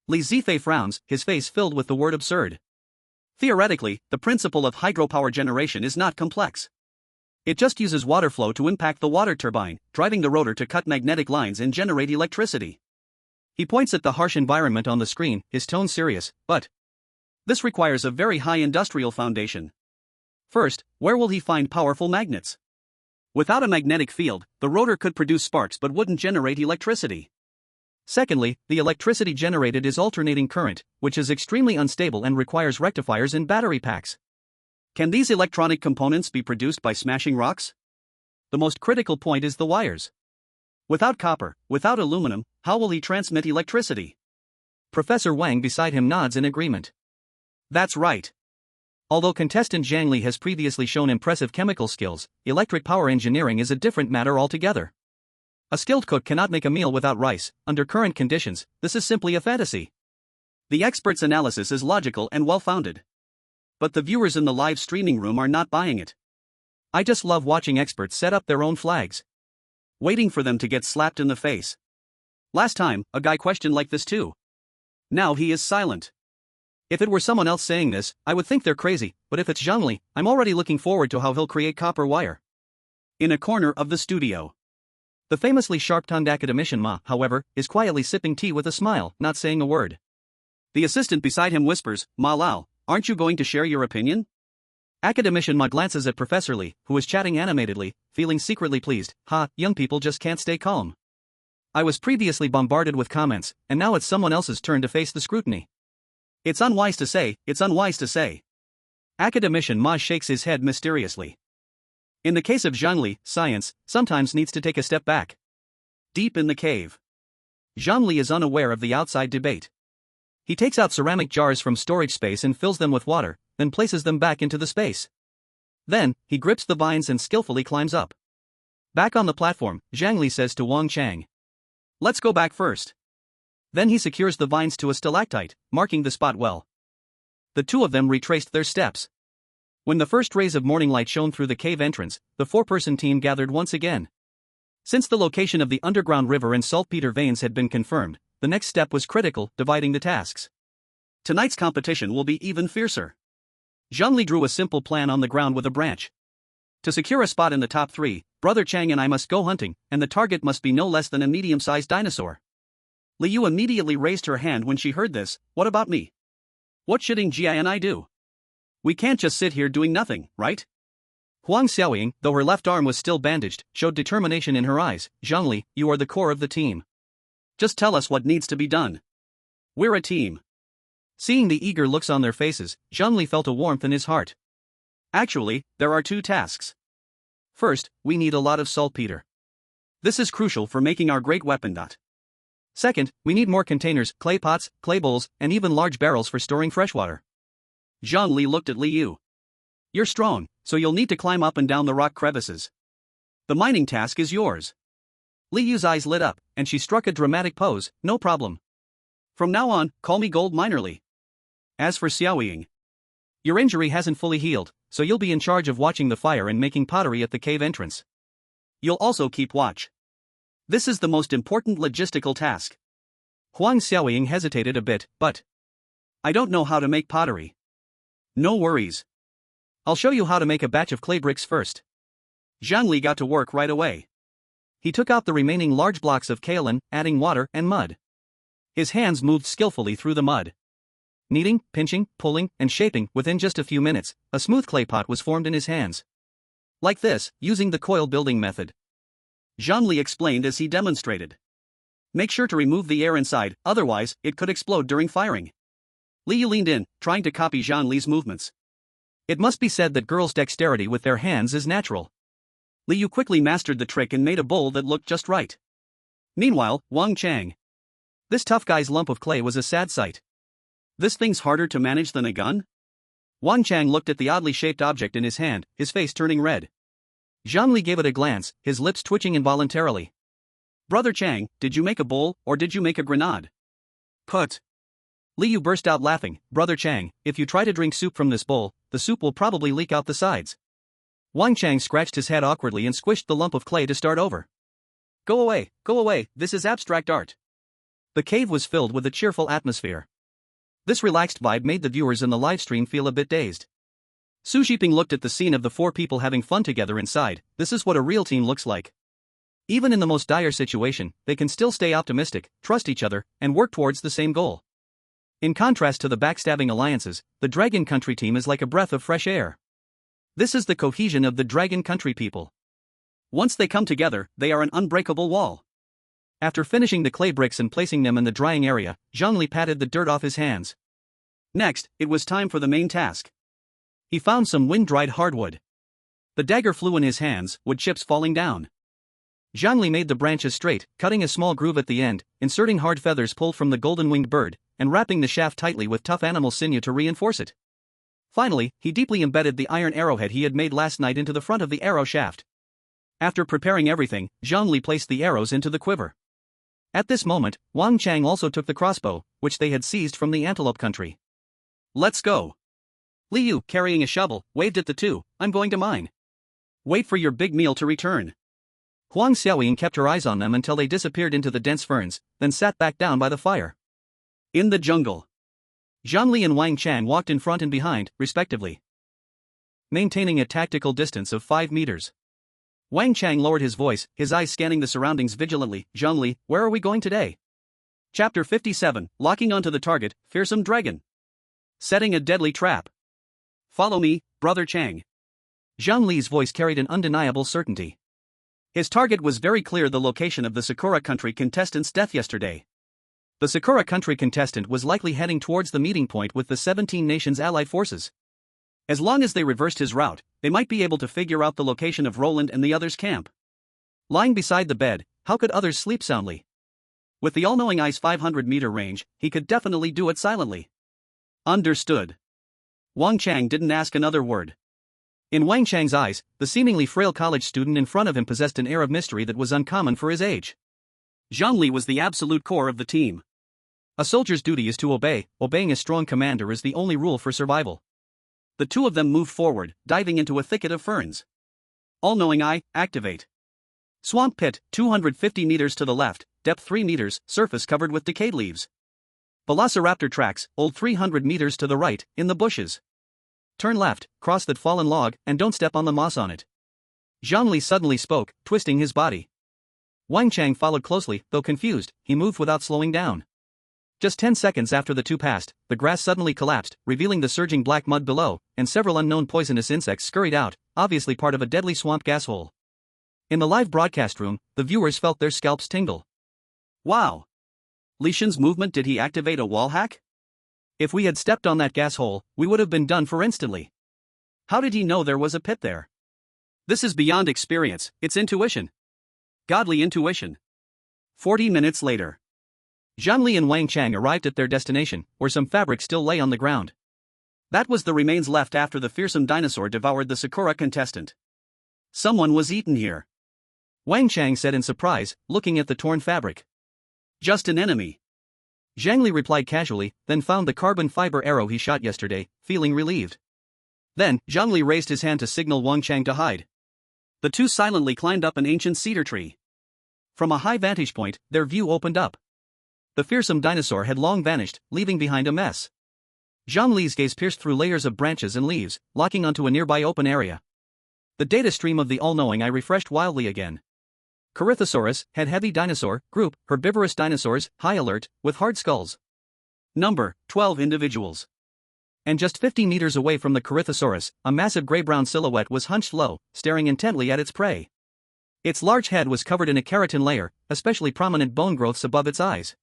Li Zifei frowns, his face filled with the word absurd. Theoretically, the principle of hydropower generation is not complex. It just uses water flow to impact the water turbine, driving the rotor to cut magnetic lines and generate electricity. He points at the harsh environment on the screen, his tone serious, but this requires a very high industrial foundation. First, where will he find powerful magnets? Without a magnetic field, the rotor could produce sparks but wouldn't generate electricity. Secondly, the electricity generated is alternating current, which is extremely unstable and requires rectifiers in battery packs. Can these electronic components be produced by smashing rocks? The most critical point is the wires. Without copper, without aluminum, how will he transmit electricity? Professor Wang beside him nods in agreement. That's right. Although contestant Zhang Li has previously shown impressive chemical skills, electric power engineering is a different matter altogether. A skilled cook cannot make a meal without rice. Under current conditions, this is simply a fantasy. The expert's analysis is logical and well-founded. But the viewers in the live streaming room are not buying it. I just love watching experts set up their own flags. Waiting for them to get slapped in the face. Last time, a guy questioned like this too. Now he is silent. If it were someone else saying this, I would think they're crazy, but if it's Zhang Li, I'm already looking forward to how he'll create copper wire. In a corner of the studio. The famously sharp-tongued academician Ma, however, is quietly sipping tea with a smile, not saying a word. The assistant beside him whispers, Ma Lao, aren't you going to share your opinion? Academician Ma glances at Professor Li, who is chatting animatedly, feeling secretly pleased. Young people just can't stay calm. I was previously bombarded with comments, and now it's someone else's turn to face the scrutiny. It's unwise to say, it's unwise to say. Academician Ma shakes his head mysteriously. In the case of Zhang Li, science sometimes needs to take a step back. Deep in the cave. Zhang Li is unaware of the outside debate. He takes out ceramic jars from storage space and fills them with water, then places them back into the space. Then, he grips the vines and skillfully climbs up. Back on the platform, Zhang Li says to Wang Chang. Let's go back first. Then he secures the vines to a stalactite, marking the spot well. The two of them retraced their steps. When the first rays of morning light shone through the cave entrance, the four-person team gathered once again. Since the location of the underground river and saltpeter veins had been confirmed, the next step was critical, dividing the tasks. Tonight's competition will be even fiercer. Zhang Li drew a simple plan on the ground with a branch. To secure a spot in the top 3, Brother Chang and I must go hunting, and the target must be no less than a medium-sized dinosaur. Liu immediately raised her hand when she heard this. What about me? What should Ji and I do? We can't just sit here doing nothing, right? Huang Xiaoying, though her left arm was still bandaged, showed determination in her eyes. Zhang Li, you are the core of the team. Just tell us what needs to be done. We're a team. Seeing the eager looks on their faces, Zhang Li felt a warmth in his heart. Actually, there are two tasks. First, we need a lot of saltpeter. This is crucial for making our great weapon. Second, we need more containers, clay pots, clay bowls, and even large barrels for storing freshwater. Zhang Li looked at Li Yu. You're strong, so you'll need to climb up and down the rock crevices. The mining task is yours. Li Yu's eyes lit up, and she struck a dramatic pose. No problem. From now on, call me Gold Miner Li. As for Xiaoying, your injury hasn't fully healed, so you'll be in charge of watching the fire and making pottery at the cave entrance. You'll also keep watch. This is the most important logistical task. Huang Xiaoying hesitated a bit, but I don't know how to make pottery. No worries. I'll show you how to make a batch of clay bricks first. Zhang Li got to work right away. He took out the remaining large blocks of kaolin, adding water and mud. His hands moved skillfully through the mud. Kneading, pinching, pulling, and shaping. Within just a few minutes, a smooth clay pot was formed in his hands. Like this, using the coil building method. Zhang Li explained as he demonstrated. Make sure to remove the air inside, otherwise, it could explode during firing. Li Yu leaned in, trying to copy Zhang Li's movements. It must be said that girls' dexterity with their hands is natural. Li Yu quickly mastered the trick and made a bowl that looked just right. Meanwhile, Wang Chang. This tough guy's lump of clay was a sad sight. This thing's harder to manage than a gun? Wang Chang looked at the oddly shaped object in his hand, his face turning red. Zhang Li gave it a glance, his lips twitching involuntarily. Brother Chang, did you make a bowl, or did you make a grenade? Put. Li Yu burst out laughing. Brother Chang, if you try to drink soup from this bowl, the soup will probably leak out the sides. Wang Chang scratched his head awkwardly and squished the lump of clay to start over. Go away, this is abstract art. The cave was filled with a cheerful atmosphere. This relaxed vibe made the viewers in the livestream feel a bit dazed. Su Zhiping looked at the scene of the four people having fun together inside. This is what a real team looks like. Even in the most dire situation, they can still stay optimistic, trust each other, and work towards the same goal. In contrast to the backstabbing alliances, the Dragon Country team is like a breath of fresh air. This is the cohesion of the Dragon Country people. Once they come together, they are an unbreakable wall. After finishing the clay bricks and placing them in the drying area, Zhang Li patted the dirt off his hands. Next, it was time for the main task. He found some wind-dried hardwood. The dagger flew in his hands, wood chips falling down. Zhang Li made the branches straight, cutting a small groove at the end, inserting hard feathers pulled from the golden-winged bird, and wrapping the shaft tightly with tough animal sinew to reinforce it. Finally, he deeply embedded the iron arrowhead he had made last night into the front of the arrow shaft. After preparing everything, Zhang Li placed the arrows into the quiver. At this moment, Wang Chang also took the crossbow, which they had seized from the Antelope Country. Let's go. Li Yu, carrying a shovel, waved at the two. I'm going to mine. Wait for your big meal to return. Huang Xiaoying kept her eyes on them until they disappeared into the dense ferns, then sat back down by the fire. In the jungle. Zhang Li and Wang Chang walked in front and behind, respectively, maintaining a tactical distance of 5 meters. Wang Chang lowered his voice, his eyes scanning the surroundings vigilantly. Zhang Li, where are we going today? Chapter 57, Locking onto the target, Fearsome Dragon. Setting a deadly trap. Follow me, Brother Chang. Zhang Li's voice carried an undeniable certainty. His target was very clear: the location of the Sakura Country contestant's death yesterday. The Sakura Country contestant was likely heading towards the meeting point with the 17 nations' allied forces. As long as they reversed his route, they might be able to figure out the location of Roland and the others' camp. Lying beside the bed, how could others sleep soundly? With the all-knowing eye's 500-meter range, he could definitely do it silently. Understood. Wang Chang didn't ask another word. In Wang Chang's eyes, the seemingly frail college student in front of him possessed an air of mystery that was uncommon for his age. Zhang Li was the absolute core of the team. A soldier's duty is to obey. Obeying a strong commander is the only rule for survival. The two of them moved forward, diving into a thicket of ferns. All-knowing eye, activate. Swamp pit, 250 meters to the left, depth 3 meters, surface covered with decayed leaves. Velociraptor tracks, old 300 meters to the right, in the bushes. Turn left, cross that fallen log, and don't step on the moss on it. Zhang Li suddenly spoke, twisting his body. Wang Chang followed closely, though confused. He moved without slowing down. Just 10 seconds after the two passed, the grass suddenly collapsed, revealing the surging black mud below, and several unknown poisonous insects scurried out, obviously part of a deadly swamp gas hole. In the live broadcast room, the viewers felt their scalps tingle. Wow! Li Shen's movement, did he activate a wall hack? If we had stepped on that gas hole, we would have been done for instantly. How did he know there was a pit there? This is beyond experience, it's intuition. Godly intuition. 40 minutes later. Zhang Li and Wang Chang arrived at their destination, where some fabric still lay on the ground. That was the remains left after the fearsome dinosaur devoured the Sakura contestant. Someone was eaten here. Wang Chang said in surprise, looking at the torn fabric. Just an enemy. Zhang Li replied casually, then found the carbon fiber arrow he shot yesterday, feeling relieved. Then, Zhang Li raised his hand to signal Wang Chang to hide. The two silently climbed up an ancient cedar tree. From a high vantage point, their view opened up. The fearsome dinosaur had long vanished, leaving behind a mess. Zhang Li's gaze pierced through layers of branches and leaves, locking onto a nearby open area. The data stream of the all-knowing eye refreshed wildly again. Cretaceous, head-heavy dinosaur, group, herbivorous dinosaurs, high alert, with hard skulls. Number, 12 individuals. And just 50 meters away from the Cretaceous, a massive gray-brown silhouette was hunched low, staring intently at its prey. Its large head was covered in a keratin layer, especially prominent bone growths above its eyes.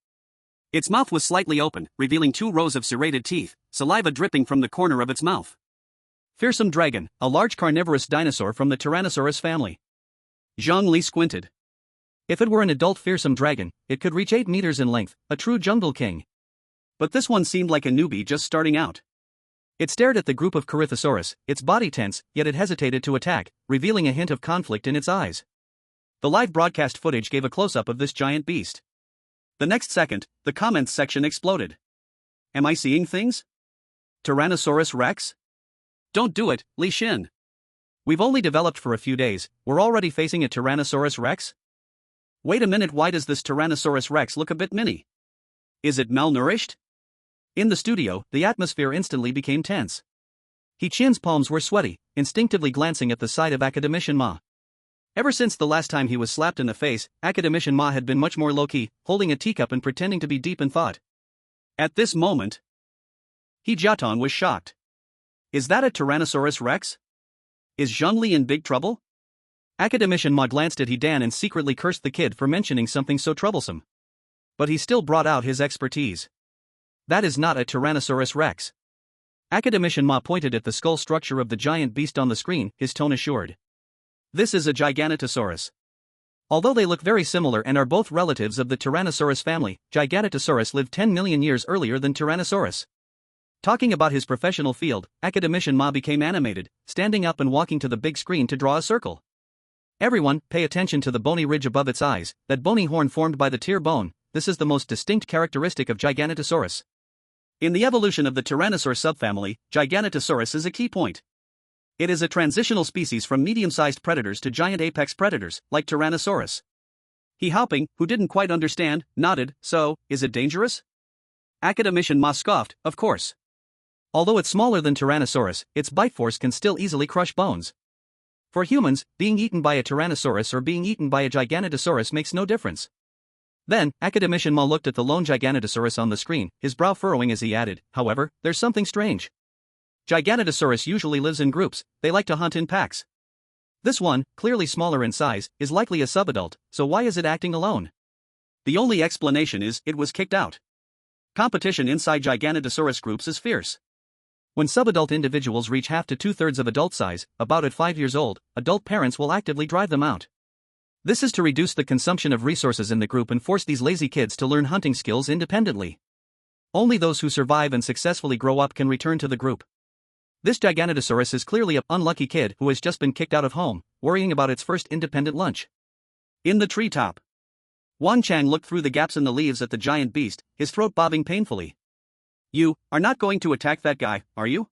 Its mouth was slightly open, revealing 2 rows of serrated teeth, saliva dripping from the corner of its mouth. Fearsome dragon, a large carnivorous dinosaur from the Tyrannosaurus family. Zhang Li squinted. If it were an adult fearsome dragon, it could reach 8 meters in length, a true jungle king. But this one seemed like a newbie just starting out. It stared at the group of Cretaceous, its body tense, yet it hesitated to attack, revealing a hint of conflict in its eyes. The live broadcast footage gave a close-up of this giant beast. The next second, the comments section exploded. Am I seeing things? Tyrannosaurus Rex? Don't do it, Li Shen. We've only developed for a few days, we're already facing a Tyrannosaurus Rex? Wait a minute, why does this Tyrannosaurus Rex look a bit mini? Is it malnourished? In the studio, the atmosphere instantly became tense. He Chin's palms were sweaty, instinctively glancing at the side of Academician Ma. Ever since the last time he was slapped in the face, Academician Ma had been much more low-key, holding a teacup and pretending to be deep in thought. At this moment, He Jiatan was shocked. Is that a Tyrannosaurus Rex? Is Zhang Li in big trouble? Academician Ma glanced at He Dan and secretly cursed the kid for mentioning something so troublesome. But he still brought out his expertise. That is not a Tyrannosaurus Rex. Academician Ma pointed at the skull structure of the giant beast on the screen, his tone assured. This is a Giganotosaurus. Although they look very similar and are both relatives of the Tyrannosaurus family, Giganotosaurus lived 10 million years earlier than Tyrannosaurus. Talking about his professional field, Academician Ma became animated, standing up and walking to the big screen to draw a circle. Everyone, pay attention to the bony ridge above its eyes, that bony horn formed by the tear bone. This is the most distinct characteristic of Giganotosaurus. In the evolution of the Tyrannosaur subfamily, Giganotosaurus is a key point. It is a transitional species from medium-sized predators to giant apex predators, like Tyrannosaurus. He Haoping, who didn't quite understand, nodded. So, is it dangerous? Academician Ma scoffed, of course. Although it's smaller than Tyrannosaurus, its bite force can still easily crush bones. For humans, being eaten by a Tyrannosaurus or being eaten by a Giganotosaurus makes no difference. Then, Academician Ma looked at the lone Giganotosaurus on the screen, his brow furrowing as he added, however, there's something strange. Giganotosaurus usually lives in groups, they like to hunt in packs. This one, clearly smaller in size, is likely a subadult, so why is it acting alone? The only explanation is, it was kicked out. Competition inside Giganotosaurus groups is fierce. When subadult individuals reach half to 2/3 of adult size, about at 5 years old, adult parents will actively drive them out. This is to reduce the consumption of resources in the group and force these lazy kids to learn hunting skills independently. Only those who survive and successfully grow up can return to the group. This Giganotosaurus is clearly an unlucky kid who has just been kicked out of home, worrying about its first independent lunch. In the treetop, Wang Chang looked through the gaps in the leaves at the giant beast, his throat bobbing painfully. You are not going to attack that guy, are you?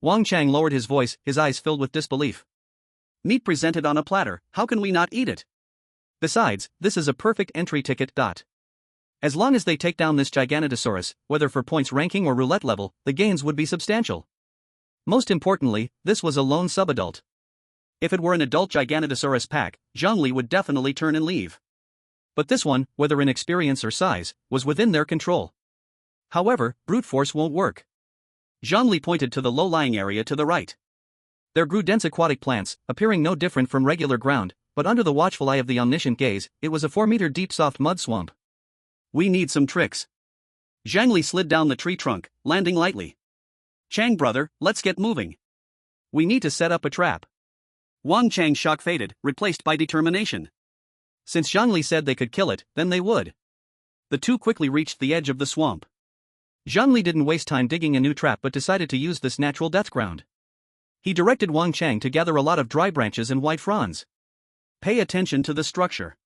Wang Chang lowered his voice, his eyes filled with disbelief. Meat presented on a platter, how can we not eat it? Besides, this is a perfect entry ticket. As long as they take down this Giganotosaurus, whether for points ranking or roulette level, the gains would be substantial. Most importantly, this was a lone subadult. If it were an adult Giganotosaurus pack, Zhang Li would definitely turn and leave. But this one, whether in experience or size, was within their control. However, brute force won't work. Zhang Li pointed to the low-lying area to the right. There grew dense aquatic plants, appearing no different from regular ground, but under the watchful eye of the omniscient gaze, it was a 4-meter-deep soft mud swamp. We need some tricks. Zhang Li slid down the tree trunk, landing lightly. Chang brother, let's get moving. We need to set up a trap. Wang Chang's shock faded, replaced by determination. Since Zhang Li said they could kill it, then they would. The two quickly reached the edge of the swamp. Zhang Li didn't waste time digging a new trap but decided to use this natural death ground. He directed Wang Chang to gather a lot of dry branches and white fronds. Pay attention to the structure.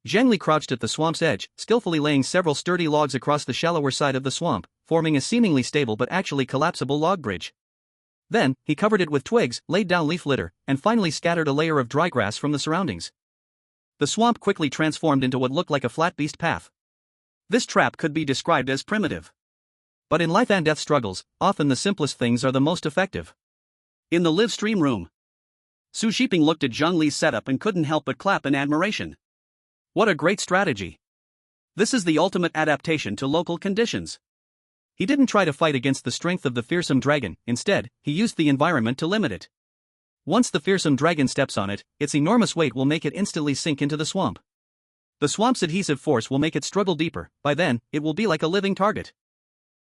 Zhang Li crouched at the swamp's edge, skillfully laying several sturdy logs across the shallower side of the swamp, forming a seemingly stable but actually collapsible log bridge. Then, he covered it with twigs, laid down leaf litter, and finally scattered a layer of dry grass from the surroundings. The swamp quickly transformed into what looked like a flat beast path. This trap could be described as primitive. But in life and death struggles, often the simplest things are the most effective. In the live stream room, Su Shiping looked at Zhang Li's setup and couldn't help but clap in admiration. What a great strategy! This is the ultimate adaptation to local conditions. He didn't try to fight against the strength of the fearsome dragon, instead, he used the environment to limit it. Once the fearsome dragon steps on it, its enormous weight will make it instantly sink into the swamp. The swamp's adhesive force will make it struggle deeper, by then, it will be like a living target.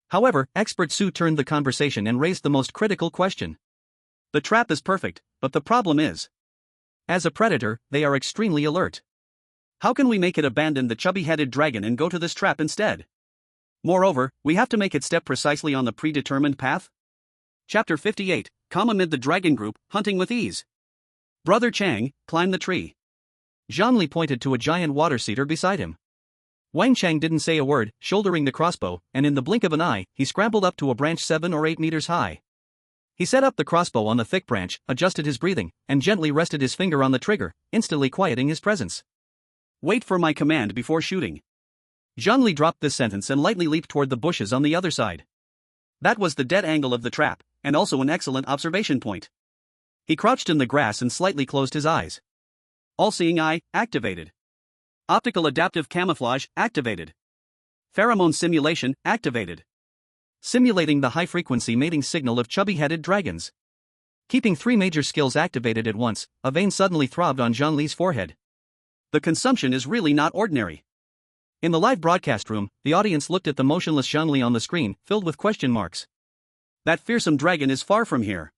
However, expert Su turned the conversation and raised the most critical question. The trap is perfect, but the problem is, as a predator, they are extremely alert. How can we make it abandon the chubby-headed dragon and go to this trap instead? Moreover, we have to make it step precisely on the predetermined path. Chapter 58, Come amid the dragon group, hunting with ease. Brother Chang, climb the tree. Zhang Li pointed to a giant water cedar beside him. Wang Chang didn't say a word, shouldering the crossbow, and in the blink of an eye, he scrambled up to a branch 7 or 8 meters high. He set up the crossbow on the thick branch, adjusted his breathing, and gently rested his finger on the trigger, instantly quieting his presence. Wait for my command before shooting. Zhang Li dropped this sentence and lightly leaped toward the bushes on the other side. That was the dead angle of the trap, and also an excellent observation point. He crouched in the grass and slightly closed his eyes. All-seeing eye, activated. Optical adaptive camouflage, activated. Pheromone simulation, activated. Simulating the high-frequency mating signal of chubby-headed dragons. Keeping 3 major skills activated at once, a vein suddenly throbbed on Zhang Li's forehead. The consumption is really not ordinary. In the live broadcast room, the audience looked at the motionless Zhang Li on the screen, filled with question marks. That fearsome dragon is far from here.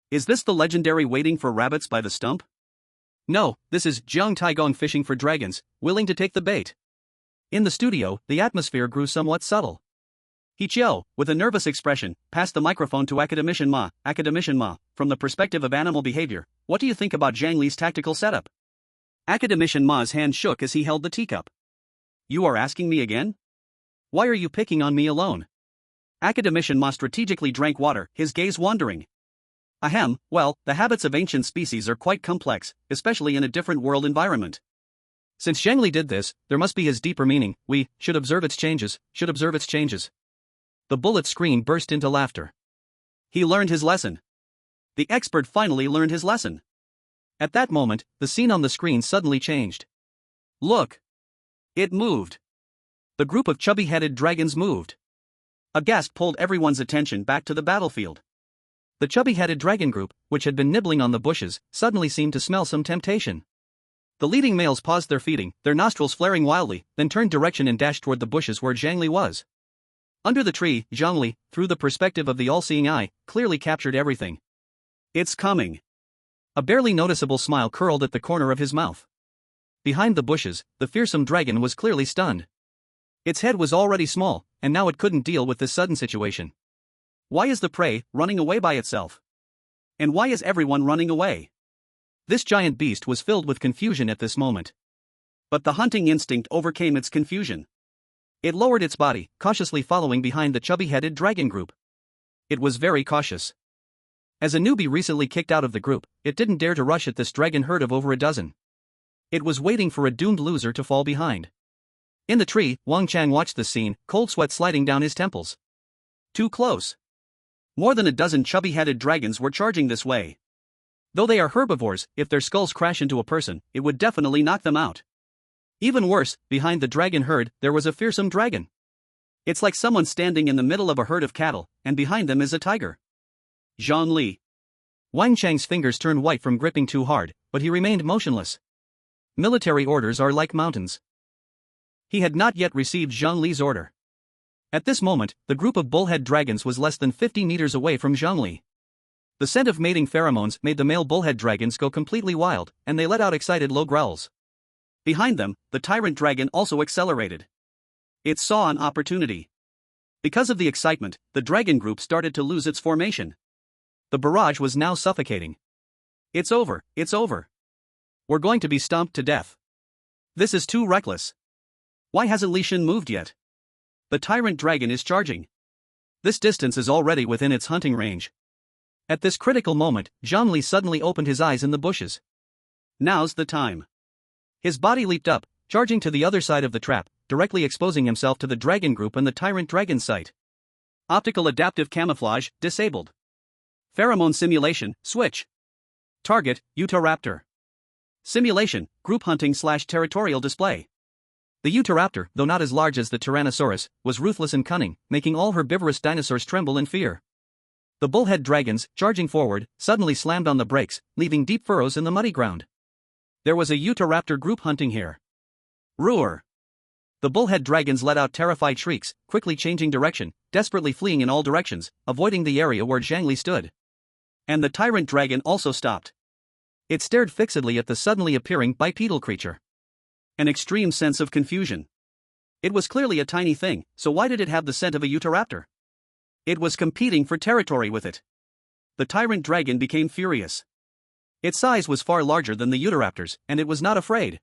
Is this the legendary waiting for rabbits by the stump? No, this is Jiang Taigong fishing for dragons, willing to take the bait. In the studio, the atmosphere grew somewhat subtle. He Chiao, with a nervous expression, passed the microphone to Academician Ma. Academician Ma, from the perspective of animal behavior, what do you think about Zhang Li's tactical setup? Academician Ma's hand shook as he held the teacup. You are asking me again? Why are you picking on me alone? Academician Ma strategically drank water, his gaze wandering. Ahem, well, the habits of ancient species are quite complex, especially in a different world environment. Since Zhang Li did this, there must be his deeper meaning. We should observe its changes, should observe its changes. The bullet screen burst into laughter. He learned his lesson. The expert finally learned his lesson. At that moment, the scene on the screen suddenly changed. Look! It moved. The group of chubby-headed dragons moved. A gasp pulled everyone's attention back to the battlefield. The chubby-headed dragon group, which had been nibbling on the bushes, suddenly seemed to smell some temptation. The leading males paused their feeding, their nostrils flaring wildly, then turned direction and dashed toward the bushes where Zhang Li was. Under the tree, Zhang Li, through the perspective of the all-seeing eye, clearly captured everything. It's coming. A barely noticeable smile curled at the corner of his mouth. Behind the bushes, the fearsome dragon was clearly stunned. Its head was already small, and now it couldn't deal with this sudden situation. Why is the prey running away by itself? And why is everyone running away? This giant beast was filled with confusion at this moment. But the hunting instinct overcame its confusion. It lowered its body, cautiously following behind the chubby-headed dragon group. It was very cautious. As a newbie recently kicked out of the group, it didn't dare to rush at this dragon herd of over a dozen. It was waiting for a doomed loser to fall behind. In the tree, Wang Chang watched the scene, cold sweat sliding down his temples. Too close. More than a dozen chubby-headed dragons were charging this way. Though they are herbivores, if their skulls crash into a person, it would definitely knock them out. Even worse, behind the dragon herd, there was a fearsome dragon. It's like someone standing in the middle of a herd of cattle, and behind them is a tiger. Zhang Li. Wang Chang's fingers turned white from gripping too hard, but he remained motionless. Military orders are like mountains. He had not yet received Zhang Li's order. At this moment, the group of bullhead dragons was less than 50 meters away from Zhang Li. The scent of mating pheromones made the male bullhead dragons go completely wild, and they let out excited low growls. Behind them, the tyrant dragon also accelerated. It saw an opportunity. Because of the excitement, the dragon group started to lose its formation. The barrage was now suffocating. It's over, it's over. We're going to be stomped to death. This is too reckless. Why hasn't Li Shin moved yet? The tyrant dragon is charging. This distance is already within its hunting range. At this critical moment, Zhang Li suddenly opened his eyes in the bushes. Now's the time. His body leaped up, charging to the other side of the trap, directly exposing himself to the dragon group and the tyrant dragon's sight. Optical adaptive camouflage, disabled. Pheromone simulation, switch. Target, Utahraptor. Simulation, group hunting/territorial display. The Utahraptor, though not as large as the Tyrannosaurus, was ruthless and cunning, making all herbivorous dinosaurs tremble in fear. The bullhead dragons, charging forward, suddenly slammed on the brakes, leaving deep furrows in the muddy ground. There was a Utahraptor group hunting here. Roar! The bullhead dragons let out terrified shrieks, quickly changing direction, desperately fleeing in all directions, avoiding the area where Zhang Li stood. And the tyrant dragon also stopped. It stared fixedly at the suddenly appearing bipedal creature. An extreme sense of confusion. It was clearly a tiny thing, so why did it have the scent of a Utahraptor? It was competing for territory with it. The tyrant dragon became furious. Its size was far larger than the Utahraptors, and it was not afraid.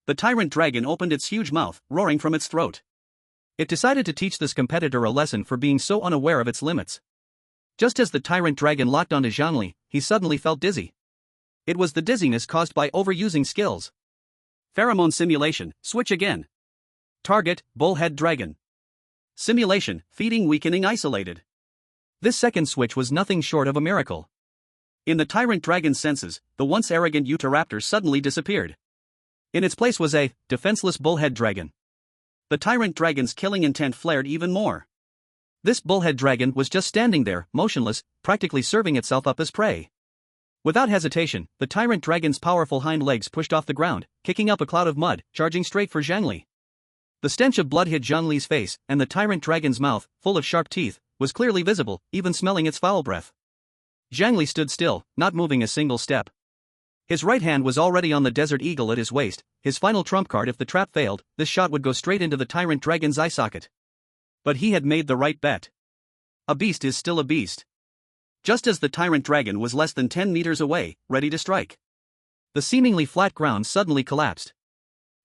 The tyrant dragon opened its huge mouth, roaring from its throat. It decided to teach this competitor a lesson for being so unaware of its limits. Just as the tyrant dragon locked onto Zhang Li, he suddenly felt dizzy. It was the dizziness caused by overusing skills. Pheromone simulation, switch again. Target, bullhead dragon. Simulation, feeding weakening isolated. This second switch was nothing short of a miracle. In the tyrant dragon's senses, the once arrogant Utahraptor suddenly disappeared. In its place was a defenseless bullhead dragon. The tyrant dragon's killing intent flared even more. This bullhead dragon was just standing there, motionless, practically serving itself up as prey. Without hesitation, the tyrant dragon's powerful hind legs pushed off the ground, kicking up a cloud of mud, charging straight for Zhang Li. The stench of blood hid Zhang Li's face, and the tyrant dragon's mouth, full of sharp teeth, was clearly visible, even smelling its foul breath. Zhang Li stood still, not moving a single step. His right hand was already on the desert eagle at his waist, his final trump card. If the trap failed, this shot would go straight into the tyrant dragon's eye socket. But he had made the right bet. A beast is still a beast. Just as the tyrant dragon was less than 10 meters away, ready to strike, the seemingly flat ground suddenly collapsed.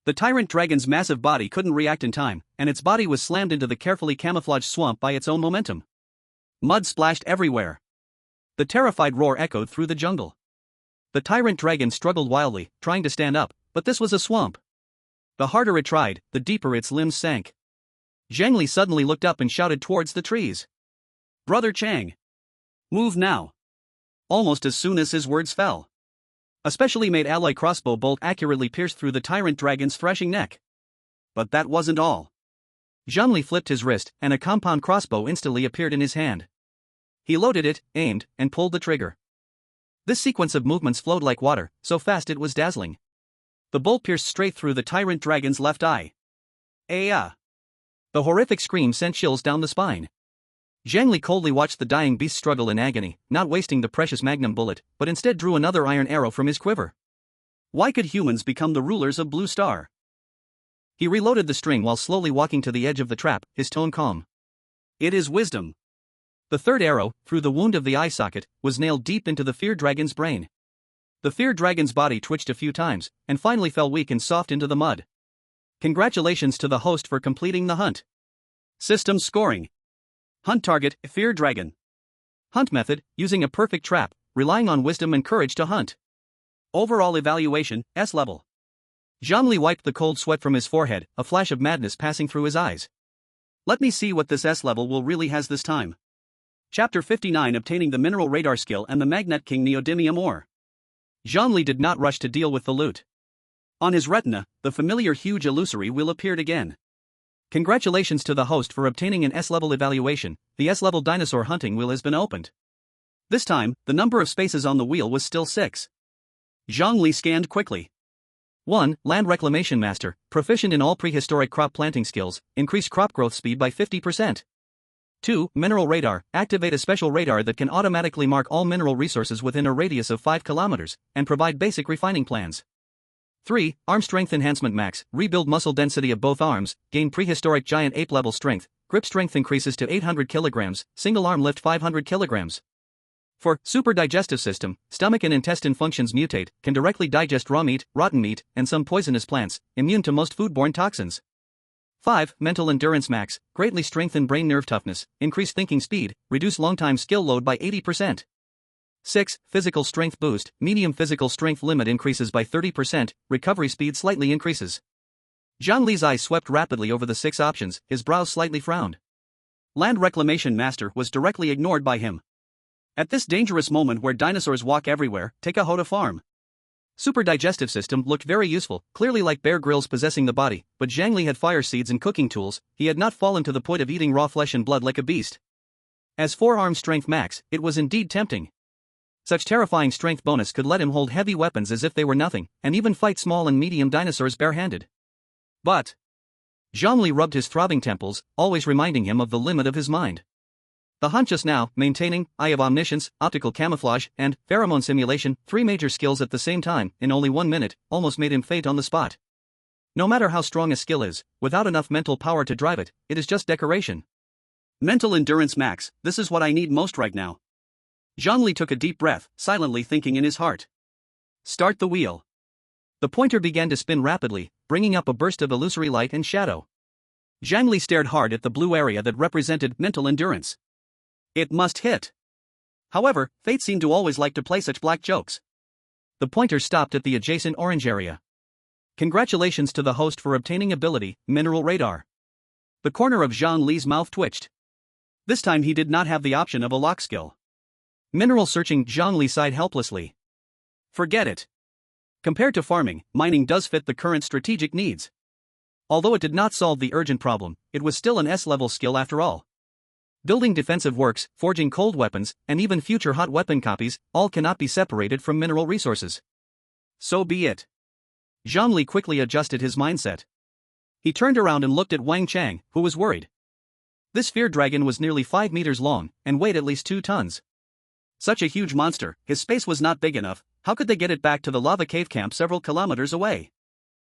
The tyrant dragon's massive body couldn't react in time, and its body was slammed into the carefully camouflaged swamp by its own momentum. Mud splashed everywhere. The terrified roar echoed through the jungle. The tyrant dragon struggled wildly, trying to stand up, but this was a swamp. The harder it tried, the deeper its limbs sank. Zhang Li suddenly looked up and shouted towards the trees. "Brother Chang! Move now!" Almost as soon as his words fell, a specially made alloy crossbow bolt accurately pierced through the tyrant dragon's thrashing neck. But that wasn't all. Zhang Li flipped his wrist, and a compound crossbow instantly appeared in his hand. He loaded it, aimed, and pulled the trigger. This sequence of movements flowed like water, so fast it was dazzling. The bolt pierced straight through the tyrant dragon's left eye. "Ah!" The horrific scream sent chills down the spine. Zhang Li coldly watched the dying beast struggle in agony, not wasting the precious magnum bullet, but instead drew another iron arrow from his quiver. Why could humans become the rulers of Blue Star? He reloaded the string while slowly walking to the edge of the trap, his tone calm. "It is wisdom." The third arrow, through the wound of the eye socket, was nailed deep into the fear dragon's brain. The fear dragon's body twitched a few times, and finally fell weak and soft into the mud. Congratulations to the host for completing the hunt. System scoring. Hunt target, fear dragon. Hunt method, using a perfect trap, relying on wisdom and courage to hunt. Overall evaluation, S level. Zhang Li wiped the cold sweat from his forehead, a flash of madness passing through his eyes. Let me see what this S level will really has this time. Chapter 59, Obtaining the Mineral Radar Skill and the Magnet King Neodymium Ore. Zhang Li did not rush to deal with the loot. On his retina, the familiar huge illusory wheel appeared again. Congratulations to the host for obtaining an S-level evaluation. The S-level dinosaur hunting wheel has been opened. This time, the number of spaces on the wheel was still 6. Zhang Li scanned quickly. 1. Land Reclamation Master, proficient in all prehistoric crop planting skills, increase crop growth speed by 50%. 2. Mineral Radar, activate a special radar that can automatically mark all mineral resources within a radius of 5 kilometers, and provide basic refining plans. 3. Arm Strength Enhancement Max, rebuild muscle density of both arms, gain prehistoric giant ape level strength, grip strength increases to 800 kilograms, single arm lift 500 kilograms. 4. Super Digestive System, stomach and intestine functions mutate, can directly digest raw meat, rotten meat, and some poisonous plants, immune to most foodborne toxins. 5. Mental Endurance Max, greatly strengthen brain nerve toughness, increase thinking speed, reduce long-time skill load by 80%. 6. Physical Strength Boost, medium physical strength limit increases by 30%, recovery speed slightly increases. Zhang Li's eyes swept rapidly over the 6 options, his brows slightly frowned. Land Reclamation Master was directly ignored by him. At this dangerous moment where dinosaurs walk everywhere, take a hoe to farm. Super Digestive System looked very useful, clearly like Bear Grylls possessing the body, but Zhang Li had fire seeds and cooking tools, he had not fallen to the point of eating raw flesh and blood like a beast. As 4-arm strength max, it was indeed tempting. Such terrifying strength bonus could let him hold heavy weapons as if they were nothing, and even fight small and medium dinosaurs barehanded. But Zhang Li rubbed his throbbing temples, always reminding him of the limit of his mind. The hunt just now, maintaining Eye of Omniscience, optical camouflage, and pheromone simulation, 3 major skills at the same time, in only 1 minute, almost made him faint on the spot. No matter how strong a skill is, without enough mental power to drive it, it is just decoration. Mental Endurance Max, this is what I need most right now. Zhang Li took a deep breath, silently thinking in his heart. Start the wheel. The pointer began to spin rapidly, bringing up a burst of illusory light and shadow. Zhang Li stared hard at the blue area that represented mental endurance. It must hit. However, fate seemed to always like to play such black jokes. The pointer stopped at the adjacent orange area. Congratulations to the host for obtaining ability, Mineral Radar. The corner of Zhang Li's mouth twitched. This time he did not have the option of a lock skill. Mineral searching, Zhang Li sighed helplessly. Forget it. Compared to farming, mining does fit the current strategic needs. Although it did not solve the urgent problem, it was still an S-level skill after all. Building defensive works, forging cold weapons, and even future hot weapon copies, all cannot be separated from mineral resources. So be it. Zhang Li quickly adjusted his mindset. He turned around and looked at Wang Chang, who was worried. This fear dragon was nearly 5 meters long, and weighed at least 2 tons. Such a huge monster, his space was not big enough, how could they get it back to the lava cave camp several kilometers away?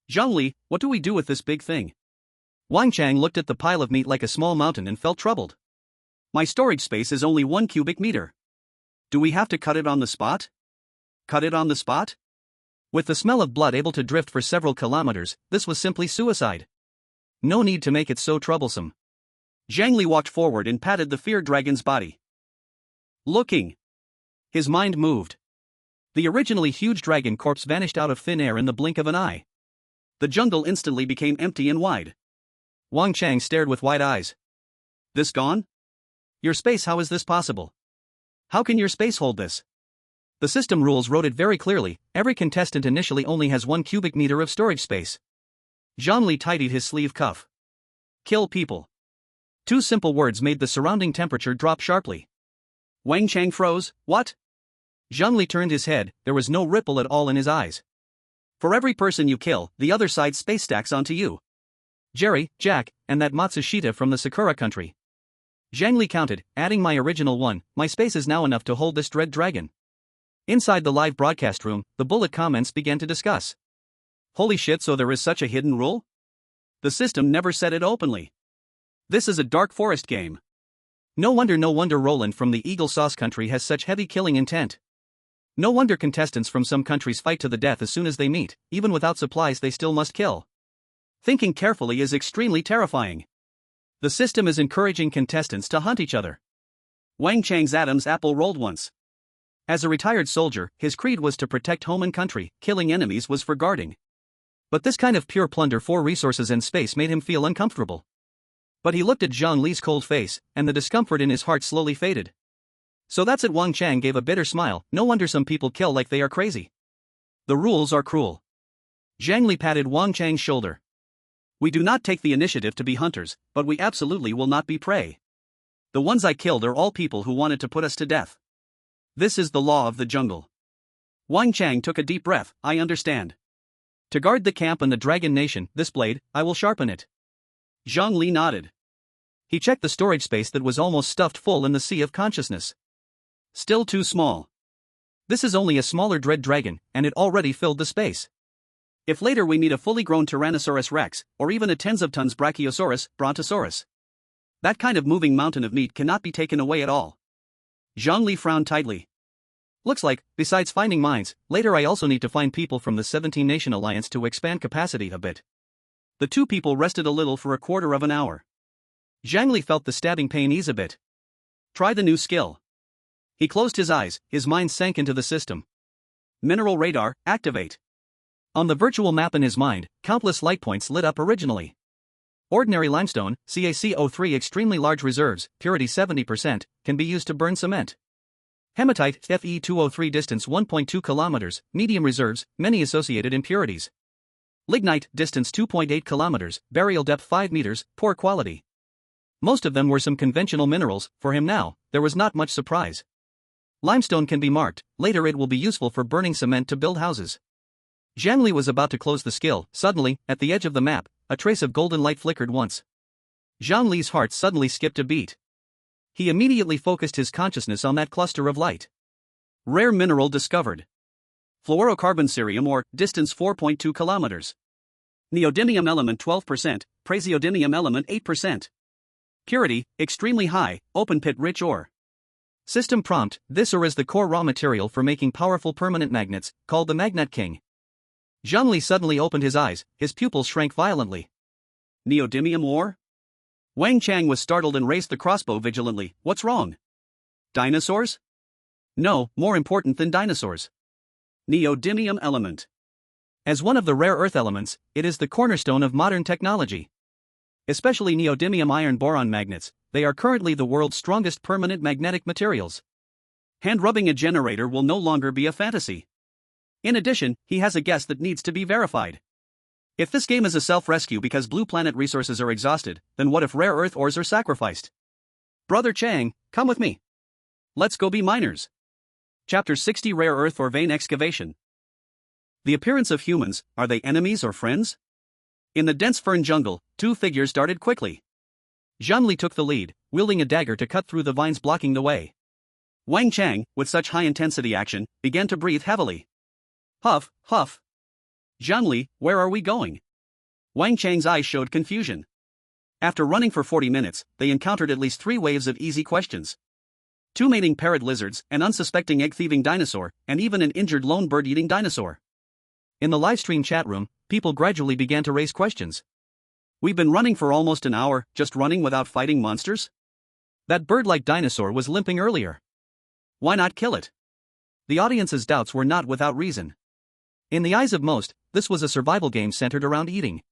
Zhang Li, what do we do with this big thing? Wang Chang looked at the pile of meat like a small mountain and felt troubled. My storage space is only 1 cubic meter. Do we have to cut it on the spot? Cut it on the spot? With the smell of blood able to drift for several kilometers, this was simply suicide. No need to make it so troublesome. Zhang Li walked forward and patted the fear dragon's body. Looking. His mind moved. The originally huge dragon corpse vanished out of thin air in the blink of an eye. The jungle instantly became empty and wide. Wang Chang stared with wide eyes. This gone? Your space, how is this possible? How can your space hold this? The system rules wrote it very clearly, every contestant initially only has 1 cubic meter of storage space. Zhang Li tidied his sleeve cuff. Kill people. 2 simple words made the surrounding temperature drop sharply. Wang Chang froze, what? Zhang Li turned his head, there was no ripple at all in his eyes. For every person you kill, the other side's space stacks onto you. Jerry, Jack, and that Matsushita from the Sakura country. Zhang Li counted, adding my original 1, my space is now enough to hold this dread dragon. Inside the live broadcast room, the bullet comments began to discuss. Holy shit, so there is such a hidden rule? The system never said it openly. This is a Dark Forest game. No wonder Roland from the Eagle Sauce country has such heavy killing intent. No wonder contestants from some countries fight to the death as soon as they meet, even without supplies they still must kill. Thinking carefully is extremely terrifying. The system is encouraging contestants to hunt each other. Wang Chang's Adam's apple rolled once. As a retired soldier, his creed was to protect home and country, killing enemies was for guarding. But this kind of pure plunder for resources and space made him feel uncomfortable. But he looked at Zhang Li's cold face, and the discomfort in his heart slowly faded. So that's it. Wang Chang gave a bitter smile, no wonder some people kill like they are crazy. The rules are cruel. Zhang Li patted Wang Chang's shoulder. We do not take the initiative to be hunters, but we absolutely will not be prey. The ones I killed are all people who wanted to put us to death. This is the law of the jungle. Wang Chang took a deep breath. I understand. To guard the camp and the Dragon Nation, this blade, I will sharpen it. Zhang Li nodded. He checked the storage space that was almost stuffed full in the sea of consciousness. Still too small. This is only a smaller dread dragon, and it already filled the space. If later we meet a fully grown Tyrannosaurus rex, or even a tens of tons Brachiosaurus, Brontosaurus, that kind of moving mountain of meat cannot be taken away at all. Zhang Li frowned tightly. Looks like, besides finding mines, later I also need to find people from the 17-Nation Alliance to expand capacity a bit. The two people rested a little for a quarter of an hour. Zhang Li felt the stabbing pain ease a bit. Try the new skill. He closed his eyes, his mind sank into the system. Mineral radar, activate. On the virtual map in his mind, countless light points lit up originally. Ordinary limestone, CaCO3 extremely large reserves, purity 70%, can be used to burn cement. Hematite, Fe2O3 distance 1.2 kilometers, medium reserves, many associated impurities. Lignite, distance 2.8 kilometers, burial depth 5 meters, poor quality. Most of them were some conventional minerals. For him now, there was not much surprise. Limestone can be marked, later it will be useful for burning cement to build houses. Zhang Li was about to close the skill. Suddenly, at the edge of the map, a trace of golden light flickered once. Zhang Li's heart suddenly skipped a beat. He immediately focused his consciousness on that cluster of light. Rare mineral discovered. Fluorocarbon cerium ore, distance 4.2 kilometers. Neodymium element 12%, praseodymium element 8%. Purity, extremely high, open pit rich ore. System prompt, this ore is the core raw material for making powerful permanent magnets, called the Magnet King. Zhang Li suddenly opened his eyes, his pupils shrank violently. Neodymium ore? Wang Chang was startled and raised the crossbow vigilantly. What's wrong? Dinosaurs? No, more important than dinosaurs. Neodymium element. As one of the rare earth elements, it is the cornerstone of modern technology. Especially neodymium iron boron magnets, they are currently the world's strongest permanent magnetic materials. Hand-rubbing a generator will no longer be a fantasy. In addition, he has a guess that needs to be verified. If this game is a self-rescue because Blue Planet resources are exhausted, then what if rare earth ores are sacrificed? Brother Chang, come with me. Let's go be miners. Chapter 60 Rare Earth or Vein Excavation. The appearance of humans, are they enemies or friends? In the dense fern jungle, two figures darted quickly. Zhang Li took the lead, wielding a dagger to cut through the vines blocking the way. Wang Chang, with such high-intensity action, began to breathe heavily. Huff, huff. Zhang Li, where are we going? Wang Chang's eyes showed confusion. After running for 40 minutes, they encountered at least 3 waves of easy questions. 2 mating parrot lizards, an unsuspecting egg-thieving dinosaur, and even an injured lone bird-eating dinosaur. In the livestream chat room, people gradually began to raise questions. We've been running for almost an hour, just running without fighting monsters? That bird-like dinosaur was limping earlier. Why not kill it? The audience's doubts were not without reason. In the eyes of most, this was a survival game centered around eating.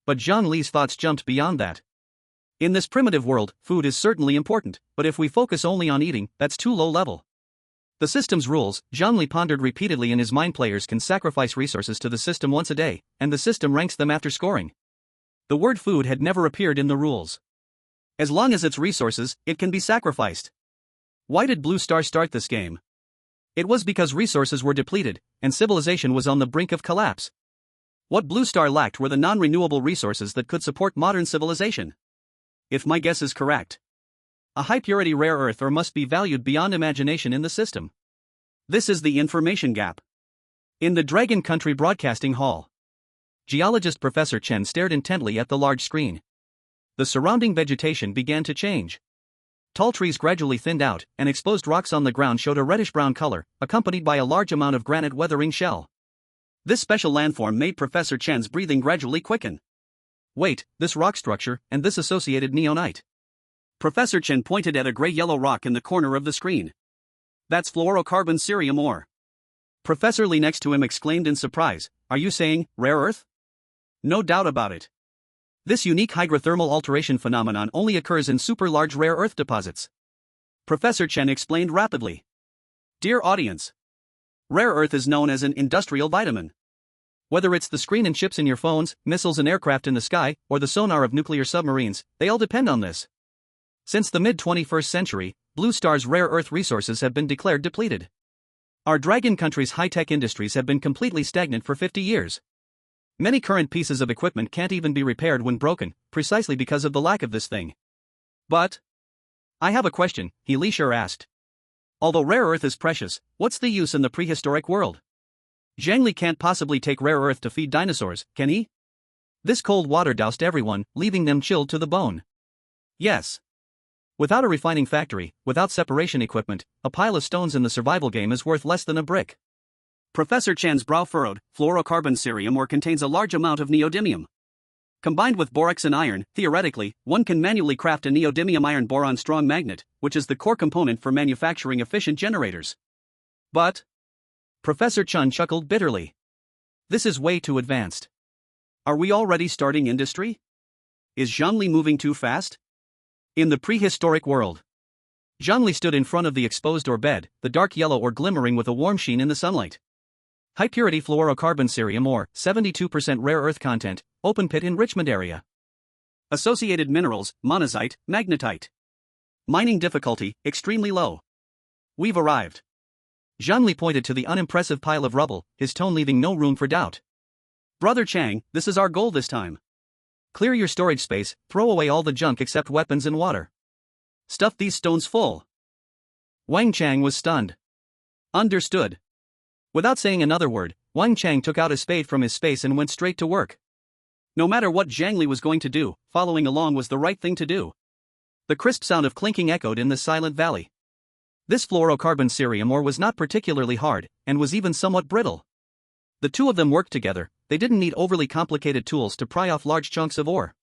But Zhang Li's thoughts jumped beyond that. In this primitive world, food is certainly important, but if we focus only on eating, that's too low level. The system's rules, Zhang Li pondered repeatedly in his mind. Players can sacrifice resources to the system once a day, and the system ranks them after scoring. The word food had never appeared in the rules. As long as it's resources, it can be sacrificed. Why did Blue Star start this game? It was because resources were depleted, and civilization was on the brink of collapse. What Blue Star lacked were the non-renewable resources that could support modern civilization. If my guess is correct, a high-purity rare earth ore must be valued beyond imagination in the system. This is the information gap. In the Dragon Country Broadcasting Hall, geologist Professor Chen stared intently at the large screen. The surrounding vegetation began to change. Tall trees gradually thinned out, and exposed rocks on the ground showed a reddish-brown color, accompanied by a large amount of granite weathering shell. This special landform made Professor Chen's breathing gradually quicken. Wait, this rock structure, and this associated neonite. Professor Chen pointed at a gray-yellow rock in the corner of the screen. That's fluorocarbon cerium ore. Professor Li next to him exclaimed in surprise, are you saying, rare earth? No doubt about it. This unique hydrothermal alteration phenomenon only occurs in super-large rare earth deposits. Professor Chen explained rapidly. Dear audience, rare earth is known as an industrial vitamin. Whether it's the screen and chips in your phones, missiles and aircraft in the sky, or the sonar of nuclear submarines, they all depend on this. Since the mid-21st century, Blue Star's rare earth resources have been declared depleted. Our dragon country's high-tech industries have been completely stagnant for 50 years. Many current pieces of equipment can't even be repaired when broken, precisely because of the lack of this thing. But I have a question, He Li Shur asked. Although rare earth is precious, what's the use in the prehistoric world? Zhang Li can't possibly take rare earth to feed dinosaurs, can he? This cold water doused everyone, leaving them chilled to the bone. Yes. Without a refining factory, without separation equipment, a pile of stones in the survival game is worth less than a brick. Professor Chen's brow furrowed. Fluorocarbon cerium ore contains a large amount of neodymium. Combined with borax and iron, theoretically, one can manually craft a neodymium iron boron strong magnet, which is the core component for manufacturing efficient generators. But Professor Chen chuckled bitterly. This is way too advanced. Are we already starting industry? Is Zhang Li moving too fast? In the prehistoric world, Zhang Li stood in front of the exposed ore bed, the dark yellow ore glimmering with a warm sheen in the sunlight. High-purity fluorocarbon cerium ore, 72% rare earth content, open pit enrichment area. Associated minerals, monazite, magnetite. Mining difficulty, extremely low. We've arrived. Zhang Li pointed to the unimpressive pile of rubble, his tone leaving no room for doubt. Brother Chang, this is our goal this time. Clear your storage space, throw away all the junk except weapons and water. Stuff these stones full. Wang Chang was stunned. Understood. Without saying another word, Wang Chang took out a spade from his space and went straight to work. No matter what Zhang Li was going to do, following along was the right thing to do. The crisp sound of clinking echoed in the silent valley. This fluorocarbon cerium ore was not particularly hard, and was even somewhat brittle. The two of them worked together. They didn't need overly complicated tools to pry off large chunks of ore.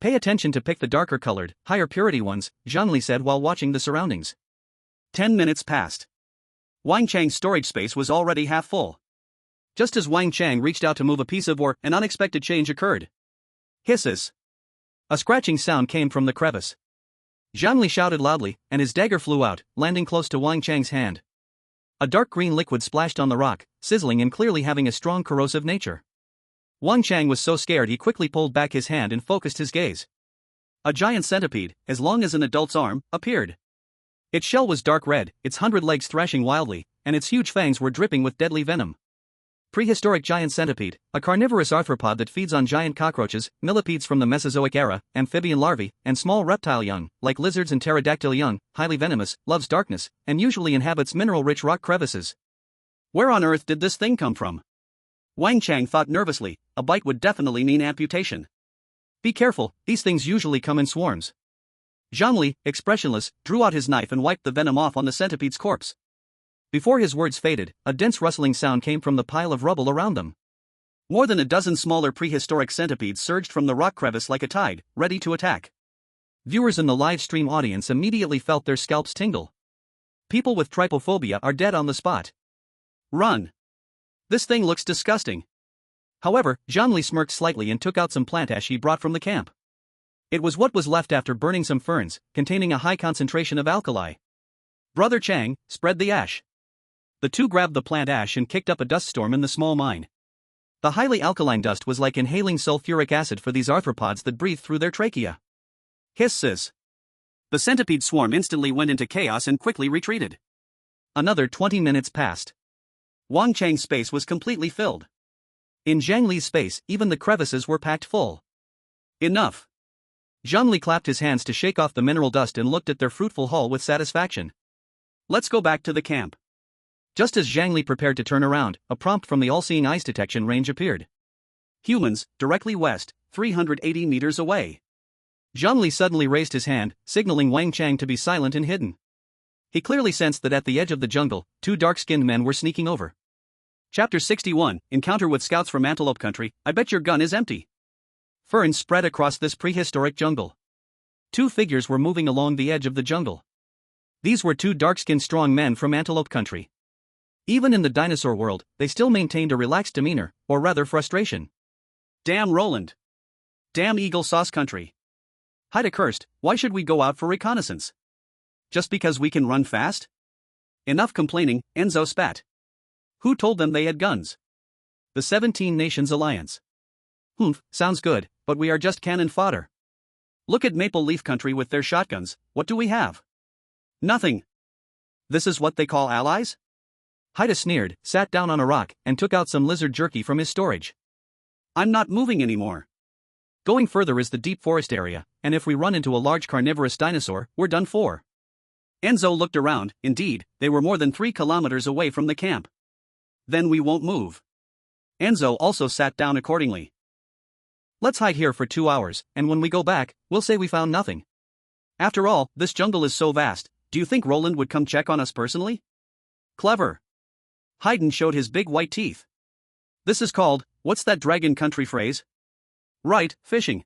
Pay attention to pick the darker colored, higher purity ones, Zhang Li said while watching the surroundings. 10 minutes passed. Wang Chang's storage space was already half full. Just as Wang Chang reached out to move a piece of ore, an unexpected change occurred. Hisses. A scratching sound came from the crevice. Zhang Li shouted loudly, and his dagger flew out, landing close to Wang Chang's hand. A dark green liquid splashed on the rock, sizzling and clearly having a strong corrosive nature. Wang Chang was so scared he quickly pulled back his hand and focused his gaze. A giant centipede, as long as an adult's arm, appeared. Its shell was dark red, its 100 legs thrashing wildly, and its huge fangs were dripping with deadly venom. Prehistoric giant centipede, a carnivorous arthropod that feeds on giant cockroaches, millipedes from the Mesozoic era, amphibian larvae, and small reptile young, like lizards and pterodactyl young, highly venomous, loves darkness, and usually inhabits mineral-rich rock crevices. Where on earth did this thing come from? Wang Chang thought nervously. A bite would definitely mean amputation. Be careful, these things usually come in swarms. Zhang Li, expressionless, drew out his knife and wiped the venom off on the centipede's corpse. Before his words faded, a dense rustling sound came from the pile of rubble around them. More than a dozen smaller prehistoric centipedes surged from the rock crevice like a tide, ready to attack. Viewers in the live stream audience immediately felt their scalps tingle. People with trypophobia are dead on the spot. Run. This thing looks disgusting. However, Zhang Li smirked slightly and took out some plant ash he brought from the camp. It was what was left after burning some ferns, containing a high concentration of alkali. Brother Chang, spread the ash. The two grabbed the plant ash and kicked up a dust storm in the small mine. The highly alkaline dust was like inhaling sulfuric acid for these arthropods that breathed through their trachea. Hisses. The centipede swarm instantly went into chaos and quickly retreated. Another 20 minutes passed. Wang Chang's space was completely filled. In Zhang Li's space, even the crevices were packed full. Enough. Zhang Li clapped his hands to shake off the mineral dust and looked at their fruitful haul with satisfaction. Let's go back to the camp. Just as Zhang Li prepared to turn around, a prompt from the all-seeing eyes detection range appeared. Humans, directly west, 380 meters away. Zhang Li suddenly raised his hand, signaling Wang Chang to be silent and hidden. He clearly sensed that at the edge of the jungle, two dark-skinned men were sneaking over. Chapter 61, Encounter with Scouts from Antelope Country. I bet your gun is empty. Ferns spread across this prehistoric jungle. Two figures were moving along the edge of the jungle. These were two dark-skinned strong men from Antelope Country. Even in the dinosaur world, they still maintained a relaxed demeanor, or rather frustration. Damn Roland. Damn Eagle Sauce Country. Hide accursed, why should we go out for reconnaissance? Just because we can run fast? Enough complaining, Enzo spat. Who told them they had guns? the 17 Nations Alliance. Humph, sounds good, but we are just cannon fodder. Look at Maple Leaf Country with their shotguns, what do we have? Nothing. This is what they call allies? Haida sneered, sat down on a rock, and took out some lizard jerky from his storage. I'm not moving anymore. Going further is the deep forest area, and if we run into a large carnivorous dinosaur, we're done for. Enzo looked around. Indeed, they were more than 3 kilometers away from the camp. Then we won't move. Enzo also sat down accordingly. Let's hide here for 2 hours, and when we go back, we'll say we found nothing. After all, this jungle is so vast, do you think Roland would come check on us personally? Clever. Haydn showed his big white teeth. This is called, what's that dragon country phrase? Right, fishing.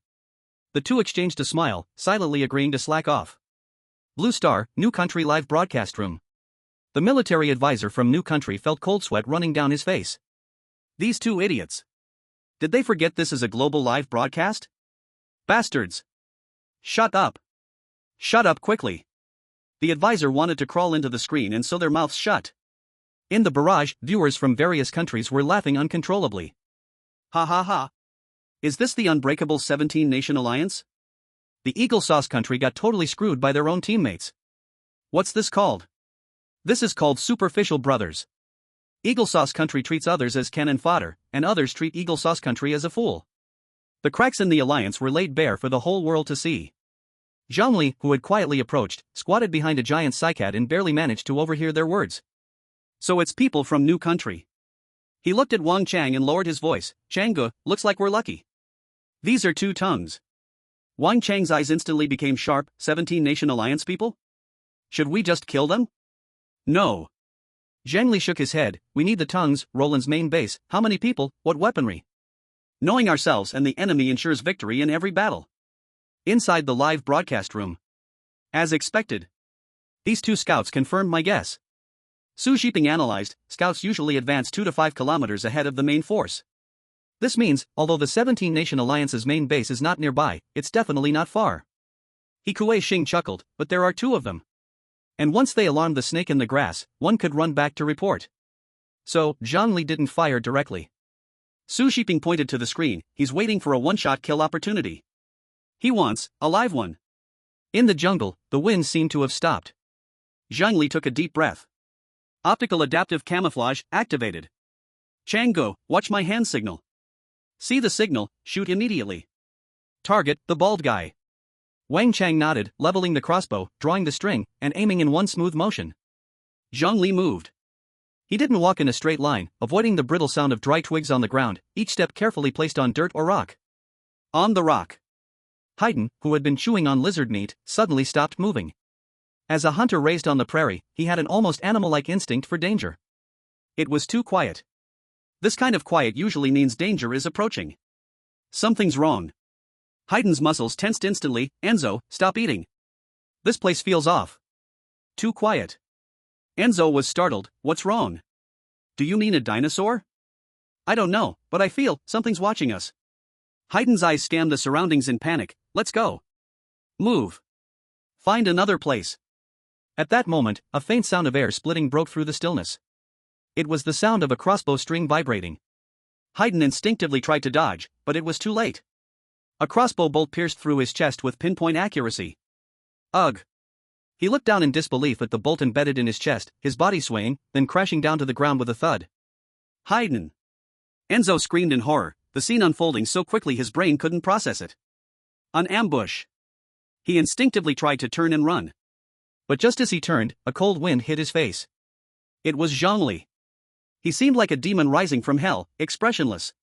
The two exchanged a smile, silently agreeing to slack off. Blue Star, New Country live broadcast room. The military advisor from New Country felt cold sweat running down his face. These two idiots. Did they forget this is a global live broadcast? Bastards. Shut up. Shut up quickly. The advisor wanted to crawl into the screen and so their mouths shut. In the barrage, viewers from various countries were laughing uncontrollably. Ha ha ha. Is this the unbreakable 17-nation alliance? The Eagle Sauce country got totally screwed by their own teammates. What's this called? This is called Superficial Brothers. Eagle Sauce country treats others as cannon fodder, and others treat Eagle Sauce country as a fool. The cracks in the alliance were laid bare for the whole world to see. Zhang Li, who had quietly approached, squatted behind a giant cycad and barely managed to overhear their words. So it's people from New Country. He looked at Wang Chang and lowered his voice. Changgu, looks like we're lucky. These are 2 tongues. Wang Chang's eyes instantly became sharp. 17-nation alliance people? Should we just kill them? No. Zhang Li shook his head. We need the tongues, Roland's main base. How many people, what weaponry? Knowing ourselves and the enemy ensures victory in every battle. Inside the live broadcast room. As expected. These 2 scouts confirmed my guess. Su Shiping analyzed, scouts usually advance 2 to 5 kilometers ahead of the main force. This means, although the 17-nation alliance's main base is not nearby, it's definitely not far. He Kuei Xing chuckled, but there are 2 of them. And once they alarmed the snake in the grass, one could run back to report. So, Zhang Li didn't fire directly. Su Shiping pointed to the screen. He's waiting for a one-shot kill opportunity. He wants a live one. In the jungle, the wind seemed to have stopped. Zhang Li took a deep breath. Optical adaptive camouflage activated. Changgu, watch my hand signal. See the signal, shoot immediately. Target, the bald guy. Wang Chang nodded, leveling the crossbow, drawing the string, and aiming in one smooth motion. Zhang Li moved. He didn't walk in a straight line, avoiding the brittle sound of dry twigs on the ground, each step carefully placed on dirt or rock. On the rock. Haydn, who had been chewing on lizard meat, suddenly stopped moving. As a hunter raised on the prairie, he had an almost animal-like instinct for danger. It was too quiet. This kind of quiet usually means danger is approaching. Something's wrong. Haydn's muscles tensed instantly. Enzo, stop eating. This place feels off. Too quiet. Enzo was startled. What's wrong? Do you mean a dinosaur? I don't know, but I feel something's watching us. Haydn's eyes scanned the surroundings in panic. Let's go. Move. Find another place. At that moment, a faint sound of air splitting broke through the stillness. It was the sound of a crossbow string vibrating. Haydn instinctively tried to dodge, but it was too late. A crossbow bolt pierced through his chest with pinpoint accuracy. Ugh. He looked down in disbelief at the bolt embedded in his chest, his body swaying, then crashing down to the ground with a thud. Haydn. Enzo screamed in horror, the scene unfolding so quickly his brain couldn't process it. An ambush. He instinctively tried to turn and run. But just as he turned, a cold wind hit his face. It was Zhang Li. He seemed like a demon rising from hell, expressionless.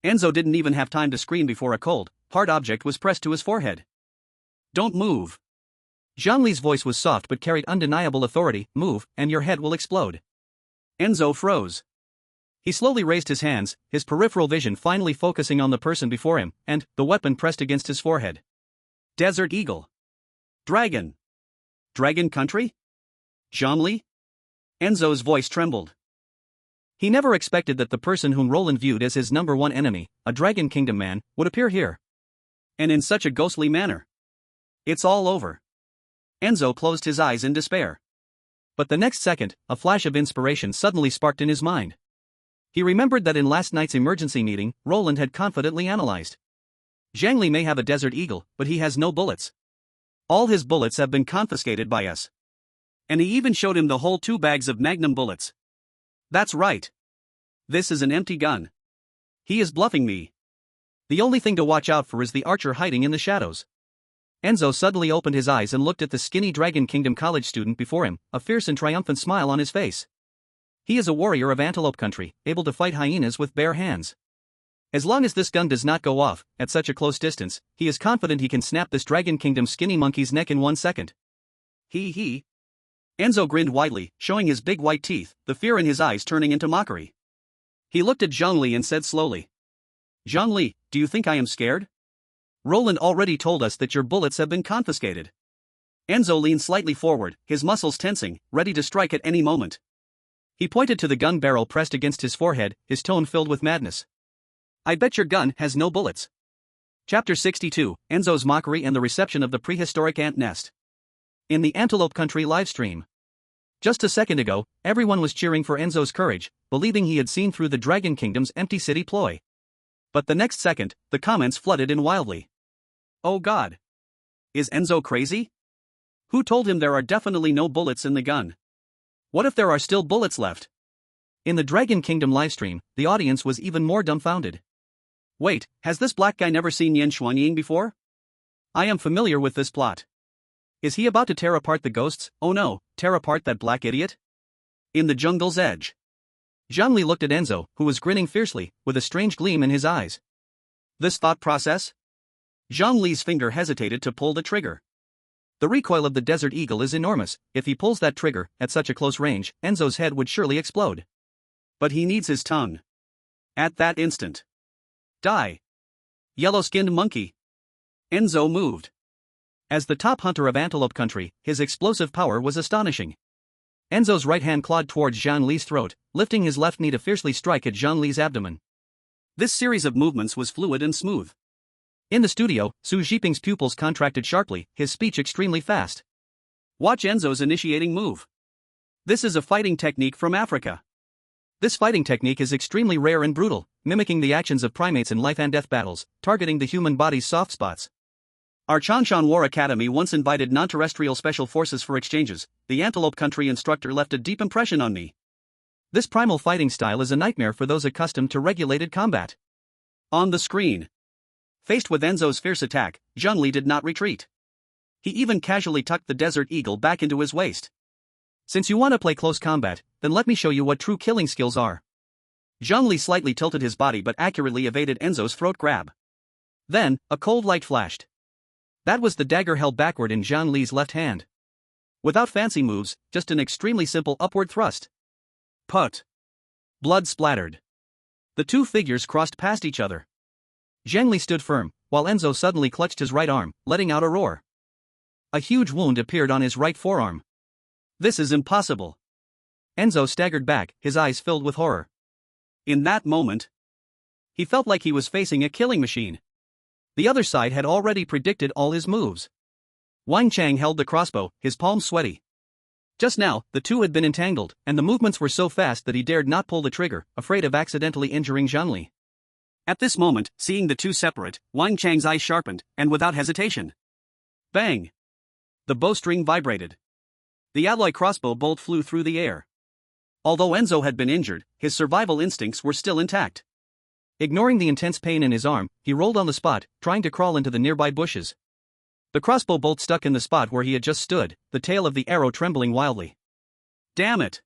Enzo didn't even have time to scream before a cold, hard object was pressed to his forehead. Don't move. Zhang Li's voice was soft but carried undeniable authority. Move, and your head will explode. Enzo froze. He slowly raised his hands, his peripheral vision finally focusing on the person before him, and the weapon pressed against his forehead. Desert Eagle. Dragon. Dragon Country? Zhang Li? Enzo's voice trembled. He never expected that the person whom Roland viewed as his #1 enemy, a Dragon Kingdom man, would appear here. And in such a ghostly manner. It's all over. Enzo closed his eyes in despair. But the next second, a flash of inspiration suddenly sparked in his mind. He remembered that in last night's emergency meeting, Roland had confidently analyzed. Zhang Li may have a desert eagle, but he has no bullets. All his bullets have been confiscated by us. And he even showed him the whole 2 bags of magnum bullets. That's right. This is an empty gun. He is bluffing me. The only thing to watch out for is the archer hiding in the shadows. Enzo suddenly opened his eyes and looked at the skinny Dragon Kingdom college student before him, a fierce and triumphant smile on his face. He is a warrior of Antelope Country, able to fight hyenas with bare hands. As long as this gun does not go off, at such a close distance, he is confident he can snap this Dragon Kingdom skinny monkey's neck in 1 second. He. Enzo grinned widely, showing his big white teeth, the fear in his eyes turning into mockery. He looked at Zhang Li and said slowly. Zhang Li, do you think I am scared? Roland already told us that your bullets have been confiscated. Enzo leaned slightly forward, his muscles tensing, ready to strike at any moment. He pointed to the gun barrel pressed against his forehead, his tone filled with madness. I bet your gun has no bullets. Chapter 62, Enzo's Mockery and the Reception of the Prehistoric Ant Nest. In the Antelope Country livestream. Just a second ago, everyone was cheering for Enzo's courage, believing he had seen through the Dragon Kingdom's empty city ploy. But the next second, the comments flooded in wildly. Oh God! Is Enzo crazy? Who told him there are definitely no bullets in the gun? What if there are still bullets left? In the Dragon Kingdom livestream, the audience was even more dumbfounded. Wait, has this black guy never seen Yan Xuanying before? I am familiar with this plot. Is he about to tear apart the ghosts? Oh no, tear apart that black idiot? In the jungle's edge. Zhang Li looked at Enzo, who was grinning fiercely, with a strange gleam in his eyes. This thought process? Zhang Li's finger hesitated to pull the trigger. The recoil of the Desert Eagle is enormous. If he pulls that trigger, at such a close range, Enzo's head would surely explode. But he needs his tongue. At that instant. Die. Yellow-skinned monkey. Enzo moved. As the top hunter of Antelope Country, his explosive power was astonishing. Enzo's right hand clawed towards Zhang Li's throat, lifting his left knee to fiercely strike at Zhang Li's abdomen. This series of movements was fluid and smooth. In the studio, Su Zhiping's pupils contracted sharply, his speech extremely fast. Watch Enzo's initiating move. This is a fighting technique from Africa. This fighting technique is extremely rare and brutal, mimicking the actions of primates in life and death battles, targeting the human body's soft spots. Our Changshan War Academy once invited non-terrestrial special forces for exchanges. The Antelope Country instructor left a deep impression on me. This primal fighting style is a nightmare for those accustomed to regulated combat. On the screen. Faced with Enzo's fierce attack, Zhang Li did not retreat. He even casually tucked the Desert Eagle back into his waist. Since you want to play close combat, then let me show you what true killing skills are. Zhang Li slightly tilted his body but accurately evaded Enzo's throat grab. Then, a cold light flashed. That was the dagger held backward in Zhang Li's left hand. Without fancy moves, just an extremely simple upward thrust. Put. Blood splattered. The two figures crossed past each other. Zhang Li stood firm, while Enzo suddenly clutched his right arm, letting out a roar. A huge wound appeared on his right forearm. This is impossible. Enzo staggered back, his eyes filled with horror. In that moment, he felt like he was facing a killing machine. The other side had already predicted all his moves. Wang Chang held the crossbow, his palms sweaty. Just now, the two had been entangled, and the movements were so fast that he dared not pull the trigger, afraid of accidentally injuring Zhang Li. At this moment, seeing the two separate, Wang Chang's eyes sharpened, and without hesitation. Bang! The bowstring vibrated. The alloy crossbow bolt flew through the air. Although Enzo had been injured, his survival instincts were still intact. Ignoring the intense pain in his arm, he rolled on the spot, trying to crawl into the nearby bushes. The crossbow bolt stuck in the spot where he had just stood, the tail of the arrow trembling wildly. Damn it!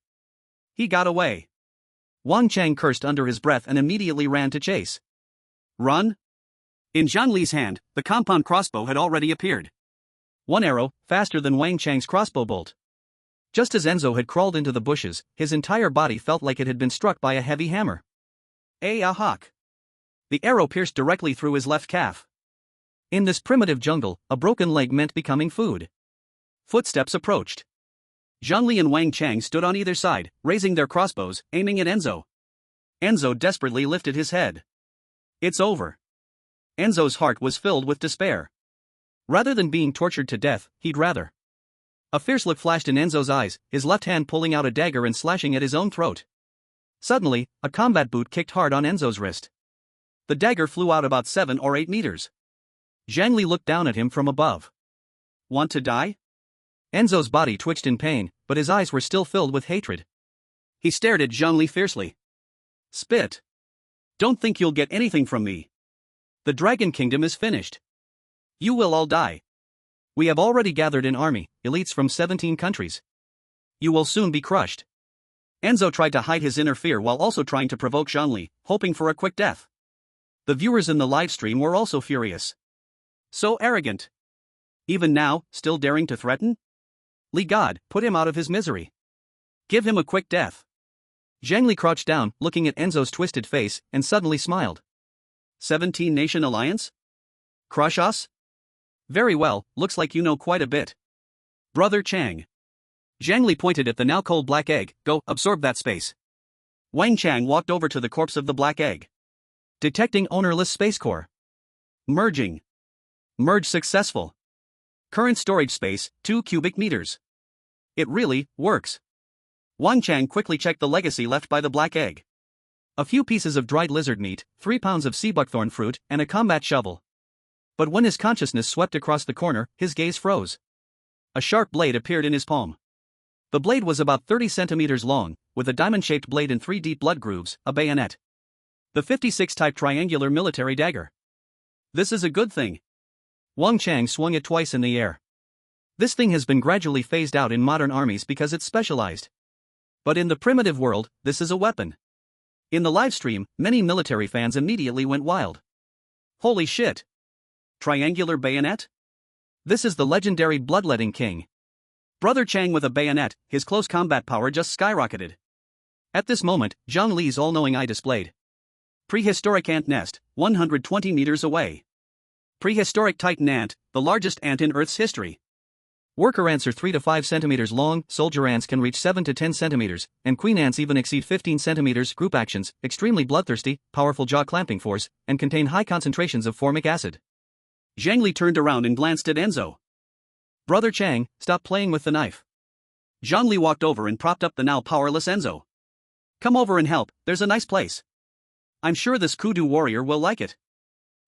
He got away. Wang Chang cursed under his breath and immediately ran to chase. Run? In Zhang Li's hand, the compound crossbow had already appeared. One arrow, faster than Wang Chang's crossbow bolt. Just as Enzo had crawled into the bushes, his entire body felt like it had been struck by a heavy hammer. Hawk! The arrow pierced directly through his left calf. In this primitive jungle, a broken leg meant becoming food. Footsteps approached. Zhang Li and Wang Chang stood on either side, raising their crossbows, aiming at Enzo. Enzo desperately lifted his head. It's over. Enzo's heart was filled with despair. Rather than being tortured to death, he'd rather. A fierce look flashed in Enzo's eyes, his left hand pulling out a dagger and slashing at his own throat. Suddenly, a combat boot kicked hard on Enzo's wrist. The dagger flew out about 7 or 8 meters. Zhang Li looked down at him from above. Want to die? Enzo's body twitched in pain, but his eyes were still filled with hatred. He stared at Zhang Li fiercely. Spit. Don't think you'll get anything from me. The Dragon Kingdom is finished. You will all die. We have already gathered an army, elites from 17 countries. You will soon be crushed. Enzo tried to hide his inner fear while also trying to provoke Zhang Li, hoping for a quick death. The viewers in the live stream were also furious. So arrogant. Even now, still daring to threaten? Li God, put him out of his misery. Give him a quick death. Zhang Li crouched down, looking at Enzo's twisted face, and suddenly smiled. 17-nation alliance? Crush us? Very well, looks like you know quite a bit. Brother Chang. Zhang Li pointed at the now cold black egg. Go, absorb that space. Wang Chang walked over to the corpse of the black egg. Detecting ownerless space core. Merging. Merge successful. Current storage space, 2 cubic meters. It really works. Wang Chang quickly checked the legacy left by the black egg. A few pieces of dried lizard meat, 3 pounds of sea buckthorn fruit, and a combat shovel. But when his consciousness swept across the corner, his gaze froze. A sharp blade appeared in his palm. The blade was about 30 centimeters long, with a diamond-shaped blade and 3 deep blood grooves, a bayonet. The 56-type triangular military dagger. This is a good thing. Wang Chang swung it twice in the air. This thing has been gradually phased out in modern armies because it's specialized. But in the primitive world, this is a weapon. In the livestream, many military fans immediately went wild. Holy shit! Triangular bayonet? This is the legendary bloodletting king. Brother Chang with a bayonet, his close combat power just skyrocketed. At this moment, Zhang Li's all-knowing eye displayed. Prehistoric ant nest, 120 meters away. Prehistoric Titan ant, the largest ant in Earth's history. Worker ants are 3 to 5 centimeters long, soldier ants can reach 7 to 10 centimeters, and queen ants even exceed 15 centimeters. Group actions, extremely bloodthirsty, powerful jaw clamping force, and contain high concentrations of formic acid. Zhang Li turned around and glanced at Enzo. Brother Chang, stop playing with the knife. Zhang Li walked over and propped up the now powerless Enzo. Come over and help, there's a nice place. I'm sure this kudu warrior will like it.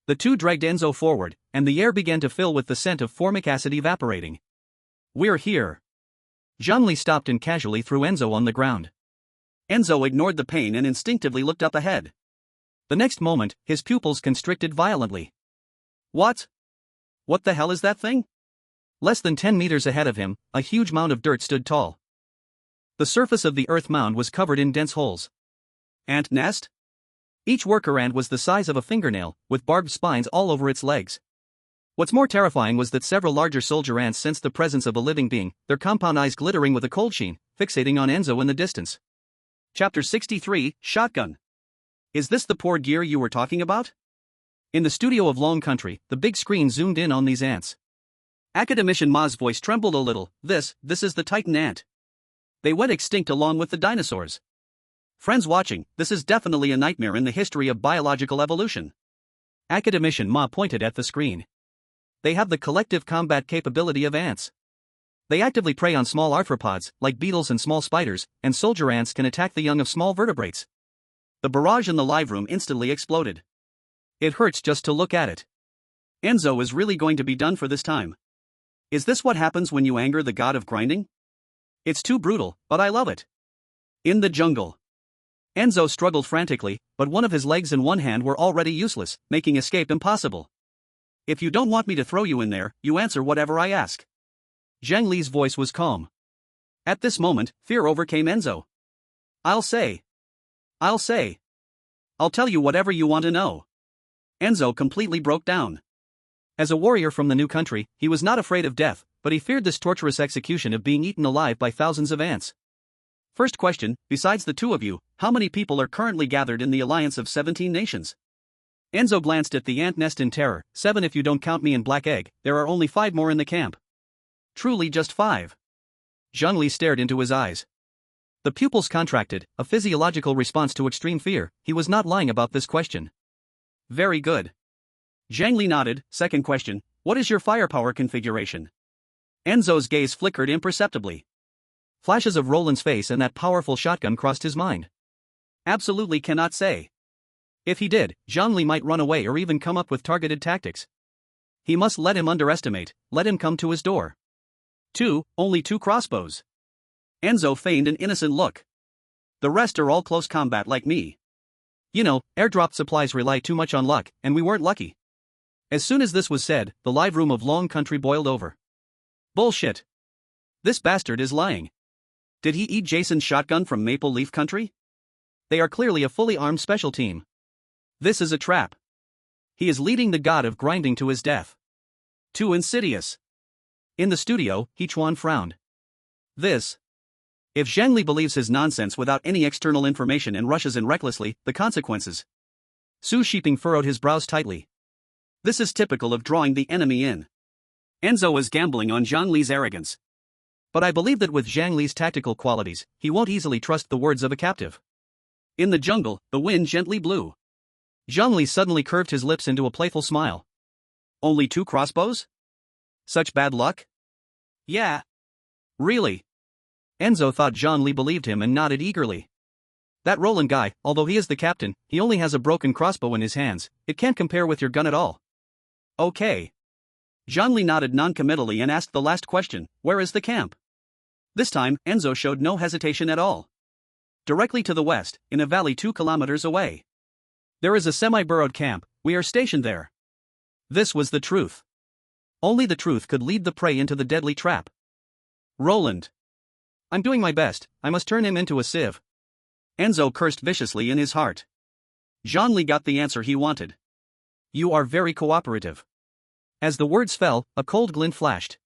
The two dragged Enzo forward, and the air began to fill with the scent of formic acid evaporating. We're here. Zhang Li stopped and casually threw Enzo on the ground. Enzo ignored the pain and instinctively looked up ahead. The next moment, his pupils constricted violently. What? What the hell is that thing? Less than 10 meters ahead of him, a huge mound of dirt stood tall. The surface of the earth mound was covered in dense holes. Ant nest? Each worker ant was the size of a fingernail, with barbed spines all over its legs. What's more terrifying was that several larger soldier ants sensed the presence of a living being, their compound eyes glittering with a cold sheen, fixating on Enzo in the distance. Chapter 63, Shotgun. Is this the poor gear you were talking about? In the studio of Long Country, the big screen zoomed in on these ants. Academician Ma's voice trembled a little. This is the Titan ant. They went extinct along with the dinosaurs. Friends watching, this is definitely a nightmare in the history of biological evolution. Academician Ma pointed at the screen. They have the collective combat capability of ants. They actively prey on small arthropods, like beetles and small spiders, and soldier ants can attack the young of small vertebrates. The barrage in the live room instantly exploded. It hurts just to look at it. Enzo is really going to be done for this time. Is this what happens when you anger the god of grinding? It's too brutal, but I love it. In the jungle. Enzo struggled frantically, but one of his legs and one hand were already useless, making escape impossible. If you don't want me to throw you in there, you answer whatever I ask. Zhang Li's voice was calm. At this moment, fear overcame Enzo. I'll say. I'll tell you whatever you want to know. Enzo completely broke down. As a warrior from the new country, he was not afraid of death, but he feared this torturous execution of being eaten alive by thousands of ants. First question, besides the two of you, how many people are currently gathered in the alliance of 17 nations? Enzo glanced at the ant nest in terror. 7 if you don't count me and Black Egg, there are only 5 more in the camp. Truly just 5. Zhang Li stared into his eyes. The pupils contracted, a physiological response to extreme fear. He was not lying about this question. Very good. Zhang Li nodded. Second question, what is your firepower configuration? Enzo's gaze flickered imperceptibly. Flashes of Roland's face and that powerful shotgun crossed his mind. Absolutely cannot say. If he did, Zhang Li might run away or even come up with targeted tactics. He must let him underestimate, let him come to his door. 2. Only 2 crossbows. Enzo feigned an innocent look. The rest are all close combat like me. You know, airdrop supplies rely too much on luck, and we weren't lucky. As soon as this was said, the live room of Long Country boiled over. Bullshit. This bastard is lying. Did he eat Jason's shotgun from Maple Leaf Country? They are clearly a fully armed special team. This is a trap. He is leading the god of grinding to his death. Too insidious. In the studio, Hechuan frowned. This. If Zhang Li believes his nonsense without any external information and rushes in recklessly, the consequences. Su Shiping furrowed his brows tightly. This is typical of drawing the enemy in. Enzo is gambling on Zhang Li's arrogance. But I believe that with Zhang Li's tactical qualities, he won't easily trust the words of a captive. In the jungle, the wind gently blew. Zhang Li suddenly curved his lips into a playful smile. Only 2 crossbows? Such bad luck? Yeah. Really? Enzo thought Zhang Li believed him and nodded eagerly. That Roland guy, although he is the captain, he only has a broken crossbow in his hands. It can't compare with your gun at all. Okay. Zhang Li nodded non-committally and asked the last question, where is the camp? This time, Enzo showed no hesitation at all. Directly to the west, in a valley 2 kilometers away. There is a semi-burrowed camp, we are stationed there. This was the truth. Only the truth could lead the prey into the deadly trap. Roland. I'm doing my best, I must turn him into a sieve. Enzo cursed viciously in his heart. Zhang Li got the answer he wanted. You are very cooperative. As the words fell, a cold glint flashed.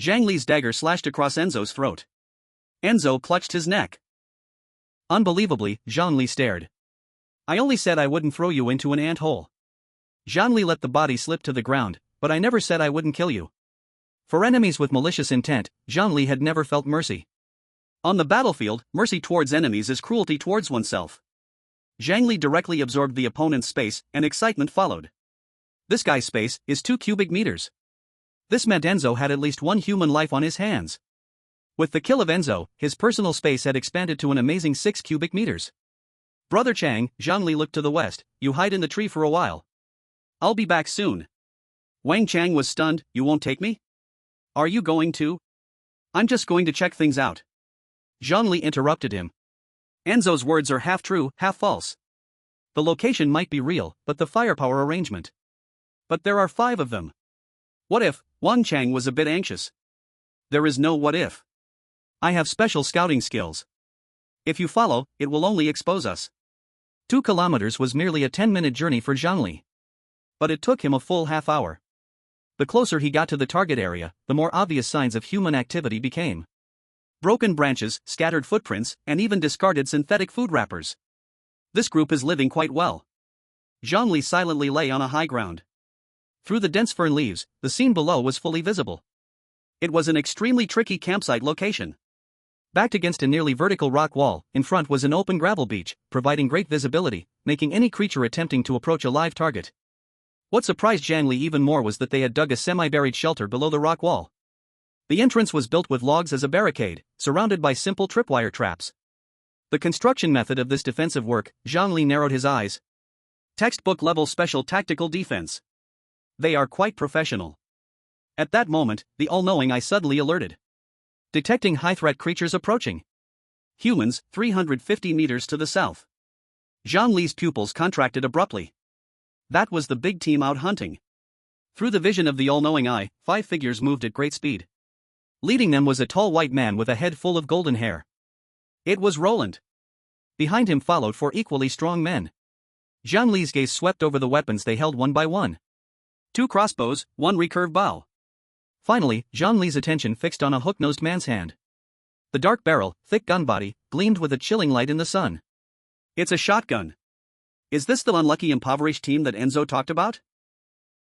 Zhang Li's dagger slashed across Enzo's throat. Enzo clutched his neck. Unbelievably, Zhang Li stared. I only said I wouldn't throw you into an ant hole. Zhang Li let the body slip to the ground, but I never said I wouldn't kill you. For enemies with malicious intent, Zhang Li had never felt mercy. On the battlefield, mercy towards enemies is cruelty towards oneself. Zhang Li directly absorbed the opponent's space, and excitement followed. This guy's space is 2 cubic meters. This meant Enzo had at least 1 human life on his hands. With the kill of Enzo, his personal space had expanded to an amazing 6 cubic meters. Brother Chang, Zhang Li looked to the west, you hide in the tree for a while. I'll be back soon. Wang Chang was stunned, you won't take me? Are you going to? I'm just going to check things out. Zhang Li interrupted him. Enzo's words are half true, half false. The location might be real, but the firepower arrangement. But there are 5 of them. What if? Wang Chang was a bit anxious. There is no what if. I have special scouting skills. If you follow, it will only expose us. 2 kilometers was merely a 10-minute journey for Zhang Li. But it took him a full half hour. The closer he got to the target area, the more obvious signs of human activity became. Broken branches, scattered footprints, and even discarded synthetic food wrappers. This group is living quite well. Zhang Li silently lay on a high ground. Through the dense fern leaves, the scene below was fully visible. It was an extremely tricky campsite location. Backed against a nearly vertical rock wall, in front was an open gravel beach, providing great visibility, making any creature attempting to approach a live target. What surprised Zhang Li even more was that they had dug a semi-buried shelter below the rock wall. The entrance was built with logs as a barricade, surrounded by simple tripwire traps. The construction method of this defensive work, Zhang Li narrowed his eyes. Textbook-level special tactical defense. They are quite professional. At that moment, the all-knowing eye suddenly alerted. Detecting high-threat creatures approaching. Humans, 350 meters to the south. Zhang Li's pupils contracted abruptly. That was the big team out hunting. Through the vision of the all-knowing eye, 5 figures moved at great speed. Leading them was a tall white man with a head full of golden hair. It was Roland. Behind him followed 4 equally strong men. Zhang Li's gaze swept over the weapons they held one by one. 2 crossbows, 1 recurve bow. Finally, Zhang Li's attention fixed on a hook-nosed man's hand. The dark barrel, thick gun body, gleamed with a chilling light in the sun. It's a shotgun. Is this the unlucky impoverished team that Enzo talked about?